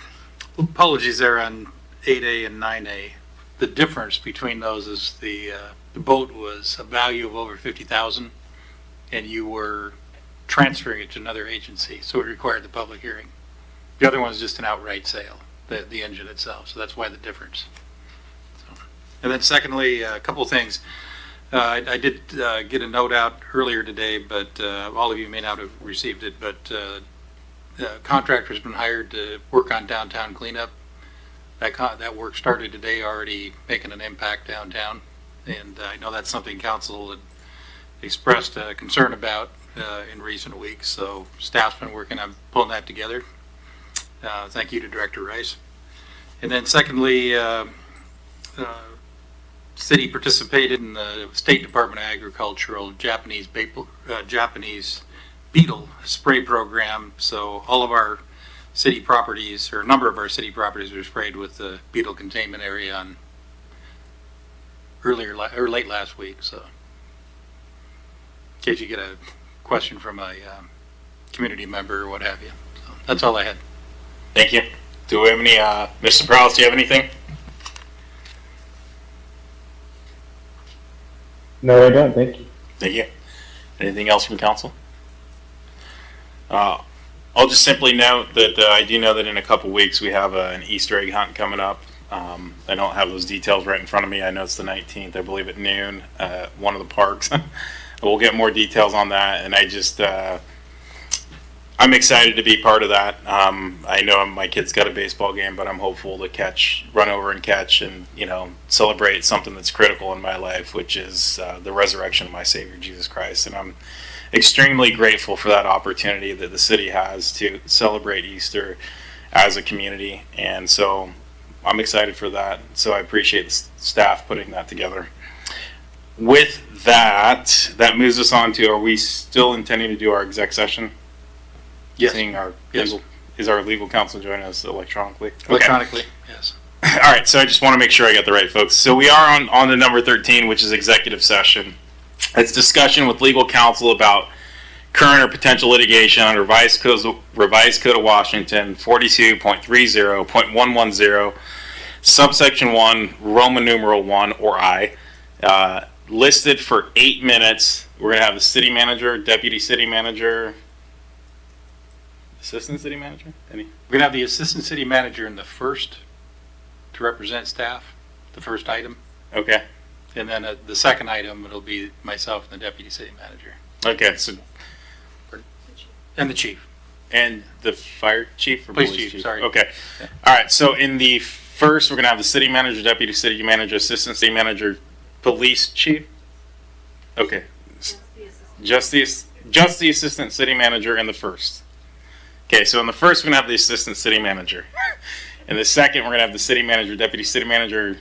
Apologies there on 8A and 9A. The difference between those is the boat was a value of over $50,000, and you were transferring it to another agency, so it required the public hearing. The other one is just an outright sale, the engine itself, so that's why the difference. And then secondly, a couple of things. I did get a note out earlier today, but all of you may not have received it, but the contractor's been hired to work on downtown cleanup. That work started today, already making an impact downtown, and I know that's something council had expressed concern about in recent weeks, so staff's been working on pulling that together. Thank you to Director Rice. And then secondly, city participated in the State Department of Agricultural Japanese beetle spray program, so all of our city properties, or a number of our city properties, were sprayed with the beetle containment area on late last week. So, in case you get a question from a community member or what have you, so that's all I had. Thank you. Do we have any, Mr. Prowse, do you have anything? No, I don't. Thank you. Thank you. Anything else from council? I'll just simply note that I do know that in a couple weeks we have an Easter egg hunt coming up. I don't have those details right in front of me. I know it's the 19th, I believe, at noon at one of the parks. We'll get more details on that, and I just I'm excited to be part of that. I know my kid's got a baseball game, but I'm hopeful to run over and catch, and celebrate something that's critical in my life, which is the resurrection of my Savior Jesus Christ. And I'm extremely grateful for that opportunity that the city has to celebrate Easter as a community, and so I'm excited for that. So I appreciate the staff putting that together. With that moves us on to, are we still intending to do our exec session? Yes. Seeing our yes. Is our legal counsel joining us electronically? Electronically, yes. All right, so I just want to make sure I got the right folks. So we are on the number 13, which is executive session. It's discussion with legal counsel about current or potential litigation under Revised Code of Washington 42.30.110, subsection 1, Roman numeral 1, or I. Listed for 8 minutes. We're going to have the city manager, deputy city manager, assistant city manager? Any? We're going to have the assistant city manager in the first to represent staff, the first item. Okay. And then the second item, it'll be myself and the deputy city manager. Okay, so. And the chief. And the fire chief or police chief? Sorry. Okay. Yeah. All right, so in the first, we're going to have the city manager, deputy city manager, assistant city manager, police chief. Okay. Just the assistant city manager in the first. Okay, so in the first, we're going to have the assistant city manager. In the second, we're going to have the city manager, deputy city manager,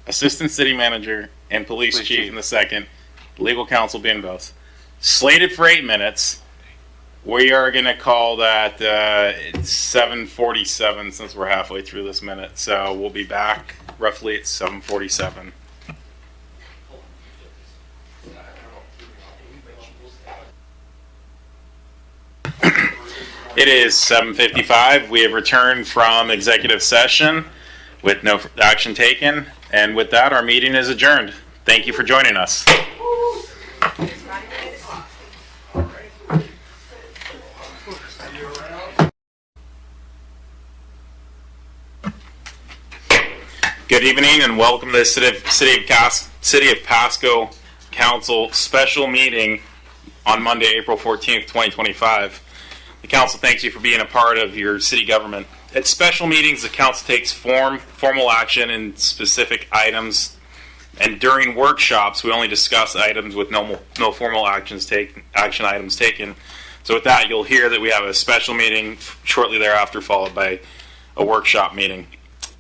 assistant city manager, and police chief in the second. Legal counsel being both. Slated for 8 minutes. We are going to call that 7:47 since we're halfway through this minute. So we'll be back roughly at 7:47. It is 7:55. We have returned from executive session with no action taken. And with that, our meeting is adjourned. Thank you for joining us. Good evening and welcome to the City of Pasco Council special meeting on Monday, April 14th, 2025. The council thanks you for being a part of your city government. At special meetings, the council takes formal action in specific items, and during workshops, we only discuss items with no formal action items taken. So with that, you'll hear that we have a special meeting shortly thereafter, followed by a workshop meeting.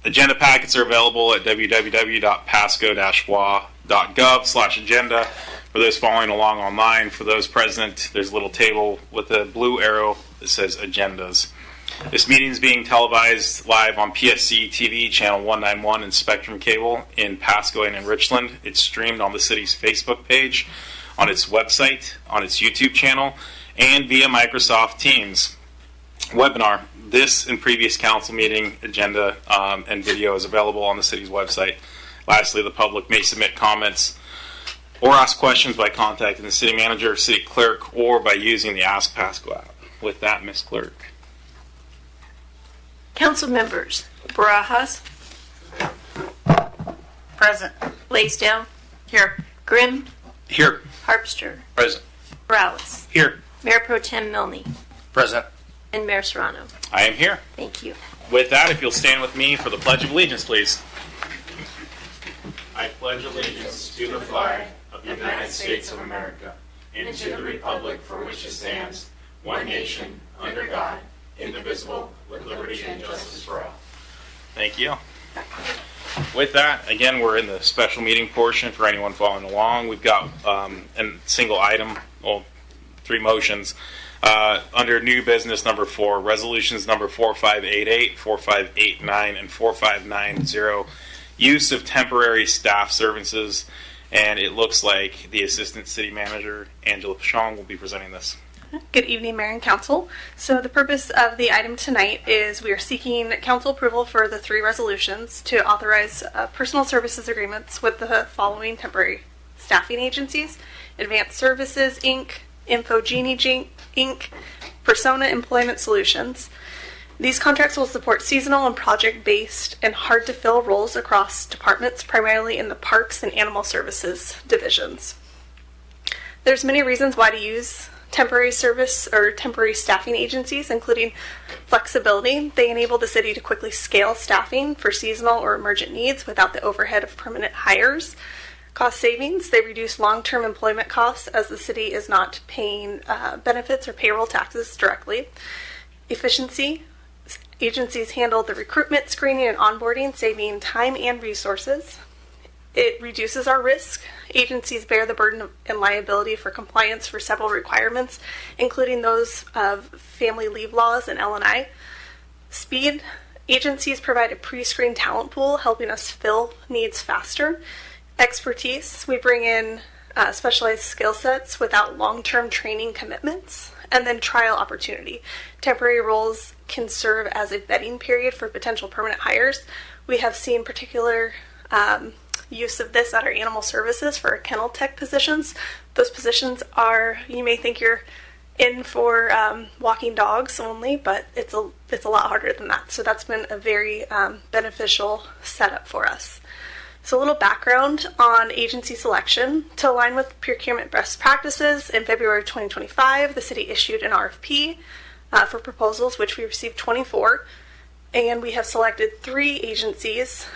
Agenda packets are available at www.pasco-wa.gov/agenda. For those following along online, for those present, there's a little table with a blue arrow that says agendas. This meeting is being televised live on PSC-TV, channel 191 and Spectrum Cable in Pasco and in Richland. It's streamed on the city's Facebook page, on its website, on its YouTube channel, and via Microsoft Teams webinar. This and previous council meeting agenda and video is available on the city's website. Lastly, the public may submit comments or ask questions by contacting the city manager or city clerk or by using the Ask Pasco app. With that, Ms. Clerk. Council members, Barajas. Present. Blaisdell. Here. Grimm. Here. Harpster. Present. Morales. Here. Mayor Pro Tem Milne. Present. And Mayor Serrano. I am here. Thank you. With that, if you'll stand with me for the Pledge of Allegiance, please. I pledge allegiance to the flag of the United States of America and to the republic for which it stands, one nation, under God, indivisible, with liberty and justice for all. Thank you. With that, again, we're in the special meeting portion for anyone following along. We've got a single item, well, 3 motions. Under new business number 4, resolutions number 4588, 4589, and 4590, use of temporary staff services. And it looks like the Assistant City Manager, Angela Pashong, will be presenting this. Good evening, Mayor and Council. So the purpose of the item tonight is we are seeking council approval for the 3 resolutions to authorize personal services agreements with the following temporary staffing agencies: Advanced Services, Inc., Infogenie, Inc., Persona Employment Solutions. These contracts will support seasonal and project-based and hard-to-fill roles across departments, primarily in the Parks and Animal Services divisions. There's many reasons why to use temporary service or temporary staffing agencies, including flexibility. They enable the city to quickly scale staffing for seasonal or emergent needs without the overhead of permanent hires. Cost savings, they reduce long-term employment costs as the city is not paying benefits or payroll taxes directly. Efficiency, agencies handle the recruitment, screening, and onboarding, saving time and resources. It reduces our risk. Agencies bear the burden and liability for compliance for several requirements, including those of family leave laws and L&I. Speed, Agencies provide a pre-screened talent pool, helping us fill needs faster. Expertise, we bring in specialized skill sets without long-term training commitments. And then trial opportunity. Temporary roles can serve as a vetting period for potential permanent hires. We have seen particular use of this at our animal services for our kennel tech positions. Those positions are, you may think you're in for walking dogs only, but it's a lot harder than that. So that's been a very beneficial setup for us. So a little background on agency selection. To align with procurement best practices, in February 2025, the city issued an RFP for proposals, which we received 24, and we have selected 3 agencies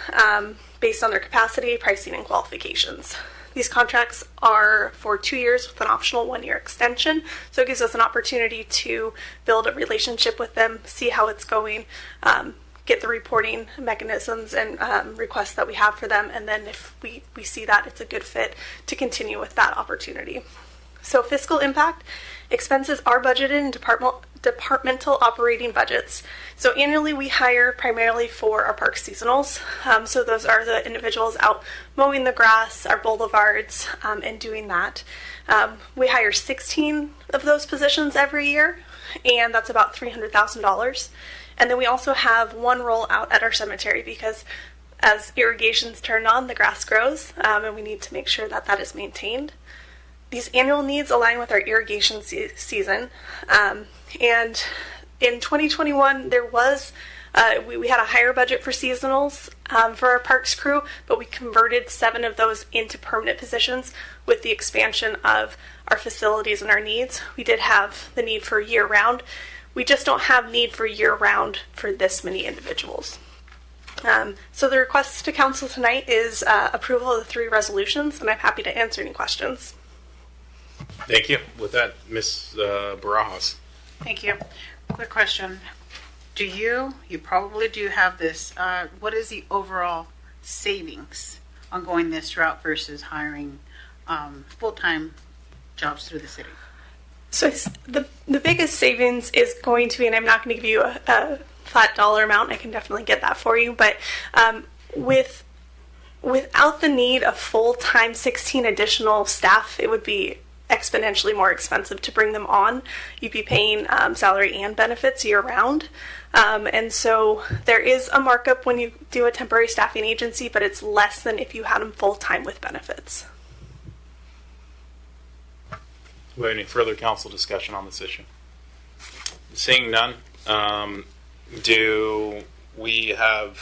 based on their capacity, pricing, and qualifications. These contracts are for 2 years with an optional 1-year extension, so it gives us an opportunity to build a relationship with them, see how it's going, get the reporting mechanisms and requests that we have for them, and then if we see that it's a good fit, to continue with that opportunity. So fiscal impact, expenses are budgeted in departmental operating budgets. So annually we hire primarily for our park seasonals. So those are the individuals out mowing the grass, our boulevards, and doing that. We hire 16 of those positions every year, and that's about $300,000. And then we also have 1 role out at our cemetery because as irrigations turn on, the grass grows, and we need to make sure that that is maintained. These annual needs align with our irrigation season. And in 2021, there was, we had a higher budget for seasonals for our parks crew, but we converted 7 of those into permanent positions with the expansion of our facilities and our needs. We did have the need for year-round. We just don't have need for year-round for this many individuals. So the request to council tonight is approval of the 3 resolutions, and I'm happy to answer any questions. Thank you. With that, Ms. Barajas. Thank you. Quick question. You probably do have this, what is the overall savings on going this route versus hiring full-time jobs through the city? So the biggest savings is going to be, and I'm not going to give you a flat dollar amount, I can definitely get that for you, but without the need of full-time 16 additional staff, it would be exponentially more expensive to bring them on. You'd be paying salary and benefits year-round. And so there is a markup when you do a temporary staffing agency, but it's less than if you had them full-time with benefits. Do we have any further council discussion on this issue? Seeing none, do we have,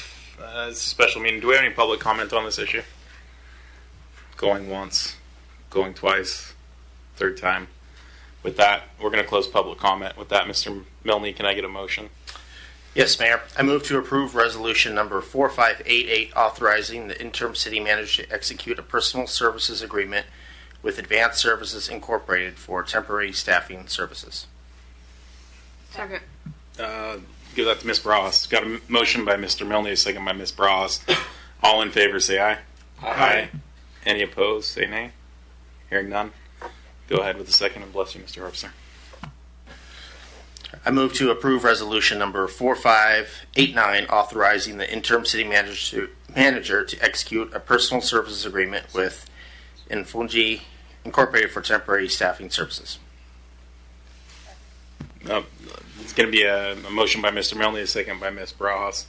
it's a special meeting, do we have any public comment on this issue? Going once, going twice, third time. With that, we're going to close public comment. With that, Mr. Milne, can I get a motion? Yes, Mayor. I move to approve resolution number 4588, authorizing the interim city manager to execute a personal services agreement with Advanced Services Incorporated for temporary staffing services. Second. Give that to Ms. Bras. Got a motion by Mr. Milne, a second by Ms. Bras. All in favor, say aye. Aye. Any opposed, say nay. Hearing none. Go ahead with the second, and bless you, Mr. Harpster. I move to approve resolution number 4589, authorizing the interim city manager to execute a personal services agreement with Infungi Incorporated for temporary staffing services. It's going to be a motion by Mr. Milne, a second by Ms. Bras.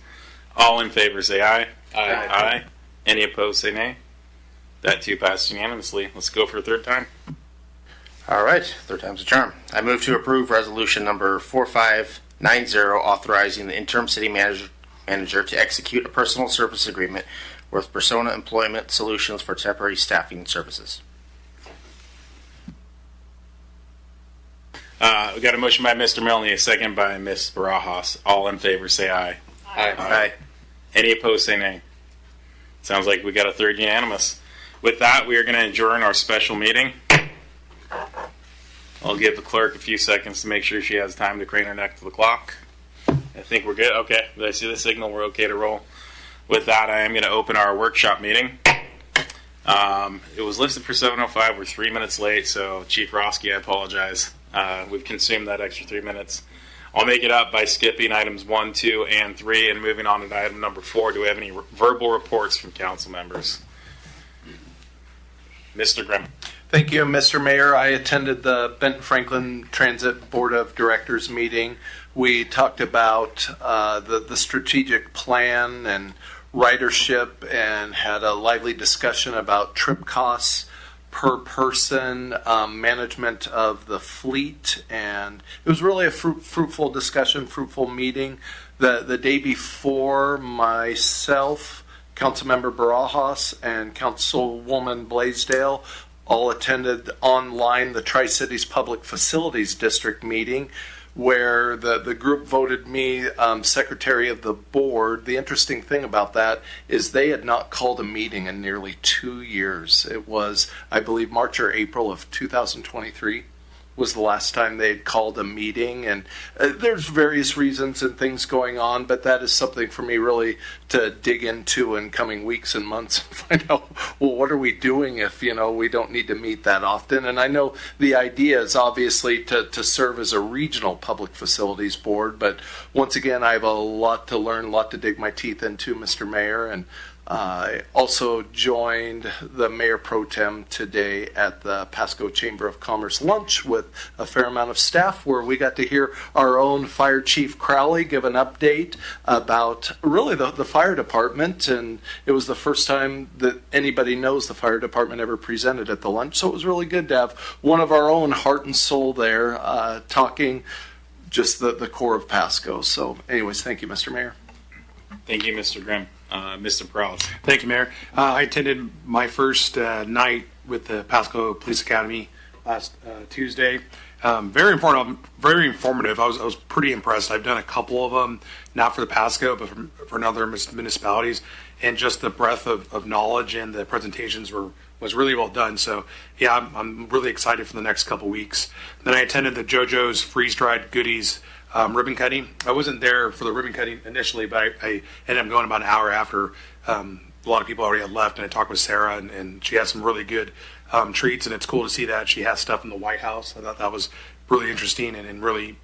All in favor, say aye. Aye. Any opposed, say nay. That too passes unanimously. Let's go for a third time. All right, third time's a charm. I move to approve resolution number 4590, authorizing the interim city manager to execute a personal service agreement with Persona Employment Solutions for temporary staffing services. We got a motion by Mr. Milne, a second by Ms. Barajas. All in favor, say aye. Aye. Any opposed, say nay. Sounds like we got a third unanimous. With that, we are going to adjourn our special meeting. I'll give the clerk a few seconds to make sure she has time to crane her neck to the clock. I think we're good. Okay, did I see the signal? We're okay to roll. With that, I am going to open our workshop meeting. It was listed for 7:05. We're 3 minutes late, so Chief Roski, I apologize. We've consumed that extra 3 minutes. I'll make it up by skipping items 1, 2, and 3 and moving on to item number 4. Do we have any verbal reports from council members? Mr. Grimm. Thank you, Mr. Mayor. I attended the Benton Franklin Transit Board of Directors meeting. We talked about the strategic plan and ridership and had a lively discussion about trip costs per person, management of the fleet, and it was really a fruitful discussion, fruitful meeting. The day before, myself, Councilmember Barajas, and Councilwoman Blaisdell all attended online the Tri-Cities Public Facilities District meeting, where the group voted me secretary of the board. The interesting thing about that is they had not called a meeting in nearly 2 years. It was, I believe, March or April of 2023 was the last time they had called a meeting. And there's various reasons and things going on, but that is something for me really to dig into in coming weeks and months and find out, well, what are we doing if, we don't need to meet that often? And I know the idea is obviously to serve as a regional public facilities board, but once again, I have a lot to learn, a lot to dig my teeth into, Mr. Mayor, and I also joined the Mayor Pro Tem today at the Pasco Chamber of Commerce lunch with a fair amount of staff, where we got to hear our own Fire Chief Crowley give an update about really the fire department. And it was the first time that anybody knows the fire department ever presented at the lunch. So it was really good to have one of our own heart and soul there talking just the core of Pasco. So anyways, thank you, Mr. Mayor. Thank you, Mr. Grimm. Mr. Prowse. Thank you, Mayor. I attended my first night with the Pasco Police Academy last Tuesday. Very informative. I was pretty impressed. I've done a couple of them, not for the Pasco, but for other municipalities, and just the breadth of knowledge and the presentations was really well done. So yeah, I'm really excited for the next couple weeks. Then I attended the JoJo's freeze-dried goodies ribbon cutting. I wasn't there for the ribbon cutting initially, but I ended up going about an hour after. A lot of people already had left, and I talked with Sarah, and she has some really good treats, and it's cool to see that she has stuff in the White House. I thought that was really interesting, and really,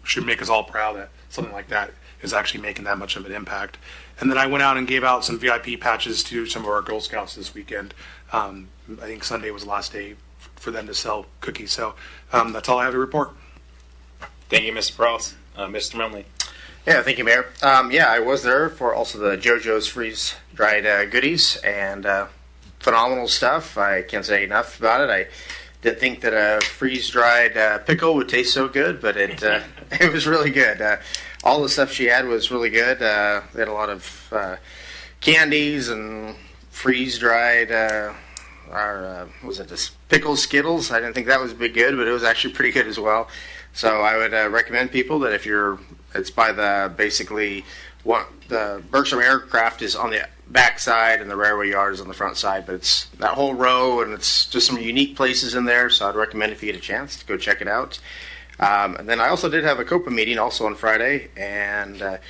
should make us all proud that something like that is actually making that much of an impact. And then I went out and gave out some VIP patches to some of our Girl Scouts this weekend. I think Sunday was the last day for them to sell cookies. So that's all I have to report. Thank you, Mr. Prowse. Mr. Minley. Yeah, thank you, Mayor. I was there for also the JoJo's freeze-dried goodies, and phenomenal stuff. I can't say enough about it. I didn't think that a freeze-dried pickle would taste so good, but it was really good. All the stuff she had was really good. They had a lot of candies and freeze-dried, was it this pickle Skittles? I didn't think that was big good, but it was actually pretty good as well. So I would recommend people that if it's by the Berkshire Aircraft is on the back side and the railway yard is on the front side, but it's that whole row, and it's just some unique places in there. So I'd recommend if you get a chance to go check it out. And then I also did have a COPA meeting also on Friday, and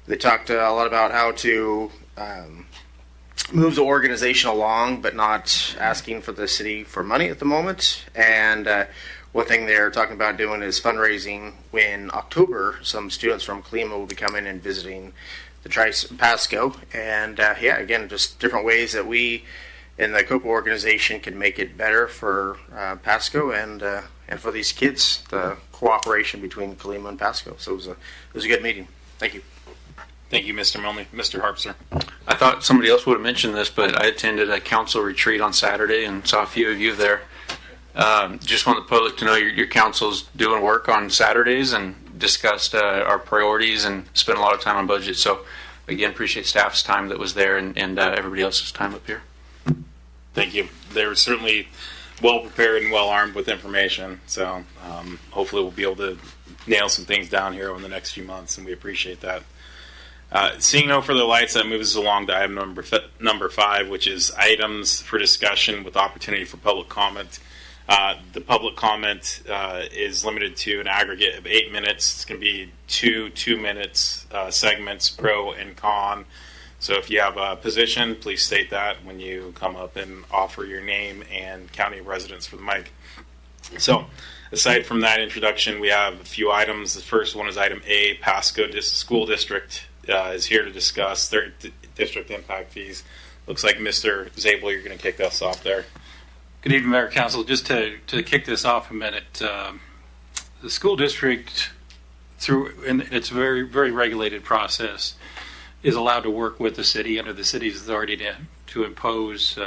they talked a lot about how to move the organization along, but not asking for the city for money at the moment. And one thing they're talking about doing is fundraising. In October, some students from Kalima will be coming and visiting the Pasco. And again, just different ways that we in the COPA organization can make it better for Pasco and for these kids, the cooperation between Kalima and Pasco. So it was a good meeting. Thank you. Thank you, Mr. Milne. Mr. Harpster. I thought somebody else would have mentioned this, but I attended a council retreat on Saturday and saw a few of you there. Just want the public to know your council's doing work on Saturdays and discussed our priorities and spent a lot of time on budget. So, again, appreciate staff's time that was there and everybody else's time up here. Thank you. They were certainly well prepared and well armed with information. So hopefully we'll be able to nail some things down here over the next few months, and we appreciate that. Seeing no further lights, that moves us along to item number 5, which is items for discussion with opportunity for public comment. The public comment is limited to an aggregate of 8 minutes. It's going to be two minutes segments, pro and con. So if you have a position, please state that when you come up and offer your name and county of residence for the mic. So Aside from that introduction, we have a few items. The first one is item A. Pasco School District is here to discuss their district impact fees. Looks like Mr. Zabel, you're going to kick us off there. Good evening, Mayor Council. Just to kick this off a minute, the school district, through in its very, very regulated process, is allowed to work with the city under the city's authority to impose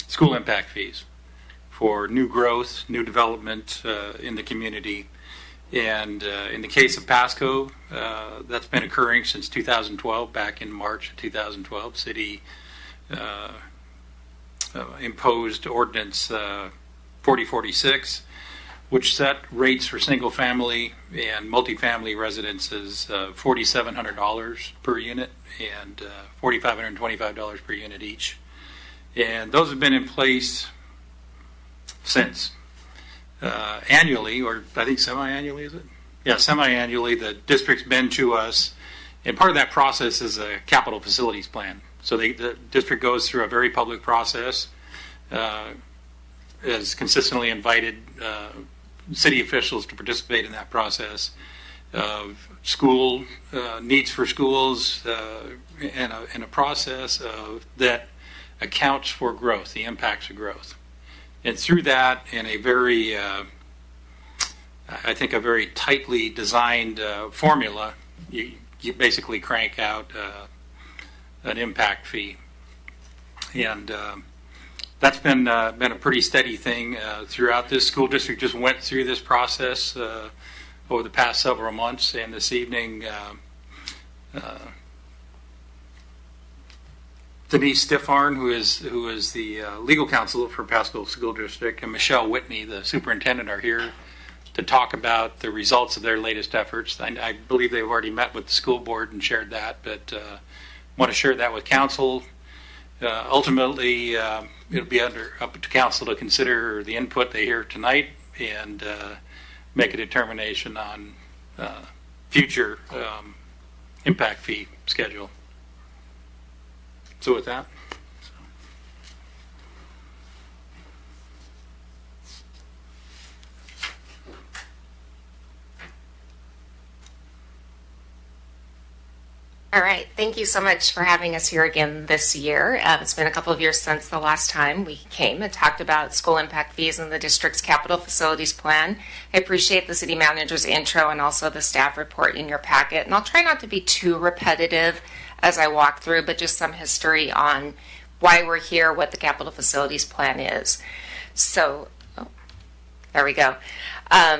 school impact fees for new growth, new development in the community. And in the case of Pasco, that's been occurring since 2012. Back in March of 2012, city imposed ordinance 4046, which set rates for single family and multifamily residences $4,700 per unit and $4,525 per unit each. And those have been in place since. Annually, or I think semi-annually, is it? Yeah, semi-annually, the district's been to us, and part of that process is a capital facilities plan. So the district goes through a very public process, has consistently invited city officials to participate in that process of school needs for schools, and a process that accounts for growth, the impacts of growth. And through that, in a very, I think, a very tightly designed formula, you basically crank out an impact fee, and that's been a pretty steady thing throughout. This school district just went through this process over the past several months, and this evening Denise Stiffarn, who is the legal counsel for Pasco School District, and Michelle Whitney, the superintendent, are here to talk about the results of their latest efforts. I believe they've already met with the school board and shared that, but want to share that with council. Ultimately, it'll be up to council to consider the input they hear tonight and make a determination on future impact fee schedule. So with that. All right. Thank you so much for having us here again this year. It's been a couple of years since the last time we came and talked about school impact fees and the district's capital facilities plan. I appreciate the city manager's intro and also the staff report in your packet. And I'll try not to be too repetitive as I walk through, but just some history on why we're here, what the capital facilities plan is. So, there we go.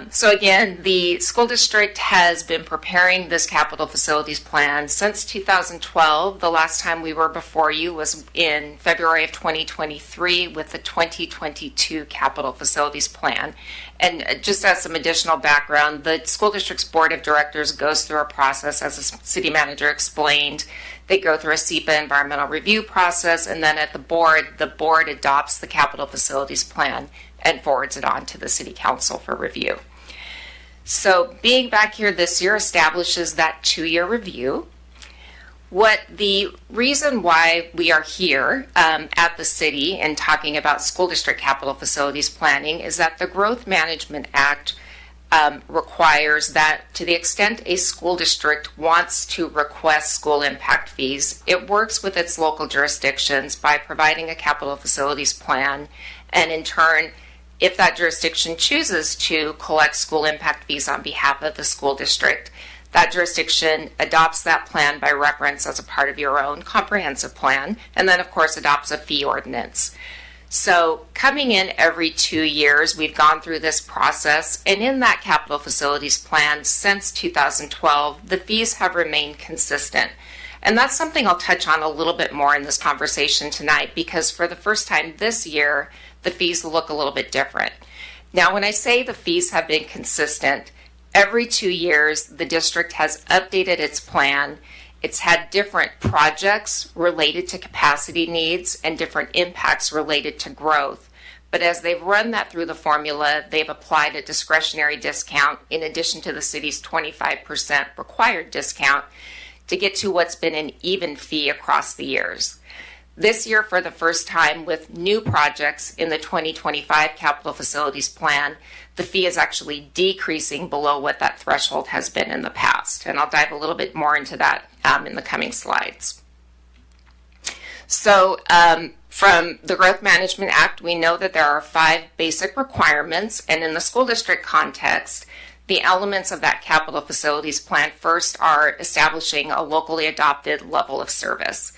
So again, the school district has been preparing this capital facilities plan since 2012. The last time we were before you was in February of 2023 with the 2022 capital facilities plan. And just as some additional background, the school district's board of directors goes through a process, as the city manager explained. They go through a SEPA environmental review process, and then at the board adopts the capital facilities plan and forwards it on to the city council for review. So being back here this year establishes that 2-year review. What the reason why we are here at the city and talking about school district capital facilities planning is that the Growth Management Act requires that to the extent a school district wants to request school impact fees, it works with its local jurisdictions by providing a capital facilities plan, and in turn, if that jurisdiction chooses to collect school impact fees on behalf of the school district, that jurisdiction adopts that plan by reference as a part of your own comprehensive plan, and then of course adopts a fee ordinance. So coming in every 2 years, we've gone through this process, and in that capital facilities plan since 2012, the fees have remained consistent. And that's something I'll touch on a little bit more in this conversation tonight, because for the first time this year, the fees look a little bit different. Now, when I say the fees have been consistent, every 2 years, the district has updated its plan. It's had different projects related to capacity needs and different impacts related to growth. But as they've run that through the formula, they've applied a discretionary discount in addition to the city's 25% required discount to get to what's been an even fee across the years. This year, for the first time with new projects in the 2025 capital facilities plan, the fee is actually decreasing below what that threshold has been in the past. And I'll dive a little bit more into that in the coming slides. So from the Growth Management Act, we know that there are 5 basic requirements, and in the school district context, the elements of that capital facilities plan first are establishing a locally adopted level of service.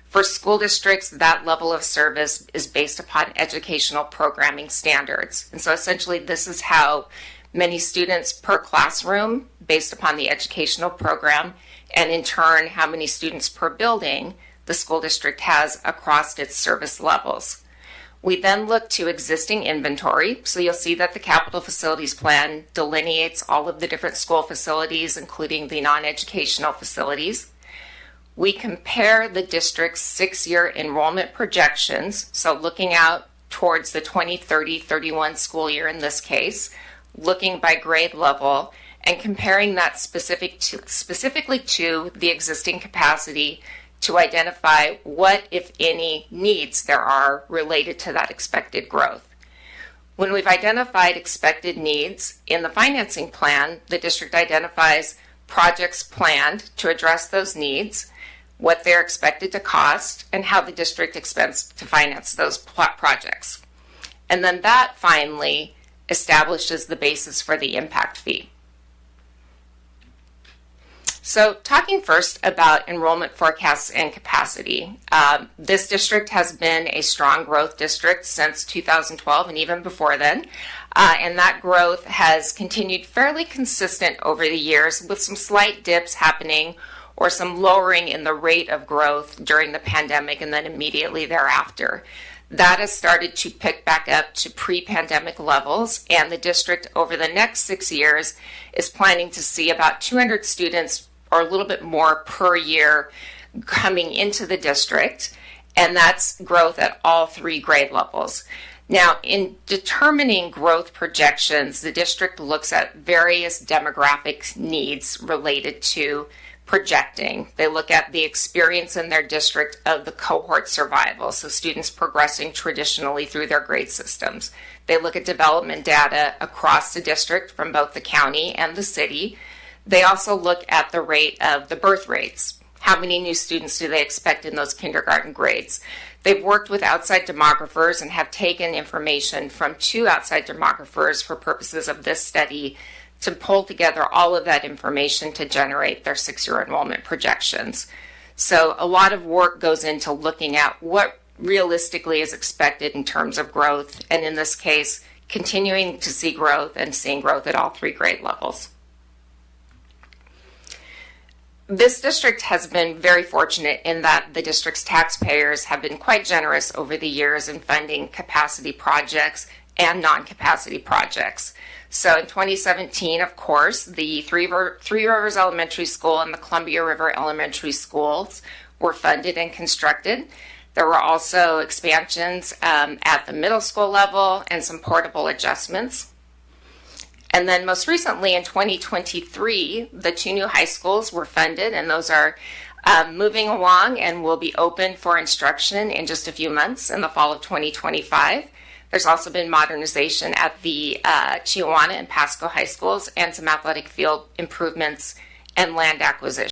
For school districts, that level of service is based upon educational programming standards. And so essentially this is how many students per classroom based upon the educational program, and in turn how many students per building the school district has across its service levels. We then look to existing inventory. So you'll see that the capital facilities plan delineates all of the different school facilities, including the non-educational facilities. We compare the district's 6-year enrollment projections, so looking out towards the 2030-31 school year in this case, looking by grade level, and comparing that specifically to the existing capacity to identify what, if any, needs there are related to that expected growth. When we've identified expected needs in the financing plan, the district identifies projects planned to address those needs, what they're expected to cost, and how the district expects to finance those projects. And then that finally establishes the basis for the impact fee. So talking first about enrollment forecasts and capacity, this district has been a strong growth district since 2012 and even before then. And that growth has continued fairly consistent over the years, with some slight dips happening or some lowering in the rate of growth during the pandemic and then immediately thereafter. That has started to pick back up to pre-pandemic levels, and the district over the next 6 years is planning to see about 200 students or a little bit more per year coming into the district, and that's growth at all 3 grade levels. Now, in determining growth projections, the district looks at various demographic needs related to projecting. They look at the experience in their district of the cohort survival, so students progressing traditionally through their grade systems. They look at development data across the district from both the county and the city. They also look at the rate of the birth rates. How many new students do they expect in those kindergarten grades? They've worked with outside demographers and have taken information from 2 outside demographers for purposes of this study to pull together all of that information to generate their 6-year enrollment projections. So a lot of work goes into looking at what realistically is expected in terms of growth, and in this case, continuing to see growth and seeing growth at all 3 grade levels. This district has been very fortunate in that the district's taxpayers have been quite generous over the years in funding capacity projects and non-capacity projects. So in 2017, of course, the Three Rivers Elementary School and the Columbia River Elementary Schools were funded and constructed. There were also expansions at the middle school level and some portable adjustments. And then most recently in 2023, the 2 new high schools were funded, and those are moving along and will be open for instruction in just a few months in the fall of 2025. There's also been modernization at the Chiawana and Pasco high schools and some athletic field improvements and land acquisition.